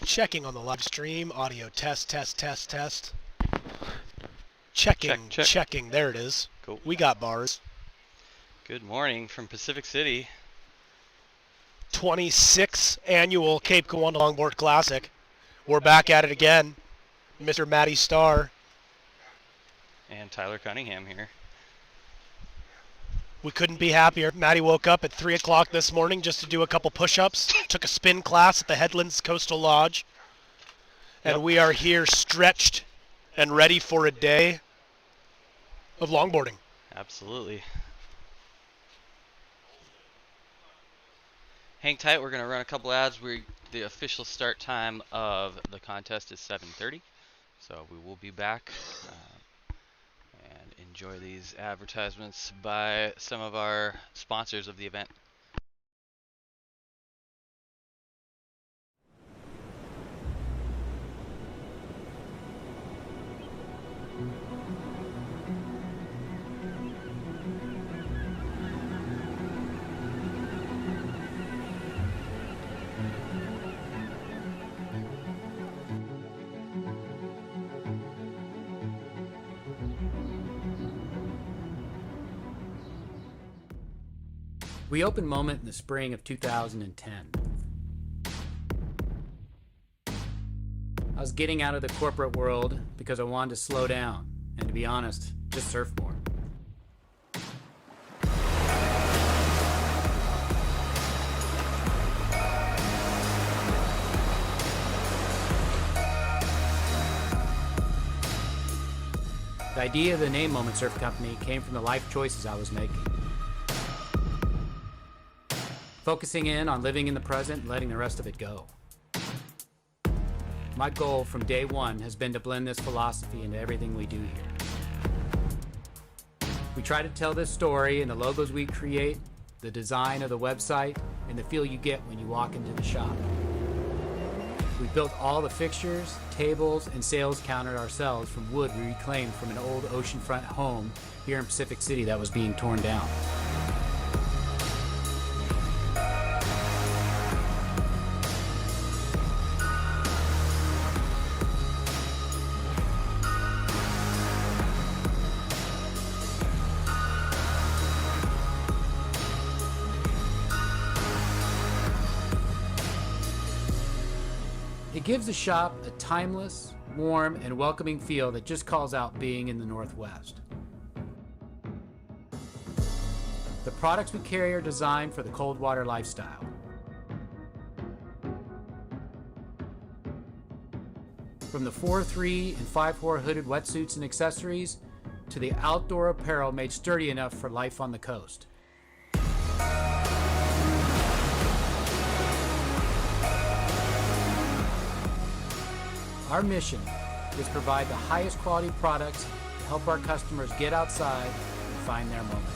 Checking on the live stream. Audio test, test, test, test. Checking, check. checking. There it is. Cool. We got bars. Good morning from Pacific City. 26th annual Cape Kiwanda Longboard Classic. We're back at it again. Mr. Matty Starr. And Tyler Cunningham here. We couldn't be happier. Matty woke up at 3 o'clock this morning just to do a couple push-ups. Took a spin class at the Headlands Coastal Lodge. And we are here stretched and ready for a day of longboarding. Absolutely. Hang tight, we're going to run a couple ads. The official start time of the contest is 7:30. So we will be back and enjoy these advertisements by some of our sponsors of the event. We opened Moment in the spring of 2010. I was getting out of the corporate world because I wanted to slow down and, to be honest, just surf more. The idea of the name Moment Surf Company came from the life choices I was making. Focusing in on living in the present and letting the rest of it go. My goal from day one has been to blend this philosophy into everything we do here. We try to tell this story in the logos we create, the design of the website, and the feel you get when you walk into the shop. We built all the fixtures, tables, and sales counter ourselves from wood we reclaimed from an old oceanfront home here in Pacific City that was being torn down. It gives the shop a timeless, warm, and welcoming feel that just calls out being in the Northwest. The products we carry are designed for the cold water lifestyle. From the 4.3 and 5.4 hooded wetsuits and accessories to the outdoor apparel made sturdy enough for life on the coast. Our mission is to provide the highest quality products to help our customers get outside and find their moment.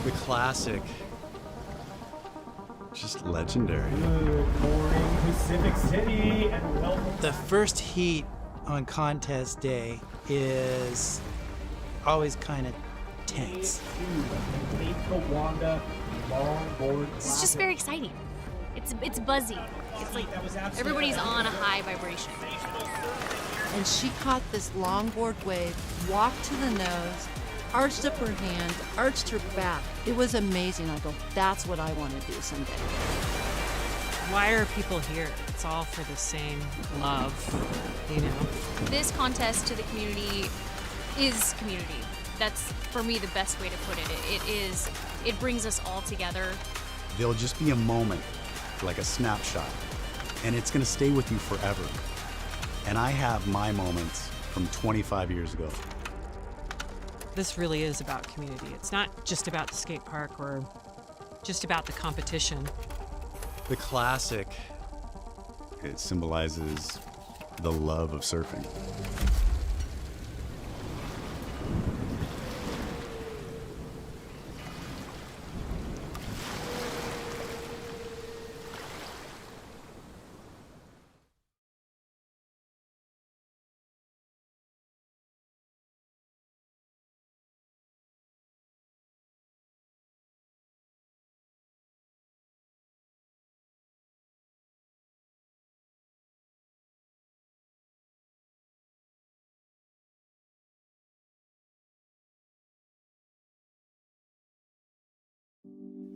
The classic. Just legendary. Good morning, Pacific City, and welcome. The first heat on contest day is always kind of tense. To the Cape Kiwanda Longboard. It's just very exciting. It's buzzy. It's like everybody's on a high vibration. And she caught this longboard wave, walked to the nose, arched up her hand, arched her back. It was amazing. I go, that's what I want to do someday. Why are people here? It's all for the same love, you know? This contest to the community is community. That's, for me, the best way to put it. It brings us all together. There'll just be a moment, like a snapshot, and it's going to stay with you forever. And I have my moments from 25 years ago. this really is about community. It's not just about the skate park or just about the competition. The classic, it symbolizes the love of surfing.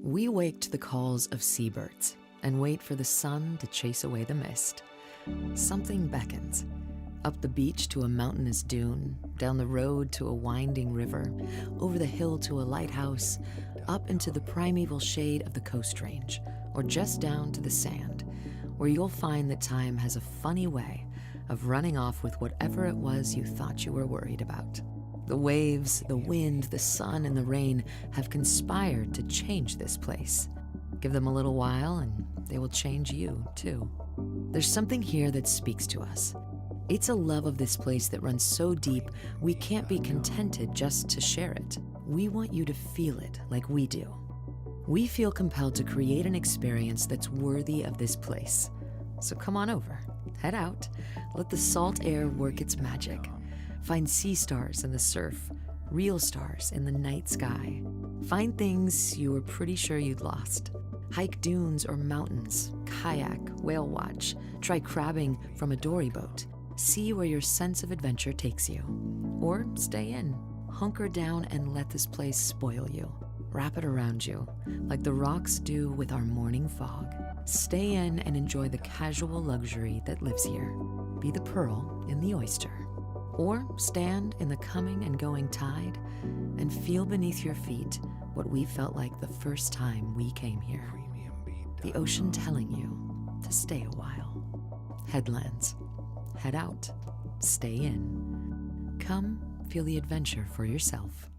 We wake to the calls of seabirds and wait for the sun to chase away the mist. Something beckons. Up the beach to a mountainous dune, down the road to a winding river, over the hill to a lighthouse, up into the primeval shade of the Coast Range, or just down to the sand, where you'll find that time has a funny way of running off with whatever it was you thought you were worried about. The waves, the wind, the sun, and the rain have conspired to change this place. Give them a little while and they will change you, too. There's something here that speaks to us. It's a love of this place that runs so deep we can't be contented just to share it. We want you to feel it like we do. We feel compelled to create an experience that's worthy of this place. So come on over, head out, let the salt air work its magic. Find sea stars in the surf, real stars in the night sky. Find things you were pretty sure you'd lost. Hike dunes or mountains, kayak, whale watch, try crabbing from a dory boat. See where your sense of adventure takes you. Or stay in, hunker down and let this place spoil you. Wrap it around you, like the rocks do with our morning fog. Stay in and enjoy the casual luxury that lives here. Be the pearl in the oyster. Or stand in the coming and going tide and feel beneath your feet what we felt like the first time we came here. The ocean telling you to stay a while. Headlands. Head out. Stay in. Come feel the adventure for yourself.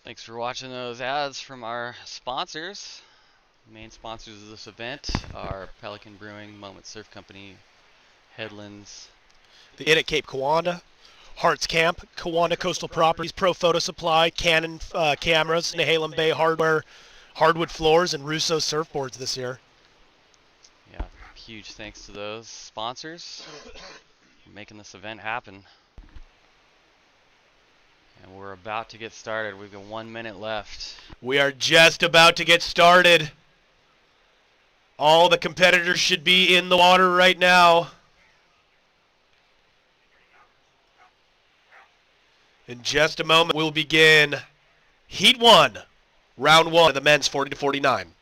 Thanks for watching those ads from our sponsors. Main sponsors of this event are Pelican Brewing, Moment Surf Company, Headlands. The Inn at Cape Kiwanda, Hearts Camp, Kiwanda Coastal Properties, Pro Photo Supply, Canon cameras, Nehalem Bay Hardware, Hardwood Floors, and Russo Surfboards this year. Yeah, huge thanks to those sponsors for making this event happen. And we're about to get started. We've got 1 minute left. We are just about to get started. All the competitors should be in the water right now. In just a moment, we'll begin Heat 1, Round 1 of the men's 40 to 49.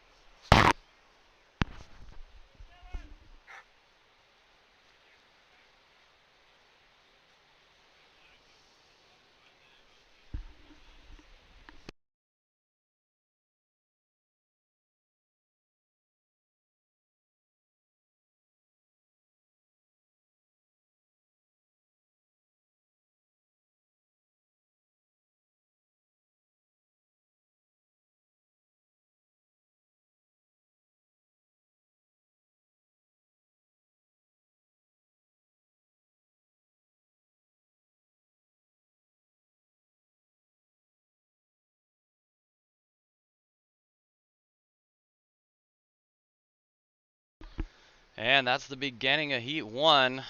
And that's the beginning of Heat 1.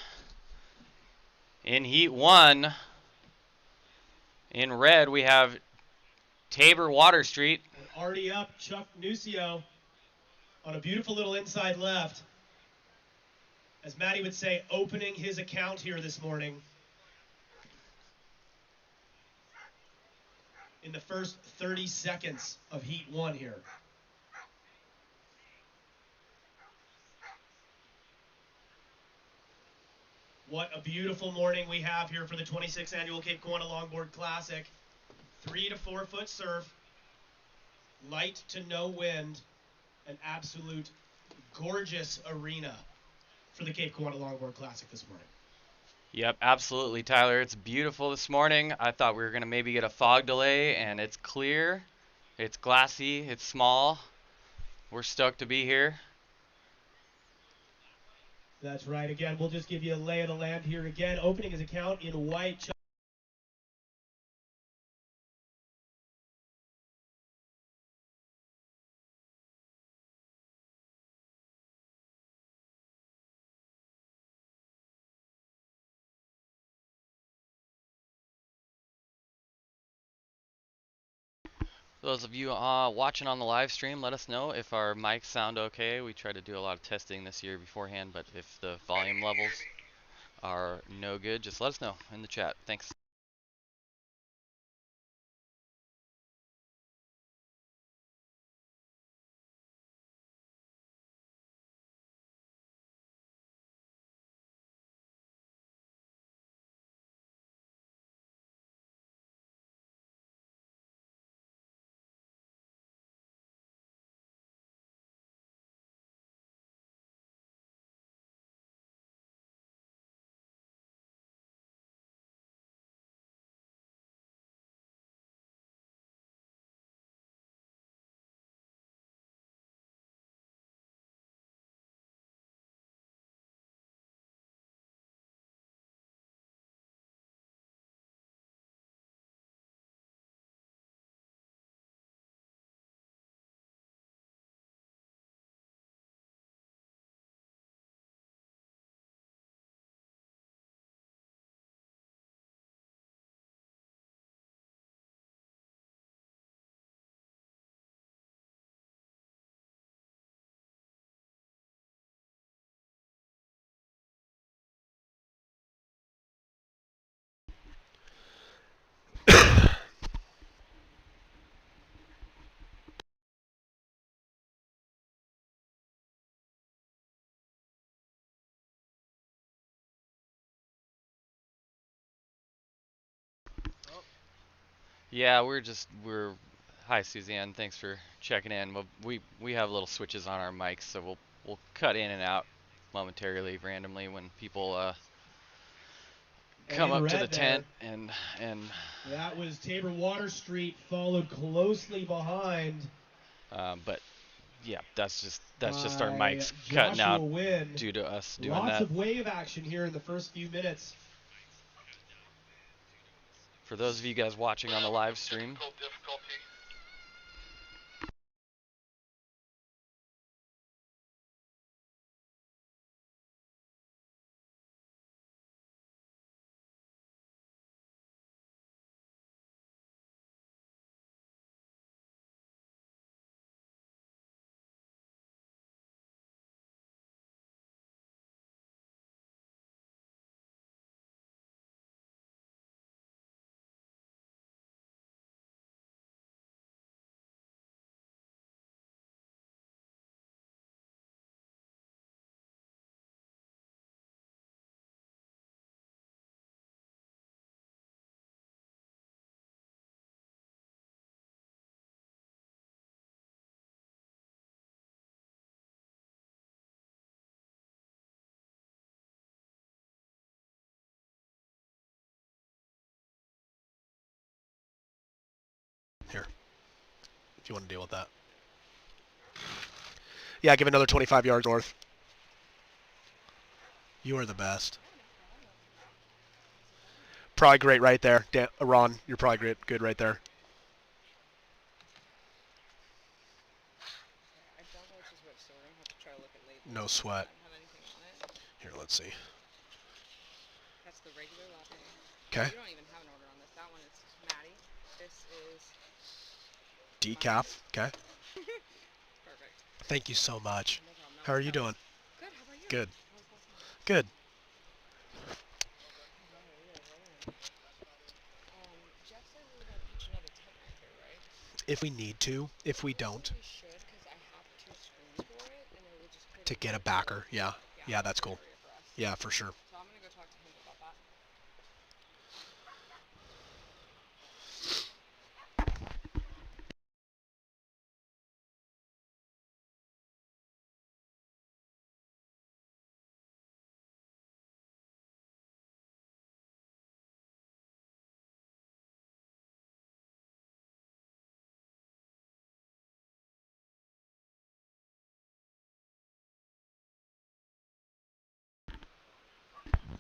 In Heat 1, in red, we have Tabor Water Street. Already up, Chuck Nucio on a beautiful little inside left. As Matty would say, opening his account here this morning. In the first 30 seconds of Heat 1 here. What a beautiful morning we have here for the 26th Annual Cape Kiwanda Longboard Classic. 3 to 4 foot surf, light to no wind, an absolute gorgeous arena for the Cape Kiwanda Longboard Classic this morning. Yep, absolutely, Tyler. It's beautiful this morning. I thought we were going to maybe get a fog delay, and it's clear. It's glassy. It's small. We're stoked to be here. That's right. Again, we'll just give you a lay of the land here again. Opening his account in white. For those of you watching on the live stream, let us know if our mics sound okay. We try to do a lot of testing this year beforehand, but if the volume levels are no good, just let us know in the chat. Thanks. Yeah, we're hi Suzanne, thanks for checking in. Well, we have little switches on our mics, so we'll cut in and out momentarily, randomly when people come up to the tent and that was Tabor Water Street, followed closely behind. but Yeah, that's just our by mics cutting Joshua out Wynn. due to us doing Lots that. of wave action here in the first few minutes. For those of you guys watching on the live stream, Here, if you want to deal with that. Yeah, give another 25 yards north. You are the best. Probably great right there. Ron, you're probably great, good right there. No sweat. Here, let's see. That's the regular latte. Okay. You don't even have an order on this. That one is Maddie. This is Decaf. Okay. perfect. Thank you so much. No problem. How are you doing? Good. How about you? Good. Good. Jeff said we were gonna pitch another tent right here, right? If we need to. If we don't. We should, because I have 2 screens for it, and it would just create To get a backer. Yeah. Yeah, that's cool. for us. Yeah, for sure. So I'm gonna go talk to him about that.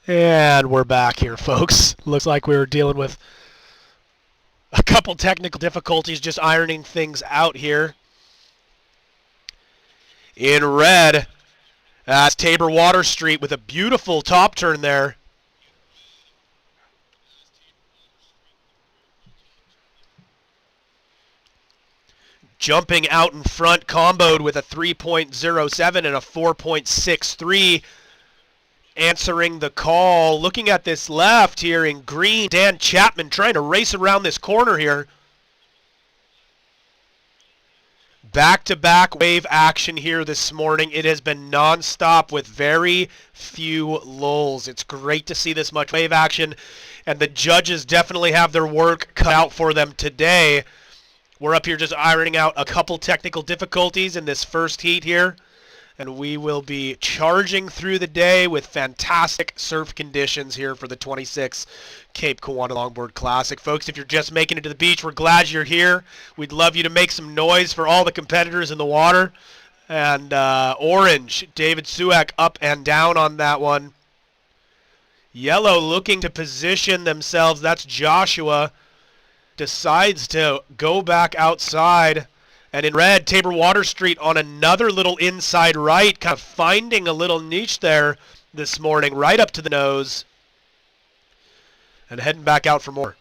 And we're back here, folks. Looks like we were dealing with a couple technical difficulties, just ironing things out here. In red, that's Tabor Water Street with a beautiful top turn there. Jumping out in front, comboed with a 3.07 and a 4.63. Answering the call. Looking at this left here in green, Dan Chapman trying to race around this corner here. Back-to-back wave action here this morning. It has been non-stop with very few lulls. It's great to see this much wave action, and the judges definitely have their work cut out for them today. We're up here just ironing out a couple technical difficulties in this first heat here, and we will be charging through the day with fantastic surf conditions here for the 26 Cape Kiwanda Longboard Classic. Folks, if you're just making it to the beach, we're glad you're here. We'd love you to make some noise for all the competitors in the water. And orange, David Suak up and down on that one. Yellow looking to position themselves. That's Joshua. Decides to go back outside. And in red, Tabor Water Street on another little inside right, kind of finding a little niche there this morning, right up to the nose. And heading back out for more.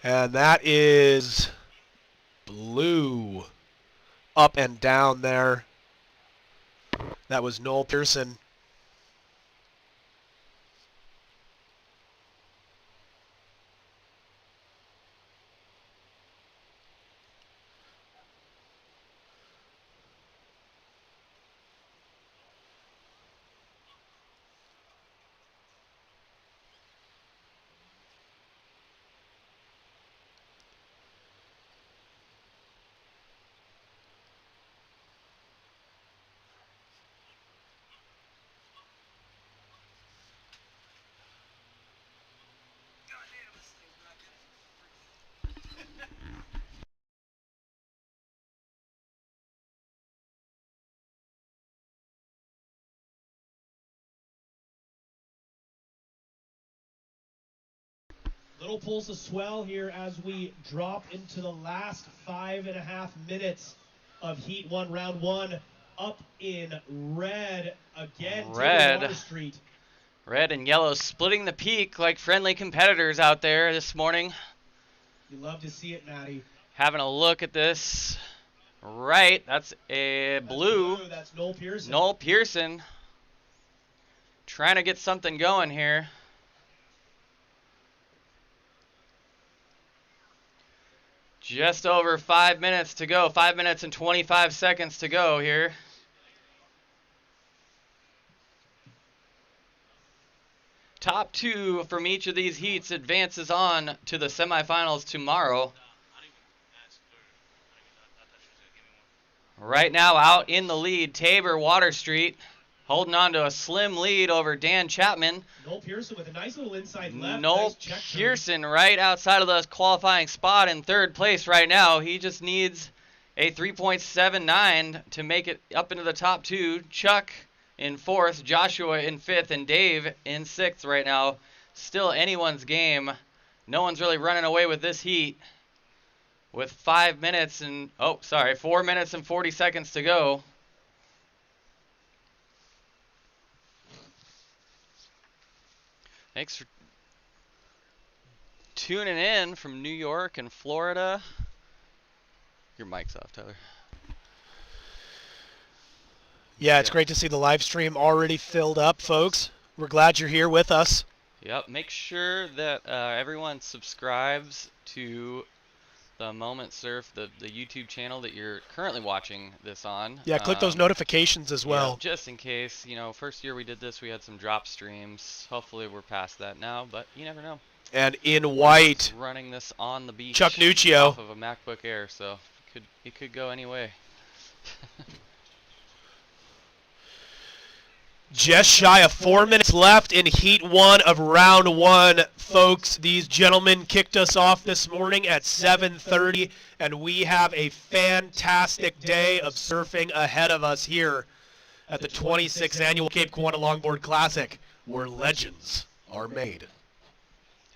And that is blue up and down there. That was Noel Pearson. Little pulse of swell here as we drop into the last 5.5 minutes of Heat 1, Round 1. Up in red again. Red. Water Street. Red and yellow splitting the peak like friendly competitors out there this morning. You love to see it, Maddie. Having a look at this. Right, that's a blue. That's Noel Pearson. Noel Pearson. Trying to get something going here. Just over 5 minutes to go. 5 minutes and 25 seconds to go here. Top two from each of these heats advances on to the semifinals tomorrow. Right now out in the lead, Tabor Water Street holding on to a slim lead over Dan Chapman. Noel Pearson with a nice little inside left. Noel Pearson right outside of the qualifying spot in third place right now. He just needs a 3.79 to make it up into the top two. Chuck in fourth, Joshua in fifth, and Dave in sixth right now. Still anyone's game. No one's really running away with this heat. With 4 minutes and 40 seconds to go. Thanks for tuning in from New York and Florida. Your mic's off, Tyler. Yeah, it's great to see the live stream already filled up, folks. We're glad you're here with us. Yep, make sure that everyone subscribes to the Moment Surf, the YouTube channel that you're currently watching this on. Yeah, click those notifications as well. Yeah, just in case. You know, first year we did this, we had some drop streams. Hopefully we're past that now, but you never know. And in white, running this on the beach Chuck Nuccio off of a MacBook Air, so it could go any way. Just shy of 4 minutes left in Heat 1 of Round 1, folks. These gentlemen kicked us off this morning at 7:30, and we have a fantastic day of surfing ahead of us here at the 26th Annual Cape Kiwanda Longboard Classic, where legends are made.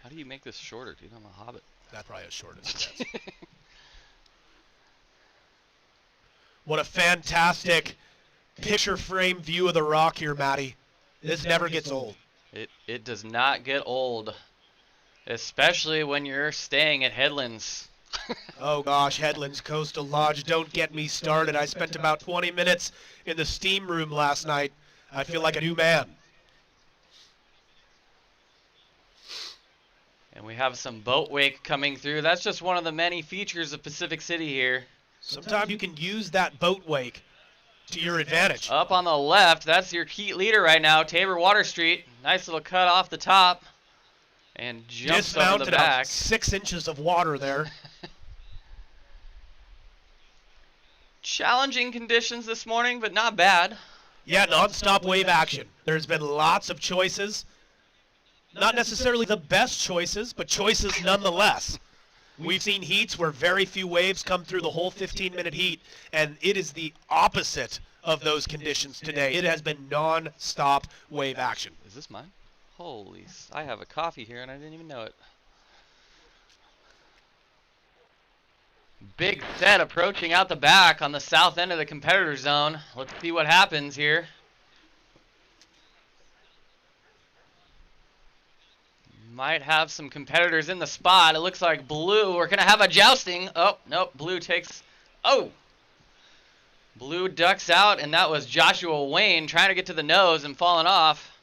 How do you make this shorter, dude? I'm a hobbit. That's probably as short as it gets. What a fantastic picture frame view of the rock here, Matty. This never gets old. It does not get old, especially when you're staying at Headlands. Oh gosh, Headlands Coastal Lodge, don't get me started. I spent about 20 minutes in the steam room last night. I feel like a new man. And we have some boat wake coming through. That's just one of the many features of Pacific City here. Sometimes you can use that boat wake to your advantage. Up on the left, that's your heat leader right now, Tabor Water Street. Nice little cut off the top. And jumps over the back. 6 inches of water there. Challenging conditions this morning, but not bad. Yeah, non-stop wave action. There's been lots of choices. Not necessarily the best choices, but choices nonetheless. We've seen heats where very few waves come through the whole 15-minute heat, and it is the opposite of those conditions today. It has been non-stop wave action. Is this mine? Holy, I have a coffee here and I didn't even know it. Big set approaching out the back on the south end of the competitor zone. Let's see what happens here. Might have some competitors in the spot. It looks like blue. We're going to have a jousting. Oh, nope. Blue takes... Oh! Blue ducks out, and that was Joshua Wayne trying to get to the nose and falling off.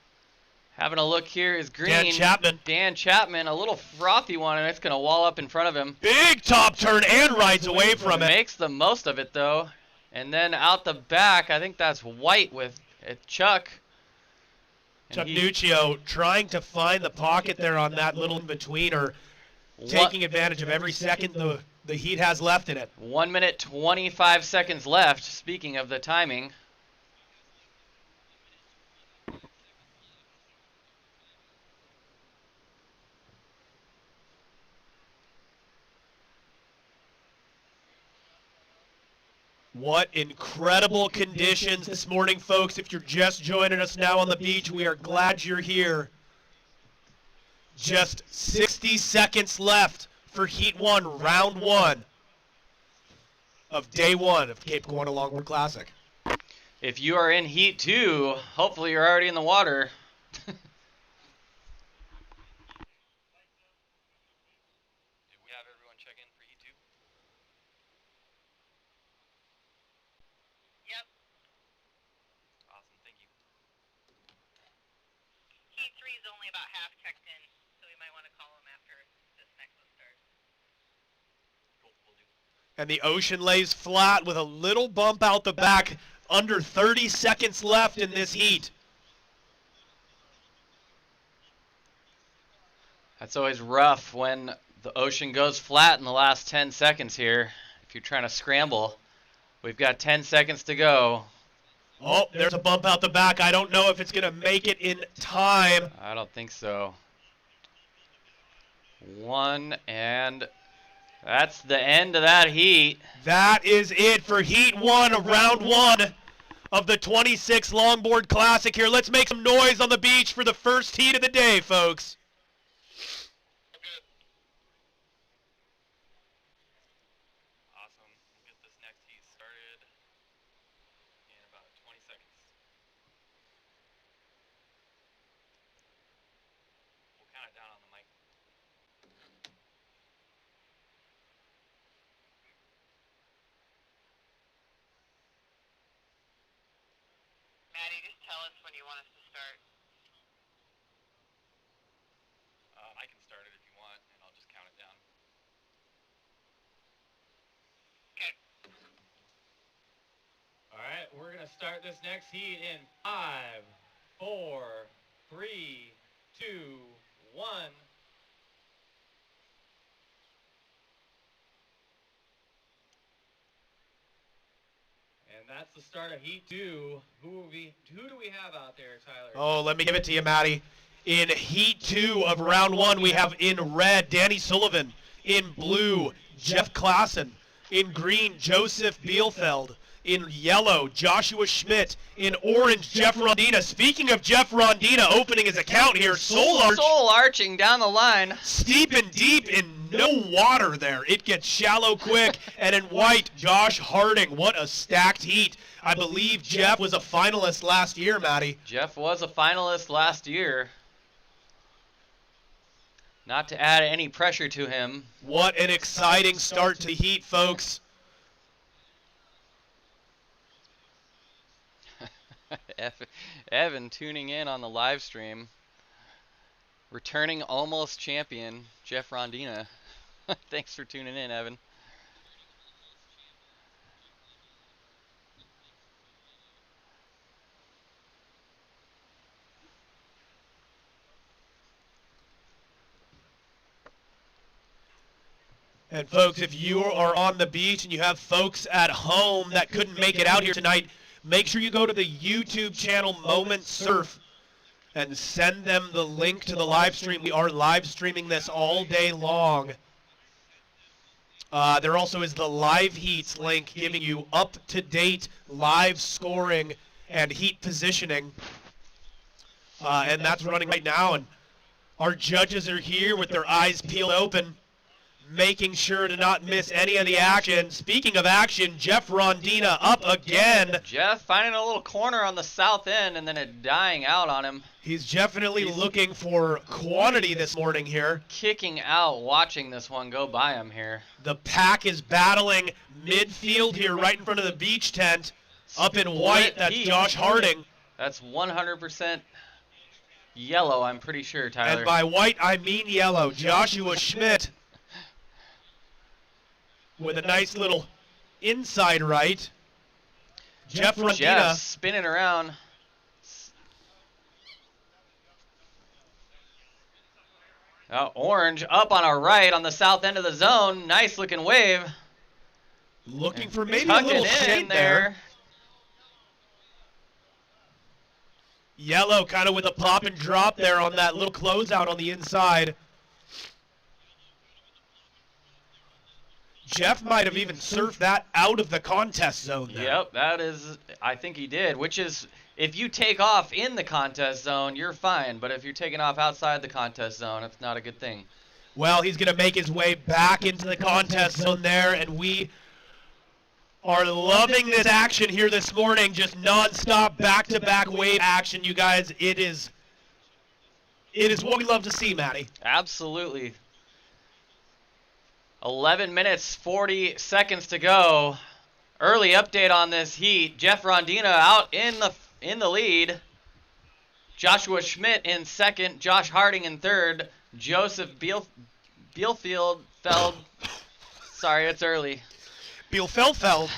Having a look here is green. Dan Chapman. Dan Chapman, a little frothy one, and it's going to wall up in front of him. Big top turn and rides away from it. Makes the most of it, though. And then out the back, I think that's white with Chuck. Chuck Nuccio trying to find the pocket there on that little in-betweener, taking advantage of every second the heat has left in it. 1 minute, 25 seconds left, speaking of the timing. What incredible conditions this morning, folks. If you're just joining us now on the beach, we are glad you're here. Just 60 seconds left for Heat 1, Round 1 of Day 1 of Cape Kiwanda Longboard Classic. If you are in Heat 2, hopefully you're already in the water. Did we have everyone check in for Heat 2? Yep. Awesome, thank you. Heat 3 is only about half checked in, so we might want to call them after this next one starts. Cool, we'll do. And the ocean lays flat with a little bump out the back. Under 30 seconds left in this heat. That's always rough when the ocean goes flat in the last 10 seconds here. If you're trying to scramble, we've got 10 seconds to go. Oh, there's a bump out the back. I don't know if it's going to make it in time. I don't think so. One, and that's the end of that heat. That is it for Heat 1 of Round 1 of the 26 Longboard Classic here. Let's make some noise on the beach for the first heat of the day, folks. Awesome. We'll get this next heat started in about 20 seconds. We'll count it down on the mic. Maddie, just tell us when you want us to start. I can start it if you want, and I'll just count it down. Okay. All right, we're going to start this next heat in 5, 4, 3, 2, 1. And that's the start of Heat 2. Who do we have out there, Tyler? Oh, let me give it to you, Matty. In Heat 2 of Round 1, we have in red, Danny Sullivan. In blue, Jeff Klassen. In green, Joseph Bielfeld. In yellow, Joshua Schmidt. In orange, Jeff Rondina. Speaking of Jeff Rondina opening his account here, Soul Arch. Soul arching down the line. Steep and deep in no water there. It gets shallow quick. And in white, Josh Harding. What a stacked heat. I believe Jeff was a finalist last year, Matty. Jeff was a finalist last year. Not to add any pressure to him. What an exciting start to the heat, folks. Evan tuning in on the live stream. Returning almost champion, Jeff Rondina. Thanks for tuning in, Evan. And folks, if you are on the beach and you have folks at home that couldn't make it out here tonight, make sure you go to the YouTube channel Moment Surf and send them the link to the live stream. We are live streaming this all day long. There also is the live heats link giving you up-to-date live scoring and heat positioning. And that's running right now. And our judges are here with their eyes peeled open, making sure to not miss any of the action. Speaking of action, Jeff Rondina up again. Jeff finding a little corner on the south end and then it dying out on him. He's definitely looking for quantity this morning here. Kicking out, watching this one go by him here. The pack is battling midfield here right in front of the beach tent. Up in white, that's Josh Harding. That's 100% yellow, I'm pretty sure, Tyler. And by white, I mean yellow. Joshua Schmidt with a nice little inside right. Jeff Rondina. Jeff spinning around. Orange up on our right on the south end of the zone. Nice looking wave. Looking for maybe a little shade there. Yellow kind of with a pop and drop there on that little closeout on the inside. Jeff might have even surfed that out of the contest zone there. Yep, that is, I think he did, which is, if you take off in the contest zone, you're fine, but if you're taking off outside the contest zone, it's not a good thing. Well, he's going to make his way back into the contest zone there, and we are loving this action here this morning. Just non-stop back-to-back wave action, you guys. It is what we love to see, Matty. Absolutely. 11 minutes, 40 seconds to go. Early update on this heat. Jeff Rondina out in the lead. Joshua Schmidt in second. Josh Harding in third. Joseph Bielfeld. Sorry, it's early. Bielfeld.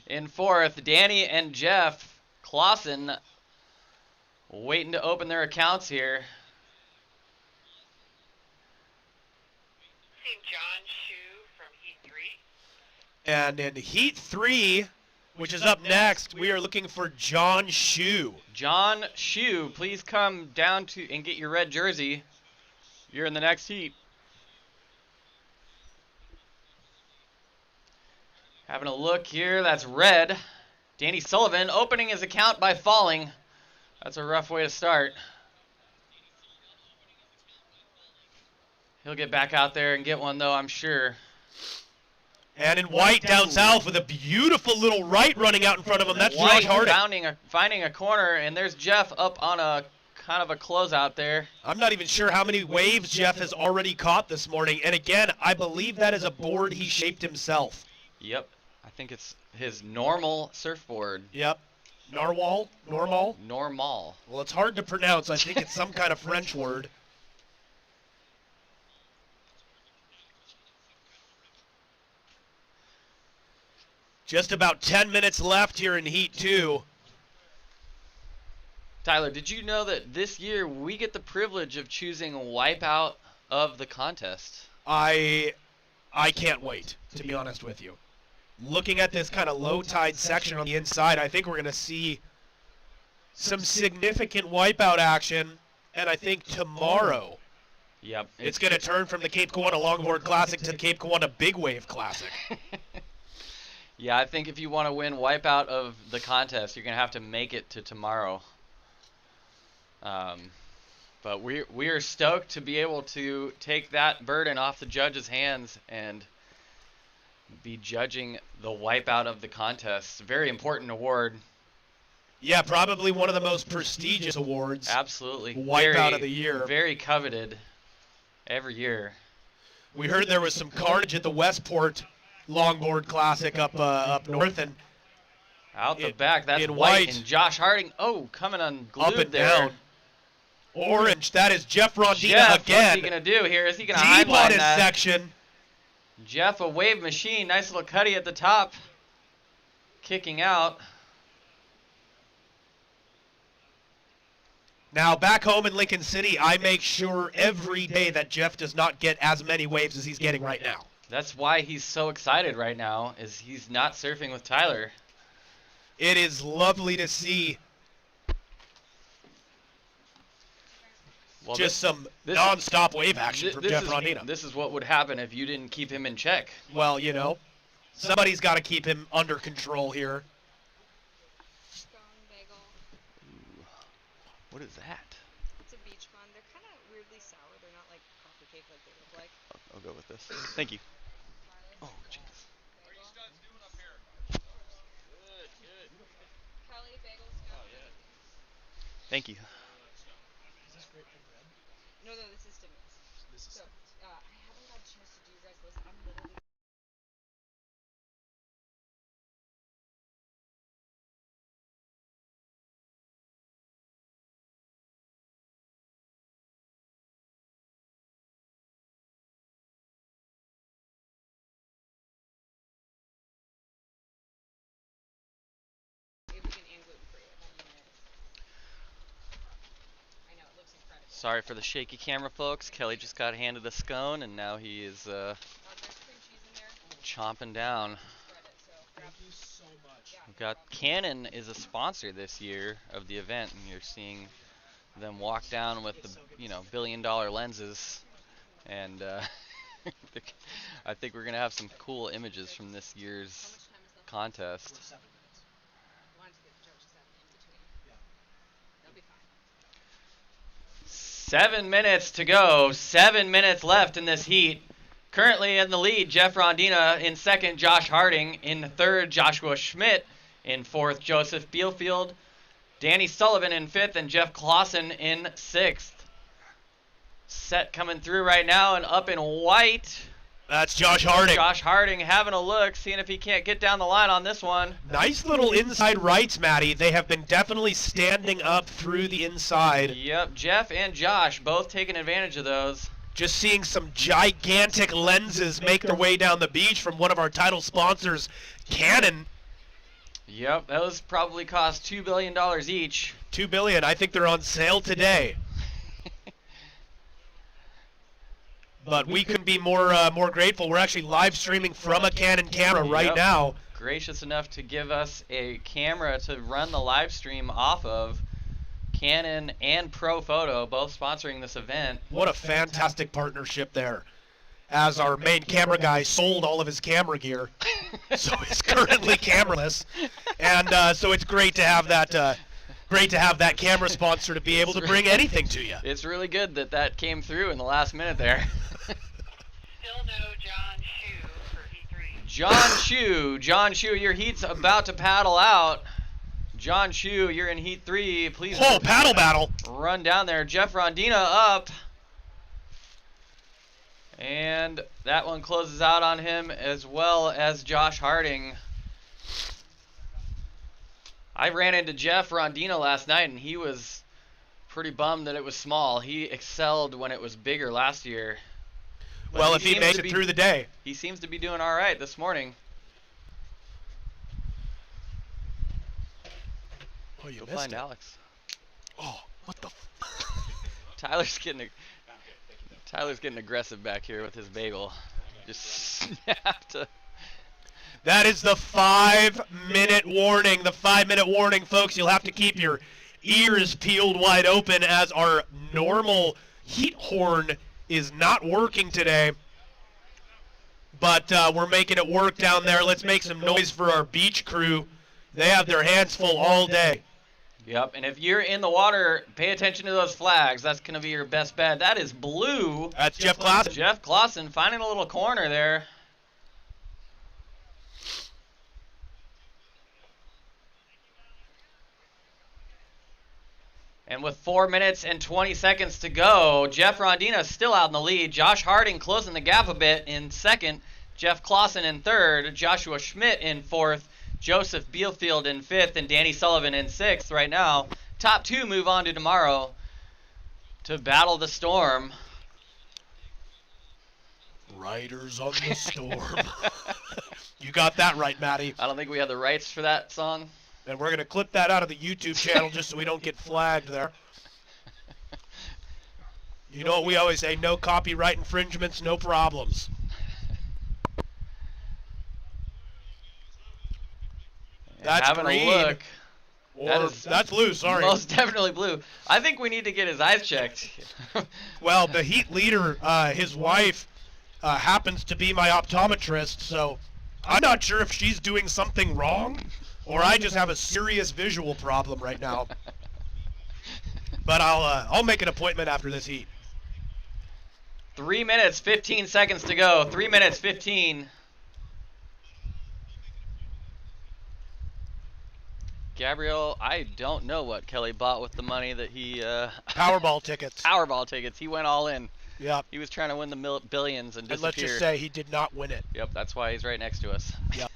In fourth. Danny and Jeff Clausen waiting to open their accounts here. John Shu from Heat 3. And in Heat 3, which is up next, we are looking for John Shu. John Shu, please come down to and get your red jersey. You're in the next heat. Having a look here, that's red. Danny Sullivan opening his account by falling. That's a rough way to start. He'll get back out there and get one, though, I'm sure. And in white down south with a beautiful little right running out in front of him. That's White Josh Harding. finding a corner, and there's Jeff up on a kind of a closeout there. I'm not even sure how many waves Jeff has already caught this morning. And again, I believe that is a board he shaped himself. Yep. I think it's his normal surfboard. Yep. Narwhal? Normal? Normal. Well, it's hard to pronounce. I think it's some kind of French word. Just about 10 minutes left here in Heat 2. Tyler, did you know that this year we get the privilege of choosing wipeout of the contest? I can't wait, to be honest with you. Looking at this kind of low tide section on the inside, I think we're going to see some significant wipeout action. And I think tomorrow, yep, it's going to turn from the Cape Kiwanda Longboard Classic to the Cape Kiwanda Big Wave Classic. Yeah, I think if you want to win wipeout of the contest, you're going to have to make it to tomorrow. But we are stoked to be able to take that burden off the judges' hands and be judging the wipeout of the contest. Very important award. Yeah, probably one of the most prestigious awards. Absolutely. Wipeout of the year. Very coveted every year. We heard there was some carnage at the Westport Longboard Classic up north, and out the back, that's in white. white. And Josh Harding, coming unglued up and there. down. Orange, that is Jeff Rondina Jeff, again. what's he going to do here? Is he going to deep on highline his that? section. Jeff, a wave machine. Nice little cutty at the top. Kicking out. Now, back home in Lincoln City, I make sure every day that Jeff does not get as many waves as he's getting right now. That's why he's so excited right now, is he's not surfing with Tyler. It is lovely to see just some non-stop wave action from Jeff Rondina. This is what would happen if you didn't keep him in check. Well, you know, somebody's got to keep him under control here. Ooh, what is that? It's a beach bun. They're kind of weirdly sour. They're not like coffee cake like they look like. I'll go with this. Thank you. Oh, jeez. What are you studs doing up here? Good, good. Kelly, bagels. Oh, yeah. Thank you. No, this is Timmy's. So, I haven't got a chance to do you guys' list. I'm literally. Vegan and gluten-free. I know, it looks incredible. Sorry for the shaky camera, folks. Kelly just got handed a scone, and now he is chomping down. Thank you so much. We've got Canon is a sponsor this year of the event, and you're seeing them walk down with the $1 billion lenses, and I think we're gonna have some cool images from this year's contest. 7 minutes to go. 7 minutes left in this heat. Currently in the lead, Jeff Rondina. In second, Josh Harding. In third, Joshua Schmidt. In fourth, Joseph Bielfield. Danny Sullivan in fifth, and Jeff Clausen in sixth. Set coming through right now, and up in white. That's Josh Harding. Josh Harding having a look, seeing if he can't get down the line on this one. Nice little inside rights, Matty. They have been definitely standing up through the inside. Yep, Jeff and Josh both taking advantage of those. Just seeing some gigantic lenses make their way down the beach from one of our title sponsors, Canon. Yep, those probably cost $2 billion each. $2 billion. I think they're on sale today. But we couldn't be more grateful. We're actually live streaming from a Canon camera right now. Gracious enough to give us a camera to run the live stream off of. Canon and Pro Photo both sponsoring this event. What a fantastic partnership there. As our main camera guy sold all of his camera gear, so he's currently cameraless, and so it's great to have that. Great to have that camera sponsor to be able to bring anything to you. It's really good that that came through in the last minute there. Still no John Shue for Heat 3. John Shue, your heat's about to paddle out. John Shue, you're in Heat 3. Please. Oh, paddle battle. Run down there. Jeff Rondina up. And that one closes out on him, as well as Josh Harding. I ran into Jeff Rondina last night, and he was pretty bummed that it was small. He excelled when it was bigger last year. But well, if he makes it through the day. He seems to be doing all right this morning. Oh, you Go missed find it. Alex. Oh, what the Tyler's getting aggressive back here with his bagel. Just snapped a... That is the 5-minute warning. The 5-minute warning, folks. You'll have to keep your ears peeled wide open as our normal heat horn is not working today. But we're making it work down there. Let's make some noise for our beach crew. They have their hands full all day. Yep, and if you're in the water, pay attention to those flags. That's going to be your best bet. That is blue. That's Jeff Clausen. Jeff Clausen finding a little corner there. And with 4 minutes and 20 seconds to go, Jeff Rondina still out in the lead. Josh Harding closing the gap a bit in second. Jeff Clausen in third. Joshua Schmidt in fourth. Joseph Bielfield in fifth. And Danny Sullivan in sixth right now. Top two move on to tomorrow to battle the storm. Riders on the storm. You got that right, Matty. I don't think we have the rights for that song. And we're going to clip that out of the YouTube channel just so we don't get flagged there. You know what we always say, no copyright infringements, no problems. That's having green. a look. Or that's blue, sorry. Most definitely blue. I think we need to get his eyes checked. Well, the heat leader, his wife, happens to be my optometrist, so I'm not sure if she's doing something wrong or I just have a serious visual problem right now. But I'll make an appointment after this heat. 3 minutes, 15 seconds to go. 3 minutes, 15. Gabriel, I don't know what Kelly bought with the money that he... Powerball tickets. Powerball tickets. He went all in. Yep. He was trying to win the billions and disappeared. And let's just say he did not win it. Yep, that's why he's right next to us. Yep.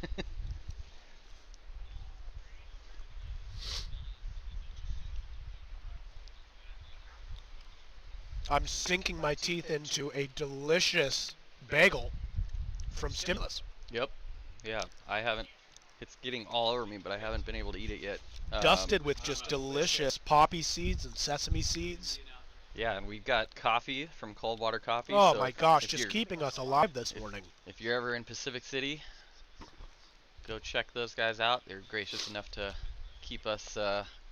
I'm sinking my teeth into a delicious bagel from Stimulus. Yep. Yeah, I haven't. It's getting all over me, but I haven't been able to eat it yet. Dusted with just delicious poppy seeds and sesame seeds. Yeah, and we've got coffee from Cold Water Coffee. Oh so my gosh, just keeping us alive this morning. If you're ever in Pacific City, go check those guys out. They're gracious enough to keep us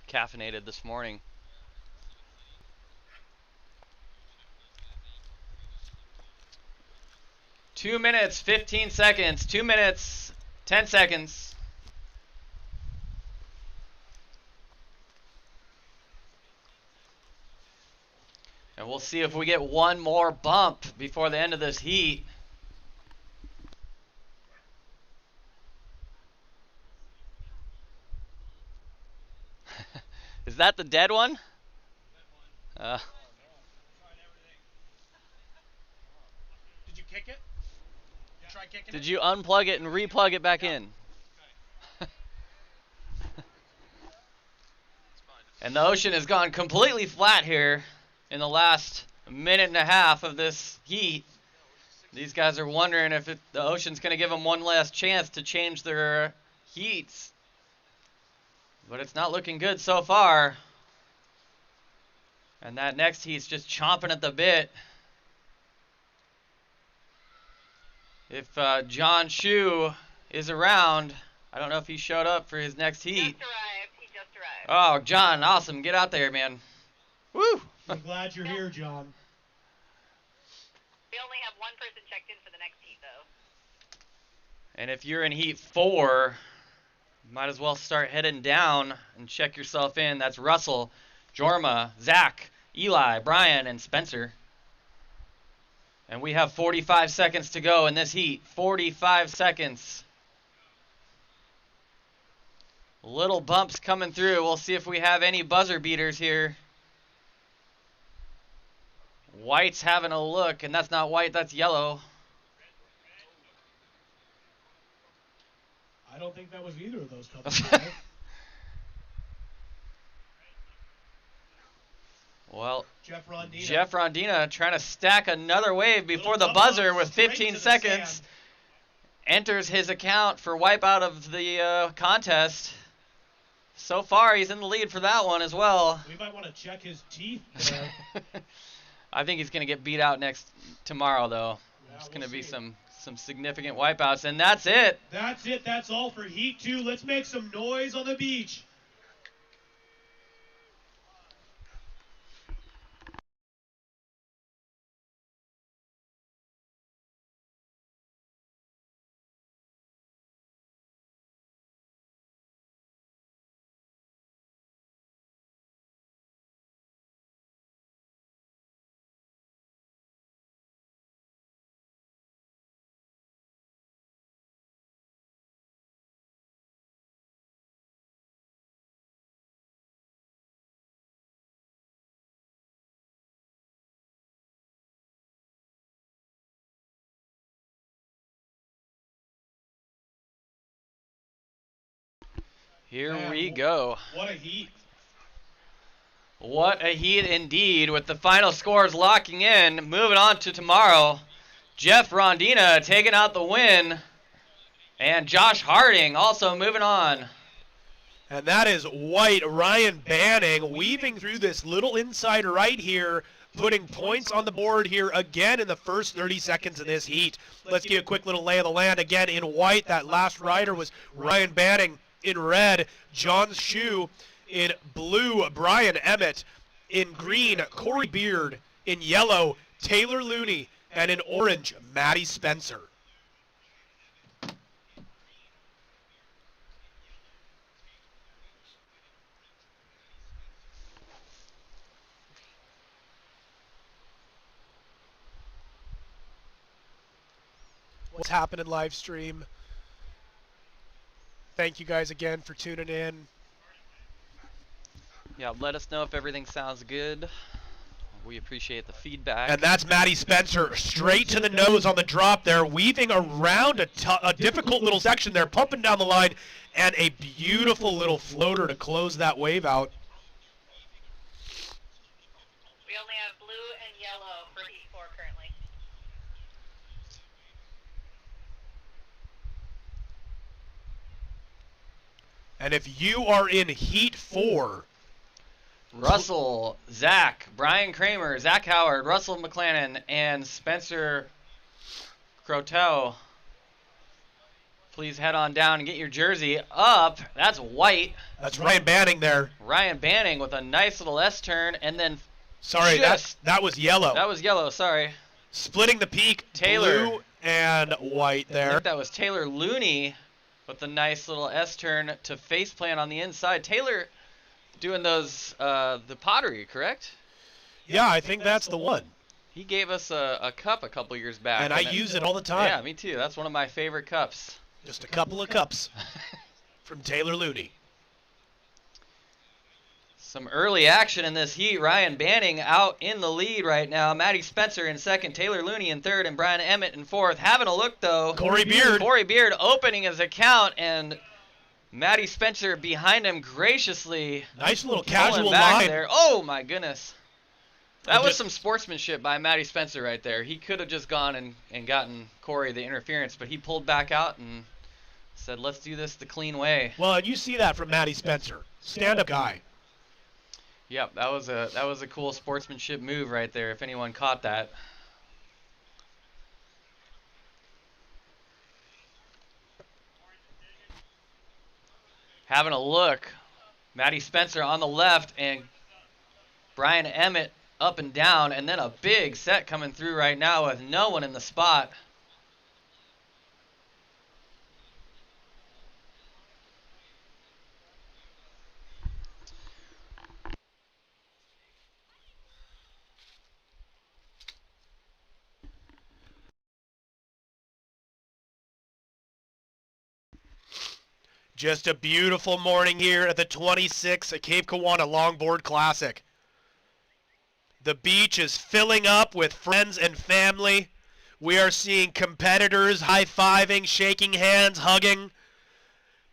caffeinated this morning. 2 minutes, 15 seconds. 2 minutes, 10 seconds. And we'll see if we get one more bump before the end of this heat. Is that the dead one? Did you kick it? Try kicking Did you unplug it and replug it back in? And the ocean has gone completely flat here in the last minute and a half of this heat. These guys are wondering if the ocean's going to give them one last chance to change their heats. But it's not looking good so far. And that next heat's just chomping at the bit. If John Shu is around, I don't know if he showed up for his next heat. Just arrived. He just arrived. Oh, John, awesome. Get out there, man. Woo! I'm glad you're here, John. We only have one person checked in for the next heat, though. And if you're in heat 4, might as well start heading down and check yourself in. That's Russell, Jorma, Zach, Eli, Brian, and Spencer. And we have 45 seconds to go in this heat. 45 seconds. Little bumps coming through. We'll see if we have any buzzer beaters here. White's having a look, and that's not white, that's yellow. I don't think that was either of those colors. Well, Jeff Rondina trying to stack another wave before the buzzer with 15 seconds. Enters his account for wipeout of the contest. So far, he's in the lead for that one as well. We might want to check his teeth there. I think he's going to get beat out tomorrow, though. Yeah, There's going to be some significant wipeouts, and that's it. That's it. That's all for Heat 2. Let's make some noise on the beach. Here we go. What a heat. What a heat indeed, with the final scores locking in. Moving on to tomorrow. Jeff Rondina taking out the win. And Josh Harding also moving on. And that is white Ryan Banning weaving through this little inside right here, putting points on the board here again in the first 30 seconds of this heat. Let's give a quick little lay of the land again in white. That last rider was Ryan Banning. In red, John Shu. In blue, Brian Emmett. In green, Corey Beard. In yellow, Taylor Looney. And in orange, Maddie Spencer. What's happening live stream? Thank you guys again for tuning in. Yeah, let us know if everything sounds good. We appreciate the feedback. And that's Maddie Spencer, straight to the nose on the drop there, weaving around a difficult little section there, pumping down the line, and a beautiful little floater to close that wave out. We only have blue and yellow for Heat 4 currently. And if you are in Heat 4, Russell, Zach, Brian Kramer, Zach Howard, Russell McLennan, and Spencer Croteau, please head on down and get your jersey up. That's white. That's Ryan Banning there. Ryan Banning with a nice little S-turn, and then sorry, that was yellow. That was yellow, sorry. Splitting the peak, Taylor. blue and white I there. think that was Taylor Looney with a nice little S-turn to face plant on the inside. Taylor doing those, the pottery, correct? Yeah, I think that's the one. He gave us a cup a couple years back. And I use it all the time. Yeah, me too. That's one of my favorite cups. Just a couple of cups from Taylor Looney. Some early action in this heat. Ryan Banning out in the lead right now. Maddie Spencer in second. Taylor Looney in third. And Brian Emmett in fourth. Having a look, though. Corey Beard opening his account. And Maddie Spencer behind him graciously. Nice little pulling casual back line. there. Oh, my goodness. That was some sportsmanship by Maddie Spencer right there. He could have just gone and gotten Corey the interference, but he pulled back out and said, let's do this the clean way. Well, and you see that from Maddie Spencer. Stand-up guy. Yep, that was a cool sportsmanship move right there, if anyone caught that. Having a look. Maddie Spencer on the left and Brian Emmett up and down, and then a big set coming through right now with no one in the spot. Just a beautiful morning here at the 26th at Cape Kiwanda Longboard Classic. The beach is filling up with friends and family. We are seeing competitors high-fiving, shaking hands, hugging.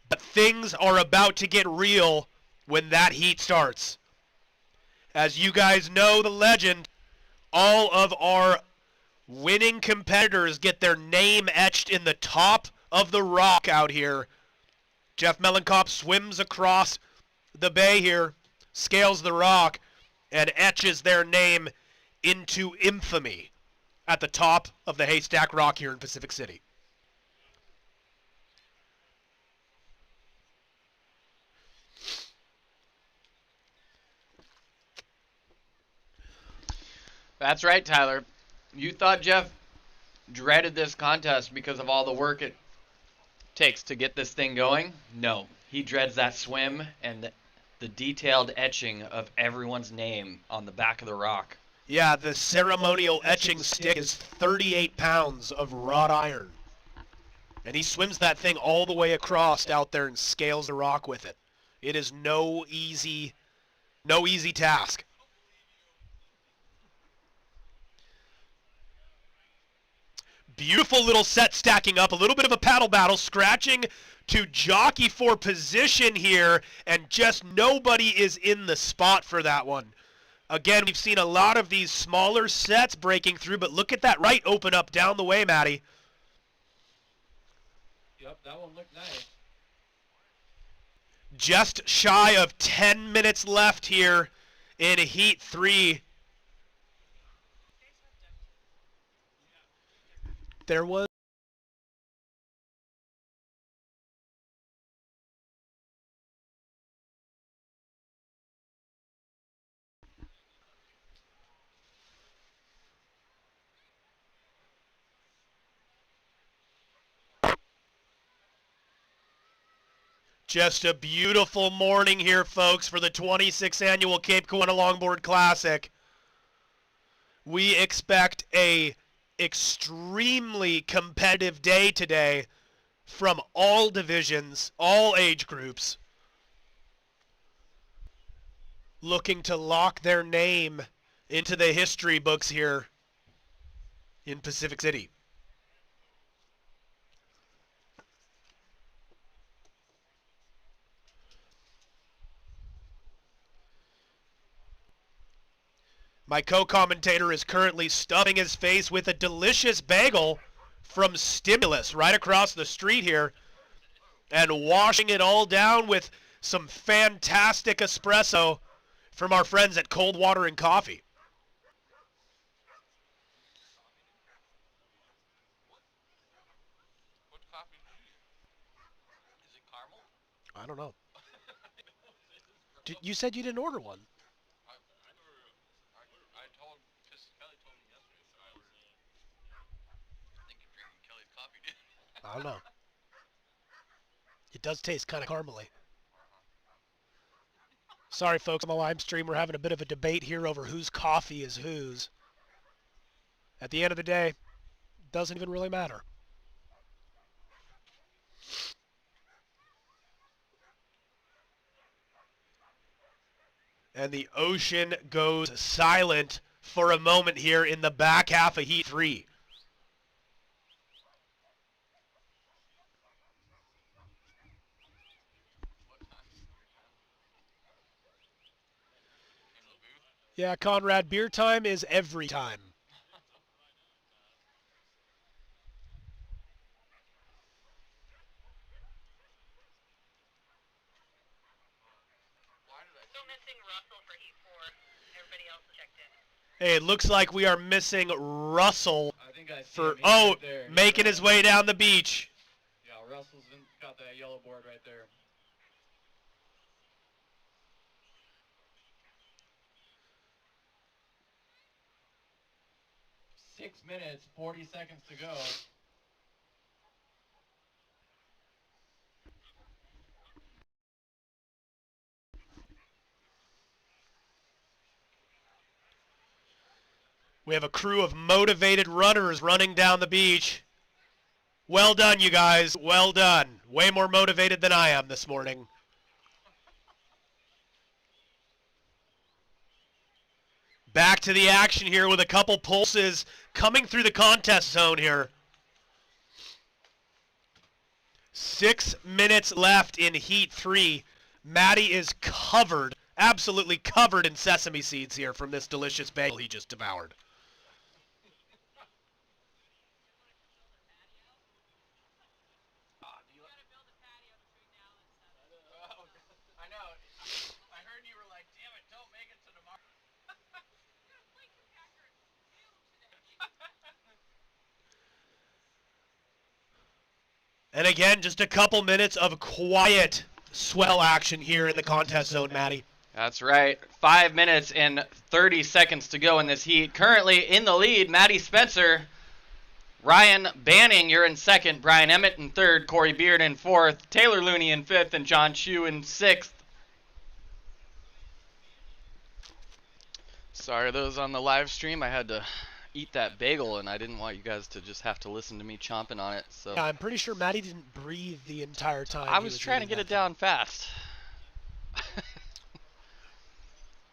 But things are about to get real when that heat starts. As you guys know, the legend, all of our winning competitors get their name etched in the top of the rock out here. Jeff Mellenkopf swims across the bay here, scales the rock, and etches their name into infamy at the top of the Haystack Rock here in Pacific City. That's right, Tyler. You thought Jeff dreaded this contest because of all the work it takes to get this thing going? No. He dreads that swim and the detailed etching of everyone's name on the back of the rock. Yeah, the ceremonial etching stick is 38 pounds of wrought iron. And he swims that thing all the way across out there and scales the rock with it. It is no easy task. Beautiful little set stacking up, a little bit of a paddle battle, scratching to jockey for position here, and just nobody is in the spot for that one. Again, we've seen a lot of these smaller sets breaking through, but look at that right open up down the way, Matty. Yep, that one looked nice. Just shy of 10 minutes left here in Heat 3. There was just a beautiful morning here, folks, for the 26th annual Cape Kiwanda Longboard Classic. We expect a extremely competitive day today from all divisions, all age groups, looking to lock their name into the history books here in Pacific City. My co-commentator is currently stuffing his face with a delicious bagel from Stimulus right across the street here and washing it all down with some fantastic espresso from our friends at Cold Water and Coffee. What coffee do you use? Is it caramel? I don't know. You said you didn't order one. I told, because Kelly told me yesterday, so I was thinking drinking I don't know. It does taste kind of caramely. Sorry, folks, on the live stream, we're having a bit of a debate here over whose coffee is whose. At the end of the day, it doesn't even really matter. And the ocean goes silent for a moment here in the back half of Heat 3. Yeah, Conrad, beer time is every time. Still missing Russell for Heat 4. Everybody else checked in. Hey, it looks like we are missing Russell I think I see for him. He's right there. making his way down the beach. Yeah, Russell's got that yellow board right there. Six minutes, 40 seconds to go. We have a crew of motivated runners running down the beach. Well done, you guys. Well done. Way more motivated than I am this morning. Back to the action here with a couple pulses coming through the contest zone here. 6 minutes left in Heat 3. Maddie is covered, absolutely covered in sesame seeds here from this delicious bagel he just devoured. I know. I heard you were like, damn it, don't make it to tomorrow. And again, just a couple minutes of quiet swell action here in the contest zone, Maddie. That's right. 5 minutes and 30 seconds to go in this heat. Currently in the lead, Maddie Spencer. Ryan Banning, you're in second. Brian Emmett in third. Corey Beard in fourth. Taylor Looney in fifth. And John Chu in sixth. Sorry, those on the live stream. I had to eat that bagel, and I didn't want you guys to just have to listen to me chomping on it. So Yeah, I'm pretty sure Maddie didn't breathe the entire time. I was trying to get it down fast.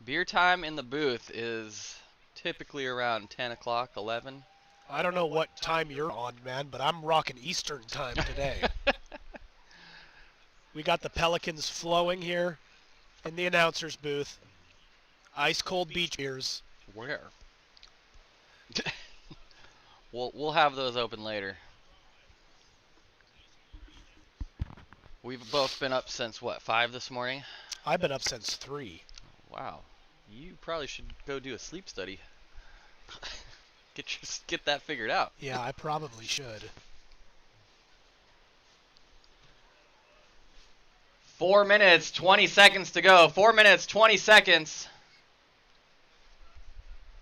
Beer time in the booth is typically around 10 o'clock, 11. I don't know what time you're on, man, but I'm rocking Eastern time today. We got the Pelicans flowing here in the announcer's booth. Ice cold beach beers. Where? We'll have those open later. We've both been up since what, 5 this morning? I've been up since 3. Wow. You probably should go do a sleep study. Get that figured out. Yeah, I probably should. 4 minutes, 20 seconds to go. 4 minutes, 20 seconds.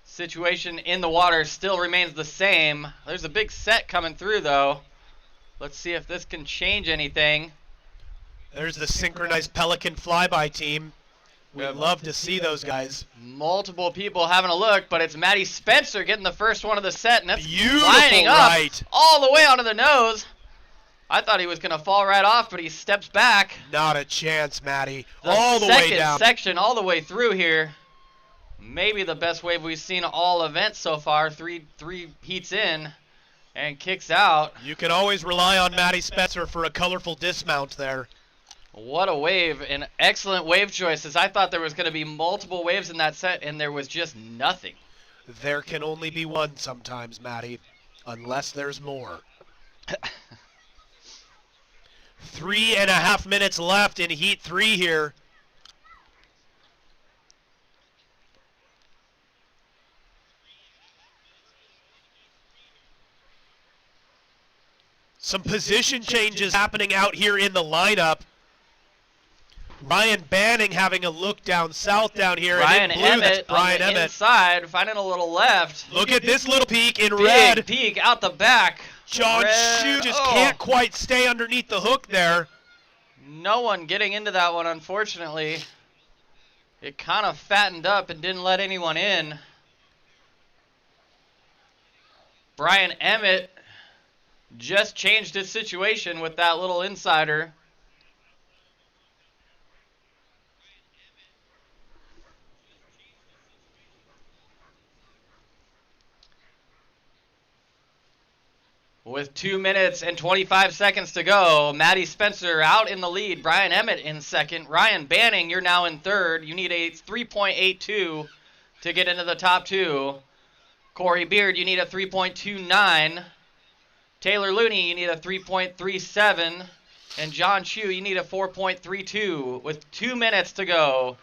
Situation in the water still remains the same. There's a big set coming through, though. Let's see if this can change anything. There's the synchronized Pelican flyby team. We'd love to see those guys. Multiple people having a look, but it's Maddie Spencer getting the first one of the set, and that's Beautiful lining up right. all the way onto the nose. I thought he was going to fall right off, but he steps back. Not a chance, Maddie. All the way down. Second section all the way through here. Maybe the best wave we've seen all events so far. Three heats in and kicks out. You can always rely on Maddie Spencer for a colorful dismount there. What a wave, and excellent wave choices. I thought there was going to be multiple waves in that set, and there was just nothing. There can only be one sometimes, Maddie, unless there's more. 3.5 minutes left in Heat 3 here. Some position changes happening out here in the lineup. Ryan Banning having a look down south down here. Ryan and in blue, Emmett that's Brian on the Emmett. inside, finding a little left. Look at this little peak in Big red. peek out the back. John Shue just can't quite stay underneath the hook there. No one getting into that one, unfortunately. It kind of fattened up and didn't let anyone in. Brian Emmett just changed his situation with that little insider. With 2 minutes and 25 seconds to go, Maddie Spencer out in the lead. Brian Emmett in second. Ryan Banning, you're now in third. You need a 3.82 to get into the top two. Corey Beard, you need a 3.29. Taylor Looney, you need a 3.37. And John Shue, you need a 4.32 with 2 minutes to go.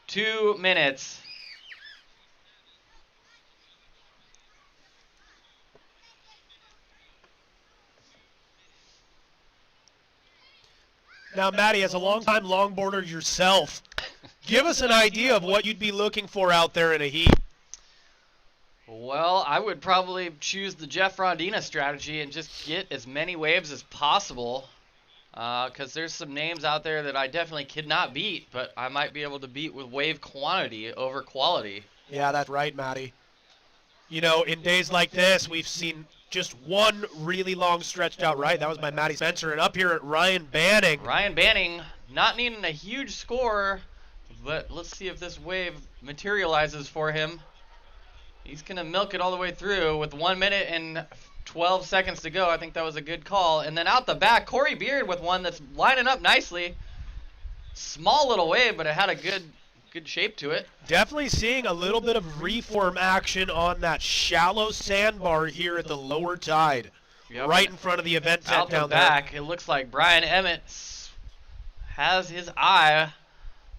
2 minutes. Now, Maddie, as a longtime longboarder yourself, give us an idea of what you'd be looking for out there in a heat. Well, I would probably choose the Jeff Rondina strategy and just get as many waves as possible. Because there's some names out there that I definitely could not beat, but I might be able to beat with wave quantity over quality. Yeah, that's right, Maddie. You know, in days like this, we've seen just one really long stretched out right. That was by Maddie Spencer. And up here at Ryan Banning. Ryan Banning not needing a huge score, but let's see if this wave materializes for him. He's going to milk it all the way through with 1 minute and 12 seconds to go. I think that was a good call. And then out the back, Corey Beard with one that's lining up nicely. Small little wave, but it had a good shape to it. Definitely seeing a little bit of reform action on that shallow sandbar here at the lower tide. Yep. Right in front of the event tent out down the back, there. It looks like Brian Emmett has his eye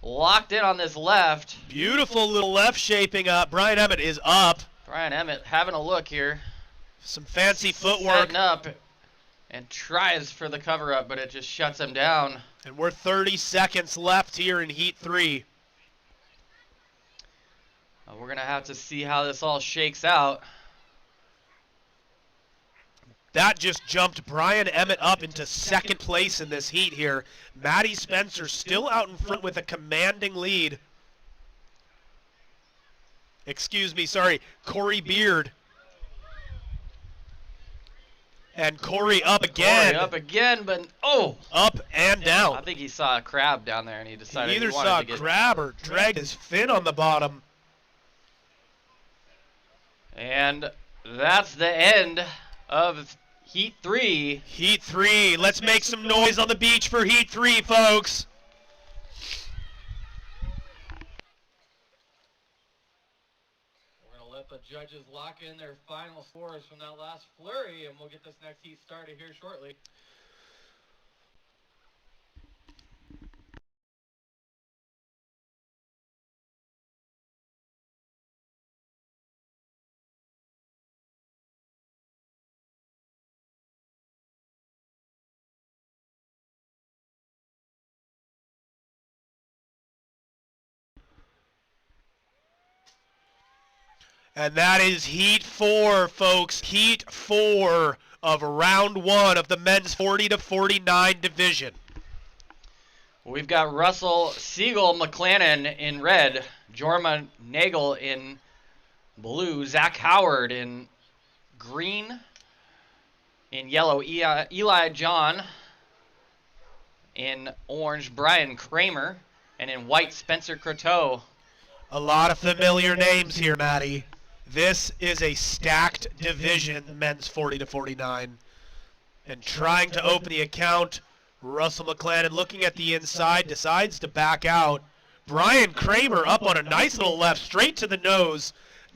locked in on this left. Beautiful little left shaping up. Brian Emmett is up. Brian Emmett having a look here. Some fancy footwork. Setting up and tries for the cover up, but it just shuts him down. And we're 30 seconds left here in Heat 3. We're going to have to see how this all shakes out. That just jumped Brian Emmett up into second place in this heat here. Maddie Spencer still out in front with a commanding lead. Excuse me, sorry. Corey Beard. And Corey up again. Corey up again, but up and down. I think he saw a crab down there and he decided he either wanted saw to get a crab or dragged his fin on the bottom. And that's the end of Heat 3. Heat 3. Let's make some noise on the beach for Heat 3, folks. We're going to let the judges lock in their final scores from that last flurry, and we'll get this next heat started here shortly. And that is Heat 4, folks. Heat 4 of round 1 of the men's 40 to 49 division. We've got Russell Siegel McClannon in red, Jorma Nagel in blue, Zach Howard in green, in yellow Eli John, in orange Brian Kramer, and in white Spencer Croteau. A lot of familiar names here, Maddie. This is a stacked division, the men's 40 to 49. And trying to open the account, Russell McClannon looking at the inside, decides to back out. Brian Kramer up on a nice little left, straight to the nose.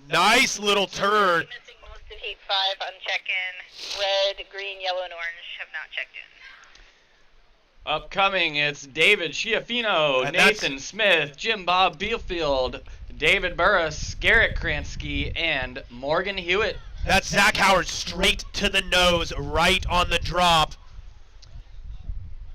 Nice little turn. Missing most of Heat 5 on check-in. Red, green, yellow, and orange have not checked in. Upcoming, it's David Schiaffino, Nathan Smith, Jim Bob Beelfield, David Burris, Garrett Kransky, and Morgan Hewitt. That's Zach Howard straight to the nose, right on the drop.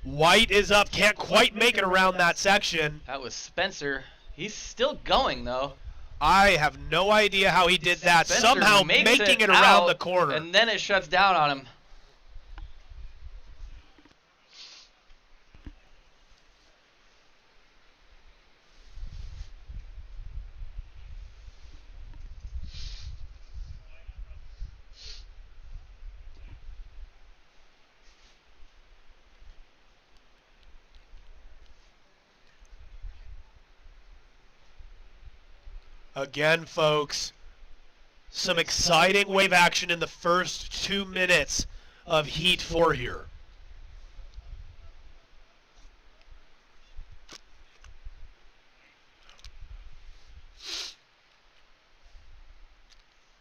White is up, can't quite make it around that section. That was Spencer. He's still going, though. I have no idea how he did that. Spencer somehow making it around the corner. And then it shuts down on him. Again, folks, some exciting wave action in the first 2 minutes of Heat 4 here.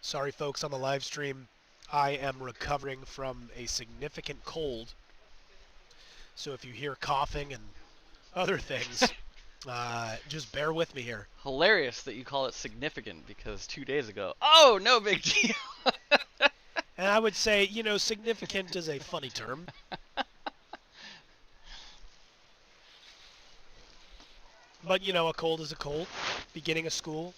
Sorry, folks, on the live stream. I am recovering from a significant cold. So if you hear coughing and other things, just bear with me here. Hilarious that you call it significant because 2 days ago, oh, no big deal. And I would say, you know, significant is a funny term. But, you know, a cold is a cold. Beginning of school.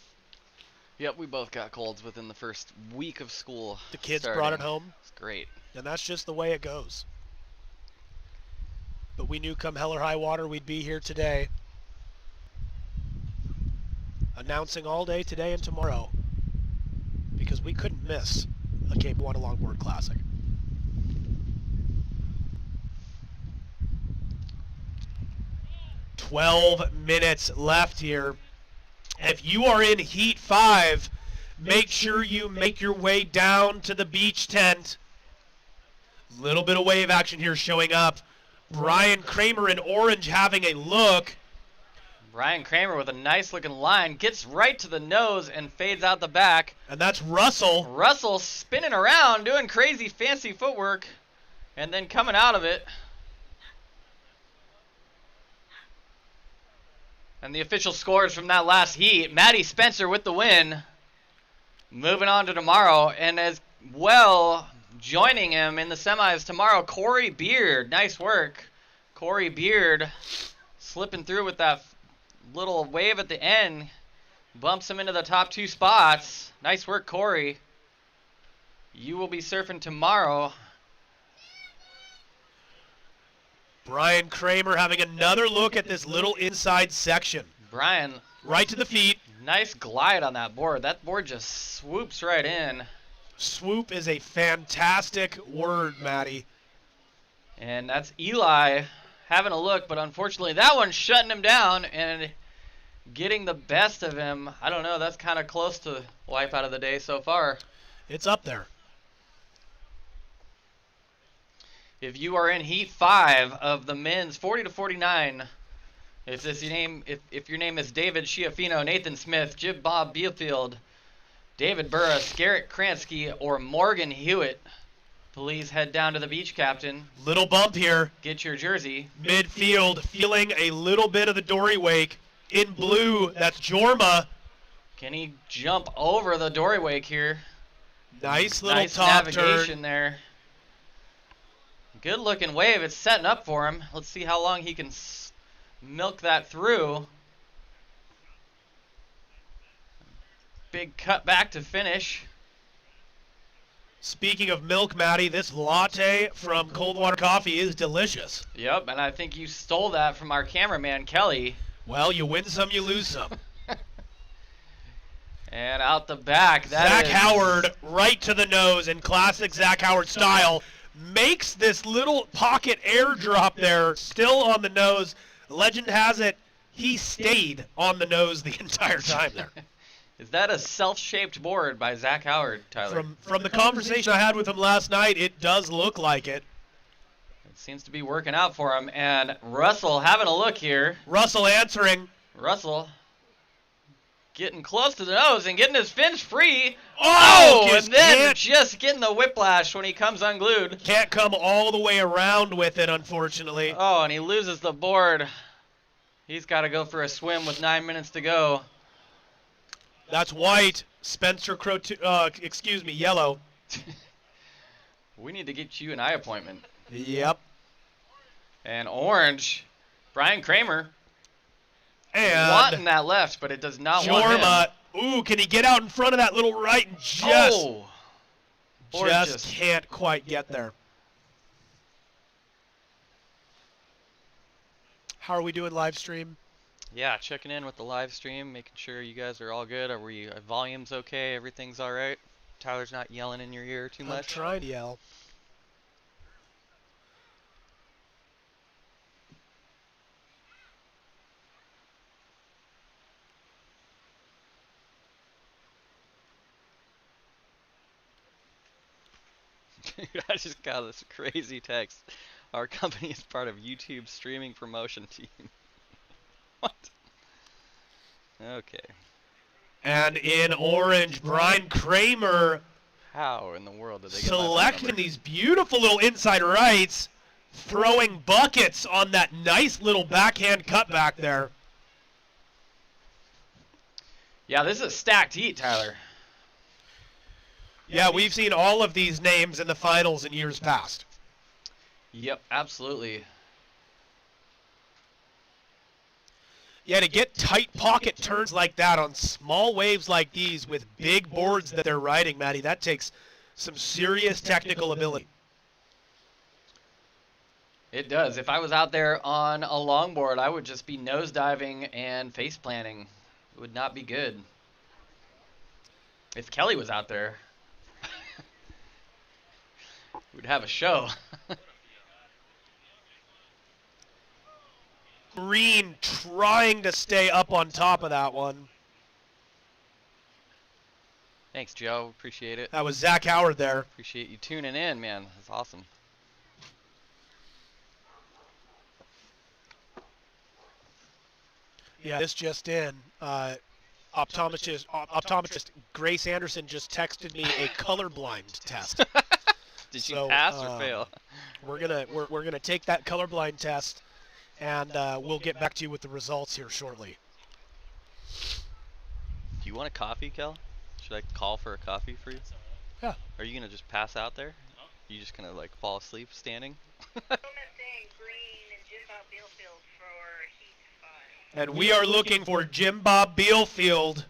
Yep, we both got colds within the first week of school. The kids starting. brought it home. It's great. And that's just the way it goes. But we knew come hell or high water we'd be here today. Announcing all day today and tomorrow. Because we couldn't miss a Kiwanda Longboard Classic. "12 minutes left here. If you are in Heat 5, make sure you make your way down to the beach tent. Little bit of wave action here showing up. Brian Kramer in orange having a look. Brian Kramer with a nice looking line gets right to the nose and fades out the back. And that's Russell. Russell spinning around, doing crazy fancy footwork, and then coming out of it. And the official scores from that last heat, Maddie Spencer with the win. Moving on to tomorrow, and as well, joining him in the semis tomorrow, Corey Beard. Nice work. Corey Beard slipping through with that little wave at the end. Bumps him into the top 2 spots. Nice work, Corey. You will be surfing tomorrow. Brian Kramer having another look at this little inside section. Brian. Right to the feet. Nice glide on that board. That board just swoops right in. Swoop is a fantastic word, Maddie. And that's Eli having a look, but unfortunately that one's shutting him down and getting the best of him. I don't know, that's kind of close to wipe out of the day so far. It's up there. If you are in Heat 5 of the men's 40 to 49, if your name is David Schiaffino, Nathan Smith, Jib Bob Beafield, David Burris, Garrett Kransky, or Morgan Hewitt, please head down to the beach, Captain. Little bump here. Get your jersey. Midfield, feeling a little bit of the dory wake. In blue, that's Jorma. Can he jump over the dory wake here? Nice little nice top navigation turn. there. Good looking wave. It's setting up for him. Let's see how long he can milk that through. Big cut back to finish. Speaking of milk, Maddie, this latte from Cold Water Coffee is delicious. Yep, and I think you stole that from our cameraman, Kelly. Well, you win some, you lose some. And out the back, Zach Howard right to the nose in classic Zach Howard style. Makes this little pocket airdrop there, still on the nose. Legend has it, he stayed on the nose the entire time there. Is that a self-shaped board by Zach Howard, Tyler? From the conversation I had with him last night, it does look like it. It seems to be working out for him. And Russell having a look here. Russell answering. Russell getting close to the nose and getting his fins free. Oh, and then just getting the whiplash when he comes unglued. Can't come all the way around with it, unfortunately. Oh, and he loses the board. He's got to go for a swim with 9 minutes to go. That's white. Spencer yellow. We need to get you an eye appointment. Yep. And orange, Brian Kramer. And wanting that left, but it does not want Jorma. him. Ooh, can he get out in front of that little right and just can't quite get there. How are we doing live stream? Yeah, checking in with the live stream, making sure you guys are all good. Are we volume's okay? Everything's all right? Tyler's not yelling in your ear too much? I'm trying to yell. Dude, I just got this crazy text. Our company is part of YouTube's streaming promotion team. What? Okay. And in orange, Brian Kramer How in the world did they get selecting these beautiful little inside rights, throwing buckets on that nice little backhand cutback there. Yeah, this is a stacked heat, Tyler. Yeah, we've seen all of these names in the finals in years past. Yep, absolutely. Yeah, to get tight pocket turns like that on small waves like these with big boards that they're riding, Matty, that takes some serious technical ability. It does. If I was out there on a longboard, I would just be nosediving and face planting. It would not be good. If Kelly was out there, we'd have a show. Green trying to stay up on top of that one. Thanks, Joe. Appreciate it. That was Zach Howard there. Appreciate you tuning in, man. That's awesome. Yeah, this just in. Optometrist Grace Anderson just texted me a colorblind test. Did you pass or fail? We're gonna take that colorblind test, and we'll get back to you with the results here shortly. Do you want a coffee, Kel? Should I call for a coffee for you? Yeah. Are you gonna just pass out there? You just gonna like fall asleep standing? And we are looking for Jim Bob Beelfield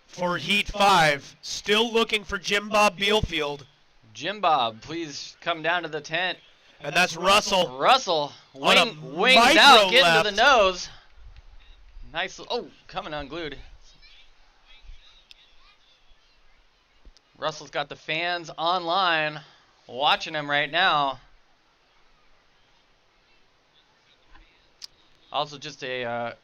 for Heat 5. Still looking for Jim Bob Beelfield. Jim Bob, please come down to the tent. And that's Russell. Russell, wings micro out, getting left. to the nose. Nice. Oh, coming unglued. Russell's got the fans online watching him right now. Also, just a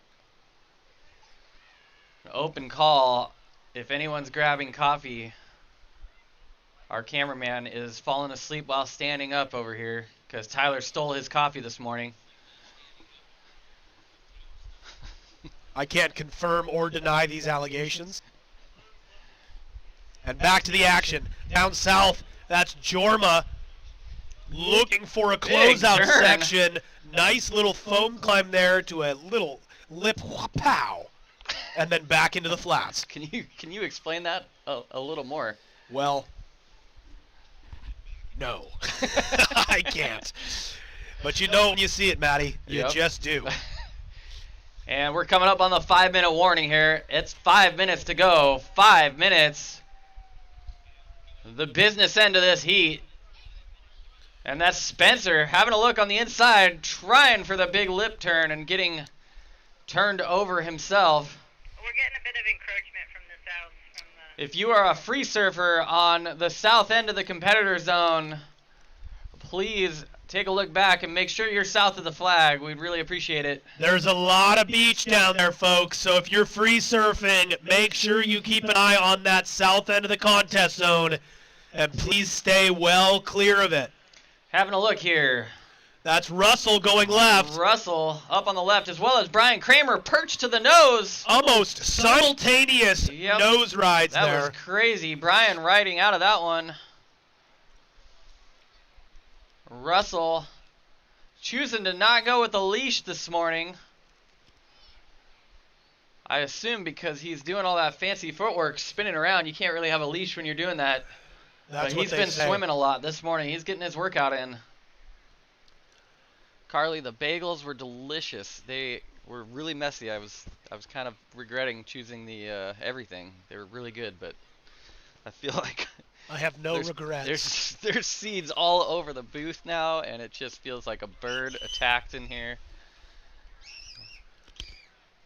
an open call. If anyone's grabbing coffee, our cameraman is falling asleep while standing up over here because Tyler stole his coffee this morning. I can't confirm or deny these allegations. And back to the action. Down south, that's Jorma looking for a closeout section. Nice little foam climb there to a little lip pow. And then back into the flats. Can you explain that a little more? Well, no. I can't. But you know when you see it, Matty. You just do. And we're coming up on the 5-minute warning here. It's 5 minutes to go. 5 minutes. The business end of this heat. And that's Spencer having a look on the inside, trying for the big lip turn and getting turned over himself. We're getting a bit of encroachment from the south. If you are a free surfer on the south end of the competitor zone, please take a look back and make sure you're south of the flag. We'd really appreciate it. There's a lot of beach down there, folks, so if you're free surfing, make sure you keep an eye on that south end of the contest zone, and please stay well clear of it. Having a look here. That's Russell going left. Russell up on the left, as well as Brian Kramer perched to the nose. Almost simultaneous nose rides there. That was crazy. Brian riding out of that one. Russell choosing to not go with the leash this morning. I assume because he's doing all that fancy footwork, spinning around. You can't really have a leash when you're doing that. That's but he's been swimming a lot this morning. He's getting his workout in. Carly, the bagels were delicious. They were really messy. I was kind of regretting choosing the everything. They were really good, but I feel like I have no regrets. There's seeds all over the booth now, and it just feels like a bird attacked in here.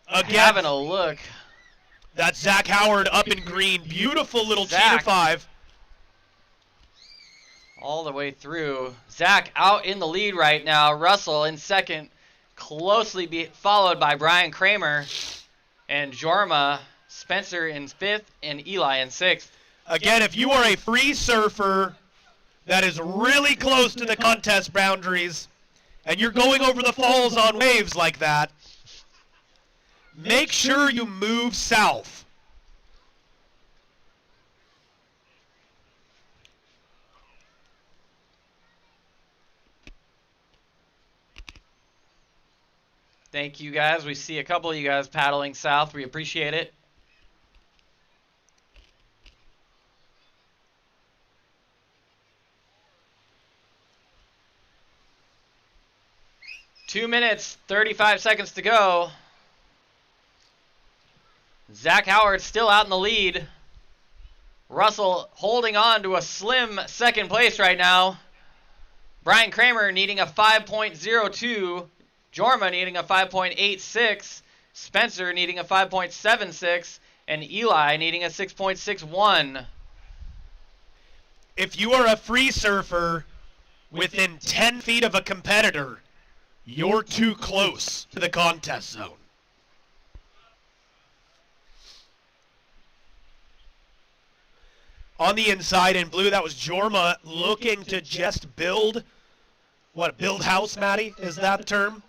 Again, having a look. That's Zach Howard up in green. Beautiful little cheater 5. All the way through. Zach out in the lead right now. Russell in second, closely followed by Brian Kramer and Jorma. Spencer in 5th and Eli in 6th. Again, if you are a free surfer, that is really close to the contest boundaries, and you're going over the falls on waves like that, make sure you move south. Thank you guys. We see a couple of you guys paddling south. We appreciate it. Two minutes, 35 seconds to go. Zach Howard still out in the lead. Russell holding on to a slim second place right now. Brian Kramer needing a 5.02. Jorma needing a 5.86. Spencer needing a 5.76. And Eli needing a 6.61. If you are a free surfer within 10 feet of a competitor, you're too close to the contest zone. On the inside in blue, that was Jorma looking to just build, build house, Matty? Is that the term?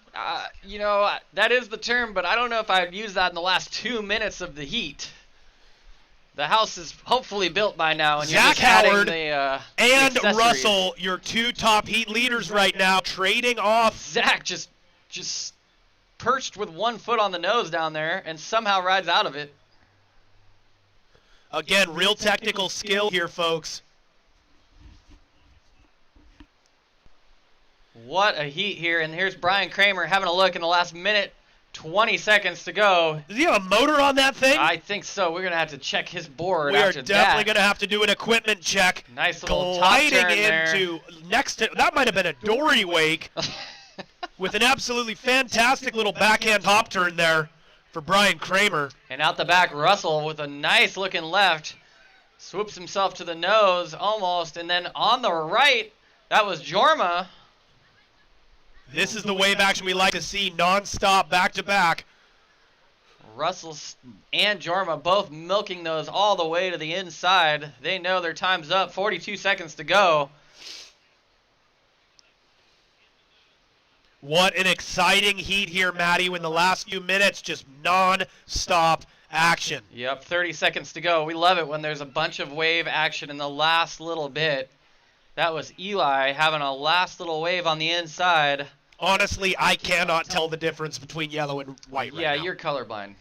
You know, that is the term, but I don't know if I'd use that in the last 2 minutes of the heat. The house is hopefully built by now, and Zach you're just Howard adding and accessories. Russell, your two top heat leaders right now, trading off. Zach just perched with 1 foot on the nose down there and somehow rides out of it. Again, real technical skill here, folks. What a heat here, and here's Brian Kramer having a look in the last minute, 20 seconds to go. Does he have a motor on that thing? I think so. We're going to have to check his board We are after definitely that. going to have to do an equipment check. Nice little top gliding turn into next to, that might have been a dory wake with an absolutely fantastic little backhand hop turn there for Brian Kramer. And out the back, Russell with a nice looking left. Swoops himself to the nose almost. And then on the right, that was Jorma. This is the wave action we like to see, non-stop, back-to-back. Russell and Jorma both milking those all the way to the inside. They know their time's up. 42 seconds to go. What an exciting heat here, Matty, in the last few minutes, just non-stop action. Yep, 30 seconds to go. We love it when there's a bunch of wave action in the last little bit. That was Eli having a last little wave on the inside. Honestly, I cannot tell the difference between yellow and white right now. Yeah, you're colorblind.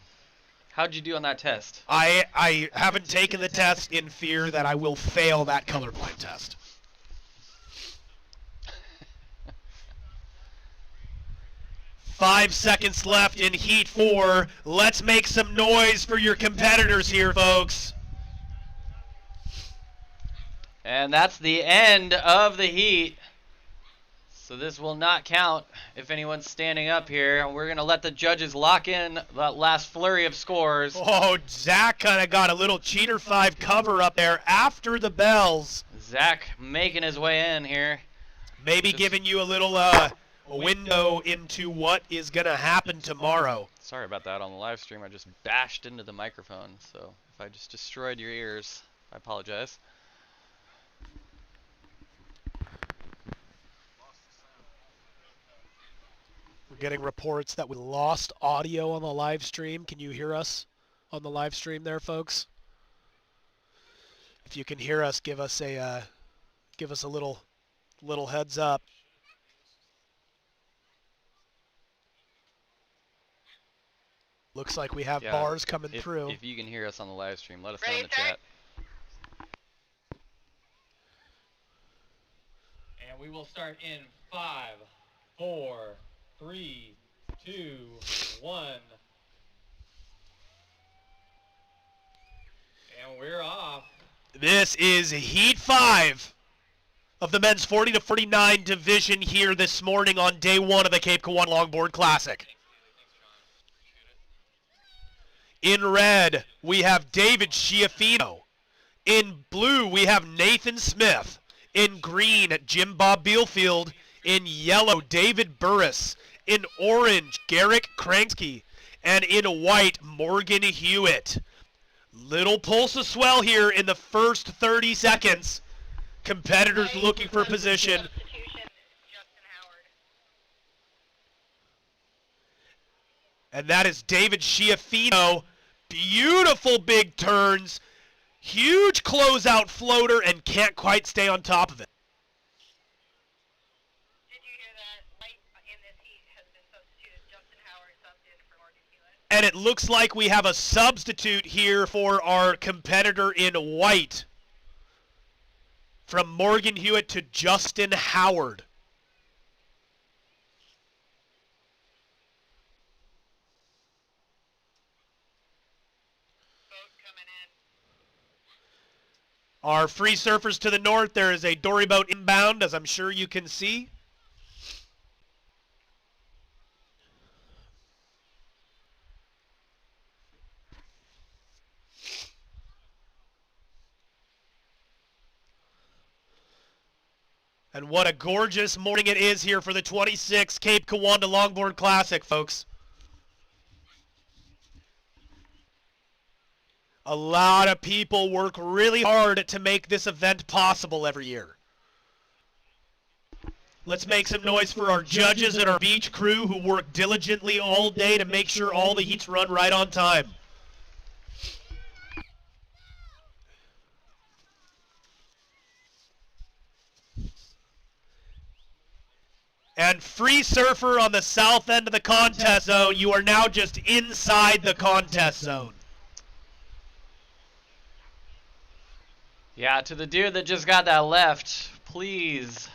How'd you do on that test? I haven't taken the test in fear that I will fail that colorblind test. Five seconds left in Heat 4. Let's make some noise for your competitors here, folks. And that's the end of the heat. So this will not count if anyone's standing up here. And we're going to let the judges lock in that last flurry of scores. Oh, Zach kind of got a little Cheater 5 cover up there after the bells. Zach making his way in here. Maybe giving you a little window into what is going to happen tomorrow. Sorry about that on the live stream. I just bashed into the microphone. So if I just destroyed your ears, I apologize. We're getting reports that we lost audio on the live stream. Can you hear us on the live stream there, folks? If you can hear us, give us a little heads up. Looks like we have bars coming through. If you can hear us on the live stream, let us know in the chat. And we will start in 5, 4, 3, 2, 1. And we're off. This is Heat 5 of the men's 40 to 49 division here this morning on day 1 of the Cape Kiwanda Longboard Classic. In red, we have David Schiaffino. In blue, we have Nathan Smith. In green, Jim Bob Beelfield. In yellow, David Burris. In orange, Garrick Kransky. And in white, Morgan Hewitt. Little pulse of swell here in the first 30 seconds. Competitors looking for position. Substitution, Justin Howard. And that is David Schiaffino. Beautiful big turns. Huge closeout floater and can't quite stay on top of it. Did you hear that? White in this heat has been substituted. Justin Howard subbed in for Morgan Hewitt. And it looks like we have a substitute here for our competitor in white. From Morgan Hewitt to Justin Howard. Our free surfers to the north, there is a dory boat inbound, as I'm sure you can see. And what a gorgeous morning it is here for the 26th Cape Kiwanda Longboard Classic, folks. A lot of people work really hard to make this event possible every year. Let's make some noise for our judges and our beach crew who work diligently all day to make sure all the heats run right on time. And free surfer on the south end of the contest zone, you are now just inside the contest zone. Yeah, to the dude that just got that left, please,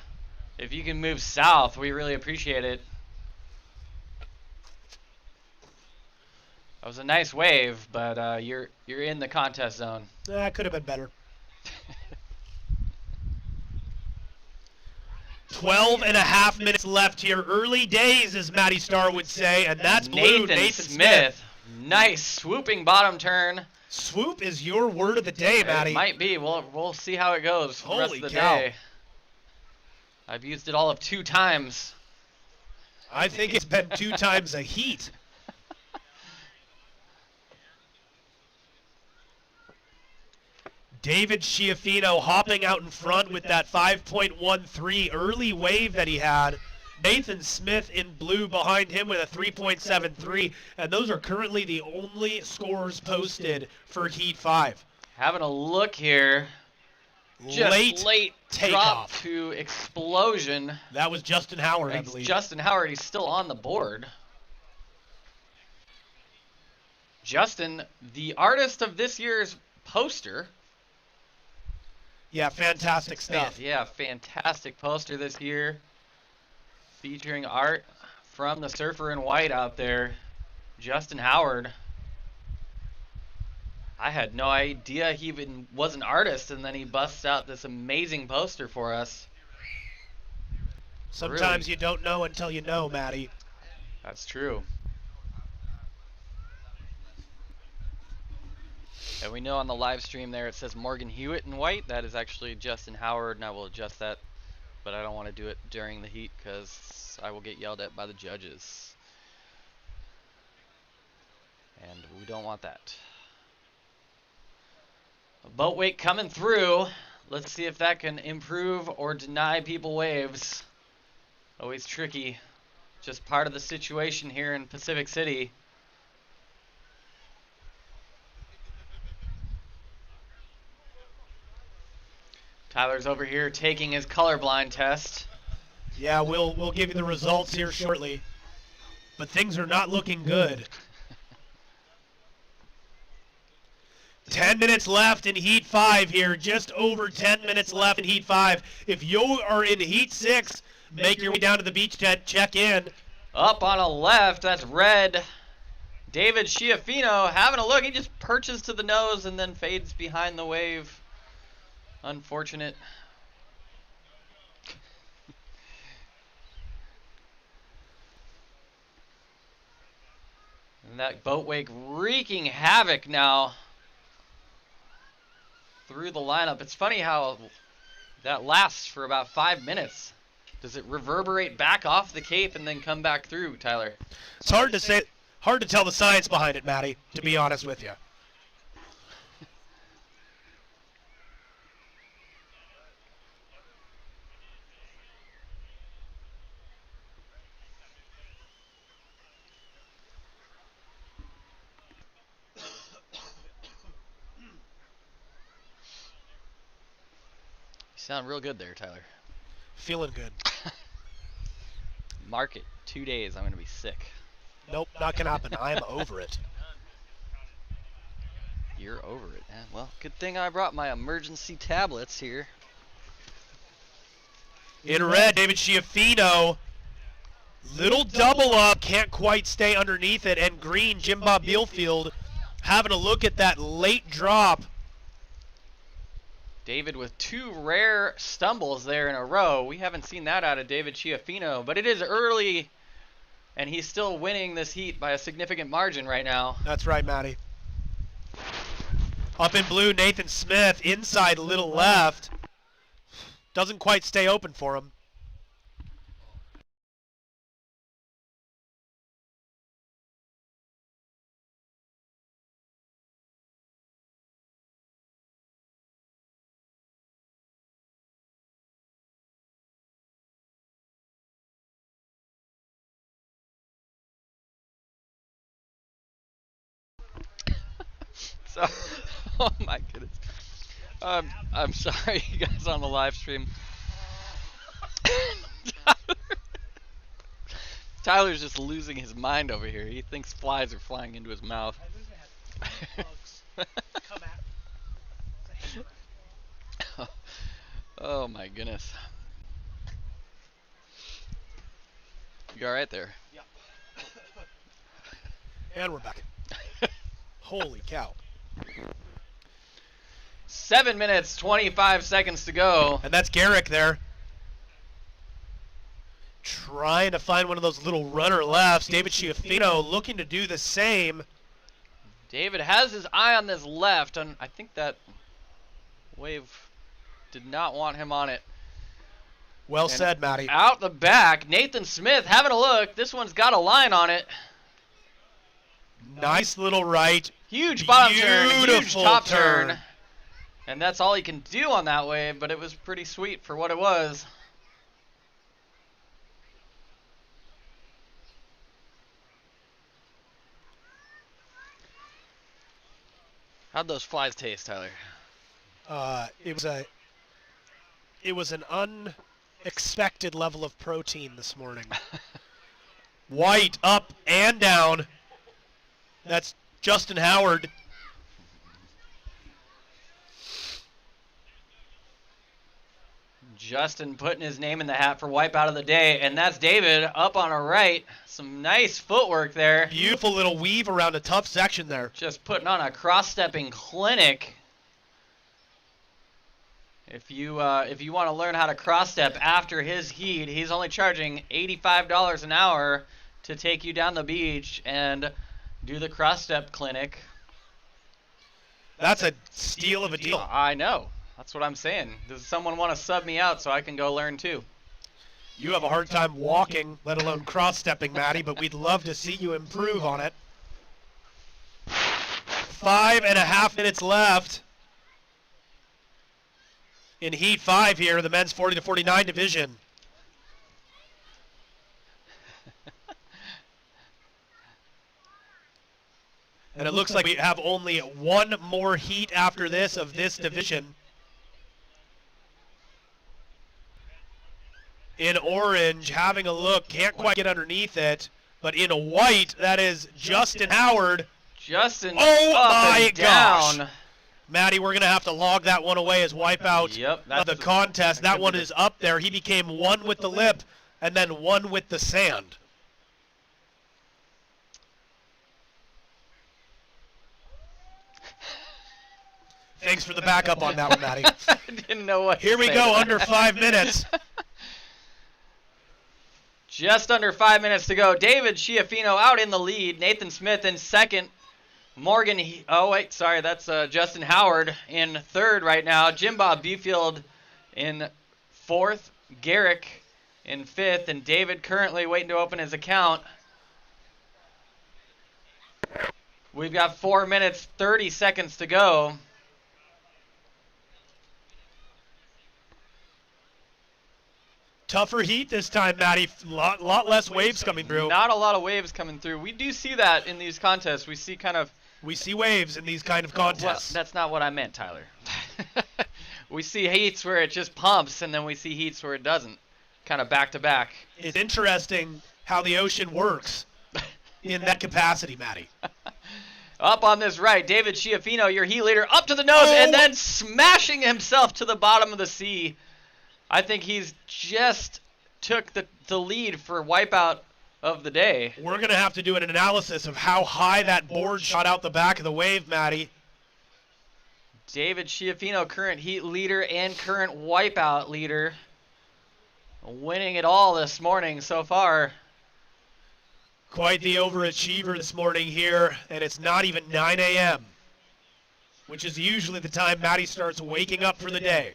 if you can move south, we really appreciate it. That was a nice wave, but you're in the contest zone. That could have been better. 12 and a half minutes left here. Early days, as Matty Starr would say, and that's blue, Nathan Smith. Nice swooping bottom turn. Swoop is your word of the day, Matty. It might be. We'll see how it goes for the rest of the cow. day. I've used it all of 2 times. I think it's been 2 times a heat. David Schiaffino hopping out in front with that 5.13 early wave that he had. Nathan Smith in blue behind him with a 3.73, and those are currently the only scores posted for Heat 5. Having a look here. Just late drop takeoff to explosion. That was Justin Howard, I believe. Justin Howard, he's still on the board. Justin, the artist of this year's poster. Yeah, fantastic stuff. Yeah, fantastic poster this year. Featuring art from the surfer in white out there, Justin Howard. I had no idea he even was an artist, and then he busts out this amazing poster for us. Sometimes you don't know until you know, Matty. That's true. And we know on the live stream there it says Morgan Hewitt in white. That is actually Justin Howard, and I will adjust that. But I don't want to do it during the heat because I will get yelled at by the judges. And we don't want that. A boat wake coming through. Let's see if that can improve or deny people waves. Always tricky. Just part of the situation here in Pacific City. Tyler's over here taking his colorblind test. Yeah, we'll give you the results here shortly. But things are not looking good. 10 minutes left in Heat 5 here. Just over 10 minutes left in Heat 5. If you are in Heat 6, make your way down to the beach tent, check in. Up on a left, that's red. David Schiaffino having a look. He just perches to the nose and then fades behind the wave. Unfortunate. And that boat wake wreaking havoc now through the lineup. It's funny how that lasts for about 5 minutes. Does it reverberate back off the Cape and then come back through, Tyler? It's hard to say, hard to tell the science behind it, Matty, to be honest with you. sound real good there, Tyler. Feeling good. Mark it. 2 days, I'm going to be sick. Nope, not going to happen. I am over it. You're over it, man. Well, good thing I brought my emergency tablets here. In red, David Schiaffino. Little double up, can't quite stay underneath it. And green, Jim Bob Beelfield having a look at that late drop. David with 2 rare stumbles there in a row. We haven't seen that out of David Schiaffino, but it is early, and he's still winning this heat by a significant margin right now. That's right, Matty. Up in blue, Nathan Smith, inside little left. Doesn't quite stay open for him. So, oh my goodness. I'm sorry, you guys on the live stream. Tyler's just losing his mind over here. He thinks flies are flying into his mouth. Oh my goodness. You alright there? Yep. And we're back. Holy cow. 7 minutes, 25 seconds to go. And that's Garrick there. Trying to find one of those little runner lefts. David Schiaffino looking to do the same. David has his eye on this left, and I think that wave did not want him on it. Well said, Matty. Out the back, Nathan Smith having a look. This one's got a line on it. Nice little right. Huge bottom turn, huge Beautiful top turn. turn. And that's all he can do on that wave, but it was pretty sweet for what it was. How'd those flies taste, Tyler? It was an unexpected level of protein this morning. White up and down. That's Justin Howard. Justin putting his name in the hat for wipeout of the day, and that's David up on a right. Some nice footwork there. Beautiful little weave around a tough section there. Just putting on a cross-stepping clinic. If you want to learn how to cross-step after his heat, he's only charging $85 an hour to take you down the beach and do the cross-step clinic. That's a steal of a deal. I know. That's what I'm saying. Does someone want to sub me out so I can go learn too? You have a hard time walking, let alone cross-stepping, Matty, but we'd love to see you improve on it. 5.5 minutes left in Heat 5 here, the men's 40 to 49 division. And it looks like we have only one more heat after this of this division. In orange, having a look, can't quite get underneath it. But in a white, that is Justin Howard. Justin oh up my and down. Gosh. Matty, we're going to have to log that one away as wipeout of the contest. That one is up there. He became one with the lip and then one with the sand. Thanks for the backup on that one, Matty. I didn't know what Here to we say. go, under 5 minutes. Just under 5 minutes to go. David Schiaffino out in the lead. Nathan Smith in second. Morgan, that's Justin Howard in third right now. Jim Bob Befield in fourth. Garrick in fifth. And David currently waiting to open his account. We've got 4 minutes, 30 seconds to go. Tougher heat this time, Matty. Lot less waves coming through. Not a lot of waves coming through. We do see that in these contests. We see waves in these kind of contests. Well, that's not what I meant, Tyler. We see heats where it just pumps, and then we see heats where it doesn't. Kind of back to back. It's interesting how the ocean works in that capacity, Matty. Up on this right, David Schiaffino, your heat leader, up to the nose, and then smashing himself to the bottom of the sea. I think he's just took the lead for wipeout of the day. We're going to have to do an analysis of how high that board shot out the back of the wave, Matty. David Schiaffino, current heat leader and current wipeout leader, winning it all this morning so far. Quite the overachiever this morning here, and it's not even 9 a.m., which is usually the time Matty starts waking up for the day.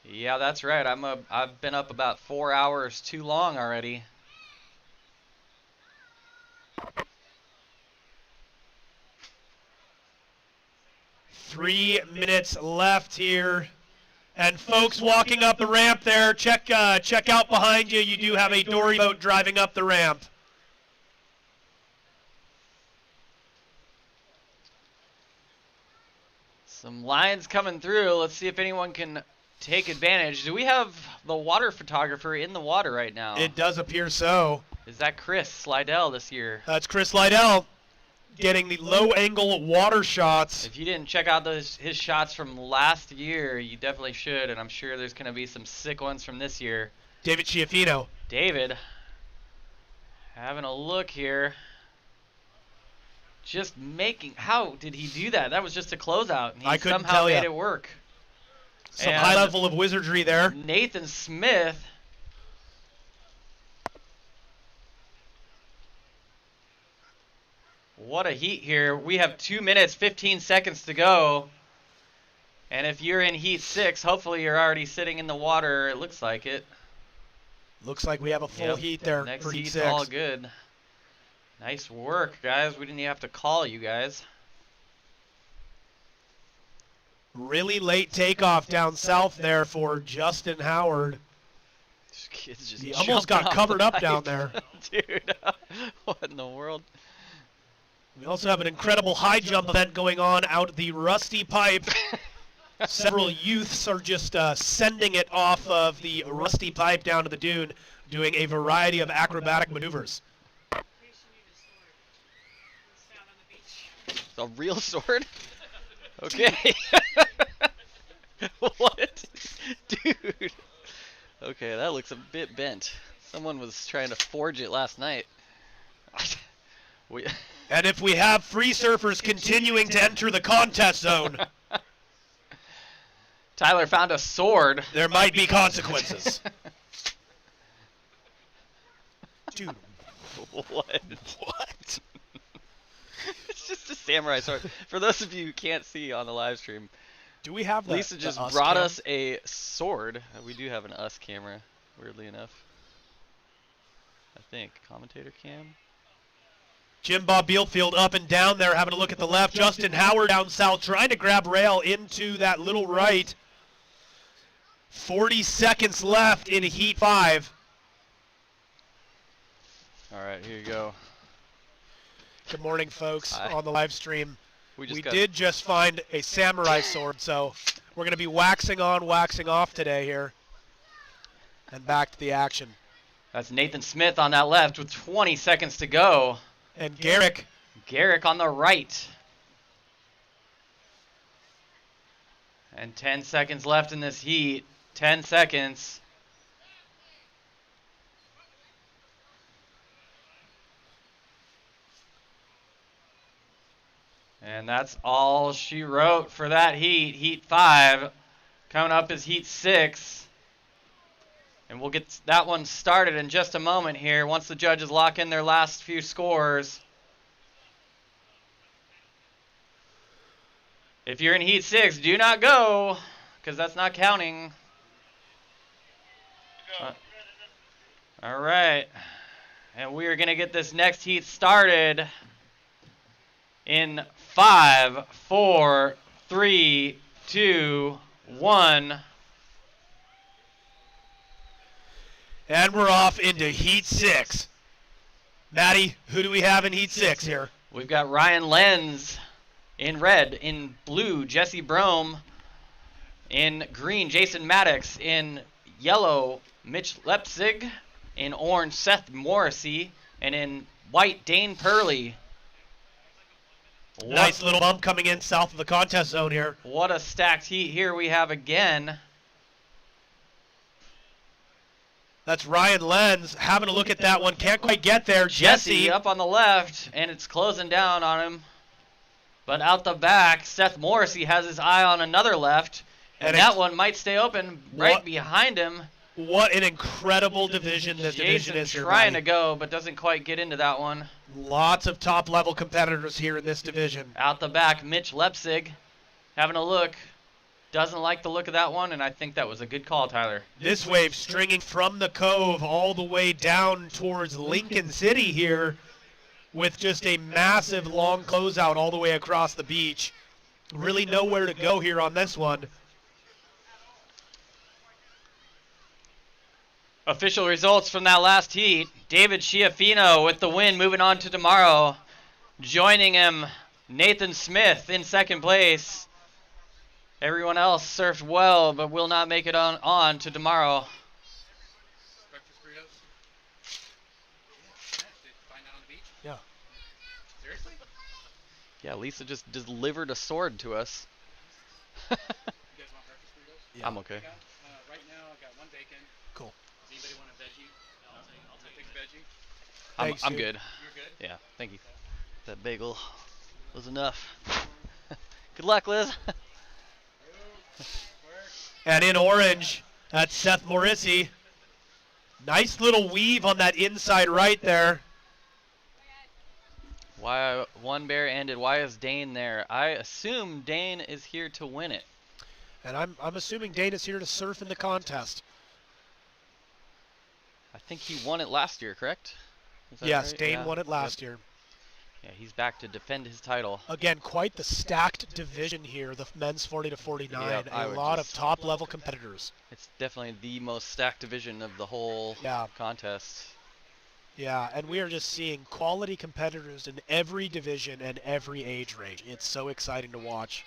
Yeah, that's right. I've been up about 4 hours too long already. Three minutes left here. And folks walking up the ramp there, check out behind you. You do have a dory boat driving up the ramp. Some lines coming through. Let's see if anyone can take advantage. Do we have the water photographer in the water right now? It does appear so. Is that Chris Slidell this year? That's Chris Slidell getting the low-angle water shots. If you didn't check out his shots from last year, you definitely should, and I'm sure there's going to be some sick ones from this year. David Schiaffino. David, having a look here. Just making, how did he do that? That was just a closeout, and he I couldn't somehow tell made ya. it work. Some And high level of wizardry there. Nathan Smith. What a heat here. We have 2 minutes, 15 seconds to go. And if you're in heat 6, hopefully you're already sitting in the water. It looks like it. Looks like we have a full heat there Next for heat heat's 6. all good. Nice work, guys. We didn't even have to call you guys. Really late takeoff down south there for Justin Howard. This kid's just He almost jumping got off covered the up down pipe. there. Dude, what in the world? We also have an incredible high jump event going on out the Rusty Pipe. Several youths are just sending it off of the Rusty Pipe down to the dune, doing a variety of acrobatic maneuvers. A real sword? Okay. What? Dude. Okay, that looks a bit bent. Someone was trying to forge it last night. And if we have free surfers continuing to enter the contest zone, Tyler found a sword. There might be consequences. Dude. What? What? It's just a samurai sword. For those of you who can't see on the live stream, do we have Lisa just brought us a sword. We do have an us camera, weirdly enough. I think. Commentator cam. Jim Bob Beelfield up and down there having a look at the left. Justin Howard down south trying to grab rail into that little right. 40 seconds left in heat 5. All right, here you go. Good morning, folks, on the live stream. We got- did just find a samurai sword, so we're going to be waxing on, waxing off today here. And back to the action. That's Nathan Smith on that left with 20 seconds to go. And Garrick. Garrick on the right. And 10 seconds left in this heat. 10 seconds. And that's all she wrote for that heat. Heat 5. Coming up is heat 6. And we'll get that one started in just a moment here once the judges lock in their last few scores. If you're in heat 6, do not go, because that's not counting. All right. And we are going to get this next heat started in 5, 4, 3, 2, 1. And we're off into heat 6. Maddie, who do we have in heat 6 here? We've got Ryan Lenz in red. In blue, Jesse Brome. In green, Jason Maddox. In yellow, Mitch Lepzig. In orange, Seth Morrissey. And in white, Dane Purley. Nice little bump coming in south of the contest zone here. What a stacked heat here we have again. That's Ryan Lenz having a look at that one. Can't quite get there. Jesse up on the left, and it's closing down on him. But out the back, Seth Morrissey has his eye on another left, and that one might stay open right behind him. What an incredible division this division is here. Trying to go, but doesn't quite get into that one. Lots of top-level competitors here in this division. Out the back, Mitch Lepzig having a look. Doesn't like the look of that one, and I think that was a good call, Tyler. This wave stringing from the cove all the way down towards Lincoln City here with just a massive long closeout all the way across the beach. Really nowhere to go here on this one. Official results from that last heat. David Schiaffino with the win, moving on to tomorrow. Joining him, Nathan Smith in second place. Everyone else surfed well, but will not make it on to tomorrow. Breakfast burritos? Yeah. Did you find that on the beach? Yeah. Seriously? Yeah, Lisa just delivered a sword to us. You guys want breakfast burritos? Yeah. I'm okay. Right now, I got one bacon. Cool. Does anybody want a veggie? I'll take veggie. I'm good. You're good? Yeah, thank you. That bagel was enough. Good luck, Liz. And in orange, that's Seth Morrissey. Nice little weave on that inside right there. Why one bear ended? Why is Dane there? I assume Dane is here to win it. And I'm assuming Dane is here to surf in the contest. I think he won it last year, correct? Is that Yes, right? Dane won it last year. Yeah, he's back to defend his title. Again, quite the stacked division here, the men's 40 to 49. Yep, a lot of top-level competitors. It's definitely the most stacked division of the whole contest. Yeah, and we are just seeing quality competitors in every division and every age range. It's so exciting to watch.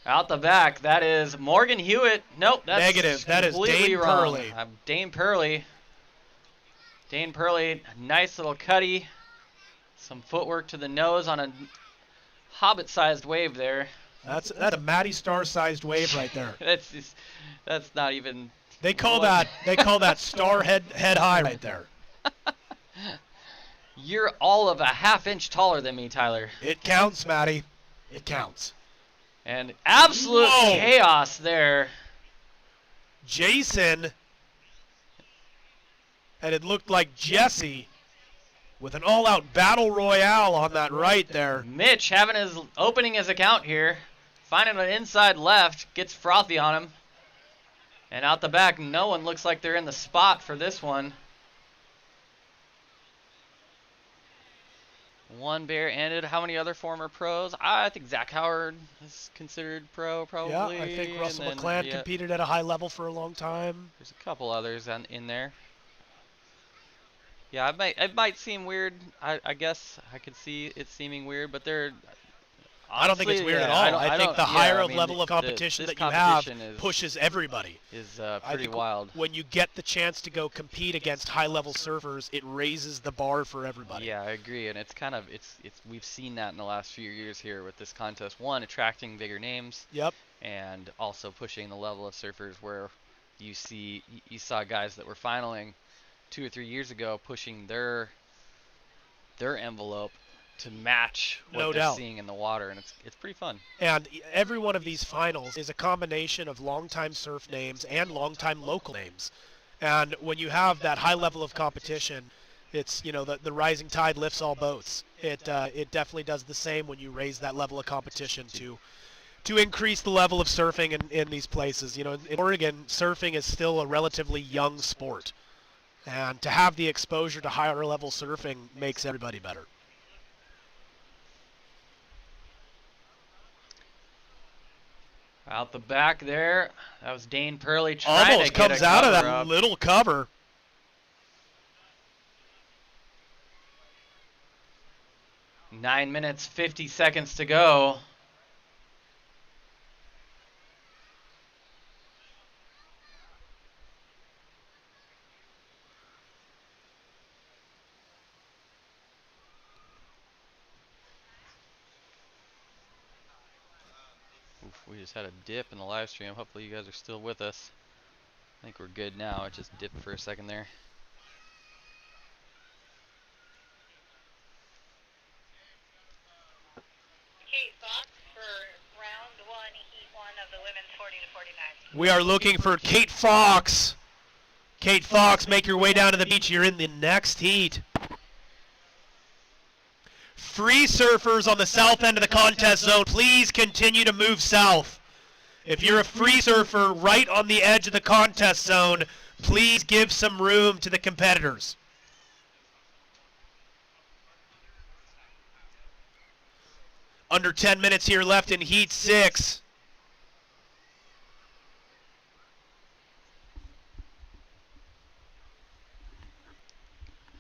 Out the back, that is Morgan Hewitt. Nope, that's negative. That is completely Dane wrong. Purley. Dane Purley. Dane Purley, nice little cutty. Some footwork to the nose on a hobbit-sized wave there. That's a Matty Star-sized wave right there. That's not even. They call that star head high right there. You're all of a half-inch taller than me, Tyler. It counts, Matty. It counts. And absolute chaos there. Jason, and it looked like Jesse with an all-out battle royale on that right there. Mitch opening his account here, finding an inside left, gets frothy on him. And out the back, no one looks like they're in the spot for this one. One bear ended. How many other former pros? I think Zach Howard is considered pro, probably. Yeah, I think Russell McClan competed at a high level for a long time. There's a couple others in there. Yeah, it might seem weird. I guess I could see it seeming weird, but they're. Honestly, I don't think it's weird at all. I think the higher level of competition that you have pushes everybody. Is pretty wild. When you get the chance to go compete against high-level surfers, it raises the bar for everybody. Yeah, I agree, and it's kind of we've seen that in the last few years here with this contest. One, attracting bigger names. Yep. And also pushing the level of surfers where you saw guys that were finaling 2 or 3 years ago pushing their envelope to match what they're seeing in the water, and it's pretty fun. And every one of these finals is a combination of longtime surf names and longtime local names. And when you have that high level of competition, it's, the rising tide lifts all boats. It definitely does the same when you raise that level of competition to increase the level of surfing in these places. In Oregon, surfing is still a relatively young sport. And to have the exposure to higher level surfing makes everybody better. Out the back there, that was Dane Purley trying almost to get comes a out of that up. little cover. Nine minutes, 50 seconds to go. We just had a dip in the live stream. Hopefully you guys are still with us. I think we're good now. It just dipped for a second there. Kate Fox for round 1, heat 1 of the women's 40 to 49. We are looking for Kate Fox. Kate Fox, make your way down to the beach. You're in the next heat. Free surfers on the south end of the contest zone, please continue to move south. If you're a free surfer right on the edge of the contest zone, please give some room to the competitors. Under 10 minutes here left in heat 6.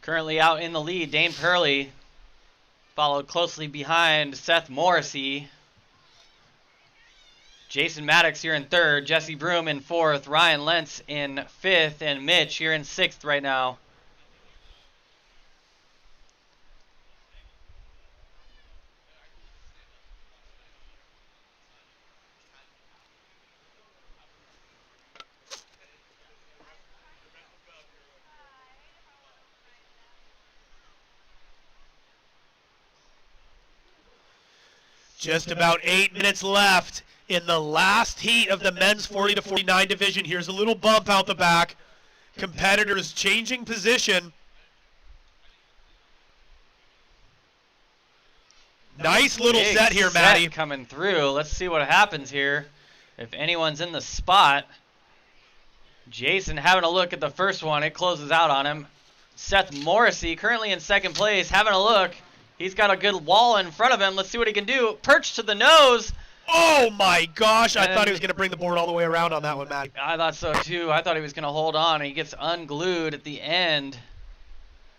Currently out in the lead, Dane Purley, followed closely behind Seth Morrissey. Jason Maddox here in 3rd, Jesse Broom in 4th, Ryan Lentz in 5th, and Mitch here in 6th right now. Just about 8 minutes left in the last heat of the men's 40 to 49 division. Here's a little bump out the back. Competitors changing position. Nice little Big set here, set Matty. coming through. Let's see what happens here. If anyone's in the spot. Jason having a look at the first one. It closes out on him. Seth Morrissey currently in 2nd place, having a look. He's got a good wall in front of him. Let's see what he can do. Perch to the nose. Oh my gosh, I thought he was going to bring the board all the way around on that one, Matty. I thought so too. I thought he was going to hold on. He gets unglued at the end.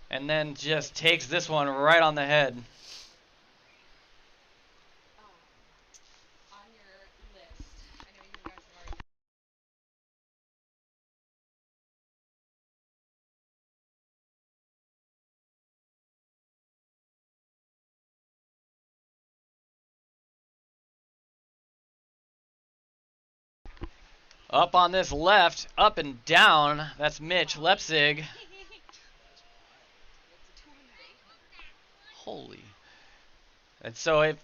And then just takes this one right on the head. Up on this left, up and down, that's Mitch Lepzig. Holy. And so if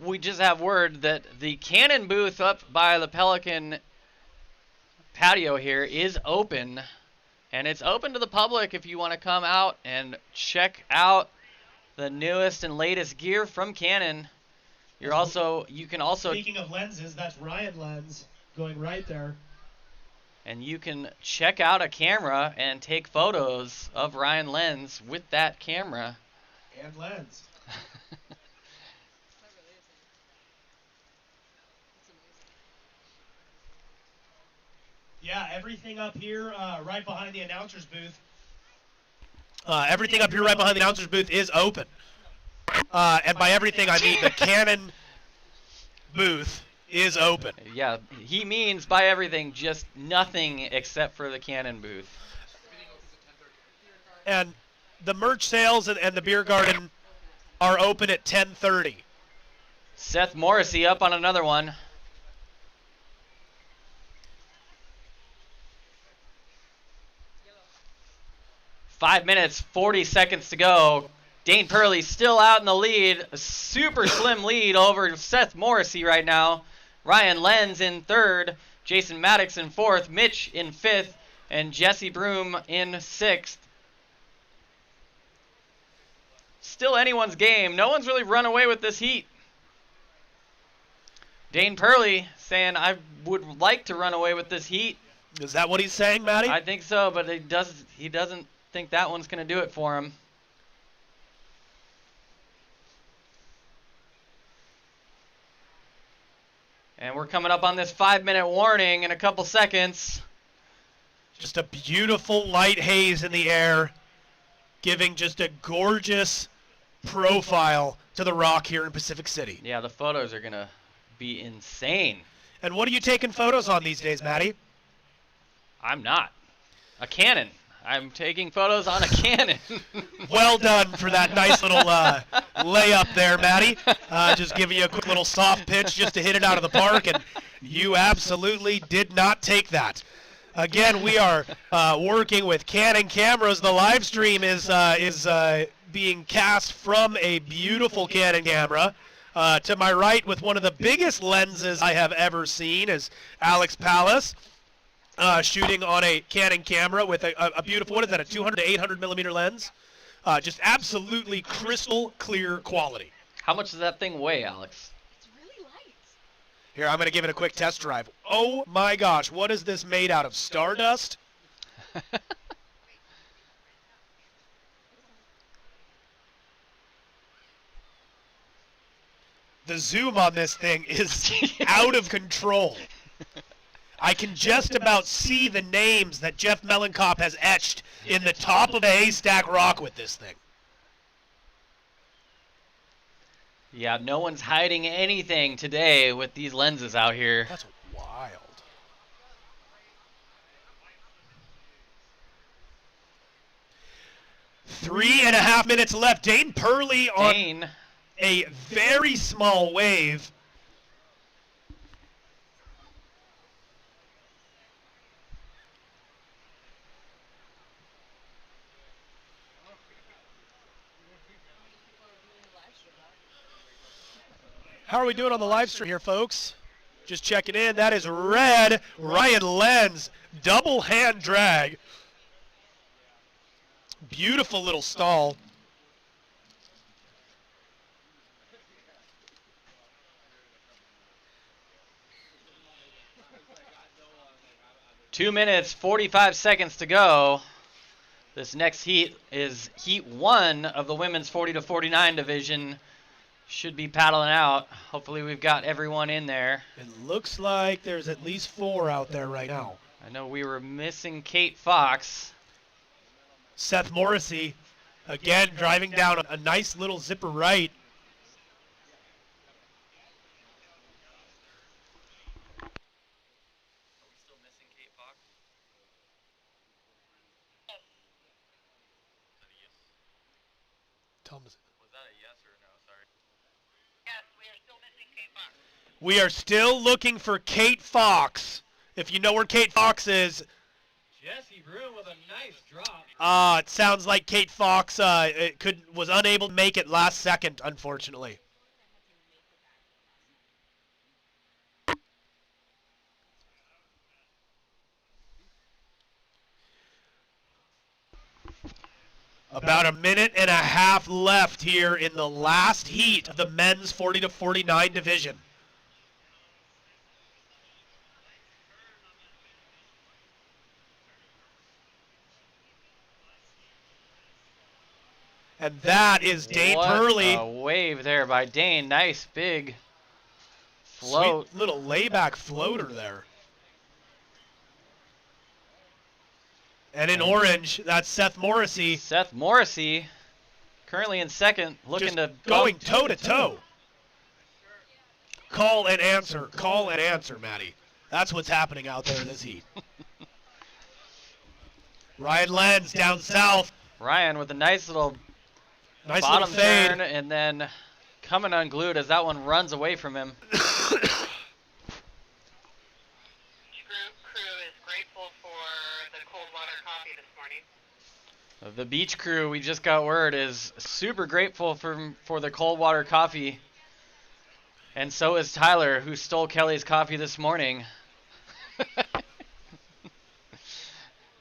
we just have word that the Cannon booth up by the Pelican patio here is open. And it's open to the public if you want to come out and check out the newest and latest gear from Cannon. You can also... Speaking of lenses, that's Ryan Lens going right there. And you can check out a camera and take photos of Ryan Lens with that camera. And lens. Yeah, everything up here right behind the announcer's booth. Everything up here right behind the announcer's booth is open. And by everything, I mean the Cannon booth is open. Yeah, he means by everything, just nothing except for the Cannon booth. And the merch sales and the beer garden are open at 10:30. Seth Morrissey up on another one. Five minutes, 40 seconds to go. Dane Purley still out in the lead. A super slim lead over Seth Morrissey right now. Ryan Lenz in 3rd. Jason Maddox in 4th. Mitch in 5th. And Jesse Broom in 6th. Still anyone's game. No one's really run away with this heat. Dane Purley saying, I would like to run away with this heat. Is that what he's saying, Matty? I think so, but he doesn't think that one's going to do it for him. And we're coming up on this 5-minute warning in a couple seconds. Just a beautiful light haze in the air, giving just a gorgeous profile to the rock here in Pacific City. Yeah, the photos are going to be insane. And what are you taking photos on these days, Matty? I'm not. A Canon. I'm taking photos on a Canon. Well done for that nice little layup there, Maddie. Just giving you a quick little soft pitch just to hit it out of the park, and you absolutely did not take that. Again, we are working with Canon cameras. The live stream is being cast from a beautiful Canon camera. To my right, with one of the biggest lenses I have ever seen, is Alex Pallas. Shooting on a Canon camera with a beautiful, what is that, a 200 to 800 millimeter lens? Just absolutely crystal clear quality. How much does that thing weigh, Alex? It's really light. Here, I'm going to give it a quick test drive. Oh my gosh, what is this made out of? Stardust? The zoom on this thing is out of control. I can just about see the names that Jeff Mellenkop has etched in the top of a haystack rock with this thing. Yeah, no one's hiding anything today with these lenses out here. That's wild. Three and a half minutes left. Dane Purley on a very small wave. How are we doing on the live stream here, folks? Just checking in. That is red. Ryan Lenz, double hand drag. Beautiful little stall. Two minutes, 45 seconds to go. This next heat is heat 1 of the women's 40 to 49 division. Should be paddling out. Hopefully we've got everyone in there. It looks like there's at least 4 out there right now. I know we were missing Kate Fox. Seth Morrissey, again, driving down a nice little zipper right. Tell him. Was that a yes or a no? Sorry. Yes, we are still missing Kate Fox. We are still looking for Kate Fox. If you know where Kate Fox is. Jesse Broom with a nice drop. It sounds like Kate Fox was unable to make it last second, unfortunately. About a minute and a half left here in the last heat of the men's 40 to 49 division. And that is Dane Purley. A wave there by Dane. Nice big float. Sweet little layback floater there. And in orange, that's Seth Morrissey. Seth Morrissey, currently in second, looking Just to going toe to toe. Call and answer, Maddie. That's what's happening out there in this heat. Ryan Lenz down south. Ryan with a nice little little bottom fade. turn, and then coming unglued as that one runs away from him. The beach crew, we just got word, is super grateful for the cold water coffee. And so is Tyler, who stole Kelly's coffee this morning.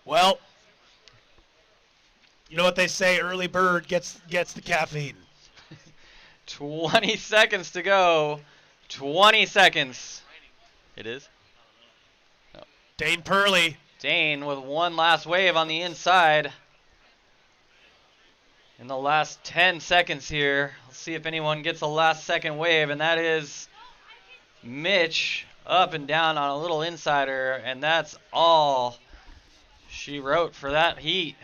Well, you know what they say, early bird gets the caffeine. 20 seconds to go. 20 seconds. It is? No. Dane Purley. Dane with one last wave on the inside. In the last 10 seconds here, let's see if anyone gets a last second wave, and that is Mitch up and down on a little insider, and that's all she wrote for that heat.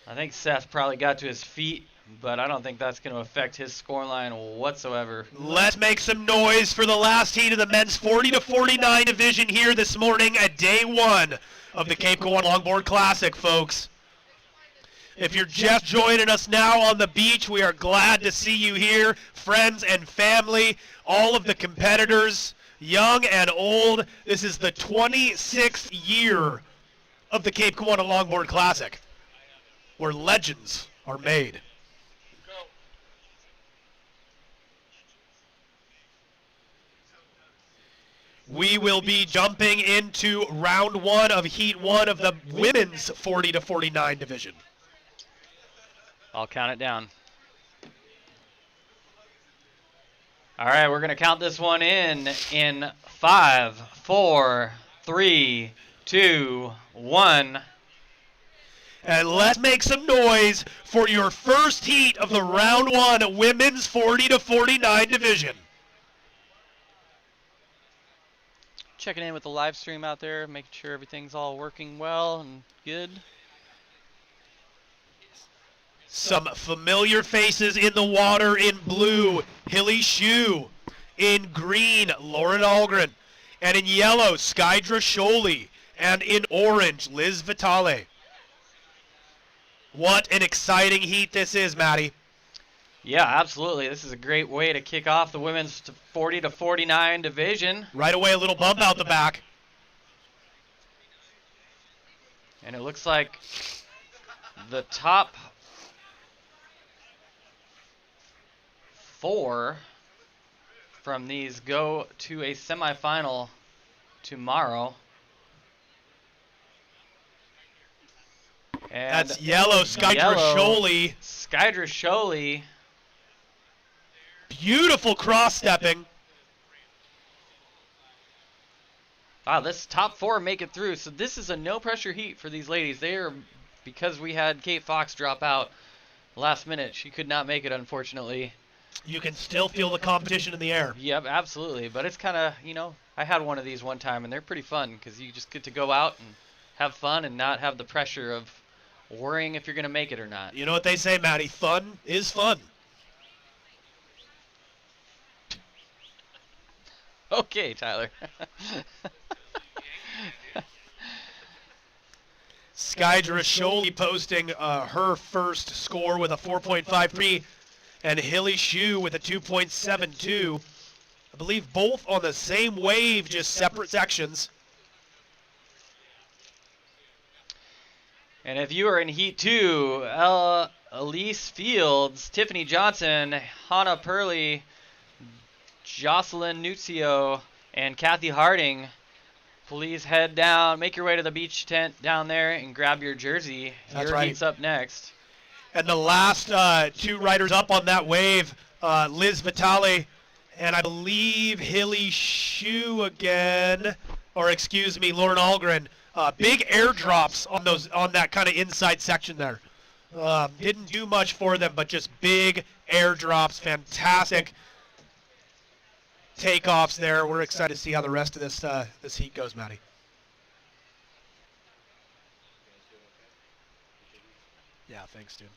I think Seth probably got to his feet but I don't think that's going to affect his scoreline whatsoever. Let's make some noise for the last heat of the men's 40 to 49 division here this morning at day 1 of the Cape Kiwanda Longboard Classic, folks. If you're just joining us now on the beach, we are glad to see you here, friends and family, all of the competitors, young and old. This is the 26th year of the Cape Kiwanda Longboard Classic, where legends are made. We will be jumping into round 1 of heat 1 of the women's 40 to 49 division. I'll count it down. All right, we're going to count this one in 5, 4, 3, 2, 1. And let's make some noise for your first heat of the round 1 women's 40 to 49 division. Checking in with the live stream out there, making sure everything's all working well and good. Some familiar faces in the water. In blue, Hilly Shue. In green, Lauren Algren. And in yellow, Skydra Sholey. And in orange, Liz Vitale. What an exciting heat this is, Maddie. Yeah, absolutely. This is a great way to kick off the women's 40 to 49 division. Right away, a little bump out the back. And it looks like the top 4 from these go to a semifinal tomorrow. And that's yellow, Skydra Sholey. Skydra Sholey. Beautiful cross-stepping. Wow, this top 4 make it through. So this is a no-pressure heat for these ladies. They are, because we had Kate Fox drop out last minute. She could not make it, unfortunately. You can still feel the competition in the air. Yep, absolutely. But it's kind of, you know, I had one of these one time, and they're pretty fun because you just get to go out and have fun and not have the pressure of worrying if you're going to make it or not. You know what they say, Maddie? Fun is fun. Okay, Tyler. Skydra Sholey posting her first score with a 4.53, and Hilly Shue with a 2.72. I believe both on the same wave, just separate sections. And if you are in Heat 2, Elise Fields, Tiffany Johnson, Hannah Purley, Jocelyn Nuzio, and Kathy Harding, please head down, make your way to the beach tent down there and grab your jersey. That's your right. heat's up next. And the last 2 riders up on that wave, Liz Vitale and I believe Hilly Shue again, or excuse me, Lauren Algren. Big airdrops on that kind of inside section there. Didn't do much for them, but just big airdrops. Fantastic takeoffs there. We're excited to see how the rest of this heat goes, Maddie. Yeah, thanks, dude.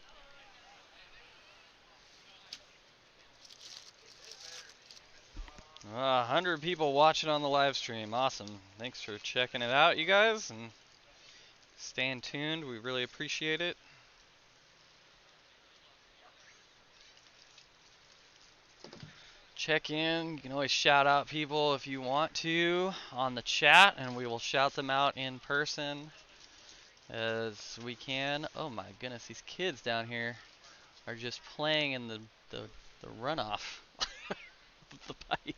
Uh, 100 people watching on the live stream. Awesome. Thanks for checking it out, you guys, and staying tuned. We really appreciate it. Check in. You can always shout out people if you want to on the chat, and we will shout them out in person as we can. Oh my goodness, these kids down here are just playing in the runoff of the pipe.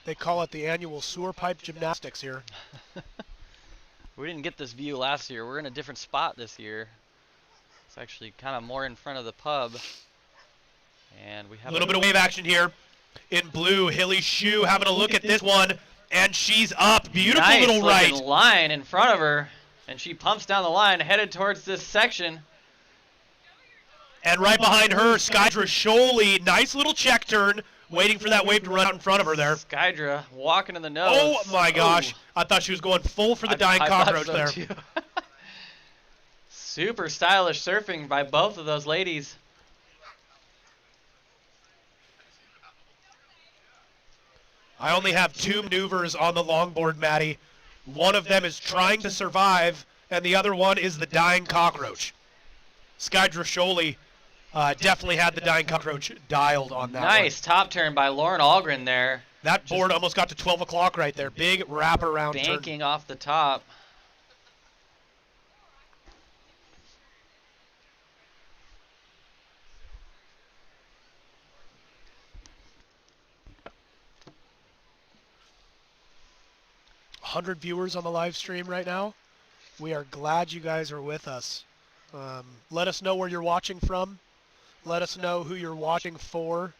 They call it the annual sewer pipe gymnastics here. We didn't get this view last year. We're in a different spot this year. It's actually kind of more in front of the pub. And we have a little bit of wave action here. In blue, Hilly Shue having a look at this one, and she's up. Beautiful nice little right. Line in front of her, and she pumps down the line, headed towards this section. And right behind her, Skydra Sholey. Nice little check turn, waiting for that wave to run out in front of her there. Skydra walking in the nose. Oh my gosh. I thought she was going full for the dying cockroach there. Super stylish surfing by both of those ladies. I only have 2 maneuvers on the longboard, Maddie. One of them is trying to survive, and the other one is the dying cockroach. Skydra Sholey definitely had the dying cockroach dialed on that Nice top turn by Lauren Algren there. That board almost got to 12 o'clock right there. Big wraparound turn. Banking off the top. $100 viewers on the live stream right now. We are glad you guys are with us. Let us know where you're watching from. Let us know who you're watching for.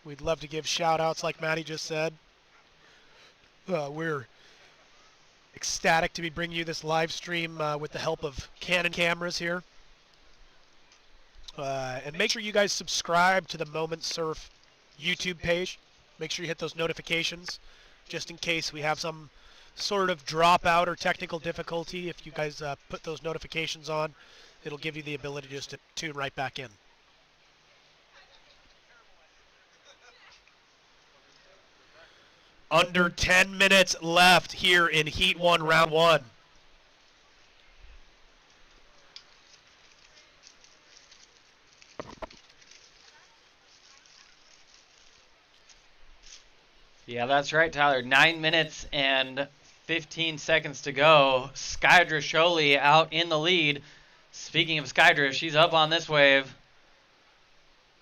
We'd love to give shout outs like Maddie just said. We're ecstatic to be bringing you this live stream with the help of Canon cameras here. And make sure you guys subscribe to the Moment Surf YouTube page. Make sure you hit those notifications just in case we have some sort of dropout or technical difficulty. If you guys put those notifications on, it'll give you the ability just to tune right back in. Under 10 minutes left here in Heat 1, Round 1. Yeah, that's right, Tyler. 9 minutes and 15 seconds to go. Skydra Sholey out in the lead. Speaking of Skydra, she's up on this wave.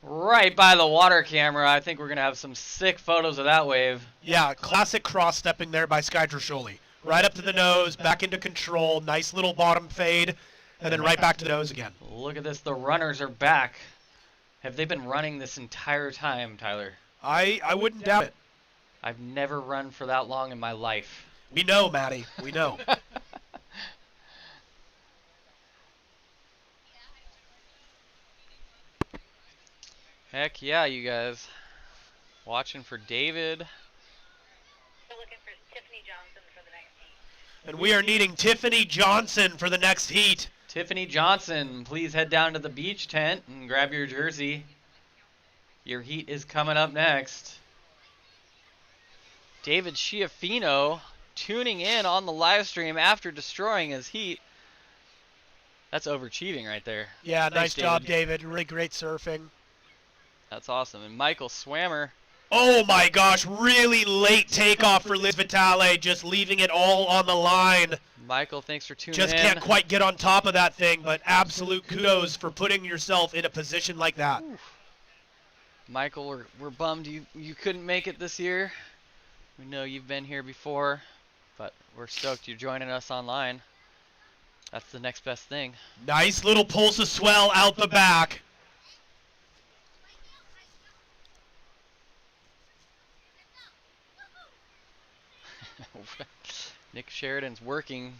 Right by the water camera. I think we're going to have some sick photos of that wave. Yeah, classic cross-stepping there by Skydra Sholey. Right up to the nose, back into control. Nice little bottom fade, and then right back to the nose again. Look at this. The runners are back. Have they been running this entire time, Tyler? I wouldn't doubt it. I've never run for that long in my life. We know, Maddie. We know. Heck yeah, you guys. Watching for David. We're looking for Tiffany Johnson for the next heat. And we are needing Tiffany Johnson for the next heat. Tiffany Johnson, please head down to the beach tent and grab your jersey. Your heat is coming up next. David Schiaffino tuning in on the live stream after destroying his heat. That's overachieving right there. Yeah, Thanks, nice job, David. Really great surfing. That's awesome. And Michael Swammer. Oh my gosh, really late takeoff for Liz Vitale, just leaving it all on the line. Michael, thanks for tuning Just in. can't quite get on top of that thing, but absolute kudos for putting yourself in a position like that. Oof. Michael, we're bummed you couldn't make it this year. We know you've been here before, but we're stoked you're joining us online. That's the next best thing. Nice little pulse of swell out the back. Nick Sheridan's working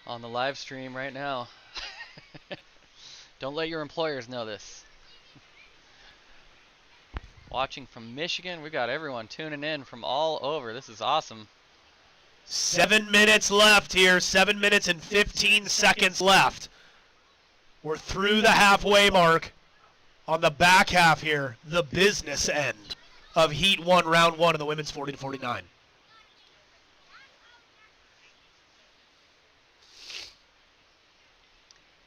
on the live stream right now. Don't let your employers know this. Watching from Michigan, we got everyone tuning in from all over. This is awesome. 7 minutes left here. 7 minutes and 15 seconds left. We're through the halfway mark on the back half here, the business end of Heat 1, Round 1 of the women's 40 to 49.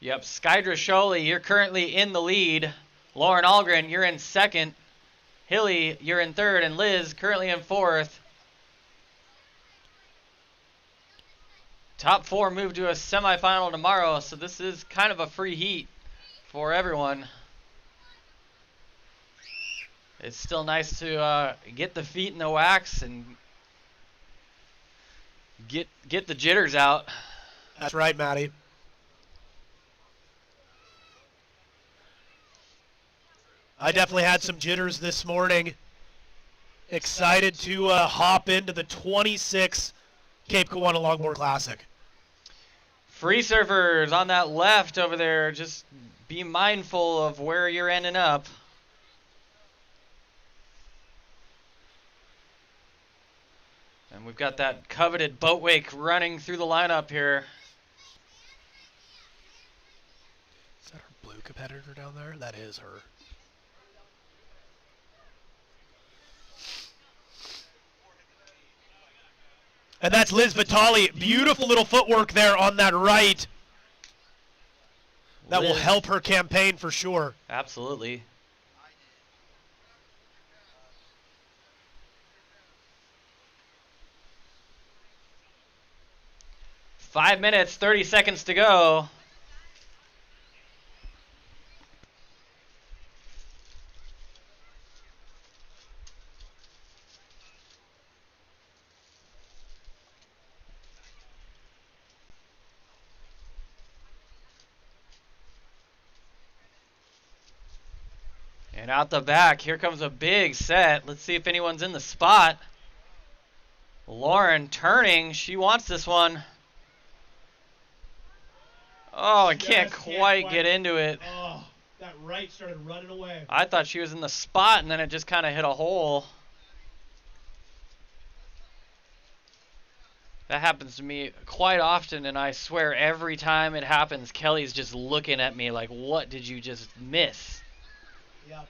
Yep, Skydra Sholey, you're currently in the lead. Lauren Algren, you're in second. Hilly, you're in third. And Liz, currently in fourth. Top four move to a semifinal tomorrow, so this is kind of a free heat for everyone. It's still nice to get the feet in the wax and get the jitters out. That's right, Maddie. I definitely had some jitters this morning. Excited to hop into the 26 Cape Kiwanda Longboard Classic. Free surfers on that left over there, just be mindful of where you're ending up. And we've got that coveted boat wake running through the lineup here. competitor down there? That is her. And that's Liz Vitale. Beautiful little footwork there on that right. That will Liz. help her campaign for sure. Absolutely. Five minutes, 30 seconds to go. And out the back, here comes a big set. Let's see if anyone's in the spot. Lauren turning. She wants this one. Oh, I can't quite get into it. Oh, that right started running away. I thought she was in the spot, and then it just kind of hit a hole. That happens to me quite often, and I swear every time it happens, Kelly's just looking at me like, what did you just miss? Yep.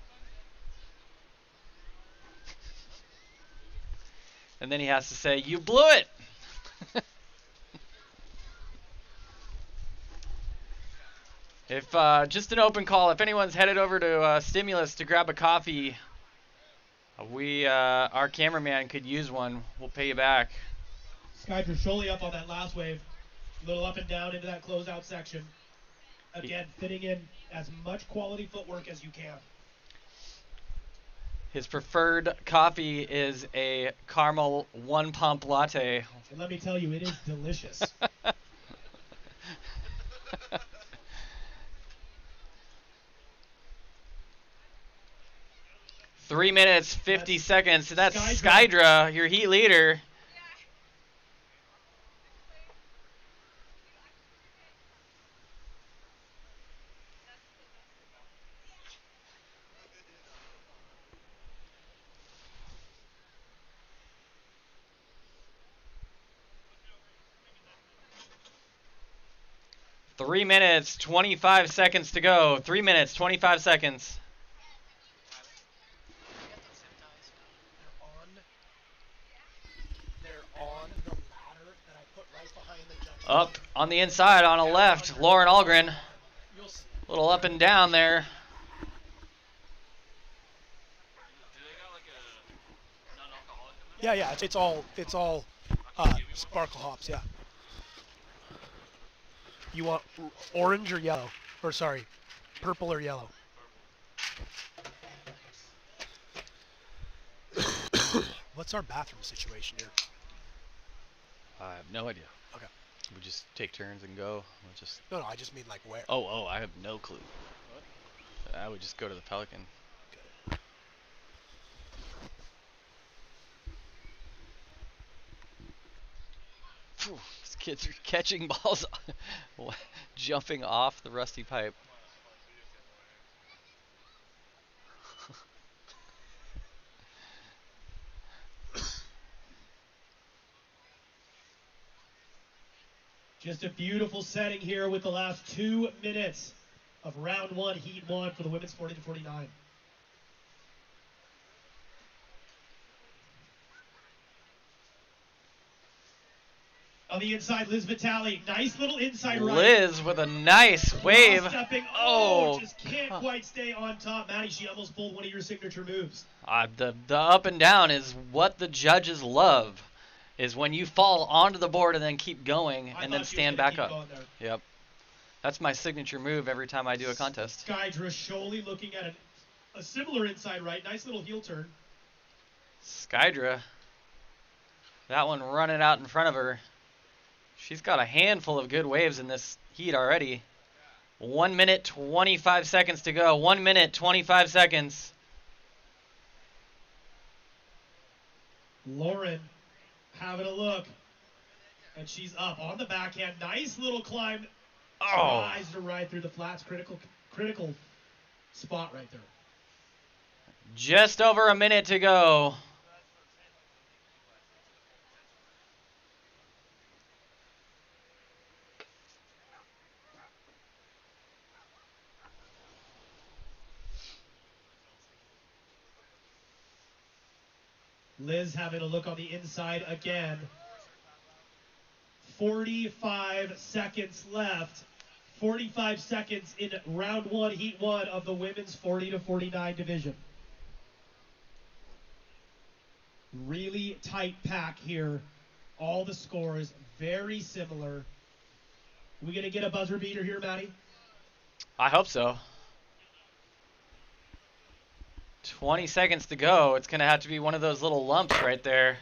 And then he has to say, you blew it. If just an open call, if anyone's headed over to Stimulus to grab a coffee, our cameraman could use one. We'll pay you back. Skydra Sholey up on that last wave. A little up and down into that closeout section. Again, fitting in as much quality footwork as you can. His preferred coffee is a caramel one-pump latte. And let me tell you, it is delicious. 3 minutes, 50 seconds. That's Skydra, your heat leader. Three minutes, 25 seconds to go. 3 minutes, 25 seconds. Up on the inside on a left, Lauren Algren. A little up and down there. Yeah, it's all sparkle hops, yeah. You want orange or yellow? Or sorry, purple or yellow? What's our bathroom situation here? I have no idea. Okay. We just take turns and go. We'll just. No, I just mean like where. Oh, I have no clue. What? I would just go to the Pelican. Phew, these kids are catching balls, jumping off the rusty pipe. Just a beautiful setting here with the last 2 minutes of round one, heat one for the women's 40 to 49. On the inside, Liz Vitale. Nice little inside right. Liz with a nice wave. Stepping. Oh, just can't quite stay on top. Maddie, she almost pulled one of your signature moves. The up and down is what the judges love. Is when you fall onto the board and then keep going and then stand back up. Yep. That's my signature move every time I do a contest. Skydra Sholey looking at a similar inside right. Nice little heel turn. Skydra. That one running out in front of her. She's got a handful of good waves in this heat already. 1 minute, 25 seconds to go. 1 minute, 25 seconds. Lauren having a look. And she's up on the backhand. Nice little climb. Oh. Tries to ride through the flats. Critical spot right there. Just over a minute to go. Liz having a look on the inside again. 45 seconds left. 45 seconds in round one, heat one of the women's 40 to 49 division. Really tight pack here. All the scores very similar. We gonna get a buzzer beater here, Maddie? I hope so. 20 seconds to go. It's going to have to be one of those little lumps right there.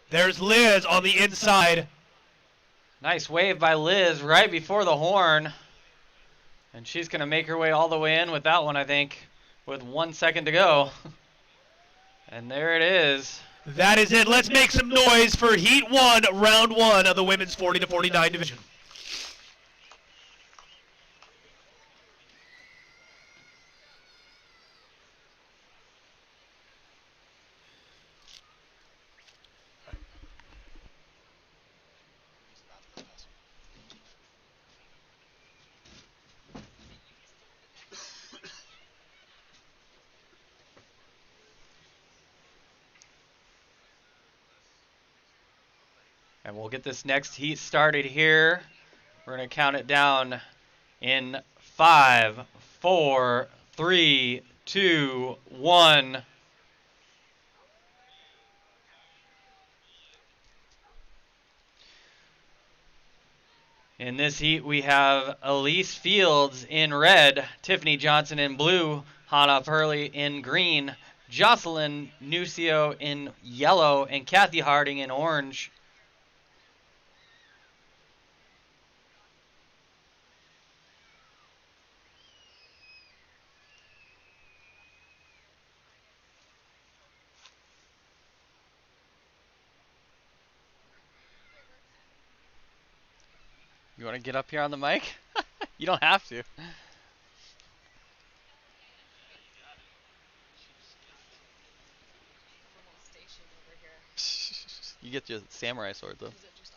There's Liz on the inside. Nice wave by Liz right before the horn. And she's going to make her way all the way in with that one, I think, with 1 second to go. And there it is. That is it. Let's make some noise for Heat 1, Round 1 of the women's 40 to 49 division. And we'll get this next heat started here. We're going to count it down in 5, 4, 3, 2, 1. In this heat, we have Elise Fields in red, Tiffany Johnson in blue, Hannah Purley in green, Jocelyn Nucio in yellow, and Kathy Harding in orange. You want to get up here on the mic? You don't have to. You get your samurai sword though. Is it just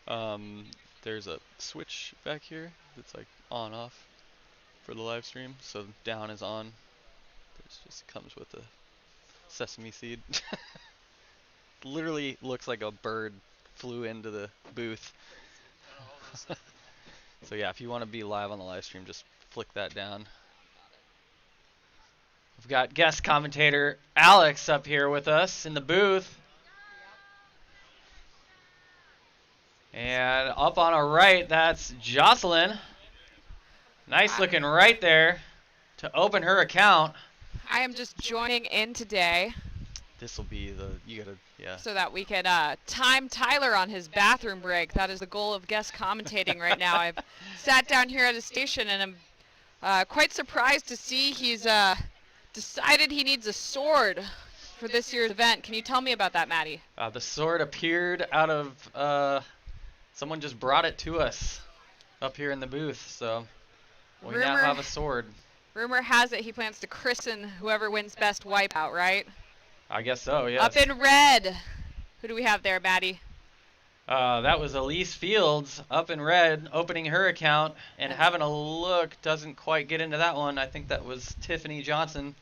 on? There's a switch back here that's like on off for the live stream. So down is on. It just comes with a sesame seed. Literally looks like a bird flew into the booth. So yeah, if you want to be live on the live stream, just flick that down. We've got guest commentator Alex up here with us in the booth. And up on our right, that's Jocelyn. Nice looking right there to open her account. I am just joining in today. This will be the, you gotta, yeah. So that we could time Tyler on his bathroom break. That is the goal of guest commentating right now. I've sat down here at a station and I'm quite surprised to see he's decided he needs a sword for this year's event. Can you tell me about that, Maddie? The sword appeared out of, someone just brought it to us up here in the booth. So we now have a sword. Rumor has it he plans to christen whoever wins best wipeout, right? I guess so, yes. Up in red. Who do we have there, Maddie? That was Elise Fields up in red, opening her account and having a look. Doesn't quite get into that one. I think that was Tiffany Johnson.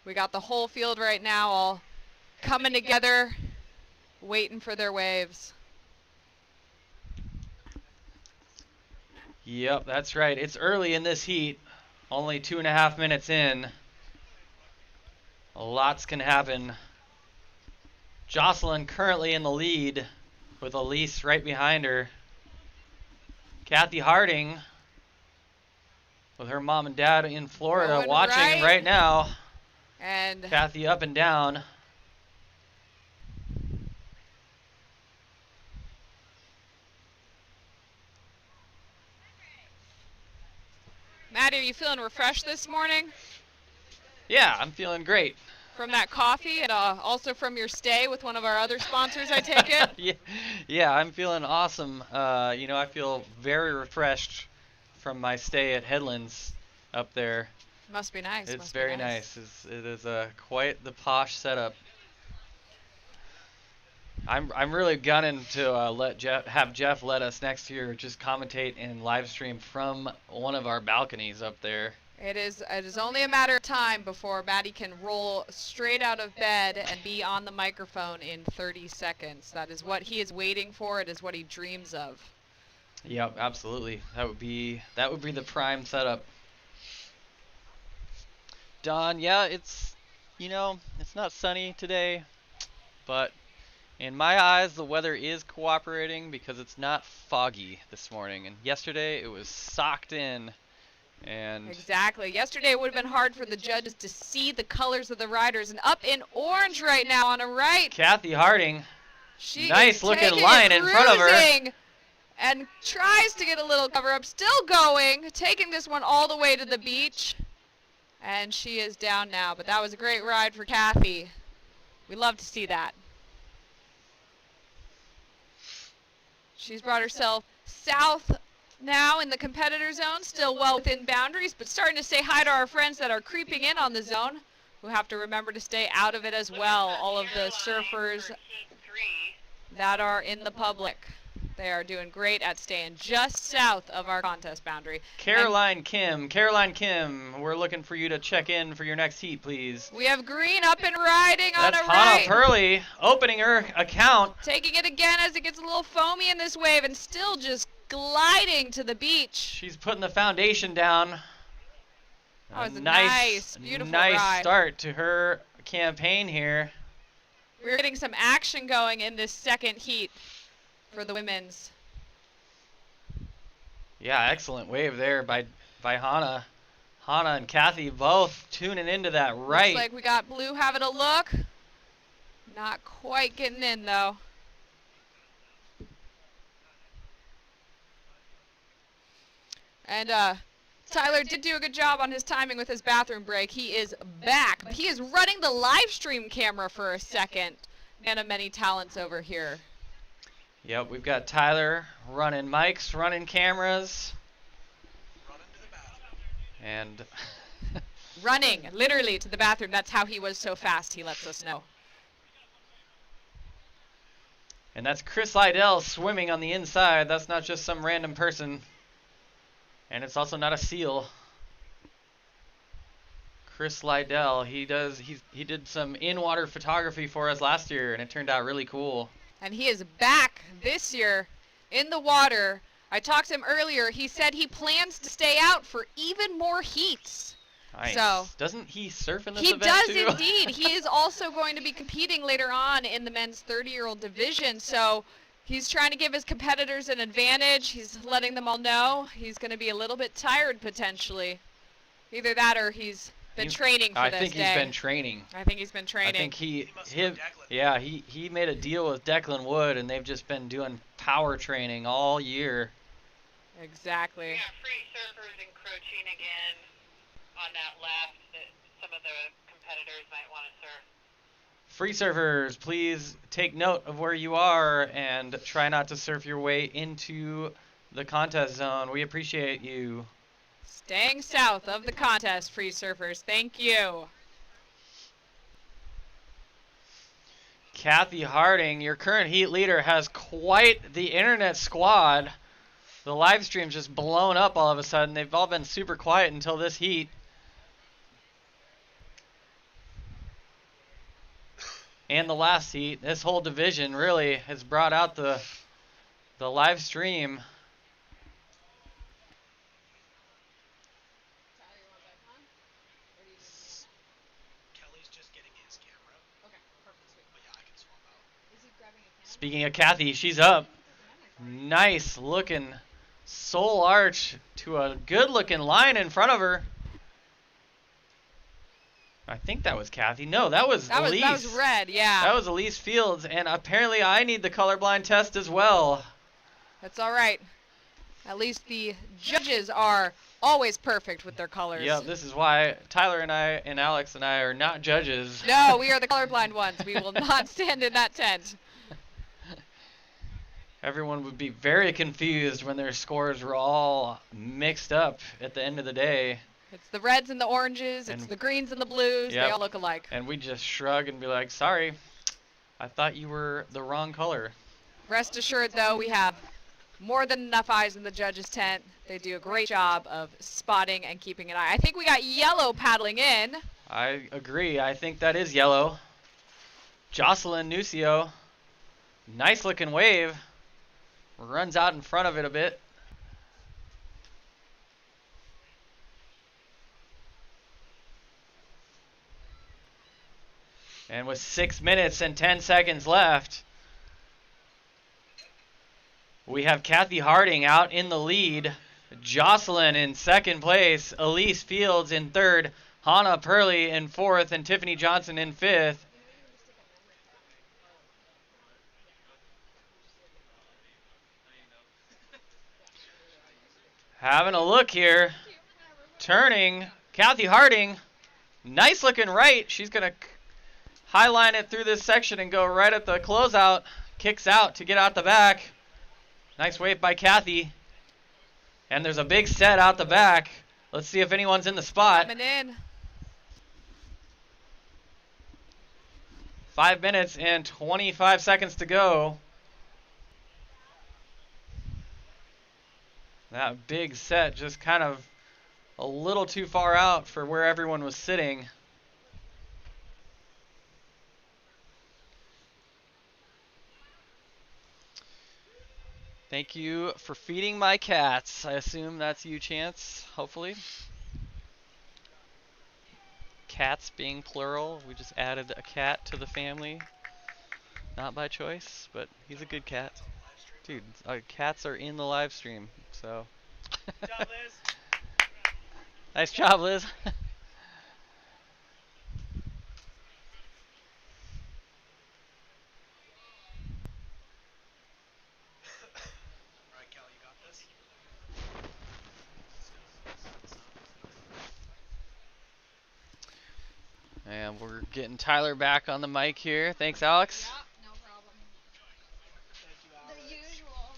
We got the whole field right now all coming together, waiting for their waves. Yep, that's right. It's early in this heat. Only 2.5 minutes in. Lots can happen. Jocelyn currently in the lead with Elise right behind her. Kathy Harding with her mom and dad in Florida Going watching right now. And Kathy up and down. Maddie, are you feeling refreshed this morning? Yeah, I'm feeling great. From that coffee and also from your stay with one of our other sponsors, I take it? Yeah, I'm feeling awesome. You know, I feel very refreshed from my stay at Headlands up there. Must be nice. It's very nice. It is quite the posh setup. I'm really gunning to have Jeff let us next year just commentate and live stream from one of our balconies up there. It is only a matter of time before Maddie can roll straight out of bed and be on the microphone in 30 seconds. That is what he is waiting for. It is what he dreams of. Yep, absolutely. That would be the prime setup. Don, yeah, it's not sunny today, but in my eyes the weather is cooperating because it's not foggy this morning. And yesterday it was socked in. And exactly. Yesterday it would have been hard for the judges to see the colors of the riders. And up in orange right now on a right. Kathy Harding. She nice looking line in front of her. And tries to get a little cover up. Still going. Taking this one all the way to the beach. And she is down now. But that was a great ride for Kathy. We love to see that. She's brought herself south now in the competitor zone, still well within boundaries, but starting to say hi to our friends that are creeping in on the zone, who have to remember to stay out of it as well. All of the surfers that are in the public. They are doing great at staying just south of our contest boundary. Caroline Kim, we're looking for you to check in for your next heat, please. We have Green up and riding on a That's right. Hannah Purley opening her account. Taking it again as it gets a little foamy in this wave and still just gliding to the beach. She's putting the foundation down. That was a nice, beautiful ride. Start to her campaign here. We're getting some action going in this second heat for the women's. Yeah, excellent wave there by Hannah. Hannah and Kathy both tuning into that right. Looks like we got Blue having a look. Not quite getting in though. And Tyler did do a good job on his timing with his bathroom break. He is back. He is running the live stream camera for a second. Man of many talents over here. Yep, we've got Tyler running mics, running cameras. And running literally to the bathroom. That's how he was so fast, he lets us know. And that's Chris Lydell swimming on the inside. That's not just some random person. And it's also not a seal. Chris Lydell, he did some in-water photography for us last year, and it turned out really cool. And he is back this year in the water. I talked to him earlier. He said he plans to stay out for even more heats. Nice. So doesn't he surf in this he event does too? indeed. He is also going to be competing later on in the men's 30-year-old division. So he's trying to give his competitors an advantage. He's letting them all know he's going to be a little bit tired potentially. Either that or he's been training for this day. I think he's been training. I think he's been training. I think he made a deal with Declan Wood, and they've just been doing power training all year. Exactly. We got free surfers encroaching again on that left that some of the competitors might want to surf. Free surfers, please take note of where you are and try not to surf your way into the contest zone. We appreciate you. Staying south of the contest, free surfers. Thank you. Kathy Harding, your current heat leader, has quite the internet squad. The live stream's just blown up all of a sudden. They've all been super quiet until this heat. And the last heat. This whole division really has brought out the live stream. Speaking of Kathy, she's up. Nice looking soul arch to a good looking line in front of her. I think that was Kathy. No, that was Elise. That was Red, yeah. That was Elise Fields, and apparently I need the colorblind test as well. That's all right. At least the judges are always perfect with their colors. Yeah, this is why Tyler and I and Alex and I are not judges. No, we are the colorblind ones. We will not stand in that tent. Everyone would be very confused when their scores were all mixed up at the end of the day. It's the reds and the oranges, it's the greens and the blues, Yep. they all look alike. And we just shrug and be like, sorry. I thought you were the wrong color. Rest assured, though, we have more than enough eyes in the judges' tent. They do a great job of spotting and keeping an eye. I think we got yellow paddling in. I agree. I think that is yellow. Jocelyn Nucio. Nice looking wave. Runs out in front of it a bit. And with 6 minutes and 10 seconds left, we have Kathy Harding out in the lead. Jocelyn in second place. Elise Fields in third. Hannah Purley in fourth. And Tiffany Johnson in fifth. Having a look here. Turning. Kathy Harding. Nice looking right. She's going to highline it through this section and go right at the closeout. Kicks out to get out the back. Nice wave by Kathy. And there's a big set out the back. Let's see if anyone's in the spot. Coming in. 5 minutes and 25 seconds to go. That big set just kind of a little too far out for where everyone was sitting. Thank you for feeding my cats. I assume that's you, Chance, hopefully. Cats being plural. We just added a cat to the family. Not by choice, but he's a good cat. Dude, cats are in the live stream, so. Good job, Liz. Nice job, Liz. And we're getting Tyler back on the mic here. Thanks, Alex. Yeah, no problem. The usual.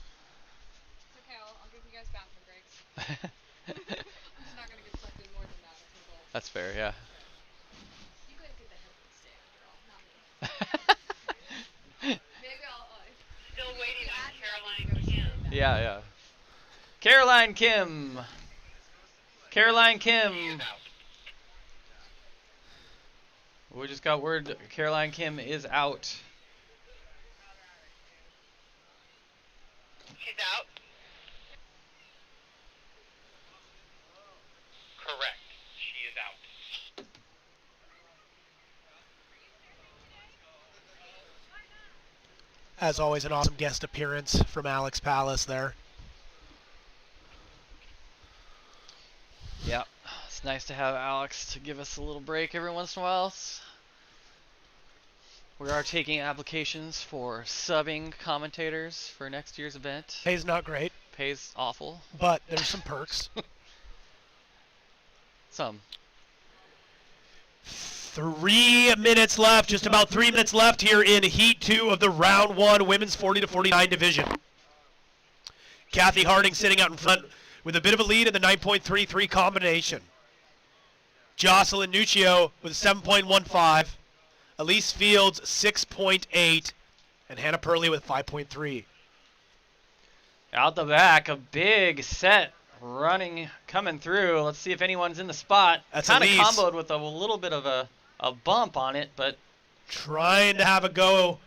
It's okay, I'll give you guys bathroom breaks. I'm just not going to get sucked in more than that as a result. That's fair, yeah. You guys get the Headlands stay after all, not me. Maybe I'll... Still waiting on Caroline Kim. Yeah. Caroline Kim. Caroline Kim. We just got word Caroline Kim is out. She's out? Correct. She is out. As always, an awesome guest appearance from Alex Palace there. Yeah, it's nice to have Alex to give us a little break every once in a while. We are taking applications for subbing commentators for next year's event. Pay's not great. Pay's awful. But there's some perks. Some. 3 minutes left, just about 3 minutes left here in Heat 2 of the Round 1 Women's 40-49 division. Kathy Harding sitting out in front with a bit of a lead in the 9.33 combination. Jocelyn Nucio with 7.15. Elise Fields 6.8. And Hannah Purley with 5.3. Out the back, a big set coming through. Let's see if anyone's in the spot. That's kind of Elise. comboed with a little bit of a bump on it, but trying to have a go.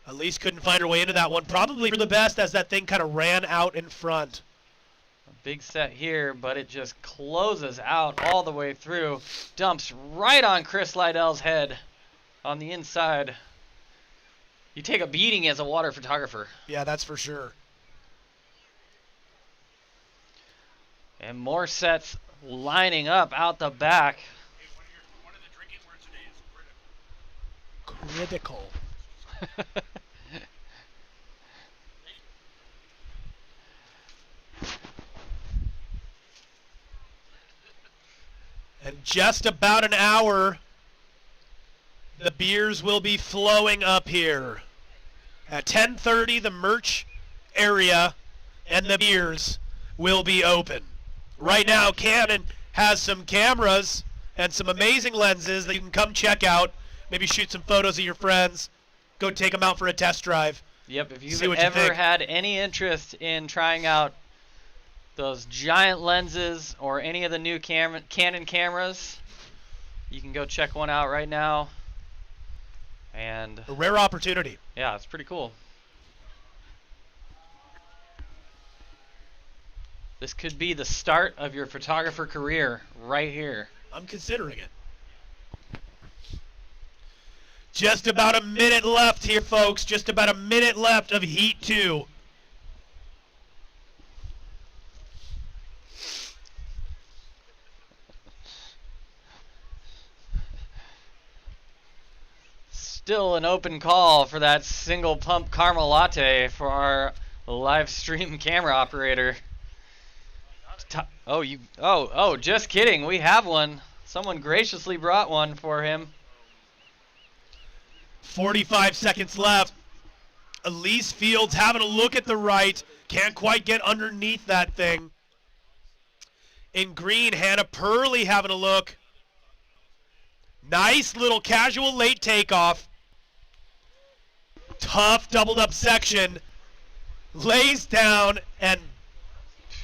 Elise couldn't find her way into that one. Probably for the best as that thing kind of ran out in front. a big set here, but it just closes out all the way through. Dumps right on Chris Lydell's head on the inside. You take a beating as a water photographer. Yeah, that's for sure. And more sets lining up out the back. One of the drinking words today is critical. And just about an hour, the beers will be flowing up here. At 10:30, the merch area and the beers will be open. Right now, Canon has some cameras and some amazing lenses that you can come check out. Maybe shoot some photos of your friends. go take them out for a test drive. Yep, if See you've what you ever think. had any interest in trying out those giant lenses or any of the new Canon cameras, you can go check one out right now. And A rare opportunity. yeah, it's pretty cool. This could be the start of your photographer career right here. I'm considering it. Just about a minute left here, folks. Just about a minute left of Heat 2. Still an open call for that single pump caramel latte for our live stream camera operator. Oh, just kidding. We have one. Someone graciously brought one for him. 45 seconds left. Elise Fields having a look at the right. Can't quite get underneath that thing. In green, Hannah Purley having a look. Nice little casual late takeoff. Tough doubled up section. Lays down and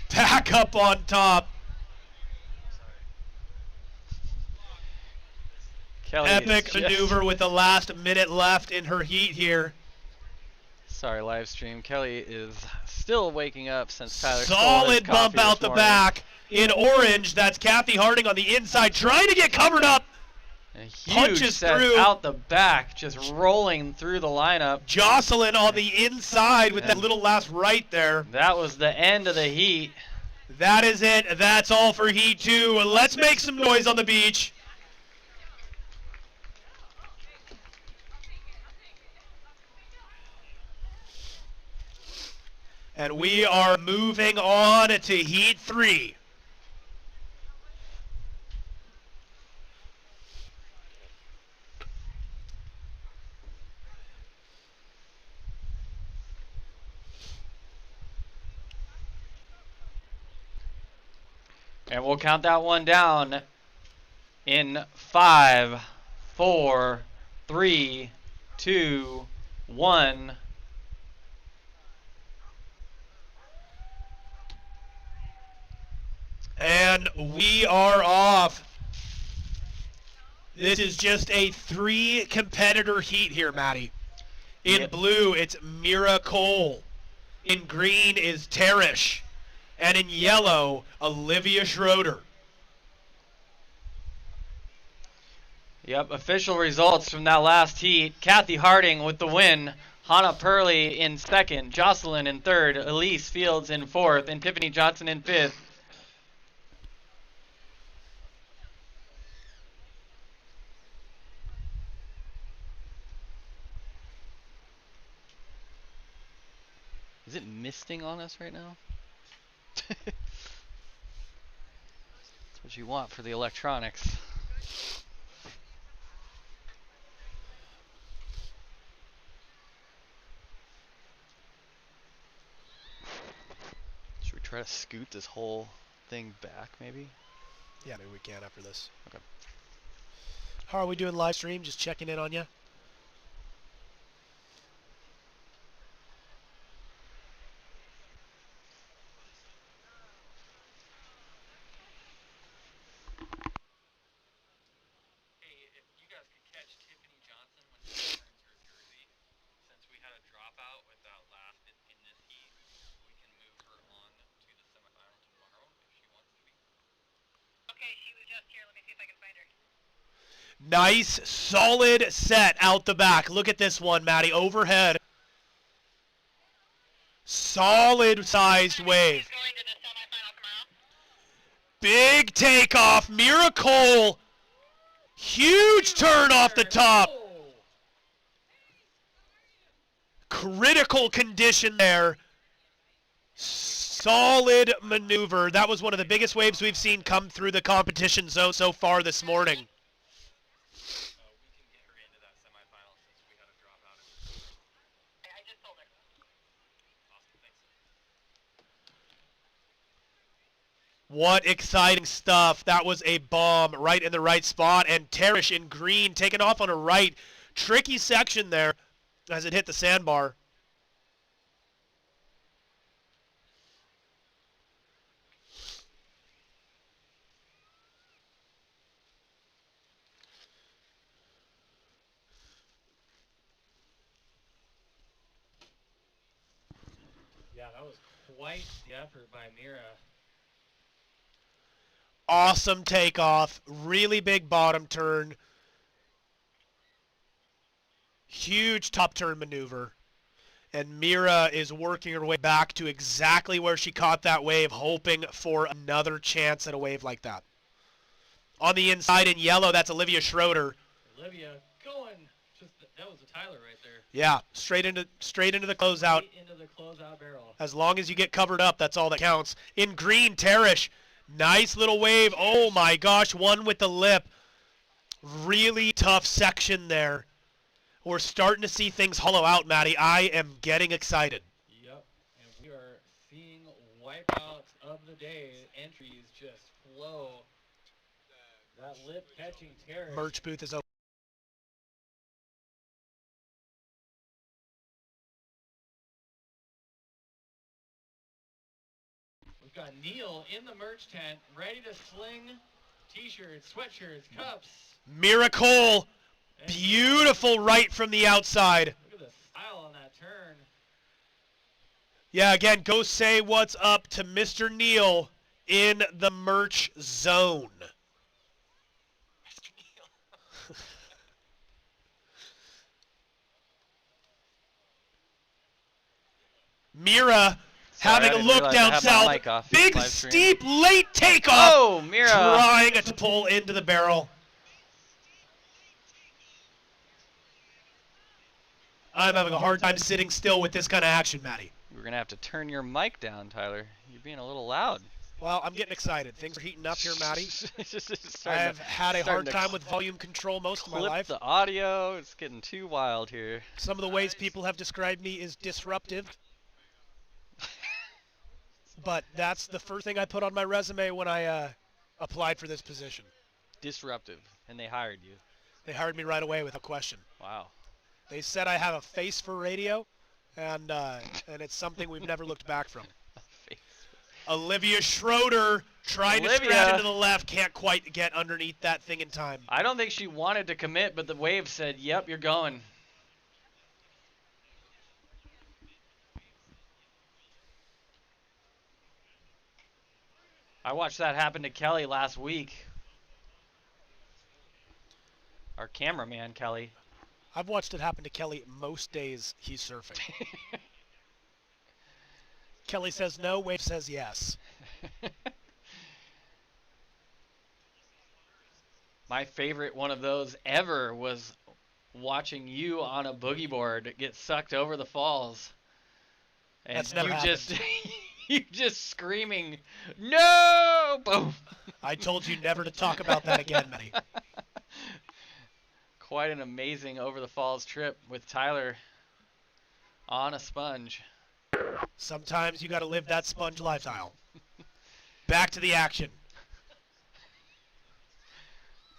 back up on top. Kelly Epic maneuver with the last minute left in her heat here. Sorry, live stream. Kelly is still waking up since Tyler stole his Solid bump coffee out this the morning. back. In orange, that's Kathy Harding on the inside, trying to get covered up. A huge Punches set through. out the back, just rolling through the lineup. Jocelyn on the inside with that little last right there. That was the end of the heat. That is it. That's all for Heat 2. Let's make some noise on the beach. And we are moving on to Heat 3. And we'll count that one down in 5, 4, 3, 2, 1. And we are off. This is just a 3-competitor heat here, Maddie. In Yep. blue, it's Mira Cole. In green is Tarish. And in yellow, Olivia Schroeder. Yep, official results from that last heat. Kathy Harding with the win. Hannah Purley in second. Jocelyn in third. Elise Fields in fourth. And Tiffany Johnson in fifth. Is it misting on us right now? That's what you want for the electronics. Should we try to scoot this whole thing back, maybe? Yeah, maybe we can after this. Okay. How are we doing live stream? Just checking in on you. Nice, solid set out the back. Look at this one, Maddie. Overhead. Solid sized wave. Big takeoff. Mira Cole. Huge turn off the top. Critical condition there. Solid maneuver. That was one of the biggest waves we've seen come through the competition zone so far this morning. What exciting stuff. That was a bomb right in the right spot. And Tarish in green taking off on a right. Tricky section there. as it hit the sandbar. Yeah, that was quite the effort by Mira. Awesome takeoff. Really big bottom turn. Huge top turn maneuver. And Mira is working her way back to exactly where she caught that wave, hoping for another chance at a wave like that. On the inside in yellow, that's Olivia Schroeder. Olivia going. That was a Tyler right there. Yeah, straight into the closeout. Straight into the closeout barrel. As long as you get covered up, that's all that counts. In green, Tarish. Nice little wave. Oh my gosh, one with the lip. Really tough section there. We're starting to see things hollow out, Maddie. I am getting excited. Yep, and we are seeing wipeouts of the day. Entries just flow. That lip catching terror. Merch booth is open. We've got Neil in the merch tent, ready to sling t-shirts, sweatshirts, cups. Miracle. Beautiful right from the outside. Look at the style on that turn. Yeah, again, go say what's up to Mr. Neil in the merch zone. Mira having a look down south. Big, steep, late takeoff. Oh, Mira. Trying to pull into the barrel. I'm having a hard time sitting still with this kind of action, Maddie. We're going to have to turn your mic down, Tyler. You're being a little loud. Well, I'm getting excited. Things are heating up here, Maddie. I've had a hard time with volume control most of my life. The audio, it's getting too wild here. Some of the ways people have described me is disruptive. But that's the first thing I put on my resume when I applied for this position. Disruptive, and they hired you. They hired me right away with a question. Wow. They said I have a face for radio, and it's something we've never looked back from. Olivia Schroeder trying to scratch into the left, can't quite get underneath that thing in time. I don't think she wanted to commit, but the wave said, yep, you're going. I watched that happen to Kelly last week. Our cameraman, Kelly. I've watched it happen to Kelly most days he's surfing. Kelly says no, Wave says yes. My favorite one of those ever was watching you on a boogie board get sucked over the falls. And That's never happened. you just screaming, no! Boom! I told you never to talk about that again, Maddie. Quite an amazing over the falls trip with Tyler on a sponge. Sometimes you got to live that sponge lifestyle. Back to the action.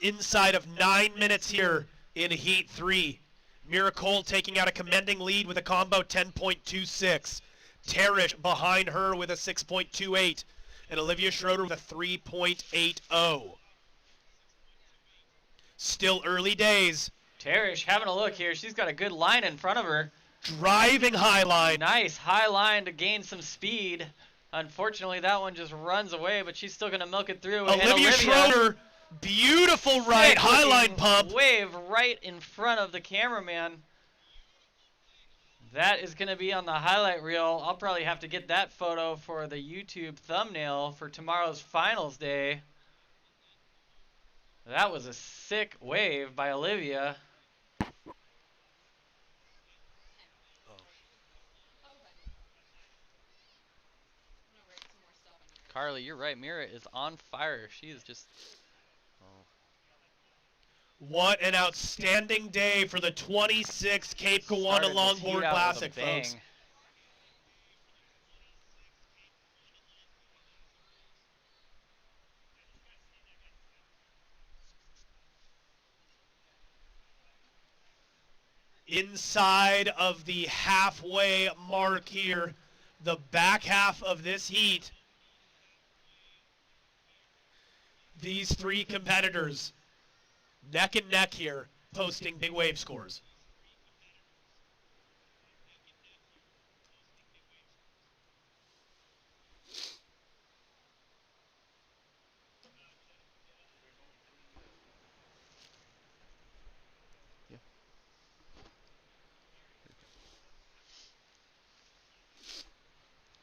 Inside of 9 minutes here in Heat 3. Miracle taking out a commending lead with a combo 10.26. Tarish behind her with a 6.28. And Olivia Schroeder with a 3.80. Still early days. Tarish having a look here. She's got a good line in front of her. Driving high line. Nice high line to gain some speed. Unfortunately, that one just runs away, but she's still going to milk it through. Olivia Schroeder, beautiful right, high line pump. Wave right in front of the cameraman. That is going to be on the highlight reel. I'll probably have to get that photo for the YouTube thumbnail for tomorrow's finals day. That was a sick wave by Olivia. Carly, you're right. Mira is on fire. She is just... Oh. What an outstanding day for the 26th Cape Kiwanda Longboard Classic, folks. inside of the halfway mark here, the back half of this heat. These three competitors neck and neck here, posting big wave scores.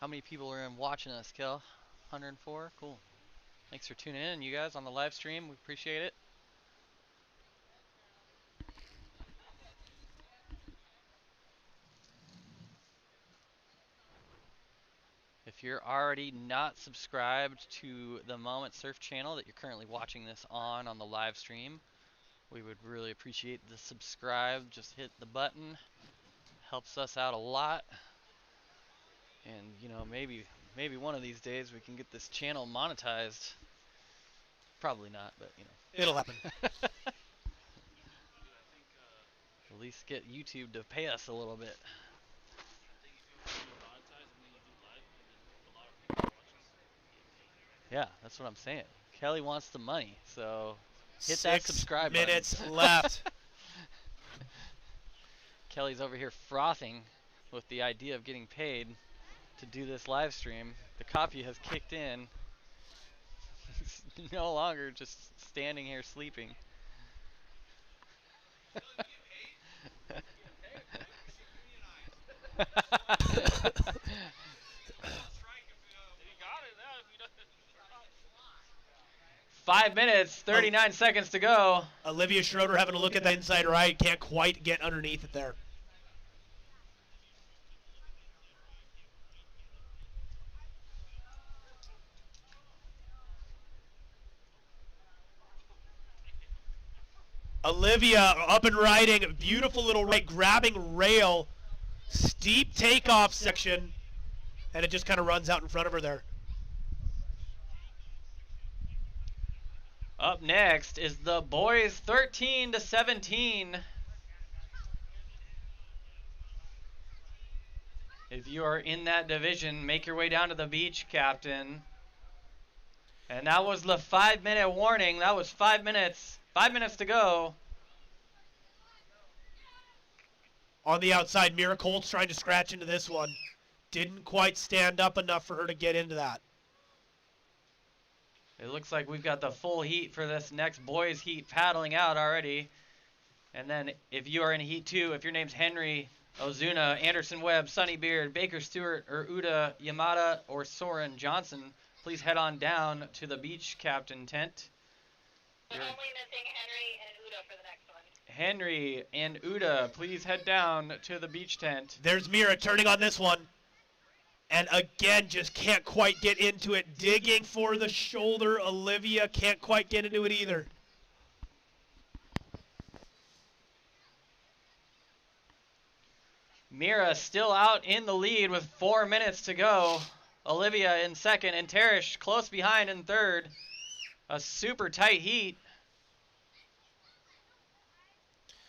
How many people are in watching us, Kel? 104? Cool. Thanks for tuning in, you guys, on the live stream. We appreciate it. If you're already not subscribed to the Moment Surf channel that you're currently watching this on the live stream, we would really appreciate the subscribe. Just hit the button. Helps us out a lot. And, you know, maybe one of these days we can get this channel monetized. Probably not, but, you know. It'll happen. At least get YouTube to pay us a little bit. Yeah, that's what I'm saying. Kelly wants the money, so hit that subscribe button. 6 minutes left. Kelly's over here frothing with the idea of getting paid to do this live stream. The coffee has kicked in. He's no longer just standing here sleeping. Five minutes, 39 seconds to go. Olivia Schroeder having a look at the inside right. Can't quite get underneath it there. Olivia up and riding. Beautiful little right, grabbing rail. Steep takeoff section. And it just kind of runs out in front of her there. Up next is the boys 13 to 17. If you are in that division, make your way down to the beach, Captain. And that was the 5-minute warning. That was 5 minutes. 5 minutes to go. On the outside, Mira Colt's trying to scratch into this one. Didn't quite stand up enough for her to get into that. It looks like we've got the full heat for this next boys heat paddling out already. And then if you are in heat 2, if your name's Henry, Ozuna, Anderson Webb, Sonny Beard, Baker Stewart, or Uda Yamada, or Soren Johnson, please head on down to the beach captain tent. We're only missing Henry and Uda for the next one. Henry and Uda, please head down to the beach tent. There's Mira turning on this one. And again, just can't quite get into it. Digging for the shoulder. Olivia can't quite get into it either. Mira still out in the lead with 4 minutes to go. Olivia in second and Tarish close behind in third. A super tight heat.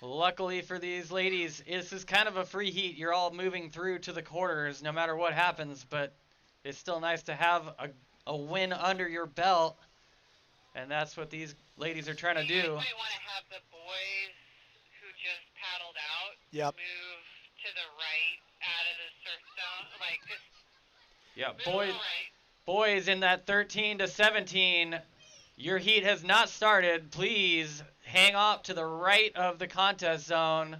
Luckily for these ladies, this is kind of a free heat. You're all moving through to the quarters no matter what happens, but it's still nice to have a win under your belt. And that's what these ladies are trying to do. You might want to have the boys who just paddled out move to the right out of the surf zone. Like this. Yeah, boys in that 13 to 17. Your heat has not started. Please hang off to the right of the contest zone.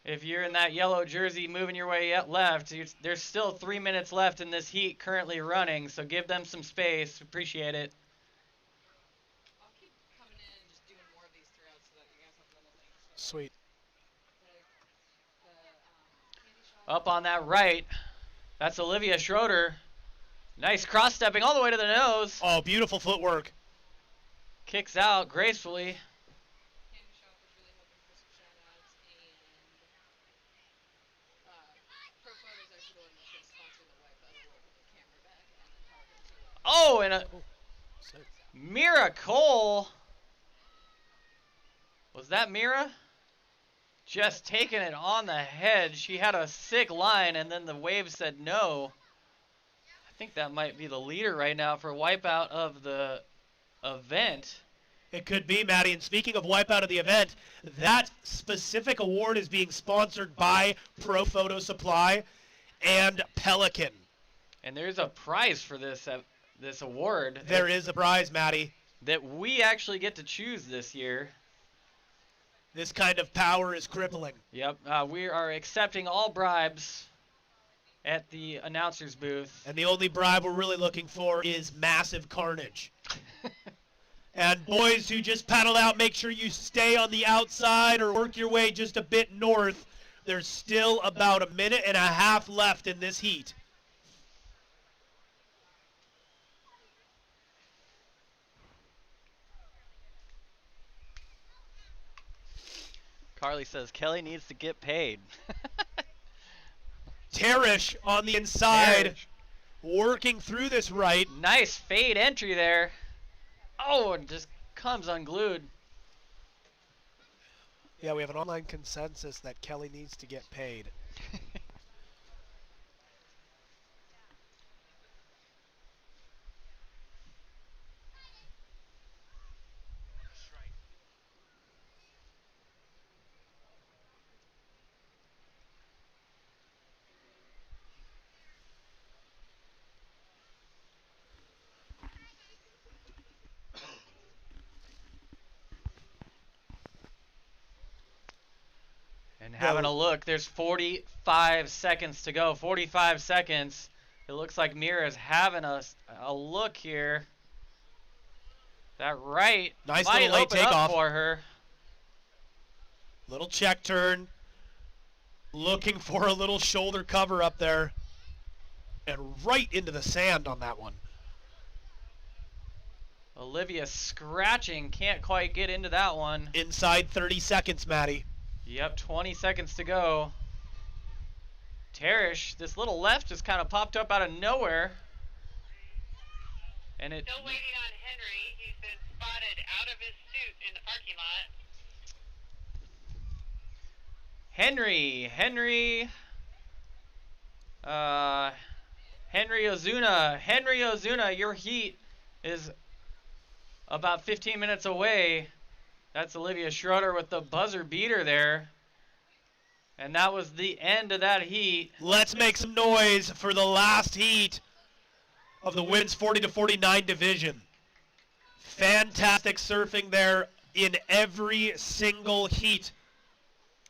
If you're in that yellow jersey moving your way left, there's still 3 minutes left in this heat currently running, so give them some space. Appreciate it. I'll keep coming in and just doing more of these throughout so that you guys have little things. Sweet. Up on that right, that's Olivia Schroeder. Nice cross-stepping all the way to the nose. Oh, beautiful footwork. Kicks out gracefully. Oh, and a Mira Cole. Was that Mira? just taking it on the head. She had a sick line, and then the wave said no. I think that might be the leader right now for wipeout of the event. It could be, Maddie. And speaking of wipeout of the event, that specific award is being sponsored by Pro Photo Supply and Pelican. And there's a prize for this award. There is a prize, Maddie. That we actually get to choose this year. This kind of power is crippling. Yep, we are accepting all bribes at the announcer's booth. And the only bribe we're really looking for is massive carnage. And boys who just paddled out, make sure you stay on the outside or work your way just a bit north. There's still about a minute and a half left in this heat. Carly says Kelly needs to get paid. Teresh on the inside, working through this right. Nice fade entry there. Oh, it just comes unglued. Yeah, we have an online consensus that Kelly needs to get paid. And having a look, there's 45 seconds to go. 45 seconds. It looks like Mira's having a look here. That right nice might little late open takeoff up for her. Little check turn. Looking for a little shoulder cover up there. And right into the sand on that one. Olivia scratching, can't quite get into that one. Inside 30 seconds, Maddie. Yep, 20 seconds to go. Teresh, this little left just kind of popped up out of nowhere. And it. Still waiting on Henry. He's been spotted out of his suit in the parking lot. Henry Ozuna, your heat is about 15 minutes away. That's Olivia Schroeder with the buzzer beater there. And that was the end of that heat. Let's make some noise for the last heat of the women's 40 to 49 division. Fantastic surfing there in every single heat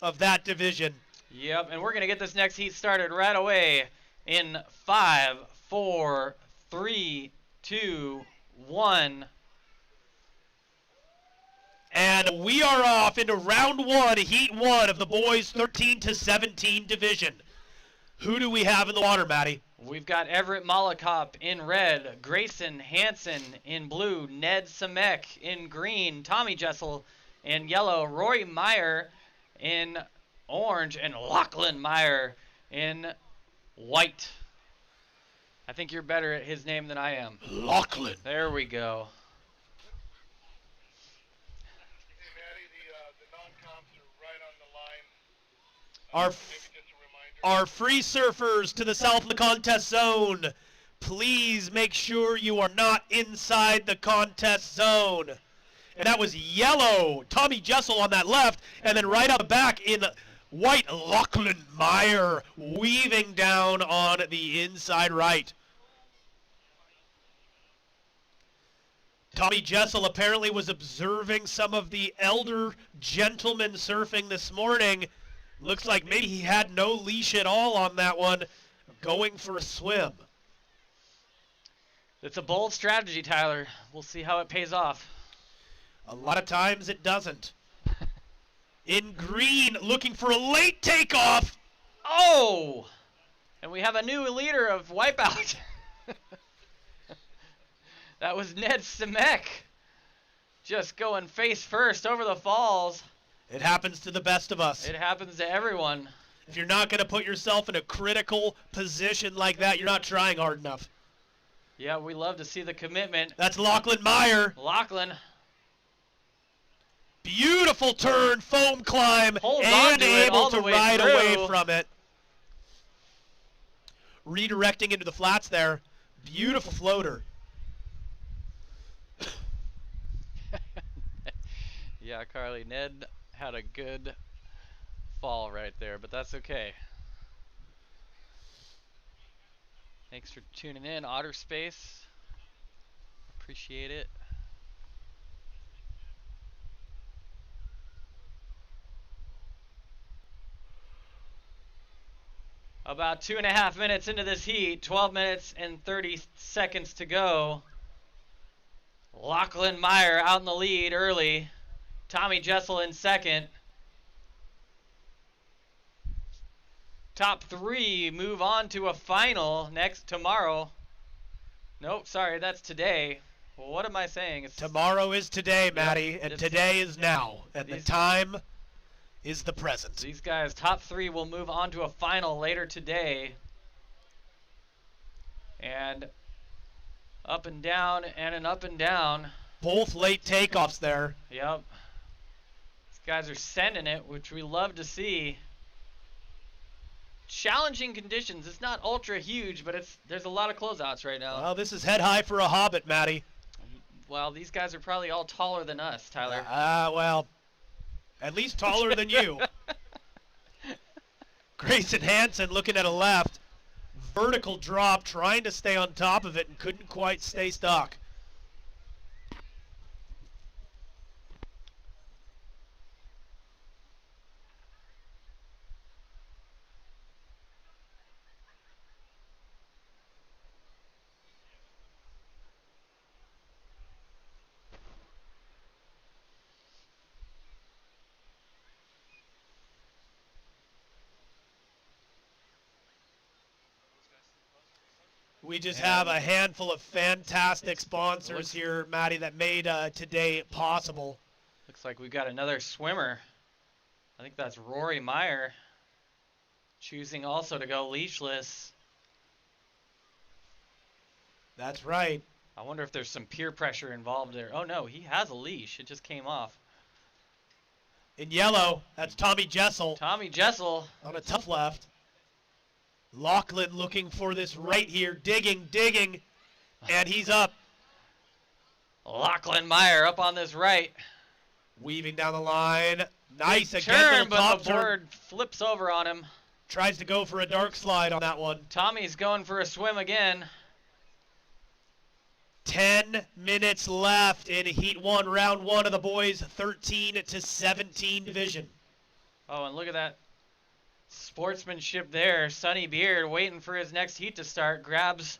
of that division. Yep, and we're going to get this next heat started right away in 5, 4, 3, 2, 1. And we are off into round one, heat one of the boys 13 to 17 division. Who do we have in the water, Maddie? We've got Everett Molokop in red, Grayson Hansen in blue, Ned Samek in green, Tommy Jessel in yellow, Rory Meyer in orange, and Lachlan Meyer in white. I think you're better at his name than I am. Lachlan. There we go. Our free surfers to the south of the contest zone, please make sure you are not inside the contest zone. And that was yellow, Tommy Jessel on that left, and then right out the back in white, Lachlan Meyer weaving down on the inside right. Tommy Jessel apparently was observing some of the elder gentlemen surfing this morning. Looks like maybe he had no leash at all on that one, going for a swim. It's a bold strategy, Tyler. We'll see how it pays off. A lot of times it doesn't. In green, looking for a late takeoff. Oh! And we have a new leader of Wipeout. That was Ned Samek. Just going face first over the falls. It happens to the best of us. It happens to everyone. If you're not going to put yourself in a critical position like that, you're not trying hard enough. Yeah, we love to see the commitment. That's Lachlan Meyer. Lachlan. Beautiful turn, foam climb, Holds on and to it all able the to way ride away through. from it. Redirecting into the flats there. Beautiful floater. Yeah, Carly, Ned had a good fall right there, but that's okay. Thanks for tuning in, Otter Space. Appreciate it. About 2.5 minutes into this heat, 12 minutes and 30 seconds to go. Lachlan Meyer out in the lead early. Tommy Jessel in second. Top 3 move on to a final tomorrow. Nope, sorry, that's today. What am I saying? Tomorrow is today, Matty, Yep, and today is now, and the time is the present. These guys, top 3, will move on to a final later today. And up and down and an up and down. Both late takeoffs there. Yep. These guys are sending it, which we love to see. Challenging conditions. It's not ultra huge, but there's a lot of closeouts right now. Well, this is head high for a Hobbit, Matty. Well, these guys are probably all taller than us, Tyler. Well, at least taller than you. Grayson Hansen looking at a left. Vertical drop, trying to stay on top of it and couldn't quite stay stuck. We just have a handful of fantastic sponsors here, Matty, that made today possible. Looks like we've got another swimmer. I think that's Rory Meyer, choosing also to go leashless. That's right. I wonder if there's some peer pressure involved there. Oh no, he has a leash. It just came off. In yellow, that's Tommy Jessel. Tommy Jessel on a tough left. Lachlan looking for this right here, digging, and he's up. Lachlan Meyer up on this right. Weaving down the line. Nice Big again. turn, but top the board flips over on him. Tries to go for a dark slide on that one. Tommy's going for a swim again. 10 minutes left in Heat 1, Round 1 of the boys' 13-17 division. Oh, and look at that sportsmanship there. Sonny Beard waiting for his next heat to start. Grabs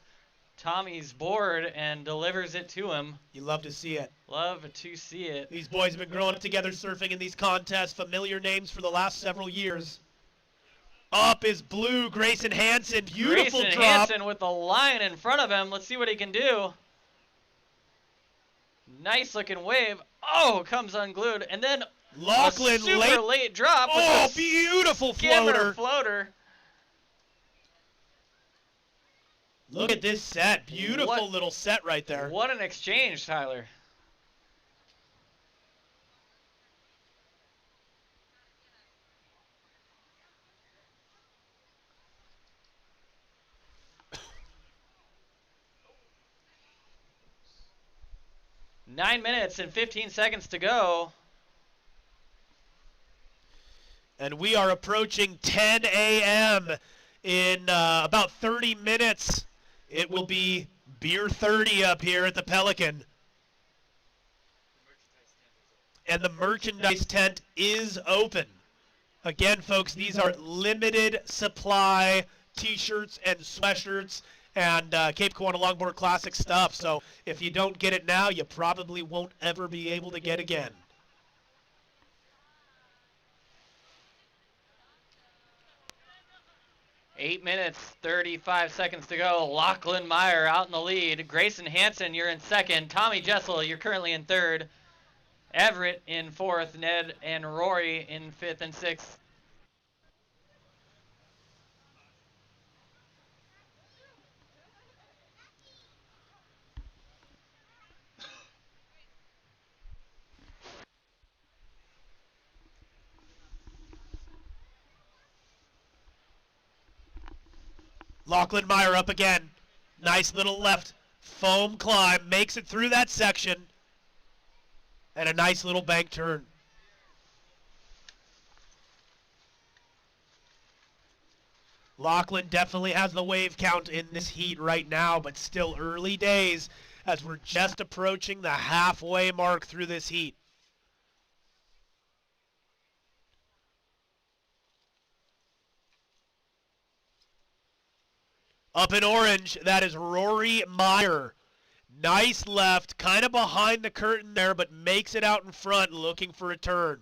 Tommy's board and delivers it to him. You love to see it. Love to see it. These boys have been growing up together surfing in these contests. Familiar names for the last several years. Up is Blue, Grayson Hansen. Beautiful Grayson drop. Hansen with the line in front of him. Let's see what he can do. Nice looking wave. Oh, comes unglued. And then Lachlan a super late drop. Oh, with a beautiful floater. Look at this set. Beautiful little set right there. What an exchange, Tyler. Nine minutes and 15 seconds to go. And we are approaching 10 a.m. in about 30 minutes. It will be beer 30 up here at the Pelican. And the merchandise tent is open. Again, folks, these are limited supply t-shirts and sweatshirts and Cape Kiwanda Longboard Classic stuff. So if you don't get it now, you probably won't ever be able to get again. Eight minutes, 35 seconds to go. Lachlan Meyer out in the lead. Grayson Hansen, you're in second. Tommy Jessel, you're currently in third. Everett in fourth. Ned and Rory in fifth and sixth. Lachlan Meyer up again. Nice little left foam climb. Makes it through that section. And a nice little bank turn. Lachlan definitely has the wave count in this heat right now, but still early days as we're just approaching the halfway mark through this heat. Up in orange, that is Rory Meyer. Nice left, kind of behind the curtain there, but makes it out in front looking for a turn.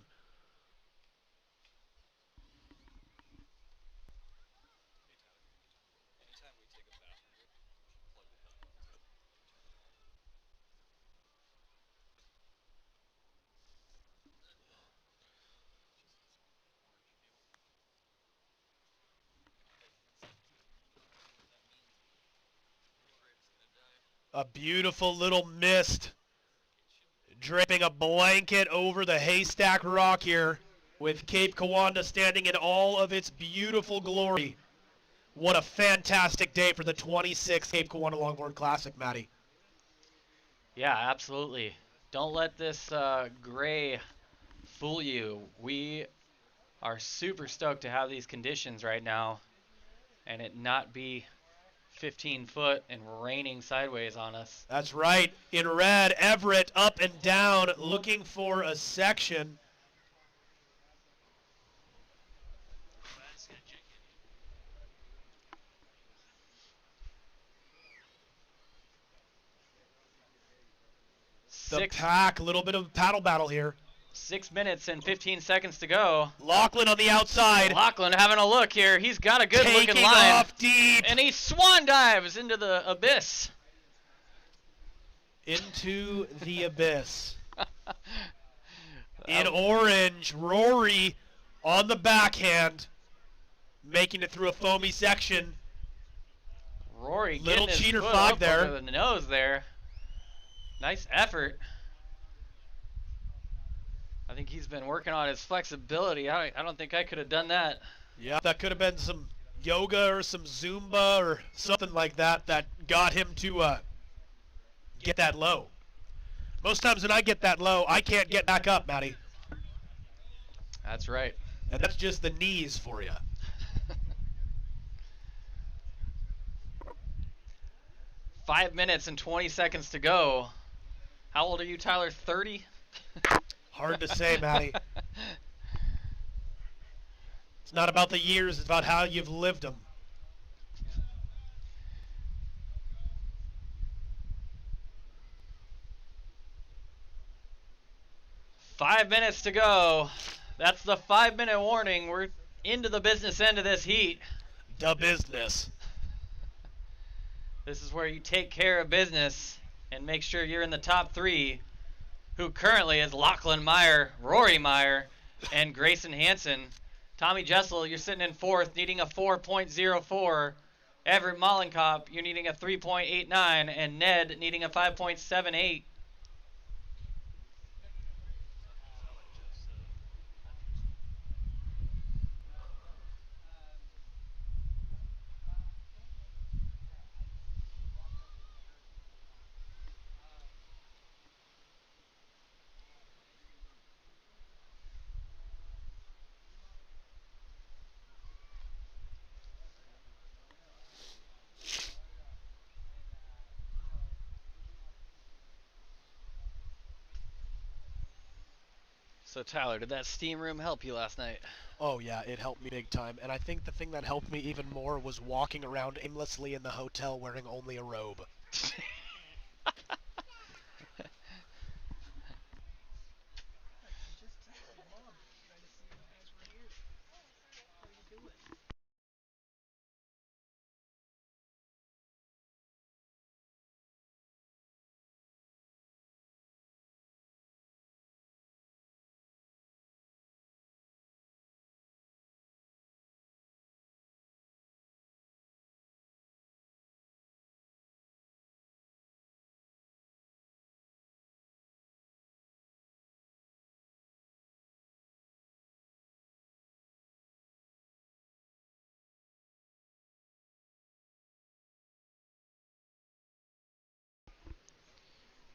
A beautiful little mist draping a blanket over the haystack rock here with Cape Kiwanda standing in all of its beautiful glory. What a fantastic day for the 26th Cape Kiwanda Longboard Classic, Matty. Yeah, absolutely. Don't let this gray fool you. We are super stoked to have these conditions right now and it not be 15 foot and raining sideways on us. That's right. In red, Everett up and down looking for a section. The pack, a little bit of paddle battle here. 6 minutes and 15 seconds to go. Lachlan on the outside. Lachlan having a look here. He's got a good looking line. Taking off deep. And he swan dives into the abyss. Into the abyss. In orange, Rory on the backhand, making it through a foamy section. Rory little getting cheater his foot fog up there. over the nose there. Nice effort. I think he's been working on his flexibility. I don't think I could have done that. Yeah, that could have been some yoga or some Zumba or something like that that got him to get that low. Most times when I get that low, I can't get back up, Matty. That's right. And that's just the knees for you. Five minutes and 20 seconds to go. How old are you, Tyler? 30? Hard to say, Matty. It's not about the years, it's about how you've lived them. Five minutes to go. That's the 5-minute warning. We're into the business end of this heat. The business. This is where you take care of business and make sure you're in the top three, who currently is Lachlan Meyer, Rory Meyer, and Grayson Hansen. Tommy Jessel, you're sitting in fourth, needing a 4.04. Everett Mollenkopf, you're needing a 3.89, and Ned needing a 5.78. So Tyler, did that steam room help you last night? Oh yeah, it helped me big time. And I think the thing that helped me even more was walking around aimlessly in the hotel wearing only a robe.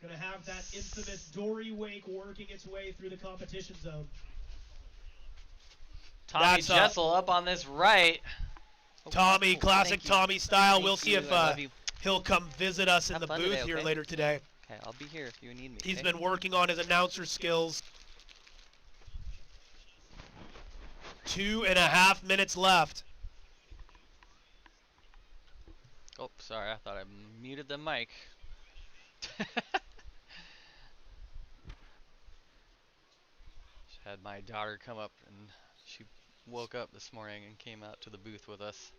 Gonna have that infamous dory wake working its way through the competition zone. Tommy Jessel up on this right. Tommy, classic Tommy style. Thank We'll see you. if I love you. he'll come visit us in Have the fun booth today, here okay? later today. Okay, I'll be here if you need me. He's okay? been working on his announcer skills. 2.5 minutes left. Oh, sorry, I thought I muted the mic. Just had my daughter come up, and she woke up this morning and came out to the booth with us.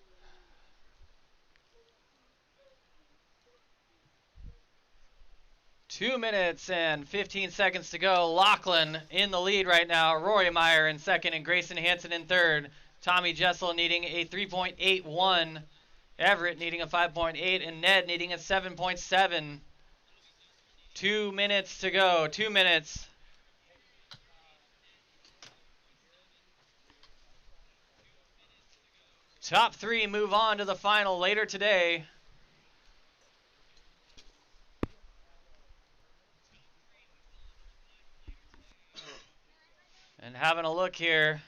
Two minutes and 15 seconds to go. Lachlan in the lead right now. Rory Meyer in second and Grayson Hansen in third. Tommy Jessel needing a 3.81. Everett needing a 5.8 and Ned needing a 7.7. 2 minutes to go. 2 minutes. Top three move on to the final later today. And having a look here,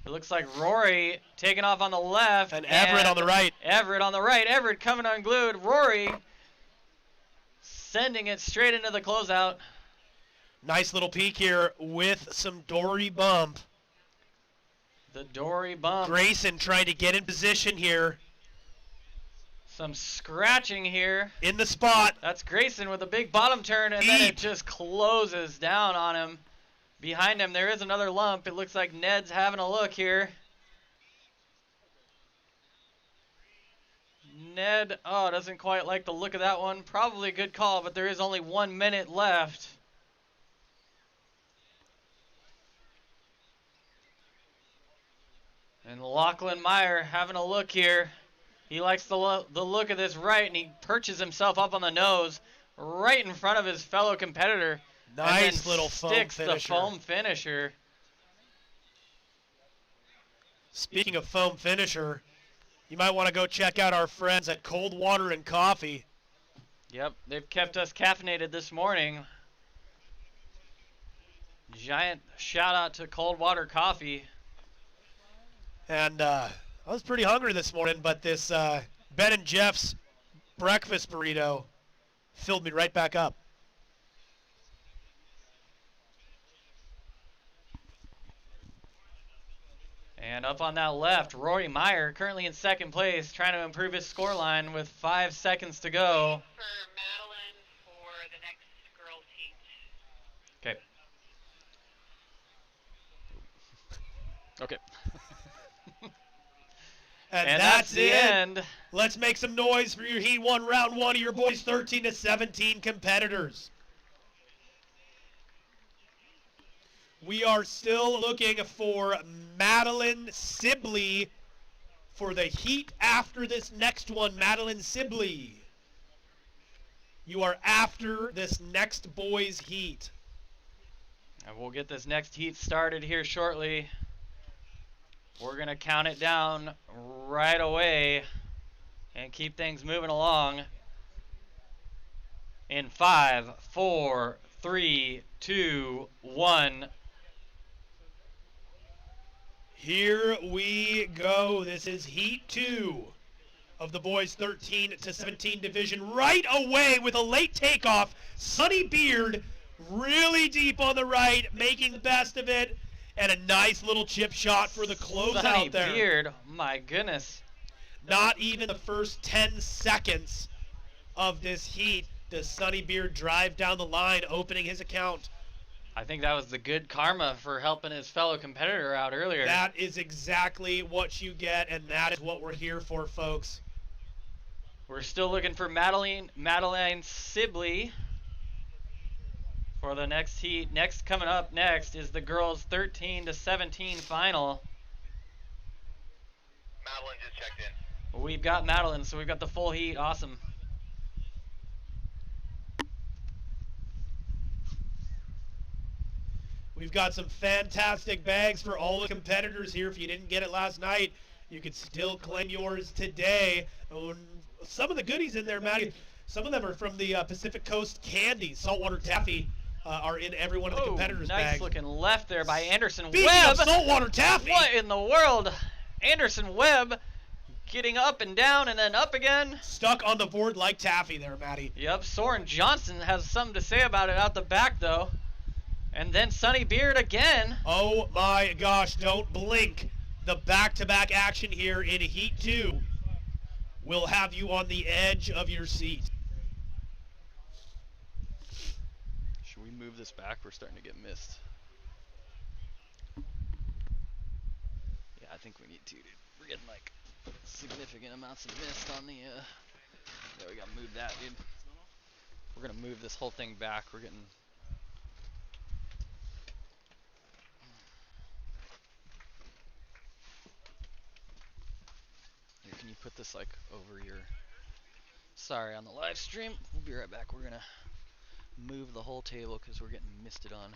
it looks like Rory taking off on the left. And Everett on the right. Everett on the right. Everett coming unglued. Rory sending it straight into the closeout. Nice little peek here with some dory bump. The dory bump. Grayson trying to get in position here. Some scratching here. In the spot. That's Grayson with a big bottom turn, and then it just closes down on him. Behind him, there is another lump. It looks like Ned's having a look here. Ned, doesn't quite like the look of that one. Probably a good call, but there is only 1 minute left. And Lachlan Meyer having a look here. He likes the look of this right, and he perches himself up on the nose right in front of his fellow competitor. Nice and then little foam sticks finisher. the foam finisher. Speaking of foam finisher, you might want to go check out our friends at Cold Water and Coffee. Yep, they've kept us caffeinated this morning. Giant shout out to Cold Water Coffee. And I was pretty hungry this morning, but this Ben and Jeff's breakfast burrito filled me right back up. And up on that left, Rory Meyer, currently in second place, trying to improve his scoreline with 5 seconds to go. For Madeline for the next girls' heat. Okay. Okay. And that's the end. Let's make some noise for your Heat 1 Round 1 of your boys' 13 to 17 competitors. We are still looking for Madeline Sibley for the heat after this next one. Madeline Sibley, you are after this next boys' heat. And we'll get this next heat started here shortly. We're going to count it down right away and keep things moving along. In 5, 4, 3, 2, 1. Here we go. This is Heat 2 of the boys 13 to 17 division. Right away with a late takeoff. Sonny Beard really deep on the right, making the best of it. And a nice little chip shot for the closeout there. Sonny Beard, my goodness. Not even the first 10 seconds of this heat does Sonny Beard drive down the line, opening his account. I think that was the good karma for helping his fellow competitor out earlier. That is exactly what you get, and that is what we're here for, folks. We're still looking for Madeline Sibley for the next heat. Coming up next is the girls 13 to 17 final. Madeline just checked in. We've got Madeline, so we've got the full heat. Awesome. We've got some fantastic bags for all the competitors here. If you didn't get it last night, you can still claim yours today. Some of the goodies in there, Maddie. Some of them are from the Pacific Coast candies. Saltwater taffy are in every one of the Oh, competitors' nice bags. looking left there by Anderson Speaking Webb. of saltwater taffy. What in the world? Anderson Webb getting up and down and then up again. Stuck on the board like taffy there, Matty. Yep, Soren Johnson has something to say about it out the back, though. And then Sonny Beard again. Oh my gosh, don't blink. The back-to-back action here in Heat 2 will have you on the edge of your seat. Should we move this back? We're starting to get missed. Yeah, I think we need to, dude. We're getting like significant amounts of mist on the, yeah, we gotta move that, dude. We're gonna move this whole thing back. We're getting... Here, can you put this like over your... Sorry, on the live stream. We'll be right back. We're gonna move the whole table because we're getting misted on.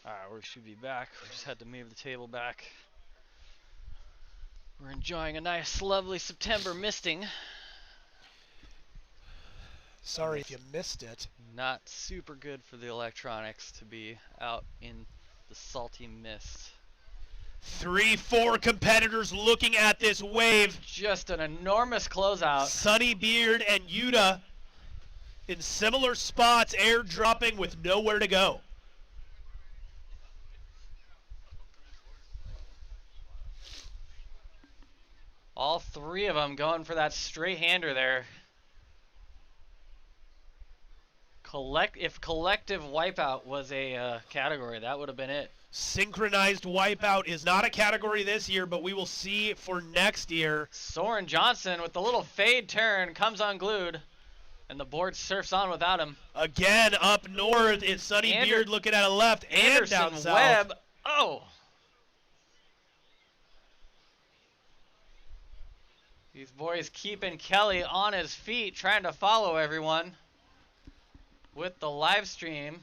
Alright, we should be back. We just had to move the table back. We're enjoying a nice, lovely September misting. Sorry if you missed it. Not super good for the electronics to be out in the salty mist. 3-4 competitors looking at this wave. Just an enormous closeout. Sonny Beard and Yuta in similar spots, airdropping with nowhere to go. All three of them going for that straight hander there. If collective wipeout was a category, that would have been it. Synchronized wipeout is not a category this year, but we will see for next year. Soren Johnson with the little fade turn comes unglued, and the board surfs on without him. Again, up north is Sonny Beard looking at a left and down Anderson south. Webb. Oh. These boys keeping Kelly on his feet, trying to follow everyone with the live stream.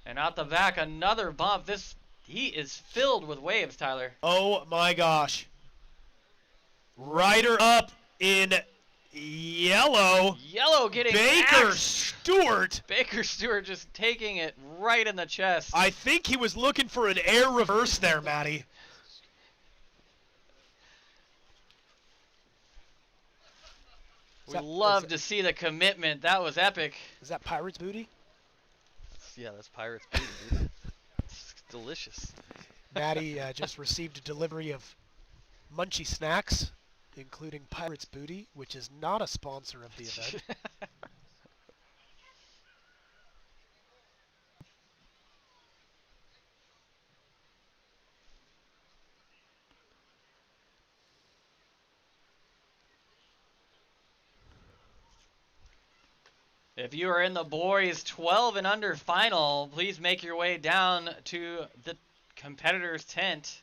And out the back, another bump. This heat is filled with waves, Tyler. Oh my gosh. Rider up in yellow. Yellow getting Baker axed. Stewart. Baker Stewart just taking it right in the chest. I think he was looking for an air reverse there, Matty. We love to see the commitment. That was epic. Is that Pirate's Booty? Yeah, that's Pirate's Booty, dude. It's delicious. Maddie just received a delivery of Munchie Snacks, including Pirate's Booty, which is not a sponsor of the event. If you are in the boys 12 and under final, please make your way down to the competitors' tent.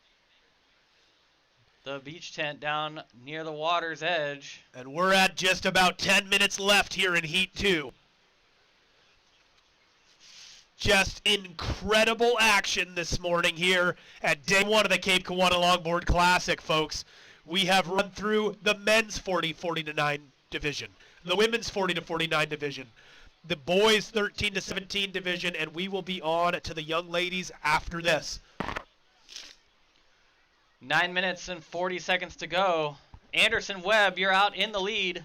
The beach tent down near the water's edge. And we're at just about 10 minutes left here in Heat 2. Just incredible action this morning here at day one of the Cape Kiwanda Longboard Classic, folks. We have run through the men's 40-49 division, the women's 40-49 division, the boys 13-17 division, and we will be on to the young ladies after this. 9 minutes and 40 seconds to go. Anderson Webb, you're out in the lead.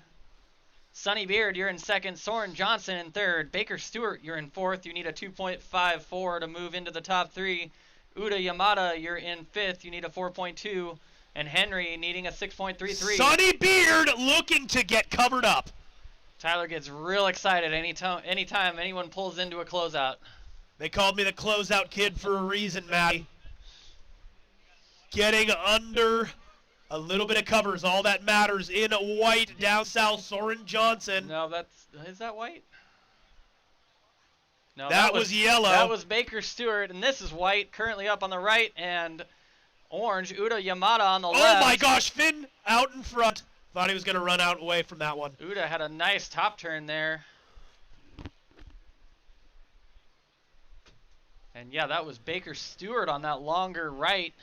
Sonny Beard, you're in second. Soren Johnson in third. Baker Stewart, you're in fourth. You need a 2.54 to move into the top three. Uda Yamada, you're in fifth. You need a 4.2. And Henry needing a 6.33. Sonny Beard looking to get covered up. Tyler gets real excited anytime anyone pulls into a closeout. They called me the closeout kid for a reason, Matty. Getting under a little bit of cover is all that matters. In white down south, Soren Johnson. No, is that white? No, that was yellow. That was Baker Stewart, and this is white, currently up on the right, and orange, Uda Yamada on the left. Oh my gosh, Finn out in front. Thought he was going to run out away from that one. Uda had a nice top turn there. And yeah, that was Baker Stewart on that longer right.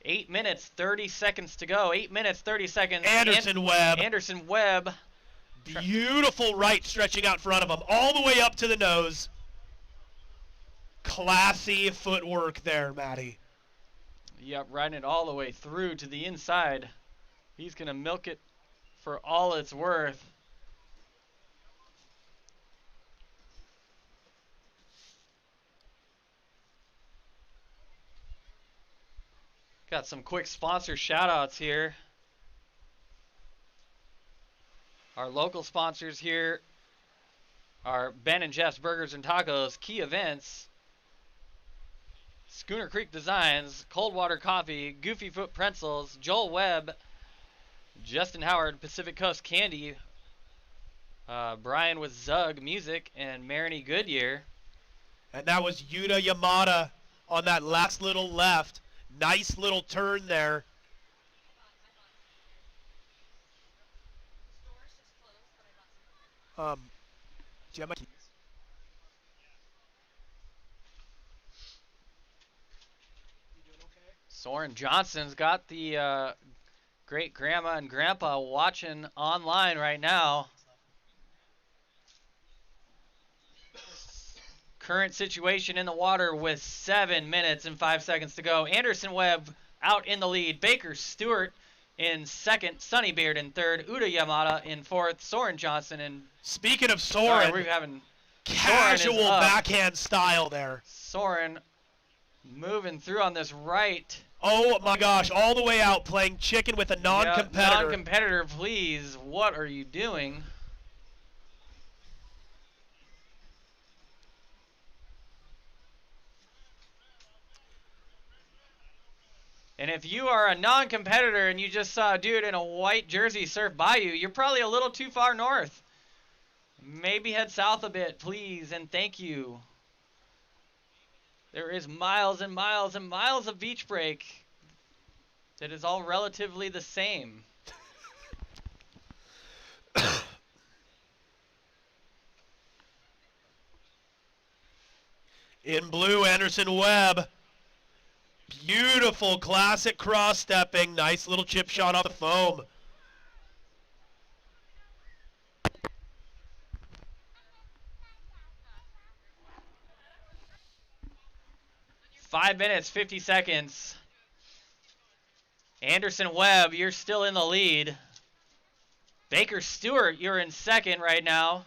Eight minutes, 30 seconds to go. 8 minutes, 30 seconds. Anderson Webb. Anderson Webb. Beautiful right stretching out in front of him, all the way up to the nose. Classy footwork there, Matty. Yep, riding it all the way through to the inside. He's going to milk it for all it's worth. Got some quick sponsor shout-outs here. Our local sponsors here are Ben and Jeff's Burgers and Tacos, Key Events, Schooner Creek Designs, Coldwater Coffee, Goofy Foot Pretzels, Joel Webb, Justin Howard, Pacific Coast Candy, Brian with Zug Music, and Marini Goodyear. And that was Yuta Yamada on that last little left. Nice little turn there. Do you have my keys? Soren Johnson's got the great grandma and grandpa watching online right now. Current situation in the water with 7 minutes and 5 seconds to go. Anderson Webb out in the lead. Baker Stewart in second. Sonny Beard in third. Uda Yamada in fourth. Soren Johnson in... Speaking of Soren, we're having casual backhand style there. Soren moving through on this right. Oh my gosh, all the way out playing chicken with a non-competitor. Yeah, non-competitor, please. What are you doing? And if you are a non-competitor and you just saw a dude in a white jersey surf by you, you're probably a little too far north. Maybe head south a bit, please, and thank you. There is miles and miles and miles of beach break that is all relatively the same. In blue, Anderson Webb. Beautiful classic cross-stepping. Nice little chip shot off the foam. Five minutes, 50 seconds. Anderson Webb, you're still in the lead. Baker Stewart, you're in second right now.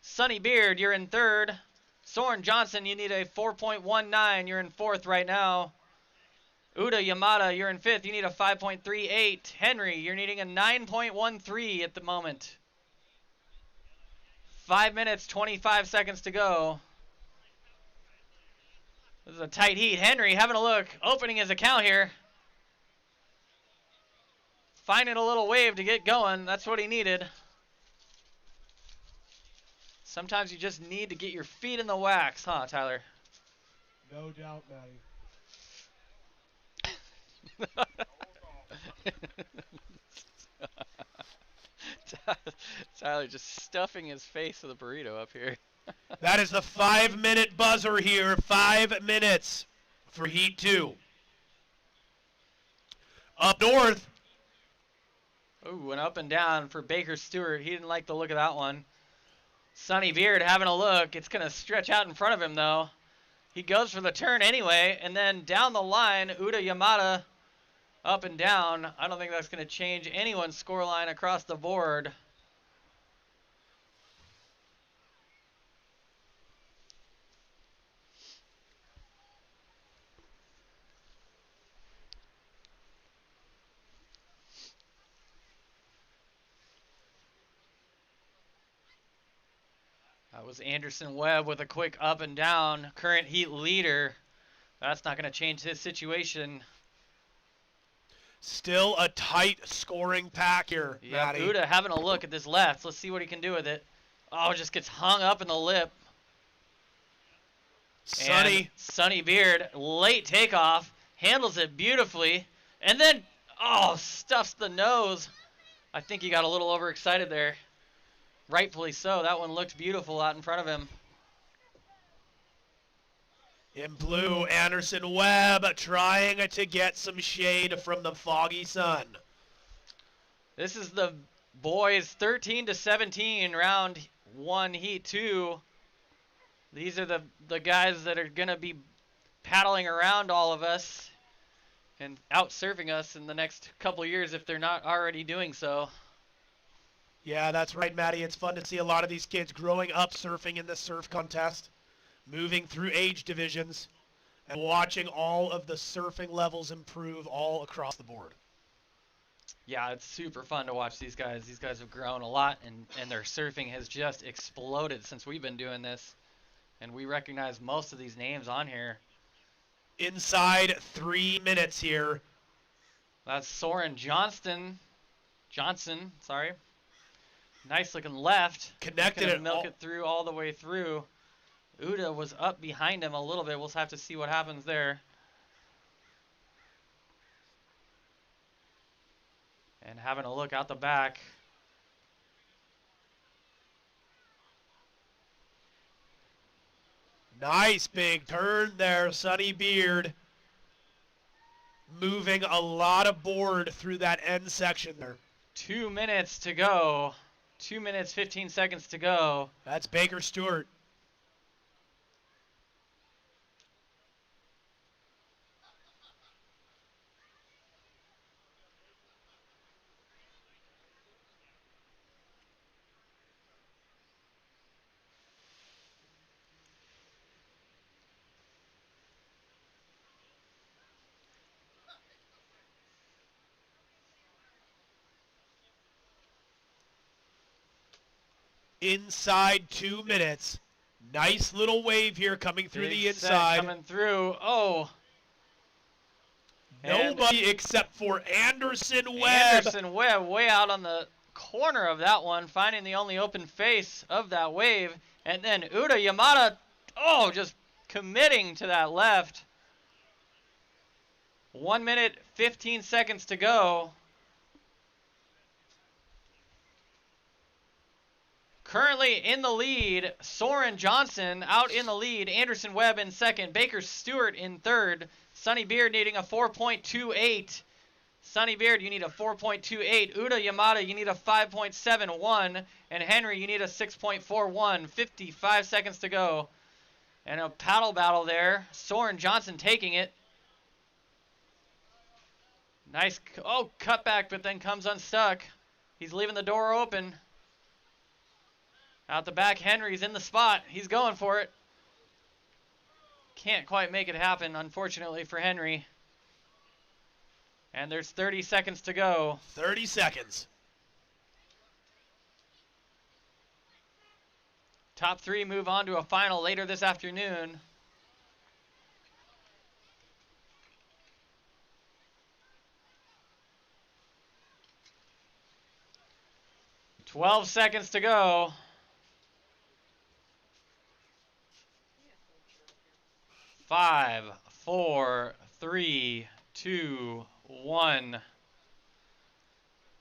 Sonny Beard, you're in third. Soren Johnson, you need a 4.19. You're in fourth right now. Uda Yamada, you're in fifth. You need a 5.38. Henry, you're needing a 9.13 at the moment. 5 minutes, 25 seconds to go. This is a tight heat. Henry having a look, opening his account here. Finding a little wave to get going. That's what he needed. Sometimes you just need to get your feet in the wax, huh, Tyler? No doubt, Matty. Tyler just stuffing his face with a burrito up here. That is the 5-minute buzzer here. 5 minutes for Heat 2. Up north. Ooh, and up and down for Baker Stewart. He didn't like the look of that one. Sonny Beard having a look. It's going to stretch out in front of him, though. He goes for the turn anyway, and then down the line, Uda Yamada up and down. I don't think that's going to change anyone's scoreline across the board. That was Anderson Webb with a quick up and down. Current heat leader. That's not going to change his situation. Still a tight scoring pack here, Yeah, Matty. Uda having a look at this left. Let's see what he can do with it. Oh, just gets hung up in the lip. Sonny. Sonny Beard, late takeoff, handles it beautifully, and then, stuffs the nose. I think he got a little overexcited there. Rightfully so. That one looked beautiful out in front of him. In blue, Anderson Webb trying to get some shade from the foggy sun. This is the boys 13-17 round 1 heat 2. These are the guys that are going to be paddling around all of us and out surfing us in the next couple years if they're not already doing so. Yeah, that's right, Maddie. It's fun to see a lot of these kids growing up surfing in this surf contest, moving through age divisions, and watching all of the surfing levels improve all across the board. Yeah, it's super fun to watch these guys. These guys have grown a lot, and their surfing has just exploded since we've been doing this. And we recognize most of these names on here. Inside 3 minutes here. That's Soren Johnson, sorry. Nice looking left. Connected it. Milk it through all the way through. Uda was up behind him a little bit. We'll have to see what happens there. And having a look out the back. Nice big turn there, Sonny Beard. Moving a lot of board through that end section there. 2 minutes to go. 2 minutes, 15 seconds to go. That's Baker Stewart. Inside 2 minutes. Nice little wave here coming through Big the inside. Coming through. Nobody except for Anderson Webb. Anderson Webb way out on the corner of that one, finding the only open face of that wave. And then Uda Yamada, just committing to that left. 1 minute, 15 seconds to go. Currently in the lead, Soren Johnson out in the lead, Anderson Webb in second, Baker Stewart in third, Sonny Beard needing a 4.28. Sonny Beard, you need a 4.28. Uda Yamada, you need a 5.71. And Henry, you need a 6.41. 55 seconds to go. And a paddle battle there. Soren Johnson taking it. Nice, cutback, but then comes unstuck. He's leaving the door open. Out the back, Henry's in the spot. He's going for it. Can't quite make it happen, unfortunately, for Henry. And there's 30 seconds to go. 30 seconds. Top 3 move on to a final later this afternoon. $12 seconds to go. 5, 4, 3, 2, 1.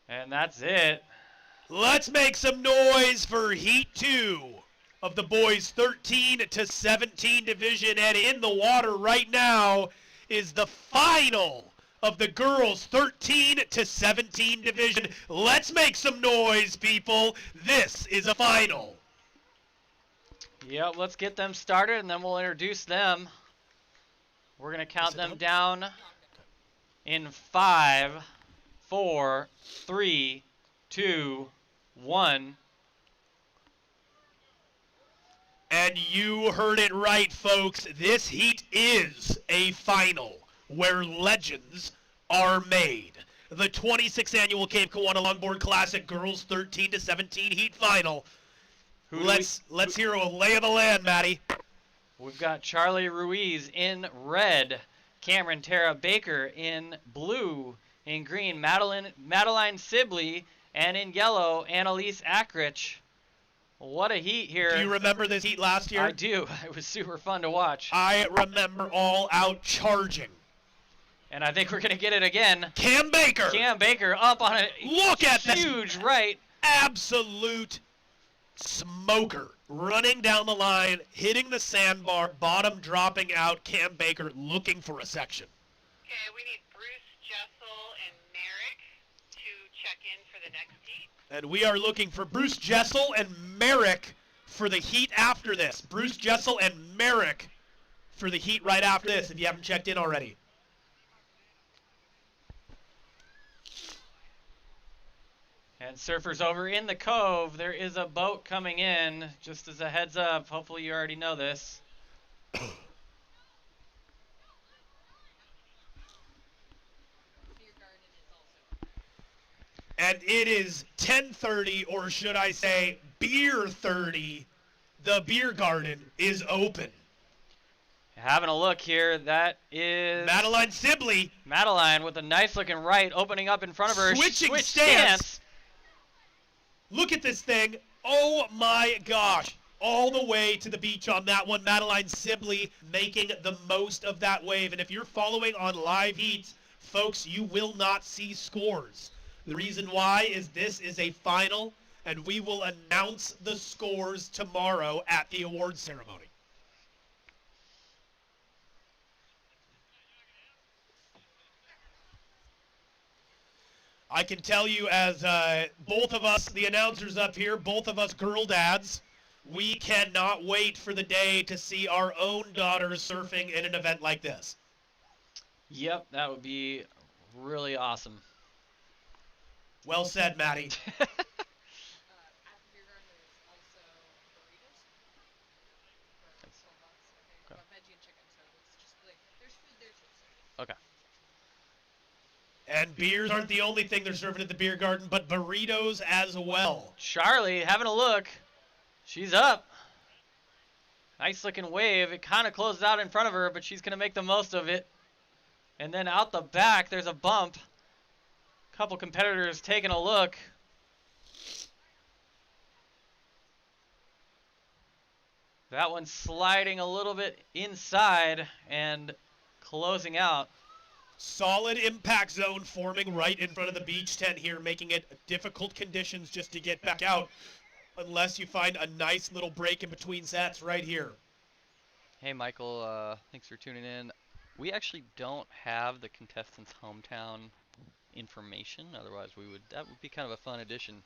And that's it. Let's make some noise for Heat 2 of the boys 13-17 division. And in the water right now is the final of the girls 13-17 division. Let's make some noise, people. This is a final. Yep, let's get them started and then we'll introduce them. We're going to count them down in 5, 4, 3, 2, 1. And you heard it right, folks. This heat is a final where legends are made. The 26th annual Cape Kiwanda Longboard Classic Girls 13-17 Heat Final. Let's hear a lay of the land, Maddie. We've got Charlie Ruiz in red, Cameron Tara Baker in blue, in green Madeline Sibley, and in yellow Annalise Ackrich. What a heat here. Do you remember this heat last year? I do. It was super fun to watch. I remember all out charging. And I think we're going to get it again. Cam Baker. Cam Baker up on a Look at this. huge right. Absolute smoker. Running down the line, hitting the sandbar, bottom dropping out. Cam Baker looking for a section. Okay, we need Bruce, Jessel, and Merrick to check in for the next heat. And we are looking for Bruce Jessel and Merrick for the heat after this. Bruce Jessel and Merrick for the heat right after this, if you haven't checked in already. And surfers over in the cove. There is a boat coming in. Just as a heads up, hopefully you already know this. And it is 10:30, or should I say beer 30. The beer garden is open. Having a look here, that is Madeline Sibley. Madeline with a nice looking right opening up in front of her. Switching Switch stance. Look at this thing. Oh my gosh. All the way to the beach on that one. Madeline Sibley making the most of that wave. And if you're following on live heats, folks, you will not see scores. The reason why is this is a final, and we will announce the scores tomorrow at the awards ceremony. I can tell you, as both of us, the announcers up here, both of us girl dads, we cannot wait for the day to see our own daughters surfing in an event like this. Yep, that would be really awesome. Well said, Maddie. Okay. And beers aren't the only thing they're serving at the beer garden, but burritos as well. Charlie having a look. She's up. Nice looking wave. It kind of closed out in front of her, but she's going to make the most of it. And then out the back, there's a bump. Couple competitors taking a look. That one sliding a little bit inside and closing out. Solid impact zone forming right in front of the beach tent here, making it difficult conditions just to get back out unless you find a nice little break in between sets right here. Hey Michael, thanks for tuning in. We actually don't have the contestants' hometown information, otherwise that would be kind of a fun addition.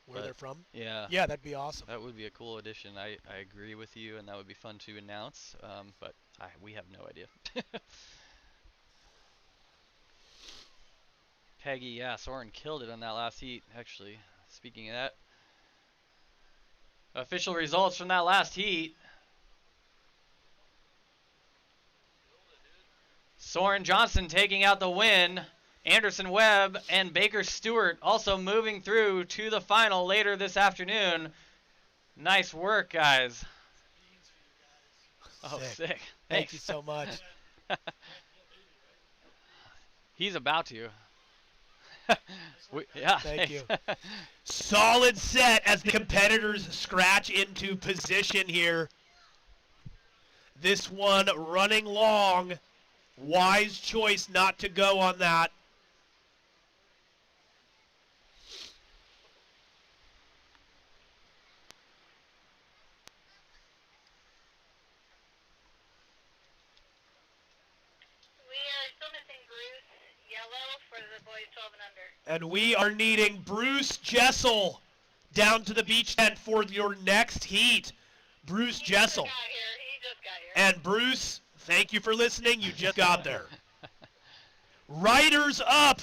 Where they're from? Yeah. Yeah, that'd be awesome. That would be a cool addition. I agree with you, and that would be fun to announce, but we have no idea. Peggy, yeah, Soren killed it on that last heat, actually. Speaking of that. Official results from that last heat. Soren Johnson taking out the win. Anderson Webb and Baker Stewart also moving through to the final later this afternoon. Nice work, guys. Oh, sick. Thank you so much. He's about to. Yeah. Thank you. Solid set as the competitors scratch into position here. This one running long. Wise choice not to go on that. And we are needing Bruce Jessel down to the beach tent for your next heat. Bruce Jessel. And Bruce, thank you for listening. You just got there. Riders up.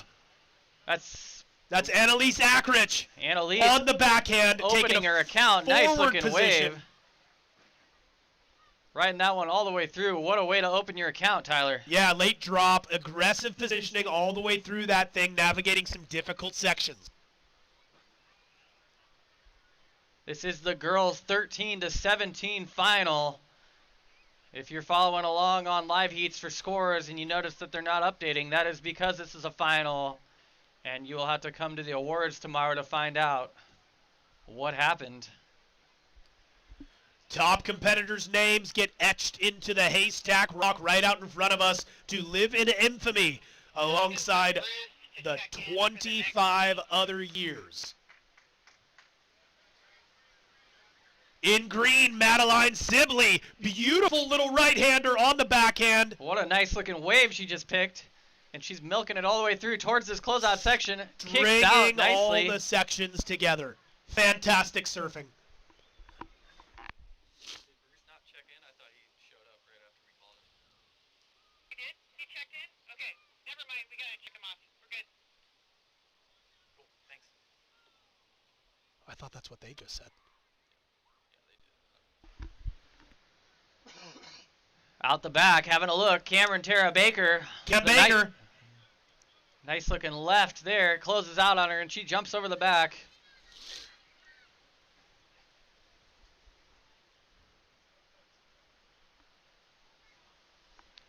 That's Annalise Ackrich. Annalise on the backhand, opening her account. Nice looking wave. Riding that one all the way through. What a way to open your account, Tyler. Yeah, late drop, aggressive positioning all the way through that thing, navigating some difficult sections. This is the girls' 13-17 final. If you're following along on live heats for scores and you notice that they're not updating, that is because this is a final, and you will have to come to the awards tomorrow to find out what happened. Top competitors' names get etched into the haystack rock right out in front of us to live in infamy alongside the 25 other years. In green, Madeline Sibley. Beautiful little right-hander on the backhand. What a nice looking wave she just picked. And she's milking it all the way through towards this closeout section. Kicks out Stringing all nicely. the sections together. Fantastic surfing. He did? He checked in? Okay. Never mind. We gotta check him off. We're good. Cool. Thanks. I thought that's what they just said. Out the back, having a look. Cameron Tara Baker. Cam Baker. Nice looking left there. Closes out on her, and she jumps over the back.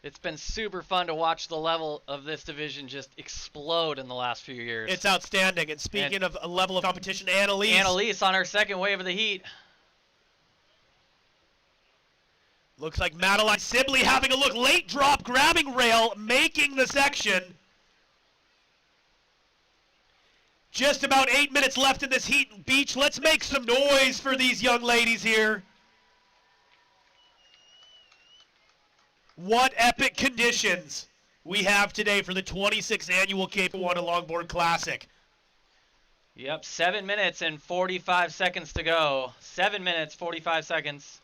It's been super fun to watch the level of this division just explode in the last few years. It's outstanding. And speaking of a level of competition, Annalise. Annalise on her second wave of the heat. Looks like Madeline Sibley having a look. Late drop, grabbing rail, making the section. Just about 8 minutes left in this heat beach. Let's make some noise for these young ladies here. What epic conditions we have today for the 26th annual Cape Kiwanda Longboard Classic. Yep, 7 minutes and 45 seconds to go. 7 minutes, 45 seconds.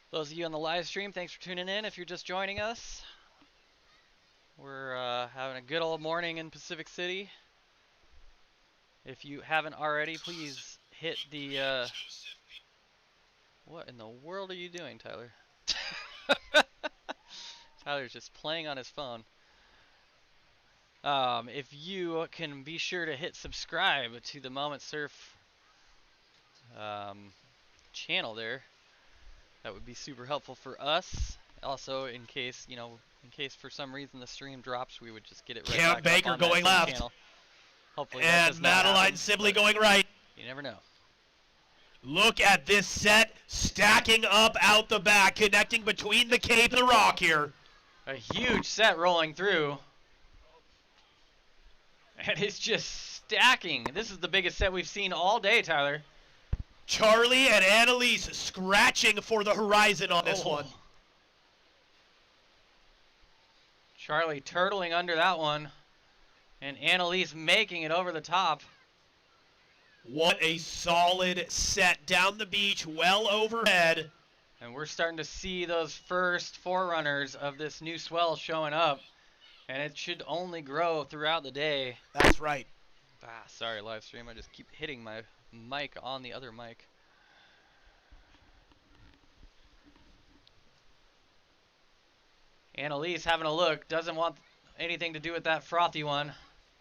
Those of you on the live stream, thanks for tuning in. If you're just joining us, we're having a good old morning in Pacific City. If you haven't already, please hit the... What in the world are you doing, Tyler? Tyler's just playing on his phone. If you can be sure to hit subscribe to the Moment Surf channel there. That would be super helpful for us. Also, in case, in case for some reason the stream drops, we would just get it right Cam back Baker up on going that left. channel. Hopefully that does And not Madeline happen, Sibley but going right. You never know. Look at this set stacking up out the back, connecting between the Cape and the Rock here. A huge set rolling through. And it's just stacking. This is the biggest set we've seen all day, Tyler. Charlie and Annalise scratching for the horizon on this one. Charlie turtling under that one. And Annalise making it over the top. What a solid set down the beach, well overhead. And we're starting to see those first forerunners of this new swell showing up. And it should only grow throughout the day. That's right. Sorry, live stream. I just keep hitting my mic on the other mic. Annalise having a look. Doesn't want anything to do with that frothy one.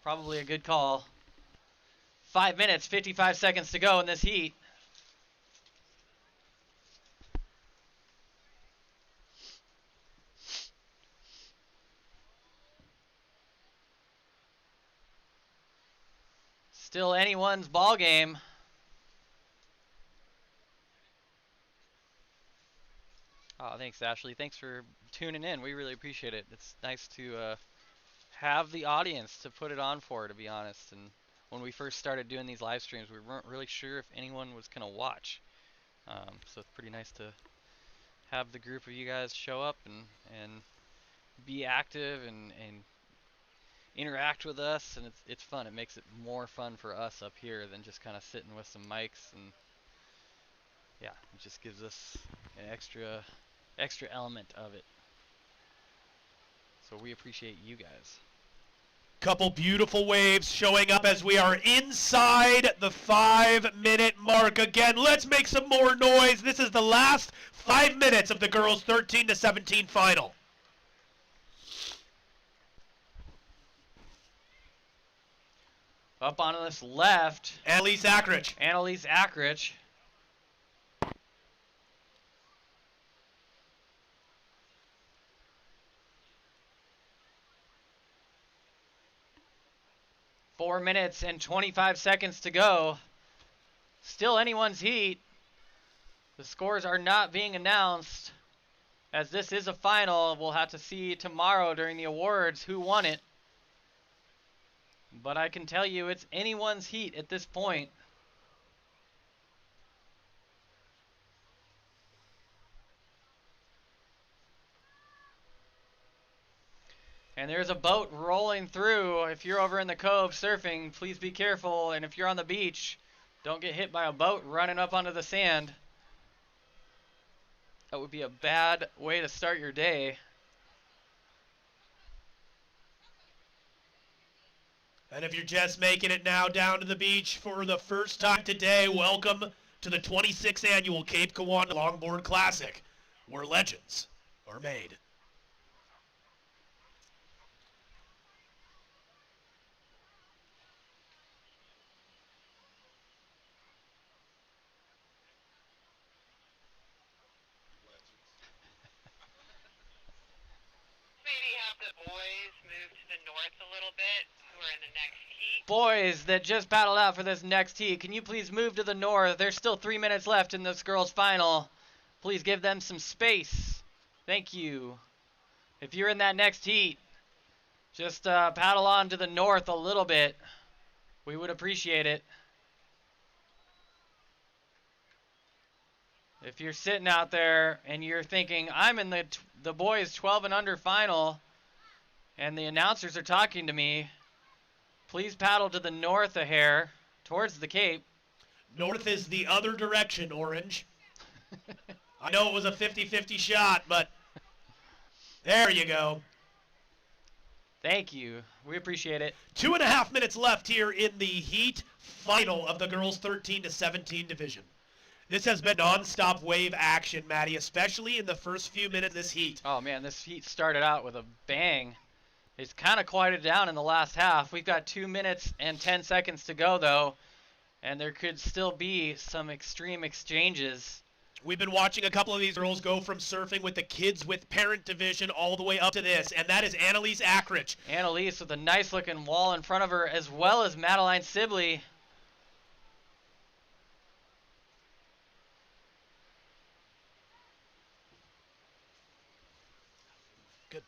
Probably a good call. 5 minutes, 55 seconds to go in this heat. Still anyone's ball game. Oh, thanks, Ashley. Thanks for tuning in. We really appreciate it. It's nice to have the audience to put it on for, to be honest. And when we first started doing these live streams, we weren't really sure if anyone was going to watch. So it's pretty nice to have the group of you guys show up and be active and interact with us. And it's fun. It makes it more fun for us up here than just kind of sitting with some mics. And yeah, it just gives us an extra element of it. So we appreciate you guys. Couple beautiful waves showing up as we are inside the 5-minute mark. Again, let's make some more noise. This is the last 5 minutes of the girls' 13-17 final. Up on this left, Annalise Ackrich. Annalise Ackrich. 4 minutes and 25 seconds to go. Still anyone's heat. The scores are not being announced, as this is a final. We'll have to see tomorrow during the awards who won it. But I can tell you it's anyone's heat at this point. And there's a boat rolling through. If you're over in the cove surfing, please be careful. And if you're on the beach, don't get hit by a boat running up onto the sand. That would be a bad way to start your day. And if you're just making it now down to the beach for the first time today, welcome to the 26th annual Cape Kiwanda Longboard Classic, where legends are made. Maybe have the boys move to the north a little bit, who are in the next heat. Boys that just battled out for this next heat, can you please move to the north? There's still 3 minutes left in this girls' final. Please give them some space. Thank you. If you're in that next heat, just paddle on to the north a little bit. We would appreciate it. If you're sitting out there and you're thinking, I'm in the boys 12 and under final, and the announcers are talking to me, please paddle to the north a hair, towards the Cape. North is the other direction, Orange. I know it was a 50-50 shot, but there you go. Thank you. We appreciate it. 2.5 minutes left here in the heat final of the girls 13 to 17 division. This has been non-stop wave action, Maddie, especially in the first few minutes of this heat. Oh man, this heat started out with a bang. It's kind of quieted down in the last half. We've got 2 minutes and 10 seconds to go though, and there could still be some extreme exchanges. We've been watching a couple of these girls go from surfing with the kids with parent division all the way up to this, and that is Annalise Ackridge. Annalise with a nice looking wall in front of her, as well as Madeline Sibley. Good.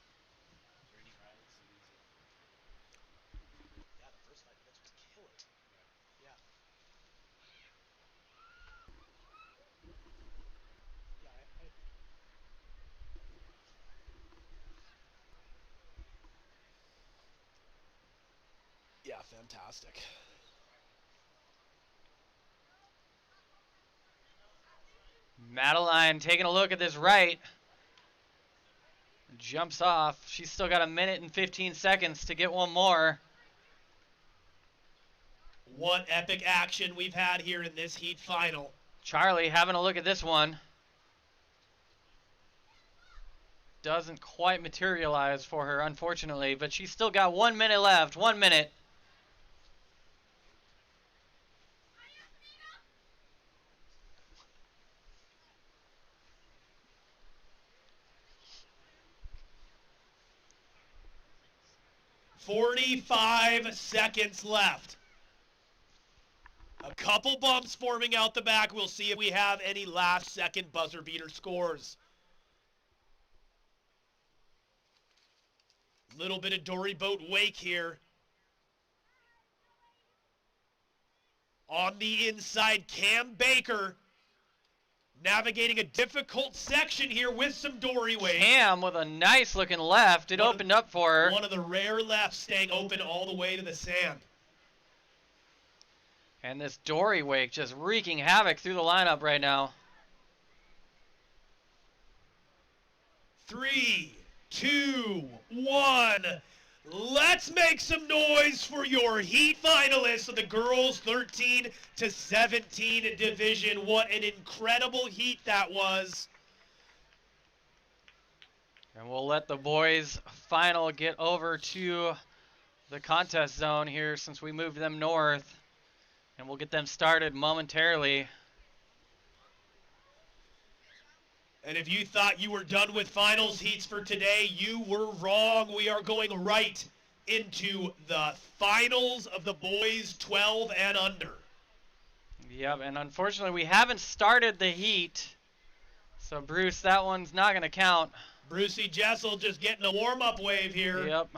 Yeah, fantastic. Madeline taking a look at this right. Jumps off. She's still got 1 minute and 15 seconds to get one more. What epic action we've had here in this heat final. Charlie having a look at this one. Doesn't quite materialize for her, unfortunately, but she's still got 1 minute left. 1 minute. "45 seconds left. A couple bumps forming out the back. We'll see if we have any last second buzzer beater scores. Little bit of dory boat wake here. On the inside, Cam Baker navigating a difficult section here with some dory wake. Cam with a nice looking left. It opened up for her. One of the rare lefts staying open all the way to the sand. And this dory wake just wreaking havoc through the lineup right now. 3, 2, 1. Let's make some noise for your heat finalists of the girls 13 to 17 division. What an incredible heat that was. And we'll let the boys final get over to the contest zone here since we moved them north. And we'll get them started momentarily. And if you thought you were done with finals heats for today, you were wrong. We are going right into the finals of the boys 12 and under. Yep, and unfortunately we haven't started the heat. So Bruce, that one's not going to count. Brucey Jessel just getting a warm-up wave here. Yep.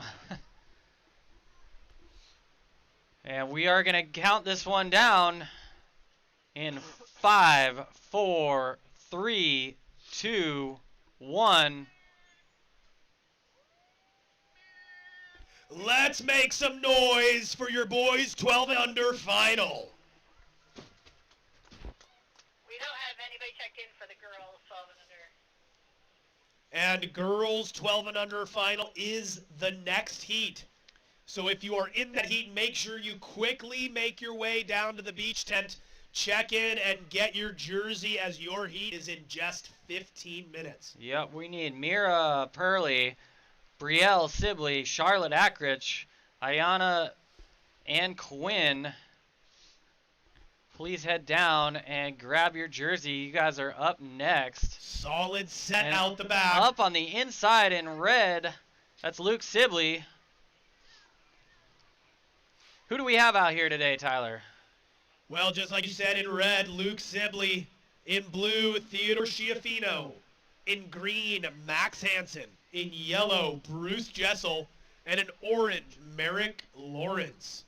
And we are going to count this one down in 5, 4, 3, 2, 1. Let's make some noise for your boys 12 and under final. We don't have anybody checked in for the girls 12 and under. And girls 12 and under final is the next heat. So if you are in that heat, make sure you quickly make your way down to the beach tent, check in, and get your jersey as your heat is in just 15 minutes. Yep, we need Mira Purley, Brielle Sibley, Charlotte Ackrich, Ayana, and Quinn. Please head down and grab your jersey. You guys are up next. Solid set And out the back. Up on the inside in red, that's Luke Sibley. Who do we have out here today, Tyler? Well, just like you said, in red, Luke Sibley. In blue, Theodore Schiaffino. In green, Max Hansen. In yellow, Bruce Jessel. And in orange, Merrick Lawrence.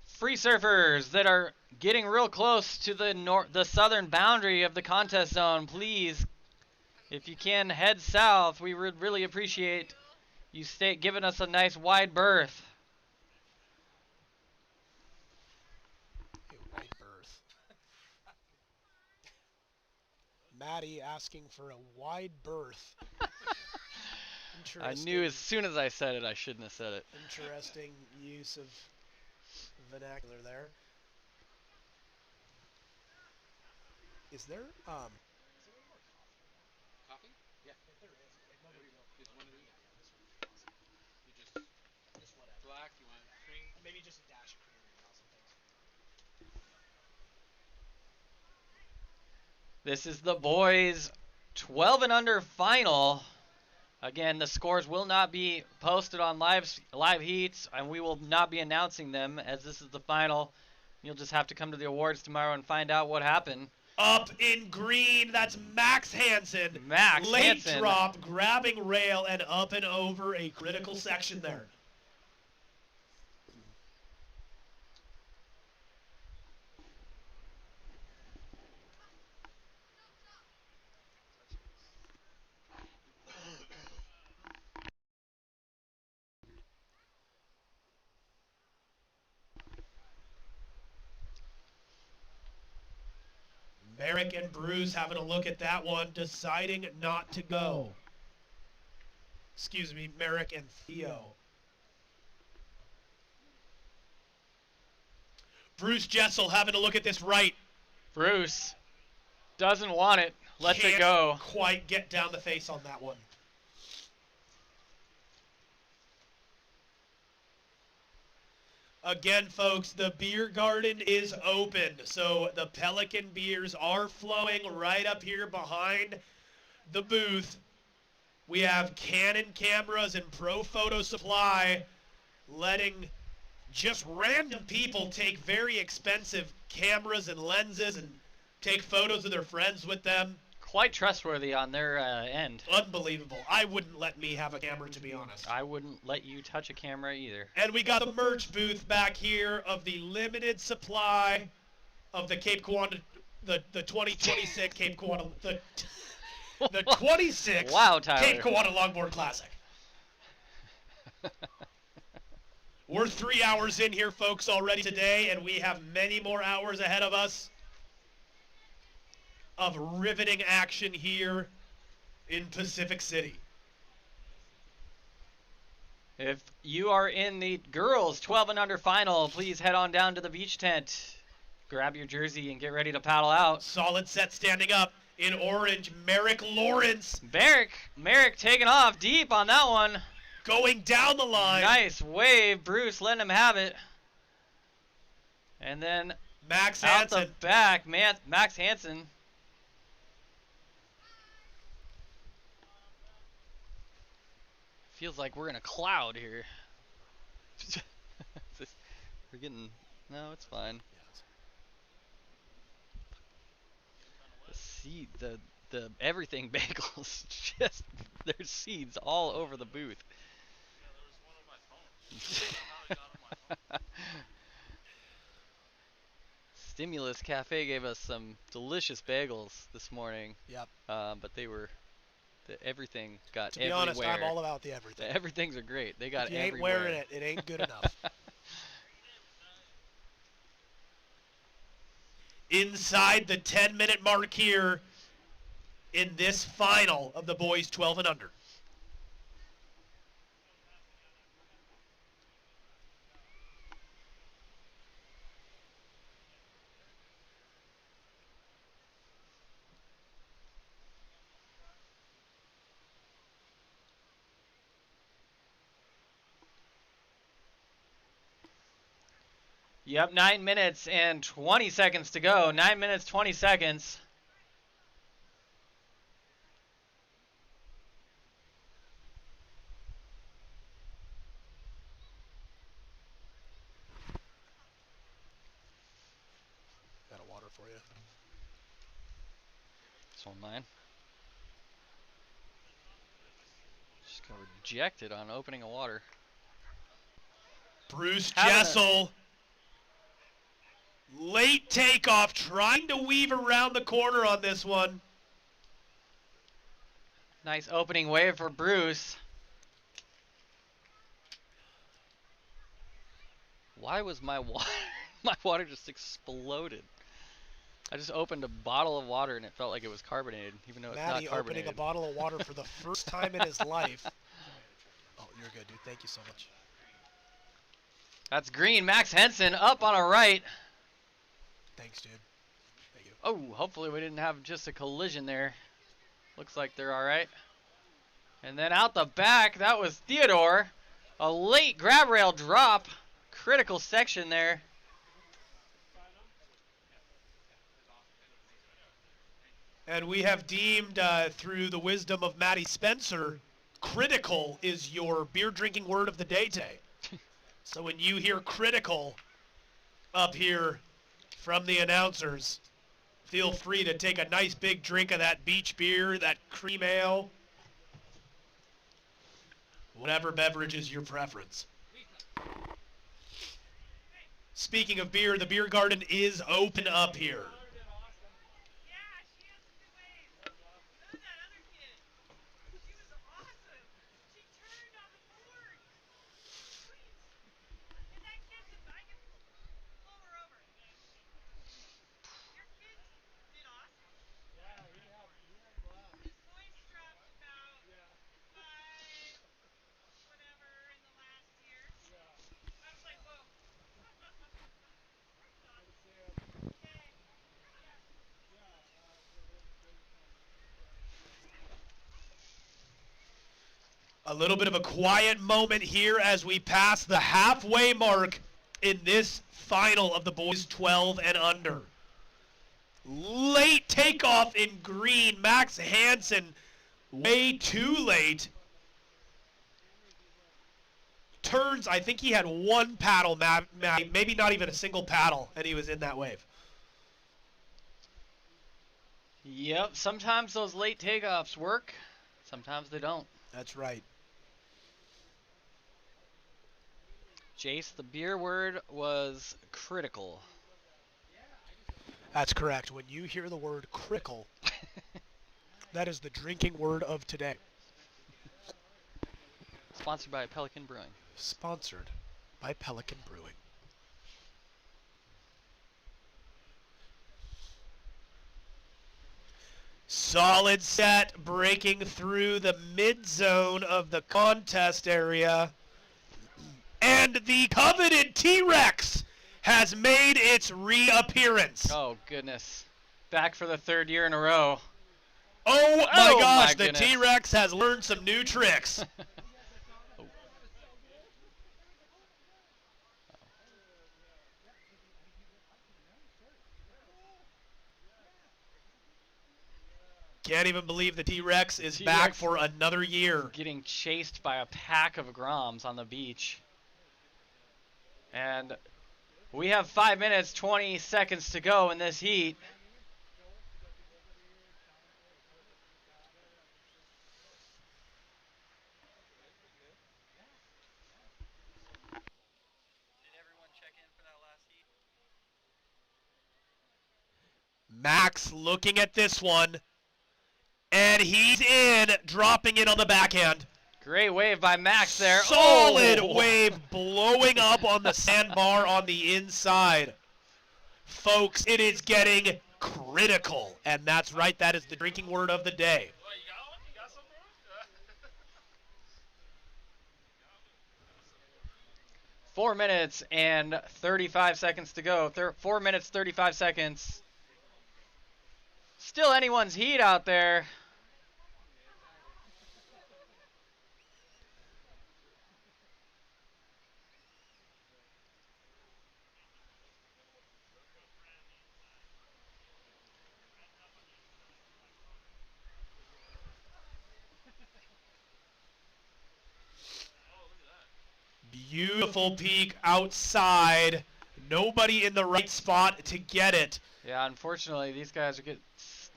Free surfers that are getting real close to the southern boundary of the contest zone, please, if you can, head south. We would really appreciate you giving us a nice wide berth. Wide berth. Maddie asking for a wide berth. I knew as soon as I said it, I shouldn't have said it. Interesting use of vernacular there. Is there Coffee? Yeah. If there is. Is one of these? You just whatever. Black, you want cream? maybe just a dash of creamery or something. This is the boys 12 and under final. Again, the scores will not be posted on live heats, and we will not be announcing them as this is the final. You'll just have to come to the awards tomorrow and find out what happened. Up in green, that's Max Hansen. Max Late Hansen. drop, grabbing rail, and up and over a critical section there. Merrick and Bruce having a look at that one, deciding not to go. Excuse me, Merrick and Theo. Bruce Jessel having a look at this right. Bruce doesn't want it. Lets it Can't go. quite get down the face on that one. Again, folks, the beer garden is open, so the Pelican beers are flowing right up here behind the booth. We have Canon cameras and Pro Photo Supply letting just random people take very expensive cameras and lenses and take photos of their friends with them. Quite trustworthy on their end. Unbelievable. I wouldn't let me have a camera, to be honest. I wouldn't let you touch a camera either. And we got the merch booth back here of the limited supply of the Cape Kiwanda, the 2026 Cape Kiwanda, the 26 Wow, Tyler. Cape Kiwanda Longboard Classic. We're 3 hours in here, folks, already today, and we have many more hours ahead of us of riveting action here in Pacific City. If you are in the girls 12 and under final, please head on down to the beach tent. Grab your jersey and get ready to paddle out. Solid set standing up in orange, Merrick Lawrence. Merrick taking off deep on that one. Going down the line. Nice wave. Bruce letting him have it. And then Max out Hansen. the back, Max Hansen. Feels like we're in a cloud here. We're getting. No, it's fine. The seed, the everything bagels. Just there's seeds all over the booth. Stimulus Cafe gave us some delicious bagels this morning. Yep. But they were, everything got to be everywhere. honest, I'm all about the everything. The everythings are great. They got if you everywhere. ain't wearing it, it ain't good enough. Inside the 10-minute mark here in this final of the boys 12 and under. Yep, 9 minutes and 20 seconds to go. 9 minutes, 20 seconds. Got a water for you. This one mine. Just got rejected on opening a water. Bruce Jessel. Late takeoff, trying to weave around the corner on this one. Nice opening wave for Bruce. Why was my water, my water just exploded? I just opened a bottle of water and it felt like it was carbonated, even though it's not carbonated. Opening a bottle of water for the first time in his life. Oh, you're good, dude. Thank you so much. That's green. Max Henson up on a right. Thanks, dude. Thank you. Oh, hopefully we didn't have just a collision there. Looks like they're all right. And then out the back, that was Theodore. A late grab rail drop. Critical section there. And we have deemed, through the wisdom of Matty Spencer, critical is your beer drinking word of the day today. So when you hear critical up here from the announcers, feel free to take a nice big drink of that beach beer, that cream ale, whatever beverage is your preference. Speaking of beer, the beer garden is open up here. A little bit of a quiet moment here as we pass the halfway mark in this final of the boys 12 and under. Late takeoff in green. Max Hansen way too late. Turns, I think he had one paddle, maybe not even a single paddle, and he was in that wave. Yep, sometimes those late takeoffs work, sometimes they don't. That's right. Jace, the beer word was critical. That's correct. When you hear the word critical, that is the drinking word of today. Sponsored by Pelican Brewing. Sponsored by Pelican Brewing. Solid set breaking through the mid zone of the contest area. And the coveted T-Rex has made its reappearance. Oh, goodness. Back for the third year in a row. Oh, my gosh, my the T-Rex has learned some new tricks. Can't even believe the T-Rex is back T-Rex for another year. Getting chased by a pack of Groms on the beach. And we have 5 minutes, 20 seconds to go in this heat. Max looking at this one. And he's in, dropping in on the backhand. Great wave by Max there. Solid Oh! wave blowing up on the sandbar on the inside. Folks, it is getting critical. And that's right, that is the drinking word of the day. 4 minutes and 35 seconds to go. 4 minutes, 35 seconds. Still anyone's heat out there. Beautiful peak outside. Nobody in the right spot to get it. Yeah, unfortunately, these guys are getting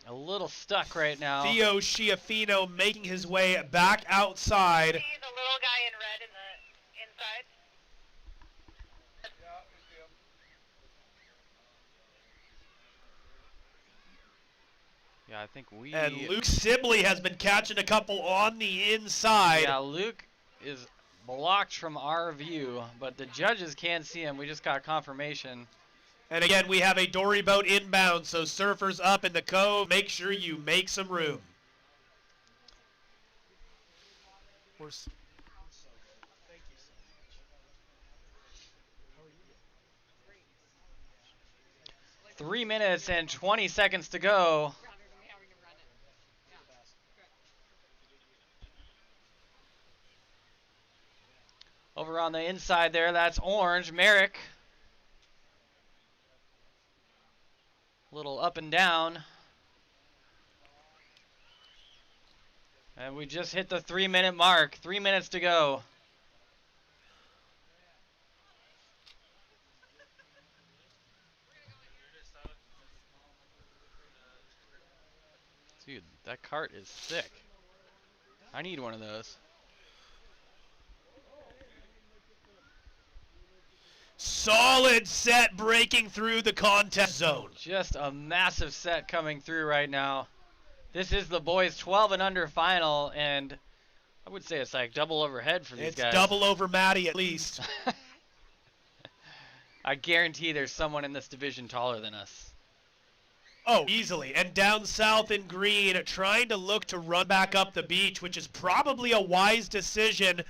a little stuck right now. Theo Schiaffino making his way back outside. See the little guy in red in the inside? Yeah, I think we... And Luke Sibley has been catching a couple on the inside. Yeah, Luke is blocked from our view, but the judges can see him. We just got confirmation. And again, we have a dory boat inbound, so surfers up in the cove, make sure you make some room. 3 minutes and 20 seconds to go. Over on the inside there, that's orange, Merrick. A little up and down. And we just hit the 3 minute mark. 3 minutes to go. Dude, that cart is sick. I need one of those. Solid set breaking through the contest zone. Just a massive set coming through right now. This is the boys 12 and under final, and I would say it's like double overhead for these guys. It's double over Maddie at least. I guarantee there's someone in this division taller than us. Oh, easily. And down south in green, trying to look to run back up the beach, which is probably a wise decision.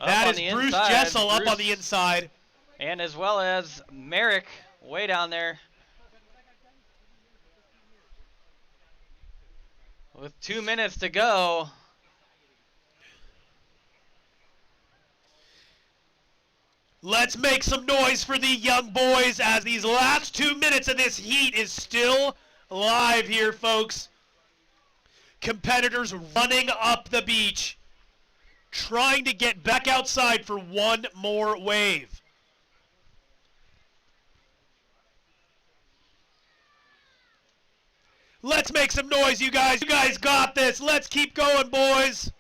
That is Bruce Jessel up on the inside. And as well as Merrick way down there. With 2 minutes to go. Let's make some noise for the young boys as these last 2 minutes of this heat is still live here, folks. Competitors running up the beach, trying to get back outside for one more wave. Let's make some noise, you guys. You guys got this. Let's keep going, boys.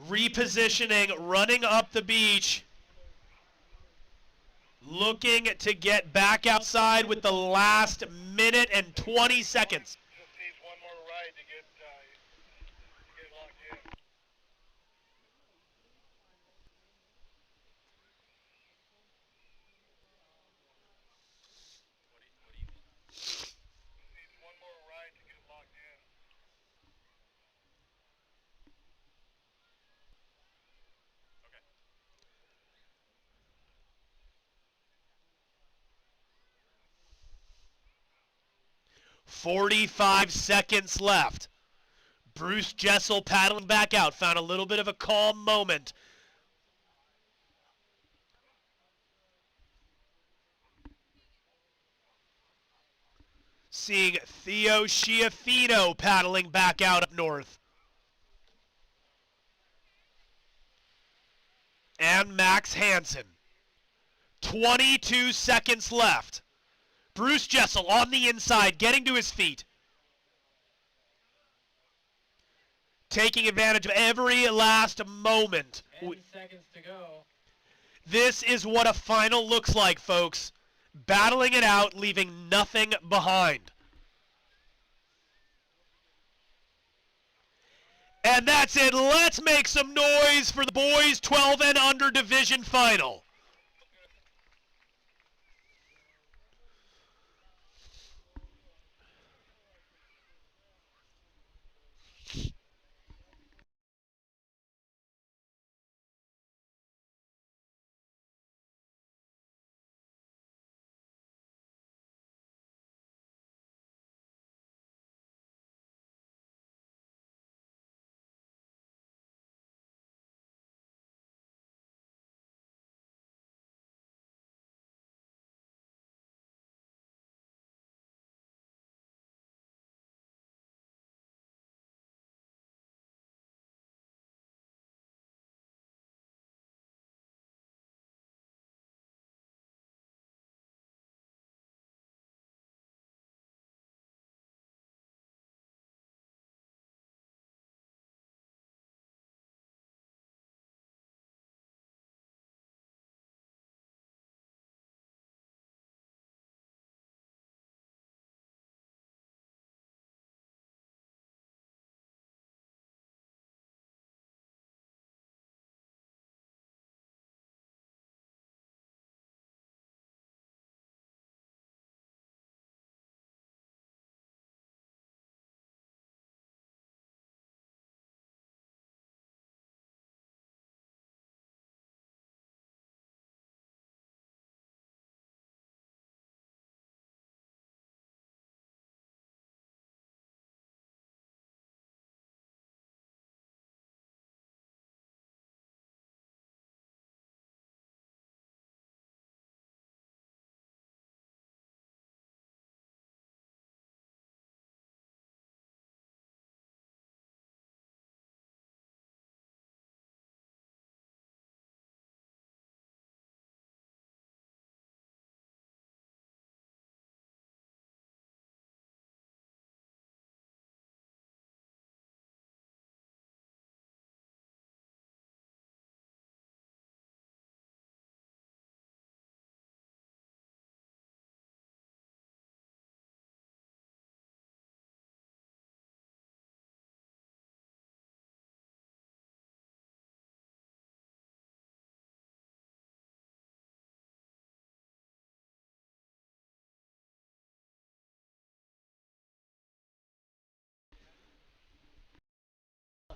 Repositioning, running up the beach. Looking to get back outside with the last minute and 20 seconds. .45 seconds left. Bruce Jessel paddling back out. Found a little bit of a calm moment. seeing Theo Schiaffino paddling back out up north. And Max Hansen. 22 seconds left. Bruce Jessel on the inside, getting to his feet. Taking advantage of every last moment. 10 seconds to go. This is what a final looks like, folks. Battling it out, leaving nothing behind. And that's it. Let's make some noise for the boys 12 and under division final.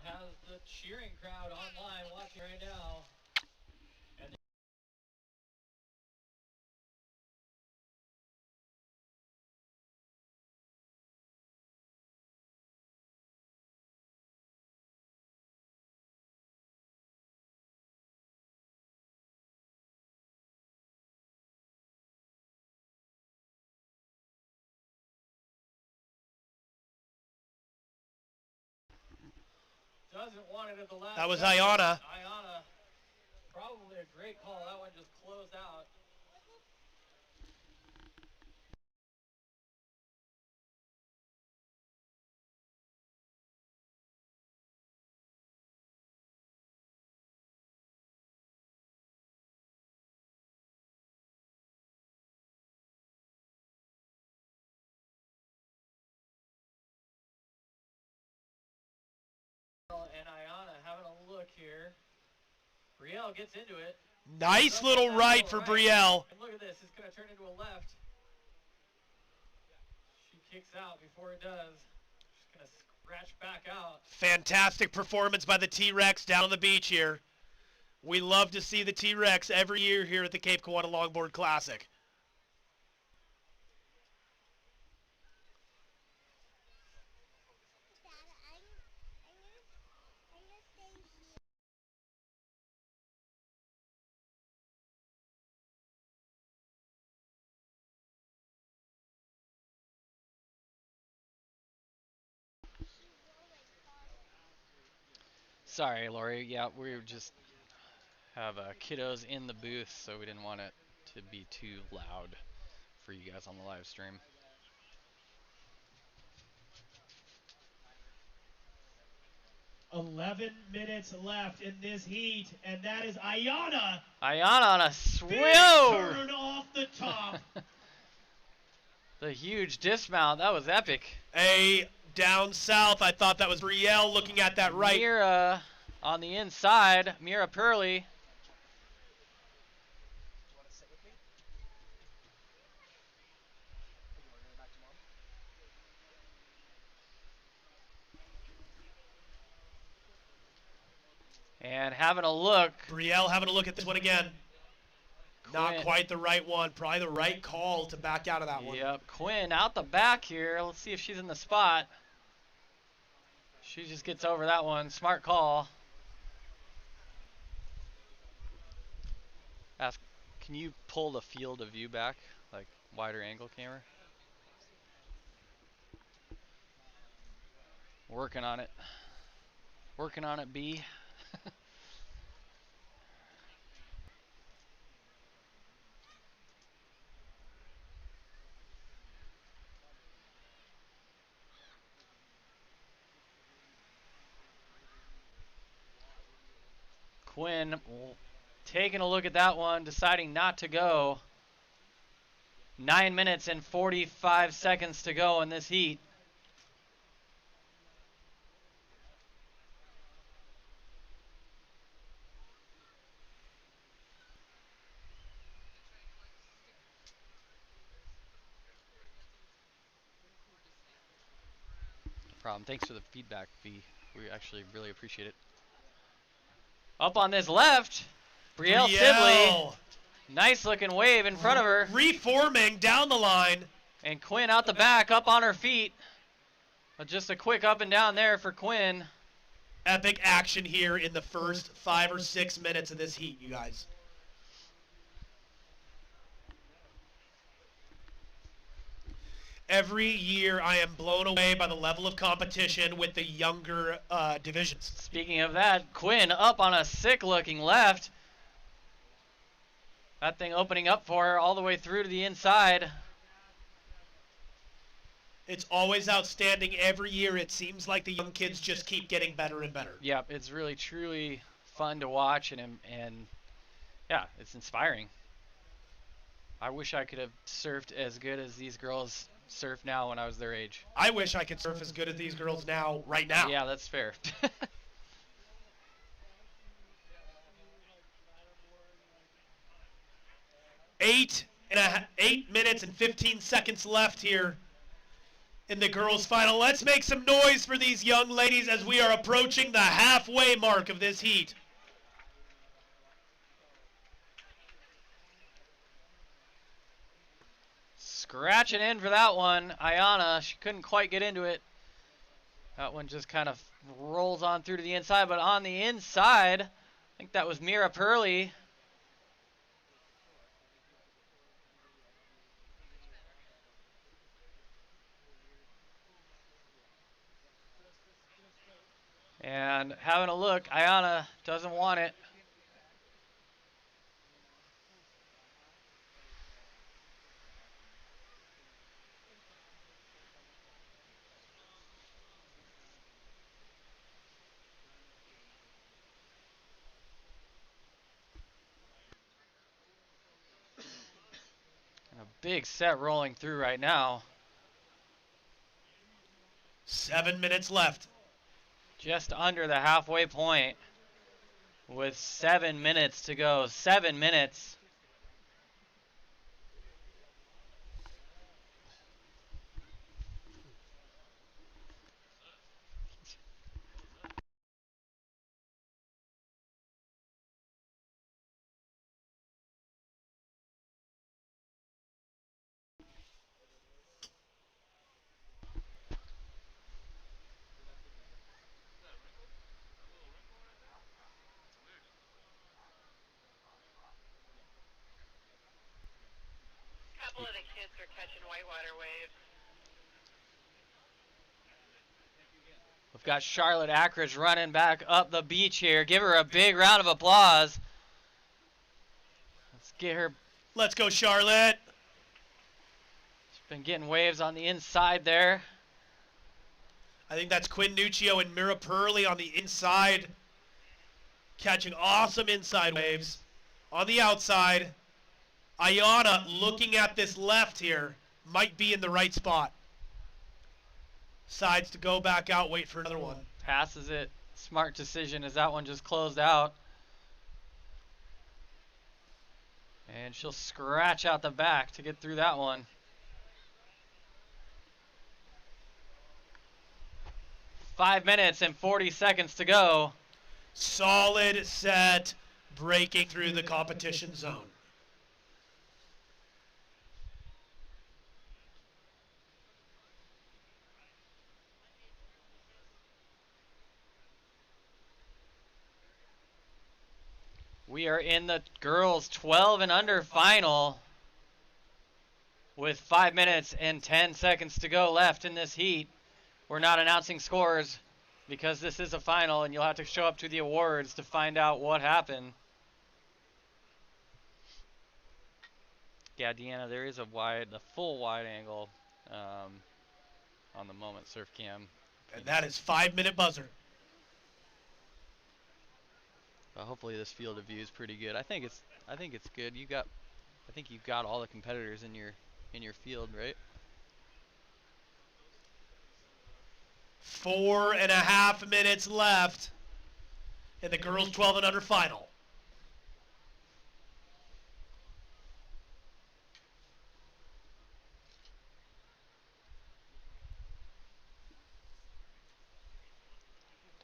Has the cheering crowd online watching right now. And doesn't want it at the last. That was second. Ayana. Ayana, probably a great call. That one just closed out. And Ayana having a look here. Brielle gets into it. Nice little right for Brielle. And look at this. It's going to turn into a left. She kicks out before it does. She's going to scratch back out. Fantastic performance by the T-Rex down on the beach here. We love to see the T-Rex every year here at the Cape Kiwanda Longboard Classic. Sorry, Lori. Yeah, we just have kiddos in the booth, so we didn't want it to be too loud for you guys on the live stream. "11 minutes left in this heat, and that is Ayana. Ayana on a swim. Turn off the top. The huge dismount. That was epic. Down south, I thought that was Brielle looking at that right. Mira on the inside. Mira Purley. And having a look. Brielle having a look at this one again. Not quite the right one. Probably the right call to back out of that one. Yep, Quinn out the back here. Let's see if she's in the spot. She just gets over that one. Smart call. Ask, can you pull the field of view back? Like wider angle camera? Working on it. Working on it, B. Quinn taking a look at that one, deciding not to go. 9 minutes and 45 seconds to go in this heat. No problem. Thanks for the feedback, V. We actually really appreciate it. Up on this left, Brielle Sibley. Nice looking wave in front of her. Reforming down the line. And Quinn out the back, up on her feet. But just a quick up and down there for Quinn. Epic action here in the first 5 or 6 minutes of this heat, you guys. Every year I am blown away by the level of competition with the younger divisions. Speaking of that, Quinn up on a sick looking left. That thing opening up for her all the way through to the inside. It's always outstanding. Every year it seems like the young kids just keep getting better and better. Yep, it's really truly fun to watch and yeah, it's inspiring. I wish I could have surfed as good as these girls surf now when I was their age. I wish I could surf as good as these girls now, right now. Yeah, that's fair. 8 minutes and 15 seconds left here in the girls' final. Let's make some noise for these young ladies as we are approaching the halfway mark of this heat. Scratching in for that one, Ayana. She couldn't quite get into it. That one just kind of rolls on through to the inside, but on the inside, I think that was Mira Purley. And having a look, Ayana doesn't want it. And a big set rolling through right now. 7 minutes left. Just under the halfway point with 7 minutes to go. 7 minutes. Couple of the kids are catching whitewater waves. We've got Charlotte Ackridge running back up the beach here. Give her a big round of applause. Let's get her. Let's go, Charlotte. She's been getting waves on the inside there. I think that's Quinn Nuccio and Mira Purley on the inside, catching awesome inside waves. On the outside, Ayana looking at this left here, might be in the right spot. Decides to go back out, wait for another one. Passes it. Smart decision as that one just closed out. And she'll scratch out the back to get through that one. Five minutes and 40 seconds to go. Solid set, breaking through the competition zone. We are in the girls 12 and under final with 5 minutes and 10 seconds to go left in this heat. We're not announcing scores because this is a final and you'll have to show up to the awards to find out what happened. Yeah, Deanna, there is the full wide angle on the Moment Surf Cam. And that is 5-minute buzzer. Hopefully this field of view is pretty good. I think it's good. I think you've got all the competitors in your field, right? 4.5 minutes left in the girls 12 and under final.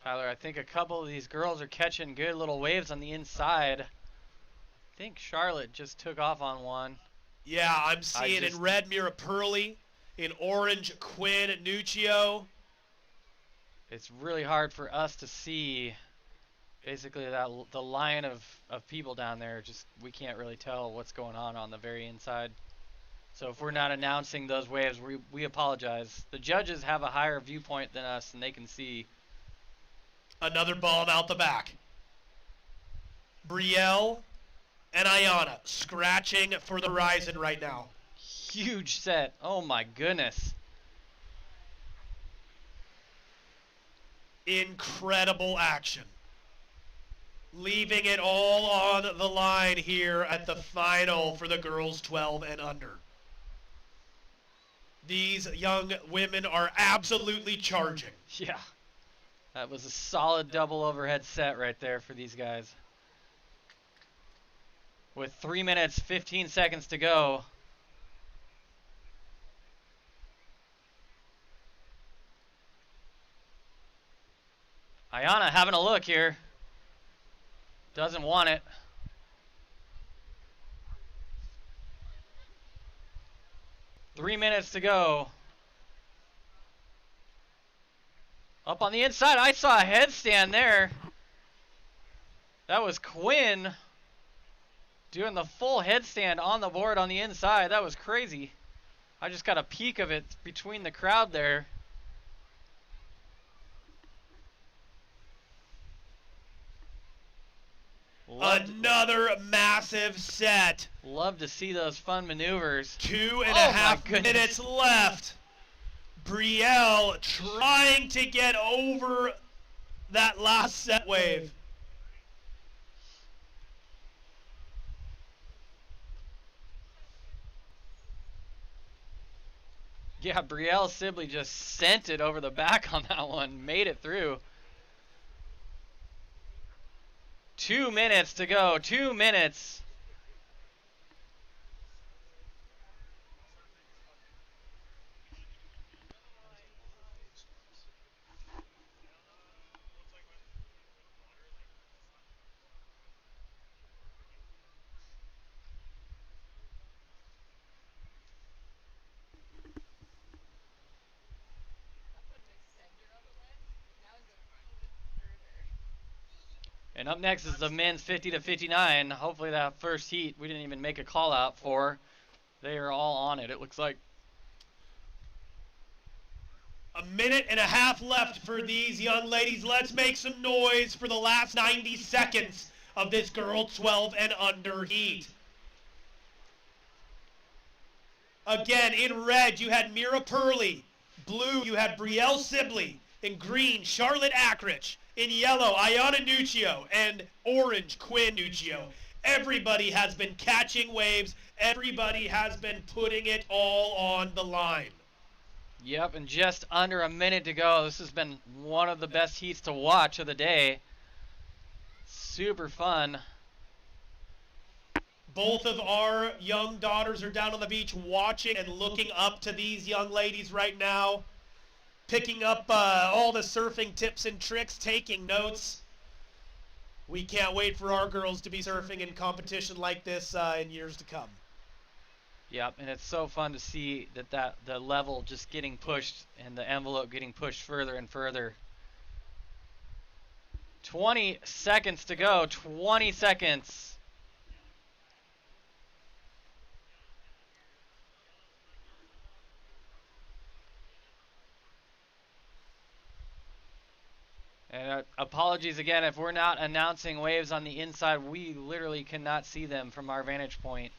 Tyler, I think a couple of these girls are catching good little waves on the inside. I think Charlotte just took off on one. Yeah, I'm seeing in red Mira Purley, in orange Quinn Nuccio. It's really hard for us to see basically the line of people down there. Just we can't really tell what's going on the very inside. So if we're not announcing those waves, we apologize. The judges have a higher viewpoint than us and they can see. Another bomb out the back. Brielle and Ayana scratching for the horizon right now. Huge set. Oh my goodness. Incredible action. Leaving it all on the line here at the final for the girls 12 and under. These young women are absolutely charging. Yeah. That was a solid double overhead set right there for these guys. With 3 minutes, 15 seconds to go. Ayana having a look here. Doesn't want it. Three minutes to go. Up on the inside, I saw a headstand there. That was Quinn doing the full headstand on the board on the inside. That was crazy. I just got a peek of it between the crowd there. Another massive set. Love to see those fun maneuvers. 2.5 minutes left. Brielle trying to get over that last set wave. Yeah, Brielle Sibley just sent it over the back on that one. Made it through. 2 minutes to go. 2 minutes. And up next is the men's 50 to 59. Hopefully that first heat we didn't even make a call out for. They are all on it, it looks like. A minute and a half left for these young ladies. Let's make some noise for the last 90 seconds of this girl 12 and under heat. Again, in red, you had Mira Purley. Blue, you had Brielle Sibley. In green, Charlotte Ackrich. In yellow, Ayana Nuccio. And orange, Quinn Nuccio. Everybody has been catching waves. Everybody has been putting it all on the line. Yep, and just under a minute to go. This has been one of the best heats to watch of the day. Super fun. Both of our young daughters are down on the beach watching and looking up to these young ladies right now, picking up all the surfing tips and tricks, taking notes. We can't wait for our girls to be surfing in competition like this in years to come. Yep, and it's so fun to see that the level just getting pushed and the envelope getting pushed further and further. 20 seconds to go. 20 seconds. And apologies again if we're not announcing waves on the inside. We literally cannot see them from our vantage point.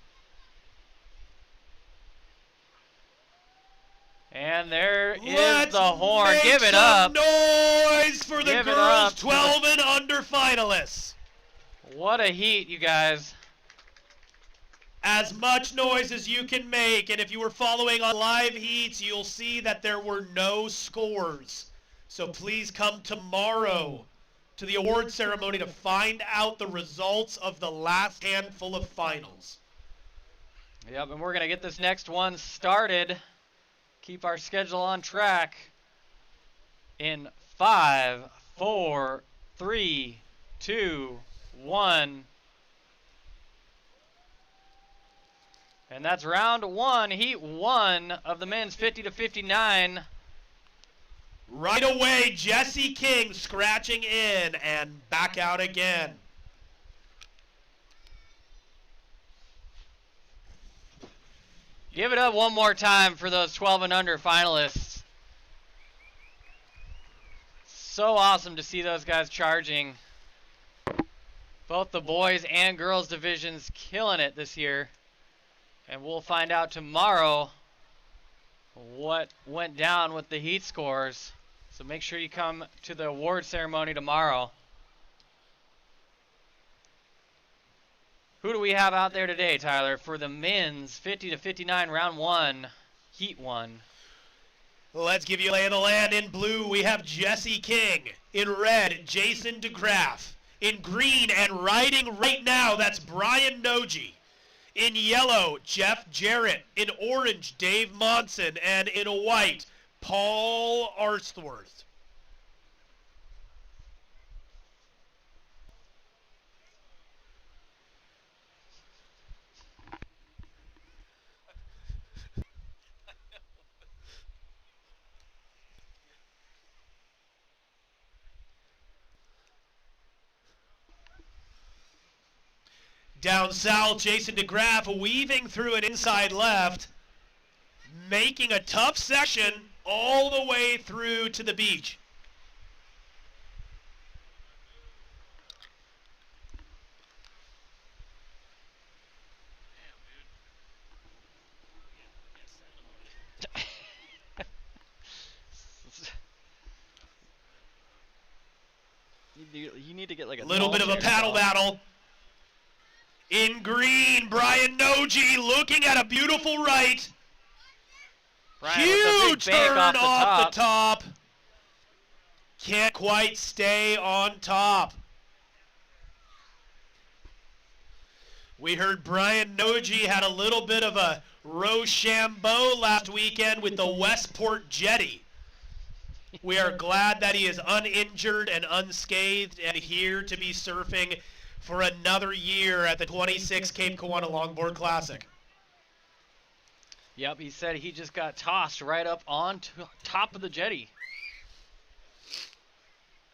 And there is the horn. Give it up. Noise for the girls 12 and under finalists. What a heat, you guys. As much noise as you can make. And if you were following on live heats, you'll see that there were no scores. So please come tomorrow to the award ceremony to find out the results of the last handful of finals. Yep, and we're going to get this next one started. Keep our schedule on track in 5, 4, 3, 2, 1. And that's round 1, heat 1 of the men's 50 to 59. Right away, Jesse King scratching in and back out again. Give it up one more time for those 12 and under finalists. So awesome to see those guys charging. Both the boys and girls divisions killing it this year. And we'll find out tomorrow what went down with the heat scores. So make sure you come to the award ceremony tomorrow. Who do we have out there today, Tyler, for the men's 50 to 59 round 1, heat 1? Let's give you a lay of the land. In blue, we have Jesse King. In red, Jason DeGraff. In green and riding right now, that's Brian Noji. In yellow, Jeff Jarrett. In orange, Dave Monson. And in white, Paul Arsworth. Down south, Jason DeGraff weaving through an inside left, making a tough section all the way through to the beach. You need to get like a little bit of a paddle battle. In green, Brian Noji looking at a beautiful right. Brian huge turn off the top. Can't quite stay on top. We heard Brian Noji had a little bit of a Rochambeau last weekend with the Westport Jetty. We are glad that he is uninjured and unscathed and here to be surfing for another year at the 26th Cape Kiwanda Longboard Classic. Yep, he said he just got tossed right up on top of the jetty.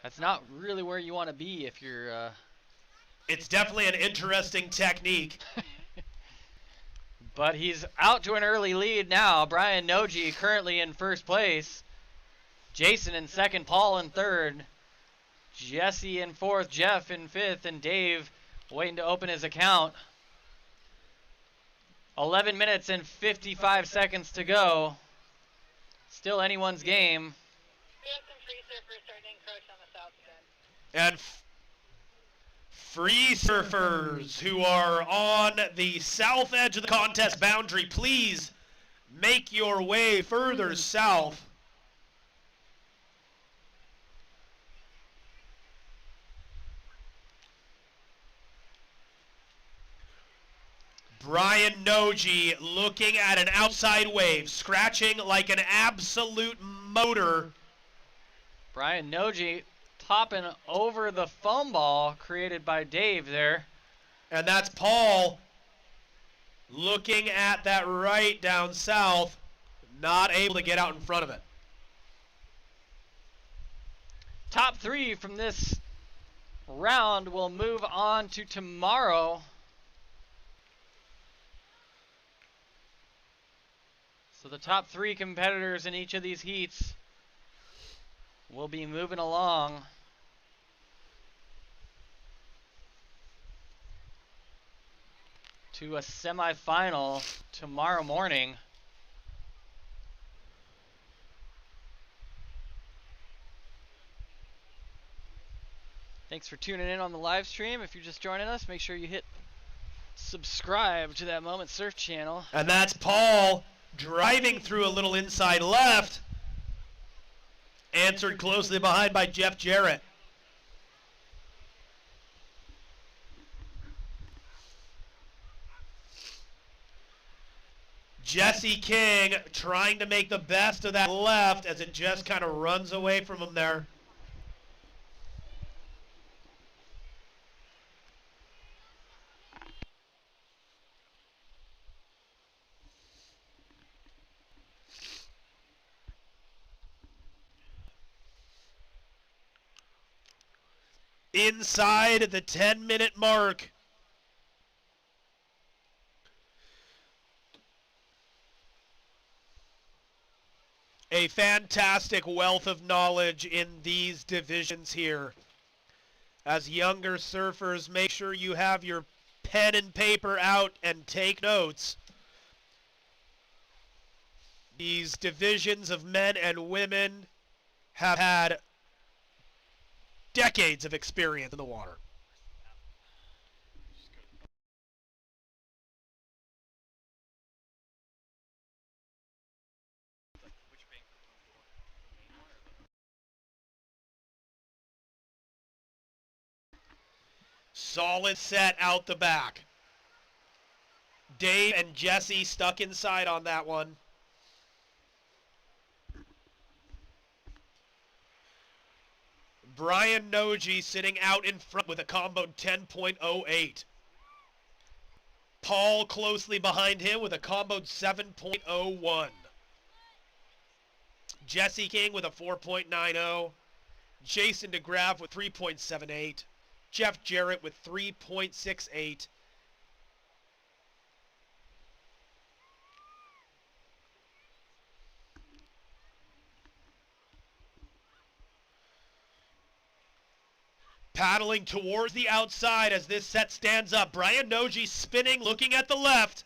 That's not really where you want to be if you're... It's definitely an interesting technique. But he's out to an early lead now. Brian Noji currently in first place. Jason in second, Paul in third, Jesse in fourth, Jeff in fifth, and Dave waiting to open his account. 11 minutes and 55 seconds to go. Still anyone's game. We have some free surfers starting to encroach on the south again. And free surfers who are on the south edge of the contest boundary, please make your way further south. Brian Noji looking at an outside wave, scratching like an absolute motor. Brian Noji popping over the foam ball created by Dave there. And that's Paul looking at that right down south, not able to get out in front of it. Top three from this round will move on to tomorrow. So the top three competitors in each of these heats will be moving along. To a semifinal tomorrow morning. Thanks for tuning in on the live stream. If you're just joining us, make sure you hit subscribe to that Moment Surf channel. And that's Paul driving through a little inside left. Answered closely behind by Jeff Jarrett. Jesse King trying to make the best of that left as it just kind of runs away from him there. Inside the 10-minute mark. A fantastic wealth of knowledge in these divisions here. As younger surfers, make sure you have your pen and paper out and take notes. These divisions of men and women have had decades of experience in the water. Solid set out the back. Dave and Jesse stuck inside on that one. Brian Noji sitting out in front with a combo 10.08. Paul closely behind him with a combo 7.01. Jesse King with a 4.90. Jason DeGraff with 3.78. Jeff Jarrett with 3.68. Paddling towards the outside as this set stands up. Brian Noji spinning, looking at the left.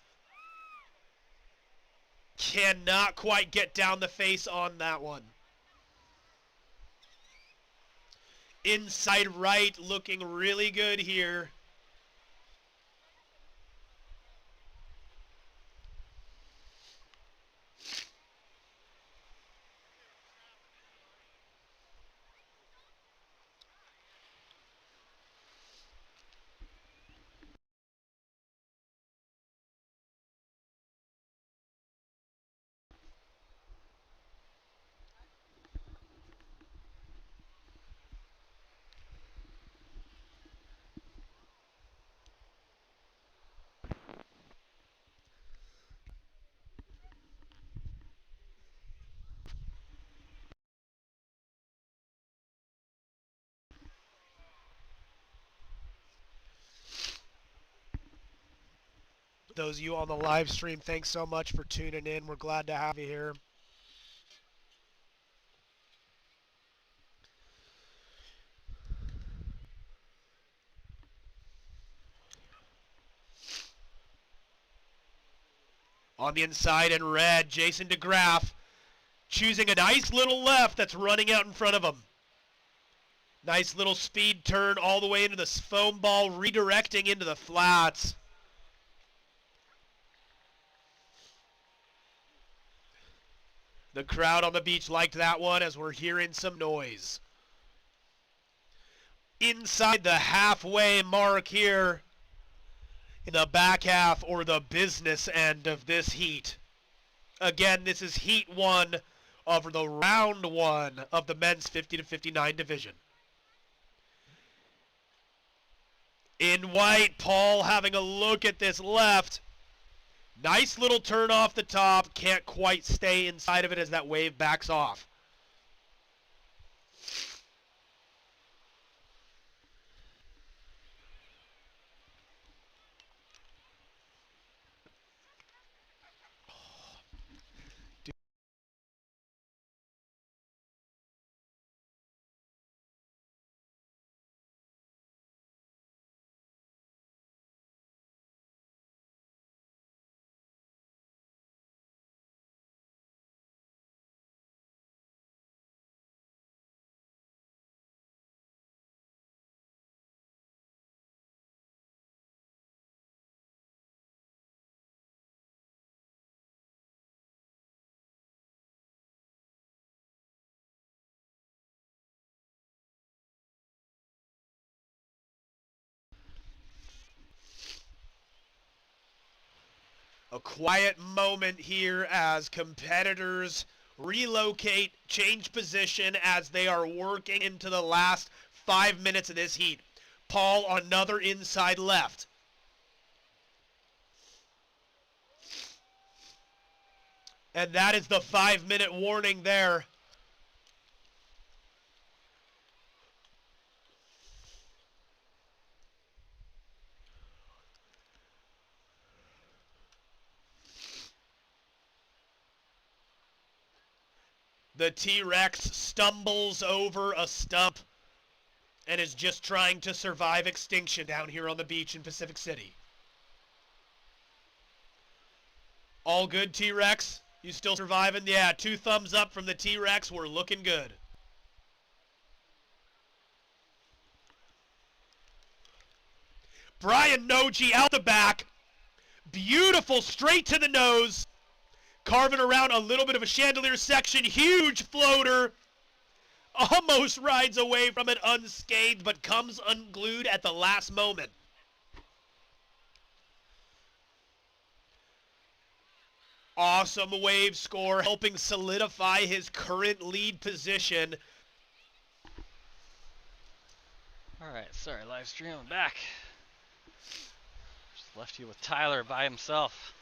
Cannot quite get down the face on that one. Inside right, looking really good here. Those of you on the live stream, thanks so much for tuning in. We're glad to have you here. On the inside in red, Jason DeGraff choosing a nice little left that's running out in front of him. Nice little speed turn all the way into the foam ball, redirecting into the flats. The crowd on the beach liked that one as we're hearing some noise. Inside the halfway mark here in the back half or the business end of this heat. Again, this is heat 1 of the round 1 of the men's 50 to 59 division. In white, Paul having a look at this left. Nice little turn off the top. Can't quite stay inside of it as that wave backs off. A quiet moment here as competitors relocate, change position as they are working into the last 5 minutes of this heat. Paul on another inside left. And that is the 5-minute warning there. The T-Rex stumbles over a stump and is just trying to survive extinction down here on the beach in Pacific City. All good, T-Rex? You still surviving? Yeah, 2 thumbs up from the T-Rex. We're looking good. Brian Noji out the back. Beautiful, straight to the nose. Carving around a little bit of a chandelier section. Huge floater. Almost rides away from it unscathed, but comes unglued at the last moment. Awesome wave score, helping solidify his current lead position. All right, sorry, live stream, I'm back. Just left you with Tyler by himself.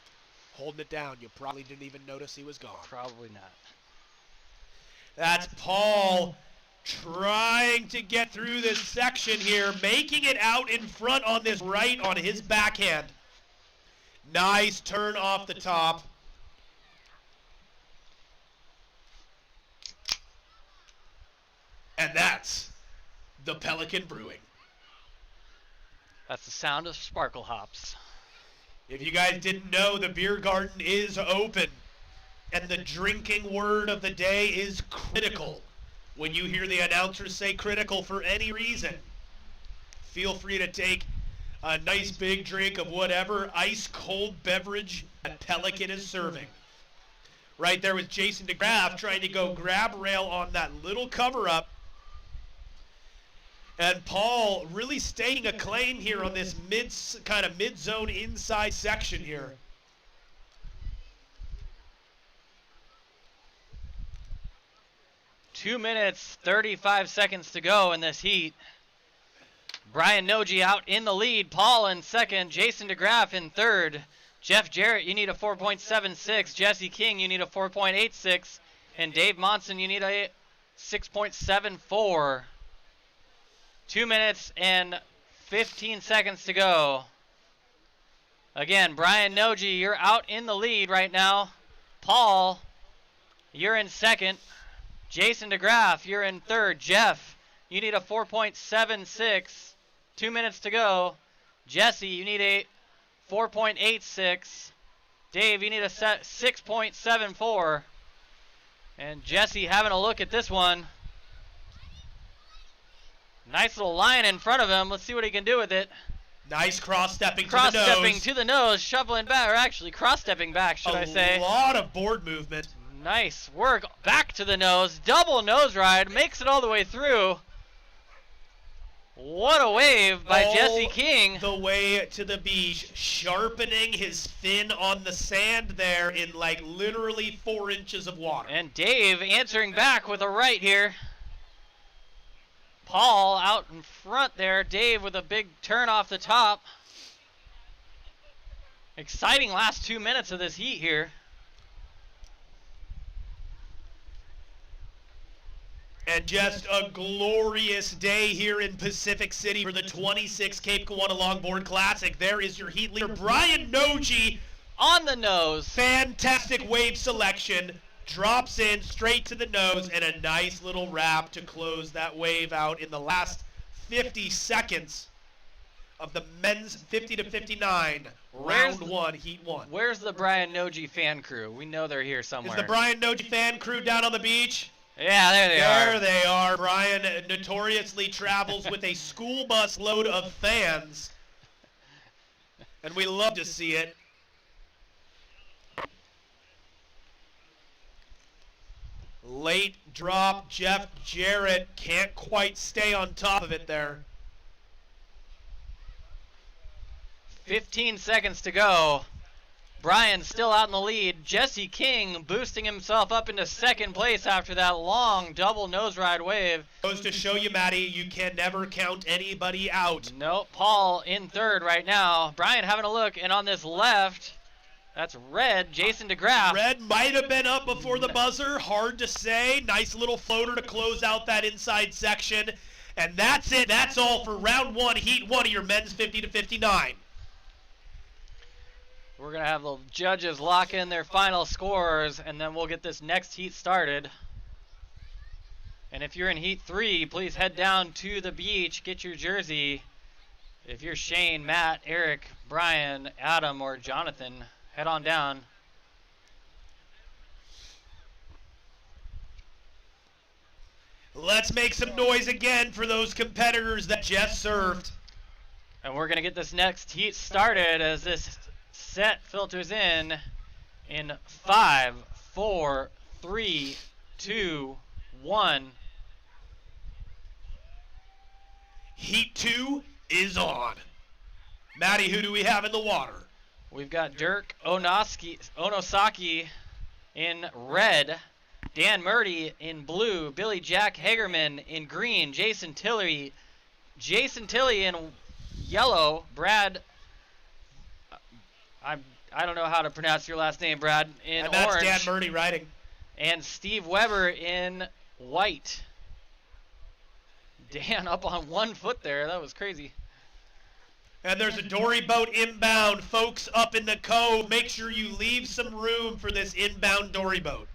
Holding it down. You probably didn't even notice he was gone. Probably not. That's Paul trying to get through this section here, making it out in front on this right on his backhand. Nice turn off the top. And that's the Pelican Brewing. That's the sound of sparkle hops. If you guys didn't know, the beer garden is open. And the drinking word of the day is critical. When you hear the announcers say critical for any reason, feel free to take a nice big drink of whatever ice cold beverage that Pelican is serving. Right there with Jason DeGraff trying to go grab rail on that little cover up. And Paul really staking a claim here on this mid-zone inside section here. Two minutes, 35 seconds to go in this heat. Brian Noji out in the lead. Paul in second. Jason DeGraff in third. Jeff Jarrett, you need a 4.76. Jesse King, you need a 4.86. And Dave Monson, you need a 6.74. 2 minutes and 15 seconds to go. Again, Brian Noji, you're out in the lead right now. Paul, you're in second. Jason DeGraff, you're in third. Jeff, you need a 4.76. 2 minutes to go. Jesse, you need a 4.86. Dave, you need a set 6.74. And Jesse having a look at this one. Nice little line in front of him. Let's see what he can do with it. Nice cross-stepping to the Cross-stepping nose. to the nose, shuffling back, or actually cross-stepping back, should I say. A lot of board movement. Nice work. Back to the nose. Double nose ride. Makes it all the way through. What a wave by Jesse King. The way to the beach, sharpening his fin on the sand there in like literally 4 inches of water. And Dave answering back with a right here. Paul out in front there. Dave with a big turn off the top. Exciting last 2 minutes of this heat here. And just a glorious day here in Pacific City for the 26th Cape Kiwanda Longboard Classic. There is your heat leader, Brian Noji. On the nose. Fantastic wave selection. Drops in straight to the nose, and a nice little wrap to close that wave out in the last 50 seconds of the men's 50 to 59 round 1, heat 1. Where's the Brian Noji fan crew? We know they're here somewhere. Is the Brian Noji fan crew down on the beach? Yeah, there they are. There they are. Brian notoriously travels with a school bus load of fans, and we love to see it. Late drop, Jeff Jarrett can't quite stay on top of it there. 15 seconds to go. Brian still out in the lead. Jesse King boosting himself up into second place after that long double nose ride wave. Goes to show you, Matty, you can never count anybody out. Nope, Paul in third right now. Brian having a look, and on this left, that's Red, Jason DeGraff. Red might have been up before the buzzer. Hard to say. Nice little floater to close out that inside section. And that's it. That's all for round 1, heat 1 of your men's 50 to 59. We're going to have the judges lock in their final scores, and then we'll get this next heat started. And if you're in heat 3, please head down to the beach, get your jersey. If you're Shane, Matt, Eric, Brian, Adam, or Jonathan, head on down. Let's make some noise again for those competitors that just served. And we're going to get this next heat started as this set filters in 5, 4, 3, 2, 1. Heat 2 is on. Matty, who do we have in the water? We've got Dirk Onosaki in red, Dan Murdy in blue, Billy Jack Hagerman in green, Jason Tilley in yellow, Brad, I don't know how to pronounce your last name, Brad, in and that's orange. Dan Murdy riding. And Steve Weber in white. Dan up on 1 foot there, that was crazy. And there's a dory boat inbound. Folks up in the cove, make sure you leave some room for this inbound dory boat.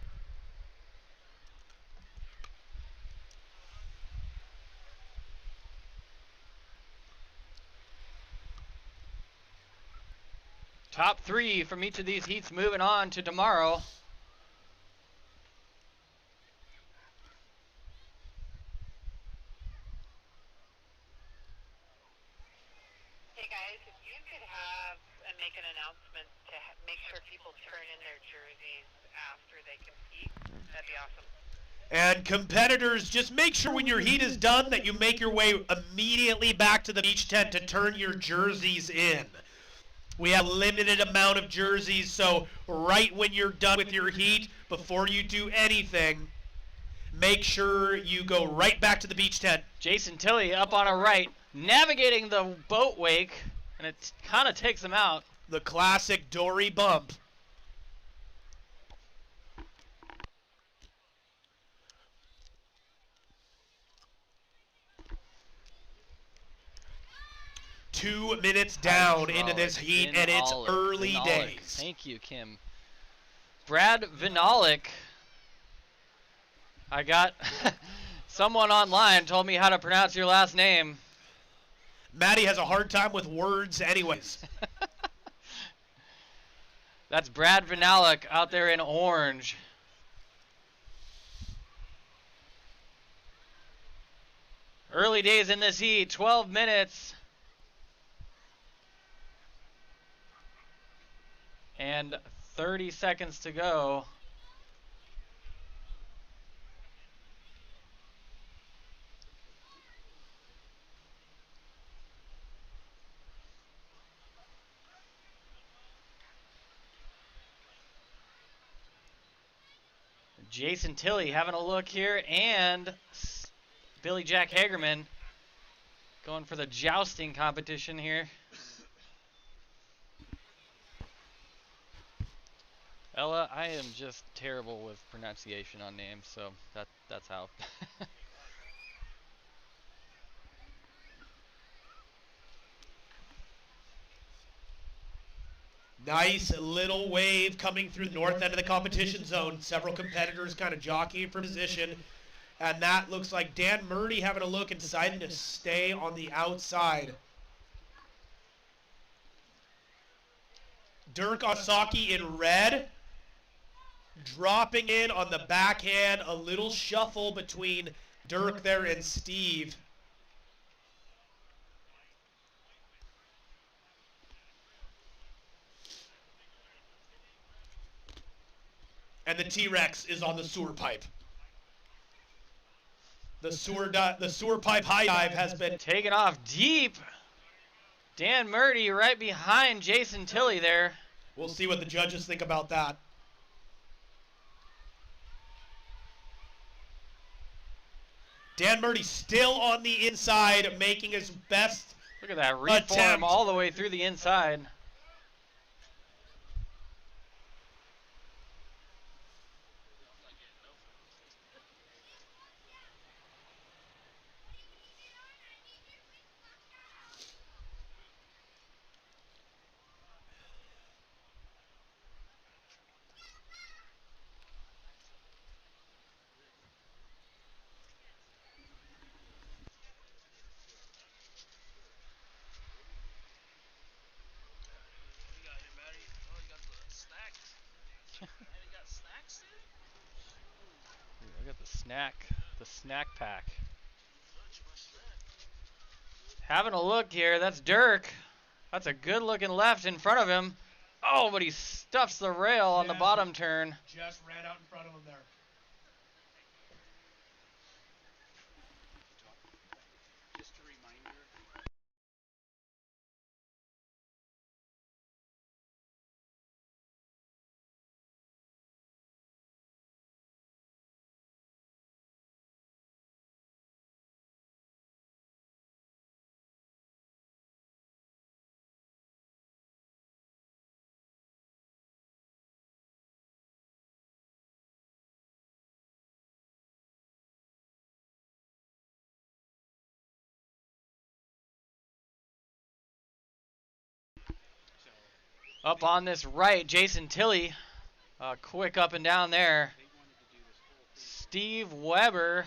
Top 3 from each of these heats moving on to tomorrow. Hey guys, if you could have and make an announcement to make sure people turn in their jerseys after they compete, that'd be awesome. And competitors, just make sure when your heat is done that you make your way immediately back to the beach tent to turn your jerseys in. We have a limited amount of jerseys, so right when you're done with your heat, before you do anything, make sure you go right back to the beach tent. Jason Tilley up on a right, navigating the boat wake, and it kind of takes him out. The classic dory bump. Two minutes down into this heat, and it's early days. Thank you, Kim. Brad Vinalik. I got someone online told me how to pronounce your last name. Maddie has a hard time with words anyways. That's Brad Vanalik out there in orange. Early days in this heat, 12 minutes. And 30 seconds to go. Jason Tilley having a look here, and Billy Jack Hagerman going for the jousting competition here. Ella, I am just terrible with pronunciation on names, so that's how. Nice little wave coming through the north end of the competition zone. Several competitors kind of jockeying for position. And that looks like Dan Murdy having a look and deciding to stay on the outside. Dirk Osaki in red. Dropping in on the backhand. A little shuffle between Dirk there and Steve. And the T-Rex is on the sewer pipe. The sewer pipe high dive has been taken off deep. Dan Murdy right behind Jason Tilley there. We'll see what the judges think about that. Dan Murdy still on the inside, making his best. Look at that reform all the way through the inside. I got the snack pack. Having a look here, that's Dirk. That's a good looking left in front of him. Oh, but he stuffs the rail on the bottom turn. Just ran out in front of him there. Just a reminder. Up on this right, Jason Tilley. Quick up and down there. Steve Weber.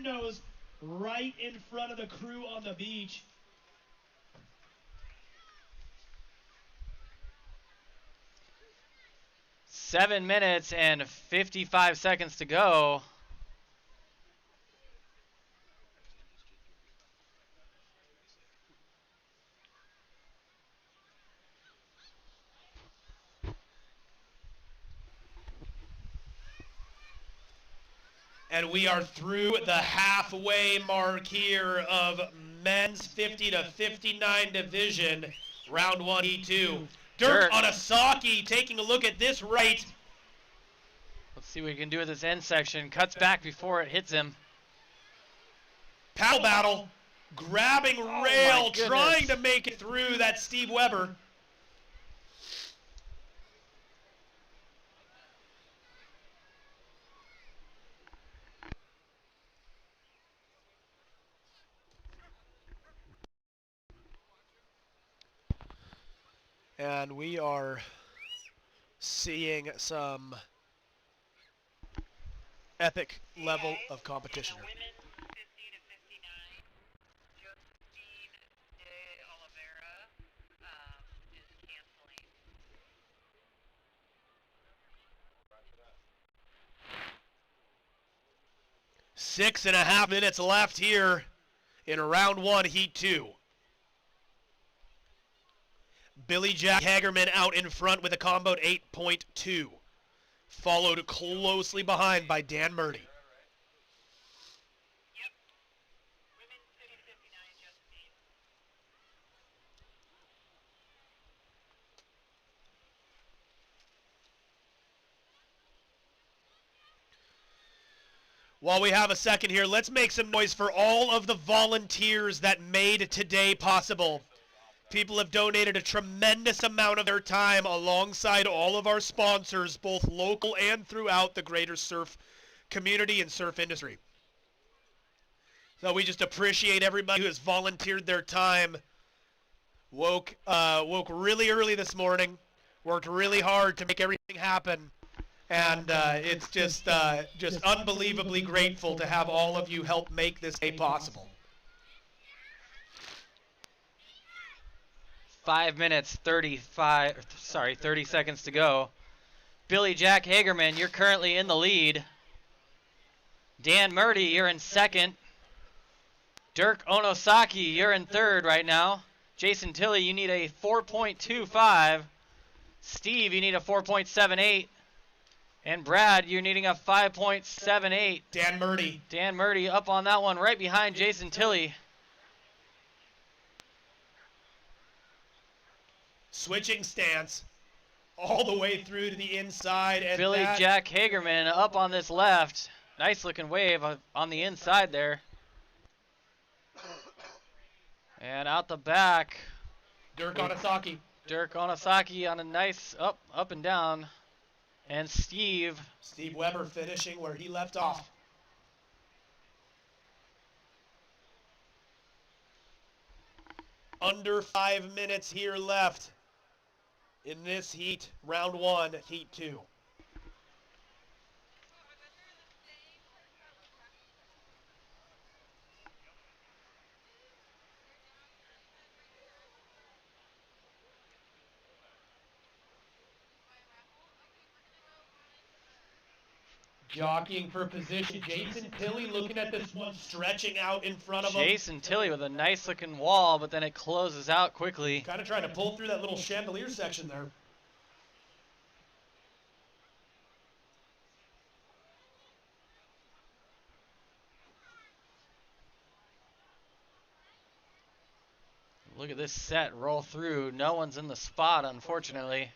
Nose right in front of the crew on the beach. Seven minutes and 55 seconds to go. And we are through the halfway mark here of men's 50 to 59 division, round 1, E2. Dirk Onasaki taking a look at this right. Let's see what he can do with this end section. Cuts back before it hits him. Paddle battle, grabbing rail, trying to make it through that Steve Weber. And we are seeing some epic level of competition here. 6.5 minutes left here in round 1, heat 2. Billy Jack Hagerman out in front with a combo 8.2. Followed closely behind by Dan Murdy. While we have a second here, let's make some noise for all of the volunteers that made today possible. People have donated a tremendous amount of their time alongside all of our sponsors, both local and throughout the greater surf community and surf industry. So we just appreciate everybody who has volunteered their time. Woke really early this morning, worked really hard to make everything happen. And it's just unbelievably grateful to have all of you help make this day possible. 5 minutes, 30 seconds to go. Billy Jack Hagerman, you're currently in the lead. Dan Murdy, you're in second. Dirk Onosaki, you're in third right now. Jason Tilley, you need a 4.25. Steve, you need a 4.78. And Brad, you're needing a 5.78. Dan Murdy. Dan Murdy up on that one, right behind Jason Tilley. Switching stance all the way through to the inside. And Billy Jack Hagerman up on this left. Nice looking wave on the inside there. And out the back. Dirk Onosaki. Dirk Onosaki on a nice up and down. And Steve Weber finishing where he left off. Under 5 minutes here left in this heat, round 1, heat 2. Jockeying for position. Jason Tilley looking at this one, stretching out in front of him. Jason Tilley with a nice looking wall, but then it closes out quickly. Kind of trying to pull through that little chandelier section there. Look at this set roll through. No one's in the spot, unfortunately.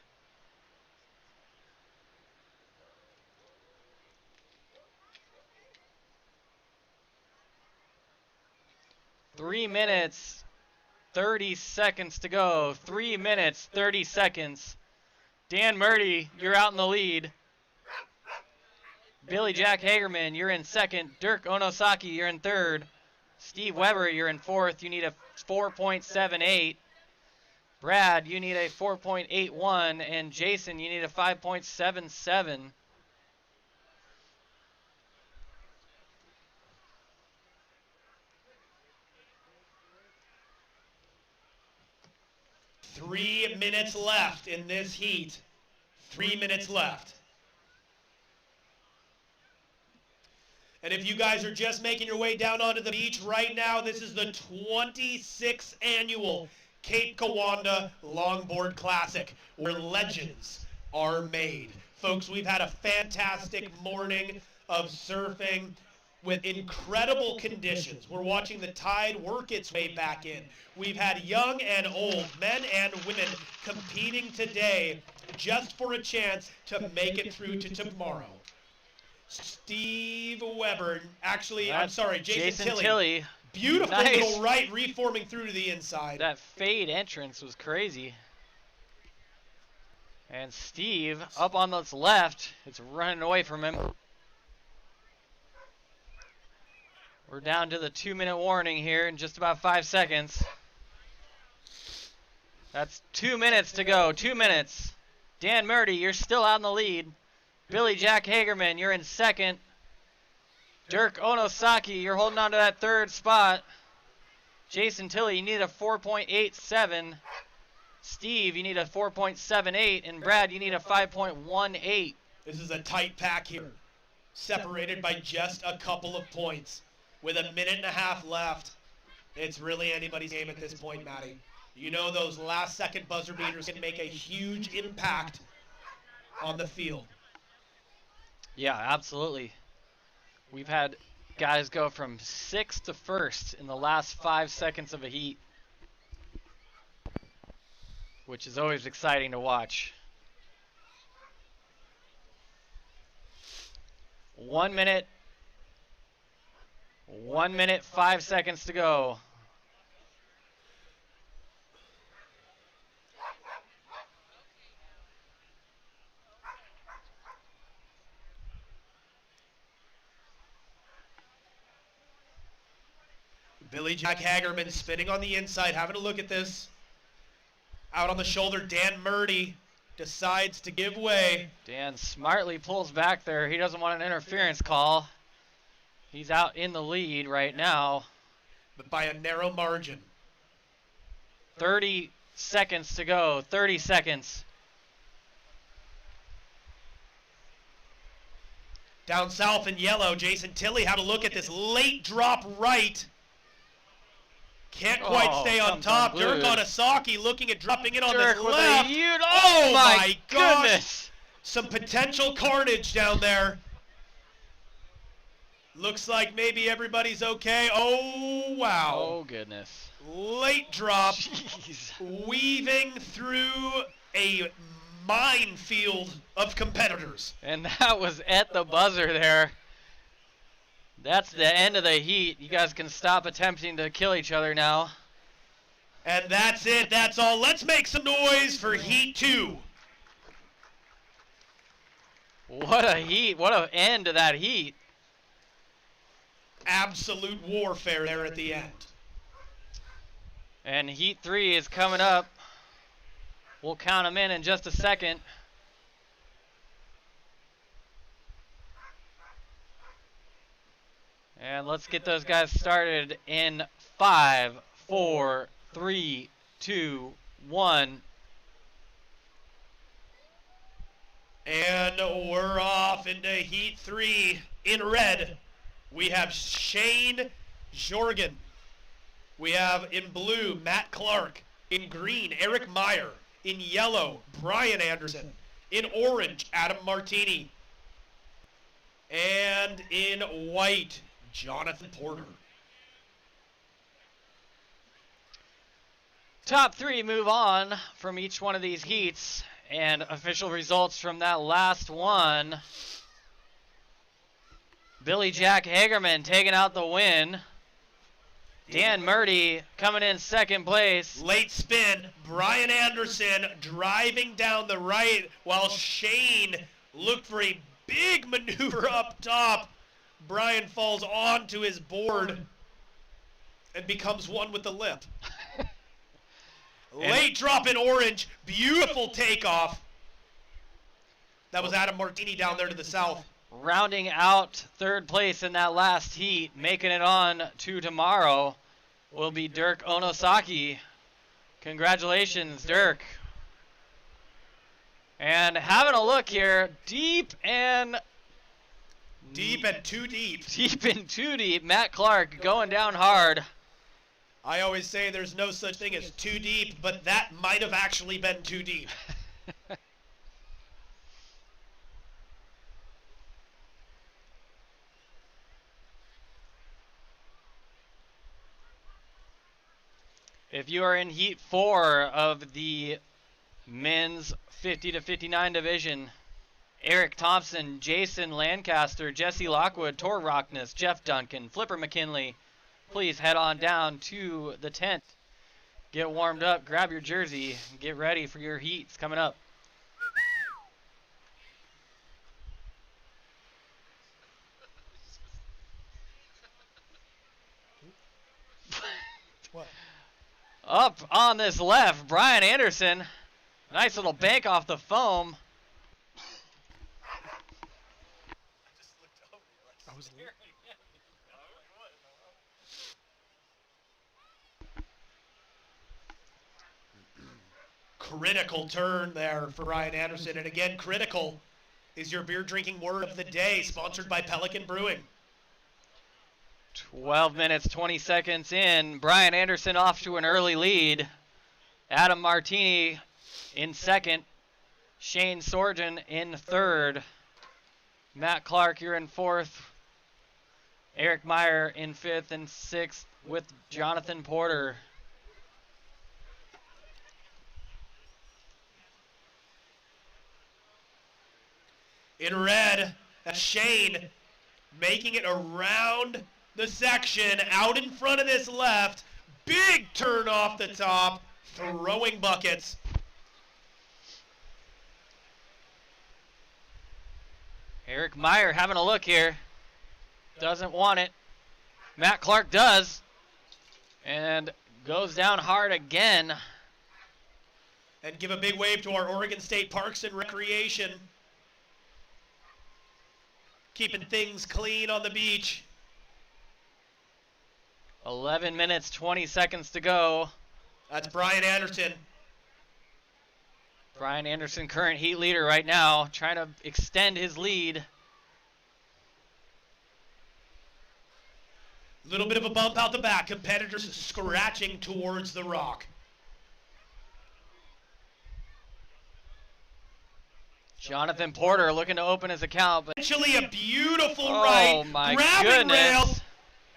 Three minutes, 30 seconds to go. 3 minutes, 30 seconds. Dan Murdy, you're out in the lead. Billy Jack Hagerman, you're in second. Dirk Onosaki, you're in third. Steve Weber, you're in fourth. You need a 4.78. Brad, you need a 4.81. And Jason, you need a 5.77. Three minutes left in this heat. 3 minutes left. And if you guys are just making your way down onto the beach right now, this is the 26th annual Cape Kiwanda Longboard Classic, where legends are made. Folks, we've had a fantastic morning of surfing. with incredible conditions. We're watching the tide work its way back in. We've had young and old, men and women competing today just for a chance to make it through to tomorrow. Steve Weber, actually, I'm sorry, Jason Tilley. Beautiful Nice. little right reforming through to the inside. That fade entrance was crazy. And Steve up on this left, it's running away from him. We're down to the 2-minute warning here in just about 5 seconds. That's 2 minutes to go, 2 minutes. Dan Murdy, you're still out in the lead. Billy Jack Hagerman, you're in second. Dirk Onosaki, you're holding on to that third spot. Jason Tilley, you need a 4.87. Steve, you need a 4.78. And Brad, you need a 5.18. This is a tight pack here, separated by just a couple of points. With a minute and a half left, it's really anybody's game at this point, Matty. You know those last second buzzer beaters can make a huge impact on the field. Yeah, absolutely. We've had guys go from 6th to 1st in the last 5 seconds of a heat, which is always exciting to watch. 1 minute, 5 seconds to go. Billy Jack Hagerman spinning on the inside, having a look at this. Out on the shoulder, Dan Murdy decides to give way. Dan smartly pulls back there. He doesn't want an interference call. He's out in the lead right now. But by a narrow margin. 30 seconds to go. 30 seconds. Down south in yellow, Jason Tilley had a look at this late drop right. Can't quite stay on top. Dirk Onosaki looking at dropping it on Dirk this with left. a huge, oh my gosh. goodness. Some potential carnage down there. Looks like maybe everybody's okay. Oh, wow. Oh, goodness. Late drop. Jeez. Weaving through a minefield of competitors. And that was at the buzzer there. That's the end of the heat. You guys can stop attempting to kill each other now. And that's it. That's all. Let's make some noise for Heat 2. What a heat. What an end to that heat. Absolute warfare there at the end. And Heat 3 is coming up. We'll count them in just a second. And let's get those guys started in 5, 4, 3, 2, 1. And we're off into Heat 3. In red, we have Shane Jorgen. We have in blue, Matt Clark. In green, Eric Meyer. In yellow, Brian Anderson. In orange, Adam Martini. And in white, Jonathan Porter. Top 3 move on from each one of these heats. And official results from that last one. Billy Jack Hagerman taking out the win. Dan Murdy coming in second place. Late spin, Brian Anderson driving down the right while Shane looked for a big maneuver up top. Brian falls onto his board and becomes one with the lip. Late drop in orange, beautiful takeoff. That was Adam Martini down there to the south. Rounding out third place in that last heat, making it on to tomorrow, will be Dirk Onosaki. Congratulations, Dirk. And having a look here, deep and too deep. Deep and too deep. Matt Clark going down hard. I always say there's no such thing as too deep, but that might have actually been too deep. If you are in Heat 4 of the men's 50 to 59 division, Eric Thompson, Jason Lancaster, Jesse Lockwood, Tor Rockness, Jeff Duncan, Flipper McKinley, please head on down to the tent. Get warmed up, grab your jersey, get ready for your heats coming up. What? Up on this left, Brian Anderson. Nice little bank off the foam. Critical turn there for Brian Anderson. And again, critical is your beer drinking word of the day, sponsored by Pelican Brewing. 12 minutes, 20 seconds in. Brian Anderson off to an early lead. Adam Martini in second. Shane Sorgen in third. Matt Clark, you're in fourth. Eric Meyer in fifth and sixth with Jonathan Porter. In red, that's Shane making it around the section, out in front of this left. Big turn off the top, throwing buckets. Eric Meyer having a look here. Doesn't want it. Matt Clark does. And goes down hard again. And give a big wave to our Oregon State Parks and Recreation. Keeping things clean on the beach. 11 minutes, 20 seconds to go. That's Brian Anderson. Brian Anderson, current heat leader right now, trying to extend his lead. Little bit of a bump out the back. Competitors scratching towards the rock. Jonathan Porter looking to open his account, but Actually a beautiful oh right. my Grabbing goodness. rail.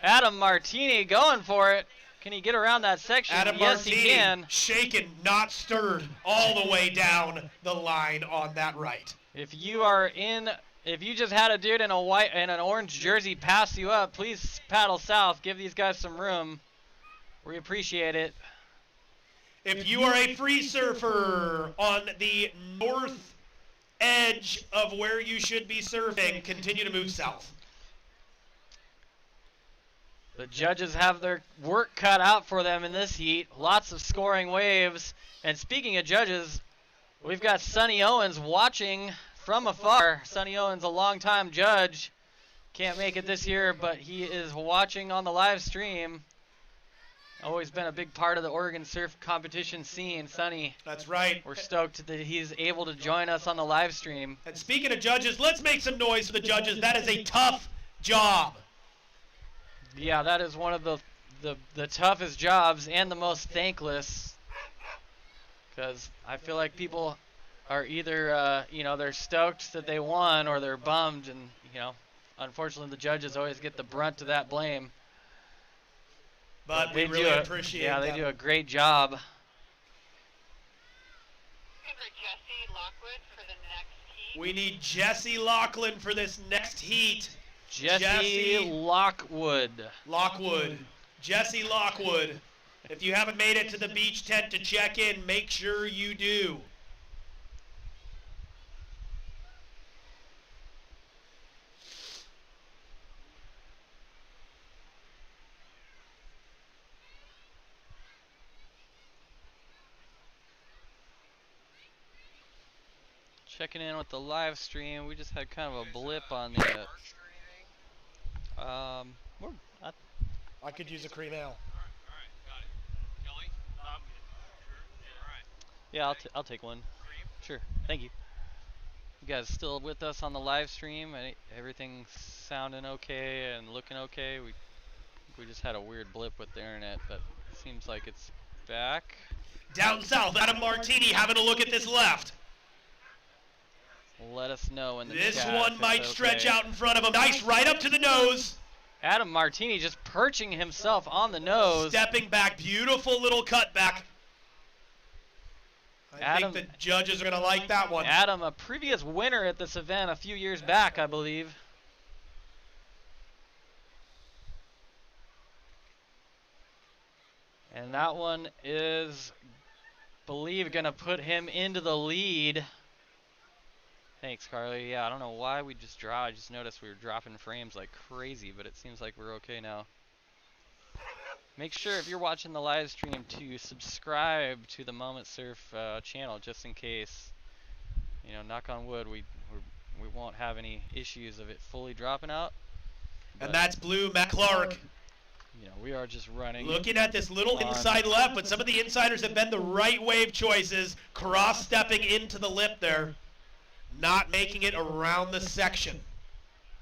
Adam Martini going for it. Can he get around that section? Adam Yes, Martini, he can. shaken, not stirred, all the way down the line on that right. If you just had a dude in a white and an orange jersey pass you up, please paddle south. Give these guys some room. We appreciate it. If you are a free surfer on the north edge of where you should be surfing, continue to move south. The judges have their work cut out for them in this heat. Lots of scoring waves. And speaking of judges, we've got Sonny Owens watching from afar. Sonny Owens, a longtime judge. Can't make it this year, but he is watching on the live stream. Always been a big part of the Oregon surf competition scene. Sonny. That's right. We're stoked that he's able to join us on the live stream. And speaking of judges, let's make some noise for the judges. That is a tough job. Yeah, that is one of the toughest jobs and the most thankless, because I feel like people are either they're stoked that they won or they're bummed, and unfortunately the judges always get the brunt of that blame. But we really appreciate Yeah, they them. do a great job. For Jesse Lockwood for the next heat. We need Jesse Lachlan for this next heat. Jesse Lockwood. Jesse Lockwood. If you haven't made it to the beach tent to check in, make sure you do. Checking in with the live stream. We just had kind of a blip on the. I could use a cream ale. Yeah, I'll take one. Sure, thank you. You guys still with us on the live stream? Everything sounding okay and looking okay? We just had a weird blip with the internet, but it seems like it's back. Down south, Adam Martini having a look at this left. Let us know in the This chat one if might it's stretch okay. out in front of him. Nice right up to the nose. Adam Martini just perching himself on the nose. Stepping back, beautiful little cutback. I think the judges are going to like that one. Adam, a previous winner at this event a few years back, I believe. And that one is, believe, going to put him into the lead. Thanks, Carly. Yeah, I don't know why we just draw. I just noticed we were dropping frames like crazy, but it seems like we're okay now. Make sure if you're watching the live stream to subscribe to the Moment Surf channel, just in case. You know, knock on wood, we won't have any issues of it fully dropping out. And that's blue, Matt Clark. You know, we are just running. Looking at this little inside left, but some of the insiders have been the right wave choices. Cross-stepping into the lip there. Not making it around the section.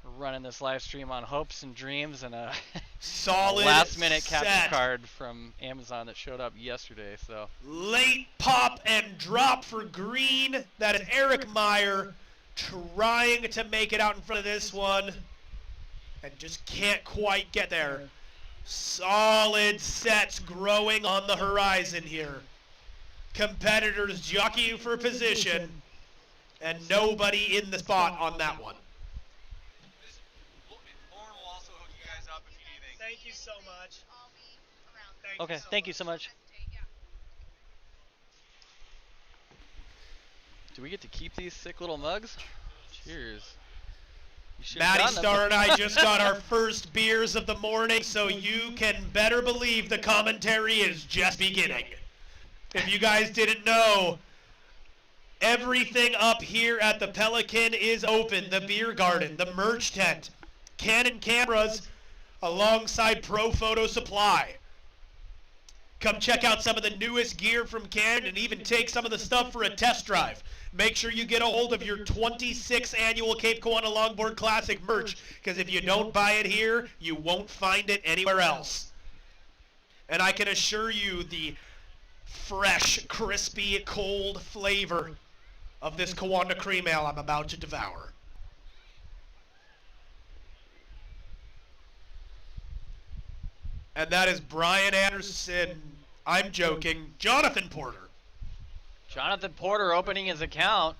We're running this live stream on hopes and dreams and a solid last-minute set. capture card from Amazon that showed up yesterday. So late pop and drop for green. That is Eric Meyer trying to make it out in front of this one and just can't quite get there. Solid sets growing on the horizon here. Competitors jockeying for position and nobody in the spot on that one. Thank you so much. okay, thank you so much. Do we get to keep these sick little mugs? Cheers. Matty Starr and I just got our first beers of the morning, so you can better believe the commentary is just beginning. If you guys didn't know, everything up here at the Pelican is open. The beer garden, the merch tent, Canon cameras, alongside Pro Photo Supply. Come check out some of the newest gear from Canon and even take some of the stuff for a test drive. Make sure you get a hold of your 26th annual Cape Kiwanda Longboard Classic merch, because if you don't buy it here, you won't find it anywhere else. And I can assure you the fresh, crispy, cold flavor of this Kiwanda Cream Ale I'm about to devour. And that is Brian Anderson, I'm joking, Jonathan Porter. Jonathan Porter opening his account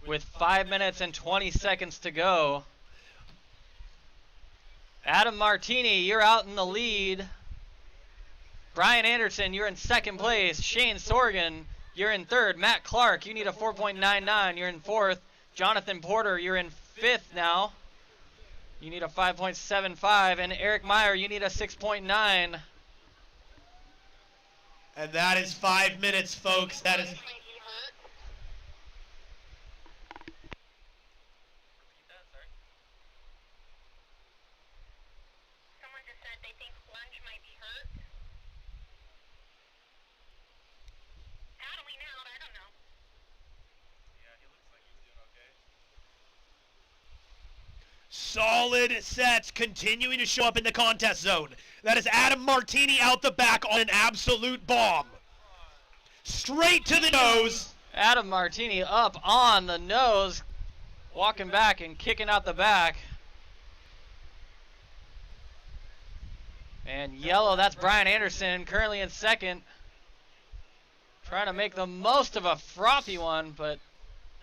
with 5 minutes and 20 seconds to go. Adam Martini, you're out in the lead. Brian Anderson, you're in second place. Shane Sorgan, you're in third. Matt Clark, you need a 4.99. You're in fourth. Jonathan Porter, you're in fifth now. You need a 5.75. And Eric Meyer, you need a 6.9. And that is 5 minutes, folks. That is... Someone just said they think Lunch might be hurt. Paddling out, I don't know. Yeah, he looks like he's doing okay. Solid sets continuing to show up in the contest zone. That is Adam Martini out the back on an absolute bomb. Straight to the nose. Adam Martini up on the nose, walking back and kicking out the back. And yellow, that's Brian Anderson, currently in second. Trying to make the most of a frothy one, but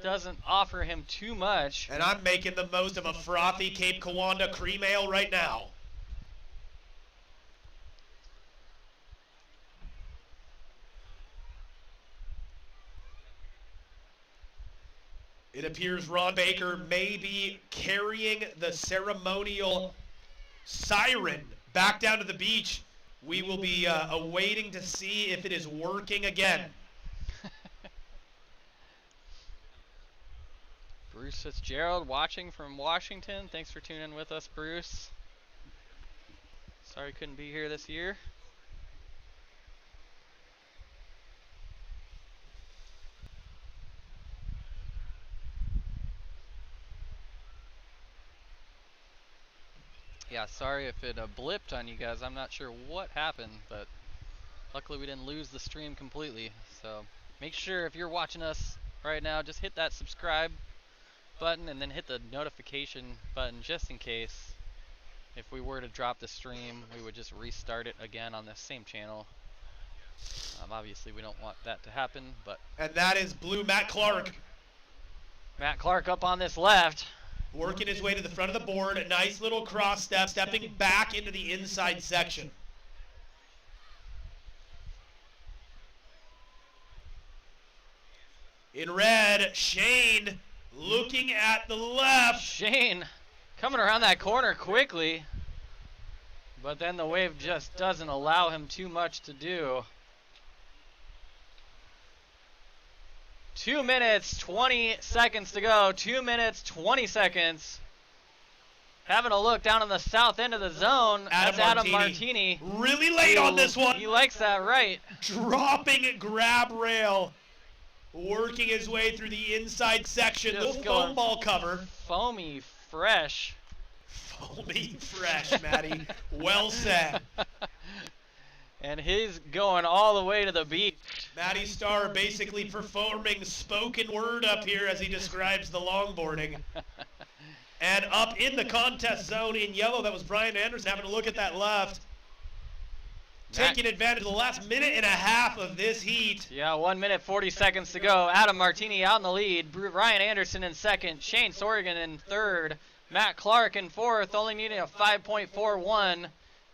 doesn't offer him too much. And I'm making the most of a frothy Cape Kiwanda Cream Ale right now. It appears Ron Baker may be carrying the ceremonial siren back down to the beach. We will be awaiting to see if it is working again. Bruce Fitzgerald watching from Washington. Thanks for tuning in with us, Bruce. Sorry couldn't be here this year. Yeah, sorry if it blipped on you guys. I'm not sure what happened, but luckily we didn't lose the stream completely. So make sure if you're watching us right now, just hit that subscribe button and then hit the notification button just in case. If we were to drop the stream, we would just restart it again on the same channel. Obviously, we don't want that to happen, but... And that is blue Matt Clark. Matt Clark up on this left. Working his way to the front of the board. A nice little cross step, stepping back into the inside section. In red, Shane looking at the left. Shane coming around that corner quickly, but then the wave just doesn't allow him too much to do. 2 minutes, 20 seconds to go. 2 minutes, 20 seconds. Having a look down on the south end of the zone. That's Adam Martini. Really late on this one. He likes that right. Dropping grab rail. Working his way through the inside section. Just Little foam ball cover. Foamy fresh. Foamy fresh, Matty. Well said. And he's going all the way to the beach. Matty Starr basically performing spoken word up here as he describes the longboarding. And up in the contest zone in yellow, that was Brian Anderson having a look at that left. Taking advantage of the last minute and a half of this heat. Yeah, 1 minute, 40 seconds to go. Adam Martini out in the lead. Ryan Anderson in second. Shane Sorgan in third. Matt Clark in fourth, only needing a 5.41.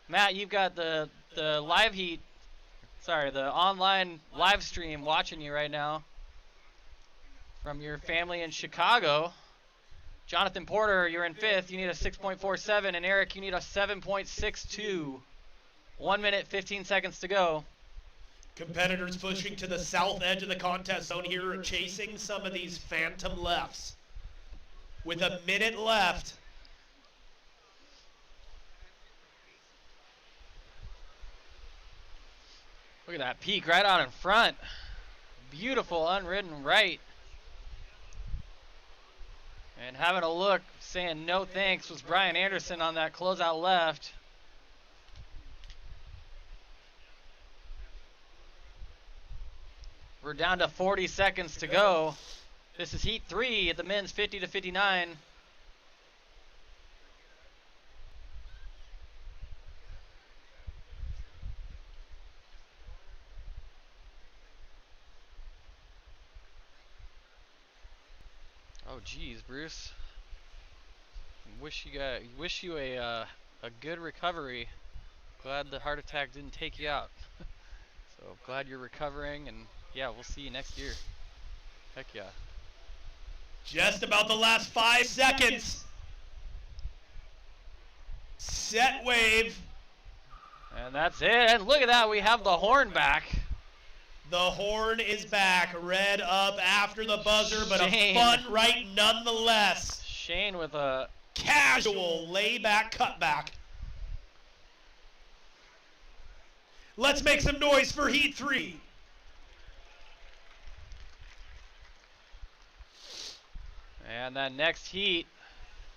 Matt, you've got the live heat, the online live stream watching you right now from your family in Chicago. Jonathan Porter, you're in fifth. You need a 6.47, and Eric, you need a 7.62. 1 minute, 15 seconds to go. Competitors pushing to the south edge of the contest zone here, chasing some of these phantom lefts. With a minute left. Look at that peak right out in front. Beautiful unridden right. And having a look, saying no thanks, was Brian Anderson on that closeout left. We're down to 40 seconds to go. This is heat 3 at the men's 50 to 59. Oh geez, Bruce. Wish you a good recovery. Glad the heart attack didn't take you out. So glad you're recovering, and yeah, we'll see you next year. Heck yeah. Just about the last 5 seconds. Set wave. And that's it. And look at that, we have the horn back. The horn is back. Red up after the buzzer, but Shane. a fun right nonetheless. Shane with a casual layback cutback. Let's make some noise for heat 3. And that next heat,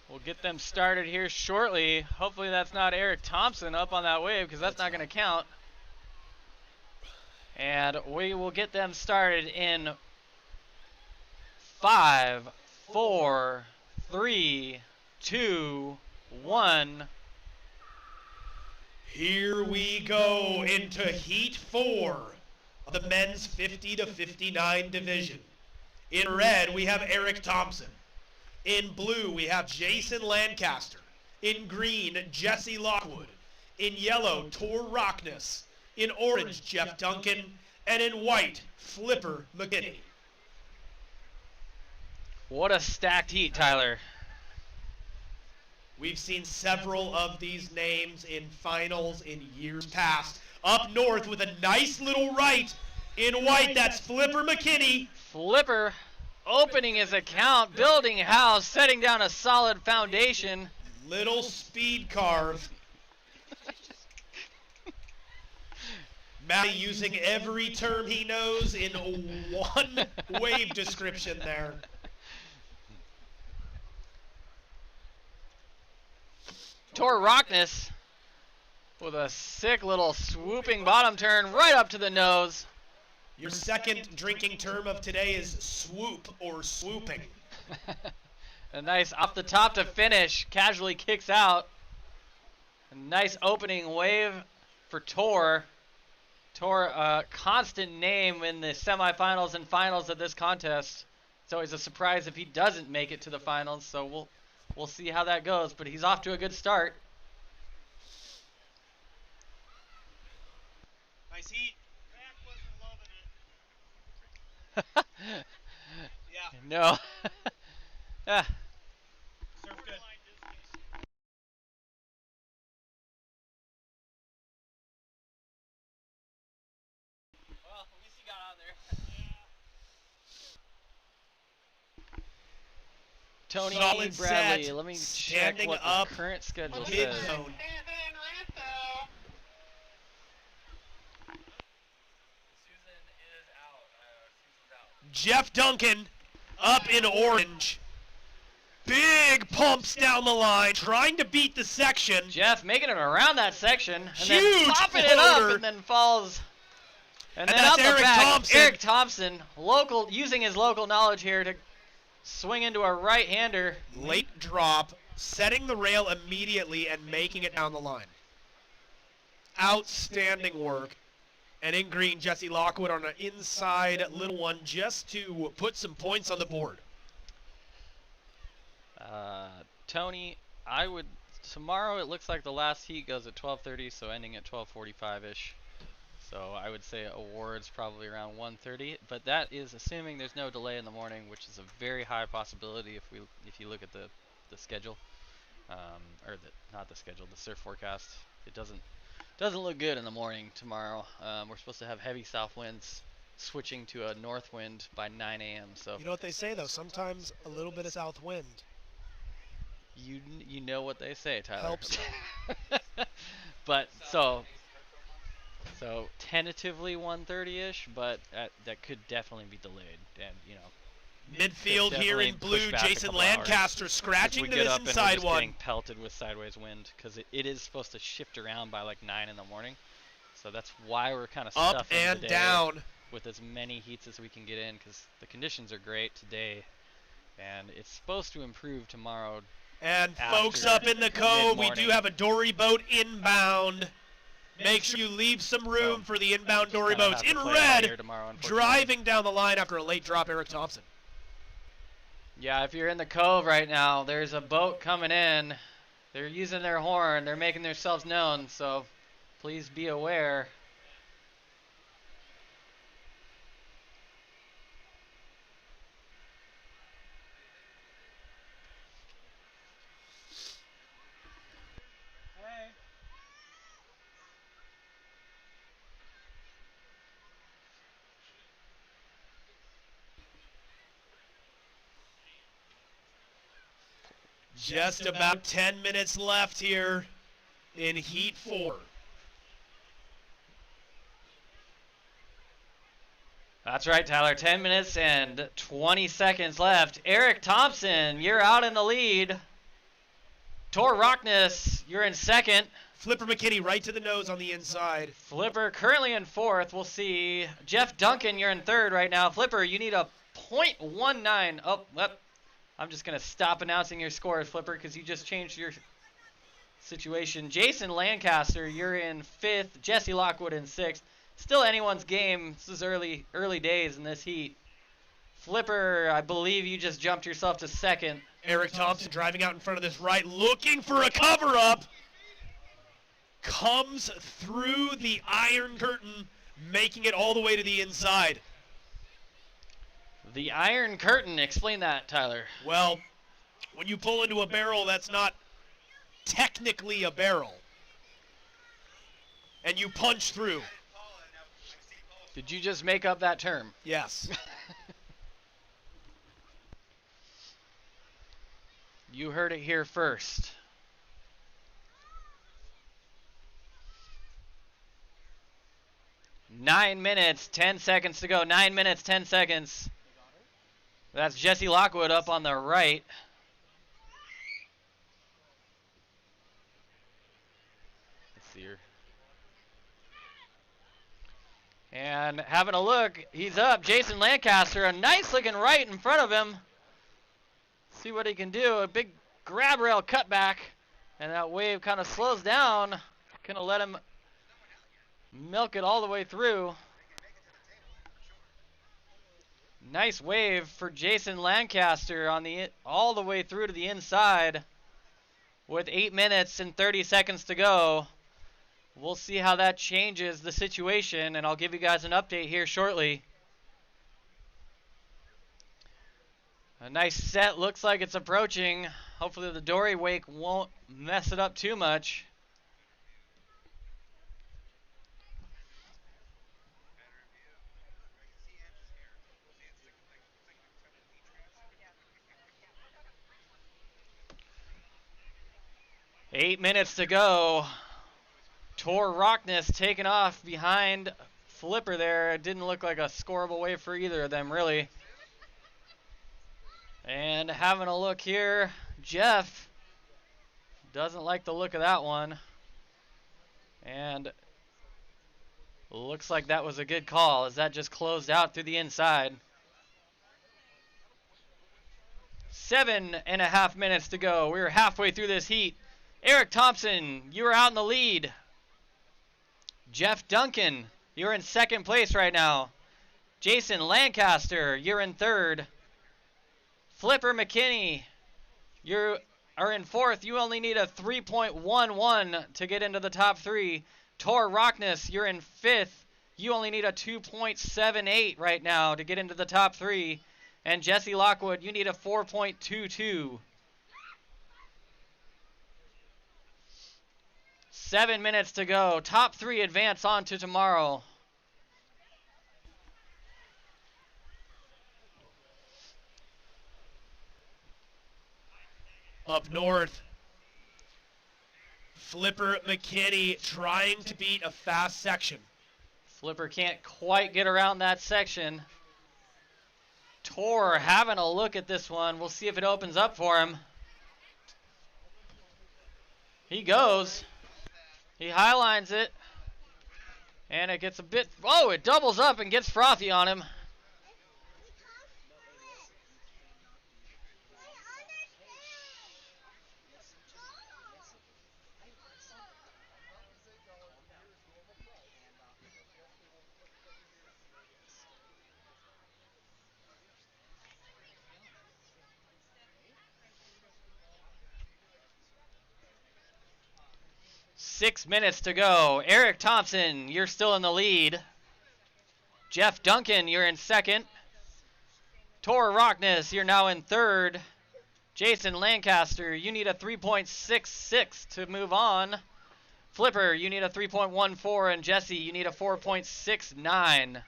we'll get them started here shortly. Hopefully that's not Eric Thompson up on that wave, because that's not going to count. And we will get them started in 5, 4, 3, 2, 1. Here we go into heat 4 of the men's 50 to 59 division. In red, we have Eric Thompson. In blue, we have Jason Lancaster. In green, Jesse Lockwood. In yellow, Tor Rockness. In orange, Jeff Duncan. And in white, Flipper McKinney. What a stacked heat, Tyler. We've seen several of these names in finals in years past. Up north with a nice little right. In white, that's Flipper McKinney. Flipper opening his account, building a house, setting down a solid foundation. Little speed carve. Matty using every term he knows in one wave description there. Tor Rockness with a sick little swooping bottom turn right up to the nose. Your second drinking term of today is swoop or swooping. A nice off the top to finish, casually kicks out. Nice opening wave for Tor. Tor, a constant name in the semifinals and finals of this contest. It's always a surprise if he doesn't make it to the finals, so we'll see how that goes, but he's off to a good start. Nice heat. Wasn't loving it. Yeah. No. Ah. Surf good. Well, at least he got on there. Tony Solid Bradley, set. let me check Standing what up. the current schedule Mid says. zone. Jeff Duncan up in orange. Big pumps down the line, trying to beat the section. Jeff making it around that section, and Huge then popping it up, floater. and then falls. And then that's up the Eric back, Thompson. Eric Thompson, using his local knowledge here to swing into a right-hander. Late drop, setting the rail immediately and making it down the line. Outstanding work. And in green, Jesse Lockwood on an inside little one just to put some points on the board. Tony, tomorrow it looks like the last heat goes at 12:30, so ending at 12:45-ish. So I would say awards probably around 1:30, but that is assuming there's no delay in the morning, which is a very high possibility if you look at the schedule, not the schedule, the surf forecast. It doesn't look good in the morning tomorrow. We're supposed to have heavy south winds switching to a north wind by 9 a.m. So You know what they say, though? Sometimes a little bit of south wind you know what they say, Tyler. helps. But so tentatively 1:30-ish, but that could definitely be delayed, and Midfield here in definitely push blue, back a Jason couple hours. Lancaster As scratching we to get this up and we're inside just one. getting pelted with sideways wind, because it is supposed to shift around by like 9 in the morning. So that's why we're kind of Up stuffing and the day down. with as many heats as we can get in, because the conditions are great today, and it's supposed to improve tomorrow. And after folks up in the cove, we do mid-morning. have a dory boat inbound. Make sure you leave some room for the inbound dory Kinda boats. have to In play it by ear red, tomorrow, unfortunately. driving down the line after a late drop, Eric Thompson. Yeah, if you're in the cove right now, there's a boat coming in. They're using their horn. They're making themselves known, so please be aware. Just about 10 minutes left here in Heat 4. That's right, Tyler. 10 minutes and 20 seconds left. Eric Thompson, you're out in the lead. Tor Rockness, you're in second. Flipper McKinney right to the nose on the inside. Flipper currently in fourth. We'll see. Jeff Duncan, you're in third right now. Flipper, you need a .19. Oh, well, I'm just going to stop announcing your scores, Flipper, because you just changed your situation. Jason Lancaster, you're in fifth. Jesse Lockwood in sixth. Still anyone's game. This is early days in this heat. Flipper, I believe you just jumped yourself to second. Eric Thompson driving out in front of this right, looking for a cover-up. Comes through the iron curtain, making it all the way to the inside. The Iron Curtain. Explain that, Tyler. Well, when you pull into a barrel that's not technically a barrel, and you punch through. Did you just make up that term? Yes. You heard it here first. Nine minutes, 10 seconds to go. 9 minutes, 10 seconds. That's Jesse Lockwood up on the right. Let's see here. And having a look, he's up. Jason Lancaster, a nice looking right in front of him. See what he can do. A big grab rail cutback. And that wave kind of slows down. Gonna let him milk it all the way through. Nice wave for Jason Lancaster on the all the way through to the inside with 8 minutes and 30 seconds to go. We'll see how that changes the situation, and I'll give you guys an update here shortly. A nice set, looks like it's approaching. Hopefully the dory wake won't mess it up too much. Eight minutes to go. Tor Rockness taking off behind Flipper there. It didn't look like a scoreable wave for either of them, really. And having a look here, Jeff doesn't like the look of that one. And looks like that was a good call as that just closed out through the inside. 7.5 minutes to go. We're halfway through this heat. Eric Thompson, you are out in the lead. Jeff Duncan, you're in second place right now. Jason Lancaster, you're in third. Flipper McKinney, you are in fourth. You only need a 3.11 to get into the top three. Tor Rockness, you're in fifth. You only need a 2.78 right now to get into the top three. And Jesse Lockwood, you need a 4.22. 7 minutes to go. Top three advance on to tomorrow. Up north, Flipper McKinney trying to beat a fast section. Flipper can't quite get around that section. Tor having a look at this one. We'll see if it opens up for him. He goes. He highlines it. And it gets a bit... Oh, it doubles up and gets frothy on him. Six minutes to go. Eric Thompson, you're still in the lead. Jeff Duncan, you're in second. Tor Rockness, you're now in third. Jason Lancaster, you need a 3.66 to move on. Flipper, you need a 3.14, and Jesse, you need a 4.69.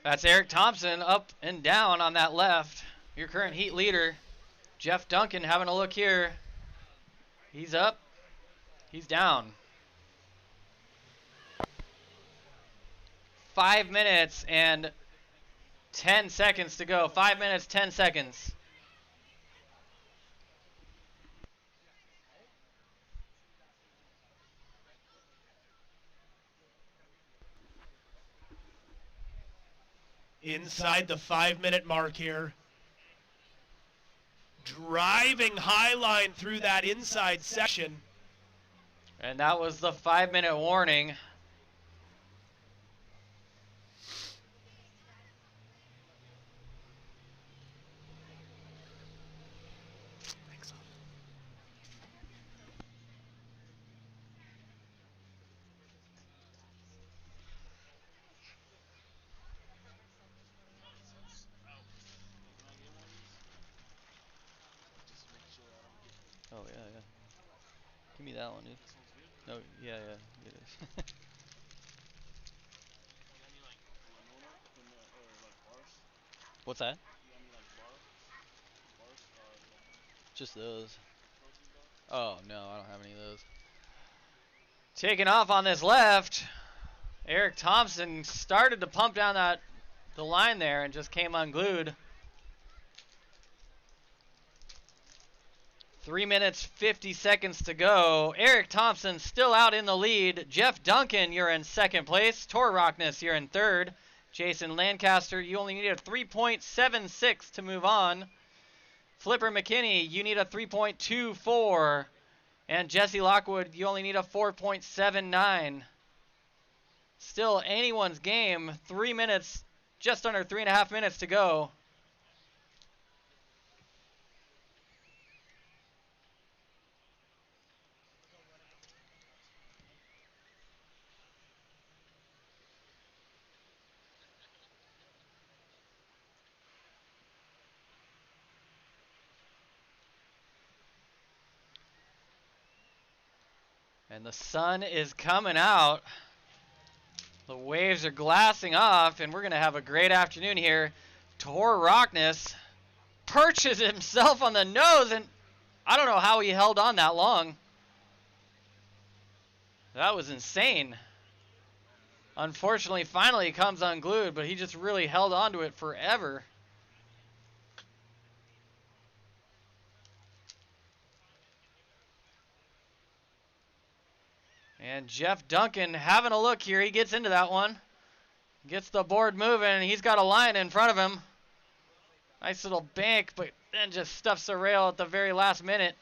That's Eric Thompson up and down on that left. Your current heat leader. Jeff Duncan having a look here. He's up. He's down. 5 minutes and 10 seconds to go. 5 minutes, 10 seconds. Inside the 5-minute mark here. Driving high line through that inside section. And that was the 5-minute warning. Oh, yeah, yeah. Give me that one, dude. No, yeah, yeah, it is. What's that? Just those. Oh, no, I don't have any of those. Taking off on this left. Eric Thompson started to pump down the line there and just came unglued. 3 minutes, 50 seconds to go. Eric Thompson still out in the lead. Jeff Duncan, you're in second place. Tor Rockness, you're in third. Jason Lancaster, you only need a 3.76 to move on. Flipper McKinney, you need a 3.24. And Jesse Lockwood, you only need a 4.79. Still anyone's game. 3 minutes, just under 3.5 minutes to go. And the sun is coming out. The waves are glassing off, and we're going to have a great afternoon here. Tor Rockness perches himself on the nose, and I don't know how he held on that long. That was insane. Unfortunately, finally he comes unglued, but he just really held on to it forever. And Jeff Duncan having a look here. He gets into that one. Gets the board moving. He's got a line in front of him. Nice little bank, but then just stuffs the rail at the very last minute.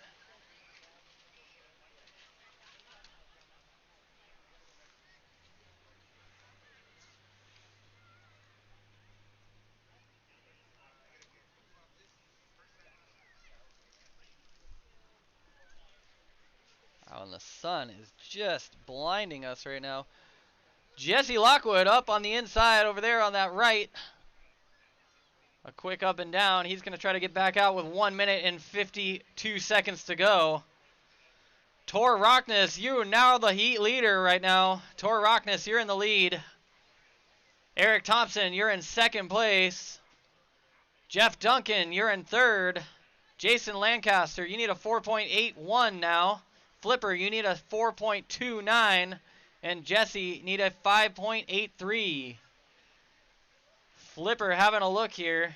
Oh, and the sun is just blinding us right now. Jesse Lockwood up on the inside over there on that right. A quick up and down. He's going to try to get back out with 1 minute and 52 seconds to go. Tor Rockness, you are now the heat leader right now. Tor Rockness, you're in the lead. Eric Thompson, you're in second place. Jeff Duncan, you're in third. Jason Lancaster, you need a 4.81 now. Flipper, you need a 4.29. And Jesse need a 5.83. Flipper having a look here.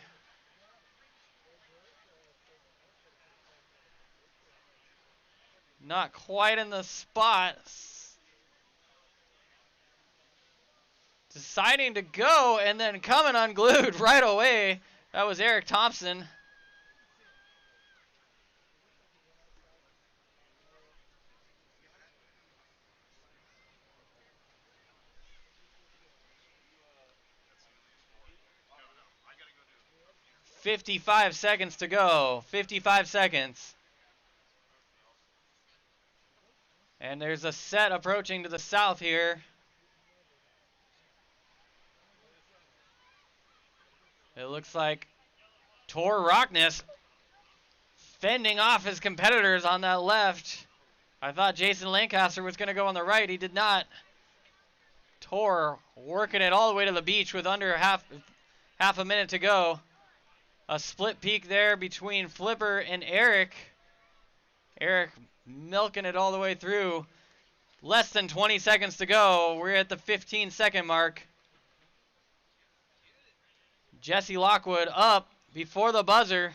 Not quite in the spot. Deciding to go and then coming unglued right away. That was Eric Thompson. $55 seconds to go. 55 seconds. And there's a set approaching to the south here. It looks like Tor Rockness fending off his competitors on that left. I thought Jason Lancaster was going to go on the right. He did not. Tor working it all the way to the beach with under half a minute to go. A split peak there between Flipper and Eric. Eric milking it all the way through. Less than 20 seconds to go. We're at the 15-second mark. Jesse Lockwood up before the buzzer.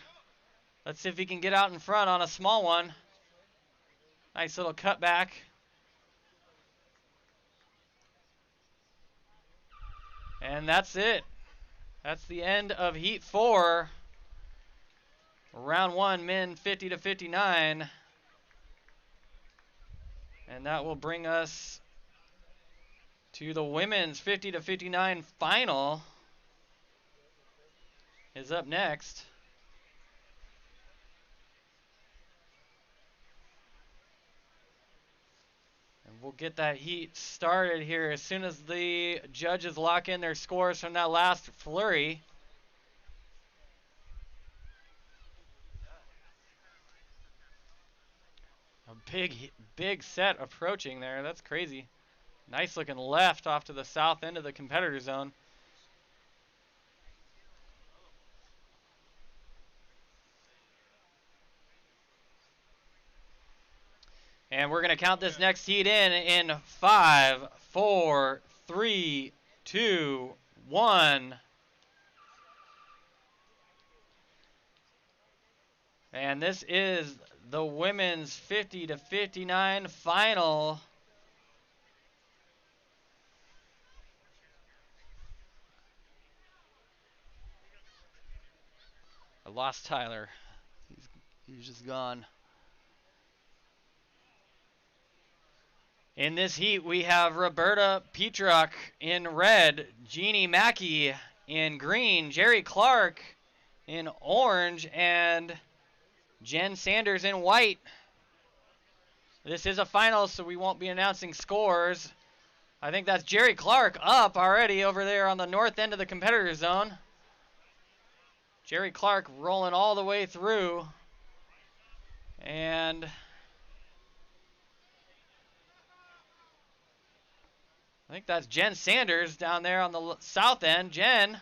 Let's see if he can get out in front on a small one. Nice little cutback. And that's it. That's the end of Heat 4. Round 1, men 50 to 59. And that will bring us to the women's 50 to 59 final. Is up next. And we'll get that heat started here as soon as the judges lock in their scores from that last flurry. A big set approaching there. That's crazy. Nice looking left off to the south end of the competitor zone. And we're going to count this next heat in 5, 4, 3, 2, 1. And this is the women's 50 to 59 final. I lost Tyler. He's just gone. In this heat, we have Roberta Petruk in red, Jeannie Mackey in green, Jerry Clark in orange, and Jen Sanders in white. This is a final, so we won't be announcing scores. I think that's Jerry Clark up already over there on the north end of the competitor zone. Jerry Clark rolling all the way through. And I think that's Jen Sanders down there on the south end. Jen,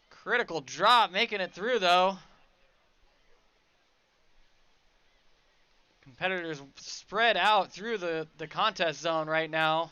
critical drop, making it through though. Competitors spread out through the contest zone right now.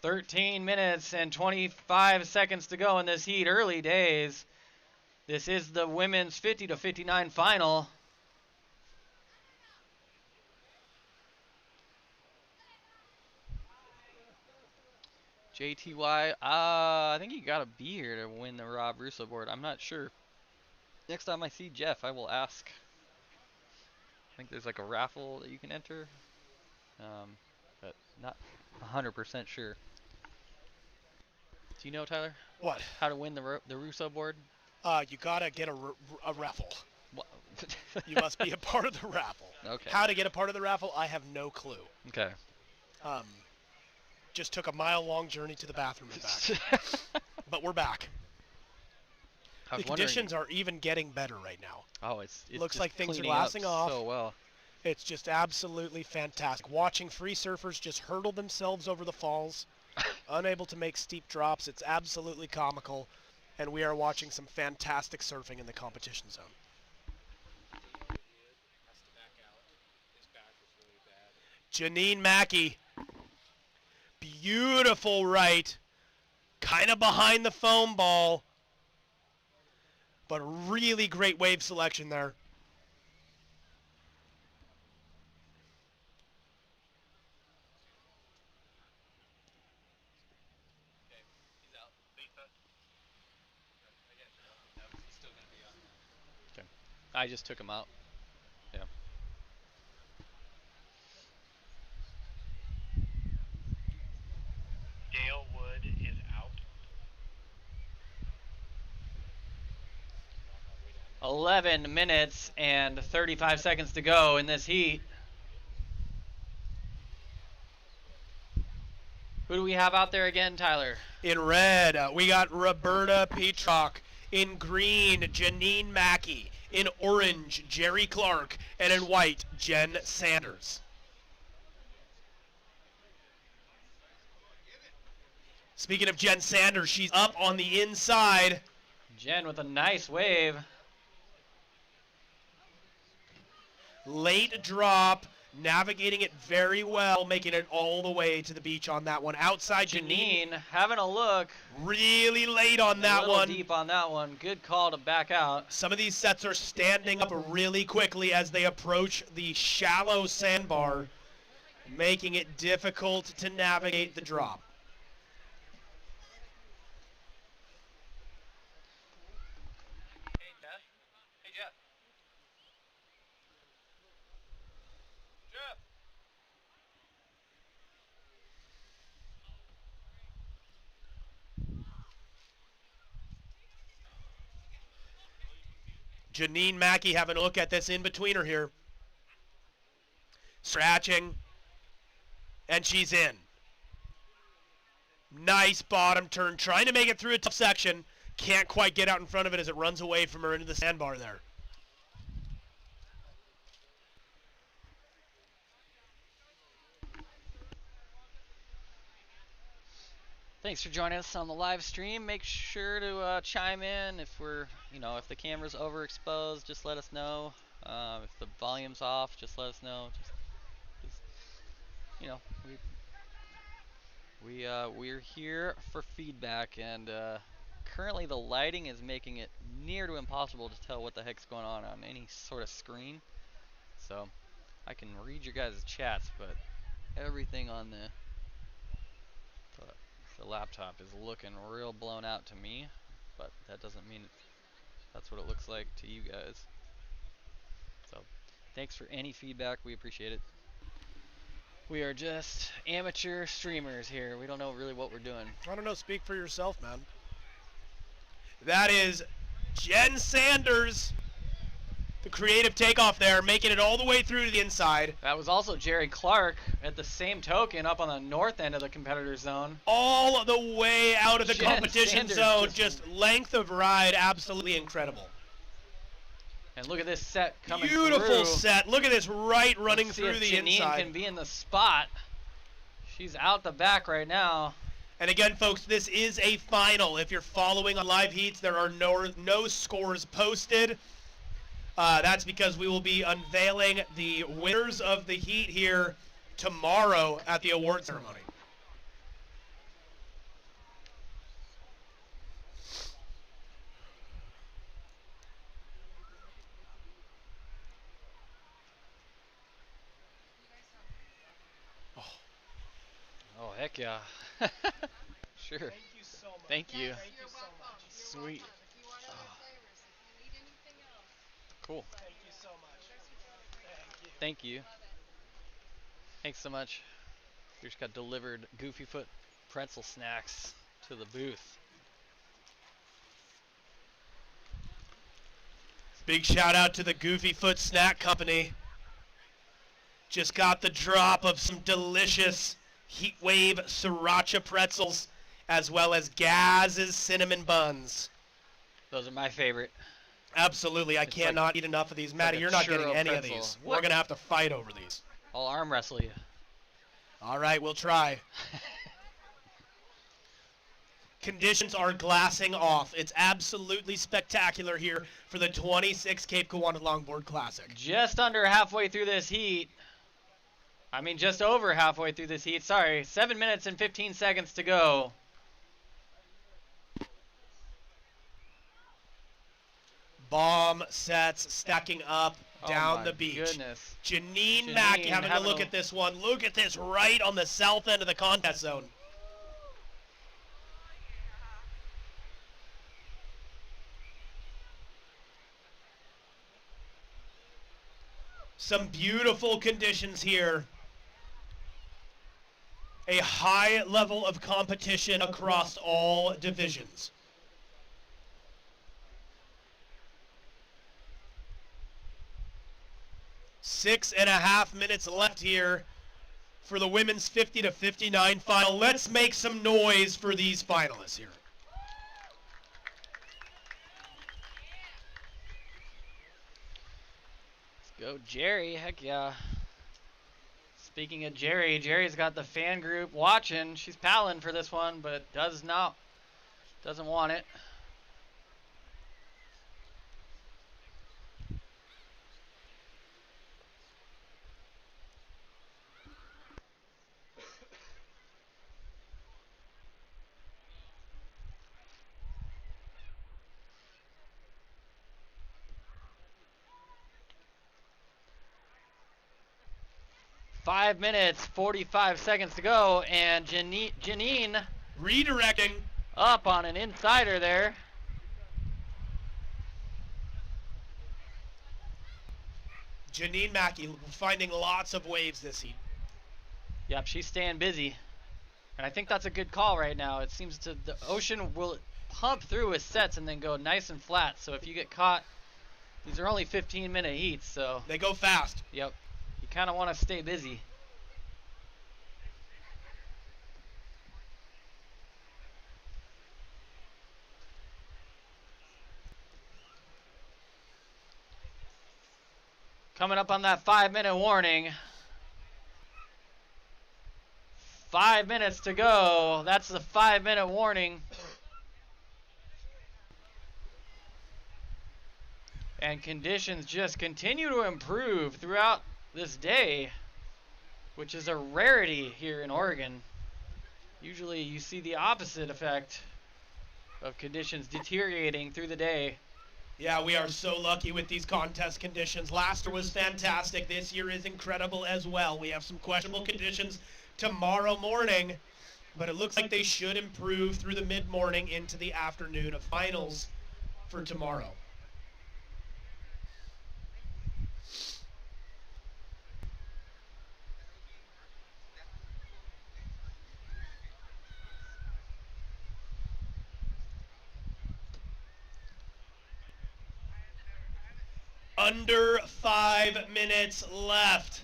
"13 minutes and 25 seconds to go in this heat. Early days. This is the women's 50 to 59 final. JTY, I think you gotta be here to win the Rob Russo board. I'm not sure. Next time I see Jeff, I will ask. I think there's like a raffle that you can enter, but not 100% sure. Do you know, Tyler? What? How to win the Russo board? You gotta get a raffle. What? You must be a part of the raffle. Okay. How to get a part of the raffle, I have no clue. Okay. Just took a mile-long journey to the bathroom and back. But we're back. The conditions are even getting better right now. Oh, it's looks like things are cleaning up glassing off. so well. It's just absolutely fantastic. Watching free surfers just hurdle themselves over the falls, unable to make steep drops. It's absolutely comical, and we are watching some fantastic surfing in the competition zone. Janine Mackey, beautiful right, kind of behind the foam ball, but really great wave selection there. Okay. I just took him out. Yeah. Dale Wood is out. 11 minutes and 35 seconds to go in this heat. Who do we have out there again, Tyler? In red, we got Roberta Petruk. In green, Janine Mackey. In orange, Jerry Clark. And in white, Jen Sanders. Speaking of Jen Sanders, she's up on the inside. Jen with a nice wave. Late drop, navigating it very well, making it all the way to the beach on that one. Outside Janine having a look. Really late on that one. Deep on that one. Good call to back out. Some of these sets are standing up really quickly as they approach the shallow sandbar, making it difficult to navigate the drop. Hey, Jeff. Hey, Jeff. Jeff. Janine Mackey having a look at this in-betweener here. Scratching. And she's in. Nice bottom turn. Trying to make it through a tough section. Can't quite get out in front of it as it runs away from her into the sandbar there. Thanks for joining us on the live stream. Make sure to chime in if we're, if the camera's overexposed, just let us know. If the volume's off, just let us know. Just we're here for feedback, and currently the lighting is making it near to impossible to tell what the heck's going on any sort of screen. So I can read your guys' chats, but everything on the laptop is looking real blown out to me, but that doesn't mean that's what it looks like to you guys. So thanks for any feedback, we appreciate it. We are just amateur streamers here. We don't know really what we're doing. I don't know, speak for yourself, man. That is Jen Sanders, the creative takeoff there, making it all the way through to the inside. That was also Jerry Clark at the same token up on the north end of the competitor zone. All the way out of the Jen competition Sanders zone, just length of ride, absolutely incredible. And look at this set coming Beautiful through. set. Look at this right running Let's see through if the Janine inside. can be in the spot. She's out the back right now. And again, folks, this is a final. If you're following on live heats, there are no scores posted. That's because we will be unveiling the winners of the heat here tomorrow at the award ceremony. Oh, heck yeah. Sure. Thank you so much. Thank you. Thank you so much. Sweet. Cool. Thank you so much. Thank you. Thanks so much. We just got delivered Goofy Foot pretzel snacks to the booth. Big shout out to the Goofy Foot Snack Company. Just got the drop of some delicious Heatwave Sriracha pretzels, as well as Gaz's cinnamon buns. Those are my favorite. Absolutely, I It's cannot eat enough of these. Maddie, like a you're not getting churro any of pretzel. these. What? We're going to have to fight over these. I'll arm wrestle you. All right, we'll try. Conditions are glassing off. It's absolutely spectacular here for the 26 Cape Kiwanda Longboard Classic. Just under halfway through this heat. I mean, just over halfway through this heat. Sorry, 7 minutes and 15 seconds to go. Bomb sets stacking up down my the beach. Goodness. Janine Mackey having to look a- at this one. Look at this right on the south end of the contest zone. Some beautiful conditions here. A high level of competition across all divisions. 6.5 minutes left here for the women's 50 to 59 final. Let's make some noise for these finalists here. Let's go, Jerry. Heck yeah. Speaking of Jerry, Jerry's got the fan group watching. She's palling for this one, but doesn't want it. Five minutes, 45 seconds to go, and Janine redirecting up on an insider there. Janine Mackey finding lots of waves this heat. Yep, she's staying busy. And I think that's a good call right now. It seems the ocean will pump through with sets and then go nice and flat. So if you get caught, these are only 15-minute heats, so they go fast. Yep. You kind of want to stay busy. Coming up on that 5-minute warning. 5 minutes to go. That's the 5-minute warning. And conditions just continue to improve throughout this day, which is a rarity here in Oregon. Usually you see the opposite effect of conditions deteriorating through the day. Yeah, we are so lucky with these contest conditions. Last year was fantastic. This year is incredible as well. We have some questionable conditions tomorrow morning, but it looks like they should improve through the mid-morning into the afternoon of finals for tomorrow. Under 5 minutes left.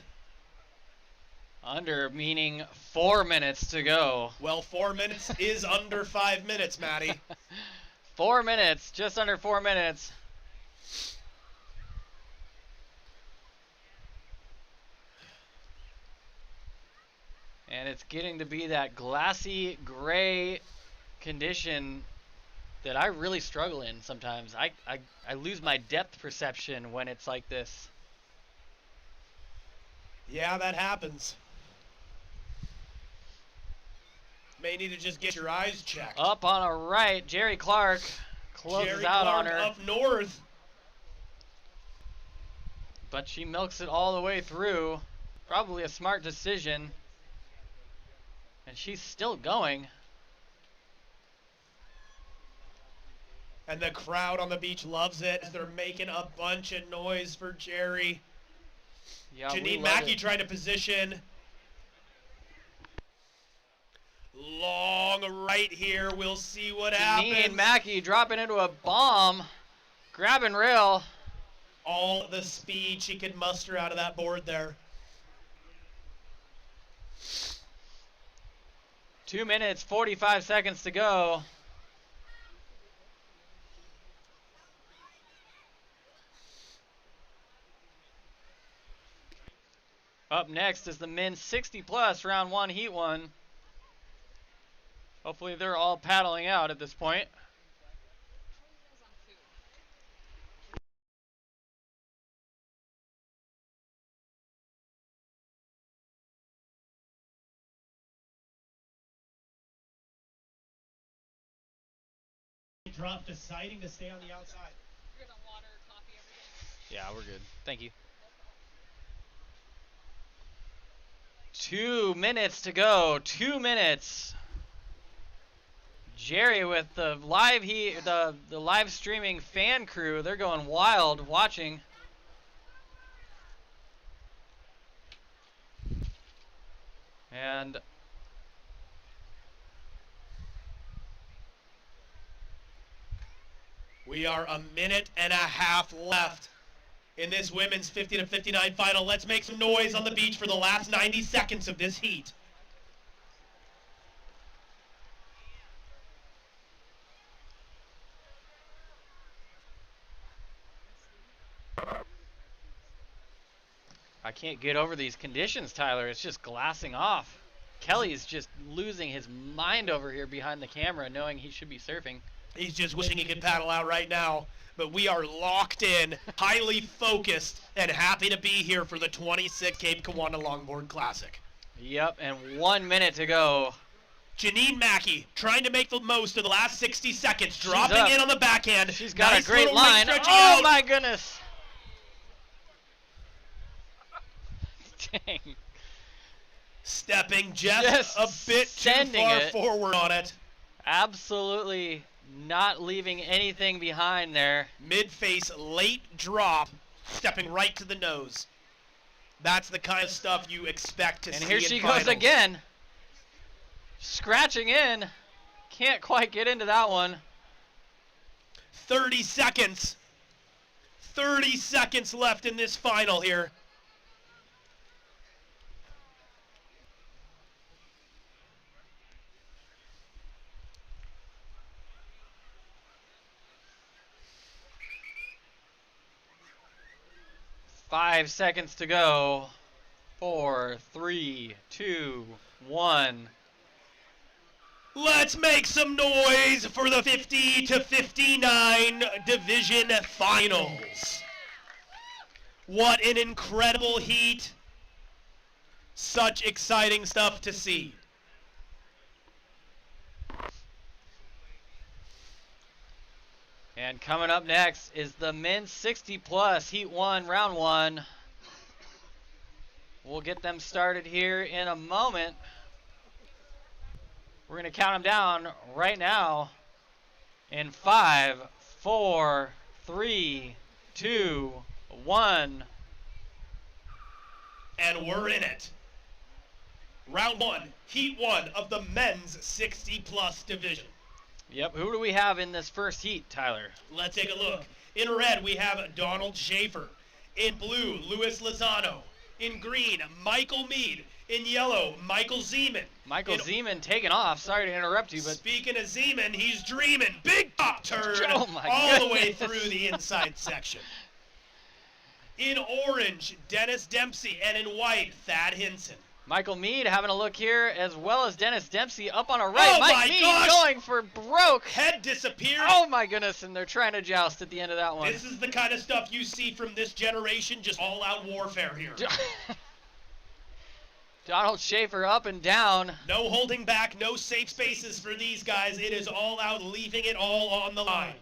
Under meaning 4 minutes to go. Well, 4 minutes is under 5 minutes, Maddie. 4 minutes, just under 4 minutes. And it's getting to be that glassy gray condition that I really struggle in sometimes. I lose my depth perception when it's like this. Yeah, that happens. May need to just get your eyes checked. Up on a right, Jerry Clark closes Jerry out Clark on her. up north. But she milks it all the way through. Probably a smart decision. And she's still going. And the crowd on the beach loves it. They're making a bunch of noise for Jerry. Yeah, Janine Mackey trying to position. Long right here. We'll see what happens. Janine Mackey dropping into a bomb. Grab and rail. All the speed she could muster out of that board there. 2 minutes, 45 seconds to go. Up next is the men's 60 plus round 1 heat 1. Hopefully they're all paddling out at this point. Drop deciding to stay on the outside. You're gonna water, coffee, everything. Yeah, we're good. Thank you. 2 minutes to go. 2 minutes. Jerry with the the live streaming fan crew, they're going wild watching. And we are a minute and a half left in this women's 50 to 59 final. Let's make some noise on the beach for the last 90 seconds of this heat. I can't get over these conditions, Tyler. It's just glassing off. Kelly's just losing his mind over here behind the camera, knowing he should be surfing. He's just wishing he could paddle out right now. But we are locked in, highly focused, and happy to be here for the 26th Cape Kiwanda Longboard Classic. Yep, and 1 minute to go. Janine Mackey trying to make the most of the last 60 seconds, dropping in on the backhand. She's got nice a great little right line. stretching Oh out. my goodness. Dang. Stepping just a bit too far forward on it. Absolutely not leaving anything behind there. Mid-face late drop, stepping right to the nose. That's the kind of stuff you expect to see in And here she finals. goes again. Scratching in. Can't quite get into that one. 30 seconds. 30 seconds left in this final here. Five seconds to go. 4, 3, 2, 1. Let's make some noise for the 50 to 59 division finals. What an incredible heat. Such exciting stuff to see. And coming up next is the men's 60 plus heat 1, round 1. We'll get them started here in a moment. We're going to count them down right now in 5, 4, 3, 2, 1. And we're in it. Round 1, heat 1 of the men's 60 plus division. Yep, who do we have in this first heat, Tyler? Let's take a look. In red, we have Donald Schaefer. In blue, Luis Lozano. In green, Michael Mead. In yellow, Michael Zeman. Michael Zeman taking off. Sorry to interrupt you, but speaking of Zeman, he's dreaming. Big top turn oh my all goodness. the way through the inside section. In orange, Dennis Dempsey. And in white, Thad Hinson. Michael Mead having a look here, as well as Dennis Dempsey up on a right. Oh Mike my Mead gosh! going for broke. Head disappeared. Oh my goodness, and they're trying to joust at the end of that one. This is the kind of stuff you see from this generation, just all-out warfare here. Donald Schaefer up and down. No holding back, no safe spaces for these guys. It is all out, leaving it all on the line.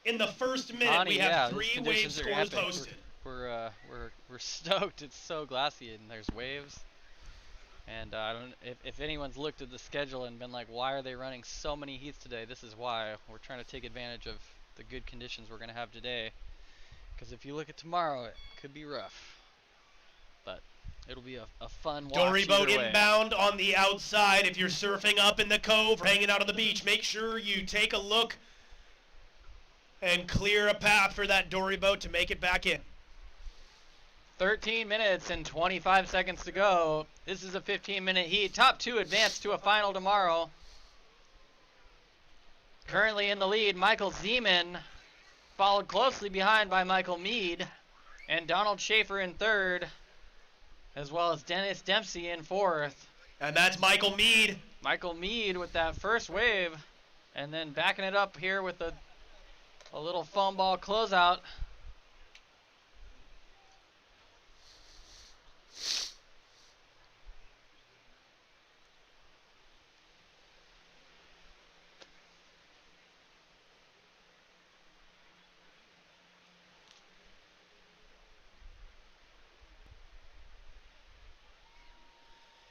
In the first minute, Connie, we have yeah, 3 these wave conditions are scores epic. posted. We're stoked. It's so glassy and there's waves. And I don't if anyone's looked at the schedule and been like, why are they running so many heats today? This is why. We're trying to take advantage of the good conditions we're going to have today. Because if you look at tomorrow, it could be rough. But it'll be a fun watch. Dory boat either way. inbound on the outside. If you're surfing up in the cove or hanging out on the beach, make sure you take a look and clear a path for that dory boat to make it back in. 13 minutes and 25 seconds to go. This is a 15-minute heat. Top 2 advance to a final tomorrow. Currently in the lead, Michael Zeman, followed closely behind by Michael Mead, and Donald Schaefer in third, as well as Dennis Dempsey in fourth. And that's Michael Mead. Michael Mead with that first wave, and then backing it up here with a little foam ball closeout.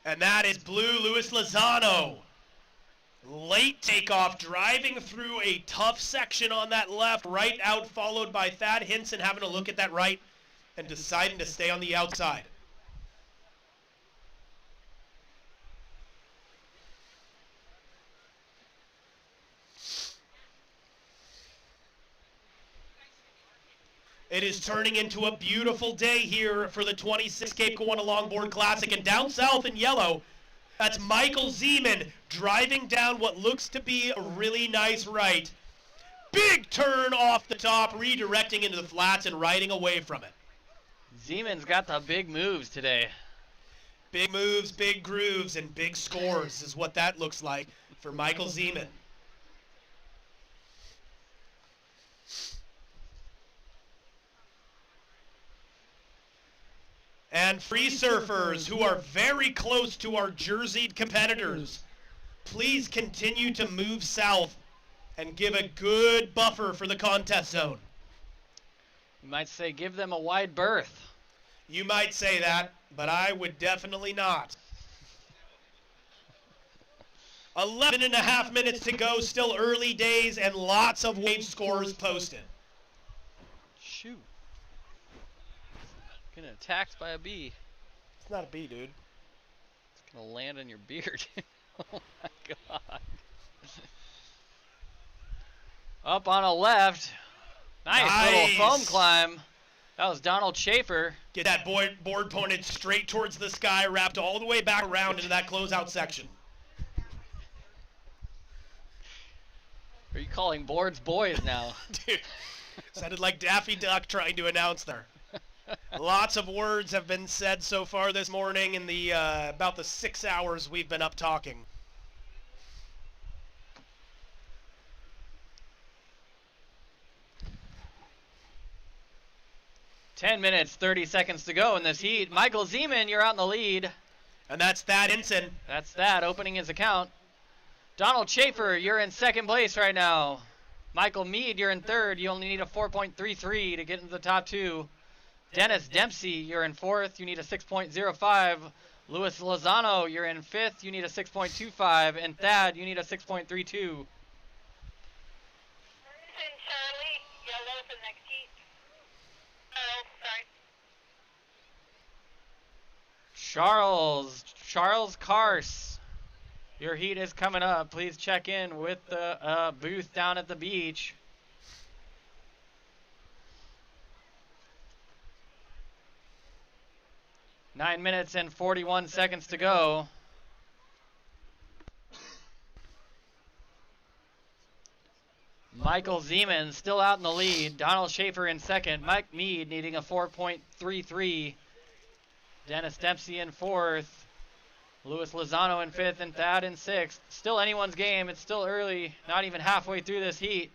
And that is blue Luis Lozano. Late takeoff, driving through a tough section on that left, right out, followed by Thad Hinson having a look at that right and deciding to stay on the outside. It is turning into a beautiful day here for the 26th Cape Kiwanda Longboard Classic. And down south in yellow, that's Michael Zeman driving down what looks to be a really nice right. Big turn off the top, redirecting into the flats and riding away from it. Zeman's got the big moves today. Big moves, big grooves, and big scores is what that looks like for Michael Zeman. And free surfers who are very close to our jerseyed competitors, please continue to move south and give a good buffer for the contest zone. You might say give them a wide berth. You might say that, but I would definitely not. 11 and a half minutes to go, still early days, and lots of wave scores posted. Shoot. Getting attacked by a bee. It's not a bee, dude. It's gonna land on your beard. Oh my god. Up on a left. Nice little foam climb. That was Donald Schaefer. Get that board pointed straight towards the sky, wrapped all the way back around into that closeout section. Are you calling boards boys now? Dude, sounded like Daffy Duck trying to announce there. Lots of words have been said so far this morning in the about the 6 hours we've been up talking. Ten minutes, 30 seconds to go in this heat. Michael Zeman, you're out in the lead. And that's that, Ensign. That's that, opening his account. Donald Schaefer, you're in second place right now. Michael Mead, you're in third. You only need a 4.33 to get into the top two. Dennis Dempsey, you're in fourth. You need a 6.05. Louis Lozano, you're in fifth. You need a 6.25. And Thad, you need a 6.32. Charlie, yellow for the next heat. Oh, sorry. Charles Kars, your heat is coming up. Please check in with the booth down at the beach. Nine minutes and 41 seconds to go. Michael Zeman still out in the lead. Donald Schaefer in second. Mike Mead needing a 4.33. Dennis Dempsey in fourth. Louis Lozano in fifth and Thad in sixth. Still anyone's game. It's still early. Not even halfway through this heat.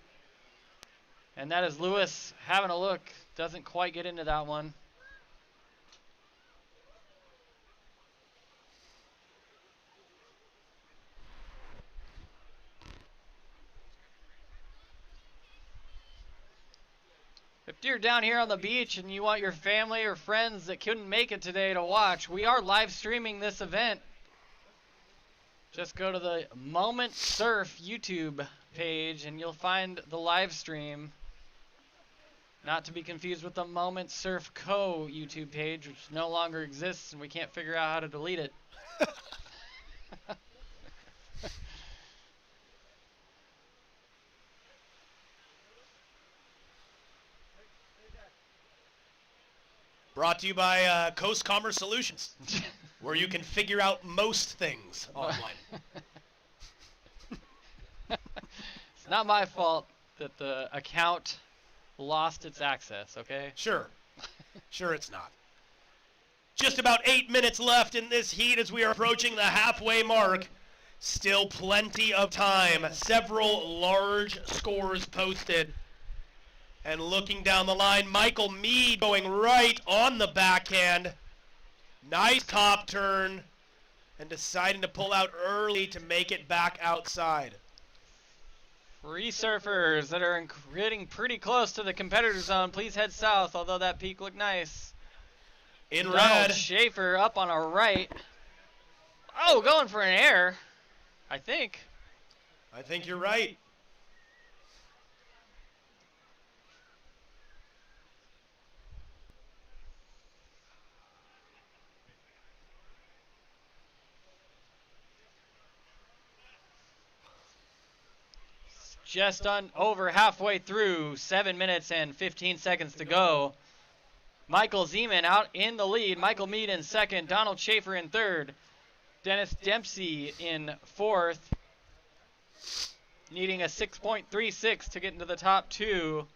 And that is Louis having a look. Doesn't quite get into that one. If you're down here on the beach and you want your family or friends that couldn't make it today to watch, we are live streaming this event. Just go to the Moment Surf YouTube page and you'll find the live stream. Not to be confused with the Moment Surf Co. YouTube page, which no longer exists and we can't figure out how to delete it. Brought to you by Coast Commerce Solutions, where you can figure out most things online. It's not my fault that the account lost its access, okay? Sure. Sure it's not. Just about 8 minutes left in this heat as we are approaching the halfway mark. Still plenty of time. Several large scores posted. And looking down the line, Michael Mead going right on the backhand. Nice top turn. And deciding to pull out early to make it back outside. Three surfers that are getting pretty close to the competitor zone. Please head south, although that peak looked nice. In Donald red. Schaefer up on our right. Oh, going for an air, I think. I think you're right. Just over halfway through, 7 minutes and 15 seconds to go. Michael Zeman out in the lead. Michael Mead in second. Donald Schaefer in third. Dennis Dempsey in fourth. Needing a 6.36 to get into the top two.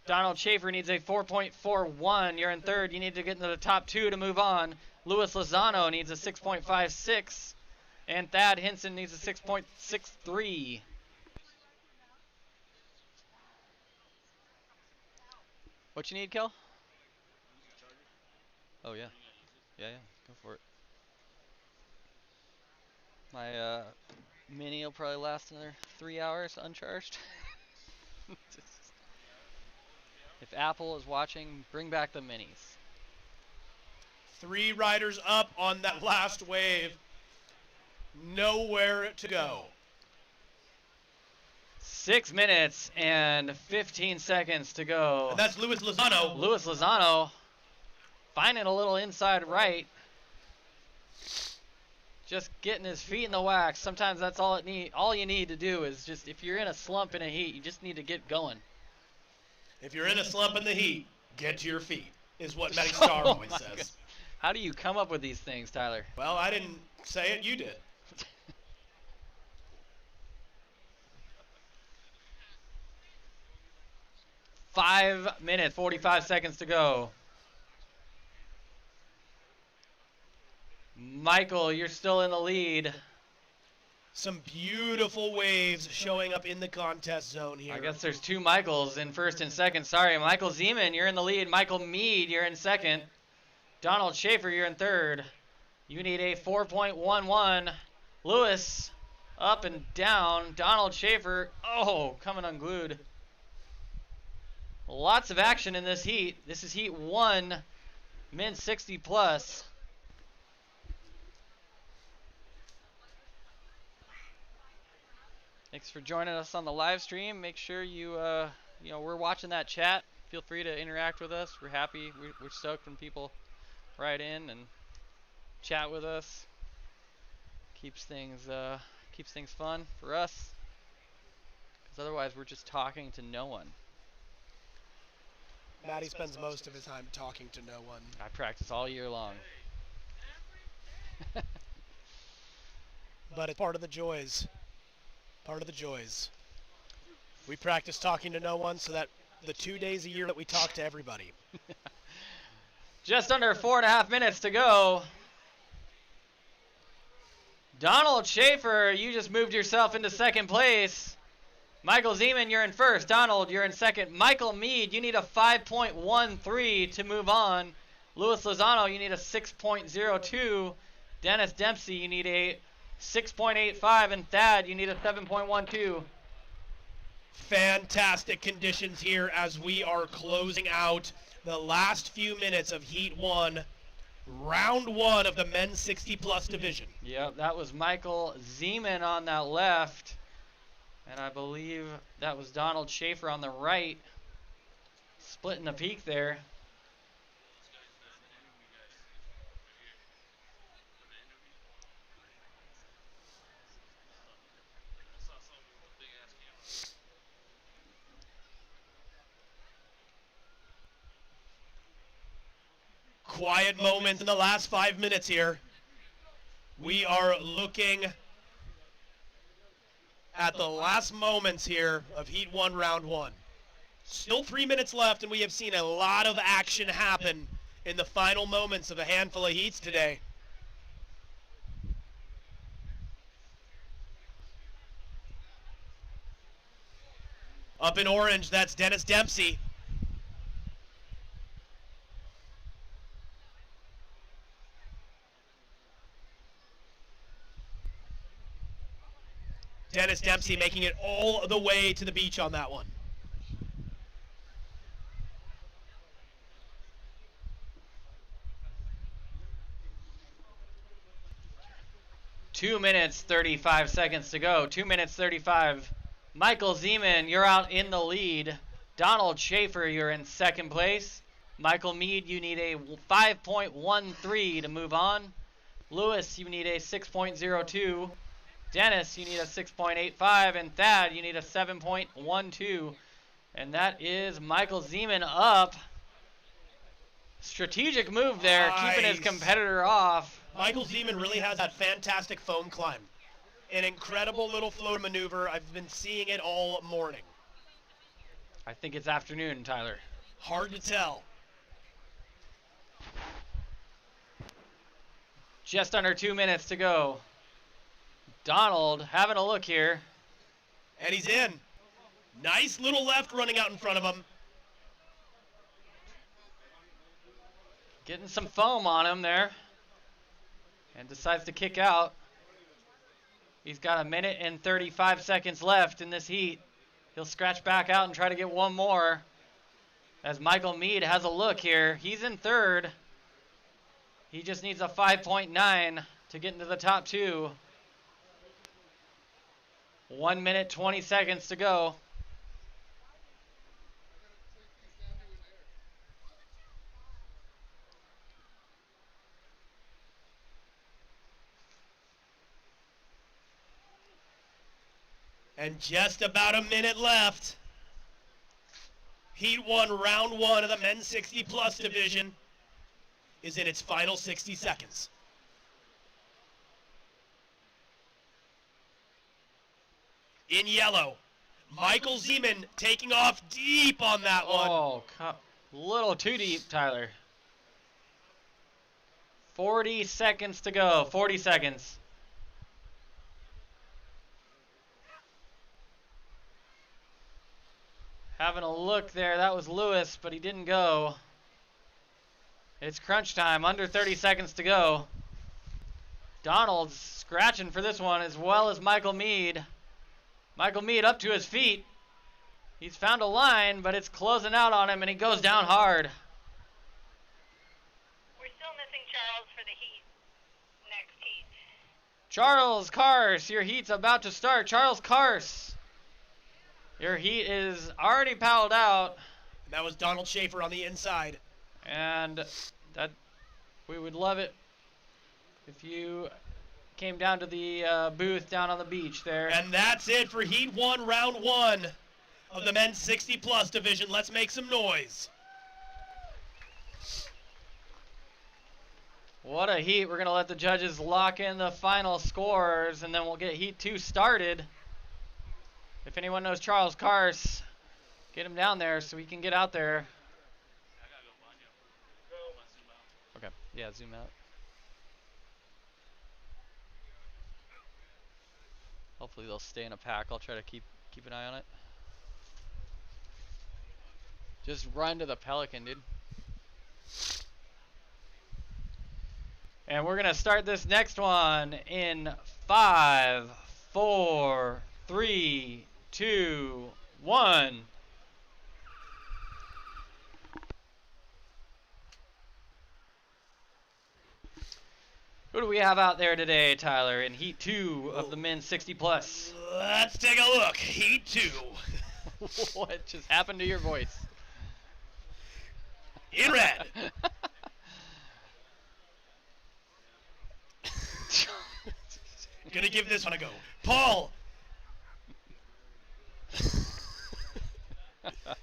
Donald Schaefer needs a 4.41. You're in third. You need to get into the top two to move on. Louis Lozano needs a 6.56. And Thad Hinson needs a 6.63. What you need, Kel? Oh, yeah. Yeah, go for it. My mini will probably last another 3 hours uncharged. If Apple is watching, bring back the minis. 3 riders up on that last wave. Nowhere to go. 6 minutes and 15 seconds to go. And that's Louis Lozano. Louis Lozano finding a little inside right. Just getting his feet in the wax. Sometimes that's all you need to do is just, if you're in a slump in a heat, you just need to get going. If you're in a slump in the heat, get to your feet, is what Matty Star always says. Goodness. How do you come up with these things, Tyler? Well, I didn't say it, you did. 5 minutes, 45 seconds to go. Michael, you're still in the lead. Some beautiful waves showing up in the contest zone here. I guess there's two Michaels in first and second. Sorry, Michael Zeman, you're in the lead. Michael Mead, you're in second. Donald Schaefer, you're in third. You need a 4.11. Lewis, up and down. Donald Schaefer, oh, coming unglued. Lots of action in this heat. This is heat 1, men 60 plus. Thanks for joining us on the live stream. Make sure you, we're watching that chat. Feel free to interact with us. We're happy. We're stoked when people write in and chat with us. Keeps things fun for us. Because otherwise, we're just talking to no one. Matty spends most of his time talking to no one. I practice all year long. But it's part of the joys. Part of the joys. We practice talking to no one so that the 2 days a year that we talk to everybody. Just under 4.5 minutes to go. Donald Schaefer, you just moved yourself into second place. Michael Zeman, you're in first. Donald, you're in second. Michael Mead, you need a 5.13 to move on. Louis Lozano, you need a 6.02. Dennis Dempsey, you need a 6.85. And Thad, you need a 7.12. Fantastic conditions here as we are closing out the last few minutes of Heat 1, Round 1 of the men's 60 plus division. Yep, that was Michael Zeman on that left. And I believe that was Donald Schaefer on the right. Splitting the peak there. Quiet moments in the last 5 minutes here. We are looking at the last moments here of Heat 1, Round 1. Still 3 minutes left, and we have seen a lot of action happen in the final moments of a handful of heats today. Up in orange, that's Dennis Dempsey. Dennis Dempsey making it all the way to the beach on that one. Two minutes, 35 seconds to go. 2 minutes, 35. Michael Zeman, you're out in the lead. Donald Schaefer, you're in second place. Michael Mead, you need a 5.13 to move on. Lewis, you need a 6.02. Dennis, you need a 6.85, and Thad, you need a 7.12. And that is Michael Zeman up. Strategic move there, keeping his competitor off. Michael Zeman really has that fantastic foam climb. An incredible little float maneuver. I've been seeing it all morning. I think it's afternoon, Tyler. Hard to tell. Just under 2 minutes to go. Donald having a look here. And he's in. Nice little left running out in front of him. Getting some foam on him there. And decides to kick out. He's got 1 minute and 35 seconds left in this heat. He'll scratch back out and try to get one more. As Michael Mead has a look here. He's in third. He just needs a 5.9 to get into the top two. 1 minute, 20 seconds to go. And just about a minute left. Heat 1, Round 1 of the men's 60 plus division is in its final 60 seconds. In yellow, Michael Zeman taking off deep on that one. Oh, little too deep, Tyler. 40 seconds to go. 40 seconds. Having a look there. That was Lewis, but he didn't go. It's crunch time. Under 30 seconds to go. Donald's scratching for this one, as well as Michael Mead. Michael Mead up to his feet. He's found a line, but it's closing out on him, and he goes down hard. We're still missing Charles for the heat. Next heat. Charles Kars, your heat's about to start. Charles Kars, your heat is already paddled out. That was Donald Schaefer on the inside. And that we would love it if you came down to the booth down on the beach there. And that's it for Heat 1, Round 1 of the men's 60-plus division. Let's make some noise. What a heat. We're going to let the judges lock in the final scores, and then we'll get Heat 2 started. If anyone knows Charles Kars, get him down there so we can get out there. Okay, yeah, zoom out. Hopefully they'll stay in a pack. I'll try to keep an eye on it. Just run to the Pelican, dude. And we're gonna start this next one in 5, 4, 3, 2, 1. Who do we have out there today, Tyler, in Heat 2 of the men's 60-plus? Let's take a look. Heat 2. What just happened to your voice? In red. Gonna give this one a go. Paul.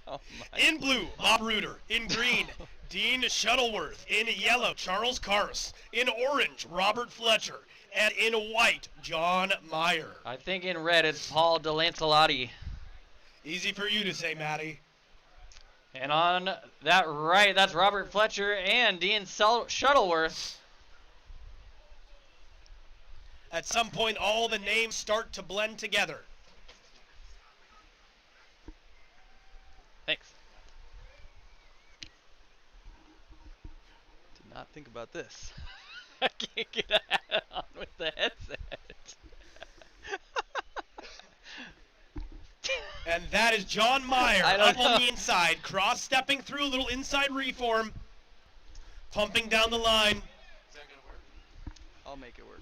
Oh in blue, Bob Reuter. In green, Dean Shuttleworth. In yellow, Charles Kars. In orange, Robert Fletcher. And in white, John Meyer. I think in red it's Paul DeLancelotti. Easy for you to say, Matty. And on that right, that's Robert Fletcher and Dean Shuttleworth. At some point, all the names start to blend together. Thanks. Did not think about this. I can't get a hat on with the headset. And that is John Meyer I up don't on know. the inside, cross-stepping through a little inside reform, pumping down the line. Is that gonna work? I'll make it work.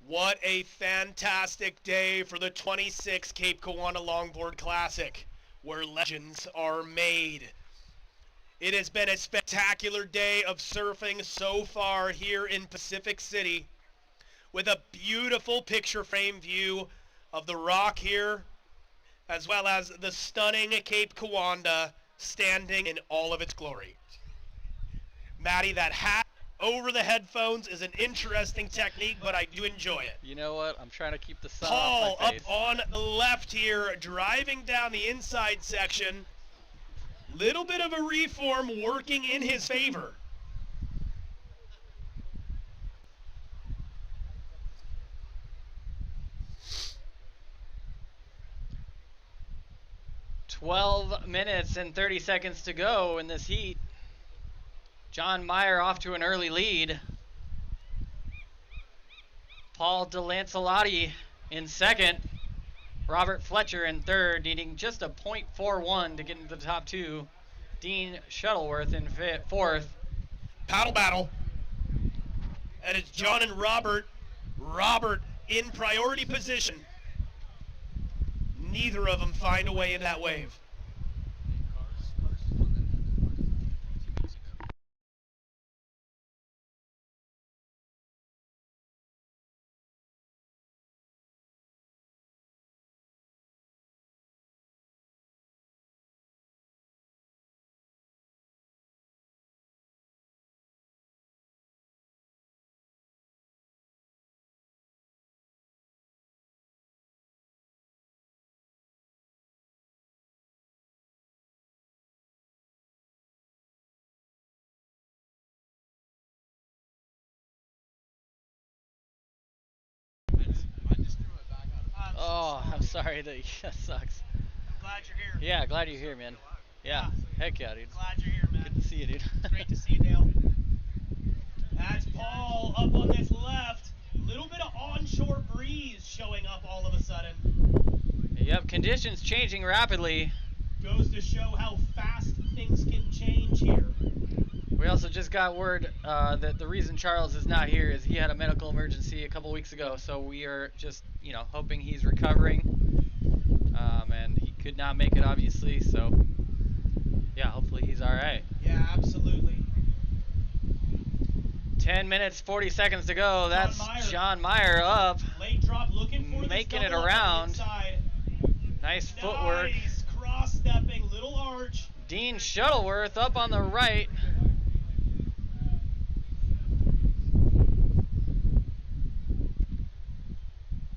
What a fantastic day for the 26th Cape Kiwanda Longboard Classic, where legends are made. It has been a spectacular day of surfing so far here in Pacific City, with a beautiful picture frame view of the rock here, as well as the stunning Cape Kiwanda standing in all of its glory. Maddie, that hat over the headphones is an interesting technique, but I do enjoy it. You know what? I'm trying to keep the sun Paul off my up face. on the left here, driving down the inside section. Little bit of a reform working in his favor. "12 minutes and 30 seconds to go in this heat. John Meyer off to an early lead. Paul DeLancelotti in second. Robert Fletcher in third, needing just a .41 to get into the top two. Dean Shuttleworth in fourth. Paddle battle. And it's John and Robert. Robert in priority position. Neither of them find a way in that wave. Oh, I'm sorry. That sucks. Glad you're here. Yeah, glad you're here, man. Yeah. Heck yeah, dude. Glad you're here, man. Good to see you, dude. Great to see you, Dale. That's Paul up on this left. Little bit of onshore breeze showing up all of a sudden. Yep, conditions changing rapidly. Goes to show how fast things can change here. We also just got word that the reason Charles is not here is he had a medical emergency a couple weeks ago. So we are just, hoping he's recovering. And he could not make it, obviously. So, yeah, hopefully he's all right. Yeah, absolutely. 10 minutes, 40 seconds to go. That's John Meyer up. Late drop looking for making it this double around. up on the inside. Nice footwork. Nice cross-stepping, little arch. Dean Shuttleworth up on the right.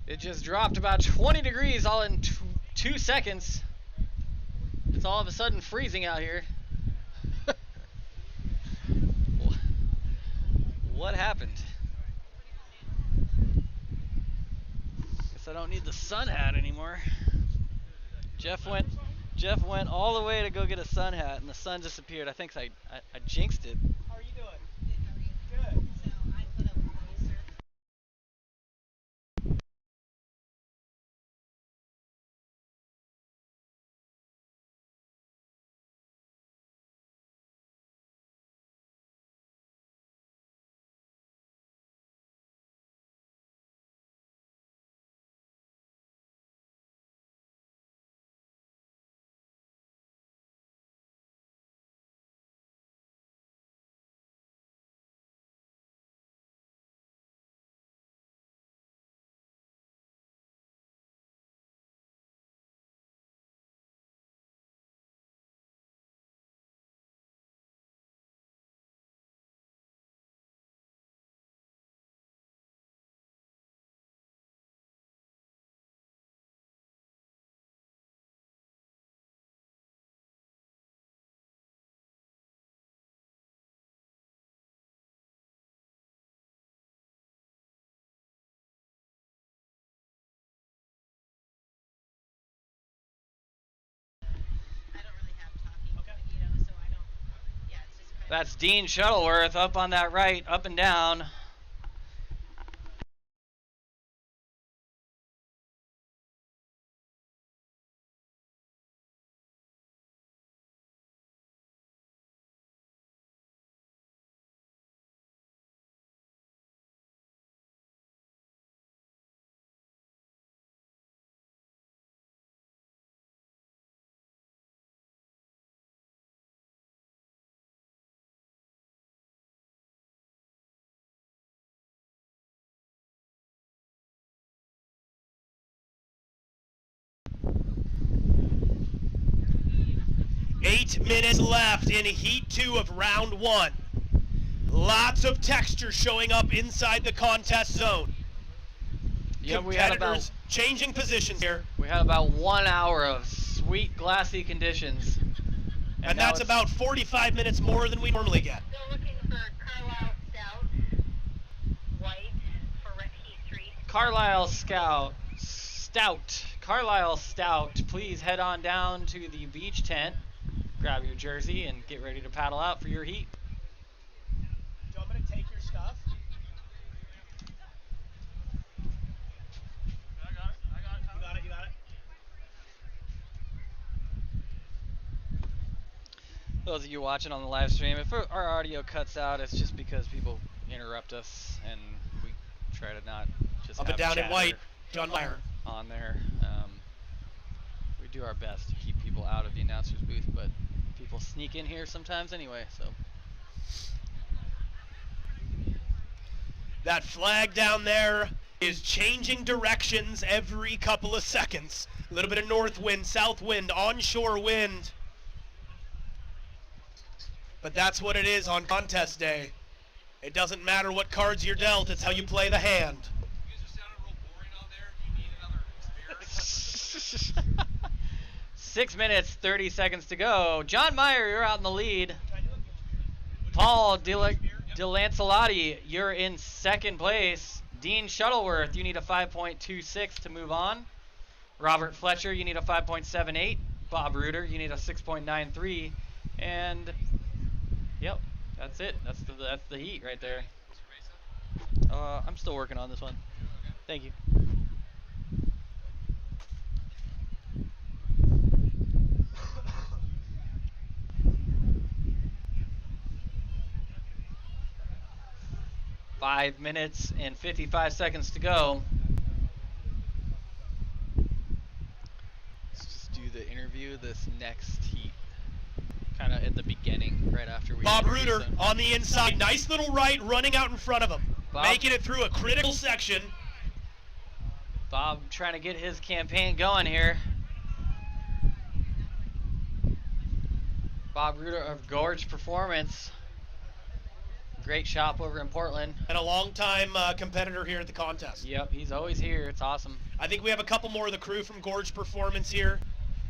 It just dropped about 20 degrees all in 2 seconds. It's all of a sudden freezing out here. What happened? Guess I don't need the sun hat anymore. Jeff went all the way to go get a sun hat, and the sun disappeared. I think I jinxed it. How are you doing? Good. That's Dean Shuttleworth up on that right, up and down. Eight minutes left in Heat 2 of Round 1. Lots of texture showing up inside the contest zone. Yeah, we had Competitors changing positions here. We had about 1 hour of sweet, glassy conditions. And that's about 45 minutes more than we normally get. Still looking for Carlisle Stout, white for Heat 3. Carlisle Stout, please head on down to the beach tent, grab your jersey, and get ready to paddle out for your heat. Do you want me to take your stuff? You got it. Those of you watching on the live stream, if our audio cuts out, it's just because people interrupt us, and we try to not just Up have and down in chatter white, John Meyer. on there. We do our best to keep people out of the announcer's booth, but people sneak in here sometimes anyway, so. That flag down there is changing directions every couple of seconds. A little bit of north wind, south wind, onshore wind. But that's what it is on contest day. It doesn't matter what cards you're dealt, it's how you play the hand. 6 minutes, 30 seconds to go. John Meyer, you're out in the lead. Paul DeLancelotti, you're in second place. Dean Shuttleworth, you need a 5.26 to move on. Robert Fletcher, you need a 5.78. Bob Reuter, you need a 6.93. And yep, that's it. That's the heat right there. I'm still working on this one. Thank you. Five minutes and 55 seconds to go. Let's just do the interview this next heat. Kind of at the beginning, right after we. Bob Reuter on the inside. Nice little right running out in front of him. Bob, making it through a critical section. Bob trying to get his campaign going here. Bob Reuter of Gorge Performance. Great shop over in Portland. And a long-time competitor here at the contest. Yep, he's always here. It's awesome. I think we have a couple more of the crew from Gorge Performance here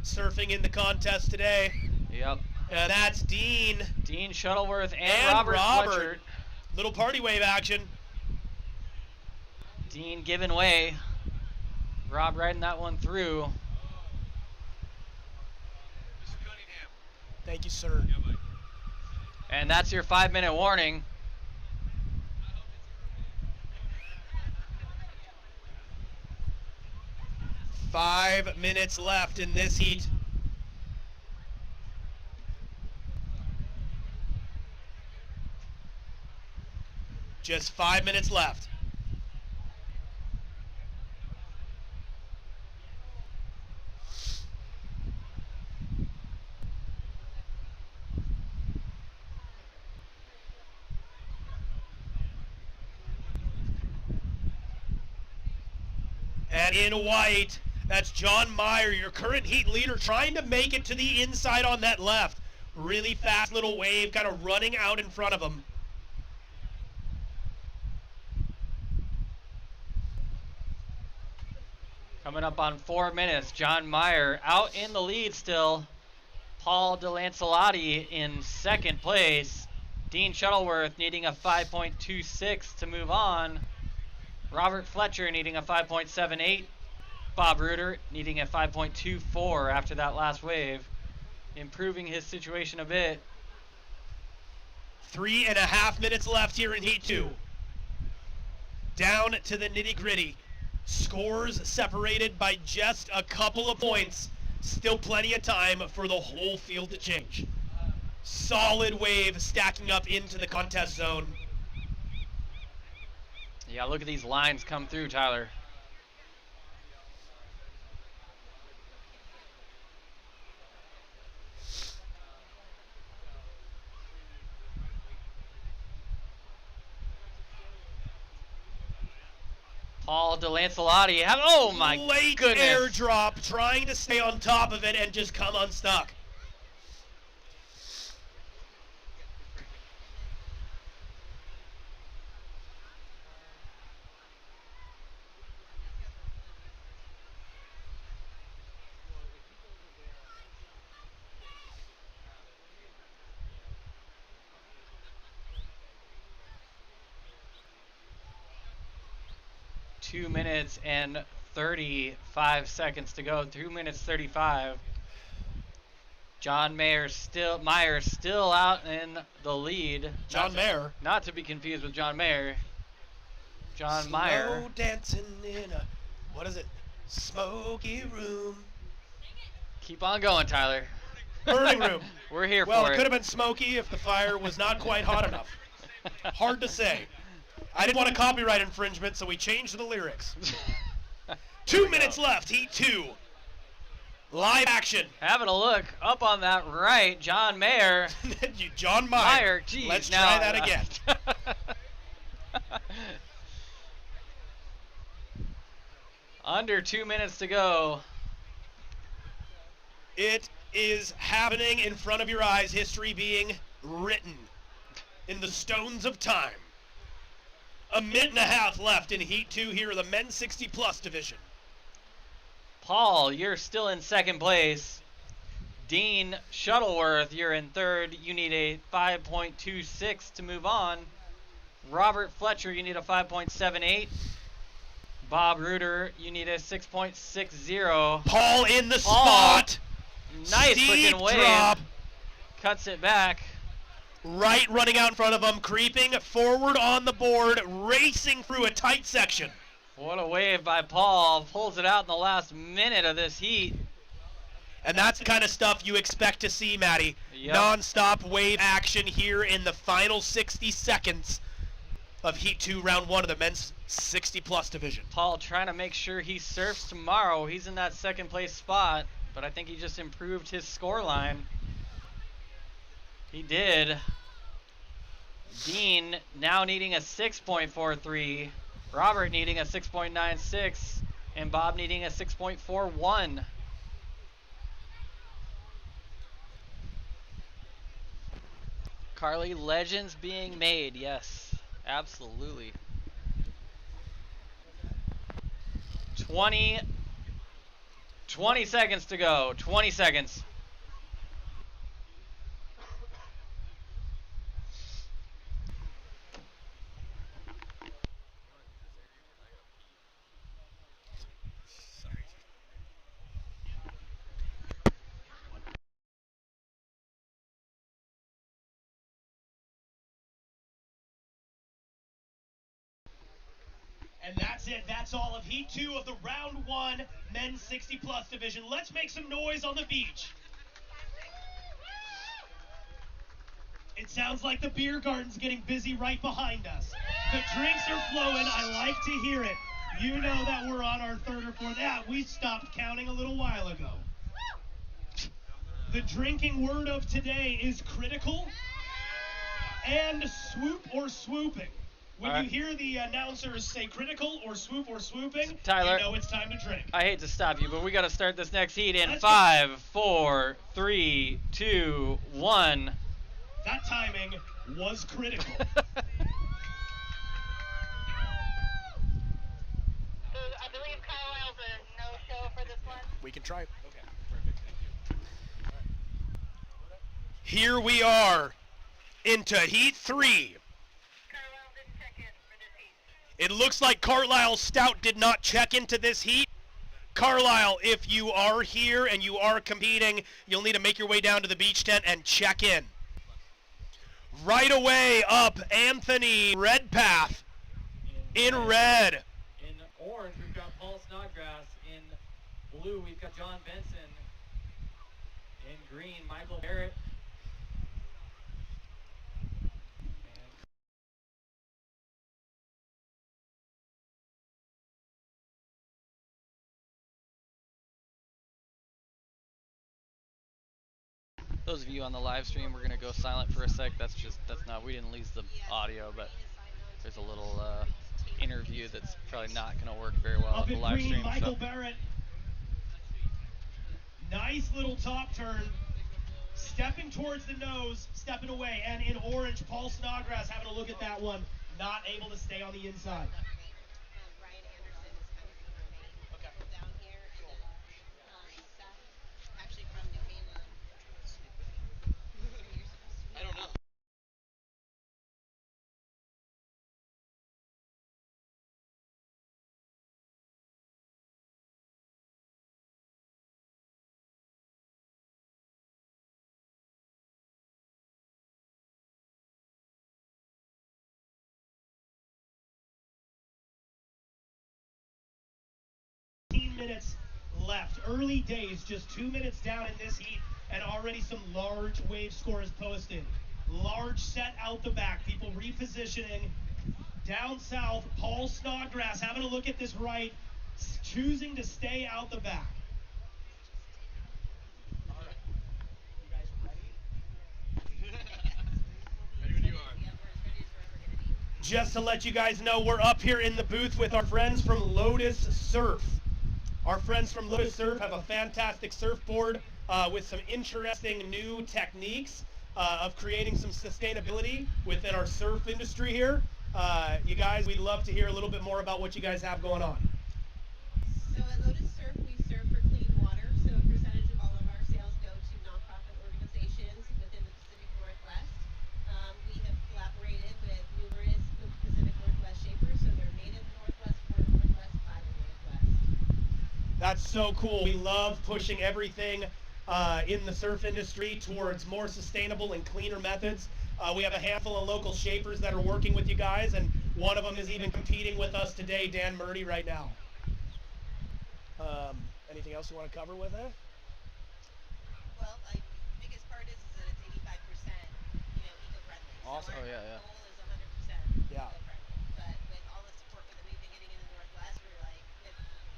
surfing in the contest today. Yep. And that's Dean. Dean Shuttleworth and Robert Fletcher. Little party wave action. Dean giving way. Rob riding that one through. Thank you, sir. And that's your 5-minute warning. Five minutes left in this heat. Just 5 minutes left. And in white, that's John Meyer, your current heat leader, trying to make it to the inside on that left. Really fast little wave, kind of running out in front of him. Coming up on 4 minutes, John Meyer out in the lead still. Paul DeLancelotti in second place. Dean Shuttleworth needing a 5.26 to move on. Robert Fletcher needing a 5.78. Bob Reuter needing a 5.24 after that last wave. Improving his situation a bit. 3.5 minutes left here in Heat 2. Down to the nitty-gritty. Scores separated by just a couple of points. Still plenty of time for the whole field to change. Solid wave stacking up into the contest zone. Yeah, look at these lines come through, Tyler. Paul DeLancelotti. Oh my Late goodness. airdrop, trying to stay on top of it and just come unstuck. Two minutes and 35 seconds to go. 2 minutes 35. John Meyer still out in the lead. John Mayer. Not to be confused with John Mayer. John Meyer. Slow dancing in a, what is it? Smoky room. Keep on going, Tyler. Burning room. We're here well, for it it. could have been smoky if the fire was not quite hot enough. Hard to say. I didn't want a copyright infringement, so we changed the lyrics. 2 minutes left, Heat 2. Live action. Having a look up on that right, John Mayer. John Meyer. Geez, Let's now, try that again. Under 2 minutes to go. It is happening in front of your eyes, history being written in the stones of time. A minute and a half left in Heat 2 here in the men's 60-plus division. Paul, you're still in second place. Dean Shuttleworth, you're in third. You need a 5.26 to move on. Robert Fletcher, you need a 5.78. Bob Reuter, you need a 6.60. Paul in the Paul, spot. nice Steep freaking wave. drop. Cuts it back. Right running out in front of him, creeping forward on the board, racing through a tight section. What a wave by Paul. Pulls it out in the last minute of this heat. And that's the kind of stuff you expect to see, Matty. Yep. Non-stop wave action here in the final 60 seconds of Heat 2, Round 1 of the men's 60-plus division. Paul trying to make sure he surfs tomorrow. He's in that second place spot, but I think he just improved his score line. He did. Dean now needing a 6.43. Robert needing a 6.96. And Bob needing a 6.41. Carly, legends being made. Yes, absolutely. 20 seconds to go. 20 seconds. And that's it. That's all of Heat 2 of the Round 1 men's 60-plus division. Let's make some noise on the beach. It sounds like the beer garden's getting busy right behind us. The drinks are flowing. I like to hear it. You know that we're on our third or fourth. Yeah, we stopped counting a little while ago. The drinking word of today is critical and swoop or swooping. When you hear the announcers say critical or swoop or swooping, Tyler, you know it's time to drink. I hate to stop you, but we got to start this next heat in Let's 5, 4, 3, 2, 1. That timing was critical. So I believe Carlisle's a no-show for this one. We can try it. Okay, perfect. Thank you. Here we are into Heat 3. It looks like Carlisle Stout did not check into this heat. Carlisle, if you are here and you are competing, you'll need to make your way down to the beach tent and check in. Right away up, Anthony Redpath in red. In orange, we've got Paul Snodgrass. In blue, we've got John Benson. In green, Michael Barrett. Those of you on the live stream, we're gonna go silent for a sec. That's not, we didn't lose the audio, but there's a little interview that's probably not gonna work very well Up on the in live green, stream. Michael Barrett. Nice little top turn. Stepping towards the nose, stepping away. And in orange, Paul Snodgrass having a look at that one. Not able to stay on the inside. I don't know. Minutes left. Early days, just 2 minutes down in this heat, and already some large wave scores posted. Large set out the back, people repositioning. Down south, Paul Snodgrass having a look at this right, choosing to stay out the back. All right. You guys ready? Ready when you are. Just to let you guys know, we're up here in the booth with our friends from Lotus Surf. Our friends from Lotus Surf have a fantastic surfboard with some interesting new techniques of creating some sustainability within our surf industry here. You guys, we'd love to hear a little bit more about what you guys have going on. So at Lotus Surf, we serve for clean water, so a percentage of all of our sales go to nonprofit organizations within the Pacific Northwest. We have collaborated with numerous Pacific Northwest shapers, so they're made in the Northwest, for the Northwest, by the That's so cool. We love pushing everything in the surf industry towards more sustainable and cleaner methods. We have a handful of local shapers that are working with you guys, and one of them is even competing with us today, Dan Murdy, right now. Anything else you want to cover with it? Well, biggest part is that it's 85%, eco-friendly. Awesome. So Oh, yeah, yeah. Our goal is 100% Yeah. eco-friendly. But with all the support that we've been getting in the Northwest, we've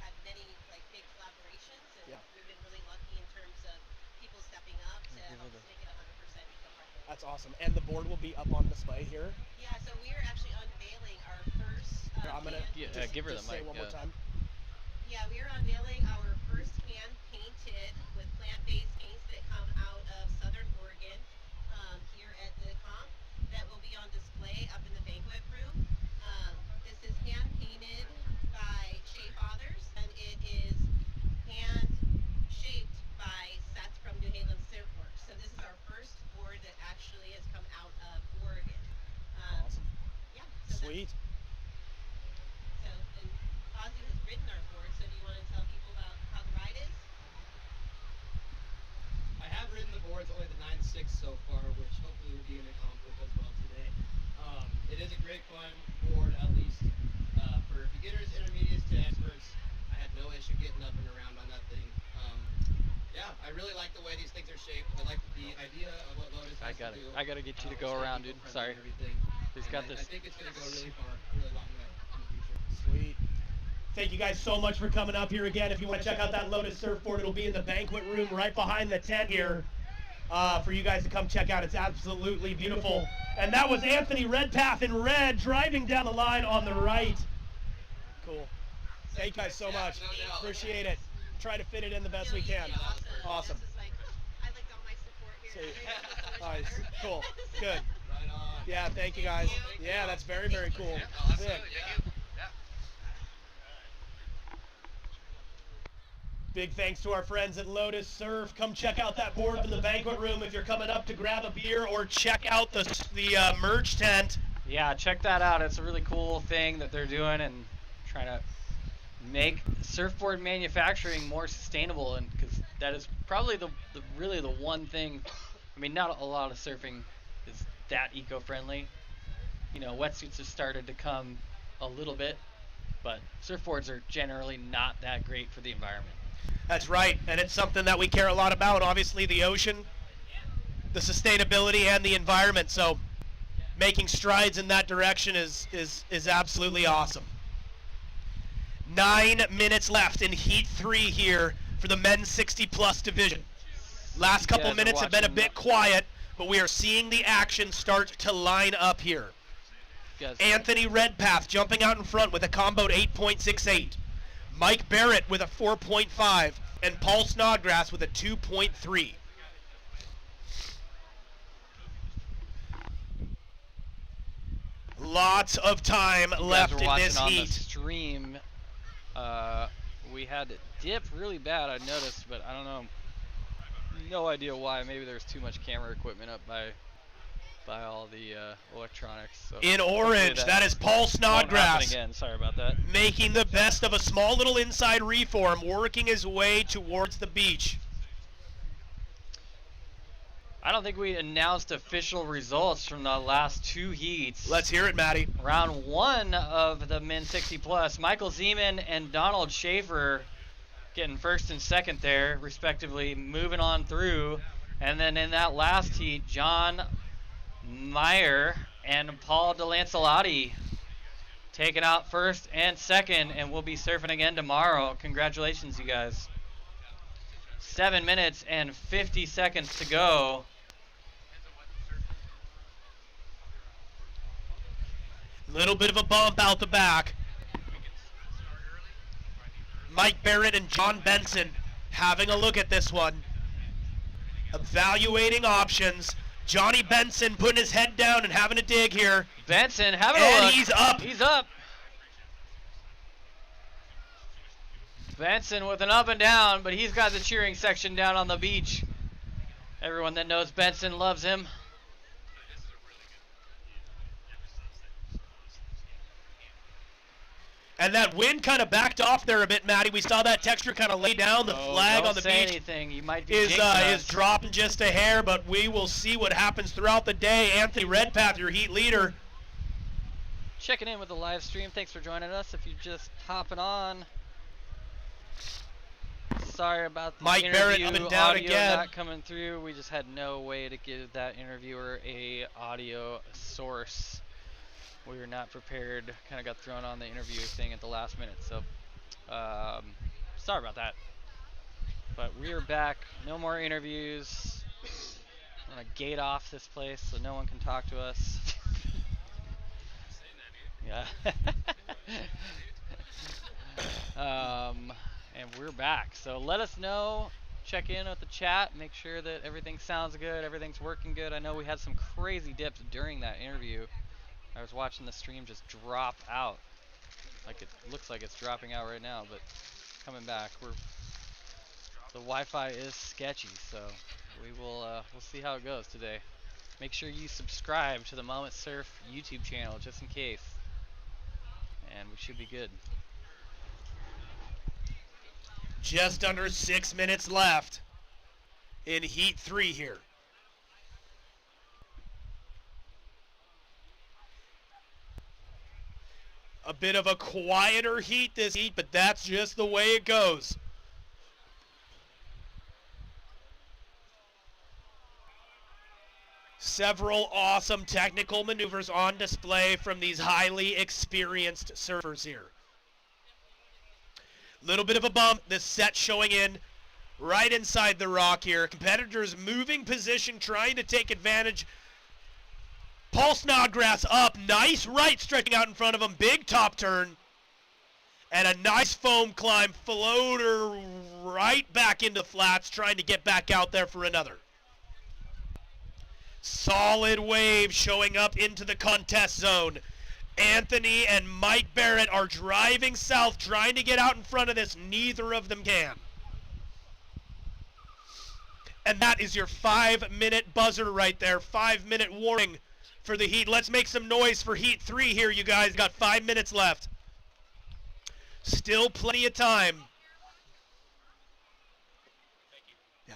had many big collaborations, and we've been really lucky in terms of people stepping up to help us make it 100% eco-friendly. That's awesome. And the board will be up on display here. Yeah, so we are actually unveiling our first. I'm gonna give her the just say mic. one more time. Yeah, we are unveiling our first hand-painted with plant-based paints that come out of Southern Oregon here at the comp that will be on display up in the banquet room. This is hand-painted by Shea Fathers, and it is hand-shaped by Seth from New Haven Surf Works. So this is our first board that actually has come out of Oregon. Awesome. Yeah. So Sweet. So, and Ozzy has ridden our board, so do you want to tell people about how the ride is? I have ridden the boards, only the 9.6 so far, which hopefully will be in a comp with as well today. It is a great fun board, at least for beginners, intermediates to experts. I had no issue getting up and around on that thing. Yeah, I really like the way these things are shaped. I like the idea of what Lotus has to do. I gotta get you to go around, dude. Sorry. He's got this. I think it's going to go really far, really long way in the future. Sweet. Thank you guys so much for coming up here again. If you want to check out that Lotus surfboard, it'll be in the banquet room right behind the tent here for you guys to come check out. It's absolutely beautiful. And that was Anthony Redpath in red driving down the line on the right. Cool. Thank you guys so much. Appreciate it. Try to fit it in the best we can. Awesome. I liked all my support here. Nice. Cool. Good. Yeah, thank you guys. Yeah, that's very, very cool. Sick. Big thanks to our friends at Lotus Surf. Come check out that board in the banquet room if you're coming up to grab a beer, or check out the merch tent. Yeah, check that out. It's a really cool thing that they're doing and trying to make surfboard manufacturing more sustainable, and because that is probably really the one thing. I mean, not a lot of surfing is that eco-friendly. Wetsuits have started to come a little bit, but surfboards are generally not that great for the environment. That's right, and it's something that we care a lot about. Obviously, the ocean, the sustainability, and the environment. So, making strides in that direction is absolutely awesome. 9 minutes left in Heat 3 here for the men's 60-plus division. Last couple minutes have been a bit quiet, but we are seeing the action start to line up here. Anthony Redpath jumping out in front with a combo 8.68. Mike Barrett with a 4.5. And Paul Snodgrass with a 2.3. Lots of time left in this on heat. The stream, we had it dip really bad, I noticed, but I don't know. No idea why. Maybe there's too much camera equipment up by all the electronics. So in orange, that is Paul Snodgrass. Again. Sorry about that. Making the best of a small little inside reform, working his way towards the beach. I don't think we announced official results from the last two heats. Let's hear it, Matty. Round 1 of the men's 60 plus. Michael Zeman and Donald Schaefer getting first and second there, respectively, moving on through. And then in that last heat, John Meyer and Paul DeLancelotti taking out first and second, and we'll be surfing again tomorrow. Congratulations, you guys. 7 minutes and 50 seconds to go. Little bit of a bump out the back. Mike Barrett and John Benson having a look at this one. Evaluating options. Johnny Benson putting his head down and having a dig here. Benson having a look. And he's up. He's up. Benson with an up and down, but he's got the cheering section down on the beach. Everyone that knows Benson loves him. And that wind kind of backed off there a bit, Matty. We saw that texture kind of lay down. The flag don't on the say beach anything. You might be is jinxing us. dropping just a hair, but we will see what happens throughout the day. Anthony Redpath, your heat leader. Checking in with the live stream. Thanks for joining us. If you're just hopping on, sorry about the Mike interview Barrett up and down audio again. not coming through. We just had no way to give that interviewer a audio source. We were not prepared. Kind of got thrown on the interview thing at the last minute, so sorry about that. But we are back. No more interviews. I'm gonna gate off this place so no one can talk to us. Yeah. And we're back. So let us know. Check in with the chat. Make sure that everything sounds good. Everything's working good. I know we had some crazy dips during that interview. I was watching the stream just drop out. Like it looks like it's dropping out right now, but coming back. The Wi-Fi is sketchy, so we'll see how it goes today. Make sure you subscribe to the Moment Surf YouTube channel just in case. And we should be good. Just under 6 minutes left in Heat 3 here. A bit of a quieter heat this heat, but that's just the way it goes. Several awesome technical maneuvers on display from these highly experienced surfers here. Little bit of a bump, this set showing in right inside the rock here. Competitors moving position, trying to take advantage. Paul Snodgrass up, nice right stretching out in front of him, big top turn. And a nice foam climb, floater right back into the flats, trying to get back out there for another. Solid wave showing up into the contest zone. Anthony and Mike Barrett are driving south, trying to get out in front of this. Neither of them can. And that is your 5-minute buzzer right there. 5-minute warning for the heat. Let's make some noise for Heat 3 here, you guys. Got 5 minutes left. Still plenty of time. Yeah.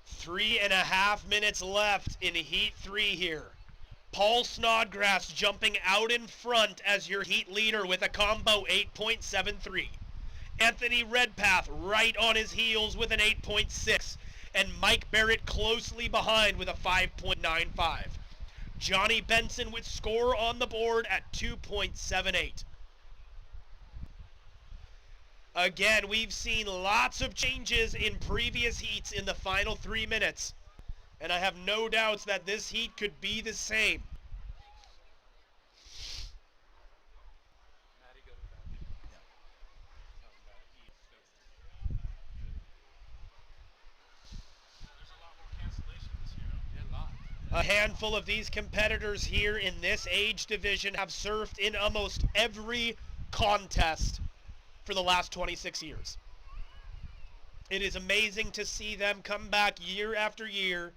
Three and a half minutes left in Heat 3 here. Paul Snodgrass jumping out in front as your heat leader with a combo 8.73. Anthony Redpath right on his heels with an 8.6. And Mike Barrett closely behind with a 5.95. Johnny Benson with score on the board at 2.78. Again, we've seen lots of changes in previous heats in the final 3 minutes. And I have no doubts that this heat could be the same. A handful of these competitors here in this age division have surfed in almost every contest for the last 26 years. It is amazing to see them come back year after year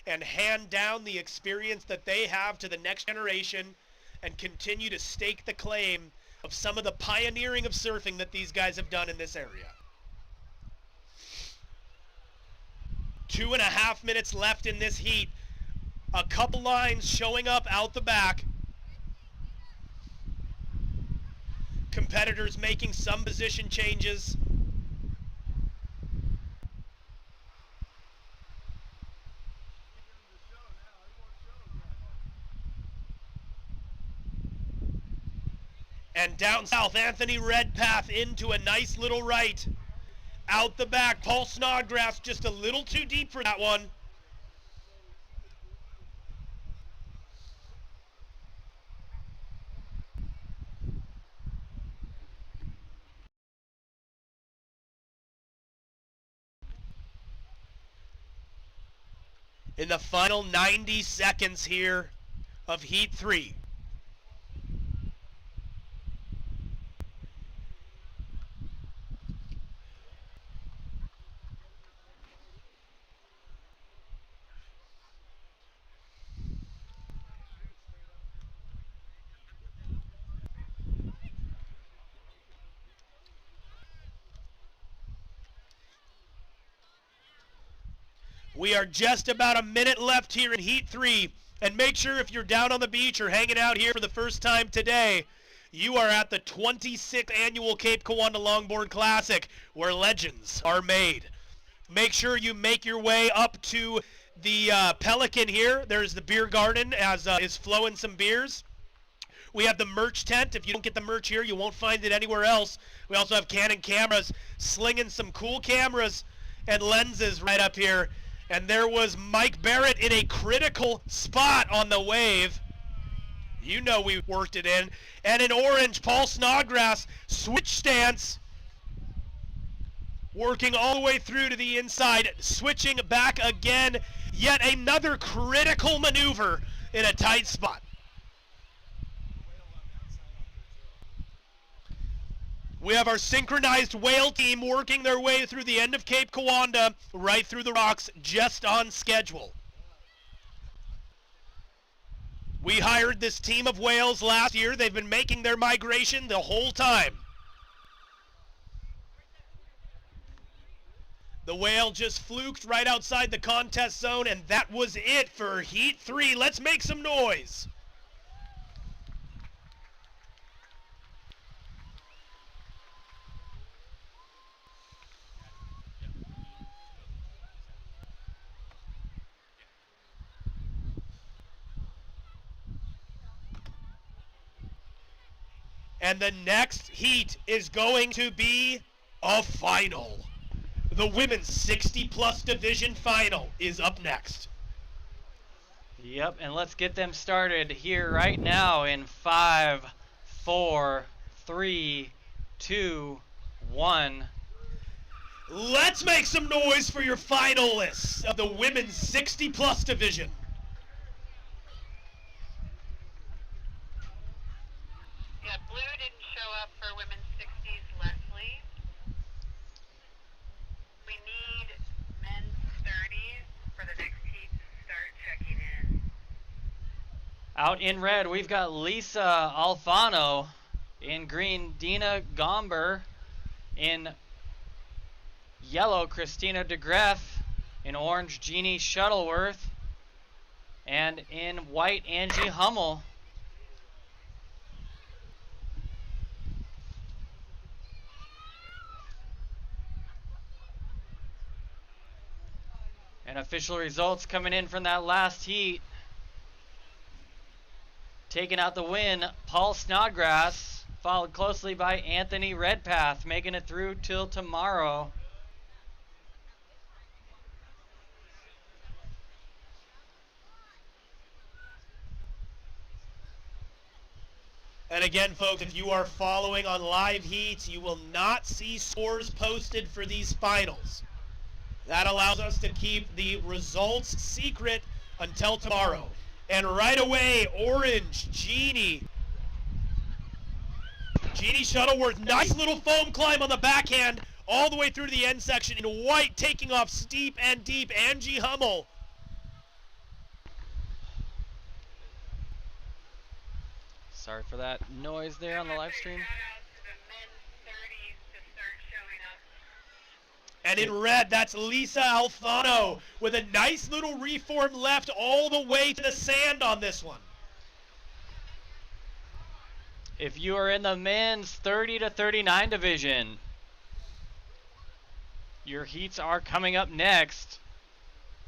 and hand down the experience that they have to the next generation and continue to stake the claim of some of the pioneering of surfing that these guys have done in this area. 2.5 minutes left in this heat. A couple lines showing up out the back. Competitors making some position changes. And down south, Anthony Redpath into a nice little right. Out the back, Paul Snodgrass just a little too deep for that one. In the final 90 seconds here of Heat 3. We are just about a minute left here in Heat 3. And make sure if you're down on the beach or hanging out here for the first time today, you are at the 26th annual Cape Kiwanda Longboard Classic, where legends are made. Make sure you make your way up to the Pelican here. There's the beer garden as is flowing some beers. We have the merch tent. If you don't get the merch here, you won't find it anywhere else. We also have Canon cameras slinging some cool cameras and lenses right up here. And there was Mike Barrett in a critical spot on the wave. You know we worked it in. And in orange, Paul Snodgrass, switch stance. Working all the way through to the inside, switching back again. Yet another critical maneuver in a tight spot. We have our synchronized whale team working their way through the end of Cape Kiwanda, right through the rocks, just on schedule. We hired this team of whales last year. They've been making their migration the whole time. The whale just fluked right outside the contest zone, and that was it for Heat 3. Let's make some noise. And the next heat is going to be a final. The women's 60-plus division final is up next. Yep, and let's get them started here right now in 5, 4, 3, 2, 1. Let's make some noise for your finalists of the women's 60-plus division. Yeah, blue didn't show up for women's 60s, Leslie. We need men's 30s for the next heat to start checking in. Out in red, we've got Lisa Alfano. In green, Dina Gomber. In yellow, Christina DeGreff. In orange, Jeannie Shuttleworth. And in white, Angie Hummel. And official results coming in from that last heat. Taking out the win, Paul Snodgrass, followed closely by Anthony Redpath, making it through till tomorrow. And again, folks, if you are following on live heats, you will not see scores posted for these finals. That allows us to keep the results secret until tomorrow. And right away, orange, Jeannie Shuttleworth, nice little foam climb on the backhand, all the way through to the end section. In white, taking off steep and deep, Angie Hummel. Sorry for that noise there on the live stream. And in red, that's Lisa Alfano with a nice little reform left all the way to the sand on this one. If you are in the men's 30 to 39 division, your heats are coming up next.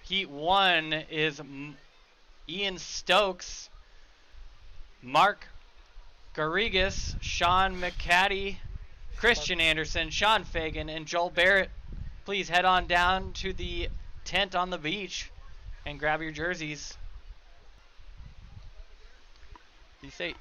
Heat 1 is Ian Stokes, Mark Garrigus, Sean McCaddy, Christian Anderson, Sean Fagan, and Joel Barrett. Please head on down to the tent on the beach and grab your jerseys. Be safe.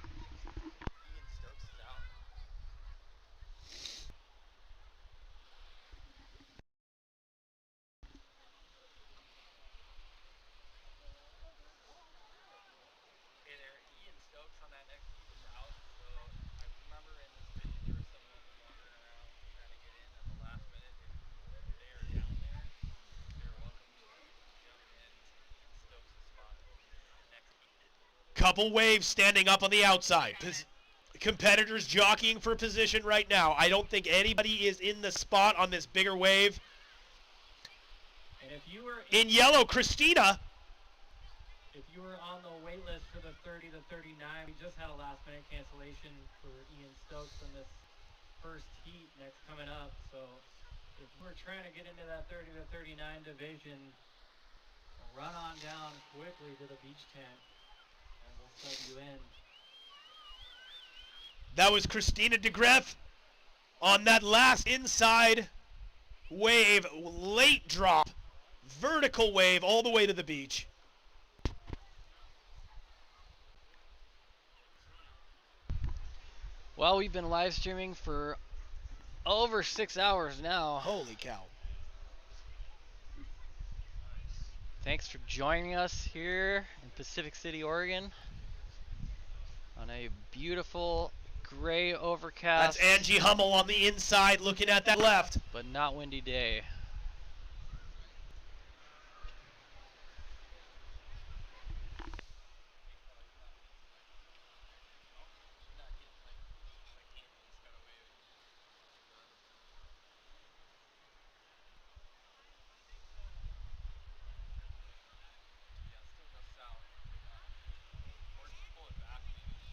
Couple waves standing up on the outside. Competitors jockeying for position right now. I don't think anybody is in the spot on this bigger wave. And if you were In yellow, Christina. If you were on the wait list for the 30 to 39, we just had a last-minute cancellation for Ian Stokes in this first heat next coming up. So if we're trying to get into that 30 to 39 division, run on down quickly to the beach tent, and we'll sub you in. That was Christina DeGreff on that last inside wave, late drop, vertical wave all the way to the beach. Well, we've been live streaming for over 6 hours now. Holy cow. Thanks for joining us here in Pacific City, Oregon on a beautiful gray overcast. That's Angie Hummel on the inside looking at that left. But not windy day.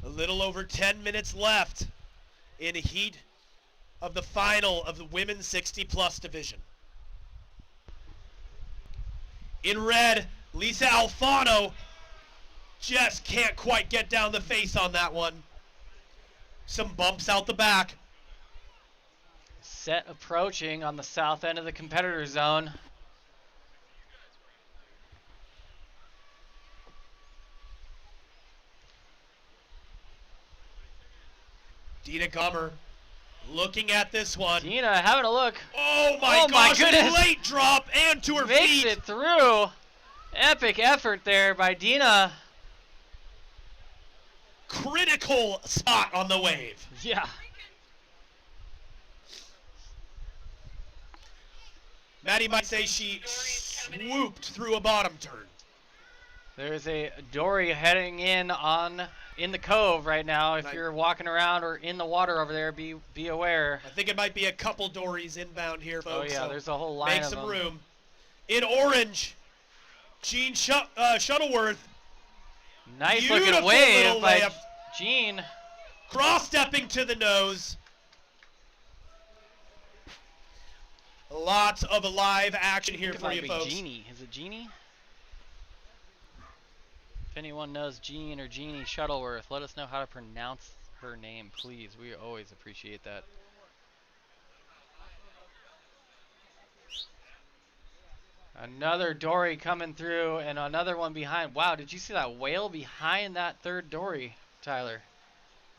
A little over 10 minutes left in heat of the final of the women's 60-plus division. In red, Lisa Alfano just can't quite get down the face on that one. Some bumps out the back. Set approaching on the south end of the competitor zone. Dina Gummer looking at this one. Dina having a look. Oh my gosh, goodness. late drop and to her Makes feet. it through. Epic effort there by Dina. Critical spot on the wave. Yeah. Maddie might say she swooped through a bottom turn. There's a dory heading in the cove right now. If you're walking around or in the water over there, be aware. I think it might be a couple dories inbound here, folks. Oh yeah, so there's a whole line make of some them. room. In orange, Jean Shuttleworth. Nice Beautiful looking wave little by layup. Jean. Cross-stepping to the nose. Lots of live action here for you, folks. Jeannie. Is it Jeannie? If anyone knows Jean or Jeannie Shuttleworth, let us know how to pronounce her name, please. We always appreciate that. Another dory coming through and another one behind. Wow, did you see that whale behind that third dory, Tyler?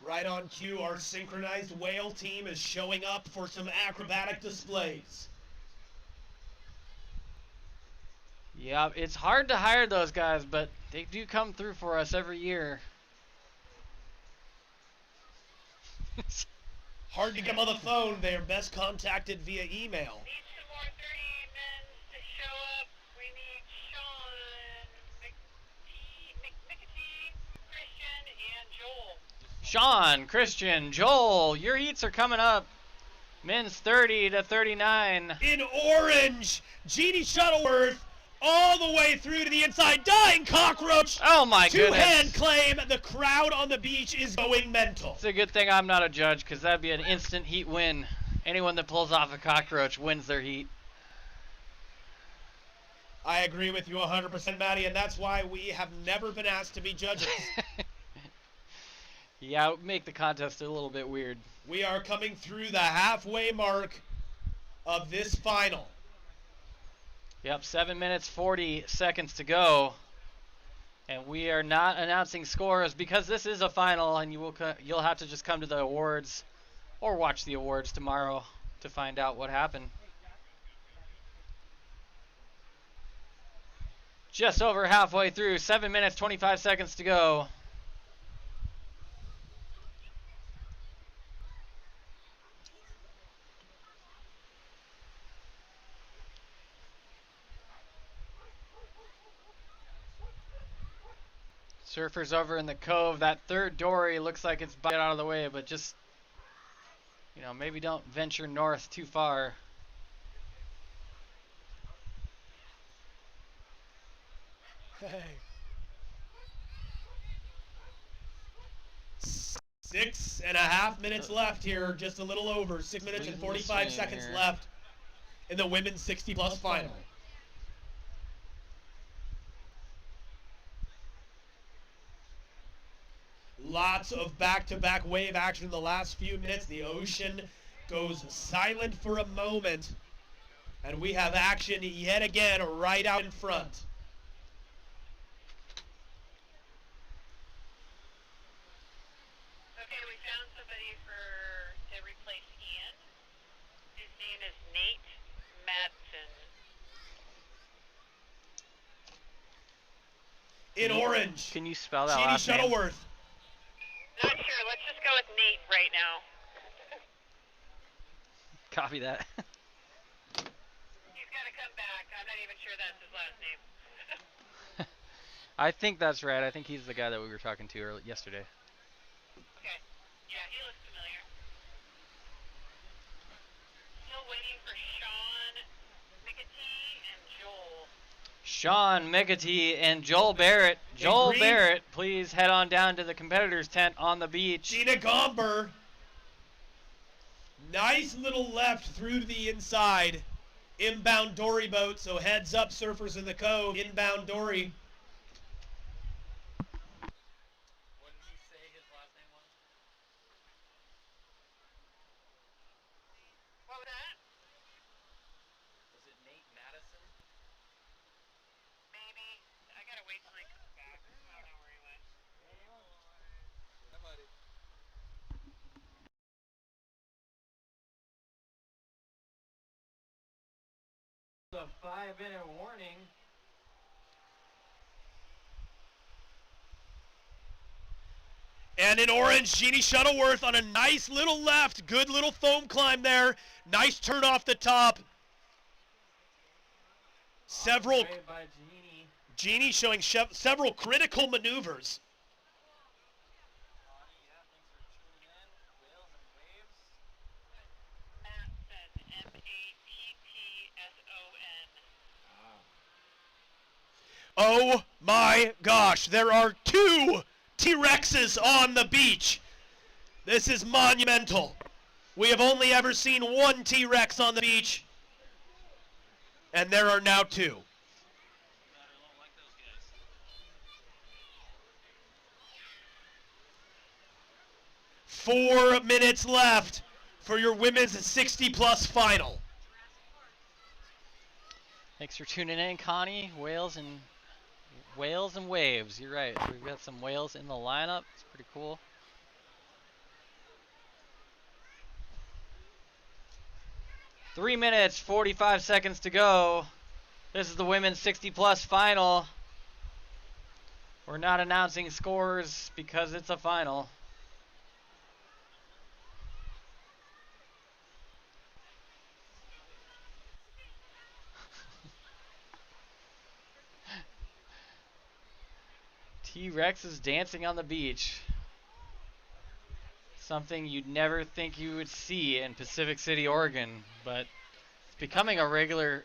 Right on cue, our synchronized whale team is showing up for some acrobatic displays. Yeah, it's hard to hire those guys, but they do come through for us every year. Hard to get them on the phone. They are best contacted via email. Sean, Christian, Joel, your heats are coming up. Men's 30 to 39. In orange, Jeannie Shuttleworth all the way through to the inside. Dying cockroach. Oh my goodness. Two-hand claim. The crowd on the beach is going mental. It's a good thing I'm not a judge, because that'd be an instant heat win. Anyone that pulls off a cockroach wins their heat. I agree with you 100%, Maddie, and that's why we have never been asked to be judges. Yeah, make the contest a little bit weird. We are coming through the halfway mark of this final. Yep, 7 minutes 40 seconds to go, and we are not announcing scores because this is a final, and you'll have to just come to the awards or watch the awards tomorrow to find out what happened. Just over halfway through, 7 minutes 25 seconds to go. Surfers over in the cove. That third dory looks like it's get out of the way, but just, maybe don't venture north too far. Hey. 6.5 minutes left here, just a little over. 6 minutes and 45 seconds left in the women's 60-plus final. Lots of back-to-back wave action in the last few minutes. The ocean goes silent for a moment, and we have action yet again right out in front. Okay, we found somebody to replace Ian. His name is Nate Madsen. In orange. Can you spell that Jeannie last name? Shuttleworth. Not sure. Let's just go with Nate right now. Copy that. He's got to come back. I'm not even sure that's his last name. I think that's right. I think he's the guy that we were talking to yesterday. Okay. Yeah, he looks familiar. Still waiting for Sean McAtee and Joel. Sean McAtee and Joel Barrett. Joel green. Barrett, please head on down to the competitors tent on the beach. Gina Gomber. Nice little left through to the inside. Inbound dory boat, so heads up surfers in the cove. Inbound dory. What did he say his last name was? What was that? Was it Nate Madison? Maybe. I gotta wait till he comes back. I don't know where he went. Hi, buddy. A 5-minute warning. And in orange, Jeannie Shuttleworth on a nice little left. Good little foam climb there. Nice turn off the top. Several. By Jeannie. Jeannie showing several critical maneuvers. Oh my gosh, there are 2 T-Rexes on the beach. This is monumental. We have only ever seen 1 T-Rex on the beach, and there are now 2. Four minutes left for your women's 60-plus final. Thanks for tuning in, Connie. Whales and waves. You're right. We've got some whales in the lineup. It's pretty cool. Three minutes, 45 seconds to go. This is the women's 60-plus final. We're not announcing scores because it's a final. T-Rex is dancing on the beach. Something you'd never think you would see in Pacific City, Oregon, but it's becoming a regular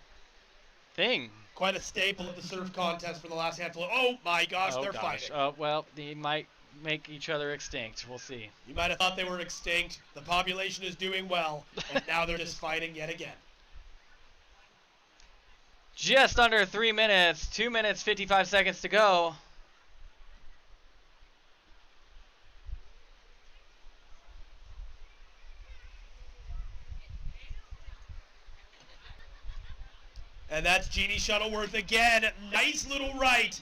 thing. Quite a staple of the surf contest for the last handful of, oh my gosh, they're fighting. Oh, well, they might make each other extinct. We'll see. You might have thought they were extinct. The population is doing well, and now they're just fighting yet again. Just under 3 minutes, 2 minutes, 55 seconds to go. And that's Jeannie Shuttleworth again. Nice little right.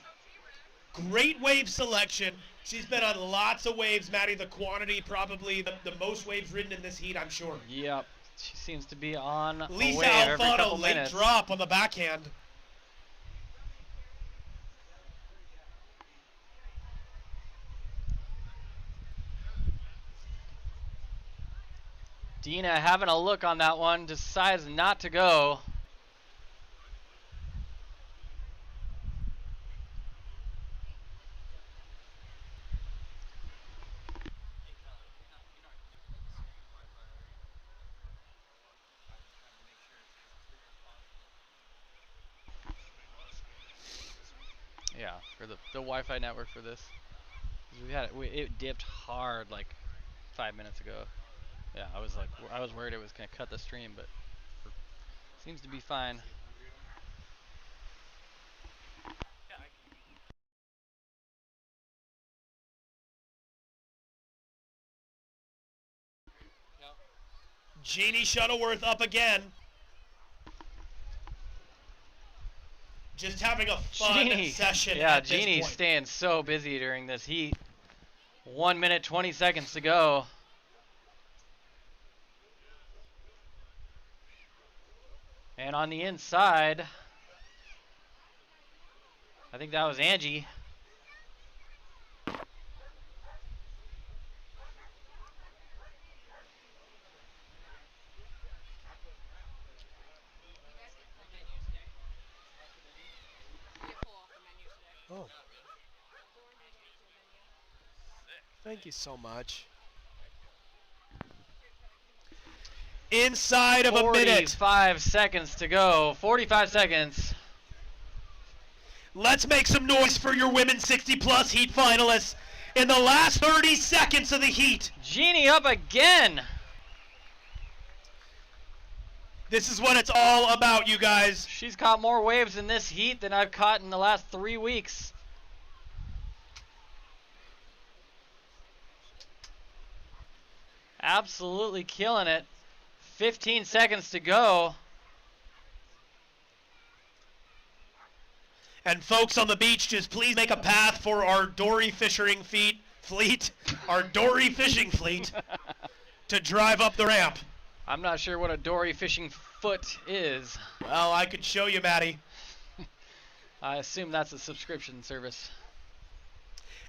Great wave selection. She's been on lots of waves, Maddie. The quantity, probably the most waves ridden in this heat, I'm sure. Yep. She seems to be on a Lisa wave every Alfano, couple late minutes. drop on the backhand. Dina having a look on that one, decides not to go. Yeah, for the Wi-Fi network for this. 'Cause we had it dipped hard like 5 minutes ago. Yeah, I was worried it was gonna cut the stream, but seems to be fine. Jeannie Shuttleworth up again. Just having a fun session Yeah, at this Jeannie's point. staying so busy during this heat. 1 minute, 20 seconds to go. And on the inside, I think that was Angie. Oh. Thank you so much. Inside of a minute. 45 seconds to go. 45 seconds. Let's make some noise for your women 60-plus heat finalists in the last 30 seconds of the heat. Jeannie up again. This is what it's all about, you guys. She's caught more waves in this heat than I've caught in the last 3 weeks. Absolutely killing it. 15 seconds to go. And folks on the beach, just please make a path for our dory fishing fleet, our dory fishing fleet, to drive up the ramp. I'm not sure what a dory fishing foot is. Well, I could show you, Maddie. I assume that's a subscription service.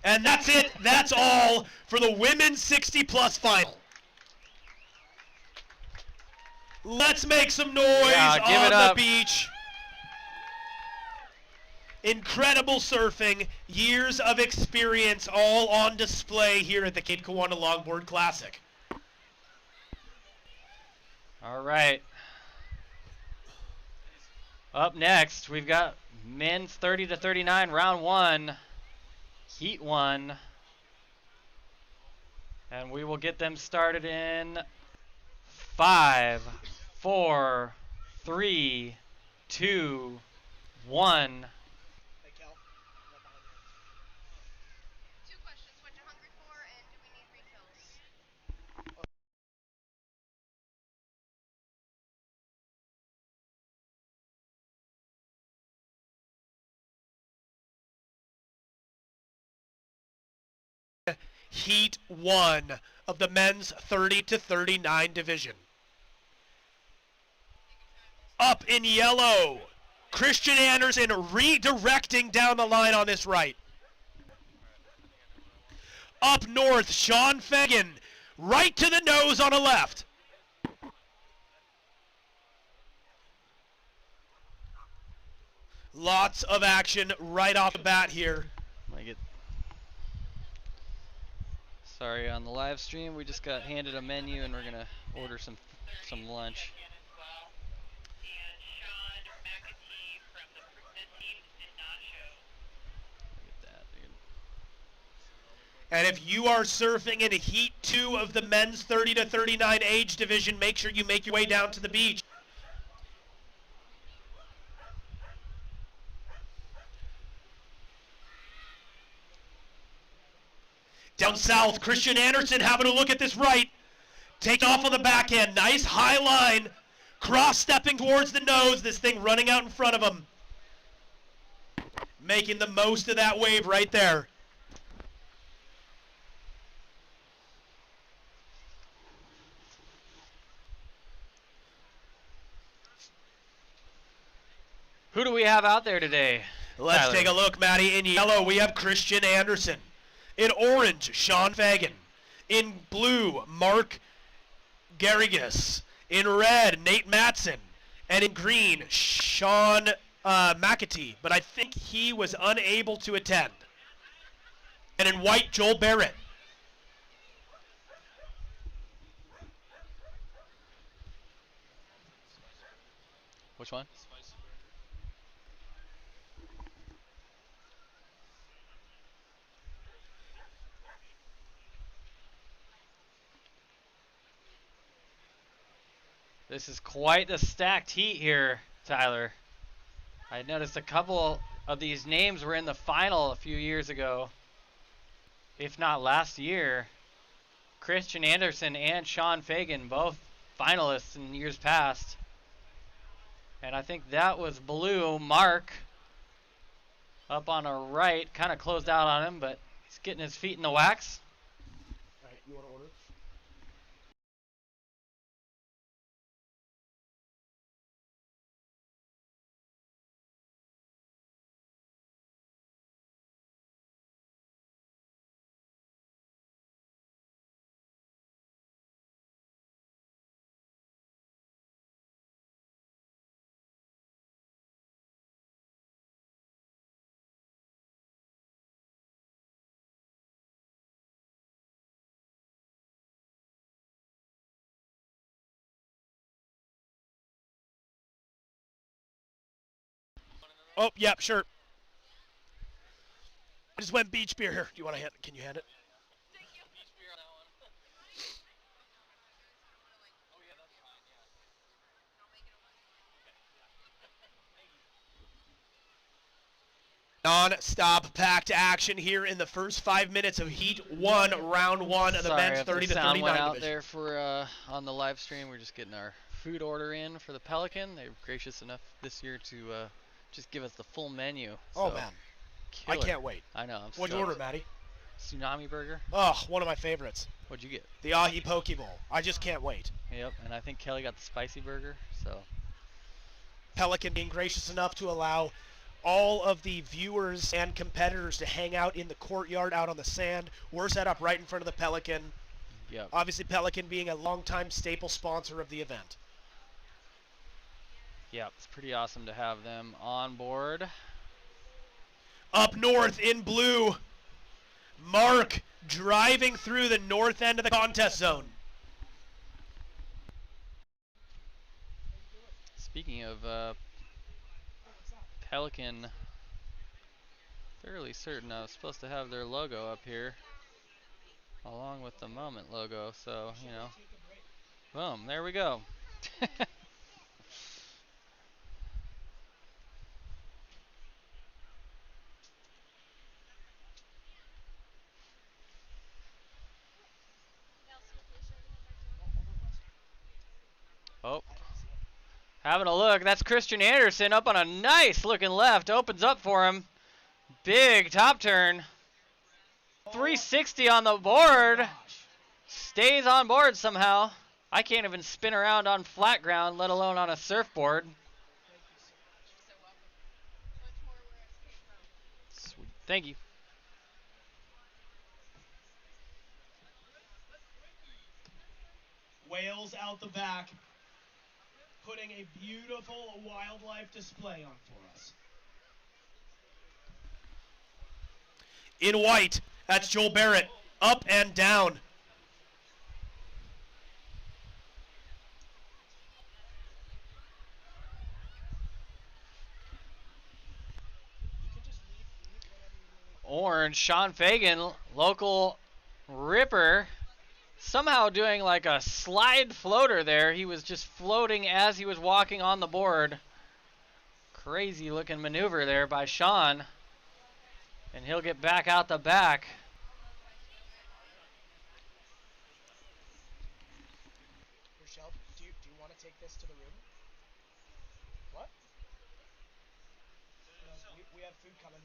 And that's it. That's all for the women's 60-plus final. Let's make some noise on the beach. Incredible surfing, years of experience all on display here at the Cape Kiwanda Longboard Classic. All right. Up next, we've got men's 30 to 39, round 1, heat 1. And we will get them started in 5, 4, 3, 2, 1. Heat 1 of the men's 30 to 39 division. Up in yellow, Christian Anderson redirecting down the line on this right. Up north, Sean Fagan, right to the nose on a left. Lots of action right off the bat here. Sorry, on the live stream, we just got handed a menu and we're gonna order some lunch. And if you are surfing in Heat 2 of the men's 30 to 39 age division, make sure you make your way down to the beach. Down south, Christian Anderson having a look at this right. Take off on the backhand. Nice high line Cross-stepping towards the nose, this thing running out in front of him. Making the most of that wave right there. Who do we have out there today? Let's Tyler? take a look, Matty. In yellow, we have Christian Anderson. In orange, Sean Fagan. In blue, Mark Garrigus. In red, Nate Matson. And in green, Sean McAtee. But I think he was unable to attend. And in white, Joel Barrett. Which one? This is quite the stacked heat here, Tyler. I noticed a couple of these names were in the final a few years ago, if not last year. Christian Anderson and Sean Fagan, both finalists in years past. And I think that was blue. Mark up on our right, kind of closed out on him, but he's getting his feet in the wax. All right, you want to order? Oh, yep, sure. I just went beach beer here. Do you want to hand? Can you hand it? Non-stop packed action here in the first 5 minutes of Heat 1, Round 1 of the men's 30 to 39 went out division. there for on the live stream. We're just getting our food order in for the Pelican. They were gracious enough this year to just give us the full menu. Oh So, man, I killer. can't wait. I know. I'm What'd you stoked. order, Matty? Tsunami burger. Oh, one of my favorites. What'd you get? The ahi poke bowl. I just can't wait. Yep, and I think Kelly got the spicy burger. So Pelican being gracious enough to allow all of the viewers and competitors to hang out in the courtyard out on the sand. We're set up right in front of the Pelican. Yep. Obviously, Pelican being a longtime staple sponsor of the event. yeah, it's pretty awesome to have them on board. Up north in blue, Mark driving through the north end of the contest zone. Speaking of Pelican, fairly certain I was supposed to have their logo up here along with the Moment logo, so you know, boom, there we go. Oh, having a look. That's Christian Anderson up on a nice looking left. Opens up for him. Big top turn. 360 on the board. Stays on board somehow. I can't even spin around on flat ground, let alone on a surfboard. Sweet. Thank you. Whales out the back, putting a beautiful wildlife display on for us. In white, that's Joel Barrett, up and down. Orange, Sean Fagan, local ripper, somehow doing like a slide floater there. He was just floating as he was walking on the board. Crazy looking maneuver there by Sean. And he'll get back out the back. Rochelle, do you want to take this to the room? What? No, we have food coming.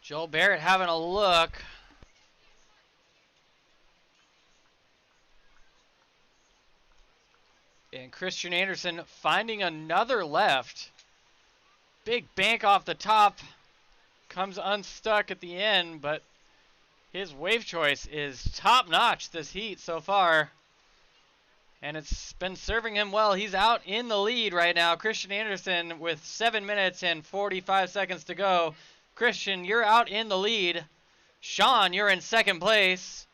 Joel Barrett having a look. And Christian Anderson finding another left. Big bank off the top. Comes unstuck at the end, but his wave choice is top notch this heat so far. And it's been serving him well. He's out in the lead right now. Christian Anderson with 7 minutes and 45 seconds to go. Christian, you're out in the lead. Sean, you're in second place.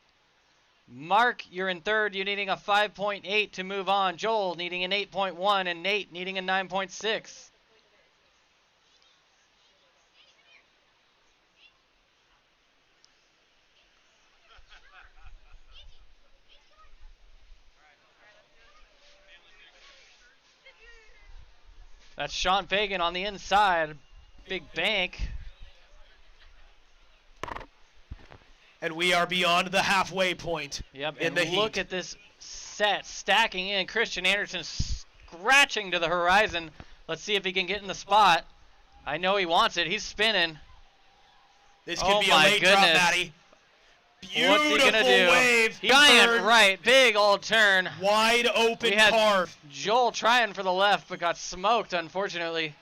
Mark, you're in third. You're needing a 5.8 to move on. Joel needing an 8.1 and Nate needing a 9.6. That's Sean Fagan on the inside. Big bank. And we are beyond the halfway point. Yep, in and the heat. look at this set stacking in. Christian Anderson scratching to the horizon. Let's see if he can get in the spot. I know he wants it. He's spinning. This could be a late drop, Matty. Beautiful What's he gonna do? wave. Giant right. Big old turn. Wide open We had carve. Joel trying for the left, but got smoked, unfortunately.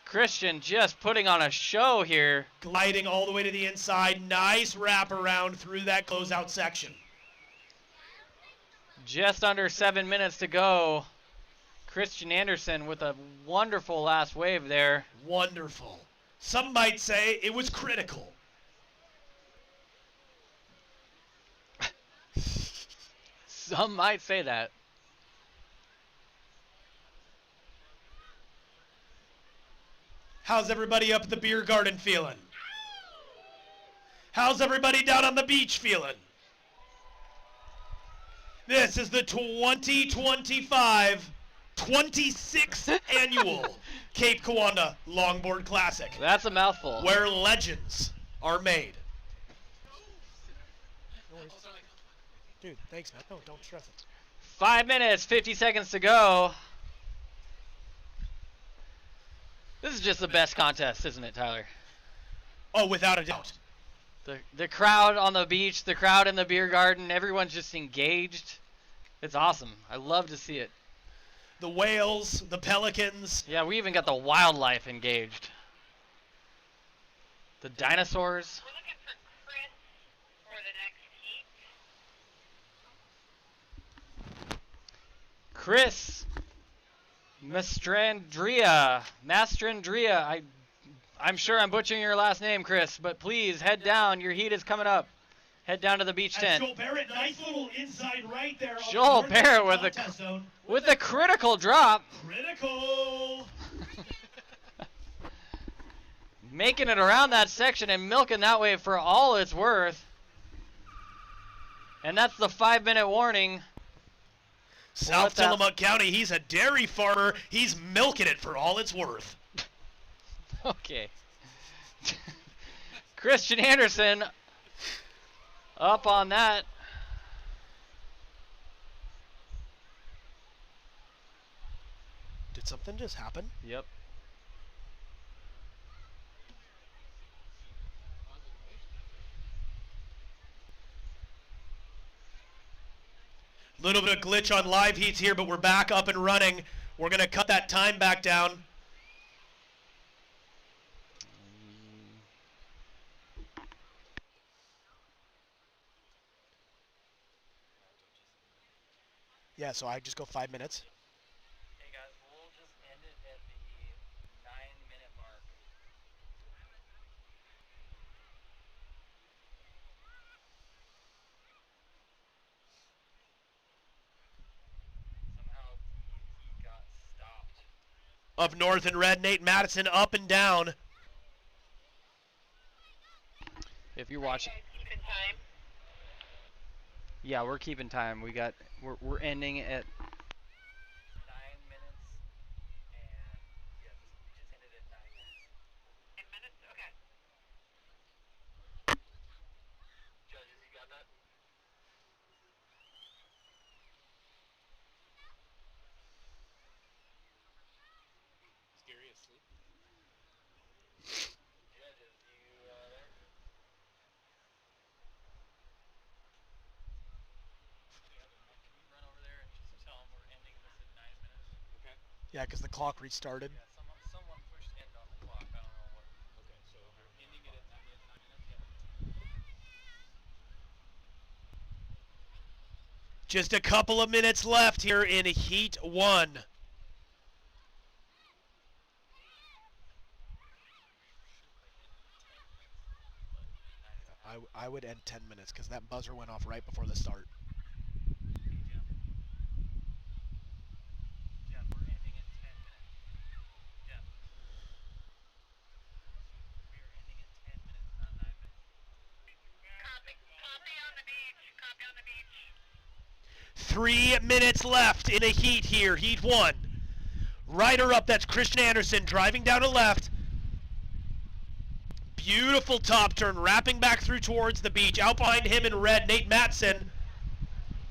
Christian just putting on a show here. Gliding all the way to the inside. Nice wrap around through that closeout section. Just under 7 minutes to go. Christian Anderson with a wonderful last wave there. Wonderful. Some might say it was critical. Some might say that. How's everybody up at the beer garden feeling? How's everybody down on the beach feeling? This is the 2025 26th annual Cape Kiwanda Longboard Classic. That's a mouthful. Where legends are made. Dude, thanks, man. No, don't stress it. 5 minutes, 50 seconds to go. This is just the best contest, isn't it, Tyler? Oh, without a doubt. The crowd on the beach, the crowd in the beer garden, everyone's just engaged. It's awesome. I love to see it. The whales, the pelicans. Yeah, we even got the wildlife engaged. The dinosaurs. We're looking for Chris for the next heat. Chris Mastrandria. I'm sure I'm butchering your last name, Chris, but please head down. Your heat is coming up. Head down to the beach tent. Joel Barrett, nice little inside right there. Joel Barrett with a critical drop. Critical. Making it around that section and milking that wave for all it's worth. And that's the 5-minute warning. South Tillamook County, he's a dairy farmer. He's milking it for all it's worth. Okay. Christian Anderson up on that. Did something just happen? Yep. Little bit of glitch on live heats here, but we're back up and running. We're going to cut that time back down. Yeah, so I just go 5 minutes. Hey guys, we'll just end it at the 9-minute mark. Somehow he got stopped. Up north in red, Nate Madison up and down. If you're watching. Keeping time. Yeah, we're keeping time. We're ending at 9 minutes, and yeah, just ended at 9 minutes. Yeah, because the clock restarted. Someone pushed end on the clock. I don't know what. Okay, so we're ending it at 9 minutes. Just a couple of minutes left here in Heat 1. I would end 10 minutes because that buzzer went off right before the start. Jeff, we're ending in 10 minutes. Jeff. We are ending in 10 minutes, not 9 minutes. Copy on the beach. Copy on the beach. 3 minutes left in a heat here, Heat 1. Rider up, that's Christian Anderson driving down to left. Beautiful top turn, wrapping back through towards the beach. Out behind him in red, Nate Matson,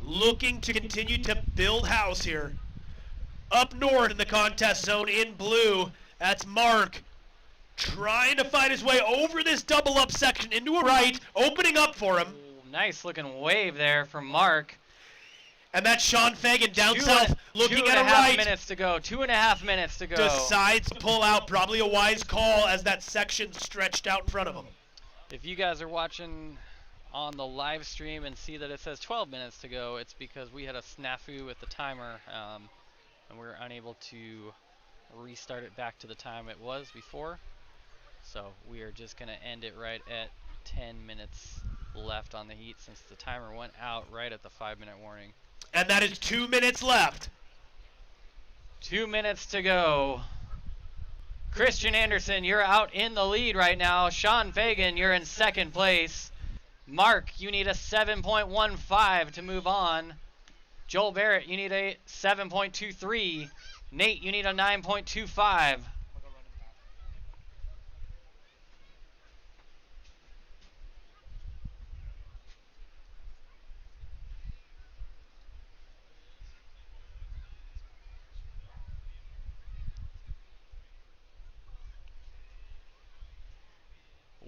looking to continue to build house here. Up north in the contest zone in blue, that's Mark, trying to find his way over this double up section into a right, opening up for him. Ooh, nice looking wave there from Mark. And that's Sean Fagan down south, looking at a right. 2.5 minutes to go. 2.5 minutes to go. Decides to pull out, probably a wise call as that section stretched out in front of him. If you guys are watching on the live stream and see that it says 12 minutes to go, it's because we had a snafu with the timer, and we were unable to restart it back to the time it was before. So we are just going to end it right at 10 minutes left on the heat since the timer went out right at the 5-minute warning. And that is 2 minutes left. 2 minutes to go. Christian Anderson, you're out in the lead right now. Sean Fagan, you're in second place. Mark, you need a 7.15 to move on. Joel Barrett, you need a 7.23. Nate, you need a 9.25.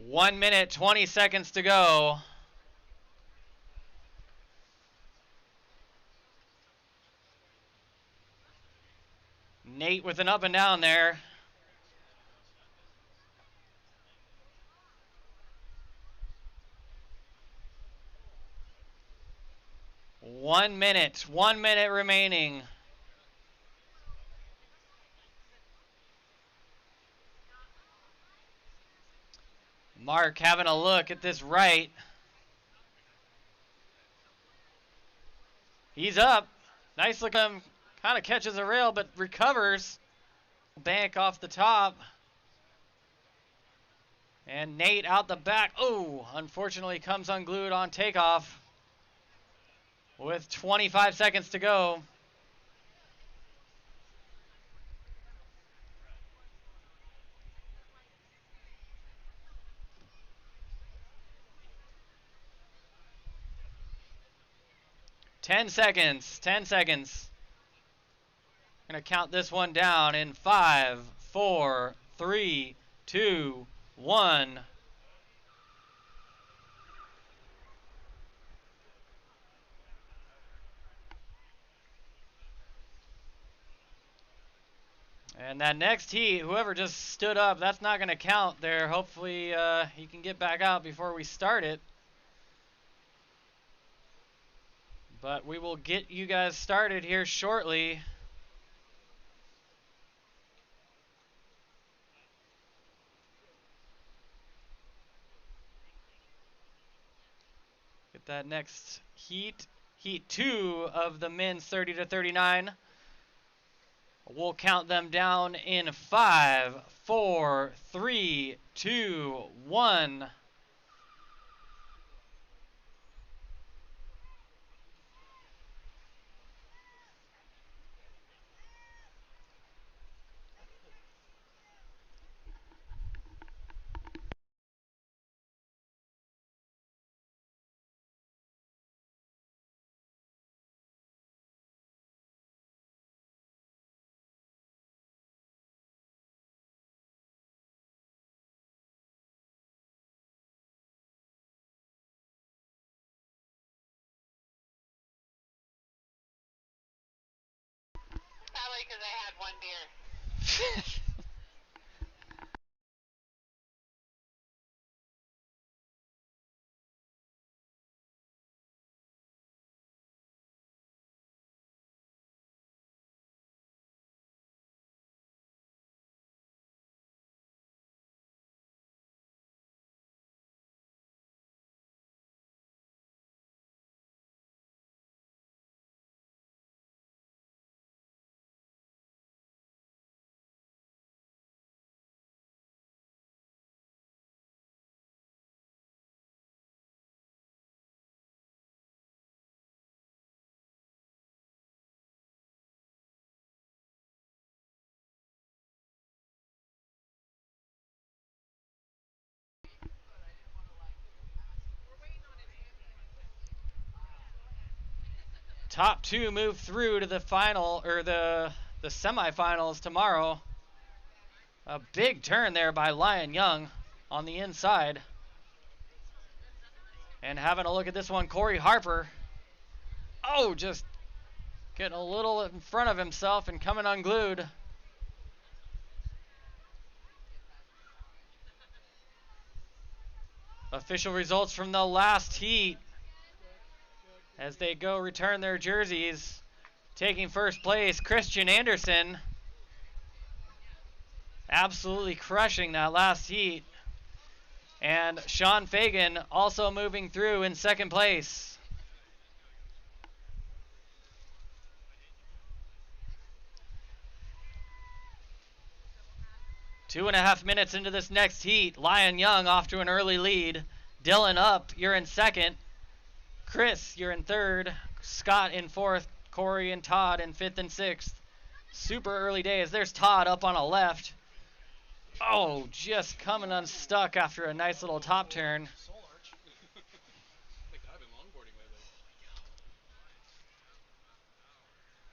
1 minute, 20 seconds to go. Nate with an up and down there. One minute remaining. Mark having a look at this right. He's up. Nice look at him. Kind of catches a rail, but recovers. Bank off the top. And Nate out the back. Oh, unfortunately comes unglued on takeoff. With 25 seconds to go. Ten seconds. I'm going to count this one down in 5, 4, 3, 2, 1. And that next heat, whoever just stood up, that's not going to count there. Hopefully he can get back out before we start it. But we will get you guys started here shortly. Get that next heat. Heat 2 of the men's 30 to 39. We'll count them down in 5, 4, 3, 2, 1. probably because I had one beer. Top two move through to the final, or the semifinals tomorrow. A big turn there by Lion Young on the inside. And having a look at this one, Corey Harper. Oh, just getting a little in front of himself and coming unglued. Official results from the last heat as they go return their jerseys. Taking first place, Christian Anderson. Absolutely crushing that last heat. And Sean Fagan also moving through in second place. Two and a half minutes into this next heat, Lion Young off to an early lead. Dylan up, you're in second. Chris, you're in third. Scott in fourth. Corey and Todd in fifth and sixth. Super early days. There's Todd up on a left. Oh, just coming unstuck after a nice little top turn.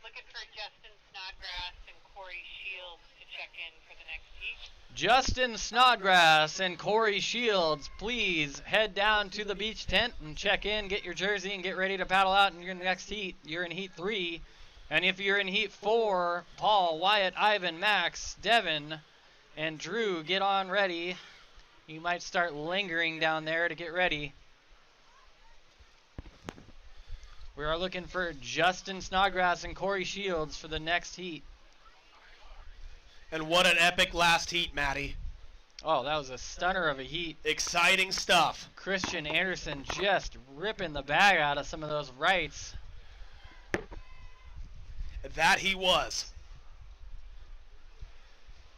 Looking for Justin Snodgrass and Corey Shields to check in for the next heat. Justin Snodgrass and Corey Shields, please head down to the beach tent and check in, get your jersey, and get ready to paddle out in your next heat. You're in heat 3. And if you're in heat 4, Paul, Wyatt, Ivan, Max, Devin, and Drew, get on ready. You might start lingering down there to get ready. We are looking for Justin Snodgrass and Corey Shields for the next heat. And what an epic last heat, Matty. Oh, that was a stunner of a heat. Exciting stuff. Christian Anderson just ripping the bag out of some of those rights. That he was.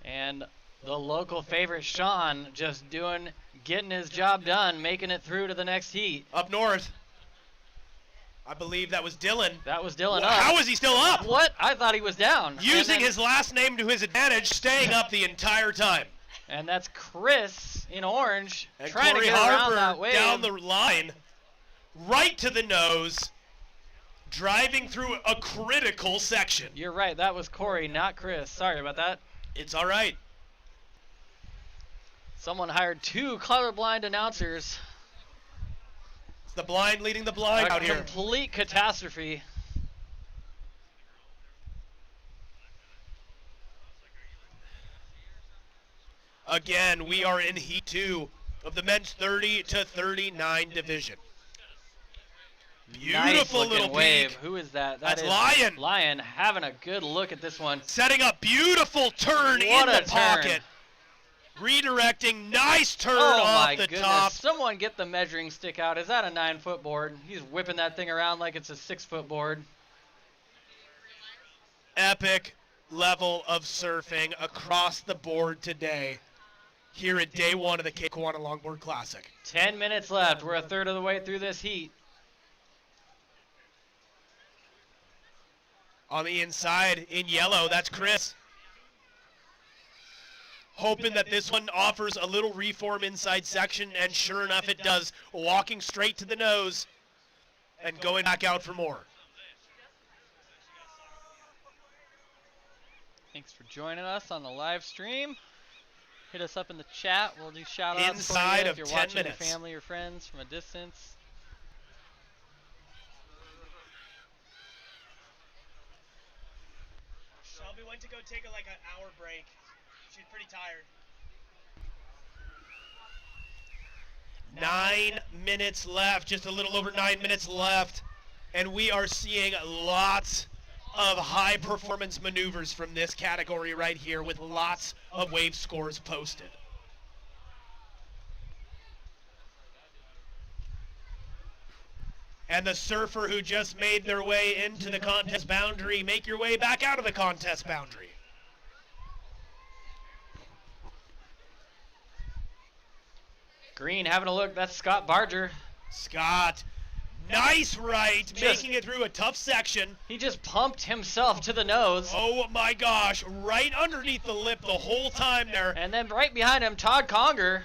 And the local favorite, Sean, just getting his job done, making it through to the next heat. Up north. I believe that was Dylan. That was Dylan up. How is he still up? What? I thought he was down. Using his last name to his advantage, staying up the entire time. And that's Chris in orange, and trying Corey to get Harper around that wave. down the line, right to the nose, driving through a critical section. You're right. That was Corey, not Chris. Sorry about that. It's all right. Someone hired 2 colorblind announcers. It's the blind leading the blind out here. Complete catastrophe. Again, we are in heat 2 of the men's 30 to 39 division. Beautiful Nice little wave. peak. Who is that? That's is Lion. Lion having a good look at this one. Setting up beautiful turn What in a the pocket. Redirecting, nice turn Oh off my the goodness. top. Someone get the measuring stick out. Is that a 9-foot board? He's whipping that thing around like it's a 6-foot board. Epic level of surfing across the board today here at day 1 of the Kiwanda Longboard Classic. 10 minutes left. We're a third of the way through this heat. On the inside, in yellow, that's Chris. Hoping that this one offers a little reform inside section, and sure enough it does. Walking straight to the nose and going back out for more. Thanks for joining us on the live stream. Hit us up in the chat. We'll do shout outs Inside for you of if you're 10 watching minutes. your family or friends from a distance. Shelby went to go take an hour break. She's pretty tired. 9 minutes left, just a little over 9 minutes left, and we are seeing lots of high performance maneuvers from this category right here with lots of wave scores posted. And the surfer who just made their way into the contest boundary, make your way back out of the contest boundary. Green having a look. That's Scott Barger. Scott, nice right, making it through a tough section. He just pumped himself to the nose. Oh my gosh, right underneath the lip the whole time there. And then right behind him, Todd Conger.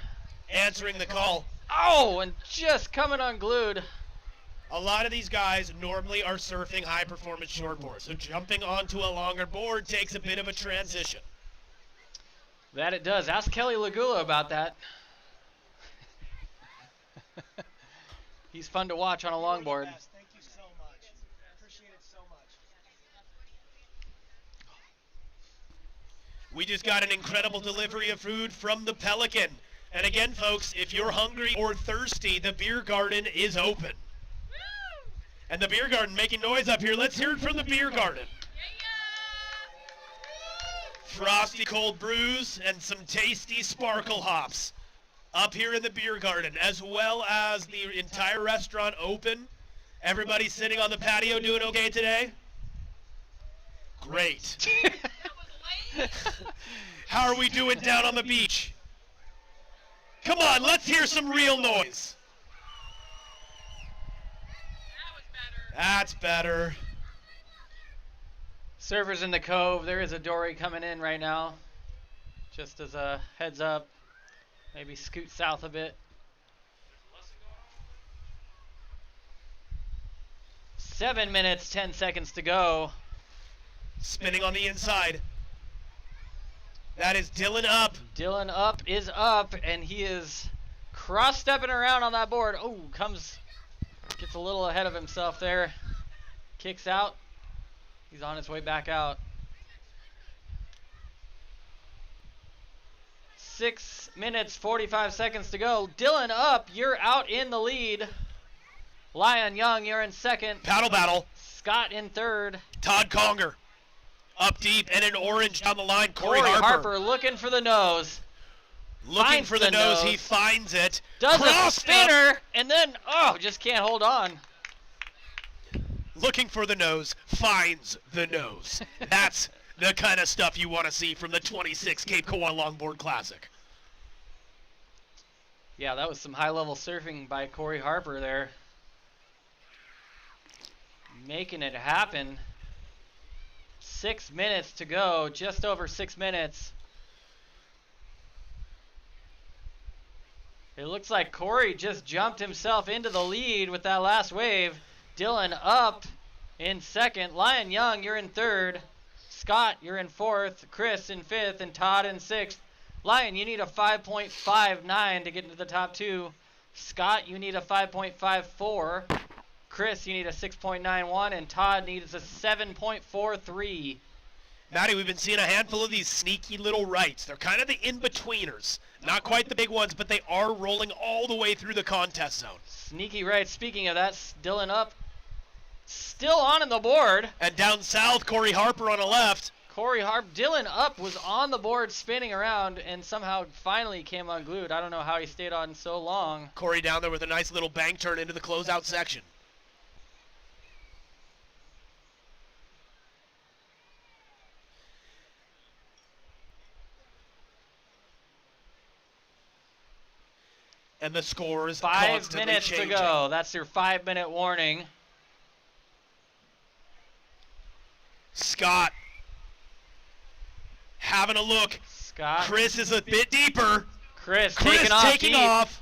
Answering the call. Oh, and just coming unglued. A lot of these guys normally are surfing high performance shortboards, so jumping onto a longer board takes a bit of a transition. That it does. Ask Kelly Lagula about that. He's fun to watch on a longboard. Thank you so much. Appreciate it so much. We just got an incredible delivery of food from the Pelican. And again, folks, if you're hungry or thirsty, the beer garden is open. And the beer garden making noise up here. Let's hear it from the beer garden. Frosty cold brews and some tasty sparkle hops up here in the beer garden, as well as the entire restaurant open. Everybody sitting on the patio doing okay today? Great. How are we doing down on the beach? Come on, let's hear some real noise. That's better. Surfers in the cove. There is a dory coming in right now. Just as a heads up. Maybe scoot south a bit. 7 minutes, 10 seconds to go. Spinning on the inside. That is Dylan Up. Dylan Up is up, and he is cross-stepping around on that board. Oh, gets a little ahead of himself there. Kicks out. He's on his way back out. 6 minutes, 45 seconds to go. Dylan Up, you're out in the lead. Lion Young, you're in second. Paddle battle. Scott in third. Todd Conger up deep and in orange down the line. Corey Harper looking for the nose. Looking for the nose. He finds it. Does a spinner and then, just can't hold on. Looking for the nose, finds the nose. That's the kind of stuff you want to see from the 26 Cape Kiwanda Longboard Classic. Yeah, that was some high-level surfing by Corey Harper there. Making it happen. 6 minutes to go, just over 6 minutes. It looks like Corey just jumped himself into the lead with that last wave. Dylan Up in second. Lion Young, you're in third. Scott, you're in fourth. Chris in fifth, and Todd in sixth. Lion, you need a 5.59 to get into the top two. Scott, you need a 5.54. Chris, you need a 6.91, and Todd needs a 7.43. Maddie, we've been seeing a handful of these sneaky little rights. They're kind of the in-betweeners. Not quite the big ones, but they are rolling all the way through the contest zone. Sneaky right. Speaking of that, Dylan Up still on the board. And down south, Corey Harper on the left. Dylan Up was on the board spinning around and somehow finally came unglued. I don't know how he stayed on so long. Corey down there with a nice little bank turn into the closeout section. And the score is 5 minutes changing. to go. That's your 5-minute warning. Scott having a look. Scott. Chris is a bit deeper. Chris taking off.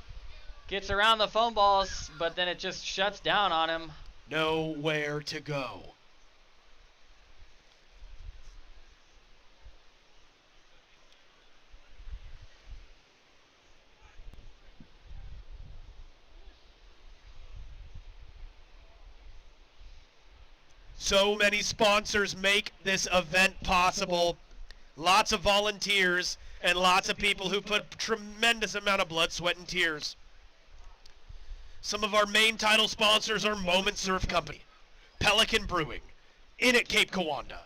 Gets around the foam balls, but then it just shuts down on him. Nowhere to go. So many sponsors make this event possible. Lots of volunteers and lots of people who put tremendous amount of blood, sweat, and tears. Some of our main title sponsors are Moment Surf Company, Pelican Brewing, Inn at Cape Kiwanda,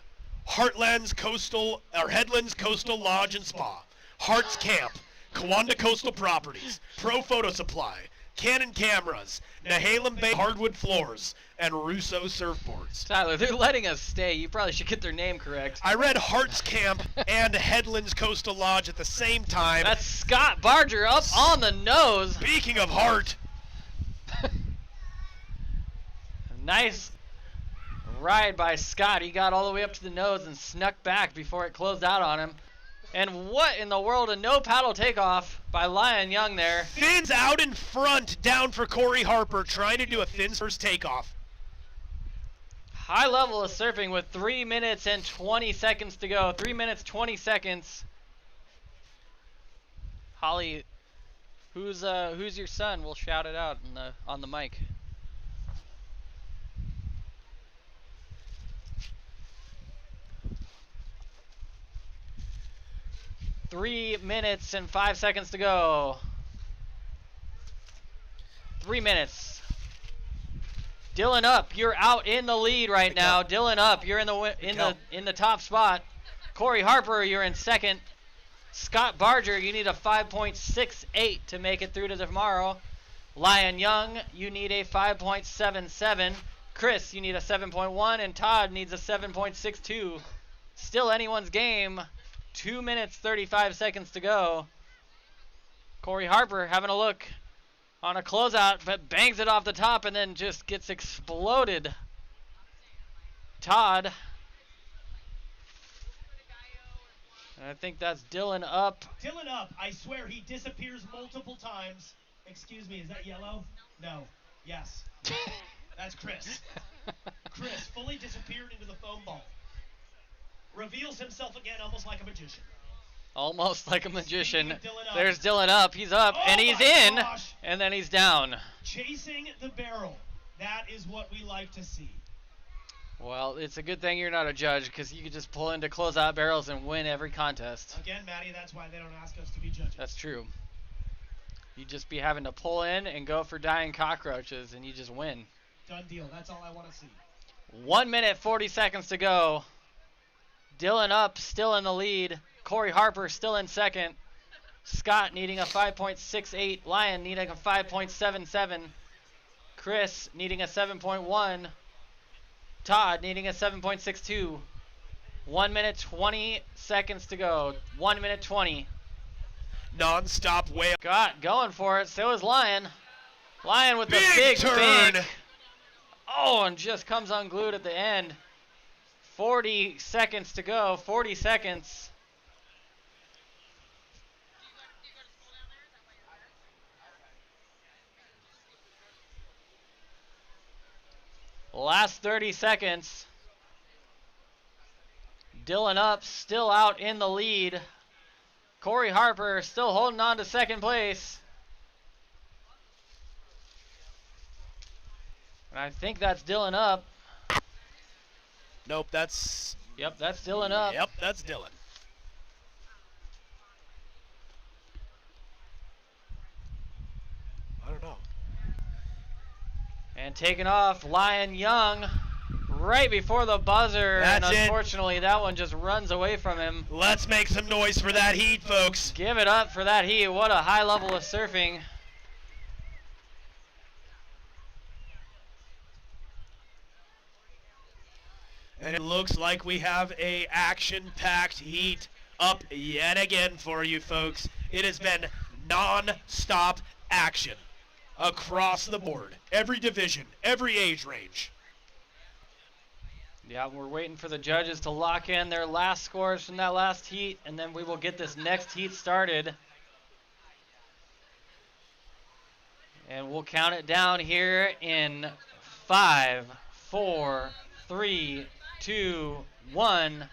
Headlands Coastal Lodge and Spa, Hearts Camp, Kiwanda Coastal Properties, Pro Photo Supply, Canon Cameras, Nehalem Bay Hardwood Floors, and Russo Surfboards. Tyler, they're letting us stay. You probably should get their name correct. I read Hearts Camp and Headlands Coastal Lodge at the same time. That's Scott Barger up on the nose. Speaking of heart. Nice ride by Scott. He got all the way up to the nose and snuck back before it closed out on him. And what in the world, a no paddle takeoff by Lion Young there. Fins out in front, down for Corey Harper, trying to do a fins first takeoff. High level of surfing with 3 minutes and 20 seconds to go. 3 minutes, 20 seconds. Holly, who's your son? We'll shout it out on the mic. Three minutes and 5 seconds to go. 3 minutes. Dylan Up, you're out in the lead right now. Dylan Up, you're in the top spot. Corey Harper, you're in second. Scott Barger, you need a 5.68 to make it through to tomorrow. Lion Young, you need a 5.77. Chris, you need a 7.1, and Todd needs a 7.62. Still anyone's game. 2 minutes, 35 seconds to go. Corey Harper having a look on a closeout, but bangs it off the top and then just gets exploded. Todd. And I think that's Dylan Up. Dylan Up, I swear he disappears multiple times. Excuse me, is that yellow? No. Yes. That's Chris. Chris fully disappeared into the foam ball. Reveals himself again almost like a magician. Almost like a magician. Dylan Up. There's Dylan Up. He's up, and he's in, and then he's down. Chasing the barrel. That is what we like to see. Well, it's a good thing you're not a judge, because you could just pull into closeout barrels and win every contest. Again, Maddie, that's why they don't ask us to be judges. That's true. You'd just be having to pull in and go for dying cockroaches, and you just win. Done deal. That's all I want to see. 1 minute, 40 seconds to go. Dylan Up still in the lead. Corey Harper still in second. Scott needing a 5.68. Lion needing a 5.77. Chris needing a 7.1. Todd needing a 7.62. 1 minute, 20 seconds to go. 1 minute, 20. Non-stop whale. Scott going for it. So is Lion. Lion with the big turn. Big. Oh, and just comes unglued at the end. 40 seconds to go. 40 seconds. Last 30 seconds. Dylan Up still out in the lead. Corey Harper still holding on to second place. And I think that's Dylan Up. Nope, that's... Yep, that's Dylan Up. Yep, that's Dylan. I don't know. And taking off Lion Young right before the buzzer. That's and unfortunately, that one just runs away from him. Let's make some noise for that heat, folks. Give it up for that heat. What a high level of surfing. And it looks like we have a action-packed heat up yet again for you folks. It has been non-stop action across the board. Every division, every age range. Yeah, we're waiting for the judges to lock in their last scores from that last heat, and then we will get this next heat started. And we'll count it down here in 5, 4, 3, 2, 1.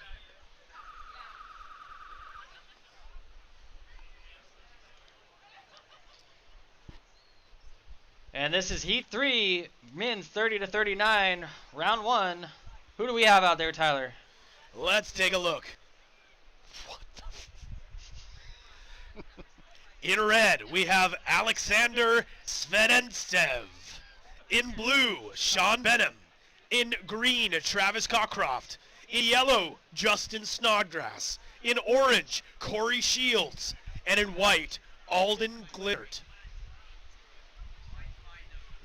And this is Heat 3, men's 30 to 39, round 1. Who do we have out there, Tyler? Let's take a look. In red, we have Alexander Svenenstev. In blue, Sean Benham. In green, Travis Cockcroft. In yellow, Justin Snodgrass. In orange, Corey Shields. And in white, Alden Glittert.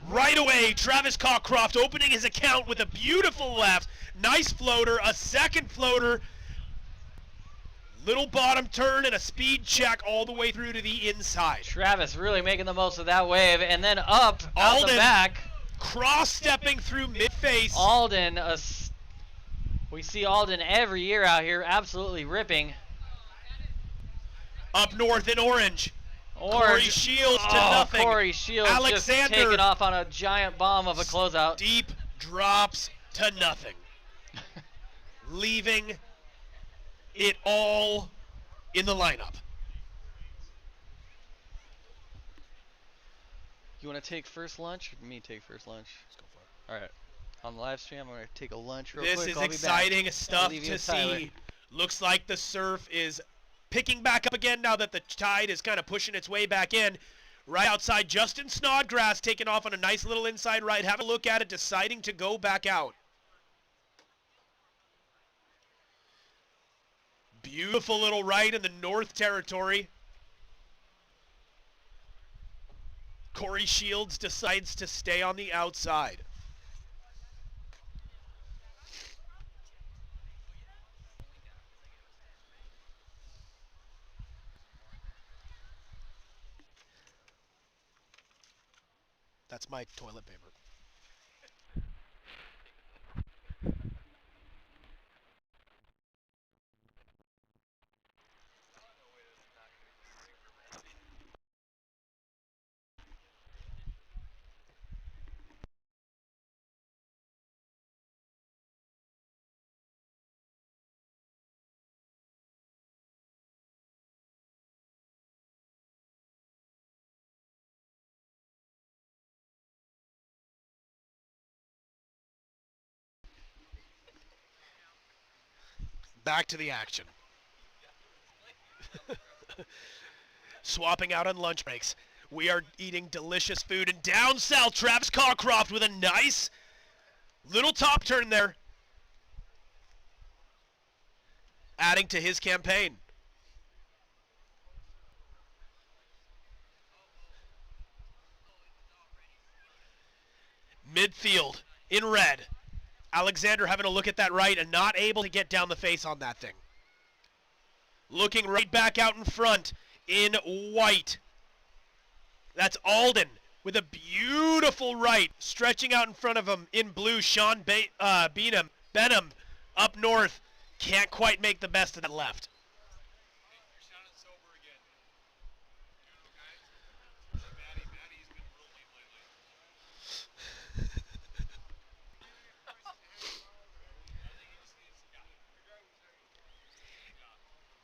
Right away, Travis Cockcroft opening his account with a beautiful left. Nice floater, a second floater. Little bottom turn and a speed check all the way through to the inside. Travis really making the most of that wave, and then up out the back. Cross-stepping through mid-face. Alden, we see Alden every year out here, absolutely ripping. Up north in orange. Corey Shields to nothing. Corey Shields Alexander just taking off on a giant bomb of a closeout. Deep drops to nothing. Leaving it all in the lineup. You want to take first lunch or me take first lunch? Let's go for it. All right. On the live stream, I'm going to take a lunch real quick. This is I'll exciting be back. stuff to see. Looks like the surf is picking back up again now that the tide is kind of pushing its way back in. Right outside, Justin Snodgrass taking off on a nice little inside right. Have a look at it, deciding to go back out. Beautiful little right in the north territory. Corey Shields decides to stay on the outside. That's my toilet paper. Back to the action. Swapping out on lunch breaks. We are eating delicious food. And down south, Travis Cockcroft with a nice little top turn there. Adding to his campaign. Midfield in red. Alexander having a look at that right and not able to get down the face on that thing. Looking right back out in front in white. That's Alden with a beautiful right. Stretching out in front of him in blue, Sean Benham up north. Can't quite make the best of that left.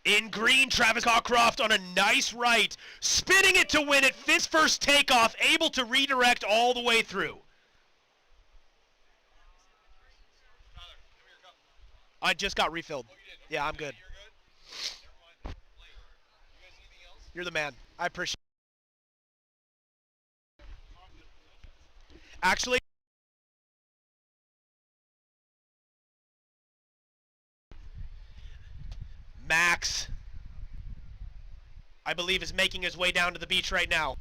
In green, Travis Cockcroft on a nice right, spinning it to win it. His first takeoff, able to redirect all the way through. I just got refilled. Yeah, I'm good. You're the man. I appreciate it. Actually, Max, I believe, is making his way down to the beach right now.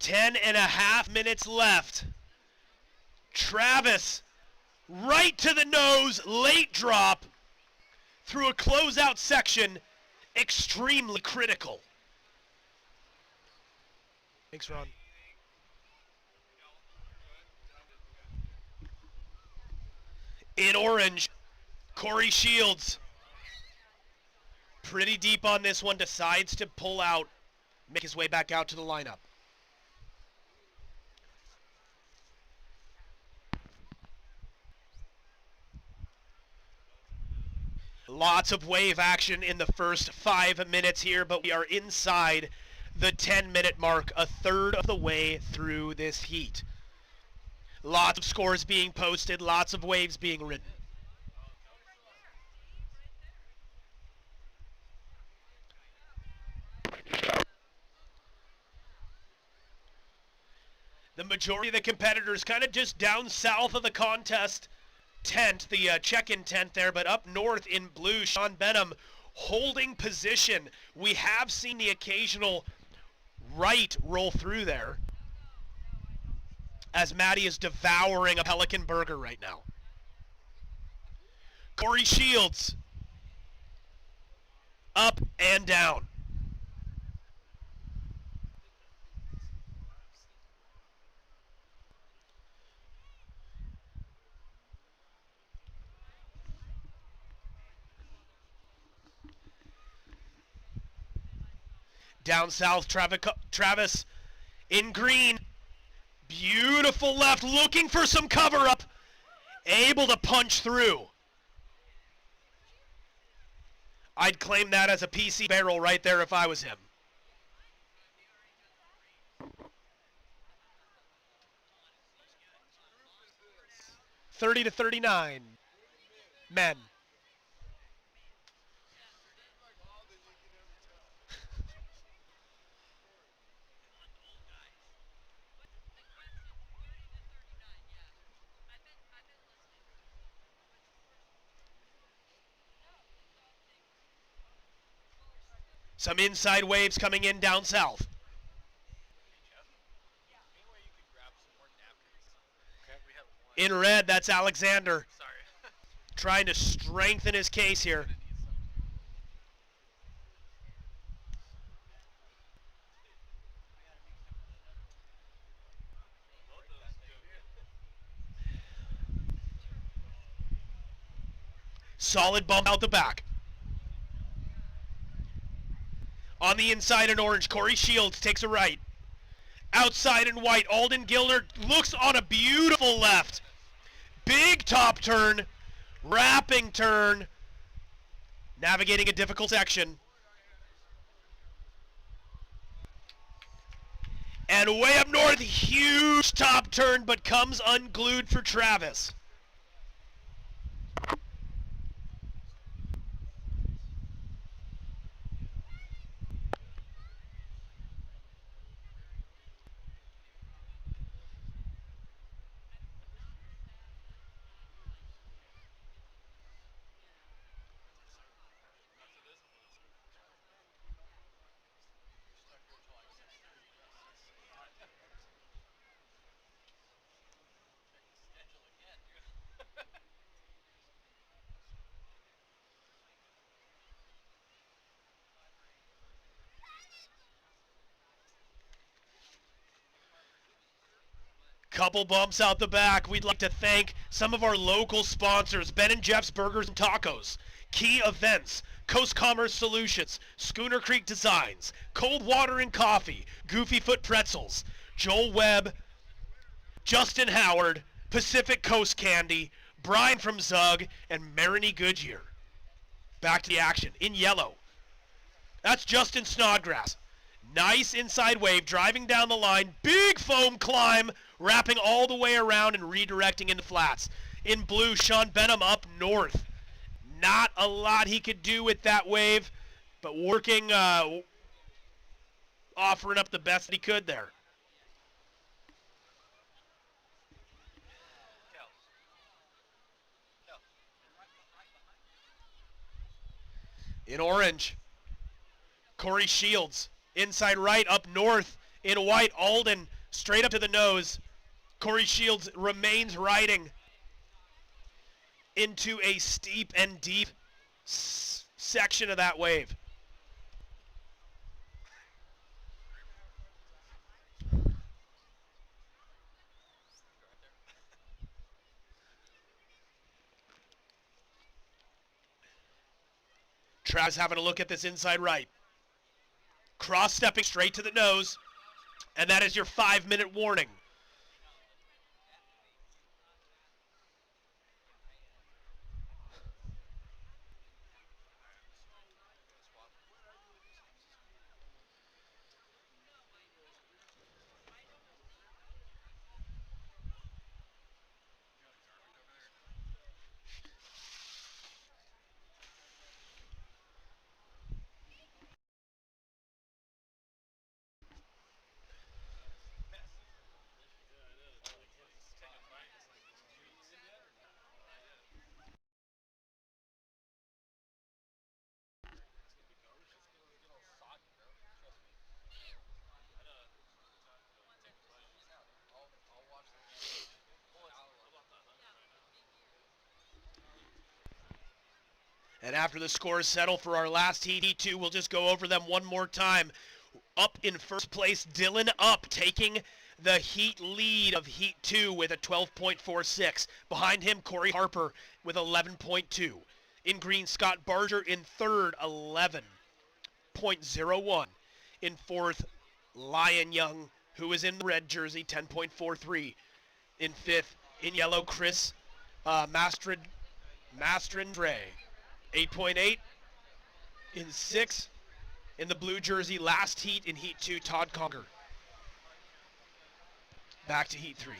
Ten and a half minutes left. Travis, right to the nose, late drop through a closeout section, extremely critical. Thanks, Ron. In orange, Corey Shields. Pretty deep on this one, decides to pull out, make his way back out to the lineup. Lots of wave action in the first 5 minutes here, but we are inside the 10-minute mark, a third of the way through this heat. Lots of scores being posted, lots of waves being ridden. The majority of the competitors kind of just down south of the contest tent, the check-in tent there, but up north in blue, Sean Benham holding position. We have seen the occasional right roll through there as Maddie is devouring a Pelican burger right now. Corey Shields up and down. Down south, Travis in green. Beautiful left, looking for some cover up. Able to punch through. I'd claim that as a PC barrel right there if I was him. $30 to $39. Men. Some inside waves coming in down south. In red, that's Alexander. Trying to strengthen his case here. Solid bump out the back. On the inside in orange, Corey Shields takes a right. Outside in white, Alden Gilder looks on a beautiful left. Big top turn, wrapping turn, navigating a difficult section. And way up north, huge top turn, but comes unglued for Travis. Couple bumps out the back. We'd like to thank some of our local sponsors, Ben and Jeff's Burgers and Tacos, Key Events, Coast Commerce Solutions, Schooner Creek Designs, Cold Water and Coffee, Goofy Foot Pretzels, Joel Webb, Justin Howard, Pacific Coast Candy, Brian from Zug, and Marini Goodyear. Back to the action. In yellow, that's Justin Snodgrass. Nice inside wave, driving down the line. Big foam climb, wrapping all the way around and redirecting into flats. In blue, Sean Benham up north. Not a lot he could do with that wave, but working, offering up the best that he could there. In orange, Corey Shields. Inside right, up north. In white, Alden straight up to the nose. Corey Shields remains riding into a steep and deep section of that wave. Travis having a look at this inside right. Cross-stepping straight to the nose, and that is your 5-minute warning. And after the scores settle for our last heat, Heat 2, we'll just go over them one more time. Up in first place, Dylan Up, taking the heat lead of Heat 2 with a 12.46. Behind him, Corey Harper with 11.2. In green, Scott Barger in third, 11.01. In fourth, Lion Young, who is in the red jersey, 10.43. In fifth, in yellow, Chris Mastrandre, 8.8. In sixth, in the blue jersey, last heat in Heat 2, Todd Conger. Back to Heat 3.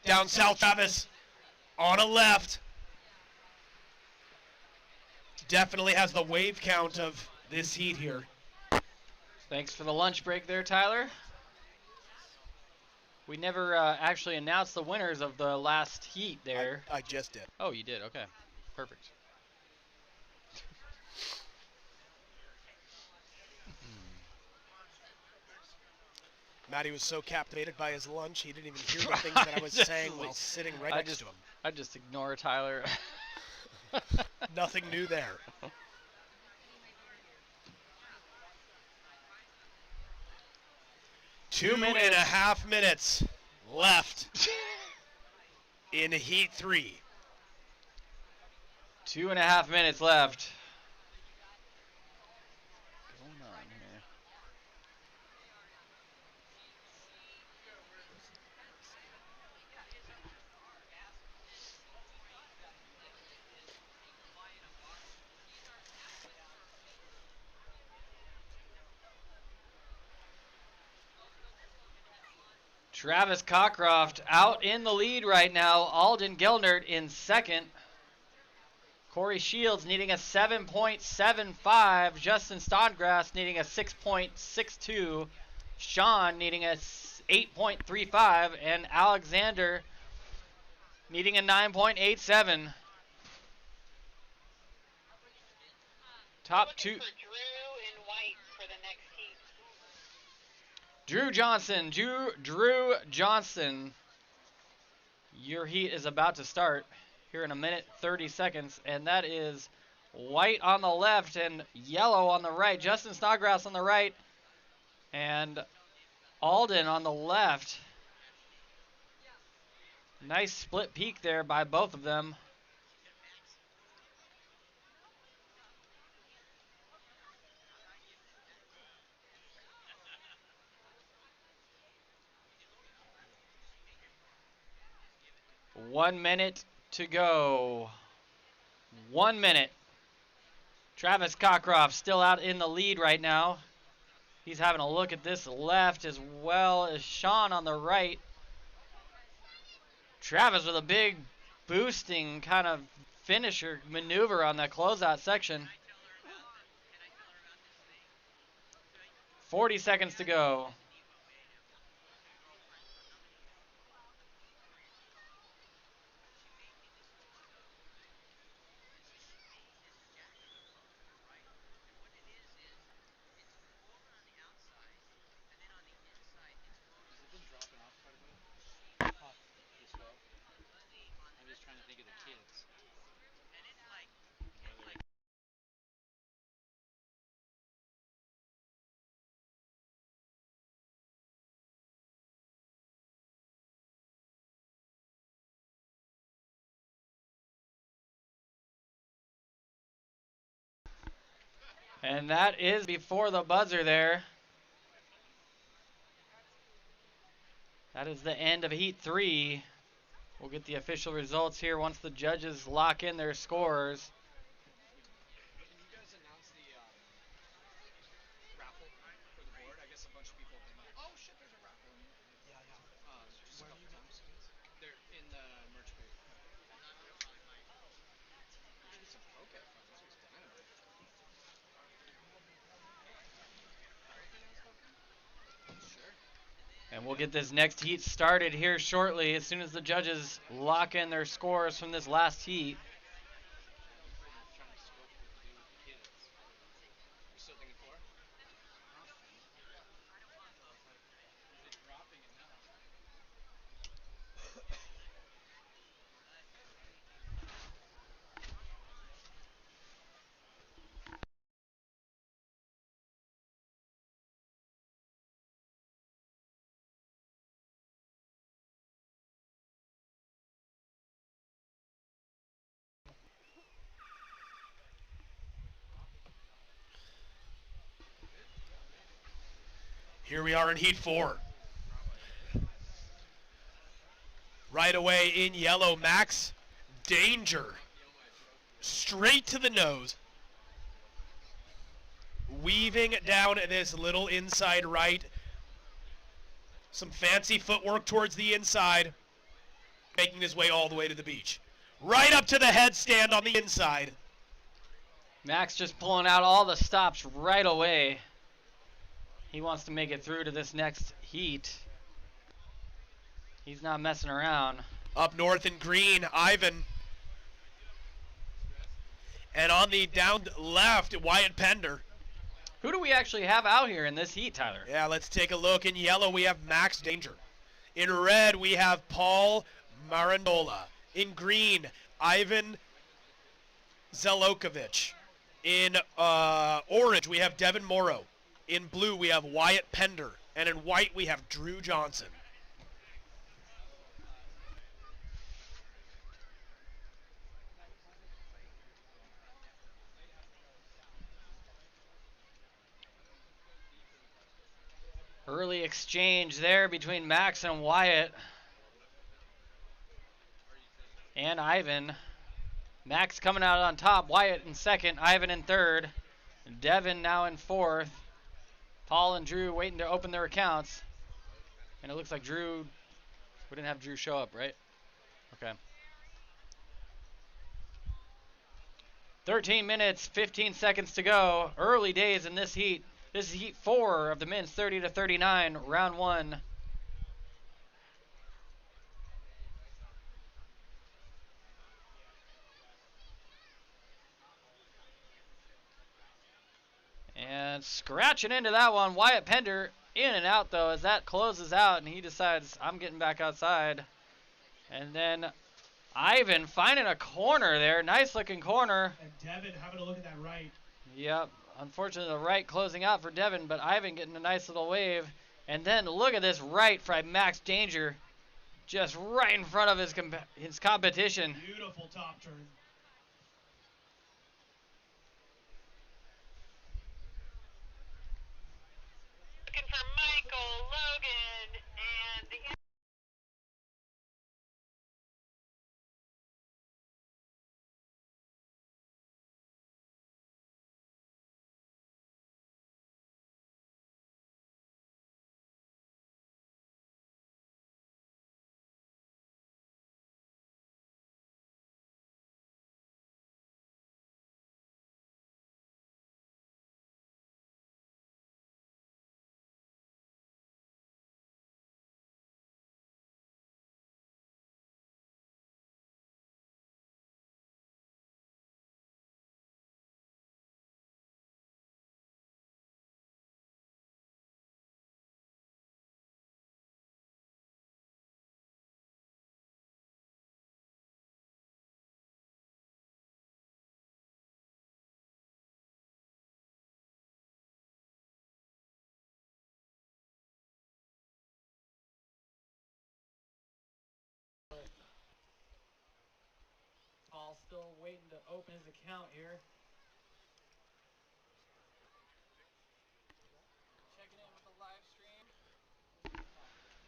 Down south, Travis on a left. Definitely has the wave count of this heat here. Thanks for the lunch break there, Tyler. We never actually announced the winners of the last heat there. I just did. Oh, you did? Okay. Perfect. Matty was so captivated by his lunch, he didn't even hear the things that I was saying while sitting right next to him. I just ignore Tyler. Nothing new there. Two and a half minutes left in Heat 3. 2.5 minutes left. What's going on here? Travis Cockcroft out in the lead right now. Alden Gilnert in second. Corey Shields needing a 7.75. Justin Snodgrass needing a 6.62. Sean needing a 8.35. And Alexander needing a 9.87. Top two. Drew Johnson. Drew Johnson. Your heat is about to start here in a minute 30 seconds, and that is white on the left and yellow on the right. Justin Snodgrass on the right and Alden on the left. Nice split peak there by both of them. One minute to go. 1 minute. Travis Cockcroft still out in the lead right now. He's having a look at this left as well as Sean on the right. Travis with a big boosting kind of finisher maneuver on that closeout section. 40 seconds to go. And that is before the buzzer there. That is the end of Heat 3. We'll get the official results here once the judges lock in their scores. Can you guys announce the raffle for the board? I guess a bunch of people have been like, oh shit, there's a raffle in here. Yeah. Just a couple times. They're in the merch booth. Okay, fine. This was dynamite. Sure. And we'll get this next heat started here shortly as soon as the judges lock in their scores from this last heat. Here we are in Heat 4. Right away in yellow, Max Danger. Straight to the nose. Weaving down this little inside right. Some fancy footwork towards the inside. Making his way all the way to the beach. Right up to the headstand on the inside. Max just pulling out all the stops right away. He wants to make it through to this next heat. He's not messing around. Up north in green, Ivan. And on the down left, Wyatt Pender. Who do we actually have out here in this heat, Tyler? Yeah, let's take a look. In yellow, we have Max Danger. In red, we have Paul Marandola. In green, Ivan Zelokovic. In orange, we have Devin Morrow. In blue, we have Wyatt Pender. And in white, we have Drew Johnson. Early exchange there between Max and Wyatt. And Ivan. Max coming out on top. Wyatt in second. Ivan in third. Devin now in fourth. Paul and Drew waiting to open their accounts. And it looks like Drew... We didn't have Drew show up, right? Okay. 13 minutes, 15 seconds to go. Early days in this heat. This is heat 4 of the men's 30 to 39, round 1. And scratching into that one, Wyatt Pender in and out though as that closes out and he decides I'm getting back outside. And then Ivan finding a corner there, nice looking corner. And Devin having a look at that right. Yep, unfortunately the right closing out for Devin, but Ivan getting a nice little wave. And then look at this right from Max Danger, just right in front of his competition. Beautiful top turn. Looking for Michael Logan and the Paul still waiting to open his account here. Checking in with the live stream.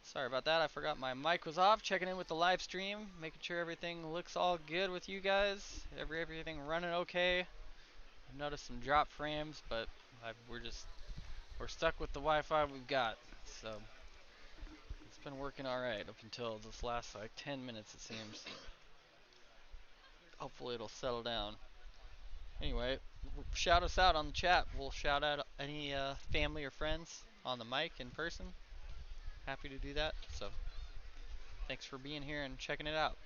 Sorry about that, I forgot my mic was off. Checking in with the live stream, making sure everything looks all good with you guys. Everything running okay. I've noticed some drop frames, but we're stuck with the Wi-Fi we've got. So it's been working alright up until this last like 10 minutes it seems. Hopefully it'll settle down. Anyway, shout us out on the chat. We'll shout out any family or friends on the mic in person. Happy to do that. So thanks for being here and checking it out.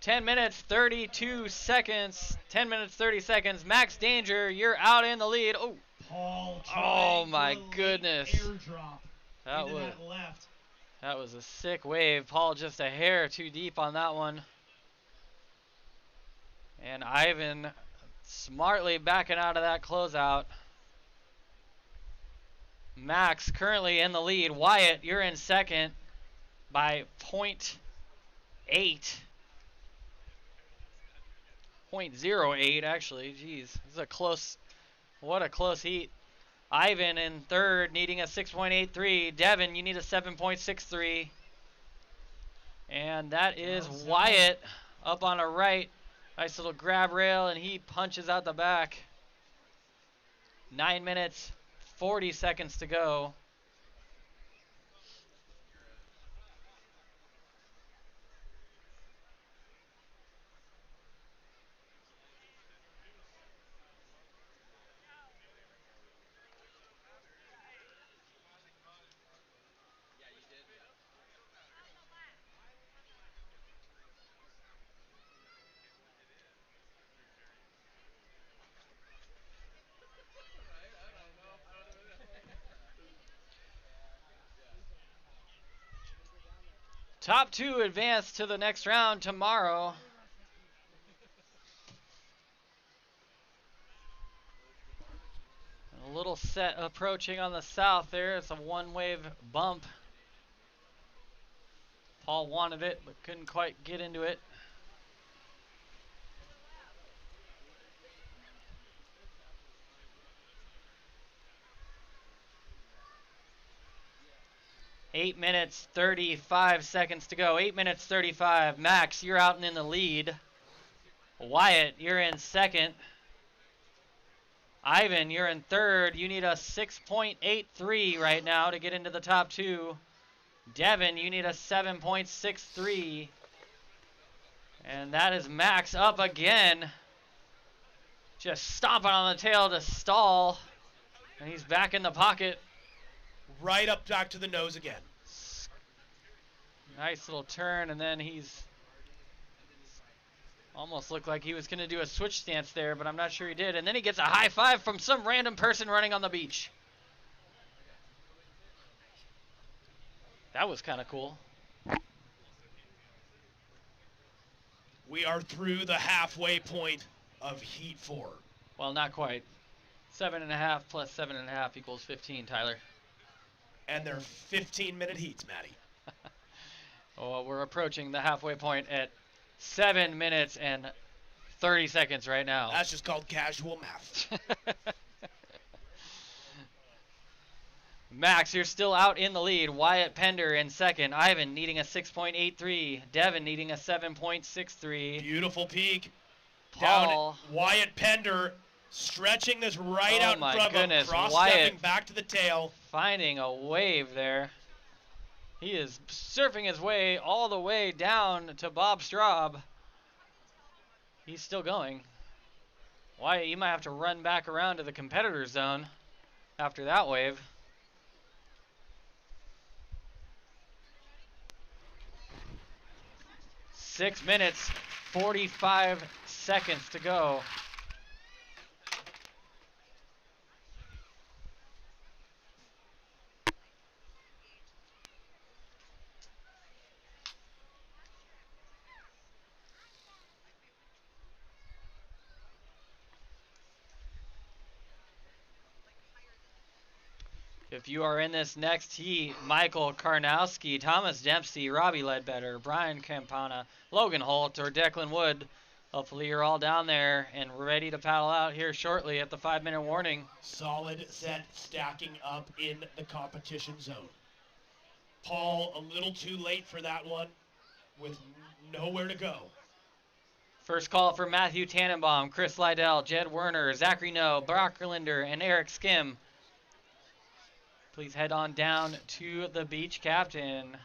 10 minutes, 32 seconds. 10 minutes, 30 seconds. Max Danger, you're out in the lead. Oh, Paul oh my goodness. Airdrop That into was that left. that was a sick wave. Paul just a hair too deep on that one. And Ivan smartly backing out of that closeout. Max currently in the lead. Wyatt, you're in second by 0.8. 0.08 actually. Jeez, this is a close. What a close heat. Ivan in third, needing a 6.83. Devin, you need a 7.63. And that is Wyatt up on a right. Nice little grab rail, and he punches out the back. 9 minutes, 40 seconds to go. Top two advance to the next round tomorrow. A little set approaching on the south there. It's a one-wave bump. Paul wanted it, but couldn't quite get into it. Eight minutes, 35 seconds to go. 8 minutes, 35. Max, you're out and in the lead. Wyatt, you're in second. Ivan, you're in third. You need a 6.83 right now to get into the top two. Devin, you need a 7.63. And that is Max up again. Just stomping on the tail to stall. And he's back in the pocket. Right up back to the nose again. Nice little turn, and then he's almost looked like he was going to do a switch stance there, but I'm not sure he did. And then he gets a high five from some random person running on the beach. That was kind of cool. We are through the halfway point of Heat 4. Well, not quite. 7.5 plus 7.5 equals 15, Tyler. And they're 15-minute heats, Matty. Oh, we're approaching the halfway point at 7 minutes and 30 seconds right now. That's just called casual math. Max, you're still out in the lead. Wyatt Pender in second. Ivan needing a 6.83. Devin needing a 7.63. Beautiful peak. Paul. Down Wyatt Pender stretching this right out in front of him. Cross-stepping Wyatt back to the tail. Finding a wave there. He is surfing his way all the way down to Bob Straub. He's still going. Wyatt, you might have to run back around to the competitor zone after that wave. Six minutes, 45 seconds to go. If you are in this next heat, Michael Karnowski, Thomas Dempsey, Robbie Ledbetter, Brian Campana, Logan Holt, or Declan Wood, hopefully you're all down there and ready to paddle out here shortly at the 5-minute warning. Solid set stacking up in the competition zone. Paul a little too late for that one with nowhere to go. First call for Matthew Tannenbaum, Chris Lydell, Jed Werner, Zachary No, Brock Linder, and Eric Skim. Please head on down to the beach, Captain.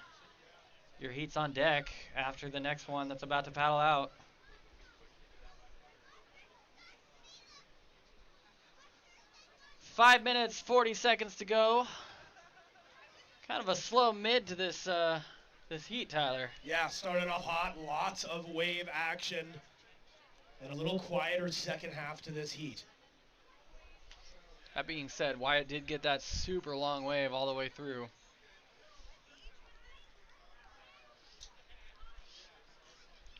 Your heat's on deck after the next one that's about to paddle out. Five minutes, 40 seconds to go. Kind of a slow mid to this this heat, Tyler. Yeah, started off hot, lots of wave action, and a little quieter second half to this heat. That being said, Wyatt did get that super long wave all the way through.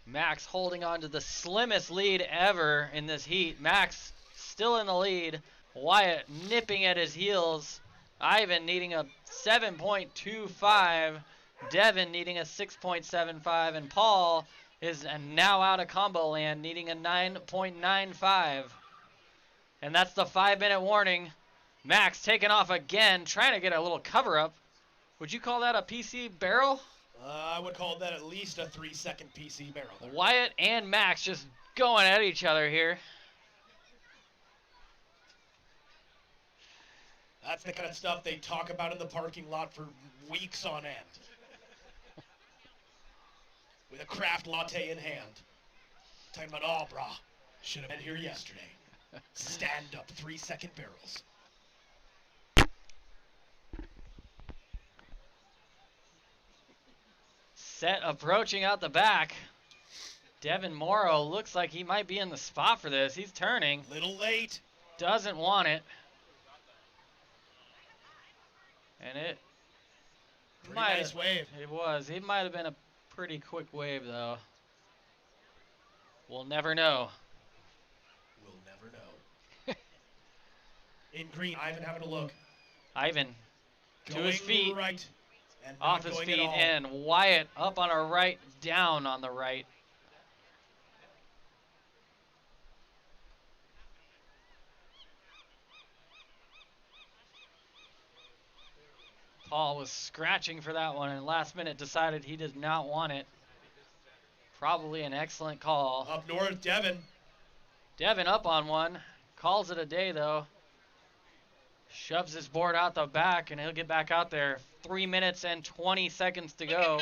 Max holding on to the slimmest lead ever in this heat. Max still in the lead. Wyatt nipping at his heels. Ivan needing a 7.25. Devin needing a 6.75. And Paul is now out of combo land, needing a 9.95. And that's the 5-minute warning. Max taking off again, trying to get a little cover up. Would you call that a PC barrel? I would call that at least a 3-second PC barrel. Wyatt and Max just going at each other here. That's the kind of stuff they talk about in the parking lot for weeks on end. With a craft latte in hand. Talking about, oh, brah, should have been here yesterday. Stand up 3-second barrels. Set approaching out the back. Devin Morrow looks like he might be in the spot for this. He's turning. Little late. Doesn't want it. And it Pretty nice wave. It was. It might have been a pretty quick wave, though. We'll never know. We'll never know. In green, Ivan having a look. Ivan to his feet. Right. And Off his feet, and Wyatt up on our right, down on the right. Paul was scratching for that one, and last minute decided he did not want it. Probably an excellent call. Up north, Devin. Devin up on one. Calls it a day, though. Shoves his board out the back, and he'll get back out there. 3 minutes and 20 seconds to go.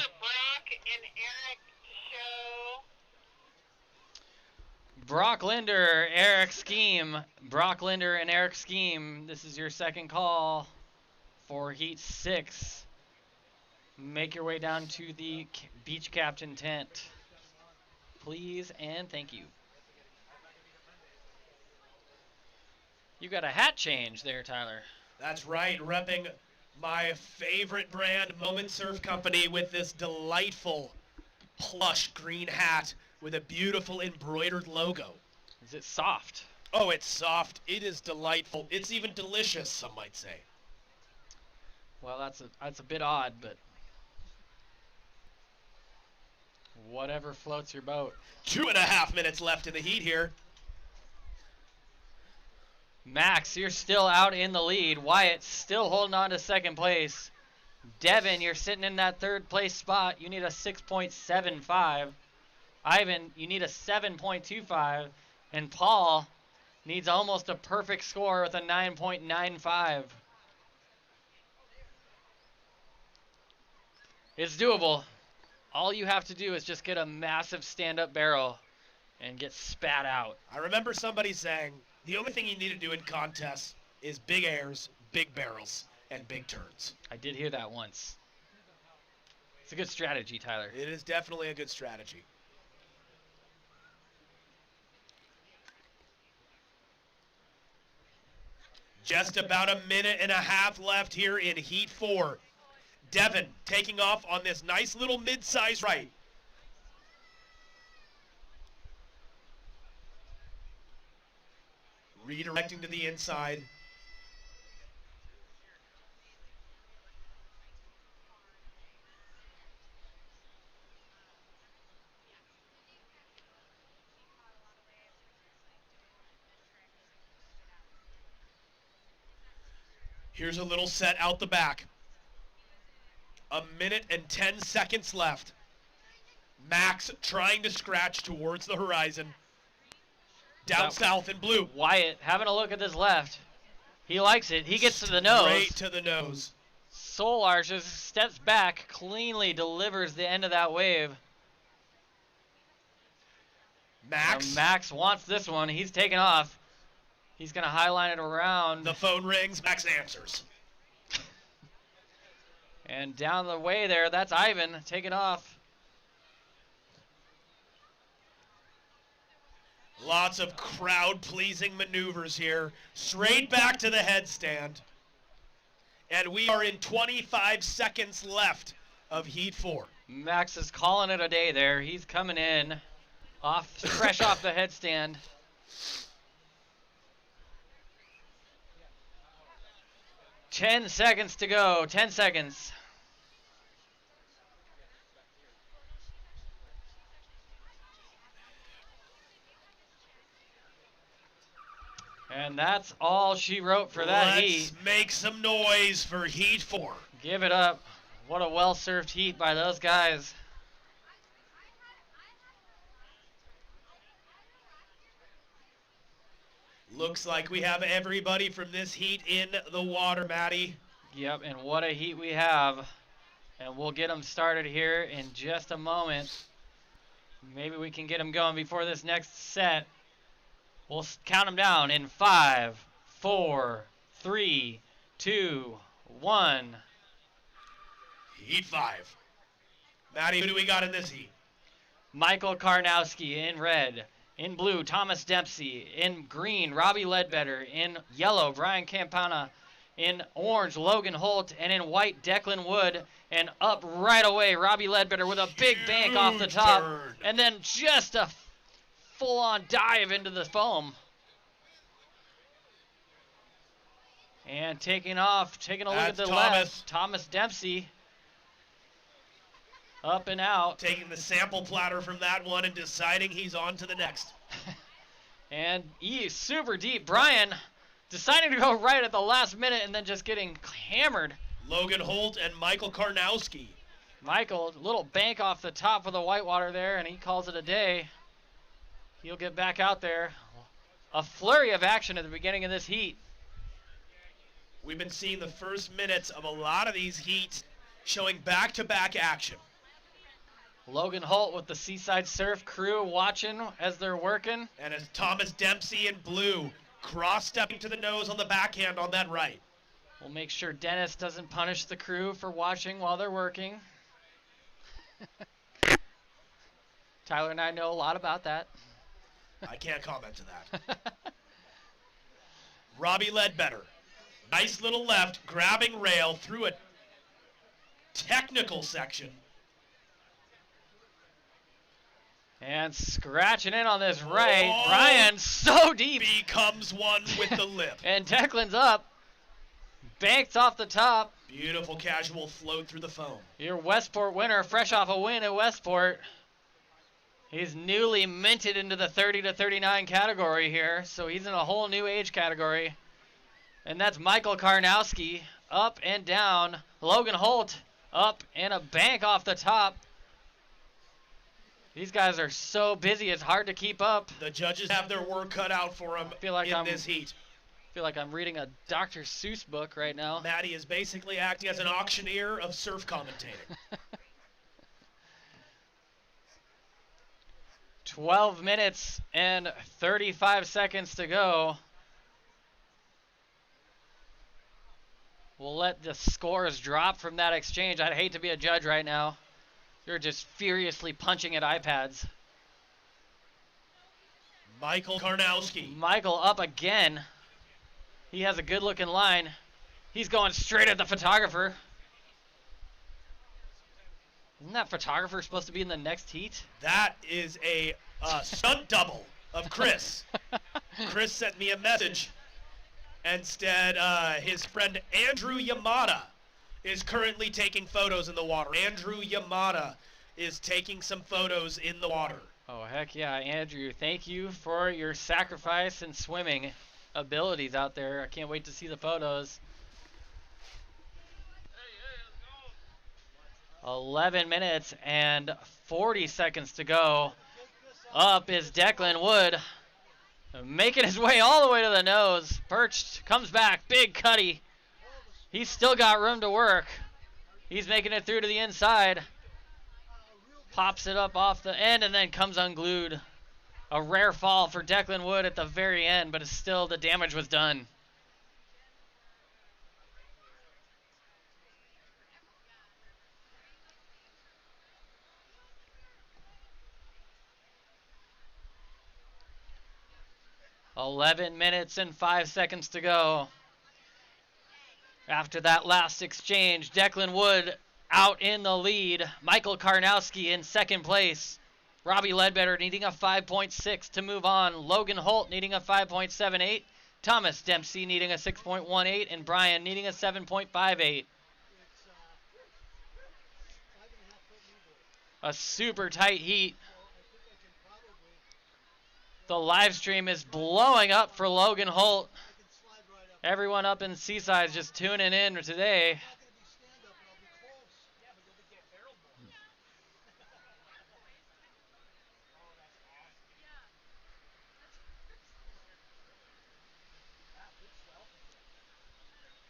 Brock Linder, Eric Scheme. Brock Linder and Eric Scheme. This is your second call for Heat 6. Make your way down to the beach captain tent. Please and thank you. You got a hat change there, Tyler. That's right, repping my favorite brand, Moment Surf Company, with this delightful plush green hat with a beautiful embroidered logo. Is it soft? Oh, it's soft. It is delightful. It's even delicious, some might say. Well, that's a bit odd, but whatever floats your boat. 2.5 minutes left in the heat here. Max, you're still out in the lead. Wyatt still holding on to second place. Devin, you're sitting in that third place spot. You need a 6.75. Ivan, you need a 7.25. And Paul needs almost a perfect score with a 9.95. It's doable. All you have to do is just get a massive stand-up barrel and get spat out. I remember somebody saying, the only thing you need to do in contests is big airs, big barrels, and big turns. I did hear that once. It's a good strategy, Tyler. It is definitely a good strategy. Just about a minute and a half left here in Heat 4. Devin taking off on this nice little mid-size right. Redirecting to the inside. Here's a little set out the back. A minute and 10 seconds left. Max trying to scratch towards the horizon. Down south in blue. Wyatt having a look at this left. He likes it. He gets to the nose. Straight to the nose. Soul arches, steps back, cleanly delivers the end of that wave. Max. Now Max wants this one. He's taking off. He's going to highline it around. The phone rings. Max answers. And down the way there, that's Ivan taking off. Lots of crowd-pleasing maneuvers here. Straight back to the headstand. And we are in 25 seconds left of Heat 4. Max is calling it a day there. He's coming in fresh off the headstand. Ten seconds to go. 10 seconds. And that's all she wrote for that heat. Let's make some noise for Heat 4. Give it up. What a well-served heat by those guys. Looks like we have everybody from this heat in the water, Maddie. Yep, and what a heat we have. And we'll get them started here in just a moment. Maybe we can get them going before this next set. We'll count them down in 5, 4, 3, 2, 1. Heat 5. Maddie, who do we got in this heat? Michael Karnowski in red. In blue, Thomas Dempsey. In green, Robbie Ledbetter. In yellow, Brian Campana. In orange, Logan Holt. And in white, Declan Wood. And up right away, Robbie Ledbetter with a big bank off the top. Turn. And then just a full-on dive into the foam. And taking off, taking a look at the left, Thomas Dempsey. Up and out. Taking the sample platter from that one and deciding he's on to the next. And super deep. Brian deciding to go right at the last minute and then just getting hammered. Logan Holt and Michael Karnowski. Michael, little bank off the top of the whitewater there, and he calls it a day. He'll get back out there. A flurry of action at the beginning of this heat. We've been seeing the first minutes of a lot of these heats showing back-to-back action. Logan Holt with the Seaside Surf crew watching as they're working. And as Thomas Dempsey in blue cross-stepping to the nose on the backhand on that right. We'll make sure Dennis doesn't punish the crew for watching while they're working. Tyler and I know a lot about that. I can't comment to that. Robbie Ledbetter. Nice little left, grabbing rail through a technical section. And scratching in on this right. Oh, Brian so deep. Becomes one with the lip. And Declan's up. Banked off the top. Beautiful casual float through the foam. Your Westport winner, fresh off a win at Westport. He's newly minted into the 30 to 39 category here. So he's in a whole new age category. And that's Michael Karnowski. Up and down. Logan Holt up and a bank off the top. These guys are so busy, it's hard to keep up. The judges have their work cut out for them in this heat. I feel like I'm reading a Dr. Seuss book right now. Maddie is basically acting as an auctioneer of surf commentating. 12 minutes and 35 seconds to go. We'll let the scores drop from that exchange. I'd hate to be a judge right now. You're just furiously punching at iPads. Michael Karnowski. Michael up again. He has a good looking line. He's going straight at the photographer. Isn't that photographer supposed to be in the next heat? That is a stunt double of Chris. Chris sent me a message. Instead, his friend Andrew Yamada is currently taking photos in the water. Andrew Yamada is taking some photos in the water. Oh, heck yeah, Andrew. Thank you for your sacrifice and swimming abilities out there. I can't wait to see the photos. 11 minutes and 40 seconds to go. Up is Declan Wood. Making his way all the way to the nose. Perched, comes back, big cutty. He's still got room to work. He's making it through to the inside. Pops it up off the end and then comes unglued. A rare fall for Declan Wood at the very end, but it's still, the damage was done. "11 minutes and 5 seconds to go. After that last exchange, Declan Wood out in the lead. Michael Karnowski in second place. Robbie Ledbetter needing a 5.6 to move on. Logan Holt needing a 5.78. Thomas Dempsey needing a 6.18. And Brian needing a 7.58. A super tight heat. The live stream is blowing up for Logan Holt. Everyone up in Seaside is just tuning in today.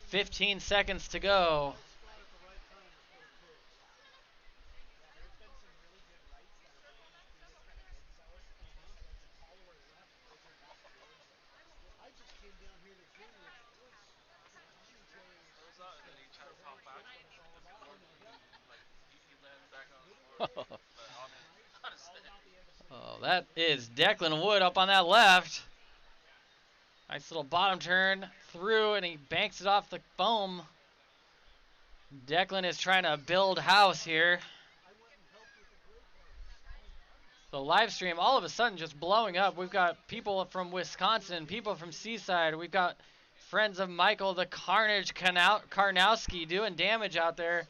"15 seconds to go." Oh, that is Declan Wood up on that left. Nice little bottom turn through, and he banks it off the foam. Declan is trying to build house here. The live stream all of a sudden just blowing up. We've got people from Wisconsin, people from Seaside. We've got friends of Michael the Carnage Karnowski doing damage out there.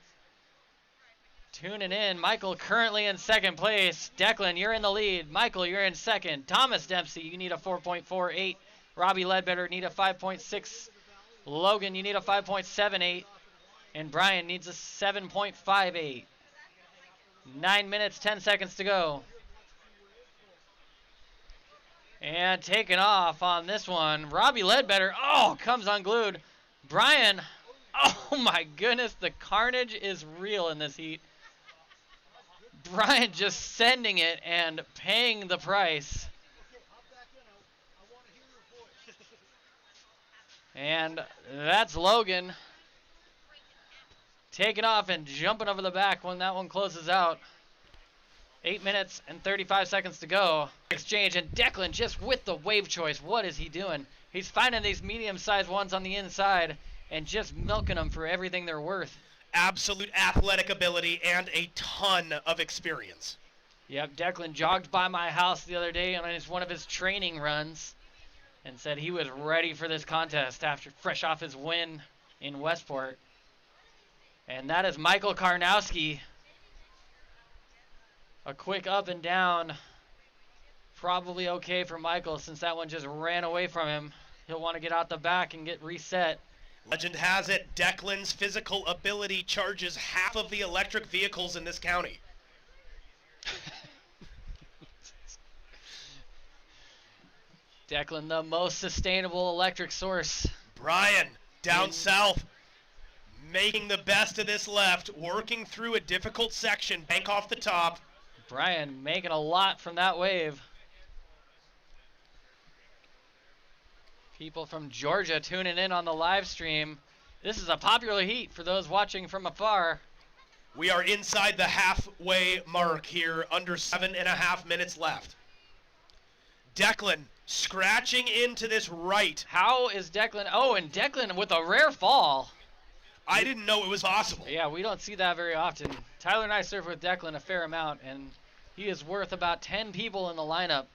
Tuning in. Michael currently in second place. Declan, you're in the lead. Michael, you're in second. Thomas Dempsey, you need a 4.48. Robbie Ledbetter need a 5.6. Logan, you need a 5.78. And Brian needs a 7.58. 9 minutes, 10 seconds to go. And taking off on this one, Robbie Ledbetter, comes unglued. Brian, oh my goodness, the carnage is real in this heat. Brian just sending it and paying the price. And that's Logan taking off and jumping over the back when that one closes out. 8 minutes and 35 seconds to go. Exchange, and Declan just with the wave choice. What is he doing? He's finding these medium-sized ones on the inside and just milking them for everything they're worth. Absolute athletic ability and a ton of experience. Yep, Declan jogged by my house the other day on one of his training runs and said he was ready for this contest after fresh off his win in Westport. And that is Michael Karnowski. A quick up and down. Probably okay for Michael since that one just ran away from him. He'll want to get out the back and get reset. Legend has it, Declan's physical ability charges half of the electric vehicles in this county. Declan, the most sustainable electric source. Brian, down south, making the best of this left, working through a difficult section, bank off the top. Brian making a lot from that wave. People from Georgia tuning in on the live stream. This is a popular heat for those watching from afar. We are inside the halfway mark here, under 7.5 minutes left. Declan scratching into this right. How is Declan? Oh, and Declan with a rare fall. I didn't know it was possible. Yeah, we don't see that very often. Tyler and I surf with Declan a fair amount, and he is worth about 10 people in the lineup.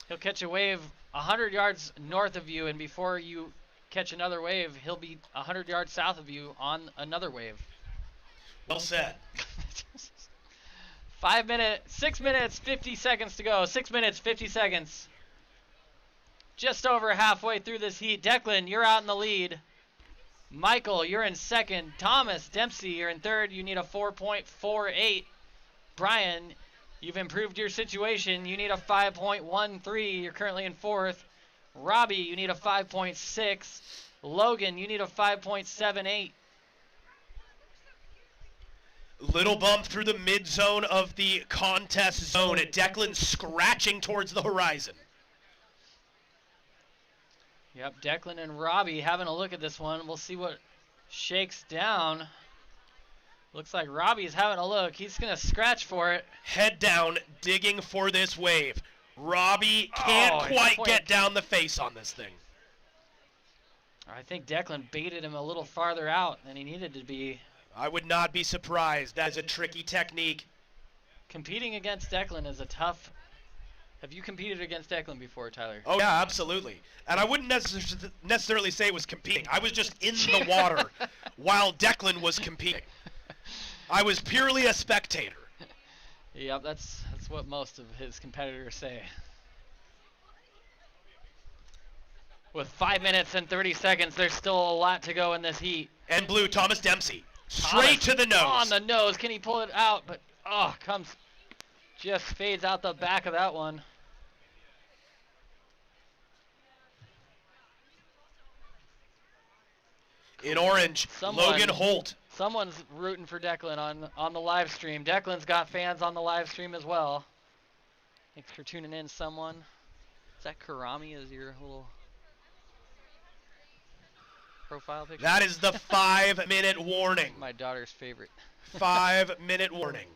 He'll catch a wave 100 yards north of you, and before you catch another wave, he'll be 100 yards south of you on another wave. Well said. 6 minutes, 50 seconds to go. 6 minutes, 50 seconds. Just over halfway through this heat. Declan, you're out in the lead. Michael, you're in second. Thomas Dempsey, you're in third. You need a 4.48. Brian, you've improved your situation. You need a 5.13. You're currently in fourth. Robbie, you need a 5.6. Logan, you need a 5.78. Little bump through the mid zone of the contest zone. Declan scratching towards the horizon. Yep, Declan and Robbie having a look at this one. We'll see what shakes down. Looks like Robbie's having a look. He's going to scratch for it. Head down, digging for this wave. Robbie can't quite get down the face on this thing. I think Declan baited him a little farther out than he needed to be. I would not be surprised. That is a tricky technique. Competing against Declan is a tough... Have you competed against Declan before, Tyler? Oh, yeah, absolutely. And I wouldn't necessarily say it was competing. I was just in the water while Declan was competing. I was purely a spectator. Yep, that's what most of his competitors say. With 5 minutes and 30 seconds, there's still a lot to go in this heat. And blue, Thomas Dempsey. Thomas Straight to the nose. On the nose. Can he pull it out? But, just fades out the back of that one. In orange, Logan Holt. Someone's rooting for Declan on the live stream. Declan's got fans on the live stream as well. Thanks for tuning in, someone. Is that Karami as your little profile picture? That is the 5-minute warning. My daughter's favorite. 5-minute warning.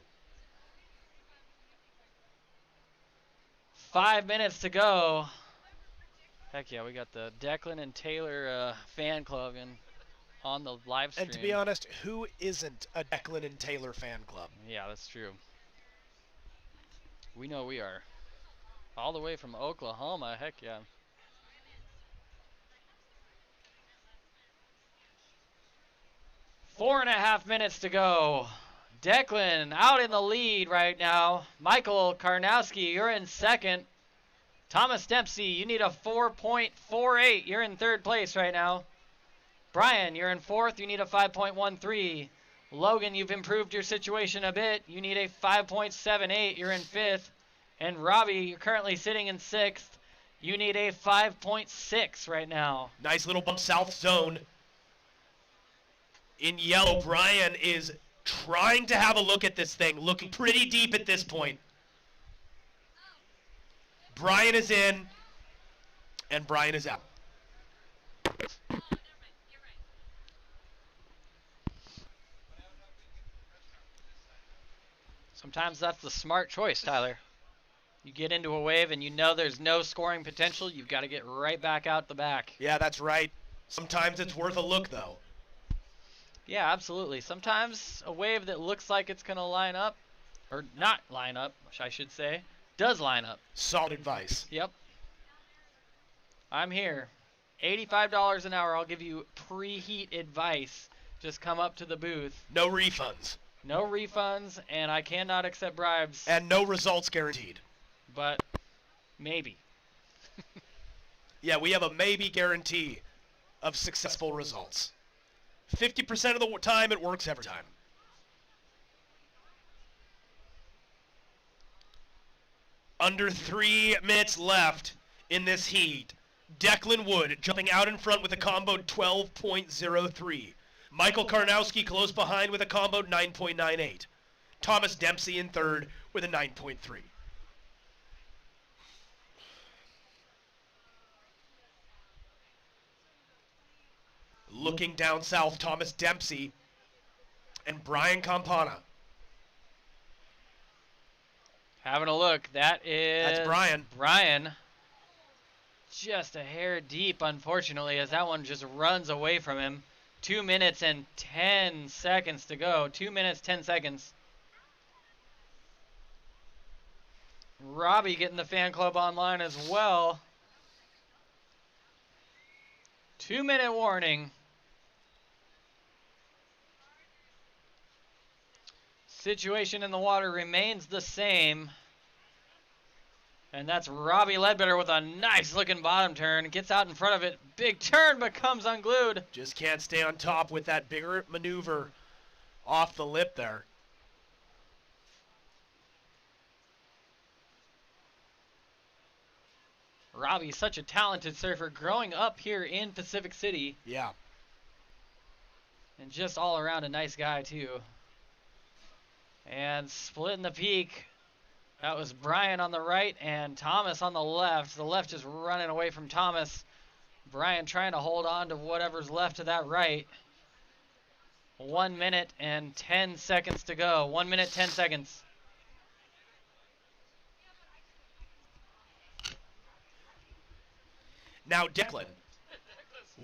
5 minutes to go. Heck yeah, we got the Declan and Taylor fan club on the live stream. And to be honest, who isn't a Declan and Taylor fan club? Yeah, that's true. We know we are. All the way from Oklahoma, heck yeah. Four and a half minutes to go. Declan out in the lead right now. Michael Karnowski, you're in second. Thomas Dempsey, you need a 4.48. You're in third place right now. Brian, you're in fourth. You need a 5.13. Logan, you've improved your situation a bit. You need a 5.78. You're in fifth. And Robbie, you're currently sitting in sixth. You need a 5.6 right now. Nice little bump south zone. In yellow, Brian is trying to have a look at this thing, looking pretty deep at this point. Brian is in, and Brian is out. Sometimes that's the smart choice, Tyler. You get into a wave and you know there's no scoring potential, you've got to get right back out the back. Yeah, that's right. Sometimes it's worth a look, though. Yeah, absolutely. Sometimes a wave that looks like it's going to line up, or not line up, I should say, does line up. Solid advice. Yep. I'm here. $85 an hour. I'll give you preheat advice. Just come up to the booth. No refunds. No refunds, and I cannot accept bribes. And no results guaranteed. But maybe. Yeah, we have a maybe guarantee of successful results. 50% of the time, it works every time. Under 3 minutes left in this heat. Declan Wood jumping out in front with a combo 12.03. Michael Karnowski close behind with a combo 9.98. Thomas Dempsey in third with a 9.3. Looking down south, Thomas Dempsey and Brian Campana. Having a look. That's Brian. Brian. Just a hair deep, unfortunately, as that one just runs away from him. 2 minutes and 10 seconds to go. 2 minutes, 10 seconds. Robbie getting the fan club online as well. 2 minute warning. Situation in the water remains the same. And that's Robbie Ledbetter with a nice looking bottom turn. Gets out in front of it. Big turn but comes unglued. Just can't stay on top with that bigger maneuver off the lip there. Robbie's such a talented surfer growing up here in Pacific City. Yeah. And just all around a nice guy too. And splitting the peak. That was Brian on the right and Thomas on the left. The left just running away from Thomas. Brian trying to hold on to whatever's left of that right. 1 minute and 10 seconds to go. 1 minute, 10 seconds. Now Declan,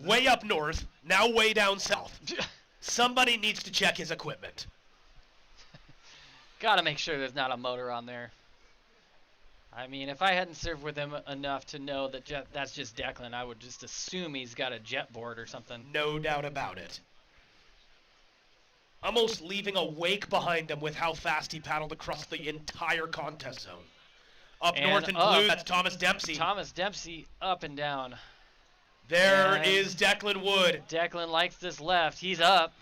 way up north, now way down south. Somebody needs to check his equipment. Gotta make sure there's not a motor on there. I mean, if I hadn't served with him enough to know that that's just Declan, I would just assume he's got a jet board or something. No doubt about it. Almost leaving a wake behind him with how fast he paddled across the entire contest zone. Up north in blue, that's Thomas Dempsey. Thomas Dempsey up and down. There And is Declan Wood. Declan likes this left. He's up.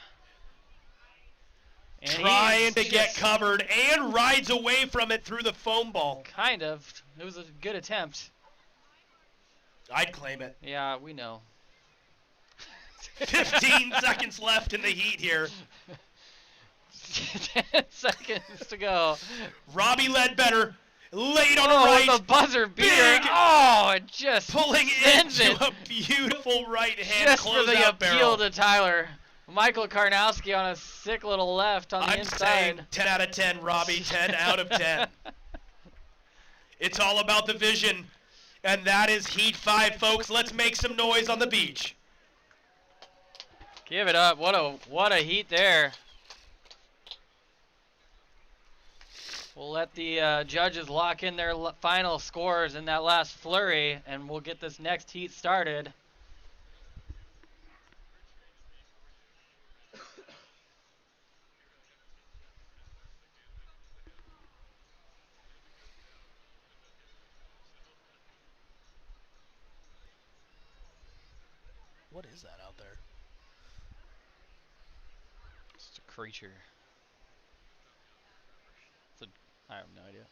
And Trying he's to get just covered and rides away from it through the foam ball. kind of. It was a good attempt. I'd claim it. Yeah, we know. 15 seconds left in the heat here. 10 seconds to go. Robbie Ledbetter laid on Oh, the right. the buzzer beater. Big. Oh, it just Pulling sends into it a beautiful right hand just for the closeout appeal barrel. to Tyler. Michael Karnowski on a sick little left on the I'm saying inside. 10 out of 10, Robbie. 10 out of 10. It's all about the vision. And that is Heat 5, folks. Let's make some noise on the beach. Give it up. What a heat there. We'll let the judges lock in their final scores in that last flurry, and we'll get this next heat started. What is that out there? It's a creature. I have no idea.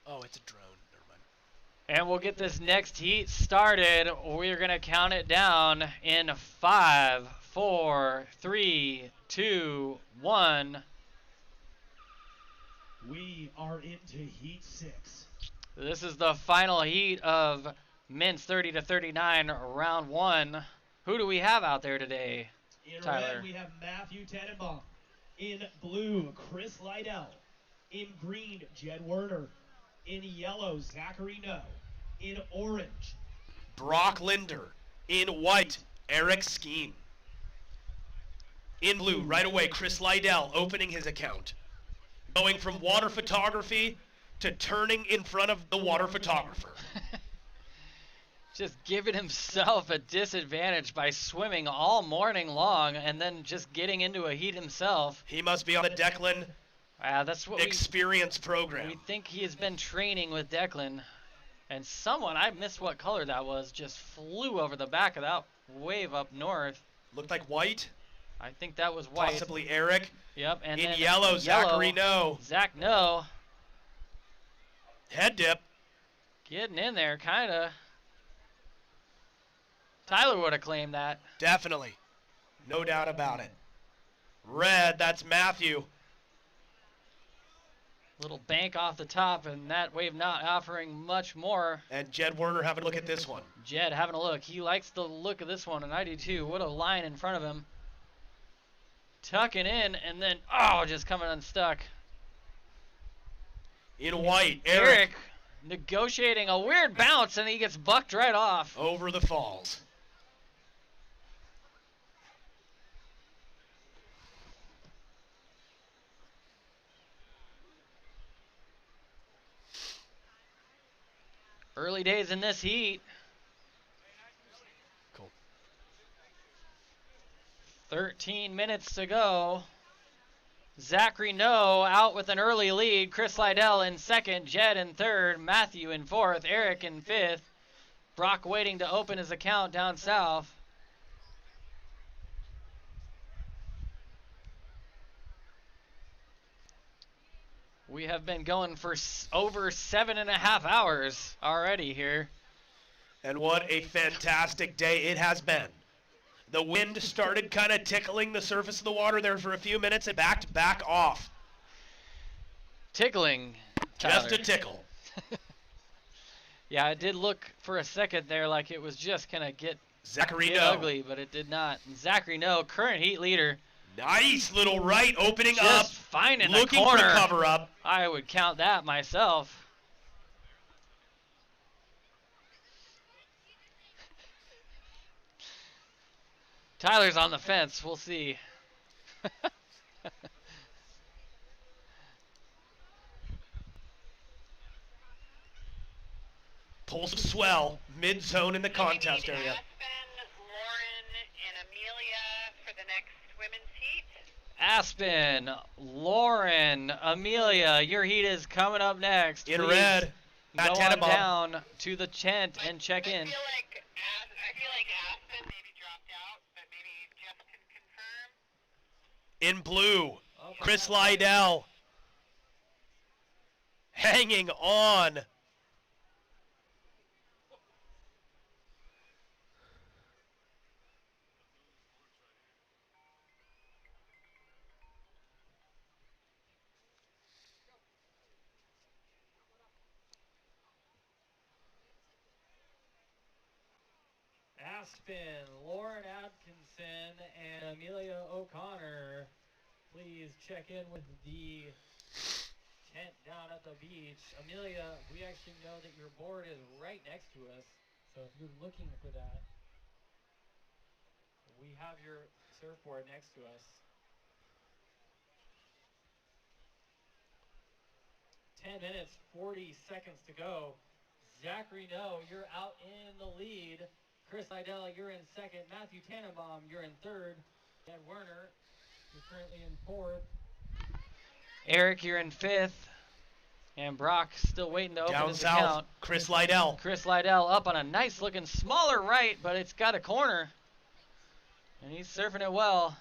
Oh, it's a drone. Never mind. And we'll get this next heat started. We're going to count it down in 5, 4, 3, 2, 1. We are into Heat 6. This is the final heat of men's 30 to 39 round 1. Who do we have out there today, In Tyler? red, we have Matthew Tenenbaum. In blue, Chris Lydell. In green, Jed Werner. In yellow, Zachary No. In orange, Brock Linder. In white, Eric Skeen. In blue, right away, Chris Lydell opening his account. Going from water photography to turning in front of the water photographer. Just giving himself a disadvantage by swimming all morning long and then just getting into a heat himself. He must be on the Declan that's what experience program. We think he has been training with Declan. And someone, I missed what color that was, just flew over the back of that wave up north. Looked like white. I think that was white. Possibly Eric. Yep, and in then yellow, Zachary No. Zach No. Head dip. Getting in there, kind of. Tyler would have claimed that. Definitely. No doubt about it. Red, that's Matthew. Little bank off the top, and that wave not offering much more. And Jed Werner having a look at this one. Jed having a look. He likes the look of this one, and I do too. What a line in front of him. Tucking in, and then, oh, just coming unstuck. In white, Eric negotiating a weird bounce, and he gets bucked right off. Over the falls. Early days in this heat. Cool. 13 minutes to go. Zachary No out with an early lead. Chris Lydell in second. Jed in third. Matthew in fourth. Eric in fifth. Brock waiting to open his account down south. We have been going for over 7.5 hours already here. And what a fantastic day it has been. The wind started kind of tickling the surface of the water there for a few minutes and backed back off. Tickling, Just Tyler. a tickle. Yeah, it did look for a second there like it was just going to get Zachary No. ugly, but it did not. And Zachary No, current heat leader. Nice little right opening Just up. finding looking the corner. for cover up. I would count that myself. Tyler's on the fence. We'll see. Pulls of swell, mid-zone in the contest area. Aspen, Lauren, Amelia, your heat is coming up next. In Please red, Matt go on Tenenbaum. down to the tent and check in. I feel like Aspen maybe dropped out, but maybe Jeff can confirm. In blue, Chris Lydell hanging on. Aspen, Lauren Atkinson, and Amelia O'Connor, please check in with the tent down at the beach. Amelia, we actually know that your board is right next to us, so if you're looking for that, we have your surfboard next to us. 10 minutes, 40 seconds to go. Zachary No, you're out in the lead. Chris Idell, you're in second. Matthew Tannenbaum, you're in third. Ed Werner, you're currently in fourth. Eric, you're in fifth. And Brock still waiting to open Down his south, account. Chris Lydell. Chris Lydell up on a nice looking smaller right, but it's got a corner. And he's surfing it well.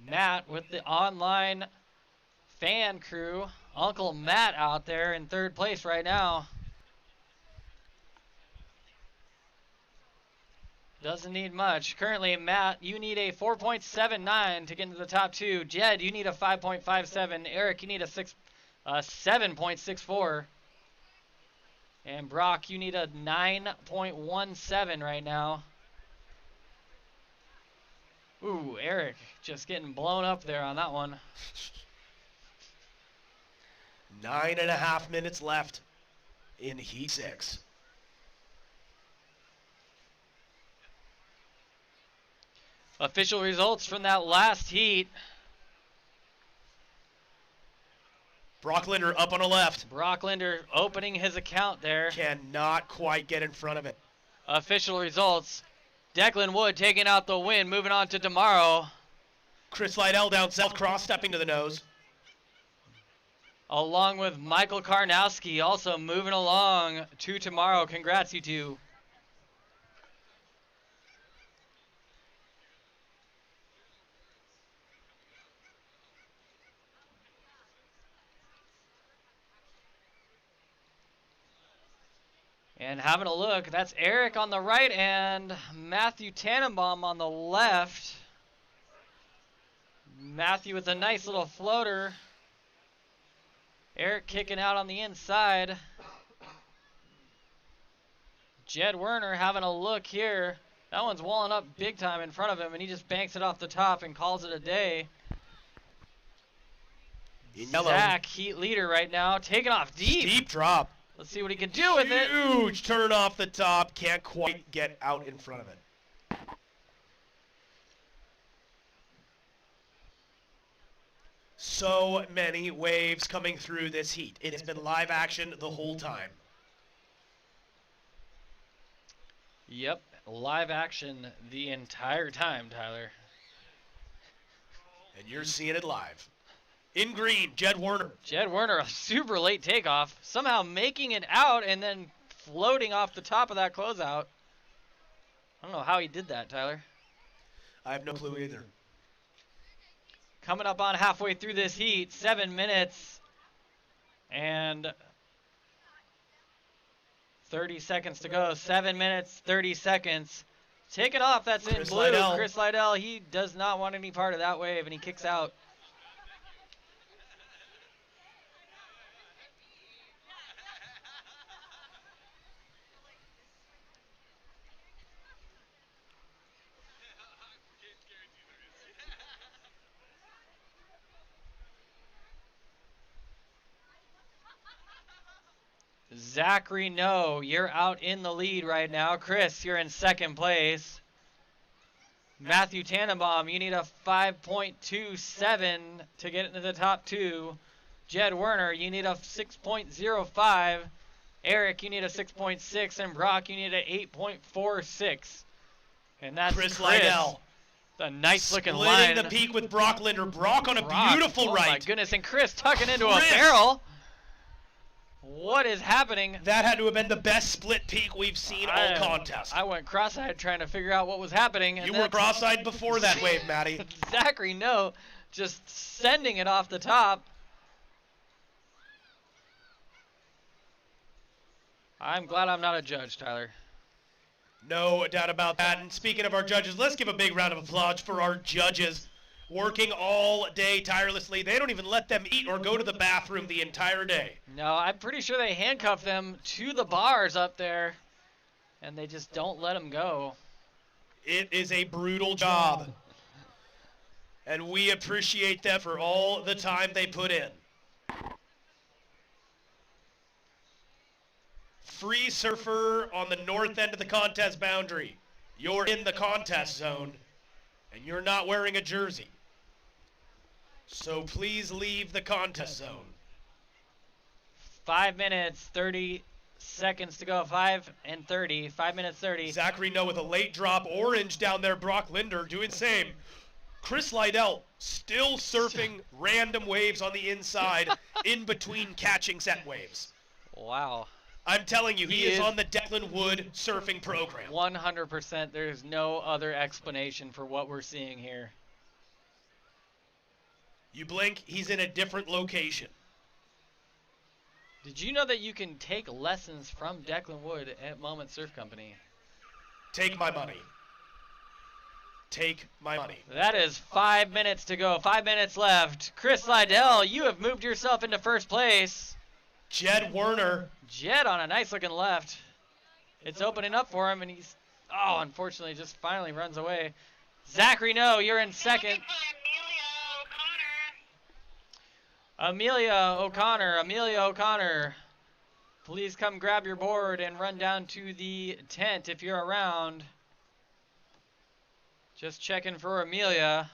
Matt with the online fan crew. Uncle Matt out there in third place right now. Doesn't need much. Currently, Matt, you need a 4.79 to get into the top two. Jed, you need a 5.57. Eric, you need a 7.64. And Brock, you need a 9.17 right now. Ooh, Eric just getting blown up there on that one. 9.5 minutes left in Heat 6. Official results from that last heat. Brock Linder up on the left. Brock Linder opening his account there. Cannot quite get in front of it. Official results. Declan Wood taking out the win, moving on to tomorrow. Chris Lydell down south, cross-stepping to the nose. Along with Michael Karnowski, also moving along to tomorrow. Congrats, you two. And having a look, that's Eric on the right and Matthew Tannenbaum on the left. Matthew with a nice little floater. Eric kicking out on the inside. Jed Werner having a look here. That one's walling up big time in front of him, and he just banks it off the top and calls it a day. Zach, heat leader right now, taking off deep. Deep drop. Let's see what he can do with it. Huge turn off the top. Can't quite get out in front of it. So many waves coming through this heat. It has been live action the whole time. Yep, live action the entire time, Tyler. And you're seeing it live. In green, Jed Werner. Jed Werner, a super late takeoff, somehow making it out and then floating off the top of that closeout. I don't know how he did that, Tyler. I have no clue either. Coming up on halfway through this heat, 7 minutes and 30 seconds to go. 7 minutes, 30 seconds. Take it off, that's in blue. Lydell. Chris Lydell, he does not want any part of that wave, and he kicks out. Zachary, no, you're out in the lead right now. Chris, you're in second place. Matthew Tannenbaum, you need a 5.27 to get into the top two. Jed Werner, you need a 6.05. Eric, you need a 6.6. And Brock, you need an 8.46. And that's Chris Lydell. A nice looking Splitting line. the peak with Brock Linder. Brock on a Brock, beautiful oh right. my goodness, and Chris tucking into a Chris! barrel. What is happening? That had to have been the best split peak we've seen all contest. I went cross-eyed trying to figure out what was happening. And You were cross-eyed before that wave, Matty. Zachary No just sending it off the top. I'm glad I'm not a judge, Tyler. No doubt about that. And speaking of our judges, let's give a big round of applause for our judges working all day tirelessly. They don't even let them eat or go to the bathroom the entire day. No, I'm pretty sure they handcuff them to the bars up there, and they just don't let them go. It is a brutal job, and we appreciate them for all the time they put in. Free surfer on the north end of the contest boundary. You're in the contest zone, and you're not wearing a jersey. So please leave the contest zone. 5 minutes, 30 seconds to go. 5 and 30. 5 minutes 30. Zachary No with a late drop. Orange down there. Brock Linder doing the same. Chris Lydell still surfing random waves on the inside in between catching set waves. Wow. I'm telling you, he is on the Declan Wood surfing program. 100%. There's no other explanation for what we're seeing here. You blink, he's in a different location. Did you know that you can take lessons from Declan Wood at Moment Surf Company? Take my money. Take my money. That is 5 minutes to go. 5 minutes left. Chris Lydell, you have moved yourself into first place. Jed Werner. Jed on a nice looking left. It's opening up for him, and he's, unfortunately, just finally runs away. Zachary No, you're in second. Amelia O'Connor, please come grab your board and run down to the tent if you're around. Just checking for Amelia.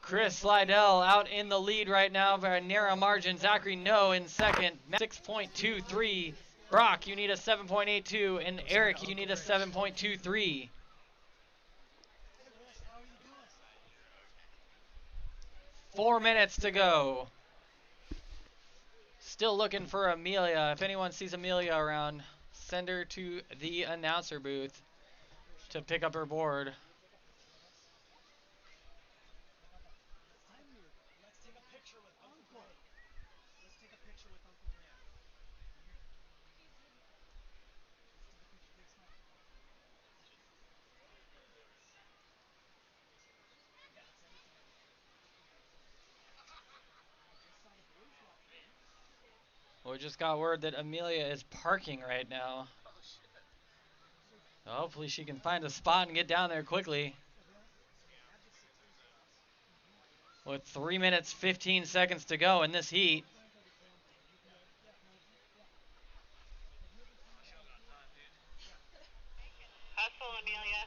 Chris Lydell out in the lead right now by a narrow margin. Zachary No in second, 6.23. Brock, you need a 7.82, and Eric, you need a 7.23. Four minutes to go. Still looking for Amelia. If anyone sees Amelia around, send her to the announcer booth to pick up her board. We just got word that Amelia is parking right now. So hopefully she can find a spot and get down there quickly. With 3 minutes, 15 seconds to go in this heat. Hustle, Amelia.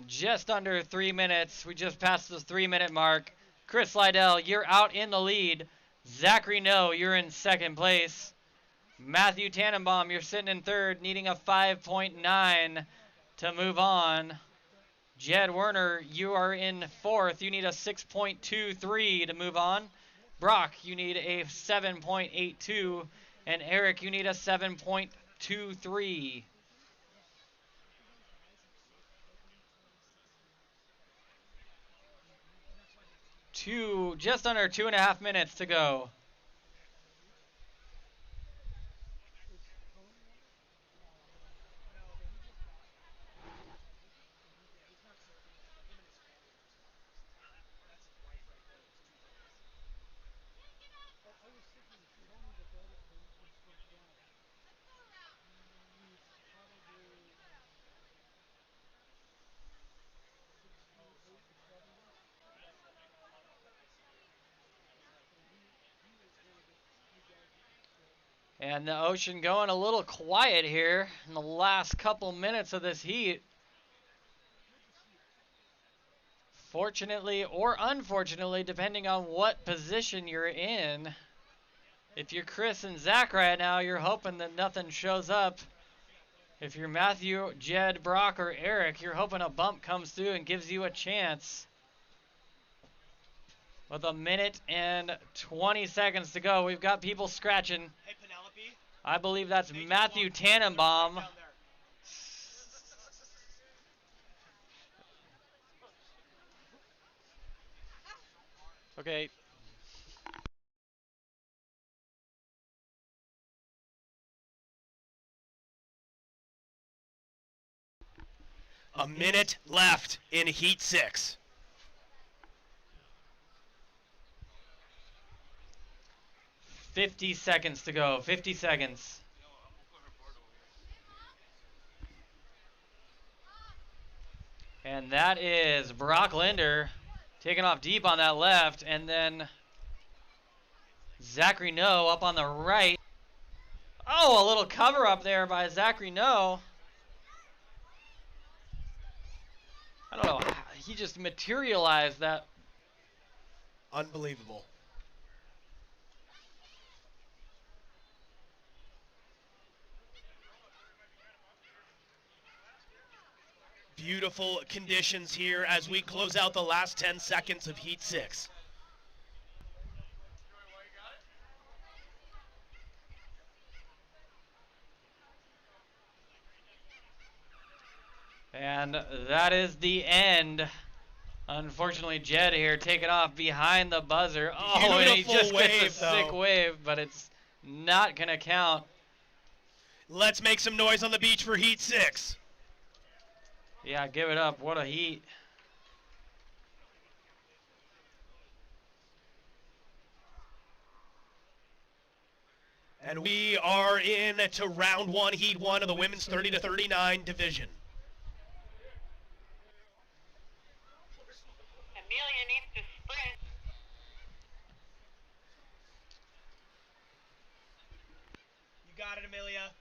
Just under 3 minutes. We just passed the 3 minute mark. Chris Lydell, you're out in the lead. Zachary No, you're in second place. Matthew Tannenbaum, you're sitting in third, needing a 5.9 to move on. Jed Werner, you are in fourth. You need a 6.23 to move on. Brock, you need a 7.82. And Eric, you need a 7.23. Just under 2.5 minutes to go. And the ocean going a little quiet here in the last couple minutes of this heat. Fortunately or unfortunately, depending on what position you're in, if you're Chris and Zach right now, you're hoping that nothing shows up. If you're Matthew, Jed, Brock, or Eric, you're hoping a bump comes through and gives you a chance. With a minute and 20 seconds to go, we've got people scratching. Hey, Penelope. I believe that's Matthew Tannenbaum. Okay. A minute left in Heat 6. $50 seconds to go. 50 seconds. And that is Brock Linder taking off deep on that left. And then Zachary No up on the right. Oh, a little cover up there by Zachary No. I don't know. He just materialized that. Unbelievable. Beautiful conditions here as we close out the last 10 seconds of Heat 6. And that is the end. Unfortunately, Jed here taking off behind the buzzer. Oh, and he just gets a sick wave, but it's not going to count. Let's make some noise on the beach for Heat 6. Yeah, give it up. What a heat. And we are in to round 1, Heat 1 of the women's 30 to 39 division. Amelia needs to sprint. You got it, Amelia.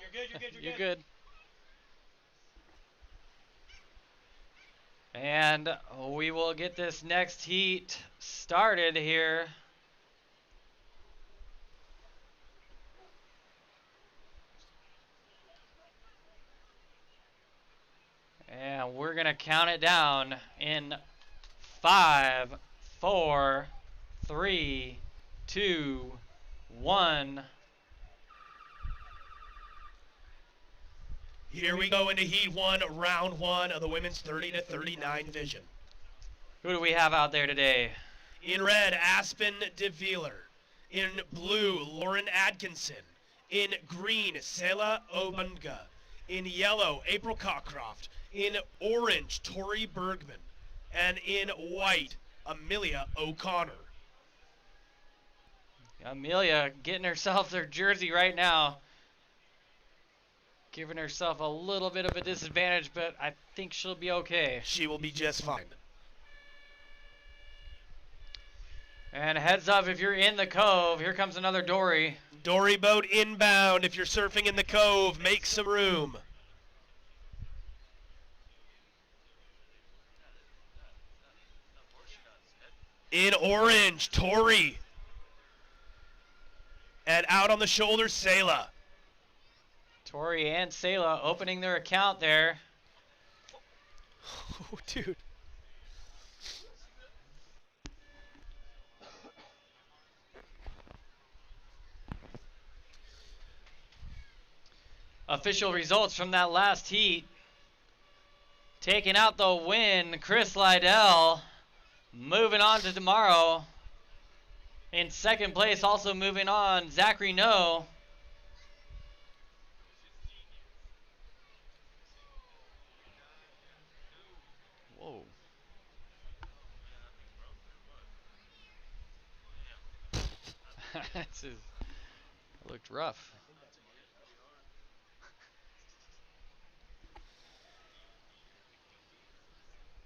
You're good, you're good, You're good. And we will get this next heat started here. And we're going to count it down in 5, 4, 3, 2, 1. Here we go into Heat 1, round 1 of the women's 30 to 39 division. Who do we have out there today? In red, Aspen DeVealer. In blue, Lauren Atkinson. In green, Sela Obunga. In yellow, April Cockcroft. In orange, Tori Bergman. And in white, Amelia O'Connor. Amelia getting herself their jersey right now. Giving herself a little bit of a disadvantage, but I think she'll be okay. She will be just fine. And heads up, if you're in the cove, here comes another dory. Dory boat inbound. If you're surfing in the cove, make some room. In orange, Tori. And out on the shoulder, Sela. Tori and Sela opening their account there. Oh, dude. Official results from that last heat. Taking out the win, Chris Lydell. Moving on to tomorrow. In second place, also moving on, Zachary No. Whoa. That looked rough.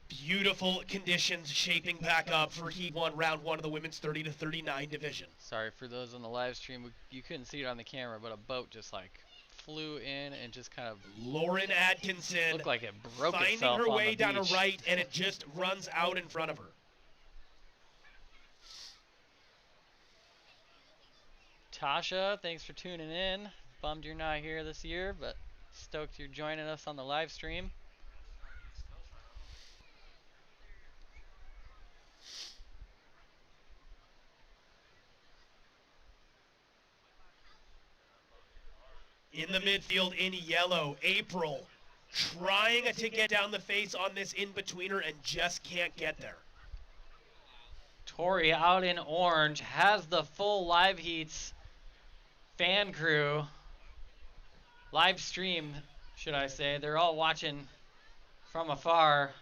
Beautiful conditions shaping back up for Heat 1, round 1 of the women's 30 to 39 division. Sorry for those on the live stream. You couldn't see it on the camera, but a boat just like flew in and just kind of Lauren Atkinson looked like it broke finding itself her on way the down a beach. right, and it just runs out in front of her. Tasha, thanks for tuning in. Bummed you're not here this year, but stoked you're joining us on the live stream. In the midfield in yellow, April trying to get down the face on this in-betweener and just can't get there. Tori out in orange has the full live heats fan crew, live stream, should I say. They're all watching from afar.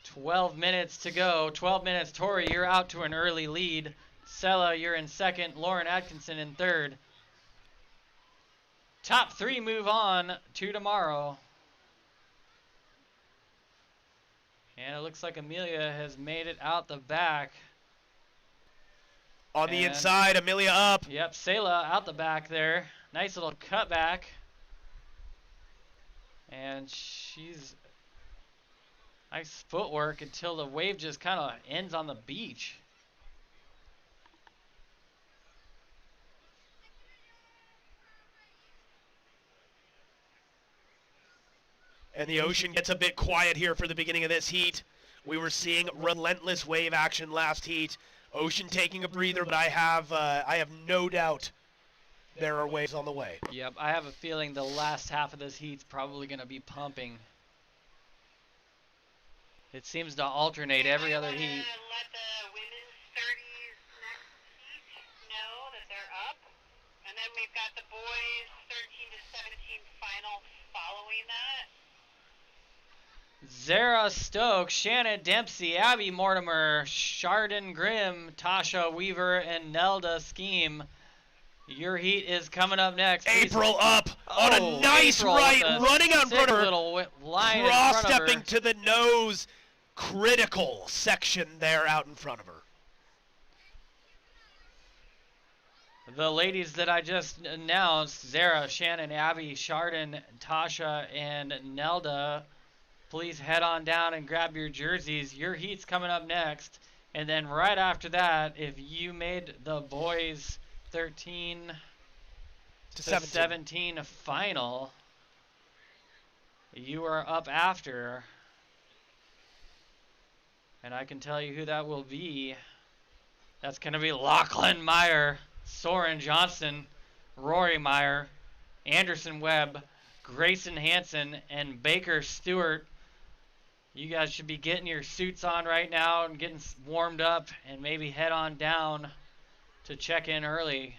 12 minutes to go. 12 minutes. Tori, you're out to an early lead. Sella, you're in second. Lauren Atkinson in third. Top three move on to tomorrow. And it looks like Amelia has made it out the back. On the inside, Amelia up. Yep, Sela out the back there. Nice little cutback. And she's... nice footwork until the wave just kind of ends on the beach. And the ocean gets a bit quiet here for the beginning of this heat. We were seeing relentless wave action last heat. Ocean taking a breather, but I have no doubt there are waves on the way. Yep, I have a feeling the last half of this heat's probably going to be pumping. It seems to alternate every other heat. Let the women's 30s next heat know that they're up. And then we've got the boys 13 to 17 final following that. Zara Stokes, Shannon Dempsey, Abby Mortimer, Chardon Grimm, Tasha Weaver, and Nelda Scheme. Your heat is coming up next. April up on a nice April right, with a running on front of her. little line in front of her. Cross-stepping to the nose. Critical section there out in front of her. The ladies that I just announced, Zara, Shannon, Abby, Chardon, Tasha, and Nelda, please head on down and grab your jerseys. Your heat's coming up next. And then right after that, if you made the boys 13 to 17 final, you are up after. And I can tell you who that will be. That's going to be Lachlan Meyer, Soren Johnson, Rory Meyer, Anderson Webb, Grayson Hansen, and Baker Stewart. You guys should be getting your suits on right now and getting warmed up and maybe head on down to check in early.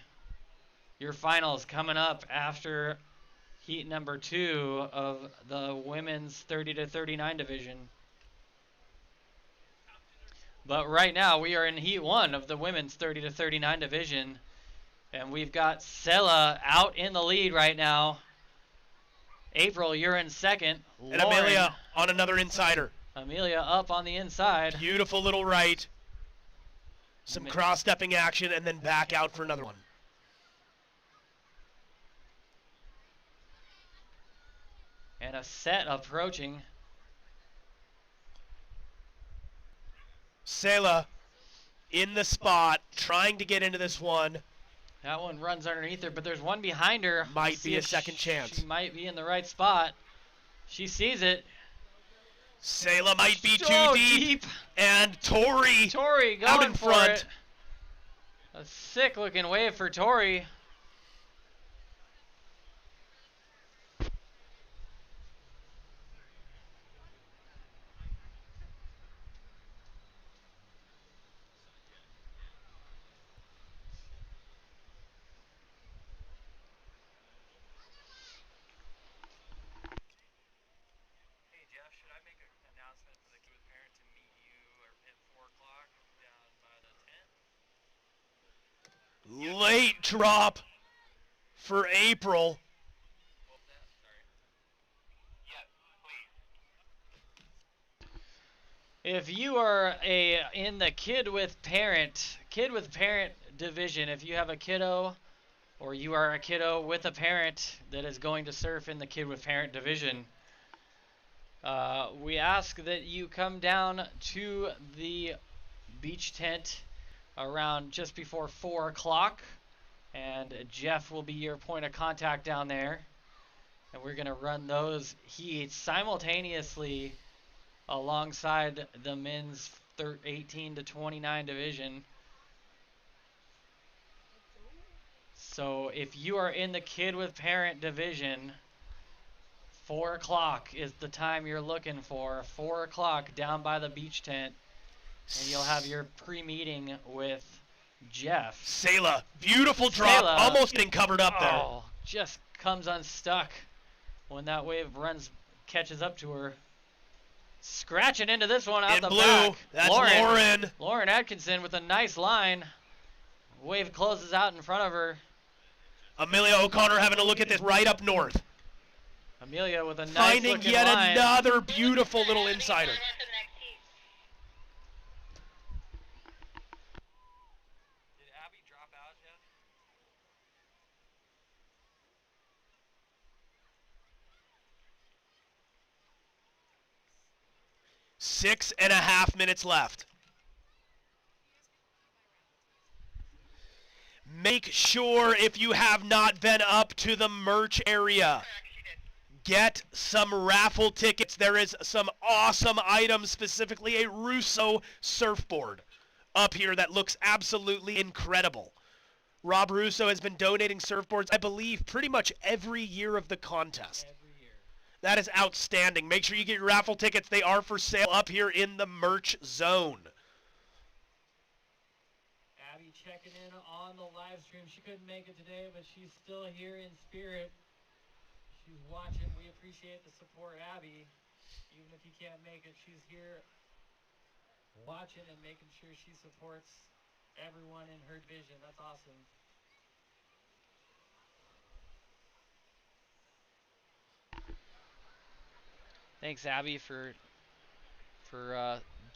Your finals coming up after heat number 2 of the women's 30 to 39 division. But right now we are in heat 1 of the women's 30 to 39 division. And we've got Sella out in the lead right now. April, you're in second. And Amelia on another insider. Amelia up on the inside. Beautiful little right. Some cross-stepping action and then back out for another one. And a set approaching. Sela in the spot, trying to get into this one. That one runs underneath her, but there's one behind her. Might be a second chance. She might be in the right spot. She sees it. Sela might be So too deep. And Tori going out in for front. it. A sick looking wave for Tori. Late drop for April. If you are in the kid with parent division. If you have a kiddo or you are a kiddo with a parent that is going to surf in the kid with parent division, we ask that you come down to the beach tent around just before 4 o'clock, and Jeff will be your point of contact down there, and we're going to run those heats simultaneously alongside the men's 18 to 29 division. So if you are in the kid with parent division, 4 o'clock is the time you're looking for. 4 o'clock down by the beach tent, and you'll have your pre-meeting with Jeff. Sayla, beautiful drop, Sayla, almost getting covered up there. Oh, just comes unstuck when that wave catches up to her. Scratching into this one out in the blue, back. that's Lauren. Lauren Atkinson with a nice line. Wave closes out in front of her. Amelia O'Connor having a look at this right up north. Amelia with a nice Finding looking yet line. another beautiful little insider. Did Abby drop out yet? 6.5 minutes left. Make sure, if you have not been up to the merch area, get some raffle tickets. There is some awesome items, specifically a Russo surfboard up here that looks absolutely incredible. Rob Russo has been donating surfboards, I believe, pretty much every year of the contest. That is outstanding. Make sure you get your raffle tickets. They are for sale up here in the merch zone. Abby checking in on the live stream. She couldn't make it today, but she's still here in spirit. She's watching. We appreciate the support, Abby. Even if you can't make it, she's here watching and making sure she supports everyone in her division. That's awesome. Thanks, Abby, for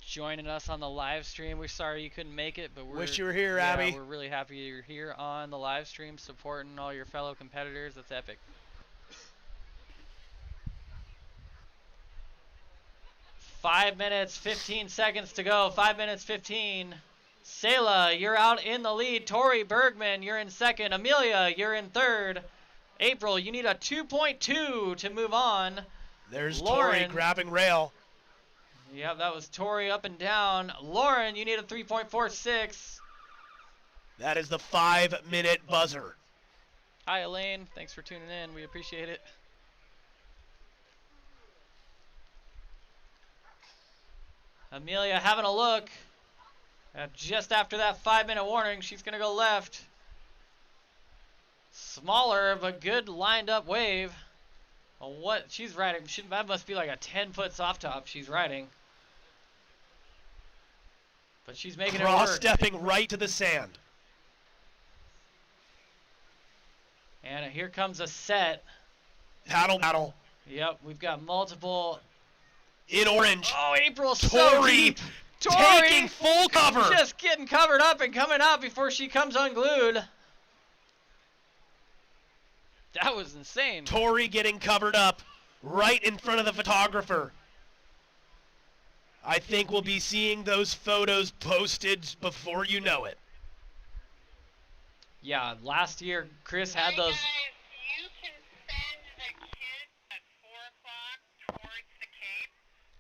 joining us on the live stream. We're sorry you couldn't make it, but wish you were here, Abby. We're really happy you're here on the live stream, supporting all your fellow competitors. That's epic. Five minutes, 15 seconds to go. 5 minutes, 15. Sayla, you're out in the lead. Tori Bergman, you're in second. Amelia, you're in third. April, you need a 2.2 to move on. There's Lauren, Tori grabbing rail. Yep, that was Tori up and down. Lauren, you need a 3.46. That is the 5-minute buzzer. Hi, Elaine. Thanks for tuning in. We appreciate it. Amelia having a look. Just after that 5-minute warning, she's going to go left. Smaller, but good lined up wave. What she's riding, that must be like a 10-foot soft top she's riding. But she's making it work. Cross-stepping right to the sand. And here comes a set. Paddle. Yep, we've got multiple. In orange. Oh, April's so deep. Tori taking full cover. Just getting covered up and coming out before she comes unglued. That was insane. Tori getting covered up right in front of the photographer. I think we'll be seeing those photos posted before you know it. Yeah, last year Chris had those. You can send the kids at 4 o'clock towards the Cape.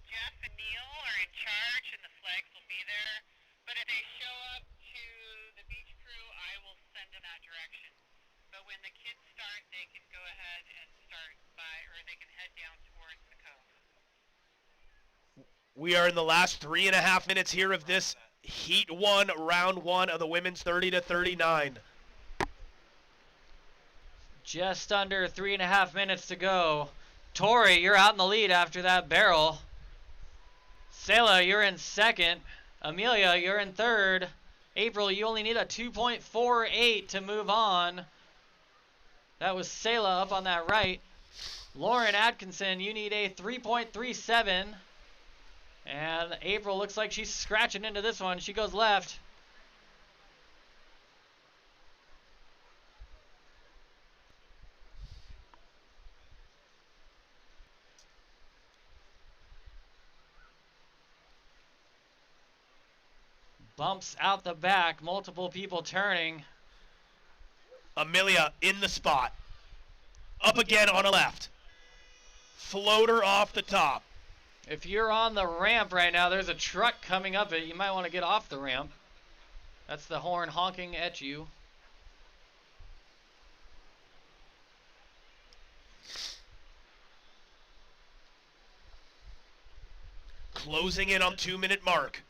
Jeff and Neil are in charge and the flags will be there. But if they show up to the beach crew, I will send them that direction. But when the kids start, they can go ahead and start or they can head down towards the cove. We are in the last 3.5 minutes here of this Heat 1, Round 1 of the women's 30 to 39. Just under 3.5 minutes to go. Tori, you're out in the lead after that barrel. Sayla, you're in second. Amelia, you're in third. April, you only need a 2.48 to move on. That was Sayla up on that right. Lauren Atkinson, you need a 3.37. And April looks like she's scratching into this one. She goes left. Bumps out the back, multiple people turning. Amelia in the spot. Up again on a left. Floater off the top. If you're on the ramp right now, there's a truck coming up it. You might want to get off the ramp. That's the horn honking at you. Closing in on 2-minute mark.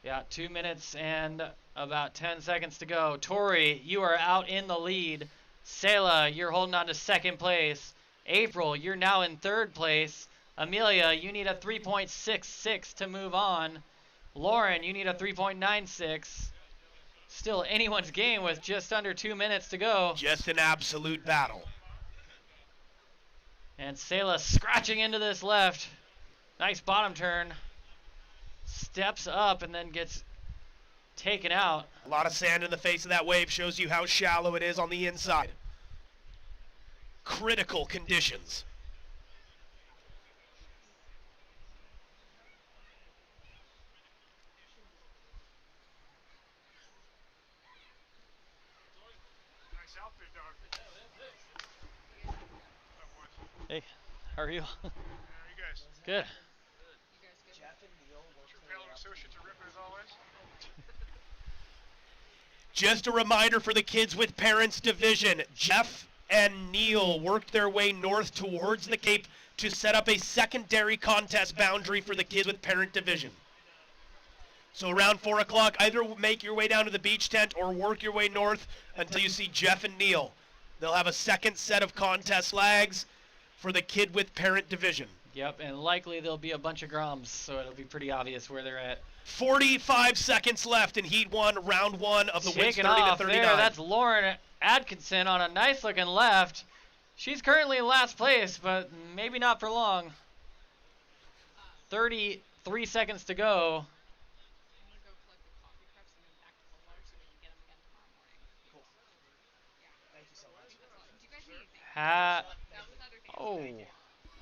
Yeah, 2 minutes and about 10 seconds to go. Tori, you are out in the lead. Selah, you're holding on to second place. April, you're now in third place. Amelia, you need a 3.66 to move on. Lauren, you need a 3.96. Still anyone's game with just under 2 minutes to go. Just an absolute battle. And Selah scratching into this left. Nice bottom turn. Steps up and then gets taken out. A lot of sand in the face of that wave shows you how shallow it is on the inside. Critical conditions. Hey, how are you? How are you guys? Good. Jeff and Neil work True Paladin Associates are ripping as always. Just a reminder for the Kids with Parents division. Jeff and Neil worked their way north towards the Cape to set up a secondary contest boundary for the Kids with Parent division. So around 4 o'clock, either make your way down to the beach tent or work your way north until you see Jeff and Neil. They'll have a second set of contest flags for the Kid with Parent division. Yep, and likely there'll be a bunch of Groms, so it'll be pretty obvious where they're at. 45 seconds left in Heat 1, Round 1 of the Wins 30 off to 39. there, that's Lauren Atkinson on a nice looking left. She's currently in last place, but maybe not for long. 33 seconds to go. Oh,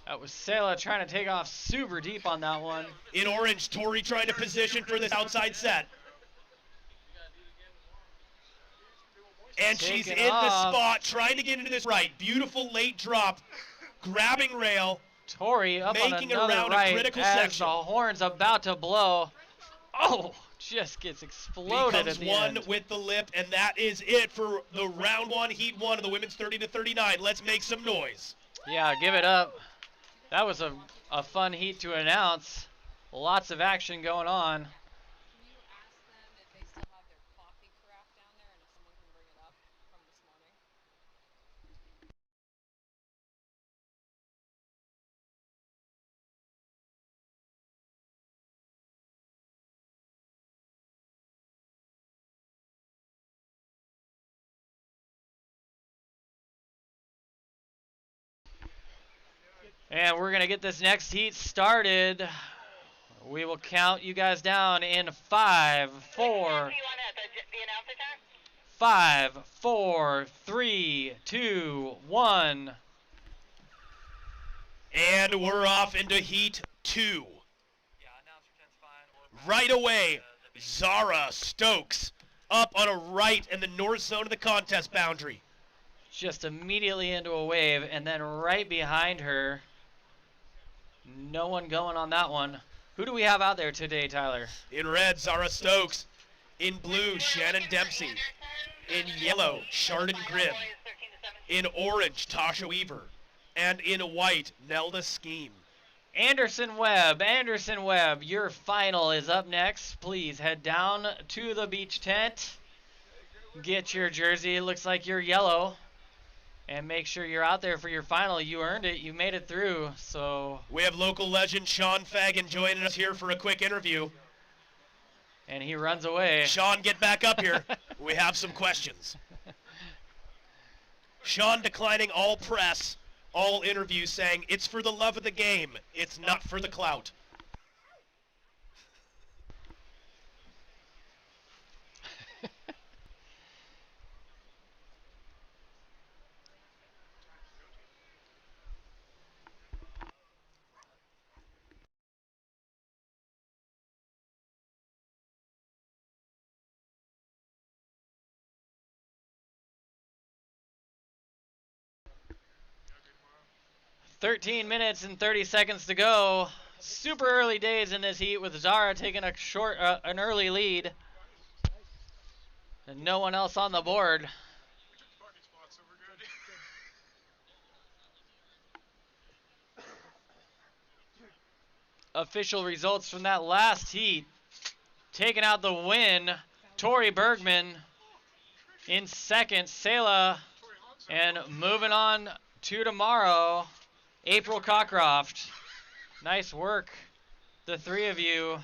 that was Selah trying to take off super deep on that one. In orange, Tori trying to position for this outside set. And she's in the spot, trying to get into this right. Beautiful late drop, grabbing rail. Tori up on making another it around right a critical as section. the horn's about to blow. Oh, just gets exploded Becomes at the one end. with the lip, and that is it for the Round 1, Heat 1 of the Women's 30 to 39. Let's make some noise. Yeah, give it up. That was a fun heat to announce. Lots of action going on. And we're going to get this next heat started. We will count you guys down in 5, 4, 5, 4, 3, 2, 1. And we're off into Heat 2. Right away, Zara Stokes up on a right in the north zone of the contest boundary. Just immediately into a wave, and then right behind her, no one going on that one. Who do we have out there today, Tyler? In red, Zara Stokes. In blue, Shannon Dempsey. In yellow, Chardon Grimm. In orange, Tasha Weaver. And in white, Nelda Scheme. Anderson Webb, your final is up next. Please head down to the beach tent. Get your jersey. It looks like you're yellow. And make sure you're out there for your final. You earned it. You made it through. So we have local legend Sean Fagan joining us here for a quick interview. And he runs away. Sean, get back up here. We have some questions. Sean declining all press, all interviews, saying it's for the love of the game. It's not for the clout. 13 minutes and 30 seconds to go. Super early days in this heat with Zara taking an early lead. And no one else on the board. Official results from that last heat. Taking out the win, Tori Bergman in second, Selah, and moving on to tomorrow, April Cockcroft. Nice work, the three of you.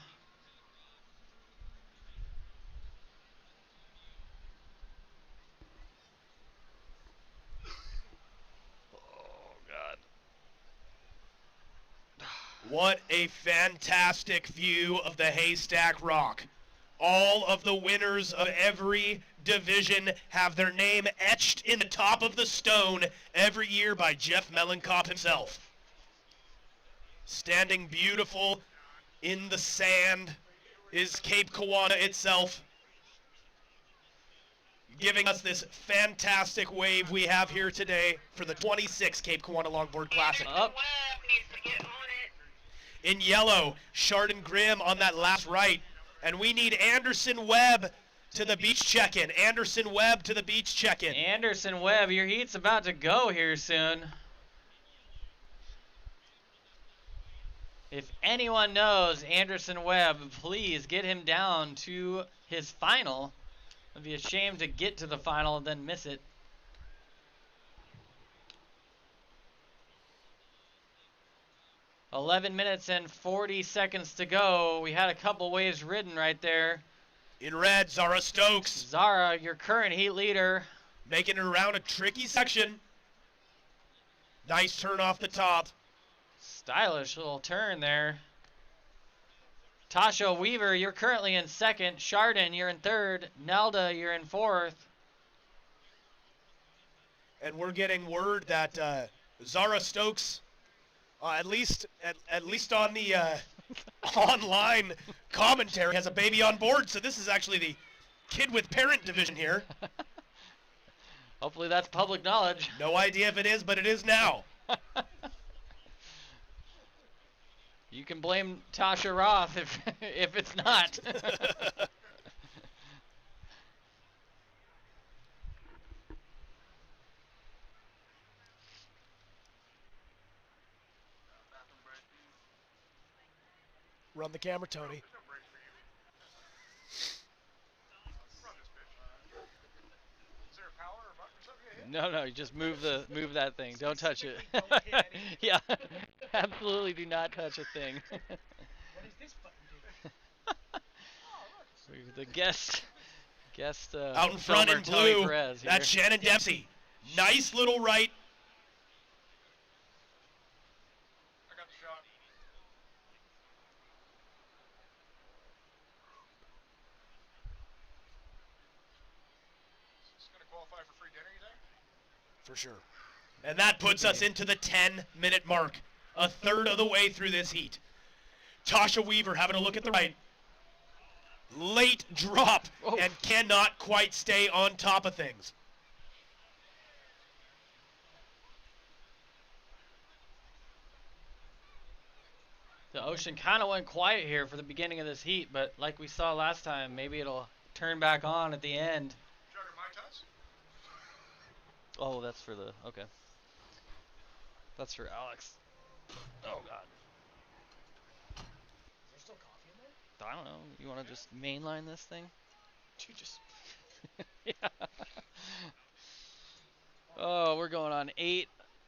What a fantastic view of the Haystack Rock. All of the winners of every division have their name etched in the top of the stone every year by Jeff Mellencott himself. Standing beautiful in the sand is Cape Kiwanda itself, giving us this fantastic wave we have here today for the 26th Cape Kiwanda Longboard Classic. Up. In yellow, Chardon Grimm on that last right. And we need Anderson Webb to the beach check-in. Anderson Webb to the beach check-in. Anderson Webb, your heat's about to go here soon. If anyone knows Anderson Webb, please get him down to his final. I'd be ashamed to get to the final and then miss it. "11 minutes and 40 seconds to go." We had a couple waves ridden right there. In red, Zara Stokes. Zara, your current heat leader. Making it around a tricky section. Nice turn off the top. Stylish little turn there. Tasha Weaver, you're currently in second. Chardon, you're in third. Nelda, you're in fourth. And we're getting word that Zara Stokes, at least on the online commentary, has a baby on board. So this is actually the kid with parent division here. Hopefully that's public knowledge. No idea if it is, but it is now. You can blame Tasha Roth if it's not. Run the camera, Tony. No, you just move that thing. Don't touch it. Yeah, absolutely do not touch a thing. What does this button do? The guest. Out in front in Tony blue. Perez here. That's Shannon Dempsey. Nice little right. I got the shot. Is this going to qualify for free dinner, you think? For sure. And that puts us into the 10-minute mark. A third of the way through this heat. Tasha Weaver having a look at the right. Late drop and cannot quite stay on top of things. The ocean kind of went quiet here for the beginning of this heat, but like we saw last time, maybe it'll turn back on at the end. Oh, that's for the, okay. That's for Alex. Oh, God. Is there still coffee in there? I don't know. You want to just mainline this thing? You just... Yeah. Oh, we're going on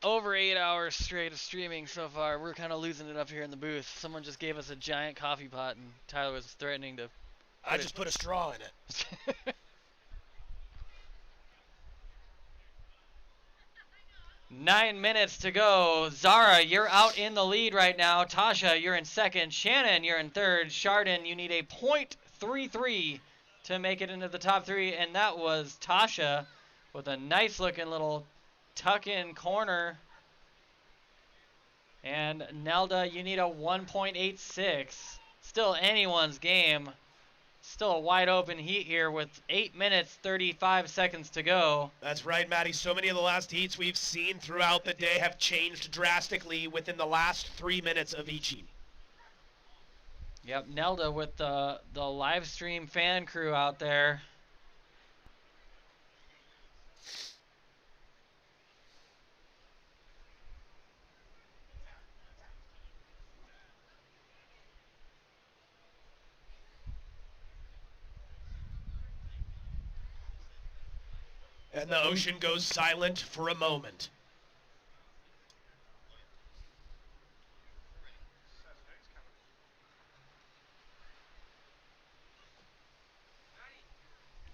over 8 hours straight of streaming so far. We're kind of losing it up here in the booth. Someone just gave us a giant coffee pot, and Tyler was threatening to... I just put a straw in it. 9 minutes to go. Zara, you're out in the lead right now. Tasha, you're in second. Shannon, you're in third. Chardon, you need a .33 to make it into the top three. And that was Tasha with a nice looking little tuck-in corner. And Nelda, you need a 1.86. Still anyone's game. Still a wide open heat here with 8 minutes 35 seconds to go. That's right, Matty. So many of the last heats we've seen throughout the day have changed drastically within the last 3 minutes of each heat. Yep, Nelda with the live stream fan crew out there. And the ocean goes silent for a moment.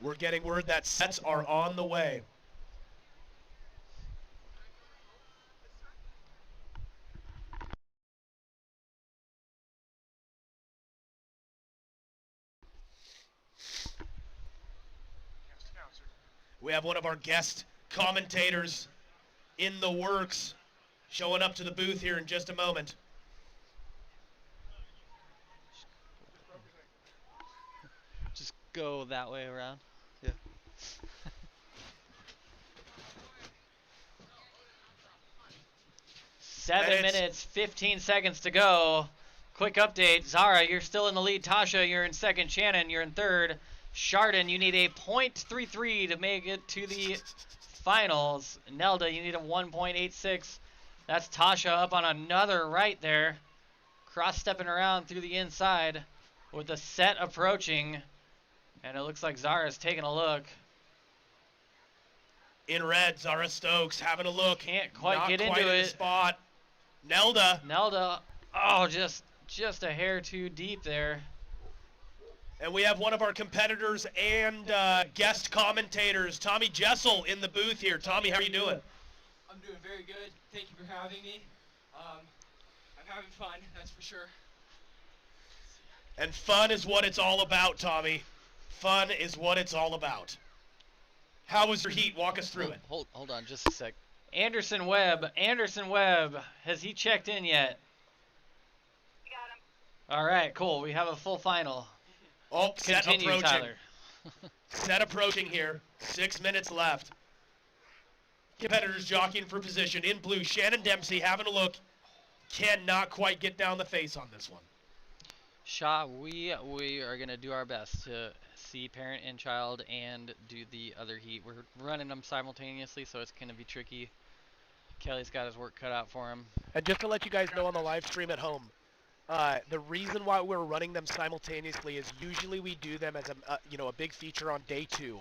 We're getting word that sets are on the way. We have one of our guest commentators in the works showing up to the booth here in just a moment. Just go that way around. Yeah. 7 minutes, 15 seconds to go. Quick update. Zara, you're still in the lead. Tasha, you're in second. Shannon, you're in third. Chardon, you need a .33 to make it to the finals. Nelda, you need a 1.86. That's Tasha up on another right there. Cross-stepping around through the inside with the set approaching. And it looks like Zara's taking a look. In red, Zara Stokes having a look. Can't quite Not get quite into in it. the spot. Nelda. Oh, just a hair too deep there. And we have one of our competitors and guest commentators, Tommy Jessel, in the booth here. Tommy, how are you doing? I'm doing very good. Thank you for having me. I'm having fun, that's for sure. And fun is what it's all about, Tommy. Fun is what it's all about. How was your heat? Walk us through it. Hold on just a sec. Anderson Webb, has he checked in yet? Got him. All right, cool. We have a full final. Oh, set Continue, approaching. Tyler. Set approaching here. 6 minutes left. Competitors jockeying for position. In blue, Shannon Dempsey having a look. Cannot quite get down the face on this one. Shaw, we are going to do our best to see parent and child and do the other heat. We're running them simultaneously, so it's going to be tricky. Kelly's got his work cut out for him. And just to let you guys know on the live stream at home, the reason why we're running them simultaneously is usually we do them as a big feature on day 2.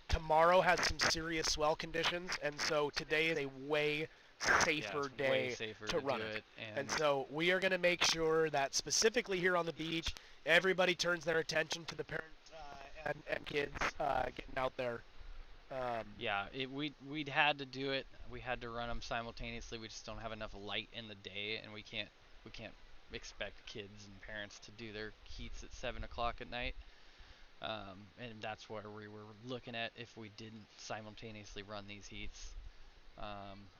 Tomorrow has some serious swell conditions, and so today is a way safer day to run it. And so we are going to make sure that specifically here on the beach, everybody turns their attention to the parents and kids getting out there. We'd had to do it. We had to run them simultaneously. We just don't have enough light in the day, and we can't expect kids and parents to do their heats at 7 o'clock at night. And that's where we were looking at if we didn't simultaneously run these heats.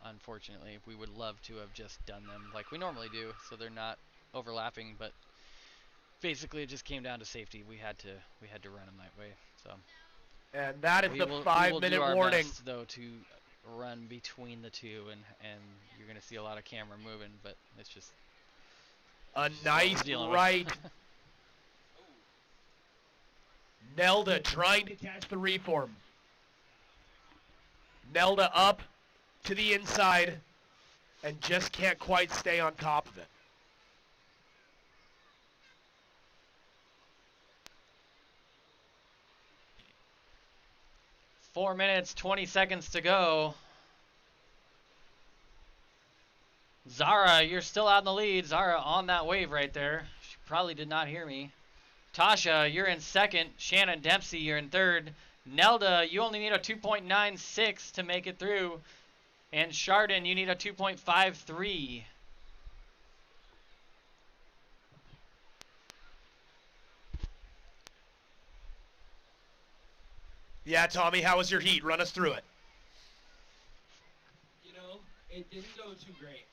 Unfortunately, we would love to have just done them like we normally do, so they're not overlapping. But basically, it just came down to safety. We had to run them that way. So. And that is the 5-minute warning. We will do our best, though, to run between the two, and you're going to see a lot of camera moving, but it's just a nice right. Nelda trying to catch the reform. Nelda up to the inside and just can't quite stay on top of it. Four minutes, 20 seconds to go. Zara, you're still out in the lead. Zara on that wave right there. She probably did not hear me. Tasha, you're in second. Shannon Dempsey, you're in third. Nelda, you only need a 2.96 to make it through. And Chardon, you need a 2.53. Yeah, Tommy, how was your heat? Run us through it. You know, it didn't go too great.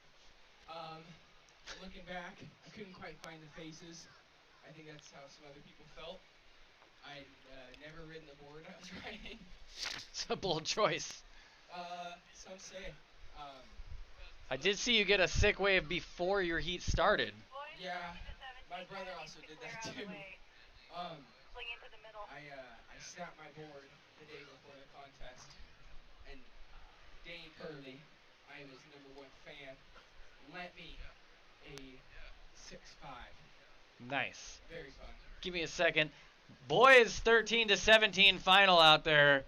Looking back, I couldn't quite find the faces. I think that's how some other people felt. I'd never ridden the board I was riding. It's a bold choice. Some say. I did see you get a sick wave before your heat started. Yeah, my brother also did that too. I snapped my board the day before the contest, and Dane Curley, I am his #1 fan, lent me a 6.5. Nice. Very fun. Give me a second. Boys 13-17 final out there.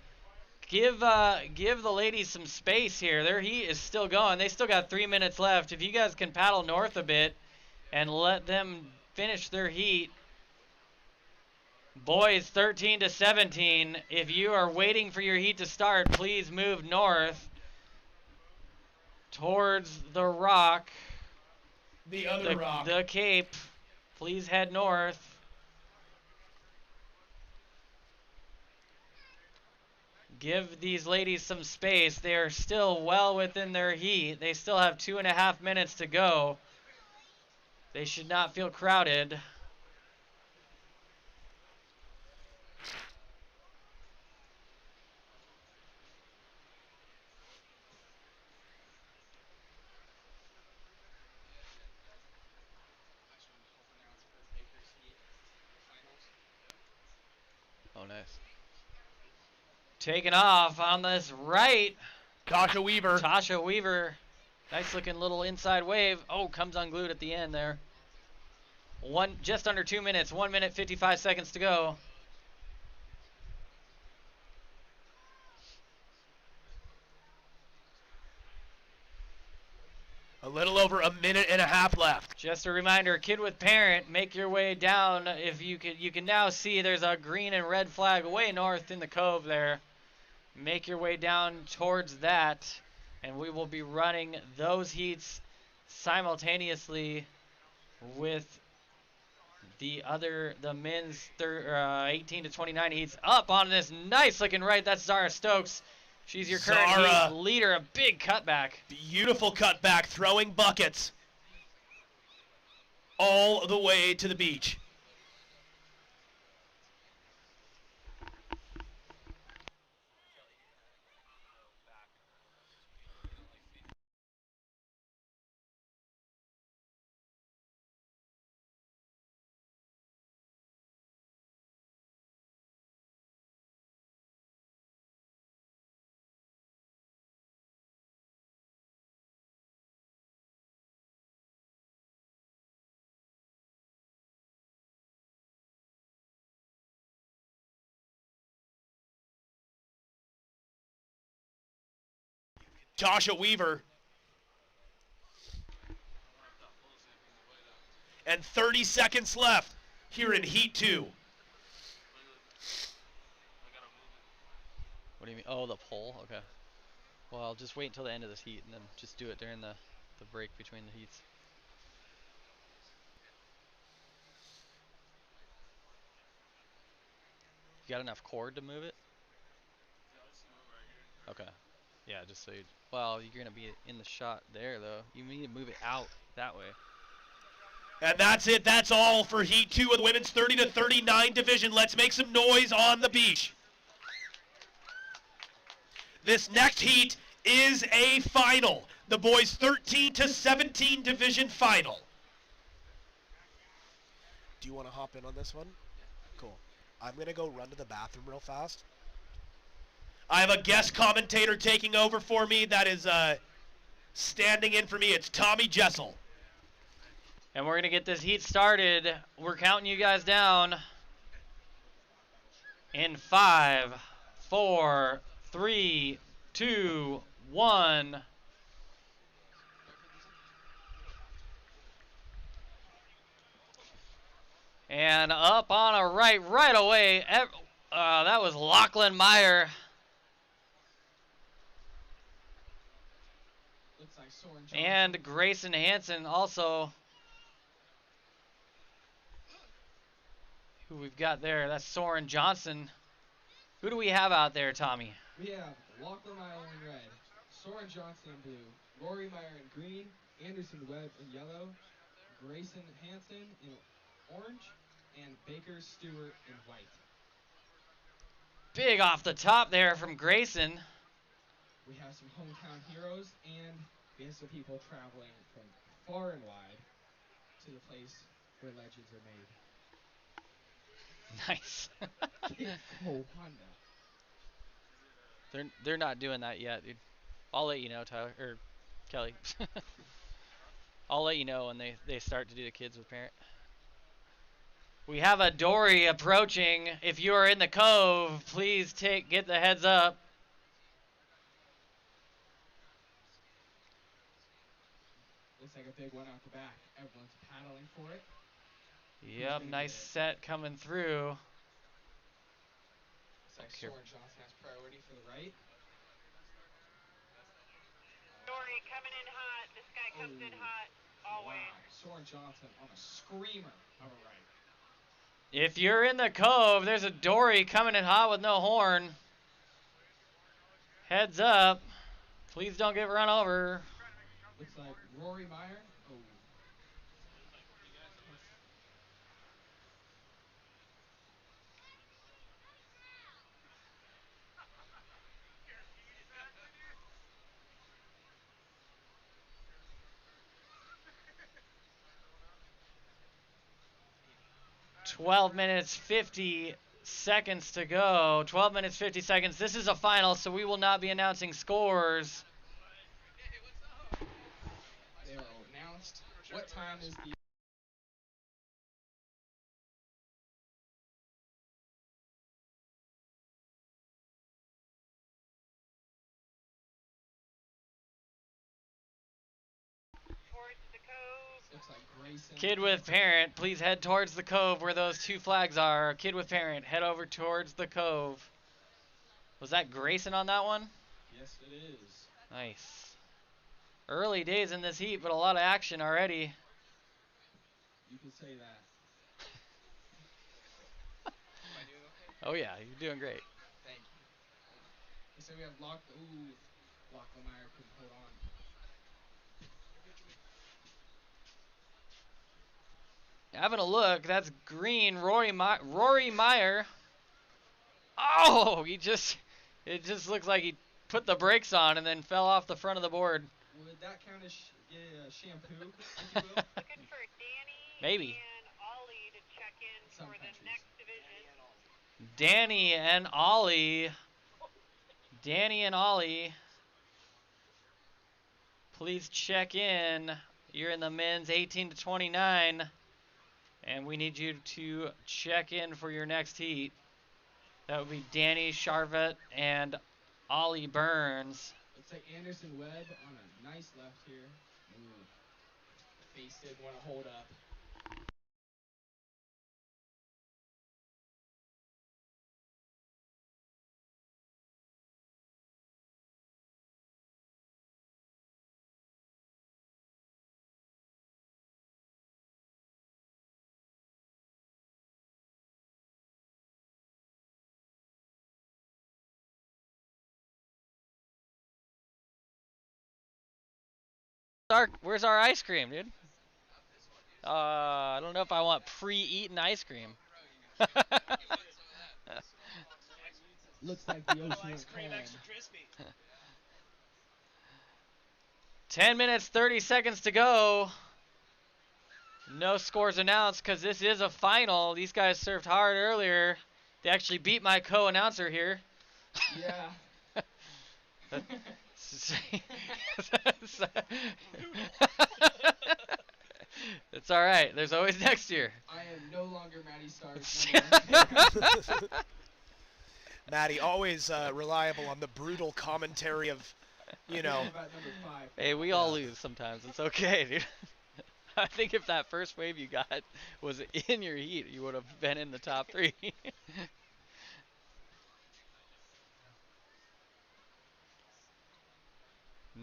Give the ladies some space here. Their heat is still going. They still got 3 minutes left. If you guys can paddle north a bit and let them finish their heat. Boys 13-17. If you are waiting for your heat to start, please move north towards the rock. The other rock. The Cape. Please head north. Give these ladies some space. They are still well within their heat. They still have 2.5 minutes to go. They should not feel crowded. Oh, nice. Taking off on this right. Tasha Weaver. Tasha Weaver. Nice looking little inside wave. Oh, comes unglued at the end there. Just under 2 minutes. 1 minute, 55 seconds to go. A little over a minute and a half left. Just a reminder, kid with parent, make your way down. If you can now see there's a green and red flag way north in the cove there. Make your way down towards that, and we will be running those heats simultaneously with the men's 18 to 29 heats up on this nice looking right. That's Zara Stokes. She's your current heat leader. A big cutback. Beautiful cutback, throwing buckets all the way to the beach. Tasha Weaver. And 30 seconds left here in Heat 2. What do you mean? Oh, the pole? Okay. Well, I'll just wait until the end of this heat and then just do it during the break between the heats. You got enough cord to move it? Okay. Yeah, just so you... Well, you're going to be in the shot there, though. You need to move it out that way. And that's it. That's all for Heat 2 of the women's 30 to 39 division. Let's make some noise on the beach. This next heat is a final. The boys 13 to 17 division final. Do you want to hop in on this one? Cool. I'm going to go run to the bathroom real fast. I have a guest commentator taking over for me that is standing in for me. It's Tommy Jessel. And we're going to get this heat started. We're counting you guys down. In 5, 4, 3, 2, 1. And up on a right away. That was Lachlan Meyer. Looks like Soren And Grayson Hansen also. Who we've got there. That's Soren Johnson. Who do we have out there, Tommy? We have Lachlan Meyer in red, Soren Johnson in blue, Rory Meyer in green, Anderson Webb in yellow, Grayson Hansen in orange, and Baker Stewart in white. Big off the top there from Grayson. We have some hometown heroes, and we have some people traveling from far and wide to the place where legends are made. Nice. Kiwanda. They're not doing that yet, dude. I'll let you know, Tyler or Kelly. I'll let you know when they start to do the kids with parent. We have a dory approaching. If you are in the cove, please get the heads up. Looks like a big one out the back. Everyone's paddling for it. Yep, nice set coming through. Looks like Soren Johnson has priority for the right. Dory coming in hot. This guy comes in hot. Always. Wow. Soren Johnson on a screamer of a right. If you're in the cove, there's a dory coming in hot with no horn. Heads up. Please don't get run over. Looks like Rory Meyer. Oh. 12 minutes, 50 seconds to go. 12 minutes, 50 seconds. This is a final, so we will not be announcing scores. They are announced. What time is the... Looks like Grayson. Kid with parent, please head towards the cove where those two flags are. Kid with parent, head over towards the cove. Was that Grayson on that one? Yes, it is. Nice. Early days in this heat, but a lot of action already. You can say that. Am I doing okay? Oh yeah, you're doing great. Thank you. So we have Lachlan Meyer couldn't hold on. Having a look, that's green. Rory Meyer. Oh, it just looks like he put the brakes on and then fell off the front of the board. Would that count as shampoo, if you will? Looking for Danny Maybe. and Ollie to check in for the next division. Danny and Ollie. Danny and Ollie. Please check in. You're in the men's 18 to 29. And we need you to check in for your next heat. That would be Danny Charvet and Ollie Burns. Looks like Anderson Webb on a nice left here. Ooh. The face didn't want to hold up. Where's our ice cream, dude? I don't know if I want pre-eaten ice cream. Looks like the ocean is calm. 10 minutes, 30 seconds to go. No scores announced because this is a final. These guys served hard earlier. They actually beat my co-announcer here. Yeah. It's all right. There's always next year. I am no longer Matty Starr's Matty, always reliable on the brutal commentary of, you know. Hey, we all lose sometimes. It's okay, dude. I think if that first wave you got was in your heat, you would have been in the top 3.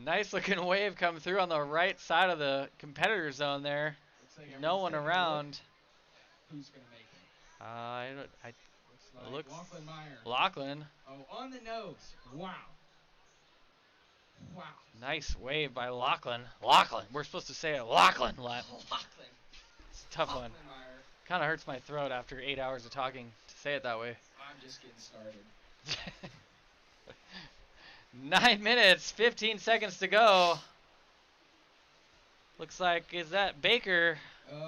Nice looking wave coming through on the right side of the competitor zone there. Like no one around. Who's gonna make it? Looks Lachlan Meyer. Lachlan. Oh, on the nose. Wow. Wow. Nice wave by Lachlan. Lachlan. We're supposed to say it. Lachlan. Lachlan. It's a tough one. Kind of hurts my throat after 8 hours of talking to say it that way. I'm just getting started. 9 minutes, 15 seconds to go. Looks like, is that Baker?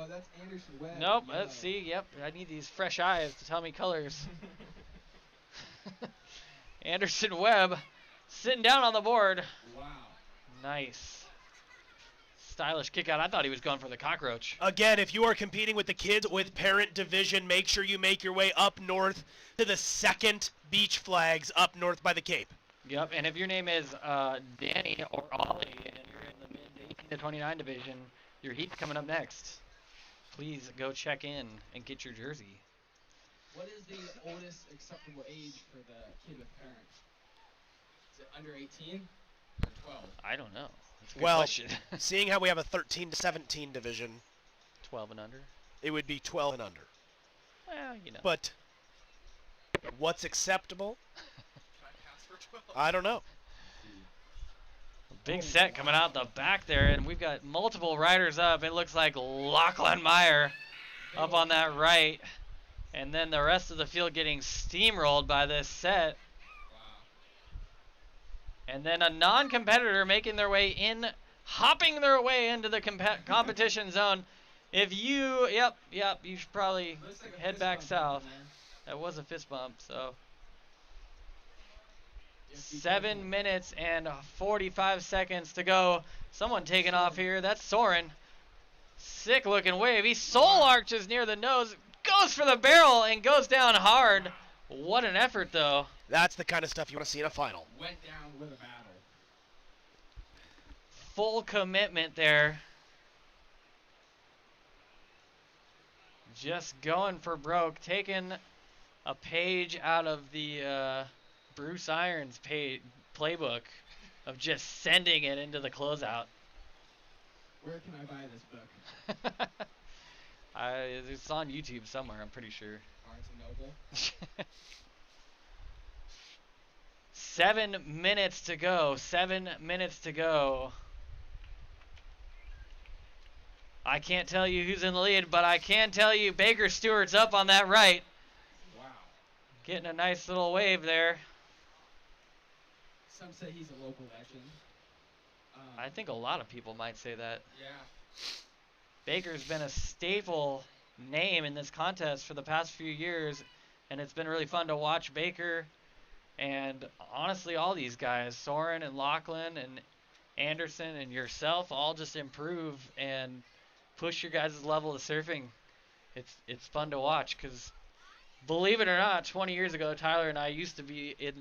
That's Anderson Webb. Nope, yellow. let's see. Yep, I need these fresh eyes to tell me colors. Anderson Webb sitting down on the board. Wow. Nice. Stylish kick out. I thought he was going for the cockroach. Again, if you are competing with the kids with parent division, make sure you make your way up north to the second beach flags up north by the Cape. Yep, and if your name is Danny or Ollie and you're in the mid 18 to 29 division, your heat's coming up next. Please go check in and get your jersey. What is the oldest acceptable age for the kid with parents? Is it under 18 or 12? I don't know. That's a good Well, question. seeing how we have a 13 to 17 division, 12 and under? it would be 12 and under. Well, you know. But what's acceptable? Can I pass for 12? I don't know. Big set coming out the back there, and we've got multiple riders up. It looks like Lachlan Meyer up on that right. And then the rest of the field getting steamrolled by this set. And then a non-competitor making their way in, hopping their way into the competition zone. If you, yep, you should probably head back south. That was a fist bump, so. 7 minutes and 45 seconds to go. Someone taking off here. That's Soren. Sick looking wave. He soul arches near the nose, goes for the barrel and goes down hard. What an effort, though. That's the kind of stuff you want to see in a final. Went down with a battle. Full commitment there. Just going for broke, taking a page out of the Bruce Irons playbook of just sending it into the closeout. Where can I buy this book? It's on YouTube somewhere, I'm pretty sure. Barnes and Noble. 7 minutes to go. 7 minutes to go. I can't tell you who's in the lead, but I can tell you Baker Stewart's up on that right. Wow. Getting a nice little wave there. Some say he's a local legend. I think a lot of people might say that. Yeah. Baker's been a staple name in this contest for the past few years, and it's been really fun to watch Baker and honestly all these guys, Soren and Lachlan and Anderson and yourself, all just improve and push your guys' level of surfing. It's fun to watch because, believe it or not, 20 years ago, Tyler and I used to be in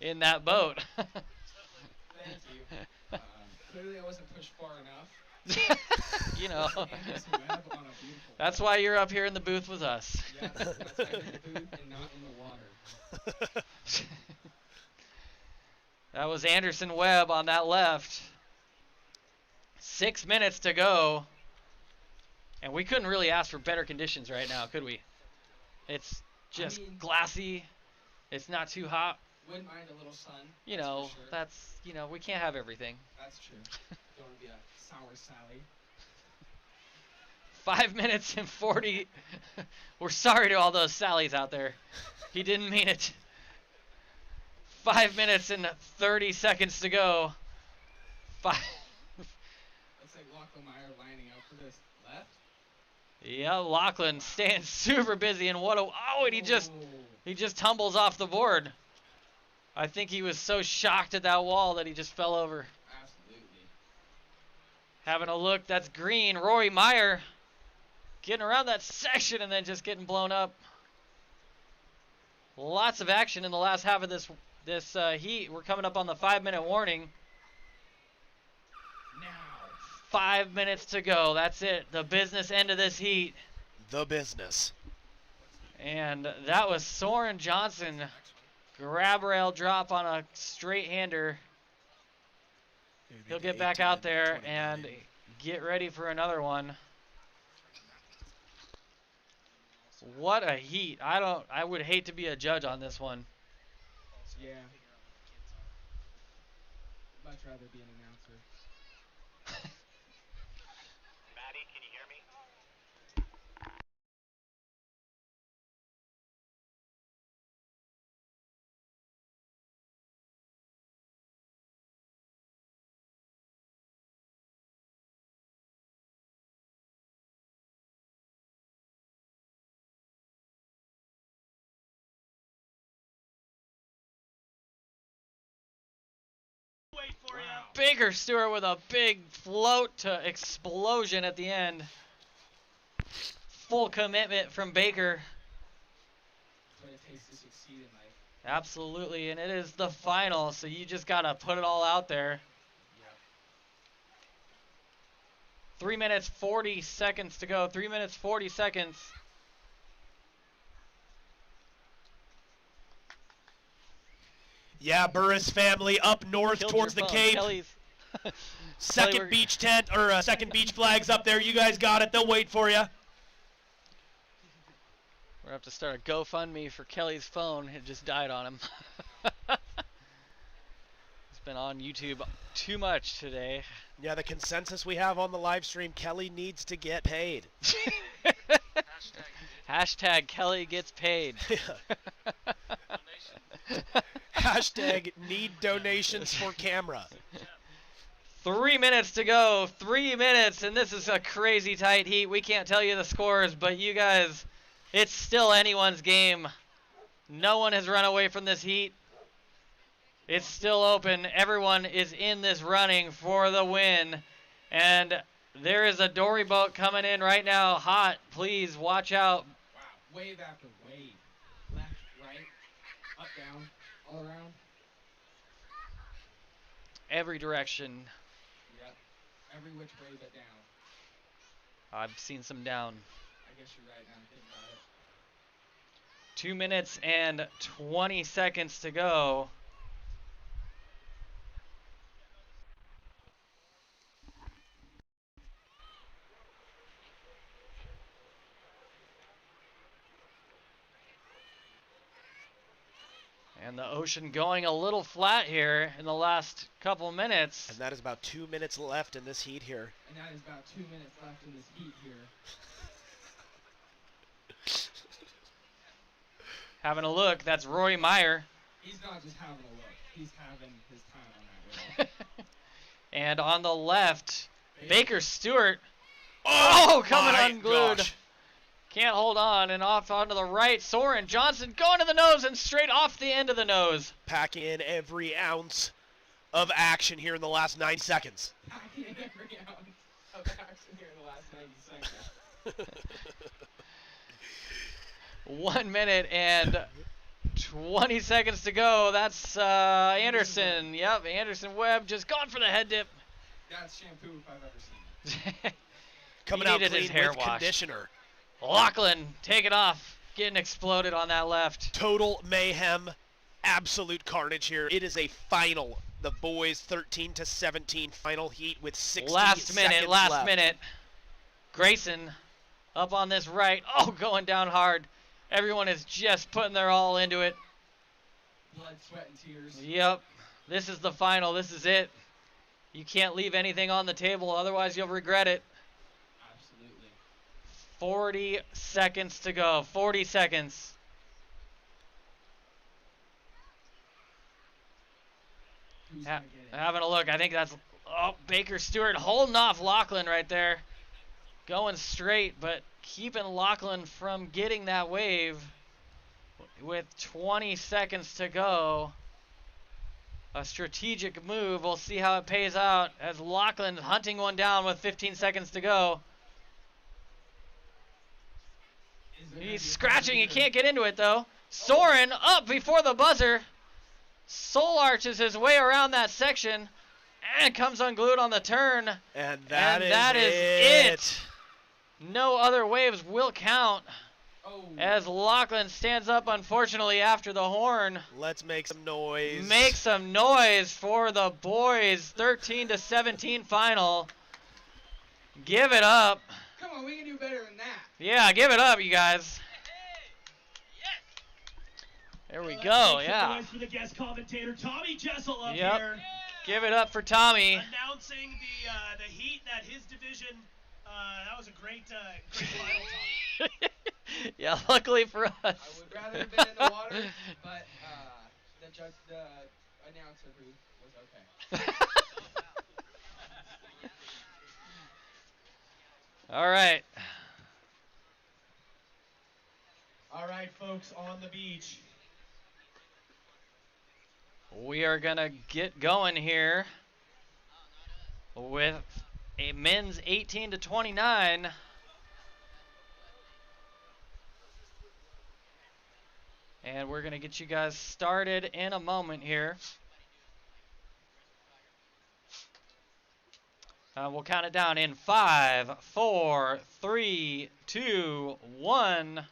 in that boat. Thank you. Clearly I wasn't pushed far enough. You know, Anderson Webb on a beautiful that's why you're up here in the booth with us. Yes, that's why I'm in the booth and not in the water. That was Anderson Webb on that left. 6 minutes to go. And we couldn't really ask for better conditions right now, could we? It's just glassy. It's not too hot. Wouldn't mind a little sun. You that's know, for sure. that's, we can't have everything. That's true. Don't want to be a sour Sally. 5 minutes and 40. We're sorry to all those Sallys out there. He didn't mean it. 5 minutes and 30 seconds to go. Looks like Lachlan Meyer lining up for this left. Yeah, Lachlan staying super busy, and and he just tumbles off the board. I think he was so shocked at that wall that he just fell over. Absolutely. Having a look, that's green. Rory Meyer getting around that section and then just getting blown up. Lots of action in the last half of this heat. We're coming up on the 5-minute warning. Now. 5 minutes to go. That's it. The business end of this heat. The business. And that was Soren Johnson. Grab rail drop on a straight hander. He'll get back out there and get ready for another one. What a heat. I would hate to be a judge on this one. Yeah. Much rather be an announcer. Baker Stewart with a big float to explosion at the end. Full commitment from Baker. That's what it takes to succeed in life. Absolutely, and it is the final, so you just got to put it all out there. Yep. 3 minutes, 40 seconds to go. 3 minutes, 40 seconds. Yeah, Burris family up north Killed towards the your phone, Cape. Kelly's. Second Kelly, beach tent, or second beach flags up there. You guys got it. They'll wait for you. We're going to have to start a GoFundMe for Kelly's phone. It just died on him. He's been on YouTube too much today. Yeah, the consensus we have on the live stream, Kelly needs to get paid. Hashtag Kelly gets paid. Hashtag need donations for camera. 3 minutes to go. 3 minutes, and this is a crazy tight heat. We can't tell you the scores, but you guys, it's still anyone's game. No one has run away from this heat. It's still open. Everyone is in this running for the win. And there is a dory boat coming in right now. Hot. Please watch out. Wow. Wave after wave. Left, right, up, down, all around. Every direction. Yep. Every which way but down. I've seen some down. I guess you're right now. Think about it. 2 minutes and 20 seconds to go. And the ocean going a little flat here in the last couple minutes. And that is about 2 minutes left in this heat here. And that is about 2 minutes left in this heat here. Having a look, that's Roy Meyer. He's not just having a look. He's having his time on that wheel. And on the left, Baker Stewart. Oh, coming unglued. Gosh. Can't hold on, and off onto the right. Soren Johnson going to the nose and straight off the end of the nose. Packing in every ounce of action here in the last 9 seconds. Packing in every ounce of action here in the last 90 seconds. 1 minute and 20 seconds to go. That's Anderson. Yep, Anderson Webb just going for the head dip. That's shampoo if I've ever seen it. Coming He out needed clean his hair with washed. conditioner. Lachlan, take it off. Getting exploded on that left. Total mayhem. Absolute carnage here. It is a final. The boys 13-17 final heat with 60 Last minute, seconds last left. minute. Grayson up on this right. Oh, going down hard. Everyone is just putting their all into it. Blood, sweat, and tears. Yep. This is the final. This is it. You can't leave anything on the table, otherwise you'll regret it. Absolutely. 40 seconds to go. 40 seconds. Who's gonna get it? Having a look. I think that's Baker Stewart holding off Lachlan right there. Going straight, but keeping Lachlan from getting that wave with 20 seconds to go. A strategic move. We'll see how it pays out as Lachlan hunting one down with 15 seconds to go. He's scratching. He can't get into it, though. Soren up before the buzzer. Soul arches his way around that section and comes unglued on the turn. And that is it. No other waves will count. Oh. As Lachlan stands up, unfortunately, after the horn. Let's make some noise. Make some noise for the boys. 13-17 final. Give it up. Come on, we can do better than that. Yeah, give it up, you guys. There we go, Make some yeah. noise for the guest commentator, Tommy Jessel up Yep. here. Give it up for Tommy. Announcing the heat that his division. That was a great final, Tommy. Yeah, luckily for us. I would rather have been in the water, but the announcer booth was okay. All right. All right, folks, on the beach. We are going to get going here. with a men's 18 to 29. And we're going to get you guys started in a moment here. We'll count it down in 5, 4, 3, 2, 1.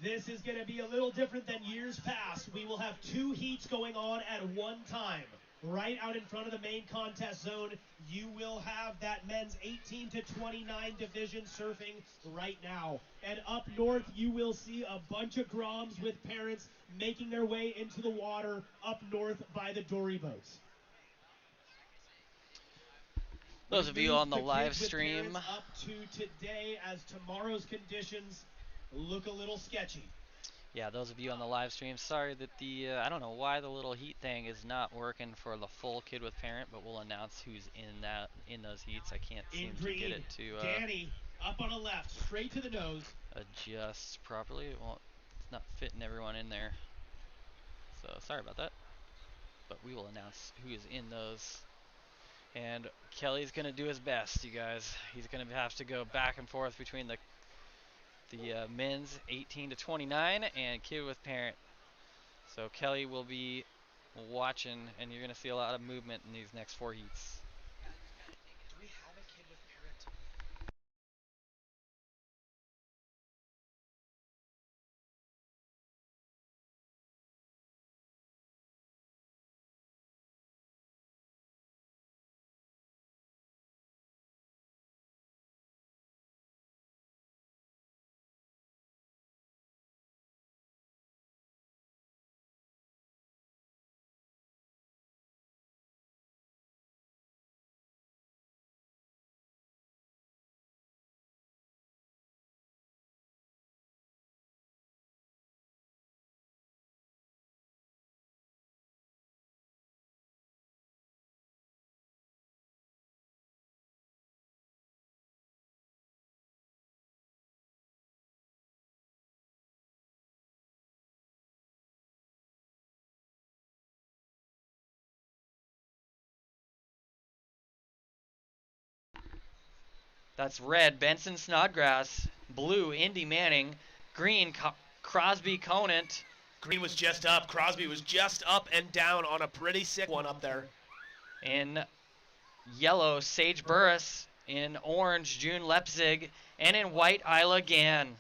This is going to be a little different than years past. We will have 2 heats going on at one time. Right out in front of the main contest zone, you will have that men's 18 to 29 division surfing right now. And up north, you will see a bunch of Groms with parents making their way into the water up north by the dory boats. Those of you on the live stream, up to today as tomorrow's conditions look a little sketchy. yeah, those of you on the live stream, sorry that the, I don't know why the little heat thing is not working for the full kid with parent, but we'll announce who's in those heats. I can't seem to get it to Danny, up on the left, straight to the nose. Adjust properly. It won't, it's not fitting everyone in there. So sorry about that. But we will announce who is in those. And Kelly's going to do his best, you guys. He's going to have to go back and forth between the men's 18 to 29 and kid with parent. So Kelly will be watching, and you're going to see a lot of movement in these next 4 heats. Do we have a kid with parent? That's red, Benson Snodgrass. Blue, Indy Manning. Green, Crosby Conant. Green was just up. Crosby was just up and down on a pretty sick one up there. In yellow, Sage Burris. In orange, June Lepzig. And in white, Isla Gann.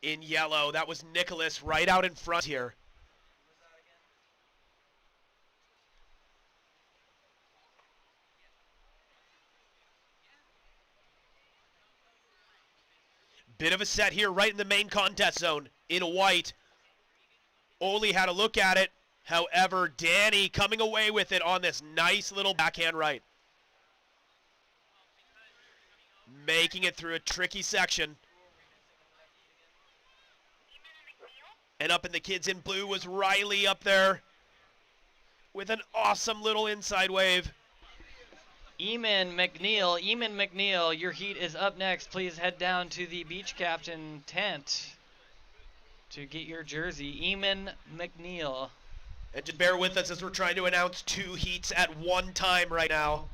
In yellow, that was Nicholas right out in front here. Bit of a set here right in the main contest zone in white. Ole had a look at it. However, Danny coming away with it on this nice little backhand right. Making it through a tricky section. And up in the kids in blue was Riley up there with an awesome little inside wave. Eamon McNeil, your heat is up next. Please head down to the beach captain tent to get your jersey. Eamon McNeil. And just bear with us as we're trying to announce 2 heats at one time right now.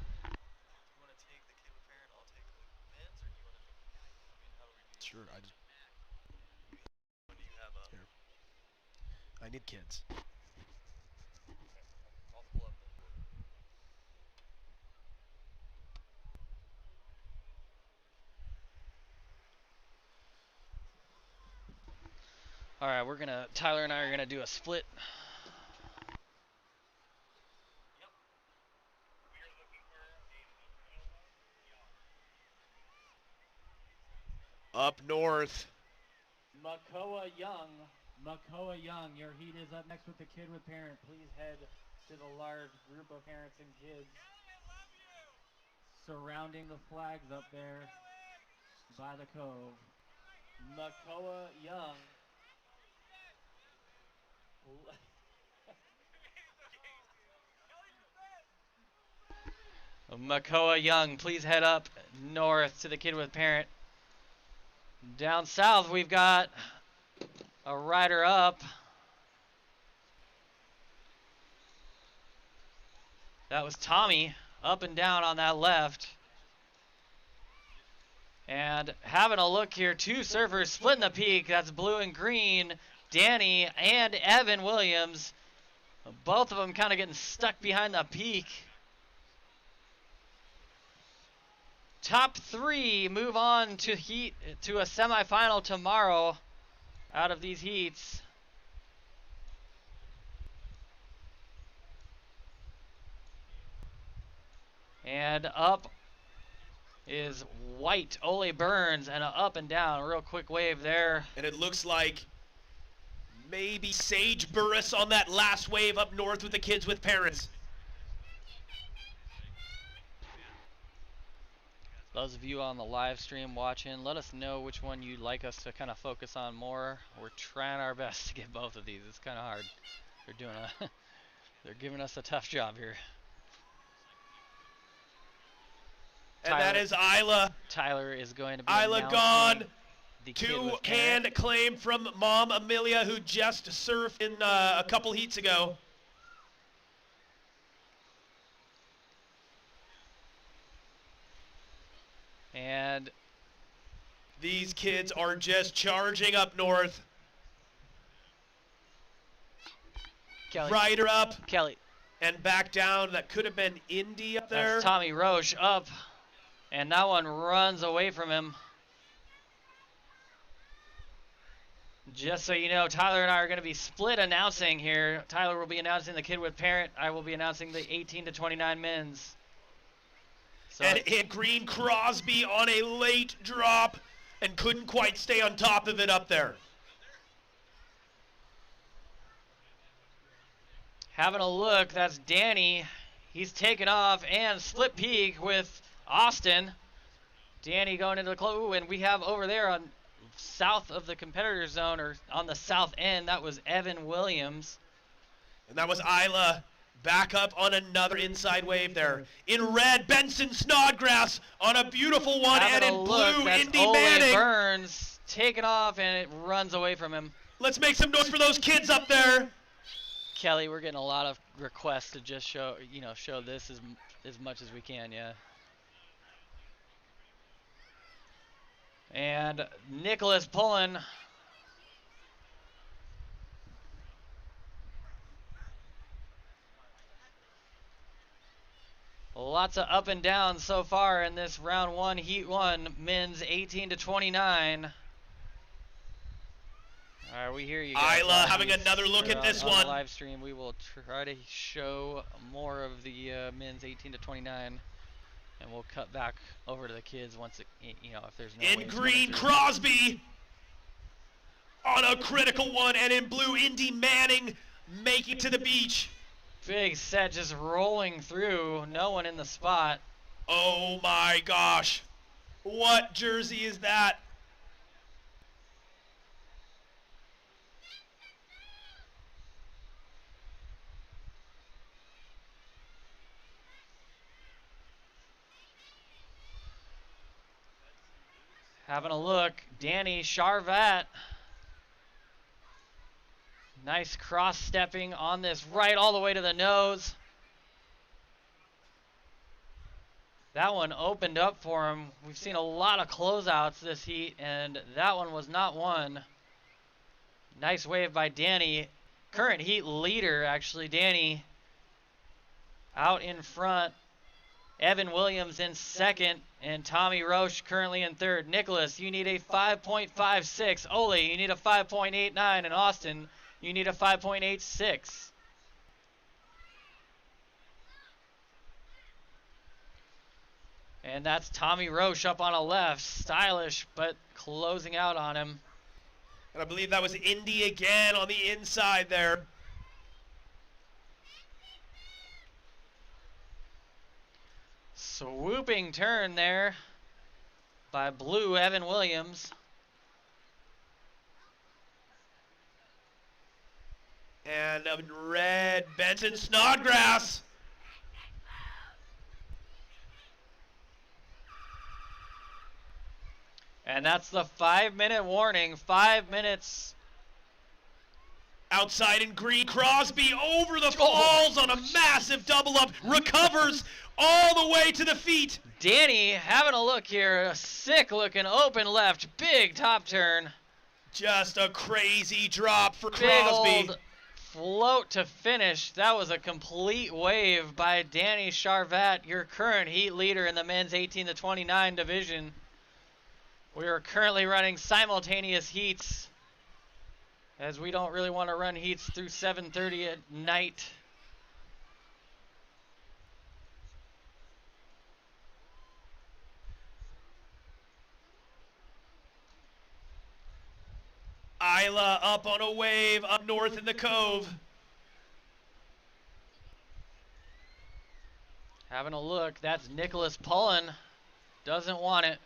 Sure, I need kids. All right, Tyler and I are gonna do a split. Up north. Makoa Young, Makoa Young, your heat is up next with the kid with parent. Please head to the large group of parents and kids surrounding the flags up there by the cove. Makoa Young. Makoa Young, please head up north to the kid with parent. Down south, we've got a rider up. That was Tommy, up and down on that left. And having a look here, two surfers splitting the peak. That's blue and green, Danny and Evan Williams. Both of them kind of getting stuck behind the peak. Top three move on to a semifinal tomorrow out of these heats. And up is White, Ole Burns, and a up and down, real quick wave there. And it looks like maybe Sage Burris on that last wave up north with the kids with parents. Those of you on the live stream watching, let us know which one you'd like us to kind of focus on more. We're trying our best to get both of these. It's kind of hard. They're giving us a tough job here. And that is Isla. Tyler is going to be Isla gone. The Two-hand claim from Mom Amelia, who just surfed in a couple heats ago. And these kids are just charging up north. Kelly. Rider up. Kelly. And back down. That could have been Indy up there. That's Tommy Roche up. And that one runs away from him. Just so you know, Tyler and I are going to be split announcing here. Tyler will be announcing the kid with parent. I will be announcing the 18 to 29 men's. So And hit Green Crosby on a late drop and couldn't quite stay on top of it up there. having a look, that's Danny. He's taken off and split peak with Austin. Danny going into the close, and we have over there on south of the competitor zone, or on the south end, that was Evan Williams. And that was Isla back up on another inside wave there. In red, Benson Snodgrass on a beautiful one, Having and a in look, blue, that's Indy Ole Manning. Burns taken off, and it runs away from him. Let's make some noise for those kids up there. Kelly, we're getting a lot of requests to just show this as much as we can, yeah. And Nicholas pulling. Lots of up and down so far in this round one, heat one, men's 18 to 29. All right, we hear you guys. Isla having another look at this on one. The live stream, we will try to show more of the men's 18 to 29, and we'll cut back over to the kids once it, if there's no. In green, Crosby on a critical one, and in blue, Indy Manning making it to the beach. Big set just rolling through, no one in the spot. Oh my gosh, what jersey is that? Having a look, Danny Charvat. Nice cross-stepping on this right all the way to the nose. That one opened up for him. We've seen a lot of closeouts this heat, and that one was not one. Nice wave by Danny. Current heat leader, actually, Danny out in front. Evan Williams in second, and Tommy Roche currently in third. Nicholas, you need a 5.56. Ole, you need a 5.89. And Austin, you need a 5.86. And that's Tommy Roche up on a left. Stylish, but closing out on him. And I believe that was Indy again on the inside there. Swooping turn there by blue Evan Williams. And red Benson Snodgrass. And that's the 5-minute warning. 5 minutes. Outside in green, Crosby over the falls on a massive double up, recovers all the way to the feet. Danny having a look here, a sick looking open left, big top turn. Just a crazy drop for Big Crosby. old float to finish. That was a complete wave by Danny Charvat, your current heat leader in the men's 18 to 29 division. We are currently running simultaneous heats, as we don't really want to run heats through 7:30 at night. Isla up on a wave up north in the cove. Having a look, that's Nicholas Pullen. Doesn't want it.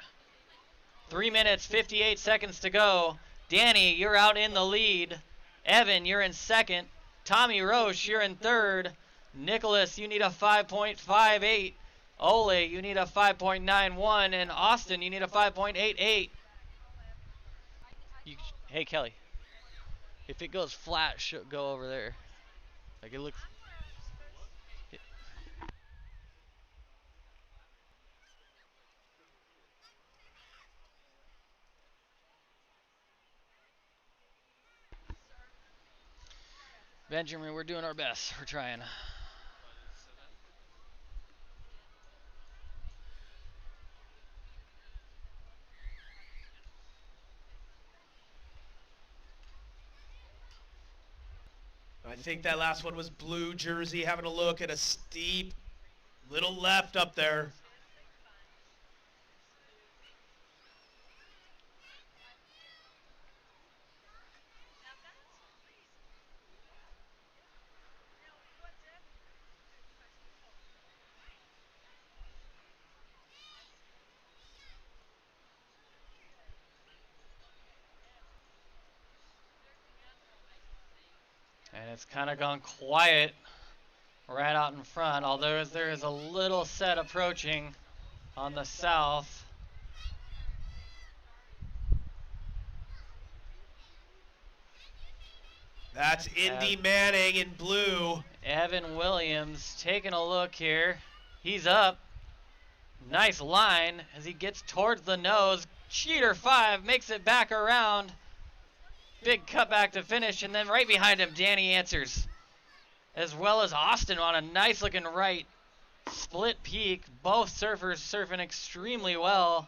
3 minutes, 58 seconds to go. Danny, you're out in the lead. Evan, you're in second. Tommy Roche, you're in third. Nicholas, you need a 5.58. Ole, you need a 5.91. And Austin, you need a 5.88. Hey, Kelly. If it goes flat, go over there. Like it looks... Benjamin, we're doing our best. We're trying. I think that last one was blue jersey, having a look at a steep little left up there. And it's kind of gone quiet right out in front, although there is a little set approaching on the south. That's Indy Manning in blue. Evan Williams taking a look here. He's up. Nice line as he gets towards the nose. Cheater 5 makes it back around. Big cutback to finish, and then right behind him, Danny answers. As well as Austin on a nice looking right. Split peak. Both surfers surfing extremely well.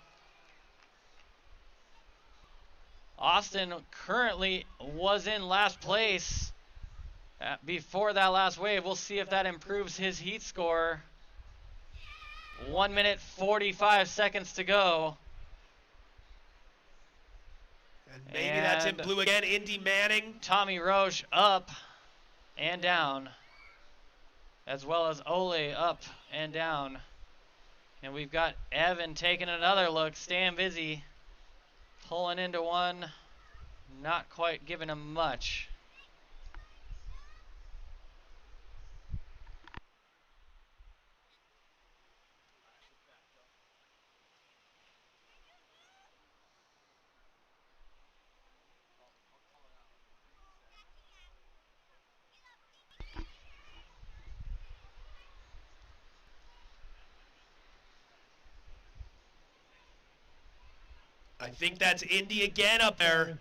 Austin currently was in last place before that last wave. We'll see if that improves his heat score. 1 minute 45 seconds to go. And maybe that's in blue again. Indy Manning. Tommy Roche up and down, as well as Ole up and down. And we've got Evan taking another look, staying busy, pulling into one, not quite giving him much. I think that's Indy again up there.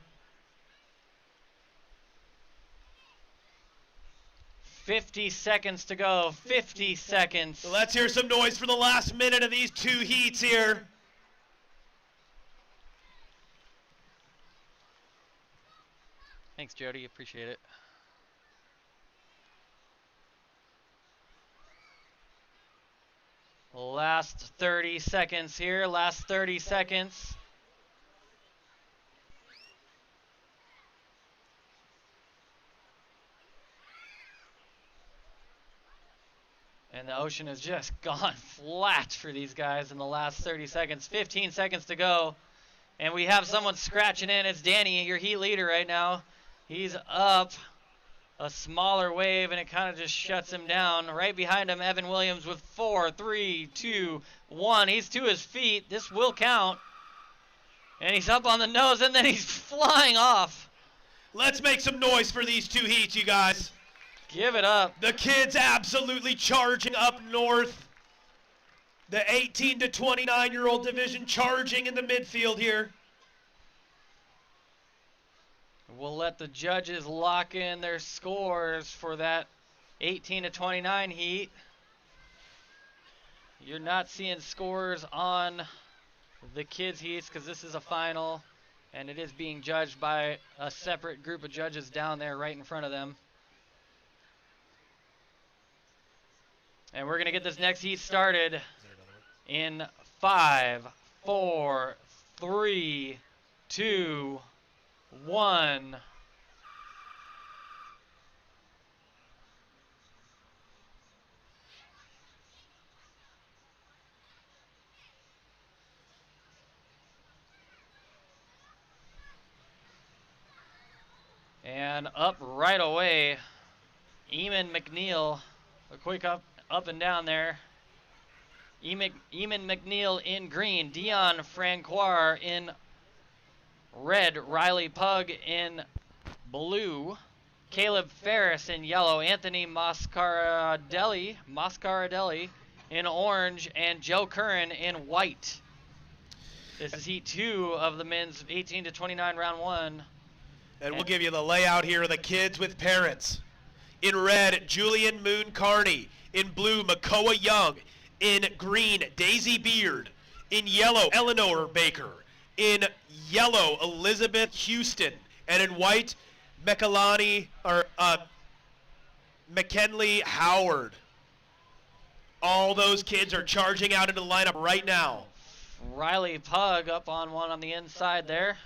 50 seconds to go. 50 seconds. So let's hear some noise for the last minute of these two heats here. Thanks, Jody. Appreciate it. Last 30 seconds here. Last 30 seconds. And the ocean has just gone flat for these guys in the last 30 seconds. 15 seconds to go. And we have someone scratching in. It's Danny, your heat leader right now. He's up a smaller wave, and it kind of just shuts him down. Right behind him, Evan Williams with 4, 3, 2, 1. He's to his feet. This will count. And he's up on the nose, and then he's flying off. Let's make some noise for these two heats, you guys. Give it up. The kids absolutely charging up north. The 18 to 29-year-old division charging in the midfield here. We'll let the judges lock in their scores for that 18 to 29 heat. You're not seeing scores on the kids heats because this is a final, and it is being judged by a separate group of judges down there right in front of them. And we're going to get this next heat started in 5, 4, 3, 2, 1. And up right away, Eamon McNeil, a quick up and down there. Eamon McNeil in green, Dion Francois in red, Riley Pug in blue, Caleb Ferris in yellow, Anthony Mascaradelli in orange, and Joe Curran in white. This is heat 2 of the men's 18 to 29 round 1. And we'll give you the layout here of the kids with parents. In red, Julian Moon Carney. In blue, Makoa Young. In green, Daisy Beard. In yellow, Eleanor Baker. In yellow, Elizabeth Houston. And in white, McKinley Howard. All those kids are charging out into the lineup right now. Riley Pug up on one on the inside there.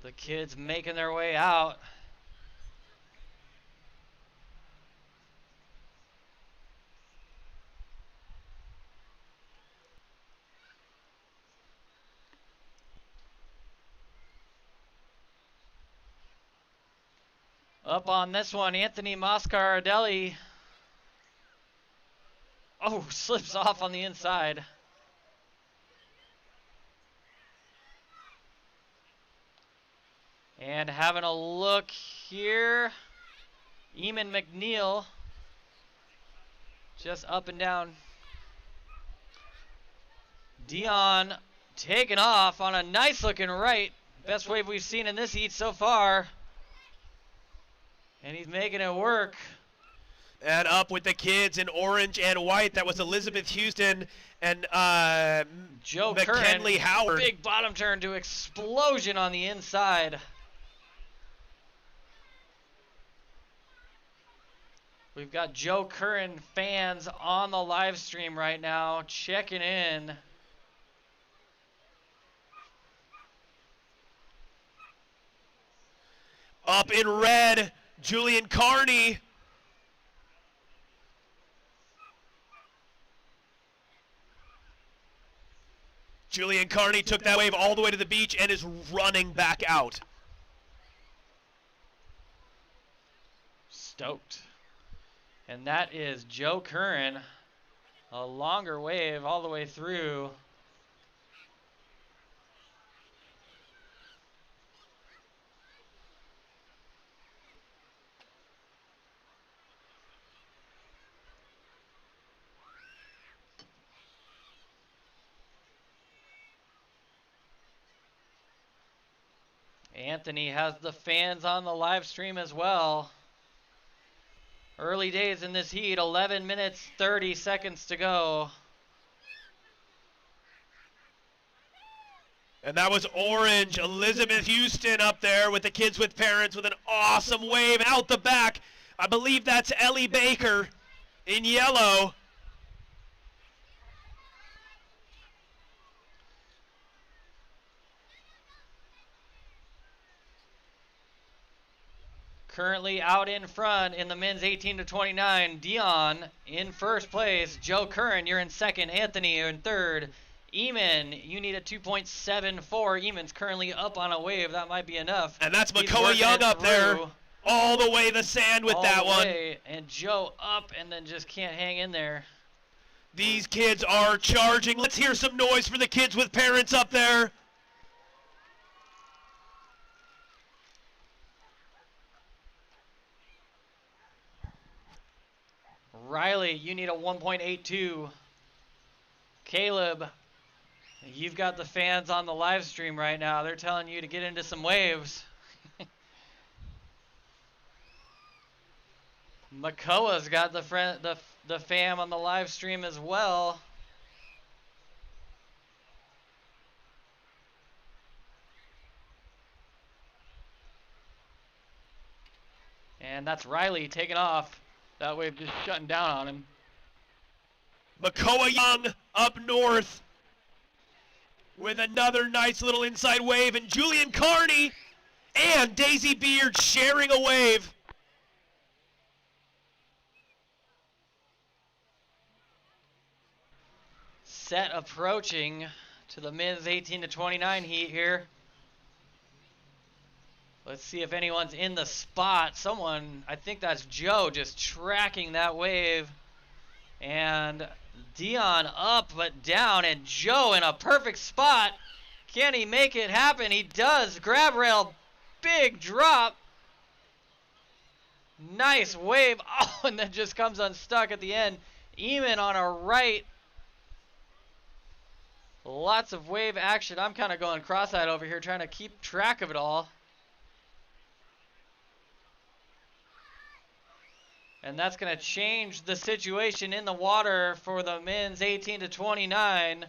The kids making their way out. Up on this one, Anthony Mascaradelli. Oh, slips off on the inside. And having a look here, Eamon McNeil just up and down. Dion taking off on a nice looking right. Best wave we've seen in this heat so far. And he's making it work. And up with the kids in orange and white. That was Elizabeth Houston and Joe McKinley Curran. Howard. Big bottom turn to explosion on the inside. We've got Joe Curran fans on the live stream right now, checking in. Up in red, Julian Carney. Julian Carney took that wave all the way to the beach and is running back out. Stoked. And that is Joe Curran. A longer wave all the way through. Anthony has the fans on the live stream as well. Early days in this heat, 11 minutes, 30 seconds to go. And that was orange, Elizabeth Houston up there with the kids with parents with an awesome wave out the back. I believe that's Ellie Baker in yellow. Currently out in front in the men's 18 to 29. Dion in first place. Joe Curran, you're in second. Anthony, you're in third. Eamon, you need a 2.74. Eamon's currently up on a wave. That might be enough. And that's He's Makoa working Young it up there. through. All the way the sand with All that the one. way. And Joe up and then just can't hang in there. These kids are charging. Let's hear some noise for the kids with parents up there. Riley, you need a 1.82. Caleb, you've got the fans on the live stream right now. They're telling you to get into some waves. Makoa's got the fam on the live stream as well. And that's Riley taking off. That wave just shutting down on him. Makoa Young up north with another nice little inside wave, and Julian Carney and Daisy Beard sharing a wave. Set approaching to the men's 18 to 29 heat here. Let's see if anyone's in the spot. Someone, I think that's Joe, just tracking that wave. And Dion up but down, and Joe in a perfect spot. Can he make it happen? He does. Grab rail, big drop. Nice wave. Oh, and then just comes unstuck at the end. Eamon on a right. Lots of wave action. I'm kind of going cross-eyed over here trying to keep track of it all. And that's going to change the situation in the water for the men's 18 to 29.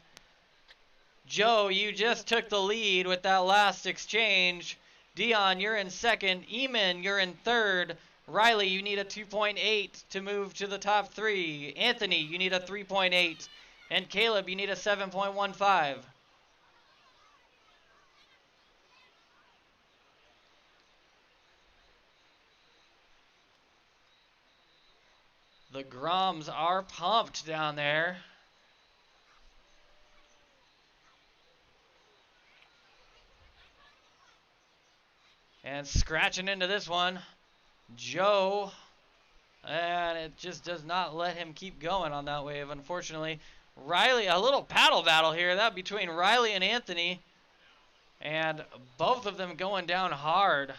Joe, you just took the lead with that last exchange. Dion, you're in second. Eamon, you're in third. Riley, you need a 2.8 to move to the top three. Anthony, you need a 3.8. And Caleb, you need a 7.15. The Groms are pumped down there. And scratching into this one, Joe. And it just does not let him keep going on that wave, unfortunately. Riley, a little paddle battle here. That between Riley and Anthony. And both of them going down hard.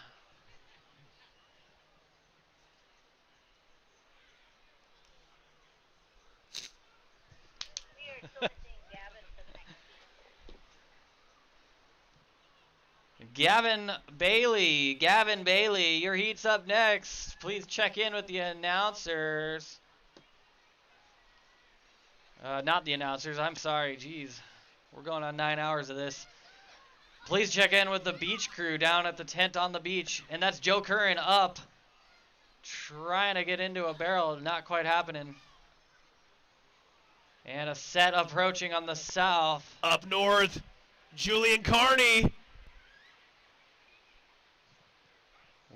Gavin Bailey, your heat's up next. Please check in with the announcers. Not the announcers, I'm sorry, geez. We're going on 9 hours of this. Please check in with the beach crew down at the tent on the beach. And that's Joe Curran up. Trying to get into a barrel, not quite happening. And a set approaching on the south. Up north, Julian Carney.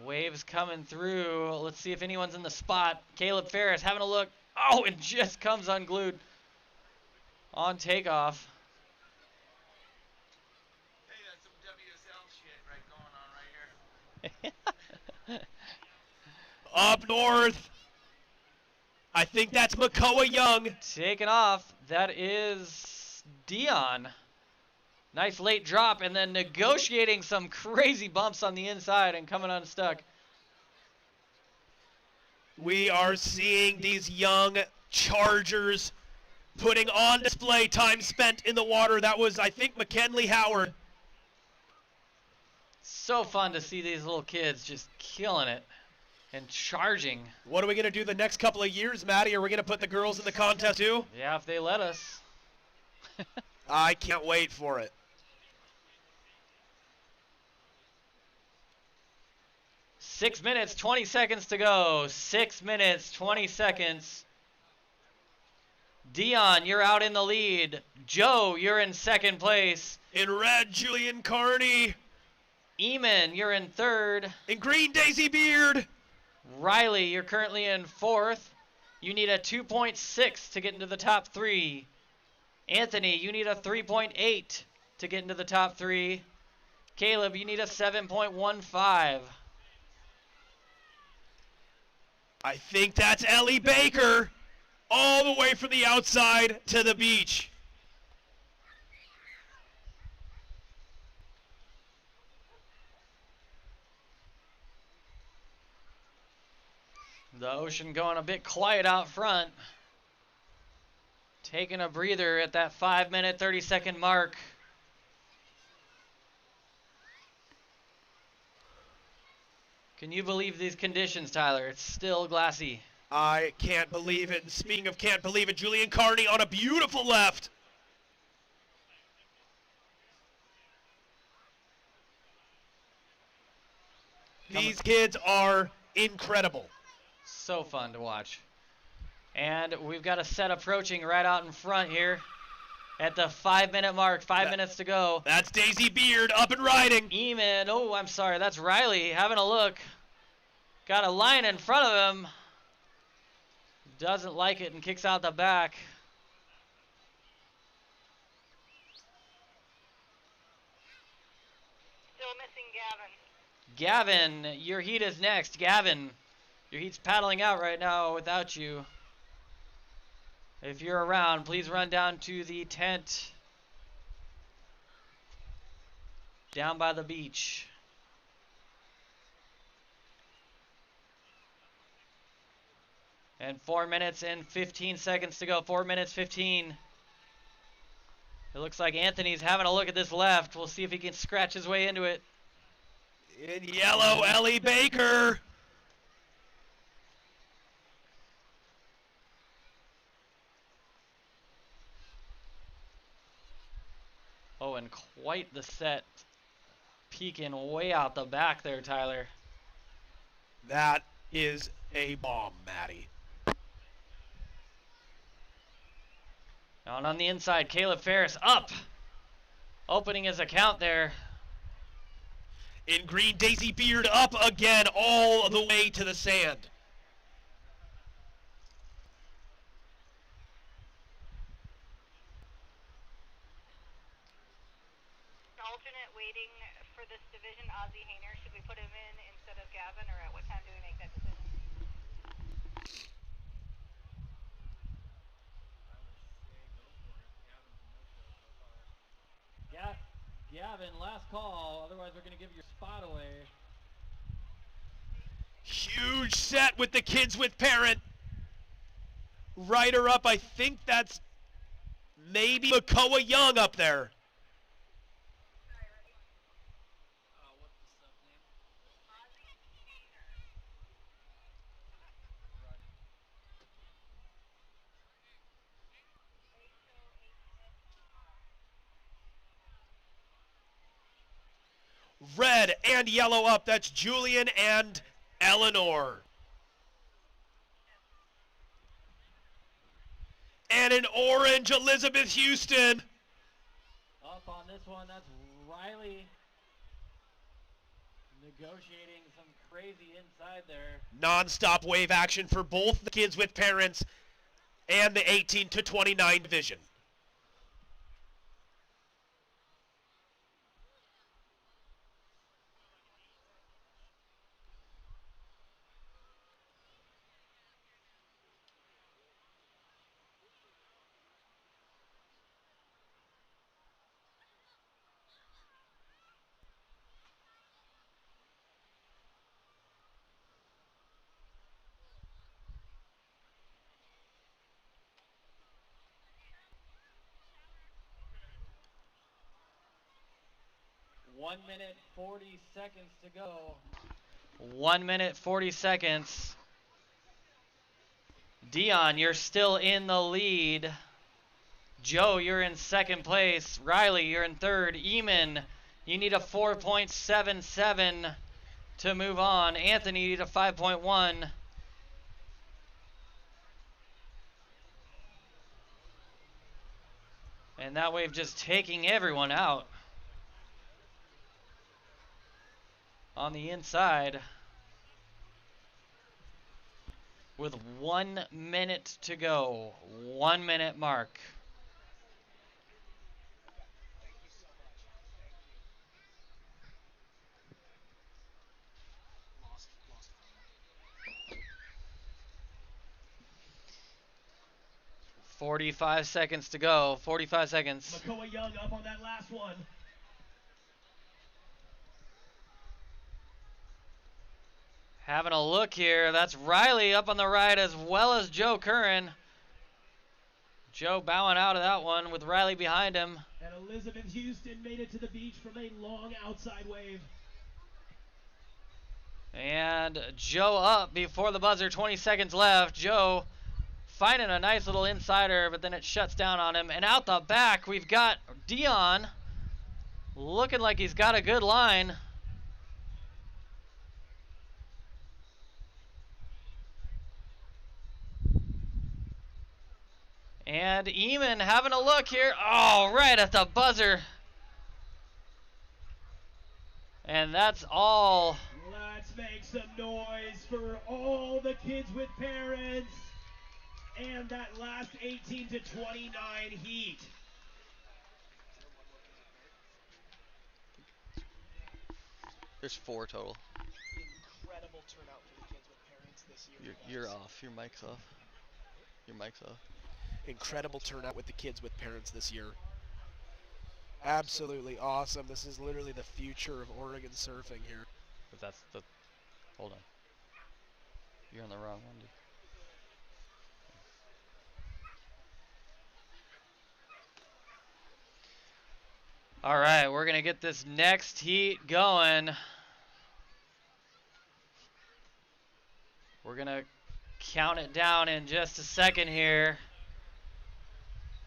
Waves coming through. Let's see if anyone's in the spot. Caleb Ferris having a look. Oh, and just comes unglued on takeoff. Hey, that's some WSL shit going on right here. Up north, I think that's Makoa Young. Taking off. That is Dion. Nice late drop, and then negotiating some crazy bumps on the inside and coming unstuck. We are seeing these young chargers putting on display time spent in the water. That was, I think, McKinley Howard. So fun to see these little kids just killing it and charging. What are we going to do the next couple of years, Maddie? Are we going to put the girls in the contest too? Yeah, if they let us. I can't wait for it. 6 minutes, 20 seconds to go. 6 minutes, 20 seconds. Dion, you're out in the lead. Joe, you're in second place. In red, Julian Carney. Eamon, you're in third. In green, Daisy Beard. Riley, you're currently in 4th. You need a 2.6 to get into the top 3. Anthony, you need a 3.8 to get into the top 3. Caleb, you need a 7.15. I think that's Ellie Baker all the way from the outside to the beach. The Ocean going a bit quiet out front. Taking a breather at that 5-minute, 30-second mark. Can you believe these conditions, Tyler? It's still glassy. I can't believe it. And speaking of can't believe it, Julian Carney on a beautiful left. These kids are incredible. So fun to watch. And we've got a set approaching right out in front here at the 5-minute mark. 5 minutes to go. That's Daisy Beard up and riding. Eamon. Oh, I'm sorry. That's Riley having a look. Got a line in front of him. Doesn't like it and kicks out the back. Still missing Gavin. Gavin, your heat is next. Gavin, your heat's paddling out right now without you. If you're around, please run down to the tent down by the beach. And 4 minutes and 15 seconds to go. 4 minutes 15. It looks like Anthony's having a look at this left. We'll see if he can scratch his way into it. In yellow, Ellie Baker. Oh, and quite the set. Peeking way out the back there, Tyler. That is a bomb, Maddie. And on the inside, Caleb Ferris up. Opening his account there. In green, Daisy Beard up again all the way to the sand. Alternate waiting for this division, Ozzie Hayner. Should we put him in instead of Gavin, or at what time do we make that decision? Gavin, last call. Otherwise, we're going to give your spot away. Huge set with the kids with parent. Rider up, I think that's maybe Makoa Young up there. Red and yellow up, that's Julian and Eleanor. And in orange, Elizabeth Houston. Up on this one, that's Riley negotiating some crazy inside there. Non-stop wave action for both the kids with parents and the 18 to 29 division. One minute, 40 seconds to go. 1 minute, 40 seconds. Dion, you're still in the lead. Joe, you're in second place. Riley, you're in third. Eamon, you need a 4.77 to move on. Anthony, you need a 5.1. And that wave just taking everyone out. On the inside. with 1 minute to go. 1 minute mark. Thank you so much. Thank you. Lost phone. 45 seconds to go. 45 seconds. Makoa Young up on that last one. Having a look here. That's Riley up on the right as well as Joe Curran. Joe bowing out of that one with Riley behind him. And Elizabeth Houston made it to the beach from a long outside wave. And Joe up before the buzzer. 20 seconds left. Joe finding a nice little insider, but then it shuts down on him. And out the back, we've got Dion looking like he's got a good line. And Eamon having a look here. Oh, right at the buzzer. And that's all. Let's make some noise for all the kids with parents and that last 18 to 29 heat. There's 4 total. Incredible turnout for the kids with parents this year. You're off. Your mic's off. Your mic's off. Incredible turnout with the kids with parents this year. Absolutely awesome. This is literally the future of Oregon surfing here. But that's the... Hold on. You're on the wrong one, dude. All right, we're going to get this next heat going. We're going to count it down in just a second here.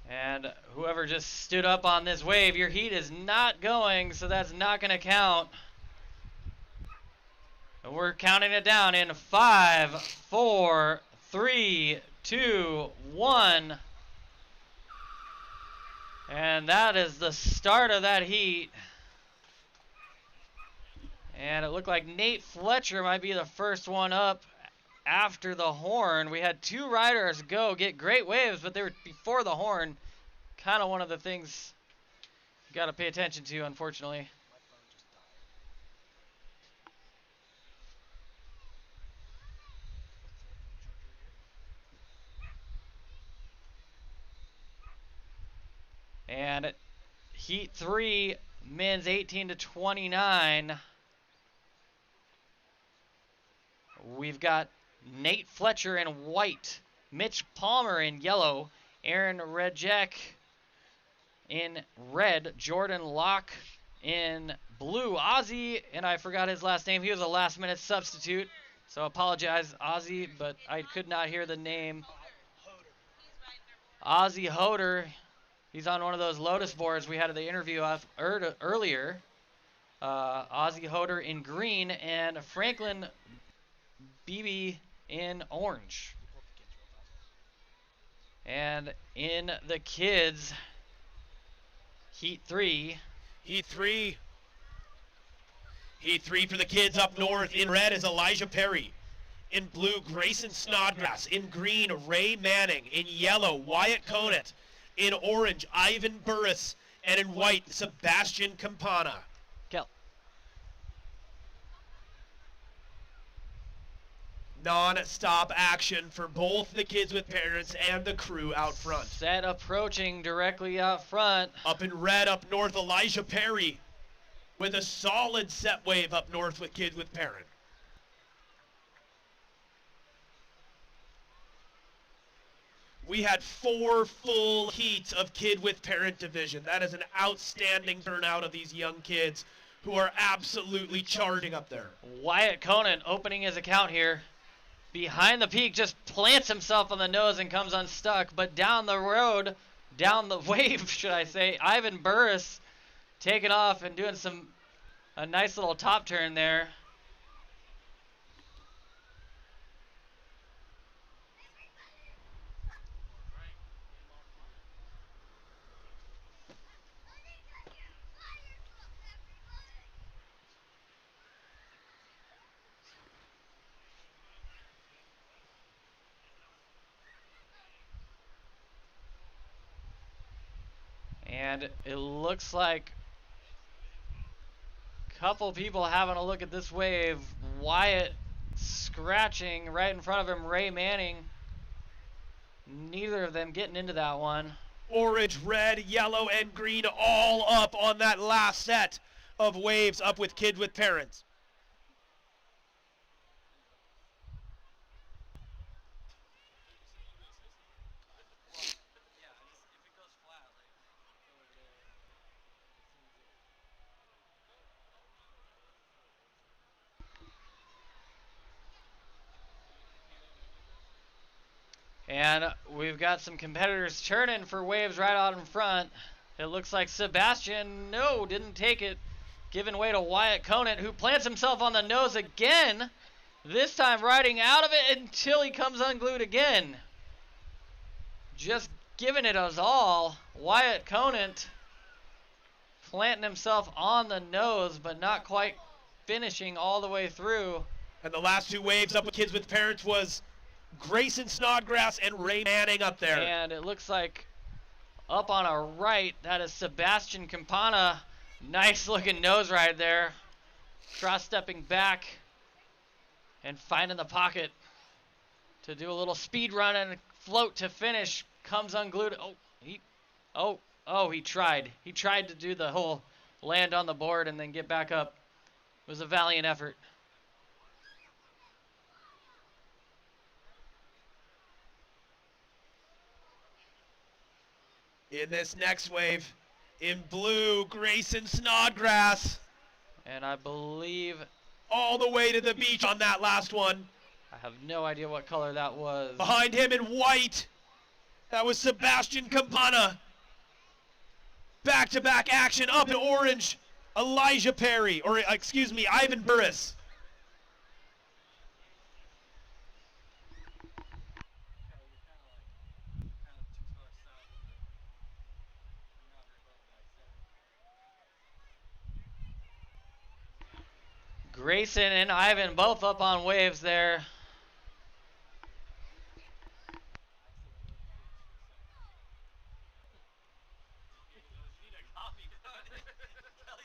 And whoever just stood up on this wave, your heat is not going, so that's not going to count. And we're counting it down in 5, 4, 3, 2, 1. And that is the start of that heat. And it looked like Nate Fletcher might be the first one up after the horn. We had 2 riders go get great waves, but they were before the horn. Kind of one of the things you got to pay attention to, unfortunately. And heat 3, men's 18 to 29. We've got Nate Fletcher in white, Mitch Palmer in yellow, Aaron Rejek in red, Jordan Locke in blue, Ozzy, and I forgot his last name. He was a last-minute substitute, so apologize, Ozzy, but I could not hear the name. Ozzy Hoder. He's on one of those Lotus boards we had the interview of earlier. Ozzy Hoder in green and Franklin Beebe in orange. And in the kids, heat 3. Heat 3. Heat 3 for the kids up north. In red is Elijah Perry. In blue, Grayson Snodgrass. In green, Ray Manning. In yellow, Wyatt Conant. In orange, Ivan Burris. And in white, Sebastian Campana. Kel. Non-stop action for both the kids with parents and the crew out front. Set approaching directly out front. Up in red up north, Elijah Perry with a solid set wave up north with kids with parent. We had 4 full heats of kid with parent division. That is an outstanding turnout of these young kids who are absolutely charging up there. Wyatt Conant opening his account here. Behind the peak, just plants himself on the nose and comes unstuck. But down the road, down the wave, should I say, Ivan Burris taking off and doing a nice little top turn there. And it looks like a couple people having a look at this wave. Wyatt scratching right in front of him, Ray Manning. Neither of them getting into that one. Orange, red, yellow, and green all up on that last set of waves up with kids with parents. And we've got some competitors turning for waves right out in front. It looks like Sebastian, no, didn't take it. Giving way to Wyatt Conant, who plants himself on the nose again. This time riding out of it until he comes unglued again. Just giving it us all. Wyatt Conant planting himself on the nose, but not quite finishing all the way through. And the last two waves up with kids with parents was Grayson Snodgrass and Ray Manning up there. And it looks like up on our right, that is Sebastian Campana. Nice looking nose ride there. Cross-stepping back and finding the pocket to do a little speed run and float to finish. Comes unglued. He tried. He tried to do the whole land on the board and then get back up. It was a valiant effort. In this next wave, in blue, Grayson Snodgrass. And I believe all the way to the beach on that last one. I have no idea what color that was. Behind him in white, that was Sebastian Campana. Back-to-back action up in orange, Elijah Perry, or excuse me, Ivan Burris. Grayson and Ivan both up on waves there.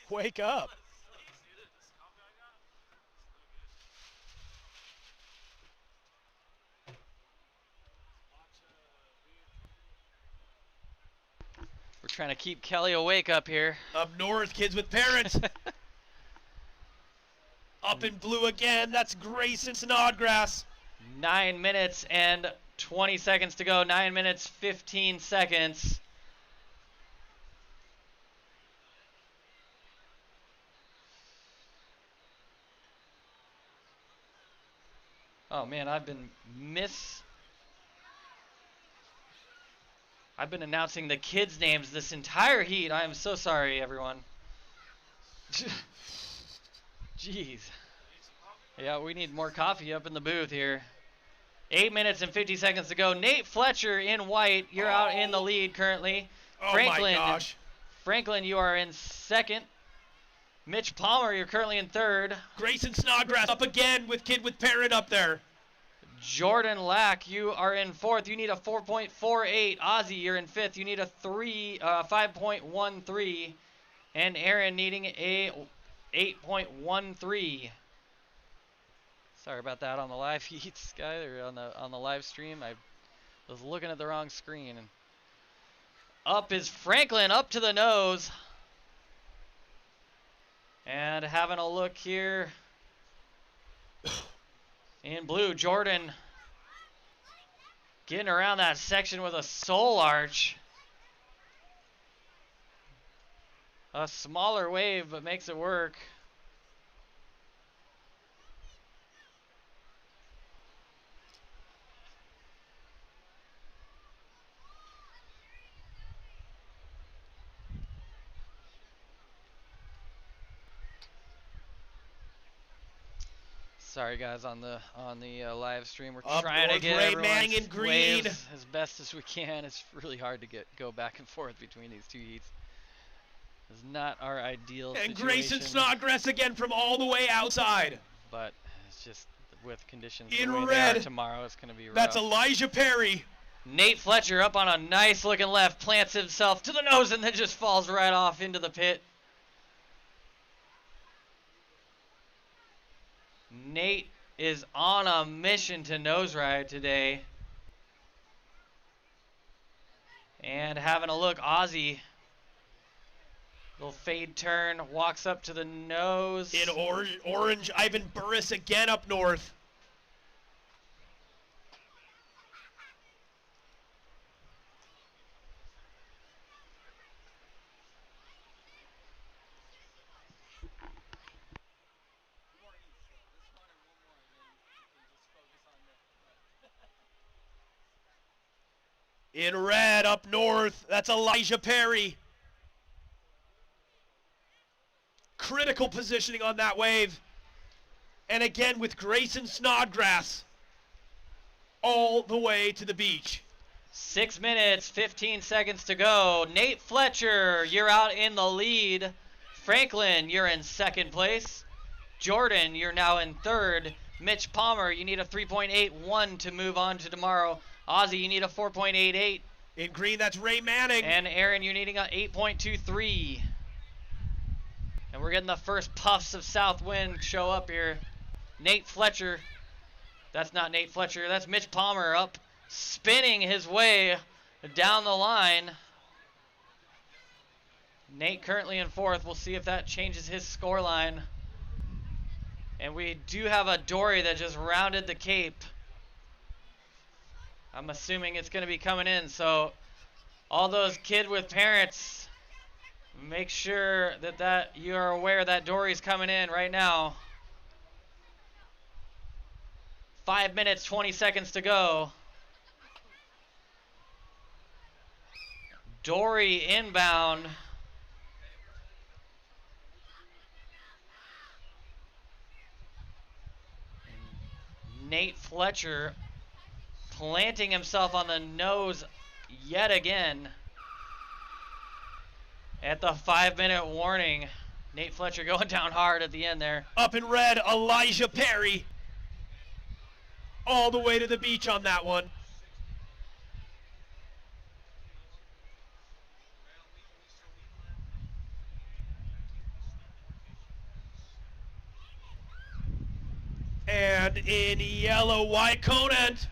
Wake up. We're trying to keep Kelly awake up here. Up north, kids with parents. Up in blue again, that's Grayson Snodgrass. 9 minutes and 20 seconds to go. 9 minutes, 15 seconds. Oh man, I've been announcing the kids' names this entire heat. I am so sorry, everyone. Jeez. Yeah, we need more coffee up in the booth here. 8 minutes and 50 seconds to go. Nate Fletcher in white. You're out in the lead currently. Oh Franklin, my gosh. Franklin, you are in second. Mitch Palmer, you're currently in third. Grayson Snodgrass up again with kid with parent up there. Jordan Lack, you are in fourth. You need a 4.48. Ozzy, you're in fifth. You need a 5.13. And Aaron needing a 8.13. Sorry about that on the live feed, Sky, or on the live stream. I was looking at the wrong screen. And up is Franklin, up to the nose. And having a look here. In blue, Jordan getting around that section with a soul arch. A smaller wave, but makes it work. Sorry guys, on the live stream, we're Up trying to north, get Ray everyone's Manning in green. waves as best as we can. It's really hard to go back and forth between these two heats. It's not our ideal And situation. Grayson Snodgrass again from all the way outside. But it's just with conditions In the way red, they are tomorrow, it's going to be rough. That's Elijah Perry. Nate Fletcher up on a nice looking left, plants himself to the nose and then just falls right off into the pit. Nate is on a mission to nose ride today. And having a look, Ozzy. Little fade turn, walks up to the nose. In orange, Ivan Burris again up north. In red up north, that's Elijah Perry. Critical positioning on that wave. And again with Grayson Snodgrass all the way to the beach. 6 minutes, 15 seconds to go. Nate Fletcher, you're out in the lead. Franklin, you're in second place. Jordan, you're now in third. Mitch Palmer, you need a 3.81 to move on to tomorrow. Ozzy, you need a 4.88. In green, that's Ray Manning. And Aaron, you're needing an 8.23. And we're getting the first puffs of south wind show up here. Nate Fletcher. That's not Nate Fletcher. That's Mitch Palmer up, spinning his way down the line. Nate currently in fourth. We'll see if that changes his score line. And we do have a dory that just rounded the Cape. I'm assuming it's going to be coming in. So all those kids with parents, make sure that you are aware that dory's coming in right now. 5 minutes, 20 seconds to go. Dory inbound. Nate Fletcher planting himself on the nose yet again. At the 5-minute warning, Nate Fletcher going down hard at the end there. Up in red, Elijah Perry. All the way to the beach on that one. And in yellow, Wyatt Conant.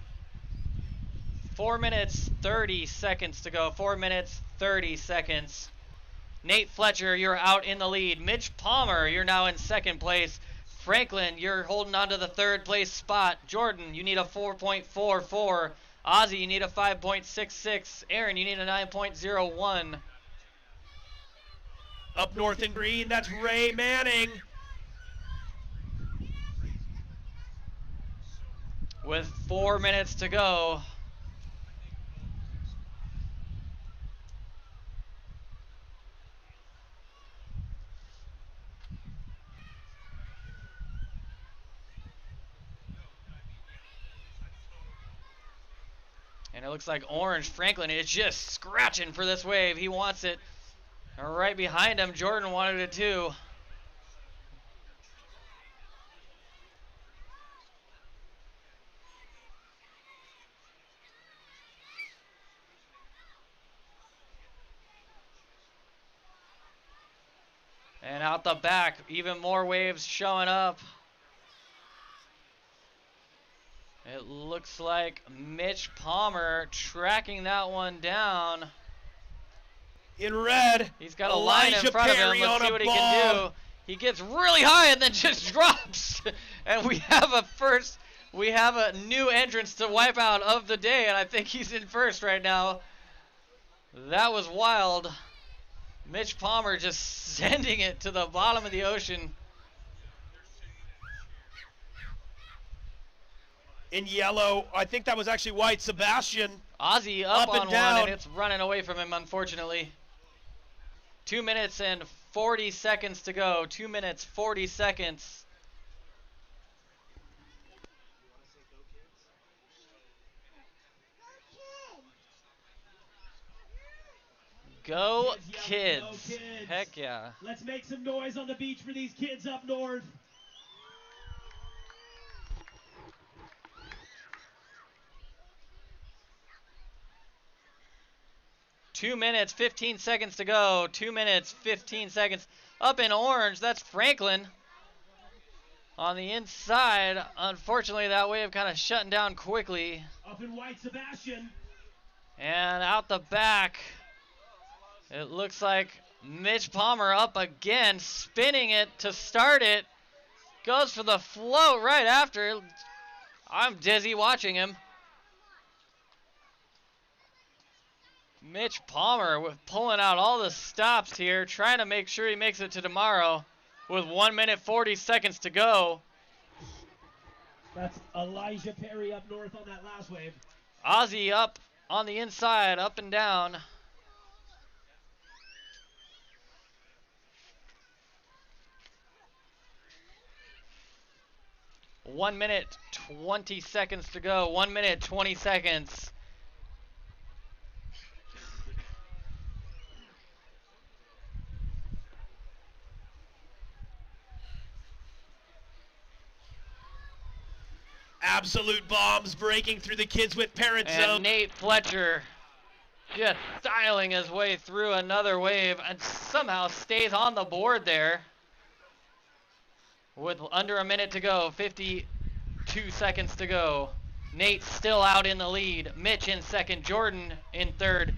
4 minutes, 30 seconds to go. 4 minutes, 30 seconds. Nate Fletcher, you're out in the lead. Mitch Palmer, you're now in second place. Franklin, you're holding on to the third place spot. Jordan, you need a 4.44. Ozzy, you need a 5.66. Aaron, you need a 9.01. Up north in green, that's Ray Manning. With 4 minutes to go. And it looks like Orange Franklin is just scratching for this wave. He wants it. Right behind him, Jordan wanted it too. And out the back, even more waves showing up. It looks like Mitch Palmer tracking that one down. In red, he's got a line in front of him. Let's see what he can do. He gets really high and then just drops. And we have a new entrance to Wipeout of the day, and I think he's in first right now. That was wild. Mitch Palmer just sending it to the bottom of the ocean. In yellow, I think that was actually White Sebastian. Ozzy up on and down. one, and it's running away from him, unfortunately. 2 minutes and 40 seconds to go. 2 minutes, 40 seconds. Go kids. Go kids. Heck yeah. Let's make some noise on the beach for these kids up north. 2 minutes, 15 seconds to go. 2 minutes, 15 seconds. Up in orange, that's Franklin. On the inside, unfortunately, that wave kind of shutting down quickly. Up in white, Sebastian. And out the back, it looks like Mitch Palmer up again, spinning it to start it. Goes for the float right after. I'm dizzy watching him. Mitch Palmer with pulling out all the stops here, trying to make sure he makes it to tomorrow with 1 minute 40 seconds to go. That's Elijah Perry up north on that last wave. Ozzy up on the inside, up and down. One minute, 20 seconds to go. 1 minute, 20 seconds. Absolute bombs breaking through the kids with parent And zone. Nate Fletcher just styling his way through another wave and somehow stays on the board there. With under a minute to go, 52 seconds to go. Nate still out in the lead. Mitch in second, Jordan in third.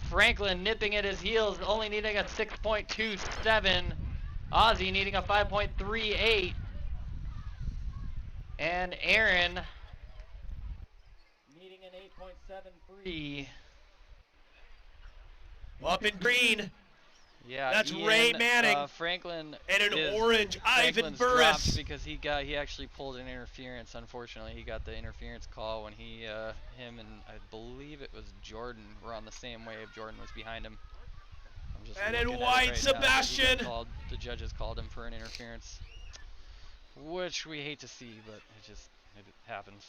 Franklin nipping at his heels, only needing a 6.27. Ozzy needing a 5.38. And Aaron needing an 8.73. Up in green. Yeah, That's Ian, Ray Manning. Franklin and an is- orange Ivan Franklin's Burris. dropped because he actually pulled an interference. Unfortunately, he got the interference call when him and I believe it was Jordan were on the same wave. Jordan was behind him. I'm just And in looking at it white, right now. He got Sebastian. called- the judges called him for an interference, which we hate to see, but it happens.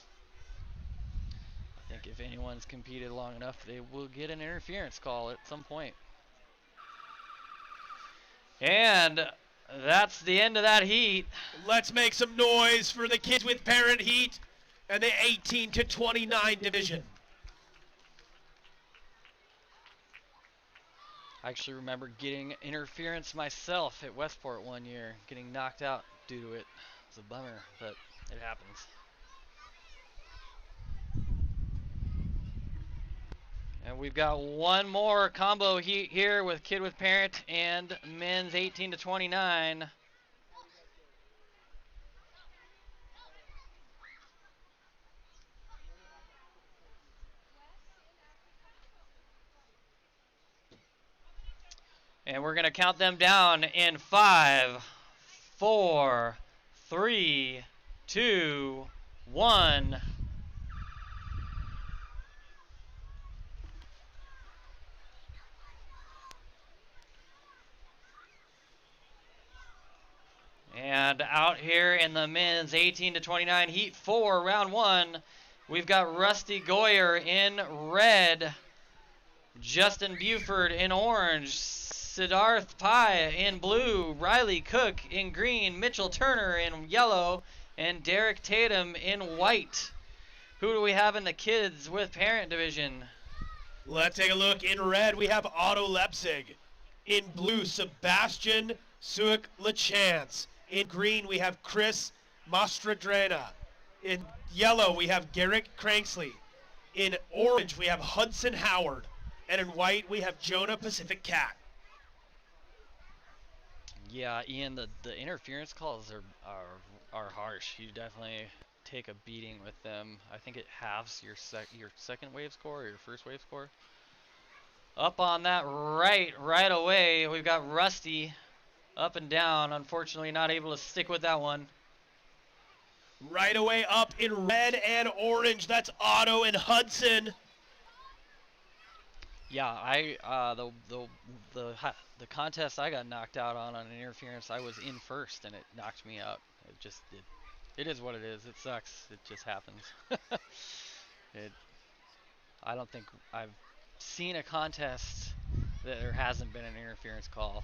I think if anyone's competed long enough, they will get an interference call at some point. And that's the end of that heat. Let's make some noise for the kids with parent heat and the 18 to 29 division. I actually remember getting interference myself at Westport one year, getting knocked out due to it. It's a bummer, but it happens. And we've got one more combo heat here with kid with parent and men's 18 to 29. And we're going to count them down in 5, 4, 3, 2, 1. And out here in the men's 18 to 29 heat 4, round 1, we've got Rusty Goyer in red, Justin Buford in orange, Siddharth Pai in blue, Riley Cook in green, Mitchell Turner in yellow, and Derek Tatum in white. Who do we have in the kids with parent division? Let's take a look. In red, we have Otto Lepsig. In blue, Sebastian Suik Lachance. In green, we have Chris Mastradrena. In yellow, we have Garrick Cranksley. In orange, we have Hudson Howard. And in white, we have Jonah Pacific Cat. Yeah, Ian, the interference calls are harsh. You definitely take a beating with them. I think it halves your second wave score or your first wave score. Up on that right away, we've got Rusty up and down. Unfortunately, not able to stick with that one. Right away up in red and orange, that's Otto and Hudson. Yeah, the contest I got knocked out on an interference, I was in first and it knocked me out. It is what it is. It sucks. It just happens. I don't think I've seen a contest that there hasn't been an interference call.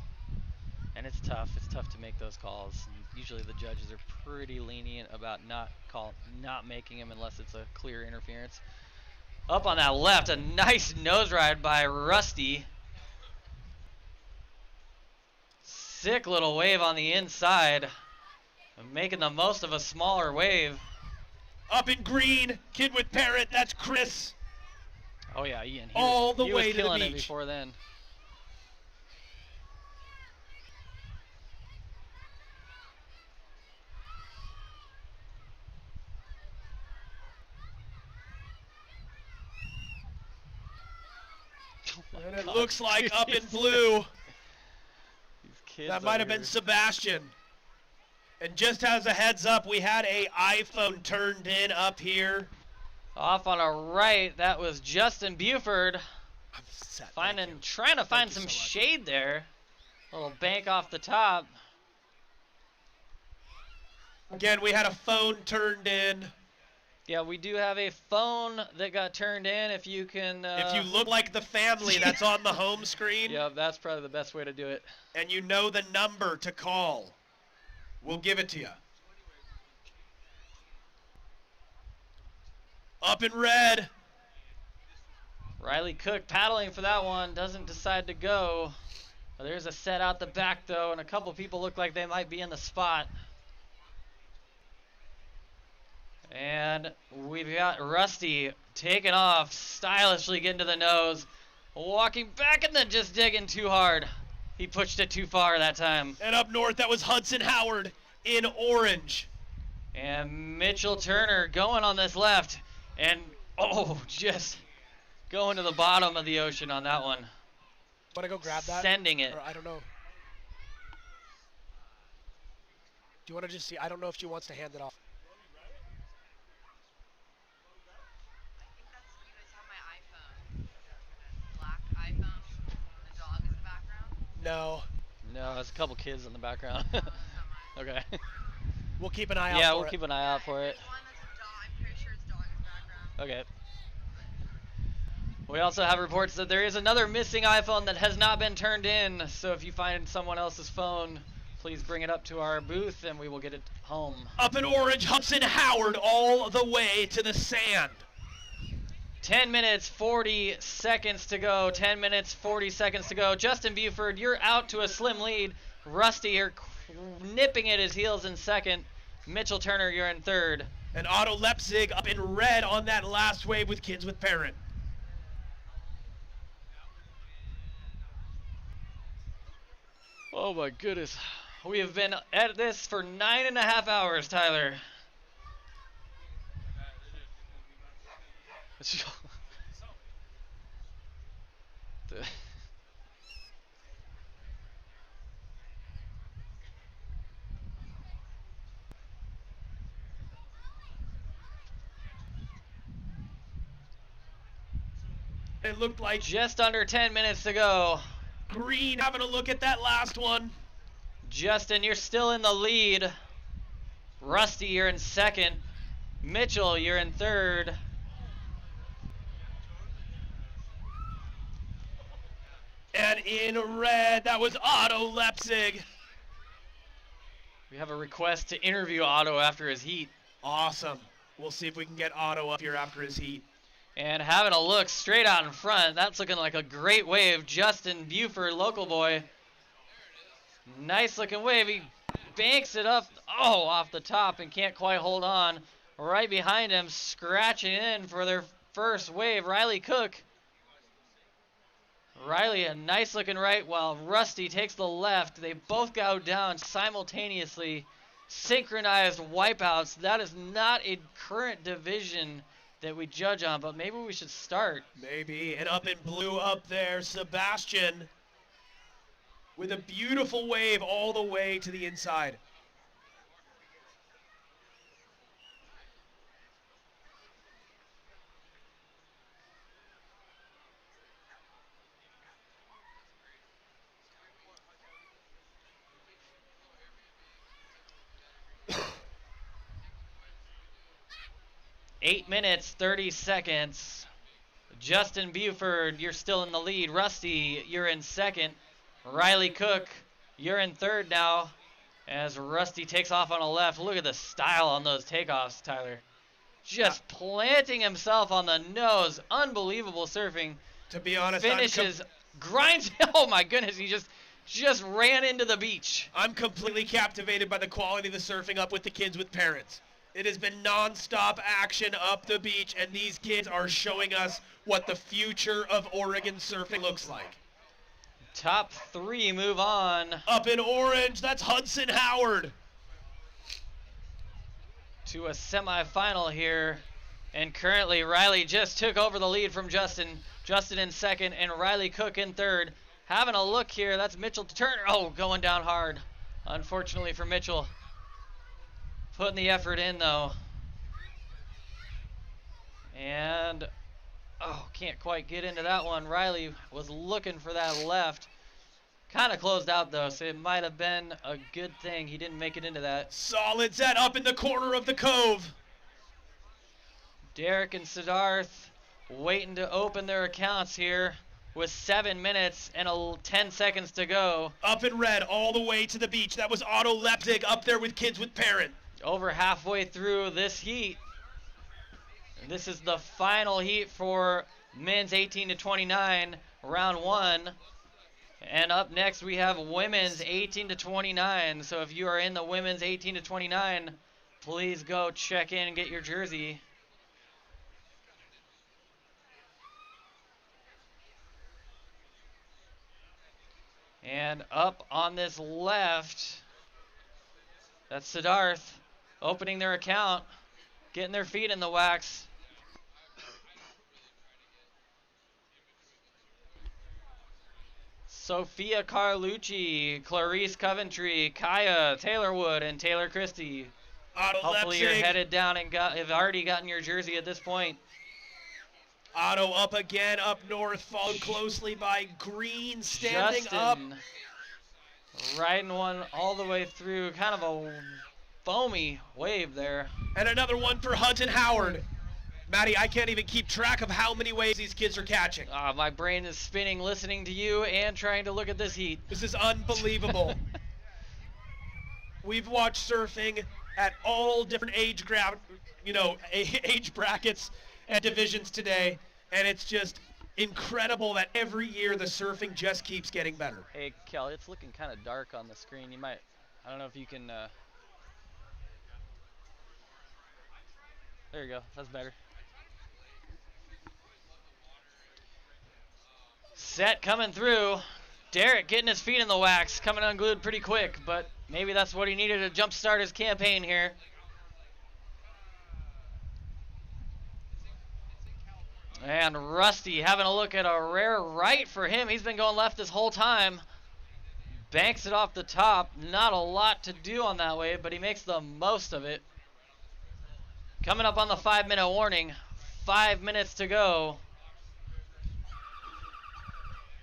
And it's tough. It's tough to make those calls. And usually the judges are pretty lenient about not making them unless it's a clear interference. Up on that left, a nice nose ride by Rusty. Sick little wave on the inside. Making the most of a smaller wave. Up in green, kid with parrot, that's Chris. Oh yeah, Ian. He All was, the he way was to the killing it beach. before then. And it looks like up in blue. Kids That might have been Sebastian. And just as a heads up, we had a iPhone turned in up here. Off on a right, that was Justin Buford. Trying to find some shade there. Little bank off the top. Again, we had a phone turned in. Yeah, we do have a phone that got turned in. If you can... if you look like the family that's on the home screen. Yeah, that's probably the best way to do it. And you know the number to call, we'll give it to you. Up in red. Riley Cook paddling for that one. Doesn't decide to go. There's a set out the back, though, and a couple people look like they might be in the spot. And we've got Rusty taking off, stylishly getting to the nose, walking back and then just digging too hard. He pushed it too far that time. And up north, that was Hudson Howard in orange. And Mitchell Turner going on this left. And, oh, just going to the bottom of the ocean on that one. Want to go grab that? Sending it. Or I don't know. Do you want to just see? I don't know if she wants to hand it off. No. No, there's a couple kids in the background. Okay. We'll keep an eye out yeah, for we'll it. keep an eye out for it. Okay. We also have reports that there is another missing iPhone that has not been turned in. So if you find someone else's phone, please bring it up to our booth and we will get it home. Up in orange, Hudson Howard all the way to the sand. 10 minutes, 40 seconds to go. 10 minutes, 40 seconds to go. Justin Buford, you're out to a slim lead. Rusty, you're nipping at his heels in second. Mitchell Turner, you're in third. And Otto Lepzig up in red on that last wave with kids with parent. Oh my goodness. We have been at this for 9.5 hours, Tyler. It looked like just under 10 minutes to go. Green having a look at that last one. Justin, you're still in the lead. Rusty, you're in second. Mitchell, you're in third. And in red, that was Otto Lepzig. We have a request to interview Otto after his heat. Awesome. We'll see if we can get Otto up here after his heat. And having a look straight out in front, that's looking like a great wave. Justin Buford, local boy. Nice looking wave. He banks it up, off the top and can't quite hold on. Right behind him, scratching in for their first wave, Riley Cook. Riley, a nice looking right while Rusty takes the left. They both go down simultaneously. Synchronized wipeouts. That is not a current division that we judge on, but maybe we should start. Maybe. And up in blue up there, Sebastian with a beautiful wave all the way to the inside. Eight minutes, 30 seconds. Justin Buford, you're still in the lead. Rusty, you're in second. Riley Cook, you're in third now as Rusty takes off on a left. Look at the style on those takeoffs, Tyler. Just planting himself on the nose. Unbelievable surfing. To be honest, finishes, grinds. Oh my goodness, he just just ran into the beach. I'm completely captivated by the quality of the surfing up with the kids with parents. It has been non-stop action up the beach, and these kids are showing us what the future of Oregon surfing looks like. Top 3 move on. Up in orange, that's Hudson Howard. To a semifinal here. And currently, Riley just took over the lead from Justin. Justin in second, and Riley Cook in third. Having a look here, that's Mitchell Turner. Oh, going down hard. Unfortunately for Mitchell. Putting the effort in, though. And, oh, can't quite get into that one. Riley was looking for that left. Kind of closed out, though, so it might have been a good thing he didn't make it into that. Solid set up in the corner of the cove. Derek and Siddharth waiting to open their accounts here with 7 minutes and 10 seconds to go. Up in red all the way to the beach. That was Otto Lepzig up there with kids with parent. Over halfway through this heat. This is the final heat for men's 18 to 29, round 1. And up next we have women's 18 to 29. So if you are in the women's 18 to 29, please go check in and get your jersey. And up on this left, that's Siddharth opening their account, getting their feet in the wax. Sophia Carlucci, Clarice Coventry, Kaya Taylorwood, and Taylor Christie. Otto Hopefully Lepzig. you're headed down and have already gotten your jersey at this point. Otto up again, up north, followed closely by Green, standing up. Justin riding one all the way through, kind of a foamy wave there. And another one for Hudson Howard. Matty, I can't even keep track of how many waves these kids are catching. My brain is spinning listening to you and trying to look at this heat. This is unbelievable. We've watched surfing at all different age brackets and divisions today, and it's just incredible that every year the surfing just keeps getting better. Hey, Kel, it's looking kind of dark on the screen. You might, I don't know if you can, there you go, that's better. Set coming through. Derek getting his feet in the wax, coming unglued pretty quick, but maybe that's what he needed to jumpstart his campaign here. And Rusty having a look at a rare right for him. He's been going left this whole time. Banks it off the top. Not a lot to do on that wave, but he makes the most of it. Coming up on the 5-minute warning. 5 minutes to go.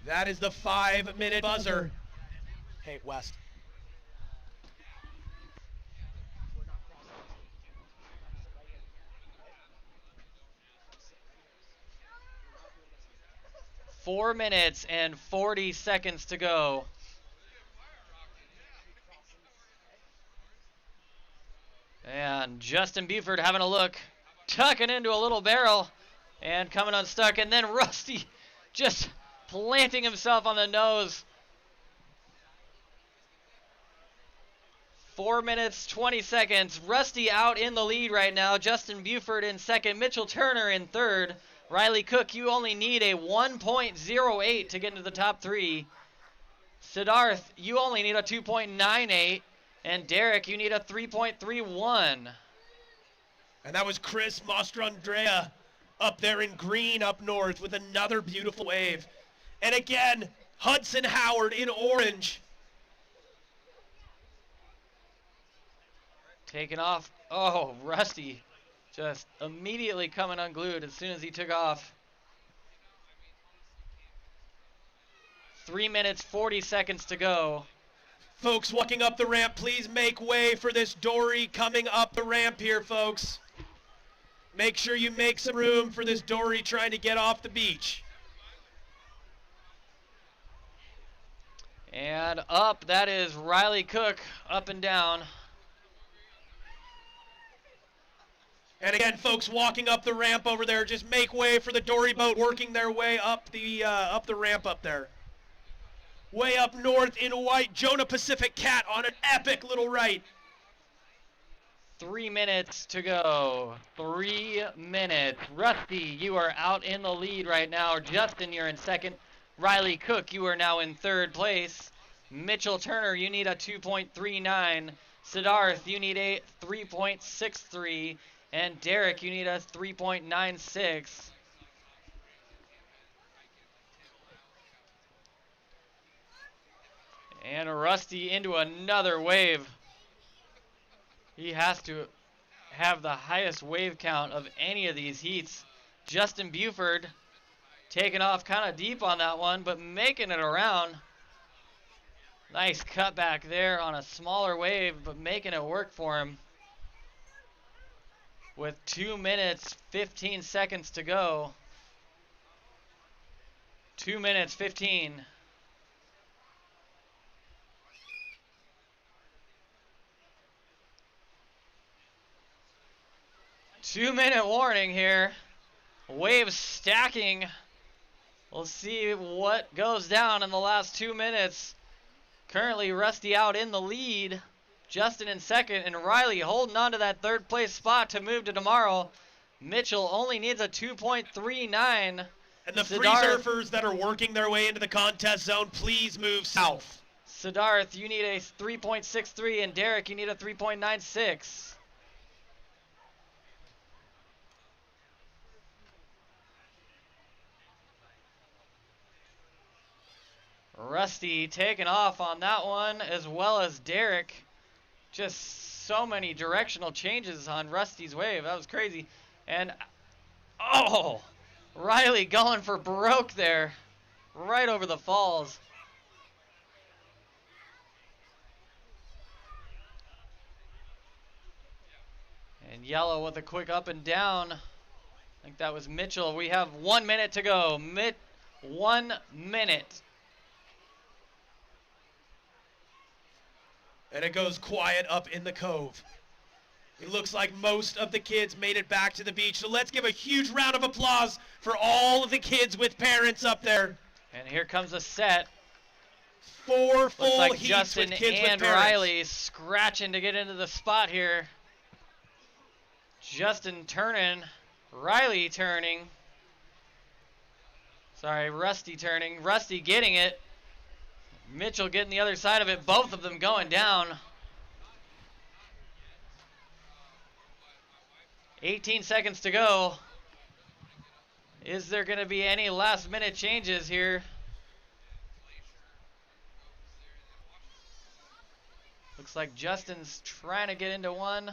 That is the 5-minute buzzer. Hey, West. Four minutes and 40 seconds to go. And Justin Buford having a look, tucking into a little barrel and coming unstuck. And then Rusty just planting himself on the nose. 4 minutes, 20 seconds. Rusty out in the lead right now. Justin Buford in second. Mitchell Turner in third. Riley Cook, you only need a 1.08 to get into the top 3. Siddharth, you only need a 2.98. And Derek, you need a 3.31. And that was Chris Mastrandrea up there in green up north with another beautiful wave. And again, Hudson Howard in orange. Taking off. Oh, Rusty just immediately coming unglued as soon as he took off. 3 minutes, 40 seconds to go. Folks walking up the ramp, please make way for this dory coming up the ramp here, folks. Make sure you make some room for this dory trying to get off the beach. And up, that is Riley Cook, up and down. And again, folks walking up the ramp over there, just make way for the dory boat working their way up the ramp up there. Way up north in white, Jonah Pacific Cat on an epic little right. 3 minutes to go. 3 minutes. Rusty, you are out in the lead right now. Justin, you're in second. Riley Cook, you are now in third place. Mitchell Turner, you need a 2.39. Siddharth, you need a 3.63. And Derek, you need a 3.96. And Rusty into another wave. He has to have the highest wave count of any of these heats. Justin Buford taking off kind of deep on that one, but making it around. Nice cutback there on a smaller wave, but making it work for him. With 2 minutes, 15 seconds to go. 2 minutes, 15. 2-minute warning here. Waves stacking. We'll see what goes down in the last 2 minutes. Currently Rusty out in the lead. Justin in second, and Riley holding on to that third place spot to move to tomorrow. Mitchell only needs a 2.39. And the free surfers that are working their way into the contest zone, please move south. Siddharth, you need a 3.63, and Derek, you need a 3.96. Rusty taking off on that one, as well as Derek. Just so many directional changes on Rusty's wave. That was crazy. And, oh, Riley going for broke there, right over the falls. And Yellow with a quick up and down. I think that was Mitchell. We have 1 minute to go. 1 minute. And it goes quiet up in the cove. It looks like most of the kids made it back to the beach. So let's give a huge round of applause for all of the kids with parents up there. And here comes a set. 4 full Looks like heats Justin with kids and with parents. Riley scratching to get into the spot here. Justin turning. Riley turning. Sorry, Rusty turning. Rusty getting it. Mitchell getting the other side of it. Both of them going down. 18 seconds to go. Is there going to be any last minute changes here? Looks like Justin's trying to get into one.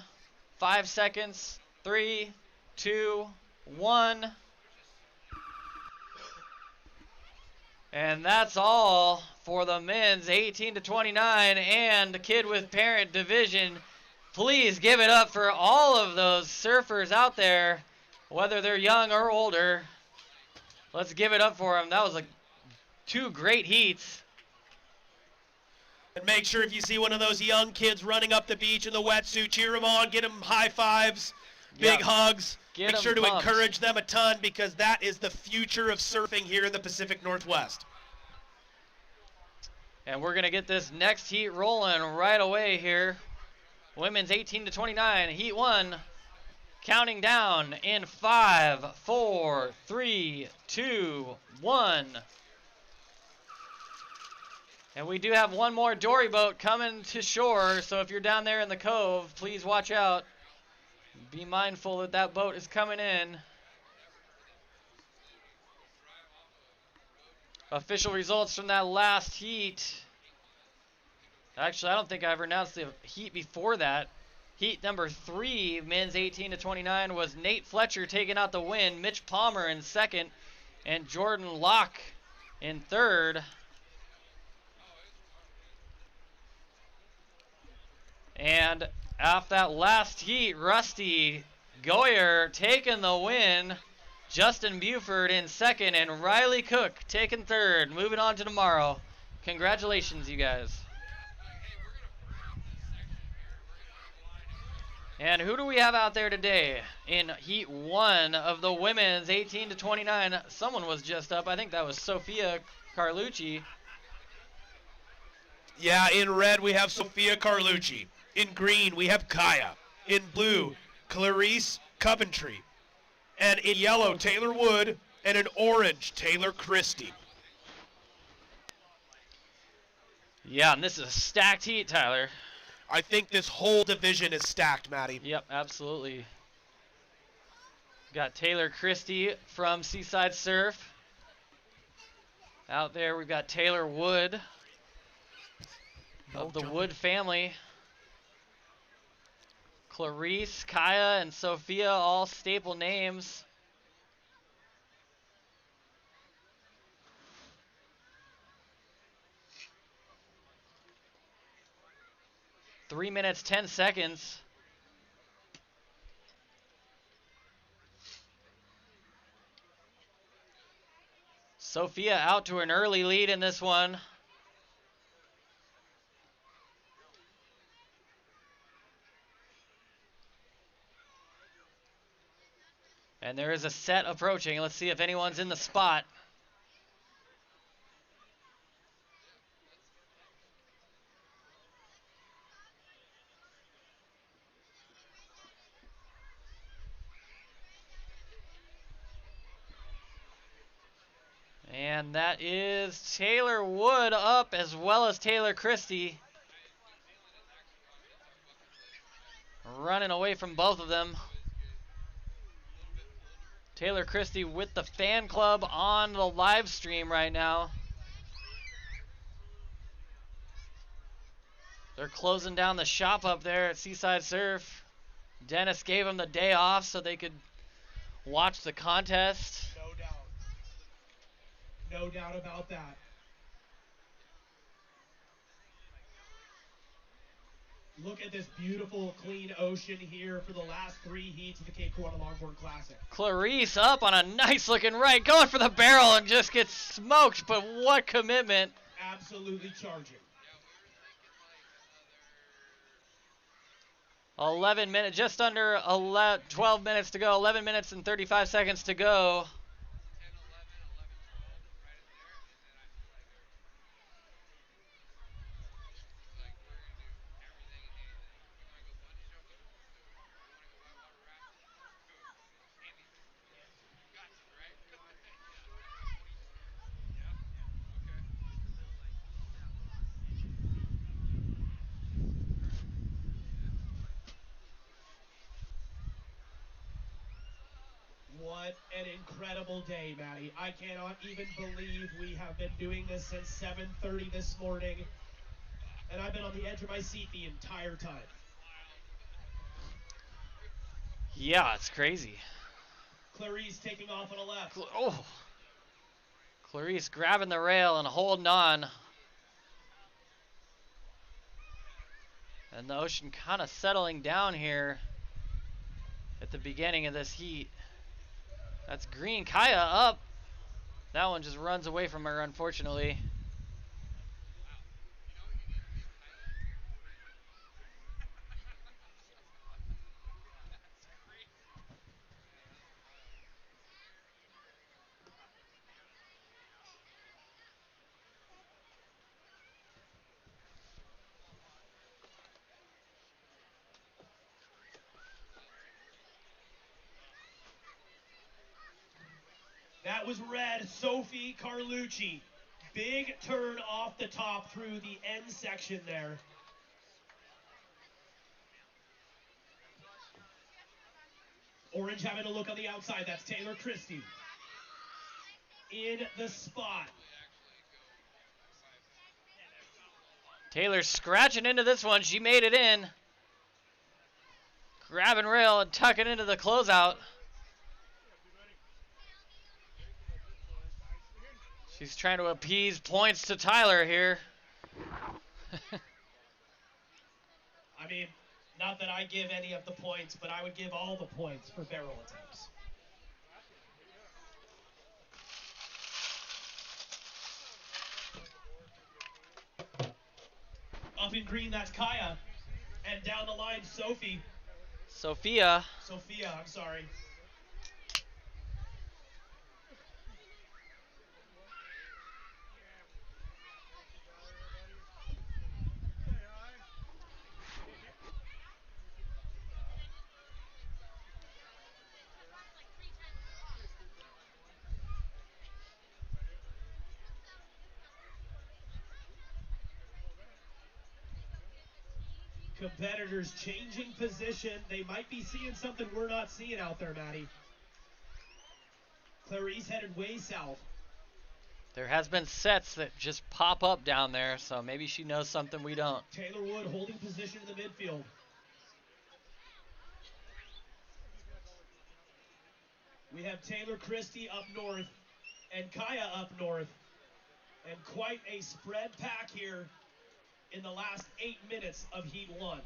5 seconds. 3, 2, 1. And that's all for the men's 18 to 29 and the kid with parent division. Please give it up for all of those surfers out there, whether they're young or older. Let's give it up for them. That was like 2 great heats. And make sure if you see one of those young kids running up the beach in the wetsuit, cheer them on, get them high fives, big hugs. Make sure to encourage them a ton, because that is the future of surfing here in the Pacific Northwest. And we're going to get this next heat rolling right away here. Women's 18 to 29, heat 1. Counting down in 5, 4, 3, 2, 1. And we do have one more dory boat coming to shore, so if you're down there in the cove, please watch out. Be mindful that that boat is coming in. Official results from that last heat. Actually, I don't think I ever announced the heat before that. Heat number 3, men's 18 to 29, was Nate Fletcher taking out the win, Mitch Palmer in second, and Jordan Locke in third. And after that last heat, Rusty Goyer taking the win. Justin Buford in second, and Riley Cook taking third. Moving on to tomorrow. Congratulations, you guys. And who do we have out there today in Heat 1 of the women's 18 to 29? Someone was just up. I think that was Sophia Carlucci. Yeah, in red we have Sophia Carlucci. In green we have Kaya. In blue, Clarice Coventry. And in yellow, Taylor Wood. And in orange, Taylor Christie. Yeah, and this is a stacked heat, Tyler. I think this whole division is stacked, Matty. Yep, absolutely. Got Taylor Christie from Seaside Surf. Out there, we've got Taylor Wood of the Wood family. Clarice, Kaya, and Sophia, all staple names. Three minutes, 10 seconds. Sophia out to an early lead in this one. And there is a set approaching. Let's see if anyone's in the spot. And that is Taylor Wood up as well as Taylor Christie. Running away from both of them. Taylor Christie with the fan club on the live stream right now. They're closing down the shop up there at Seaside Surf. Dennis gave them the day off so they could watch the contest. No doubt. No doubt about that. Look at this beautiful, clean ocean here for the last 3 heats of the Cape Kiwanda Longboard Classic. Clarice up on a nice looking right, going for the barrel and just gets smoked, but what commitment. Absolutely charging. 11 minutes, just under 12 minutes to go, 11 minutes and 35 seconds to go. What an incredible day, Maddie. I cannot even believe we have been doing this since 7:30 this morning, and I've been on the edge of my seat the entire time. Yeah, it's crazy. Clarice taking off on a left. Clarice grabbing the rail and holding on. And the ocean kind of settling down here at the beginning of this heat. That's green. Kaya up. That one just runs away from her, unfortunately. That was red, Sophie Carlucci. Big turn off the top through the end section there. Orange having a look on the outside. That's Taylor Christie. In the spot. Taylor's scratching into this one. She made it in. Grabbing rail and tucking into the closeout. She's trying to appease points to Tyler here. I mean, not that I give any of the points, but I would give all the points for barrel attempts. Up in green, that's Kaya. And down the line, Sophia. Sophia, I'm sorry. Competitors changing position. They might be seeing something we're not seeing out there, Maddie. Clarice headed way south. There has been sets that just pop up down there, so maybe she knows something we don't. Taylor Wood holding position in the midfield. We have Taylor Christie up north and Kaya up north. And quite a spread pack here in the last 8 minutes of Heat 1.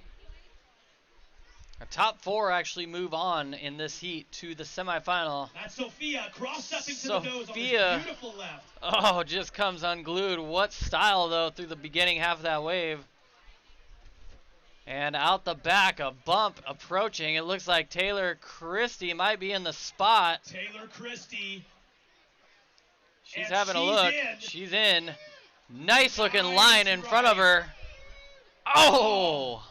Our top 4 actually move on in this heat to the semifinal. That's Sophia cross-stepping to the nose on this beautiful left. Oh, just comes unglued. What style, though, through the beginning half of that wave. And out the back, a bump approaching. It looks like Taylor Christie might be in the spot. Taylor Christie. She's having a look. She's in. Nice looking line in front of her. Oh!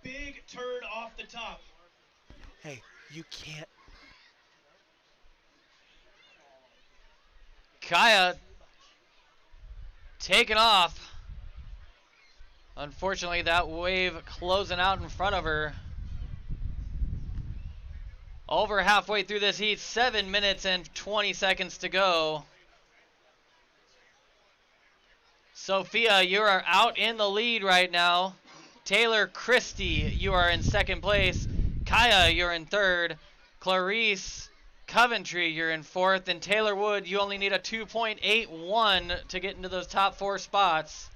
Big turn off the top. Hey, you can't. Kaya taken off. Unfortunately, that wave closing out in front of her. Over halfway through this heat, 7 minutes and 20 seconds to go. Sophia, you are out in the lead right now. Taylor Christie, you are in second place. Kaya, you're in third. Clarice Coventry, you're in fourth. And Taylor Wood, you only need a 2.81 to get into those top 4 spots.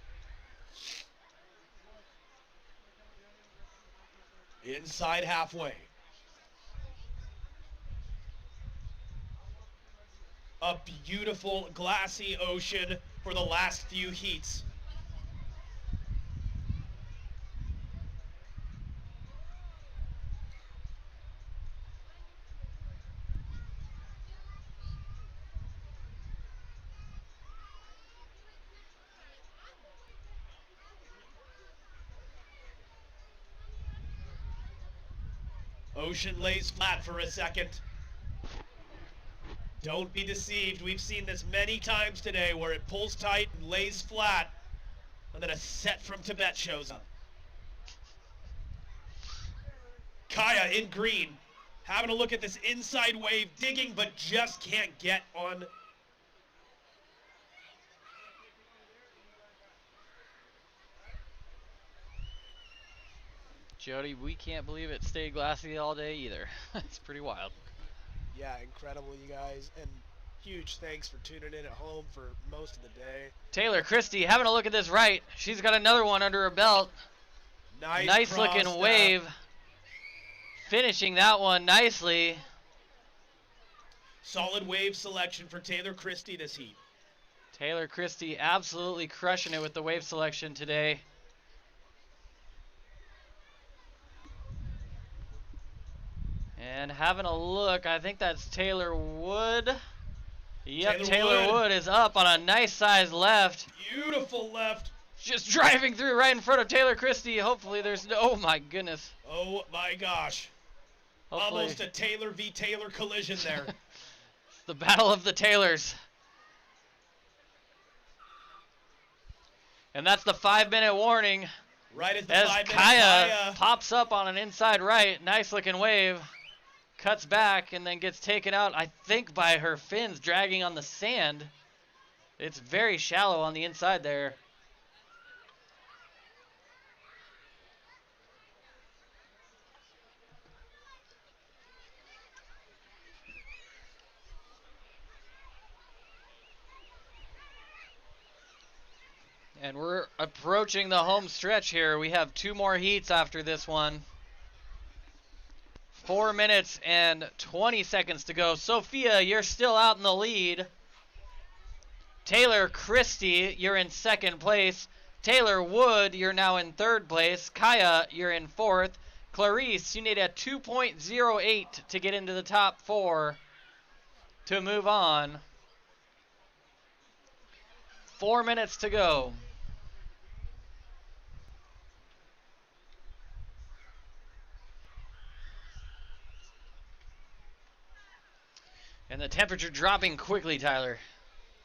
Inside halfway. A beautiful glassy ocean for the last few heats. Ocean lays flat for a second. Don't be deceived. We've seen this many times today where it pulls tight and lays flat, and then a set from Tibet shows up. Kaya in green, having a look at this inside wave, digging but just can't get on. Jody, we can't believe it stayed glassy all day either. It's pretty wild. Yeah, incredible, you guys. And huge thanks for tuning in at home for most of the day. Taylor Christie having a look at this right. She's got another one under her belt. Nice looking wave. Finishing that one nicely. Solid wave selection for Taylor Christie this heat. Taylor Christie absolutely crushing it with the wave selection today. And having a look, I think that's Taylor Wood. Yep, Taylor Wood is up on a nice size left. Beautiful left. Just driving through right in front of Taylor Christie. Hopefully there's no, oh my goodness. Oh my gosh. Hopefully. Almost a Taylor v. Taylor collision there. It's the battle of the Taylors. And that's the 5-minute warning. Right as the as 5 minute Kaya pops up on an inside right. Nice looking wave. Cuts back and then gets taken out, I think, by her fins dragging on the sand. It's very shallow on the inside there. And we're approaching the home stretch here. We have 2 more heats after this one. 4 minutes and 20 seconds to go. Sophia, you're still out in the lead. Taylor Christie, you're in second place. Taylor Wood, you're now in third place. Kaya, you're in fourth. Clarice, you need a 2.08 to get into the top 4 to move on. 4 minutes to go. And the temperature dropping quickly, Tyler.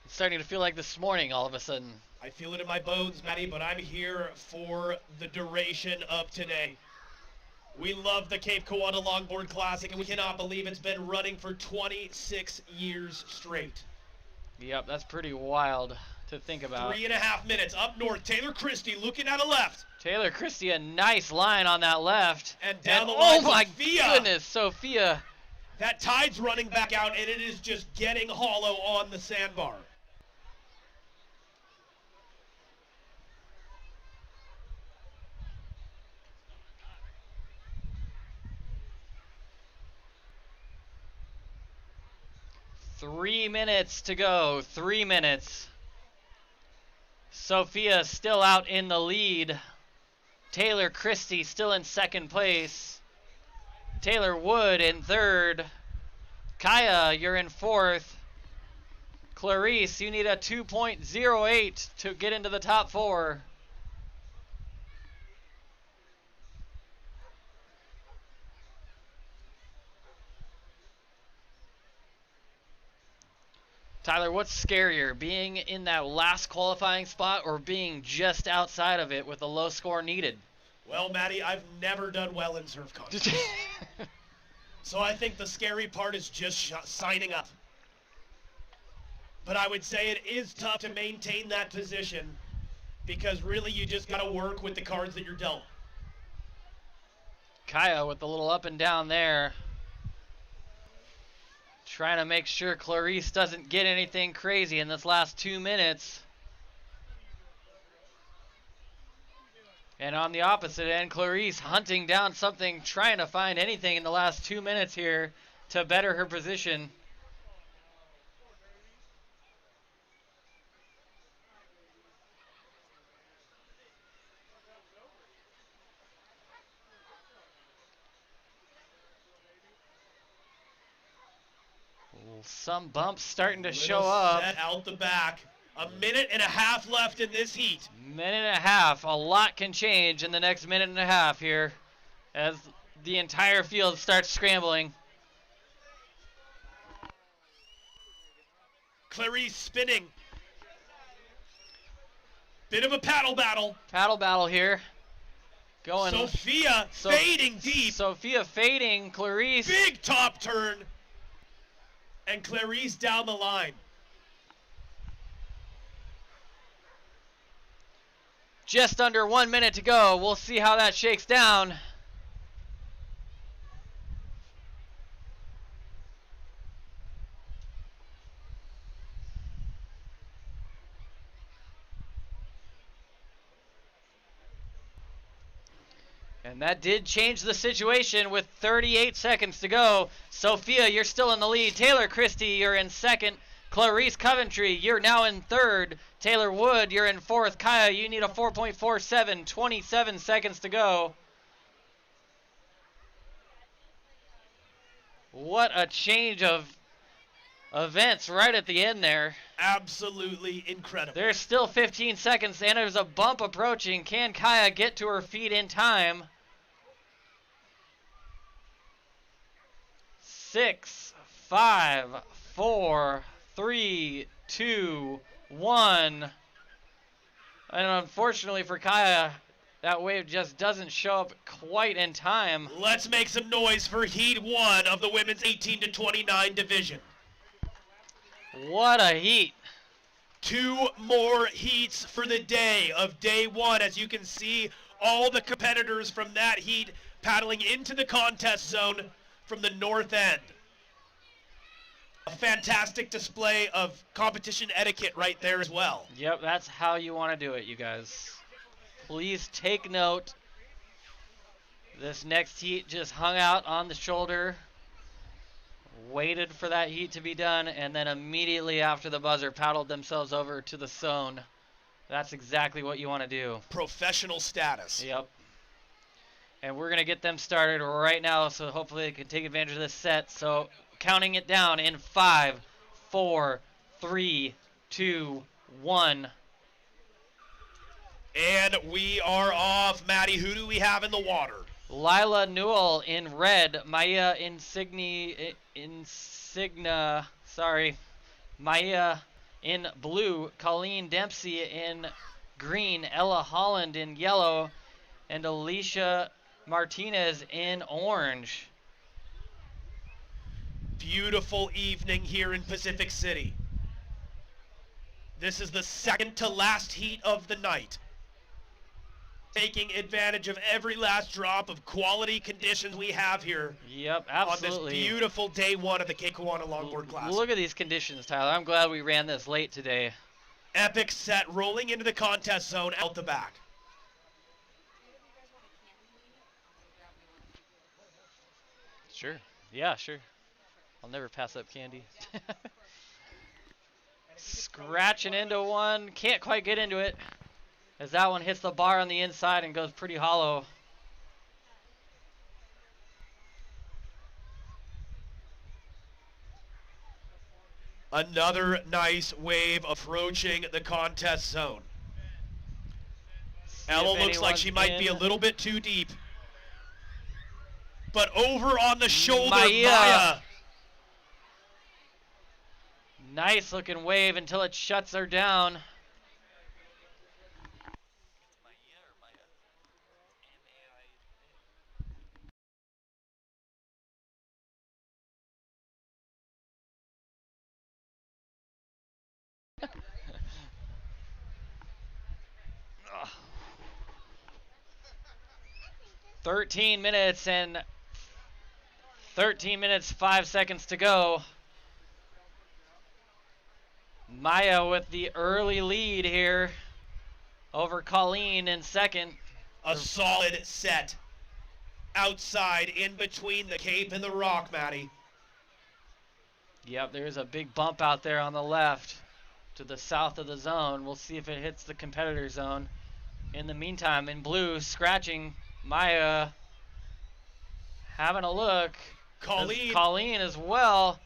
It's starting to feel like this morning all of a sudden. I feel it in my bones, Maddie, but I'm here for the duration of today. We love the Cape Kiwanda Longboard Classic, and we cannot believe it's been running for 26 years straight. Yep, that's pretty wild to think about. 3.5 minutes up north. Taylor Christie looking at a left. Taylor Christie, a nice line on that left. And down the line, oh my Sophia. goodness, Sophia. That tide's running back out, and it is just getting hollow on the sandbar. Three minutes to go. 3 minutes. Sophia still out in the lead. Taylor Christie still in second place. Taylor Wood in third. Kaya, you're in fourth. Clarice, you need a 2.08 to get into the top four. Tyler, what's scarier, being in that last qualifying spot or being just outside of it with a low score needed? Well, Maddie, I've never done well in surf contests. So I think the scary part is just signing up. But I would say it is tough to maintain that position because really you just got to work with the cards that you're dealt. Kaya with the little up and down there. Trying to make sure Clarice doesn't get anything crazy in this last 2 minutes. And on the opposite end, Clarice hunting down something, trying to find anything in the last 2 minutes here to better her position. Some bumps starting to show up. Set out the back. A minute and a half left in this heat. Minute and a half. A lot can change in the next minute and a half here as the entire field starts scrambling. Clarice spinning. Bit of a paddle battle. Paddle battle here. Going. Sophia fading deep. Sophia fading. Clarice. Big top turn. And Clarice down the line. Just under 1 minute to go. We'll see how that shakes down. And that did change the situation with 38 seconds to go. Sophia, you're still in the lead. Taylor Christie, you're in second. Clarice Coventry, you're now in third. Taylor Wood, you're in fourth. Kaya, you need a 4.47. 27 seconds to go. What a change of events right at the end there. Absolutely incredible. There's still 15 seconds and there's a bump approaching. Can Kaya get to her feet in time? 6, 5, 4, 3, 2, 1. And unfortunately for Kaya, that wave just doesn't show up quite in time. Let's make some noise for Heat 1 of the women's 18 to 29 division. What a heat. 2 more heats for the day of day 1. As you can see, all the competitors from that heat paddling into the contest zone from the north end. A fantastic display of competition etiquette right there as well. Yep, that's how you want to do it, you guys. Please take note. This next heat just hung out on the shoulder, waited for that heat to be done, and then immediately after the buzzer paddled themselves over to the zone. That's exactly what you want to do. Professional status. Yep. And we're going to get them started right now, so hopefully they can take advantage of this set. So counting it down in 5, 4, 3, 2, 1. And we are off. Maddie, who do we have in the water? Lila Newell in red. Maya Maya in blue, Colleen Dempsey in green, Ella Holland in yellow, and Alicia Martinez in orange. Beautiful evening here in Pacific City. This is the second to last heat of the night. Taking advantage of every last drop of quality conditions we have here. Yep, absolutely. On this beautiful day one of the Cape Kiwanda Longboard Classic. Look at these conditions, Tyler. I'm glad we ran this late today. Epic set rolling into the contest zone out the back. Sure. Yeah, sure. I'll never pass up candy. Scratching into one. Can't quite get into it, as that one hits the bar on the inside and goes pretty hollow. Another nice wave approaching the contest zone. Ella looks like she might be a little bit too deep. But over on the shoulder, Maya. Nice looking wave until it shuts her down. Ugh. 13 minutes and 5 seconds to go. Maya with the early lead here over Colleen in second. A solid set. Outside, in between the Cape and the Rock, Maddie. Yep, there's a big bump out there on the left to the south of the zone. We'll see if it hits the competitor zone. In the meantime, in blue, scratching, Maya having a look. Colleen as well.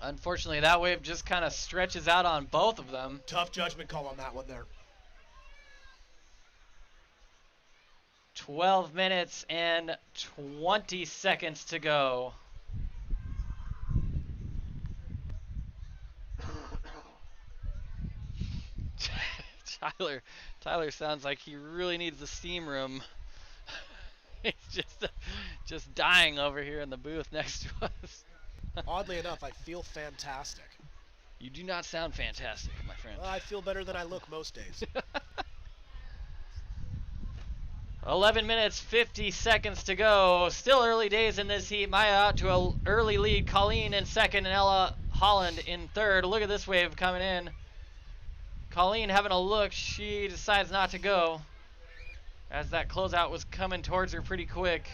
Unfortunately, that wave just kind of stretches out on both of them. Tough judgment call on that one there. 12 minutes and 20 seconds to go. Tyler sounds like he really needs the steam room. He's just dying over here in the booth next to us. Oddly enough, I feel fantastic. You do not sound fantastic, my friend. Well, I feel better than I look most days. 11 minutes, 50 seconds to go. Still early days in this heat. Maya out to an early lead. Colleen in second and Ella Holland in third. Look at this wave coming in. Colleen having a look. She decides not to go, as that closeout was coming towards her pretty quick.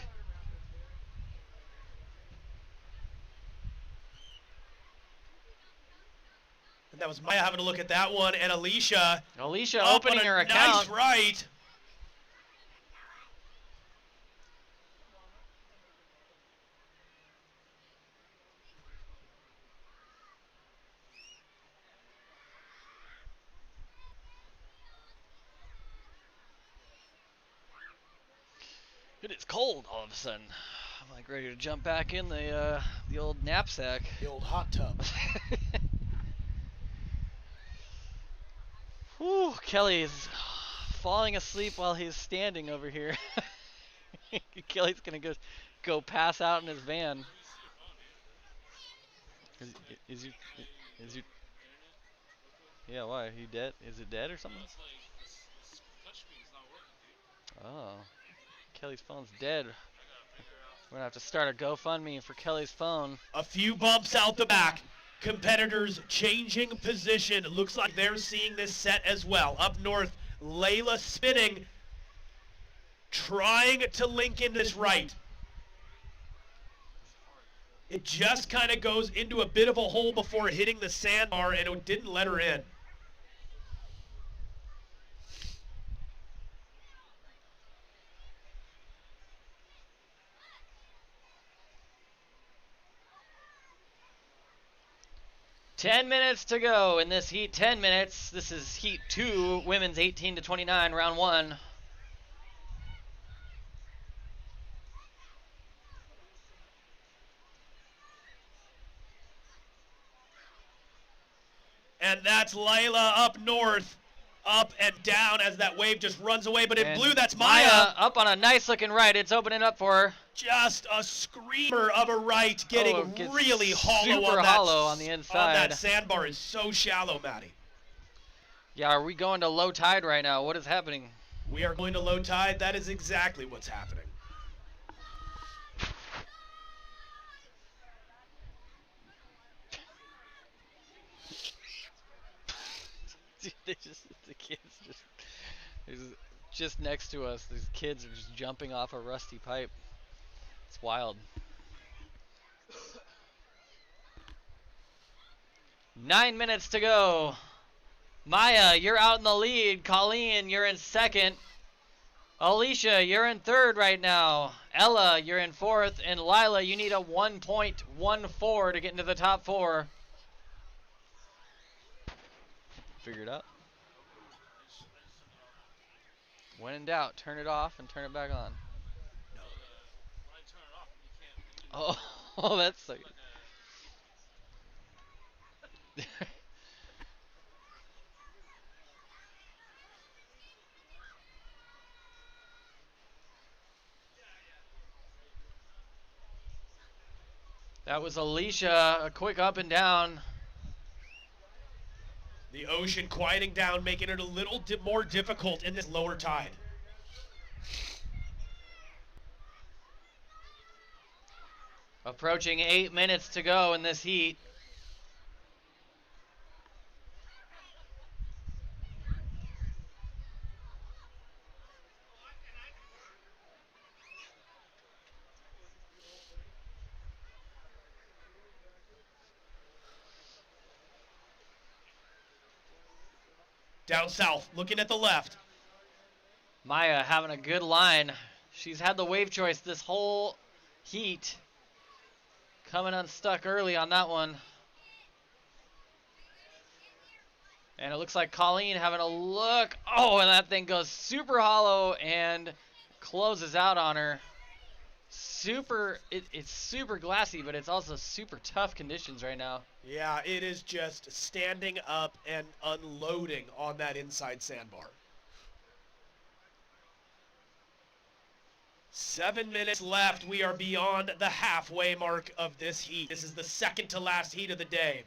And that was Maya having a look at that one, and Alicia opening her account. Nice right. It is cold all of a sudden. I'm like ready to jump back in the old knapsack. The old hot tub. Whew, Kelly's falling asleep while he's standing over here. Kelly's gonna go pass out in his van. Is you? Yeah, why? Are you dead? Is it dead or something? Oh, Kelly's phone's dead. We're gonna have to start a GoFundMe for Kelly's phone. A few bumps out the back. Competitors changing position. Looks like they're seeing this set as well. Up north, Layla spinning, trying to link in this right. It just kind of goes into a bit of a hole before hitting the sandbar, and it didn't let her in. Ten minutes to go in this heat. 10 minutes. This is heat 2, women's 18 to 29, round 1. And that's Layla up north, up and down as that wave just runs away. But in And blue, that's Maya. up on a nice looking right. It's opening up for her. Just a screamer of a right, getting gets really hollow super on that, hollow on the inside. On that sandbar is so shallow, Matty. Yeah, are we going to low tide right now? What is happening? We are going to low tide. That is exactly what's happening. Dude, the kids just next to us. These kids are just jumping off a rusty pipe. It's wild. 9 minutes to go. Maya, you're out in the lead. Colleen, you're in second. Alicia, you're in third right now. Ella, you're in fourth. And Lila, you need a 1.14 to get into the top 4. Figure it out. When in doubt, turn it off and turn it back on. Oh, that's like. That was Alicia, a quick up and down. The ocean quieting down, making it a little more difficult in this lower tide. Approaching 8 minutes to go in this heat. Down south, looking at the left. Maya having a good line. She's had the wave choice this whole heat. Coming unstuck early on that one. And it looks like Colleen having a look. Oh, and that thing goes super hollow and closes out on her. It's super glassy, but it's also super tough conditions right now. Yeah, it is just standing up and unloading on that inside sandbar. 7 minutes left. We are beyond the halfway mark of this heat. This is the second to last heat of the day.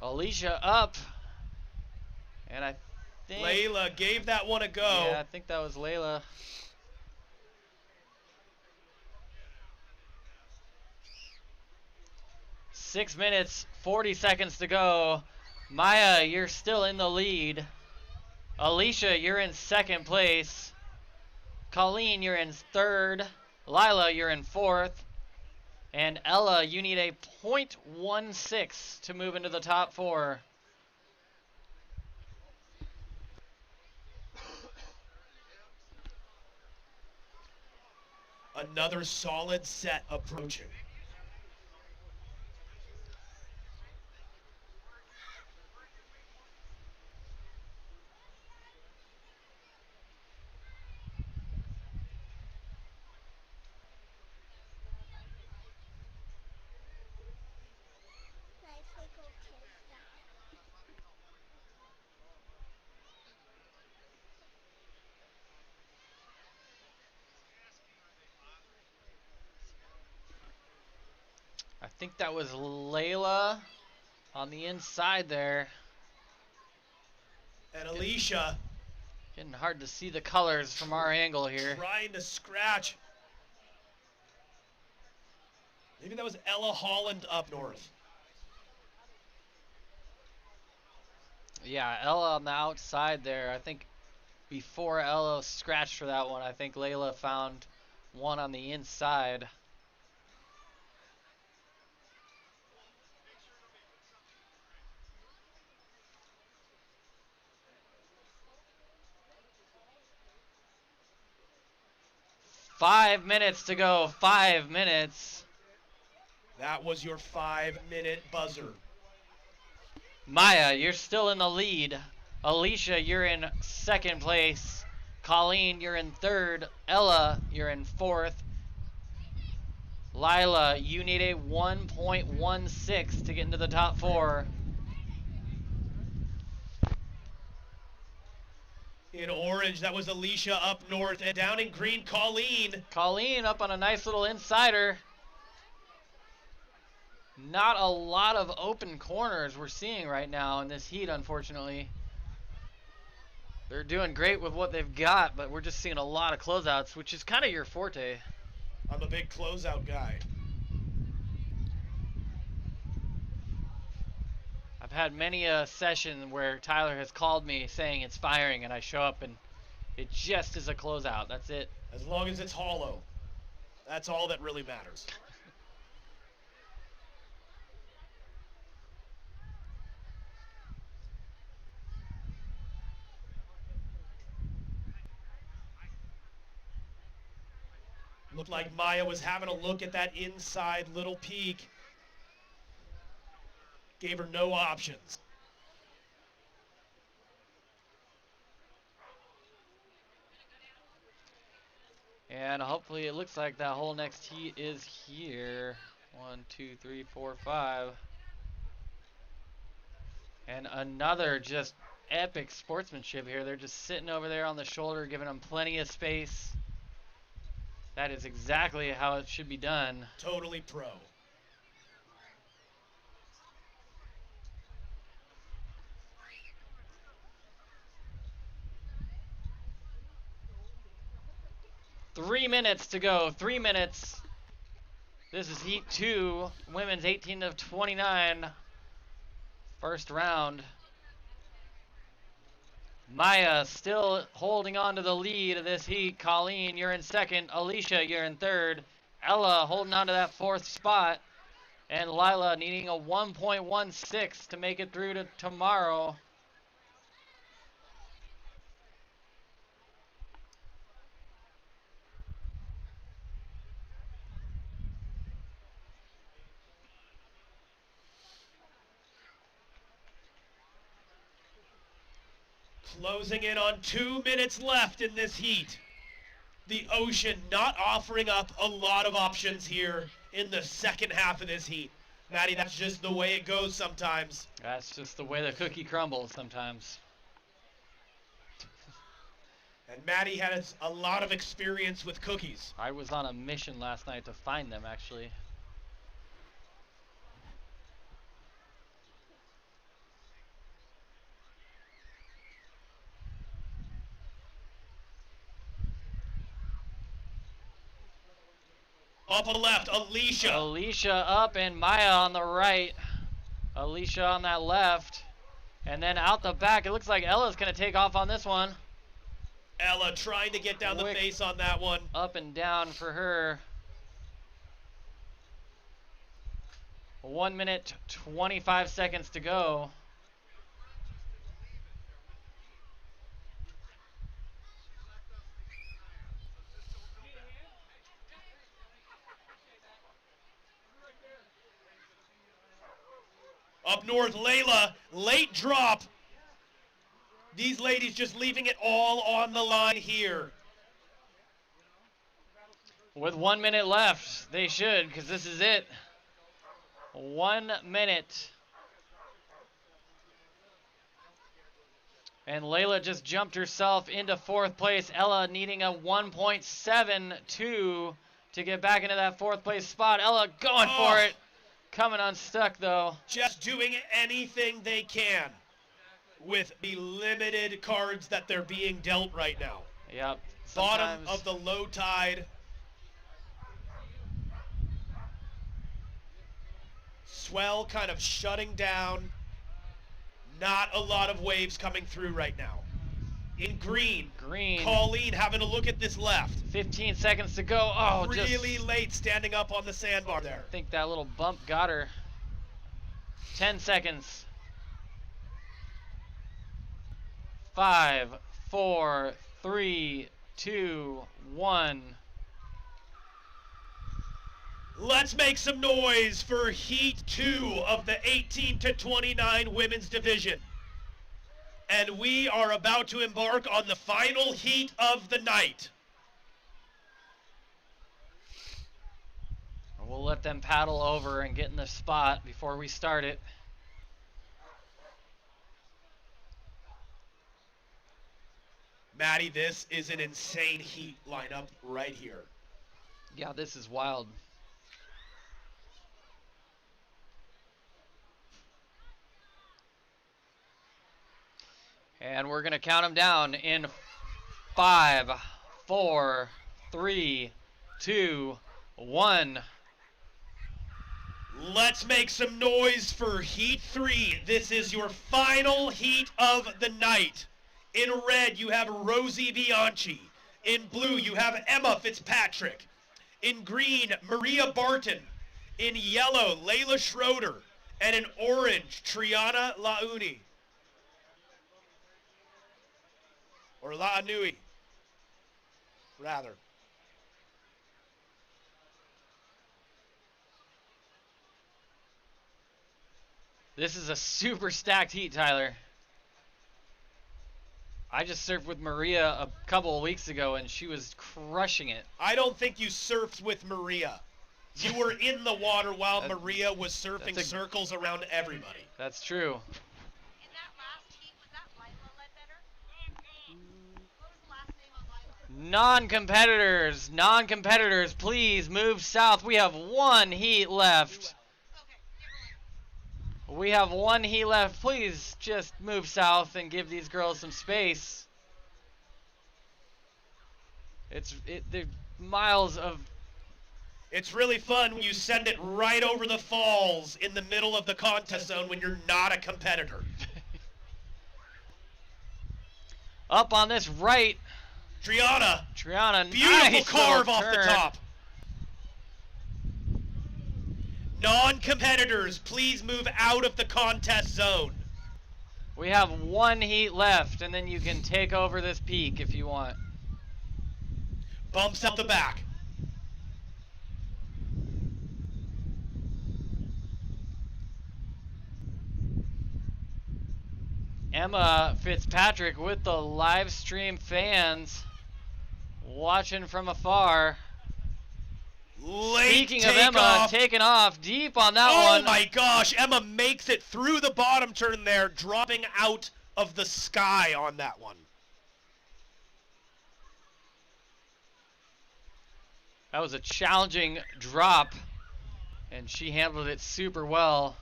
Alicia up. And I think Layla gave that one a go. Yeah, I think that was Layla. Six minutes, 40 seconds to go. Maya, you're still in the lead. Alicia, you're in second place. Colleen, you're in third. Lila, you're in fourth. And Ella, you need a .16 to move into the top 4. Another solid set approaching. I think that was Layla on the inside there. And Alicia. Getting hard to see the colors from our angle here. Trying to scratch. Maybe that was Ella Holland up north. Yeah, Ella on the outside there. I think before Ella scratched for that one, I think Layla found one on the inside. Five minutes to go. 5 minutes. That was your 5-minute buzzer. Maya, you're still in the lead. Alicia, you're in second place. Colleen, you're in third. Ella, you're in fourth. Lila, you need a 1.16 to get into the top 4. In orange, that was Alicia up north. And down in green, Colleen. Colleen up on a nice little insider. Not a lot of open corners we're seeing right now in this heat, unfortunately. They're doing great with what they've got, but we're just seeing a lot of closeouts, which is kind of your forte. I'm a big closeout guy. I've had many a session where Tyler has called me saying it's firing, and I show up and it just is a closeout. That's it. As long as it's hollow. That's all that really matters. Looked like Maya was having a look at that inside little peak. Gave her no options. And hopefully it looks like that whole next heat is here. 1, 2, 3, 4, 5. And another just epic sportsmanship here. They're just sitting over there on the shoulder, giving them plenty of space. That is exactly how it should be done. Totally pro. Three minutes to go. 3 minutes. This is Heat 2. Women's 18 to 29. First round. Maya still holding on to the lead of this heat. Colleen, you're in second. Alicia, you're in third. Ella holding on to that 4th spot. And Lila needing a 1.16 to make it through to tomorrow. Closing in on 2 minutes left in this heat. The Ocean not offering up a lot of options here in the second half of this heat. Maddie, that's just the way it goes sometimes. That's just the way the cookie crumbles sometimes. And Maddie has a lot of experience with cookies. I was on a mission last night to find them, actually. Up on the left, Alicia. Alicia up and Maya on the right. Alicia on that left. And then out the back, it looks like Ella's going to take off on this one. Ella trying to get down the face on that one. Up and down for her. 1 minute, 25 seconds to go. Up north, Layla, late drop. These ladies just leaving it all on the line here. With 1 minute left, they should, because this is it. 1 minute. And Layla just jumped herself into 4th place. Ella needing a 1.72 to get back into that 4th place spot. Ella going for it. Coming unstuck, though. Just doing anything they can with the limited cards that they're being dealt right now. Yep. Bottom of the low tide. Swell kind of shutting down. Not a lot of waves coming through right now. In green. Colleen having a look at this left. 15 seconds to go. Oh, really just late standing up on the sandbar there. I think that little bump got her. 10 seconds. 5, 4, 3, 2, 1. Let's make some noise for Heat 2 of the 18 to 29 women's division. And we are about to embark on the final heat of the night. We'll let them paddle over and get in the spot before we start it. Maddie, this is an insane heat lineup right here. Yeah, this is wild. And we're going to count them down in 5, 4, 3, 2, 1. Let's make some noise for Heat 3. This is your final heat of the night. In red, you have Rosie Bianchi. In blue, you have Emma Fitzpatrick. In green, Maria Barton. In yellow, Layla Schroeder. And in orange, Triana Launi. Or Laanui, rather. This is a super stacked heat, Tyler. I just surfed with Maria a couple of weeks ago, and she was crushing it. I don't think you surfed with Maria. You were in the water while Maria was surfing circles around everybody. That's true. Non-competitors, please move south. We have one heat left. We have one heat left. Please just move south and give these girls some space. They're miles of... It's really fun when you send it right over the falls in the middle of the contest zone when you're not a competitor. Up on this right. Triana, beautiful nice carve off turn. the top. Non-competitors, please move out of the contest zone. We have one heat left, and then you can take over this peak if you want. Bumps up the back. Emma Fitzpatrick with the live stream fans watching from afar. Speaking of Emma, taking off deep on that one. Oh my gosh, Emma makes it through the bottom turn there, dropping out of the sky on that one. That was a challenging drop, and she handled it super well.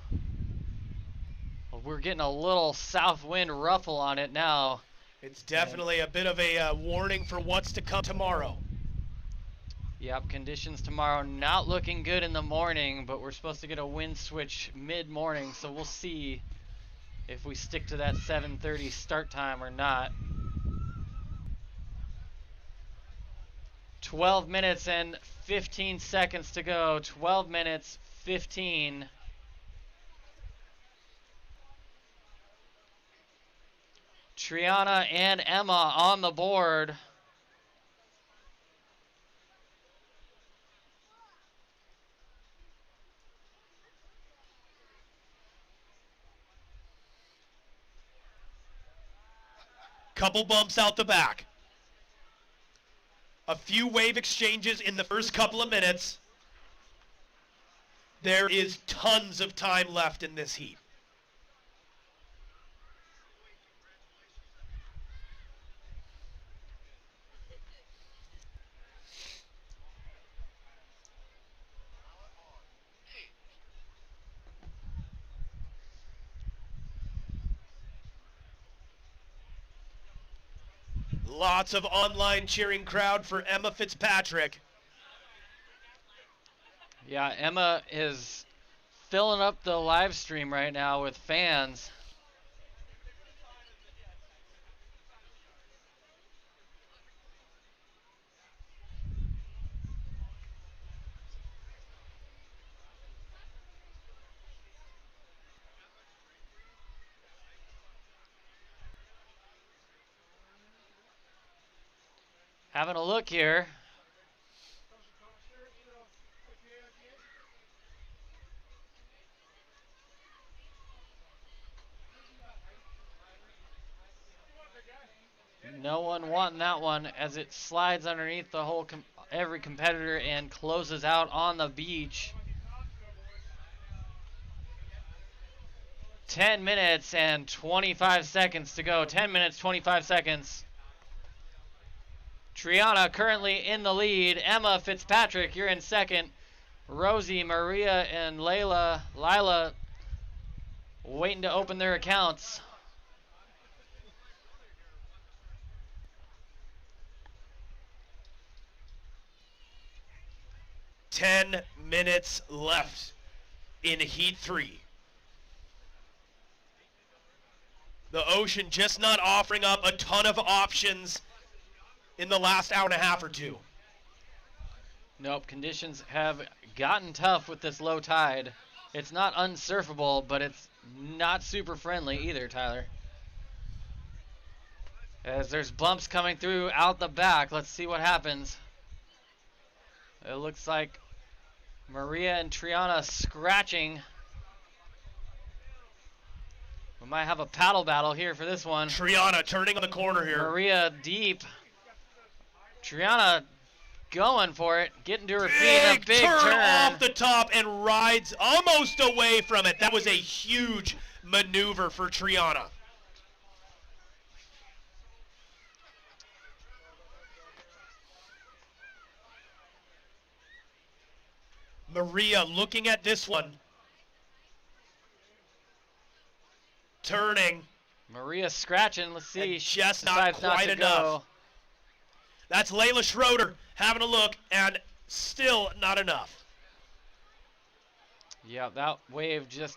We're getting a little south wind ruffle on it now. It's definitely a bit of a warning for what's to come tomorrow. Yep, conditions tomorrow not looking good in the morning, but we're supposed to get a wind switch mid-morning, so we'll see if we stick to that 7:30 start time or not. 12 minutes and 15 seconds to go. 12 minutes, 15. Triana and Emma on the board. Couple bumps out the back. A few wave exchanges in the first couple of minutes. There is tons of time left in this heat. Lots of online cheering crowd for Emma Fitzpatrick. Yeah, Emma is filling up the live stream right now with fans. Having a look here. No one wanting that one as it slides underneath the whole every competitor and closes out on the beach. 10 minutes and 25 seconds to go. 10 minutes, 25 seconds. Triana currently in the lead. Emma Fitzpatrick, you're in second. Rosie, Maria, and Lila waiting to open their accounts. Ten minutes left in Heat 3. The Ocean just not offering up a ton of options in the last hour and a half or two. Nope, conditions have gotten tough with this low tide. It's not unsurfable, but it's not super friendly either, Tyler. As there's bumps coming through out the back. Let's see what happens. It looks like Maria and Triana scratching. We might have a paddle battle here for this one. Triana turning on the corner here. Maria deep. Triana going for it, getting to her feet, a big turn off the top and rides almost away from it. That was a huge maneuver for Triana. Maria looking at this one. Turning. Maria scratching. Let's see. And just not quite enough. That's Layla Schroeder having a look, and still not enough. Yeah, that wave just...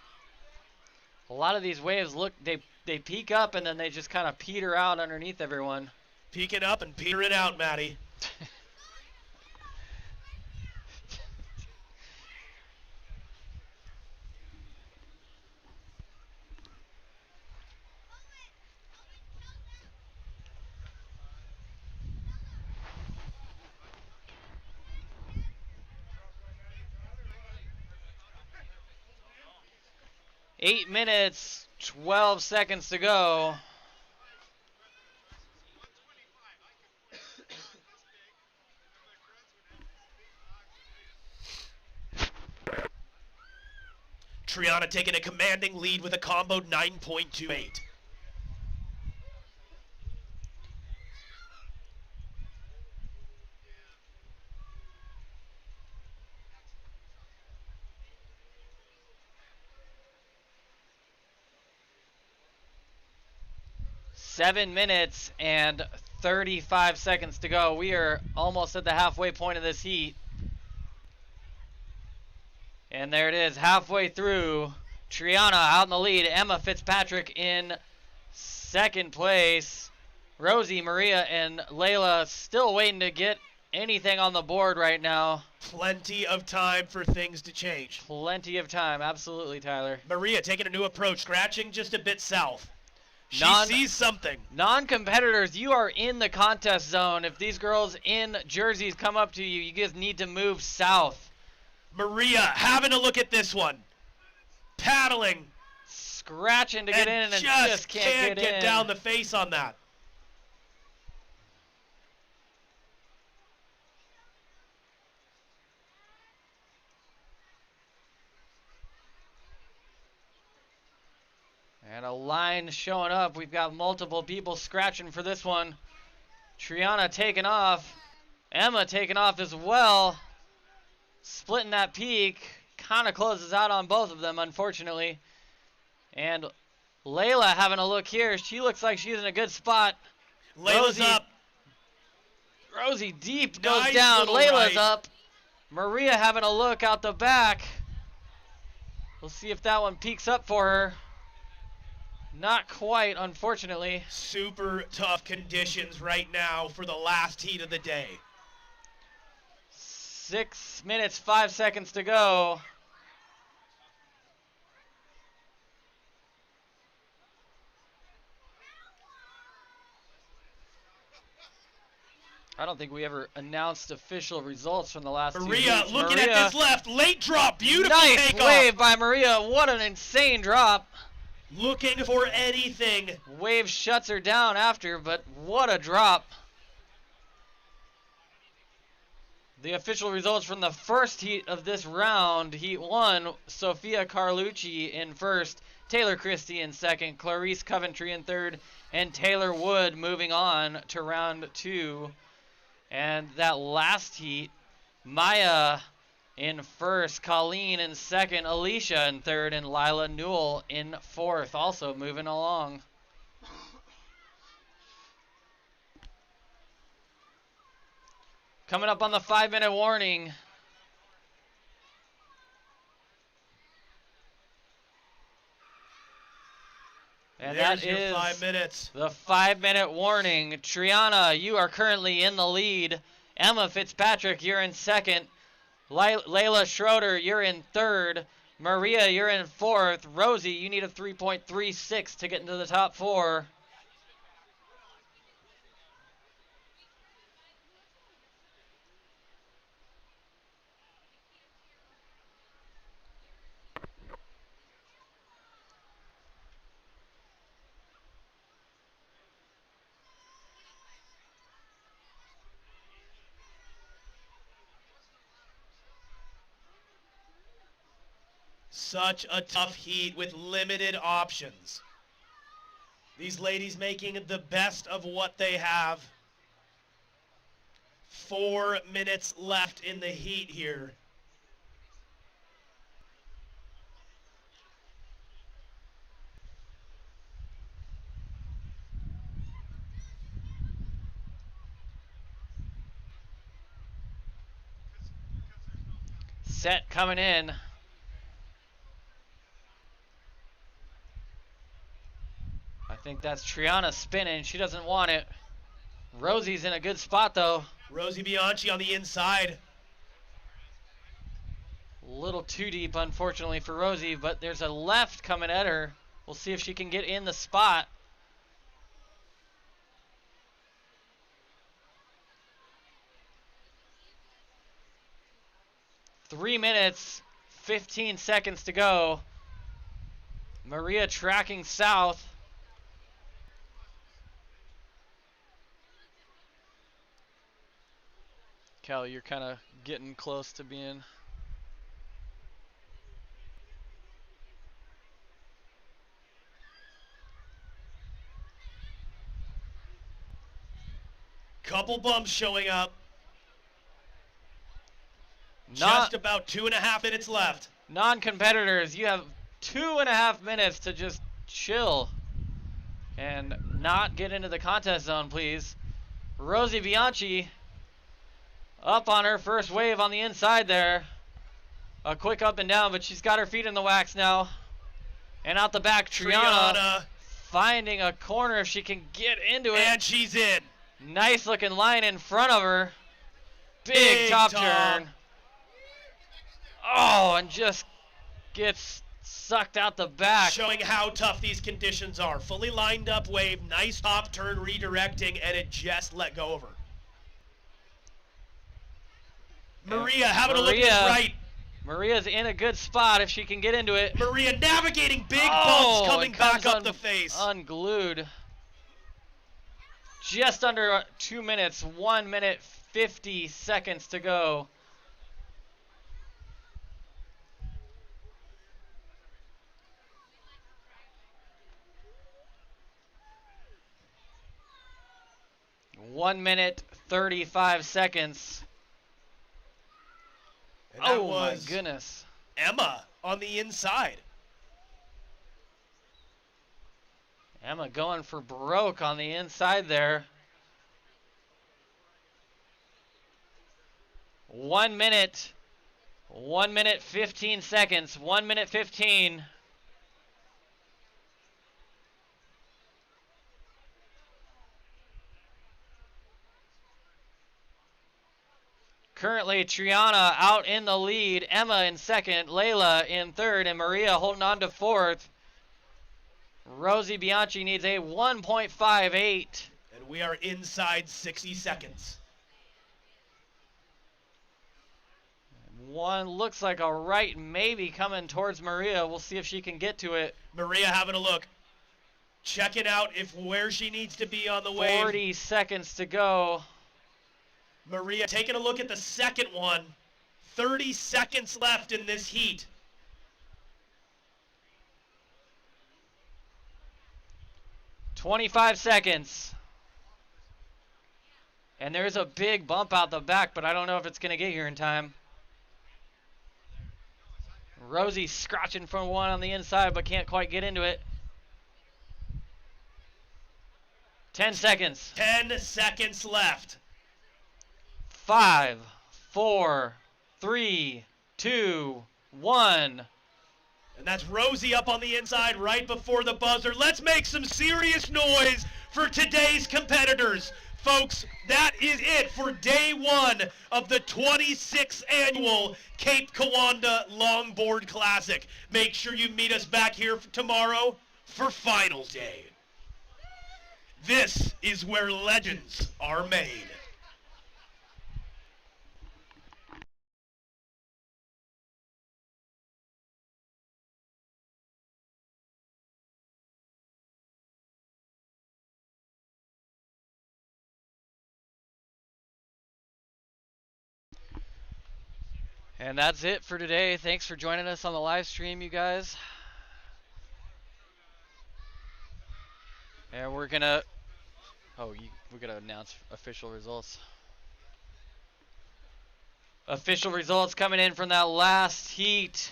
A lot of these waves look, they peak up and then they just kind of peter out underneath everyone. Peeking up and petering out, Maddie. Eight minutes, 12 seconds to go. Triana taking a commanding lead with a combo 9.28. Seven minutes and 35 seconds to go. We are almost at the halfway point of this heat. And there it is, halfway through. Triana out in the lead. Emma Fitzpatrick in second place. Rosie, Maria, and Layla still waiting to get anything on the board right now. Plenty of time for things to change. Plenty of time, absolutely, Tyler. Maria taking a new approach, scratching just a bit south. She sees something. Non-competitors, you are in the contest zone. If these girls in jerseys come up to you, you guys need to move south. Maria having a look at this one. Paddling. Scratching to get in and just can't get down the face on that. And a line showing up. We've got multiple people scratching for this one. Triana taking off. Emma taking off as well. Splitting that peak. Kind of closes out on both of them, unfortunately. And Layla having a look here. She looks like she's in a good spot. Layla's up. Rosie deep goes down. Layla's up. Maria having a look out the back. We'll see if that one peaks up for her. Not quite, unfortunately. Super tough conditions right now for the last heat of the day. 6 minutes, 5 seconds to go. I don't think we ever announced official results from the last two Maria heats. looking at this left. Late drop. Beautiful nice takeoff. wave by Maria. What an insane drop. Looking for anything. Wave shuts her down after, but what a drop. The official results from the first heat of this round. Heat 1, Sofia Carlucci in first, Taylor Christie in second, Clarice Coventry in third, and Taylor Wood moving on to round 2. And that last heat, Maya in first, Colleen in second, Alicia in third, and Lila Newell in fourth, also moving along. Coming up on the 5-minute warning. And There's that your is 5 minutes. the 5-minute warning. Triana, you are currently in the lead. Emma Fitzpatrick, you're in second. Layla Schroeder, you're in third. Maria, you're in fourth. Rosie, you need a 3.36 to get into the top 4. Such a tough heat with limited options. These ladies making the best of what they have. 4 minutes left in the heat here. Set coming in. I think that's Triana spinning. She doesn't want it. Rosie's in a good spot, though. Rosie Bianchi on the inside. A little too deep, unfortunately, for Rosie, but there's a left coming at her. We'll see if she can get in the spot. Three minutes, 15 seconds to go. Maria tracking south. Cal, you're kind of getting close to being... Couple bumps showing up. Just about 2.5 minutes left. Non-competitors, you have 2.5 minutes to just chill and not get into the contest zone, please. Rosie Bianchi up on her first wave on the inside there. A quick up and down, but she's got her feet in the wax now. And out the back, Triana finding a corner if she can get into it. And she's in. Nice looking line in front of her. Big top turn. Oh, and just gets sucked out the back. Showing how tough these conditions are. Fully lined up wave, nice top turn redirecting, and it just let go of her. Maria having a look at his right. Maria's in a good spot if she can get into it. Maria navigating big bumps coming back up the face. Unglued. Just under 2 minutes, 1 minute 50 seconds to go. One minute 35 seconds. And that oh was my goodness. Emma on the inside. Emma going for broke on the inside there. 1 minute. 1 minute 15 seconds. 1 minute 15. Currently, Triana out in the lead. Emma in second. Layla in third. And Maria holding on to fourth. Rosie Bianchi needs a 1.58. And we are inside 60 seconds. One looks like a right maybe coming towards Maria. We'll see if she can get to it. Maria having a look. Checking out if where she needs to be on the wave. 40 seconds to go. Maria taking a look at the second one. 30 seconds left in this heat. "25 seconds. And there's a big bump out the back, but I don't know if it's going to get here in time. Rosie scratching for one on the inside, but can't quite get into it. 10 seconds. 10 seconds left. 5, 4, 3, 2, 1. And that's Rosie up on the inside right before the buzzer. Let's make some serious noise for today's competitors. Folks, that is it for day one of the 26th annual Cape Kiwanda Longboard Classic. Make sure you meet us back here tomorrow for final day. This is where legends are made. And that's it for today. Thanks for joining us on the live stream, you guys. And we're gonna, we're gonna announce official results. Official results coming in from that last heat.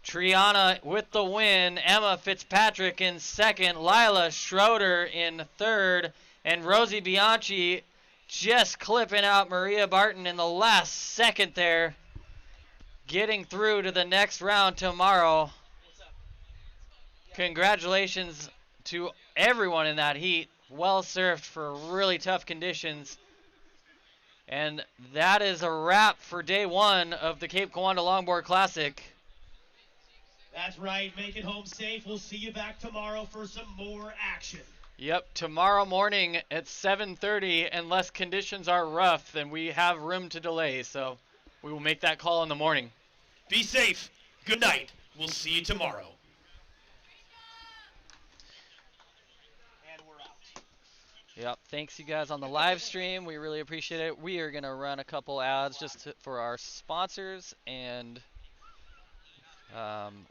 Triana with the win, Emma Fitzpatrick in second, Lila Schroeder in third, and Rosie Bianchi just clipping out Maria Barton in the last second there, getting through to the next round tomorrow. Congratulations to everyone in that heat. Well served for really tough conditions. And that is a wrap for day one of the Cape Kiwanda Longboard Classic. That's right. Make it home safe. We'll see you back tomorrow for some more action. Yep, tomorrow morning at 7:30, unless conditions are rough, then we have room to delay, so we will make that call in the morning. Be safe. Good night. We'll see you tomorrow. And we're out. Yep, thanks you guys on the live stream. We really appreciate it. We are going to run a couple ads just for our sponsors, and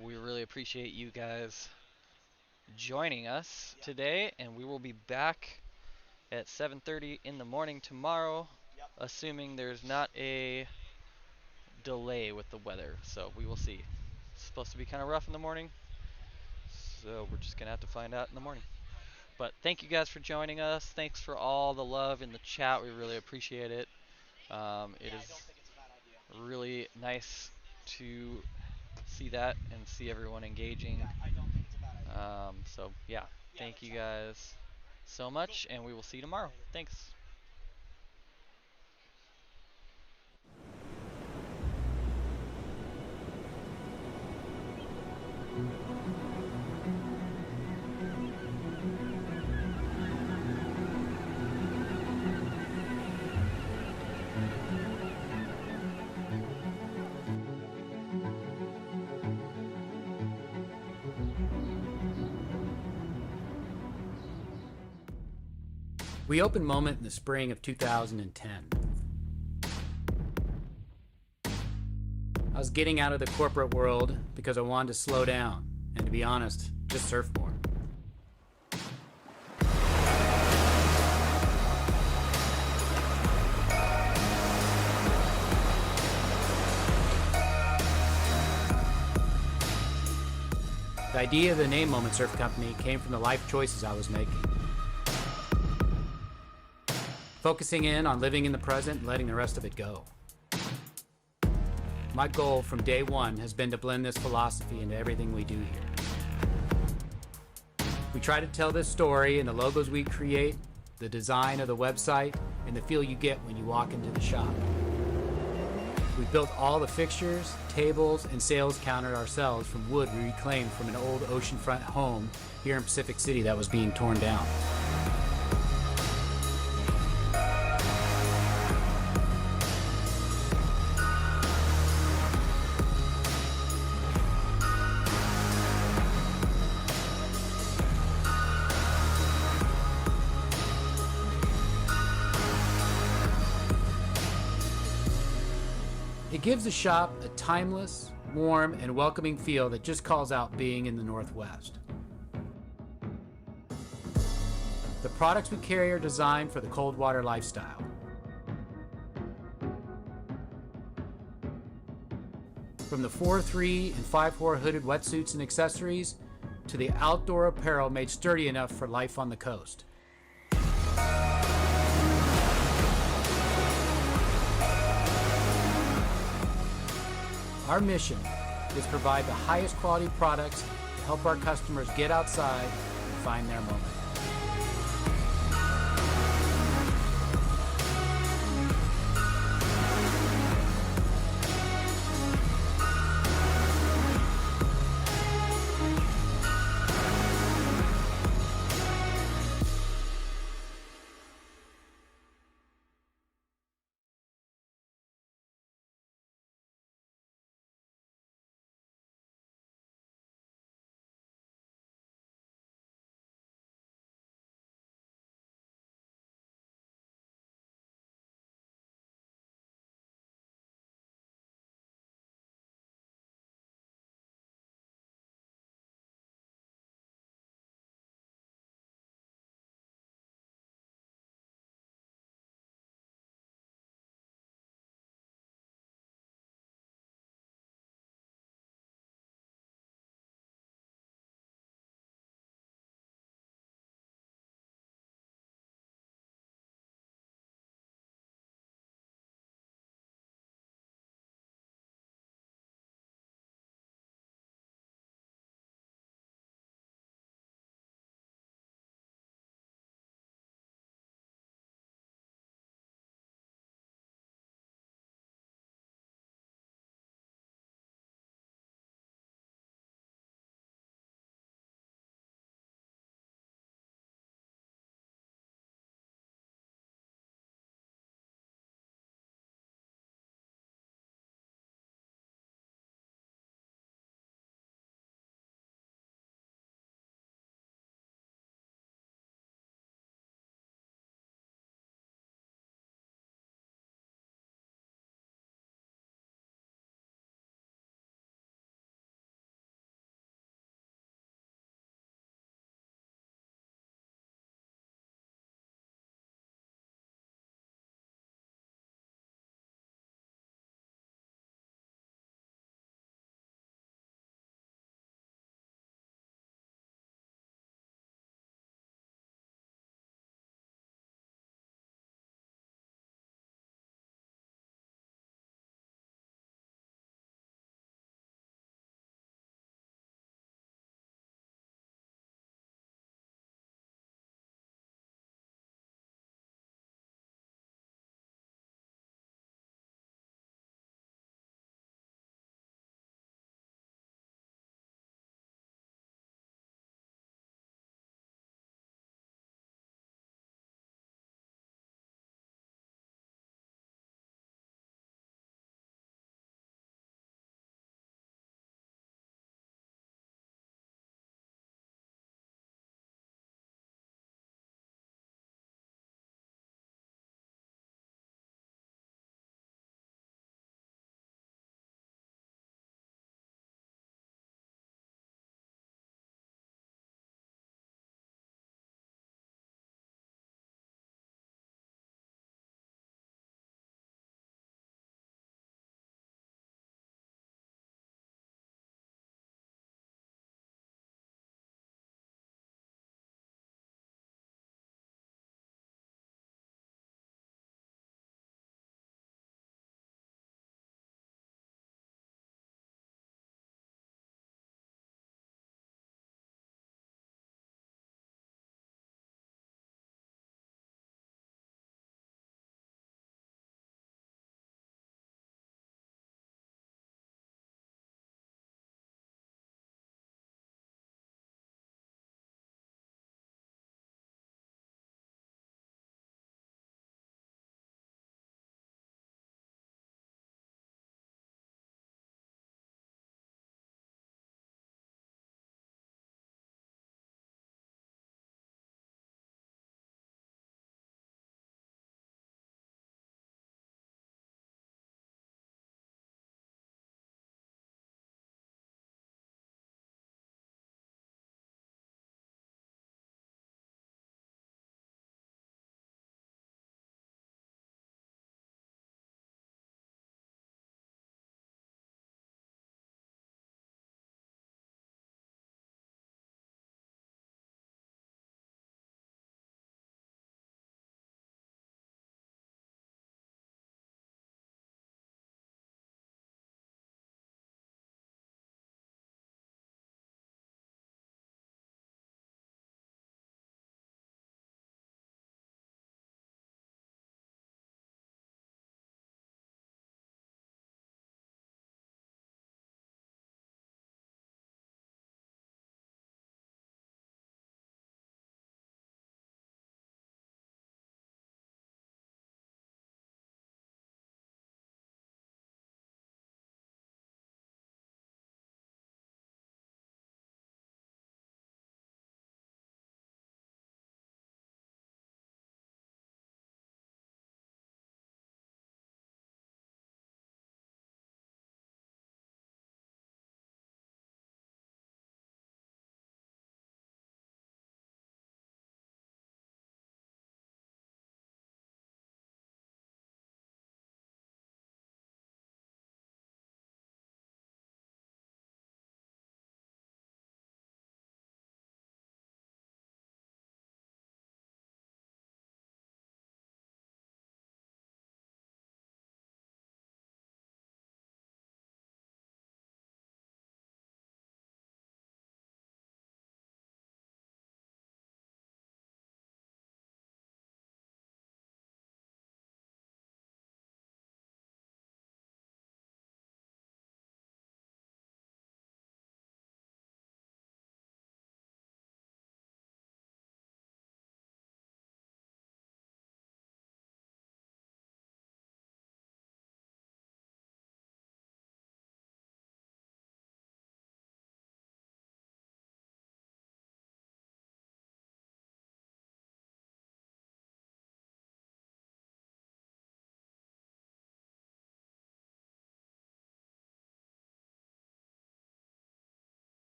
we really appreciate you guys joining us today, and we will be back at 7:30 in the morning tomorrow, assuming there's not a delay with the weather, so we will see. It's supposed to be kind of rough in the morning, so we're just gonna have to find out in the morning. But thank you guys for joining us. Thanks for all the love in the chat. We really appreciate it. It is really nice to see that and see everyone engaging. So yeah, thank you guys so much, and we will see you tomorrow. Thanks. We opened Moment in the spring of 2010. I was getting out of the corporate world because I wanted to slow down and, to be honest, just surf more. The idea of the name Moment Surf Company came from the life choices I was making. Focusing in on living in the present and letting the rest of it go. My goal from day one has been to blend this philosophy into everything we do here. We try to tell this story in the logos we create, the design of the website, and the feel you get when you walk into the shop. We built all the fixtures, tables, and sales counter ourselves from wood we reclaimed from an old oceanfront home here in Pacific City that was being torn down. It gives the shop a timeless, warm, and welcoming feel that just calls out being in the Northwest. The products we carry are designed for the cold water lifestyle. From the 4.3 and 5.4 hooded wetsuits and accessories to the outdoor apparel made sturdy enough for life on the coast. Our mission is to provide the highest quality products to help our customers get outside and find their moment.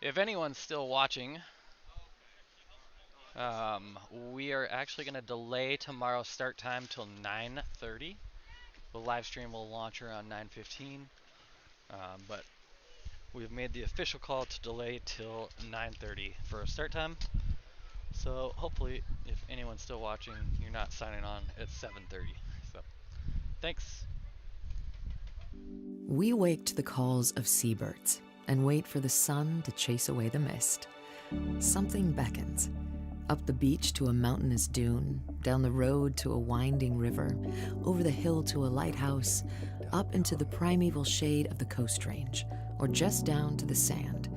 If anyone's still watching, we are actually going to delay tomorrow's start time till 9:30. The live stream will launch around 9:15, but we've made the official call to delay till 9:30 for a start time. So hopefully, if anyone's still watching, you're not signing on at 7:30. So thanks. We wake to the calls of seabirds and wait for the sun to chase away the mist. Something beckons. Up the beach to a mountainous dune, down the road to a winding river, over the hill to a lighthouse, up into the primeval shade of the Coast Range, or just down to the sand,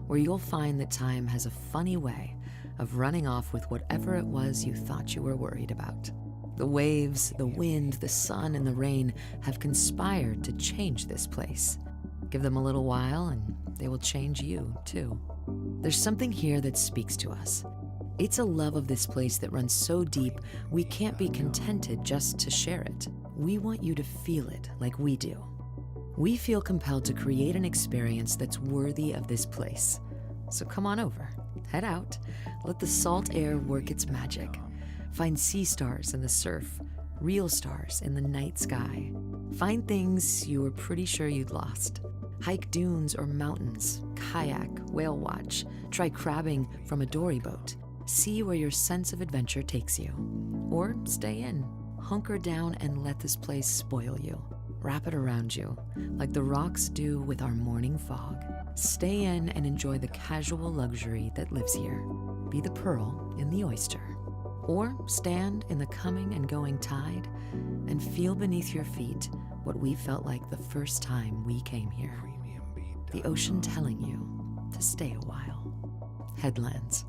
where you'll find that time has a funny way of running off with whatever it was you thought you were worried about. The waves, the wind, the sun, and the rain have conspired to change this place. Give them a little while and they will change you, too. There's something here that speaks to us. It's a love of this place that runs so deep we can't be contented just to share it. We want you to feel it like we do. We feel compelled to create an experience that's worthy of this place. So come on over, head out, let the salt air work its magic. Find sea stars in the surf, real stars in the night sky. Find things you were pretty sure you'd lost. Hike dunes or mountains, kayak, whale watch, try crabbing from a dory boat. See where your sense of adventure takes you. Or stay in, hunker down and let this place spoil you. Wrap it around you, like the rocks do with our morning fog. Stay in and enjoy the casual luxury that lives here. Be the pearl in the oyster. Or stand in the coming and going tide and feel beneath your feet what we felt like the first time we came here. The ocean telling you to stay a while. Headlands.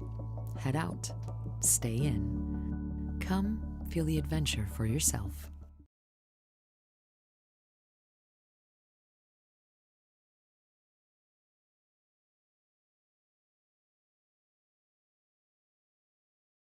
Head out. Stay in. Come feel the adventure for yourself.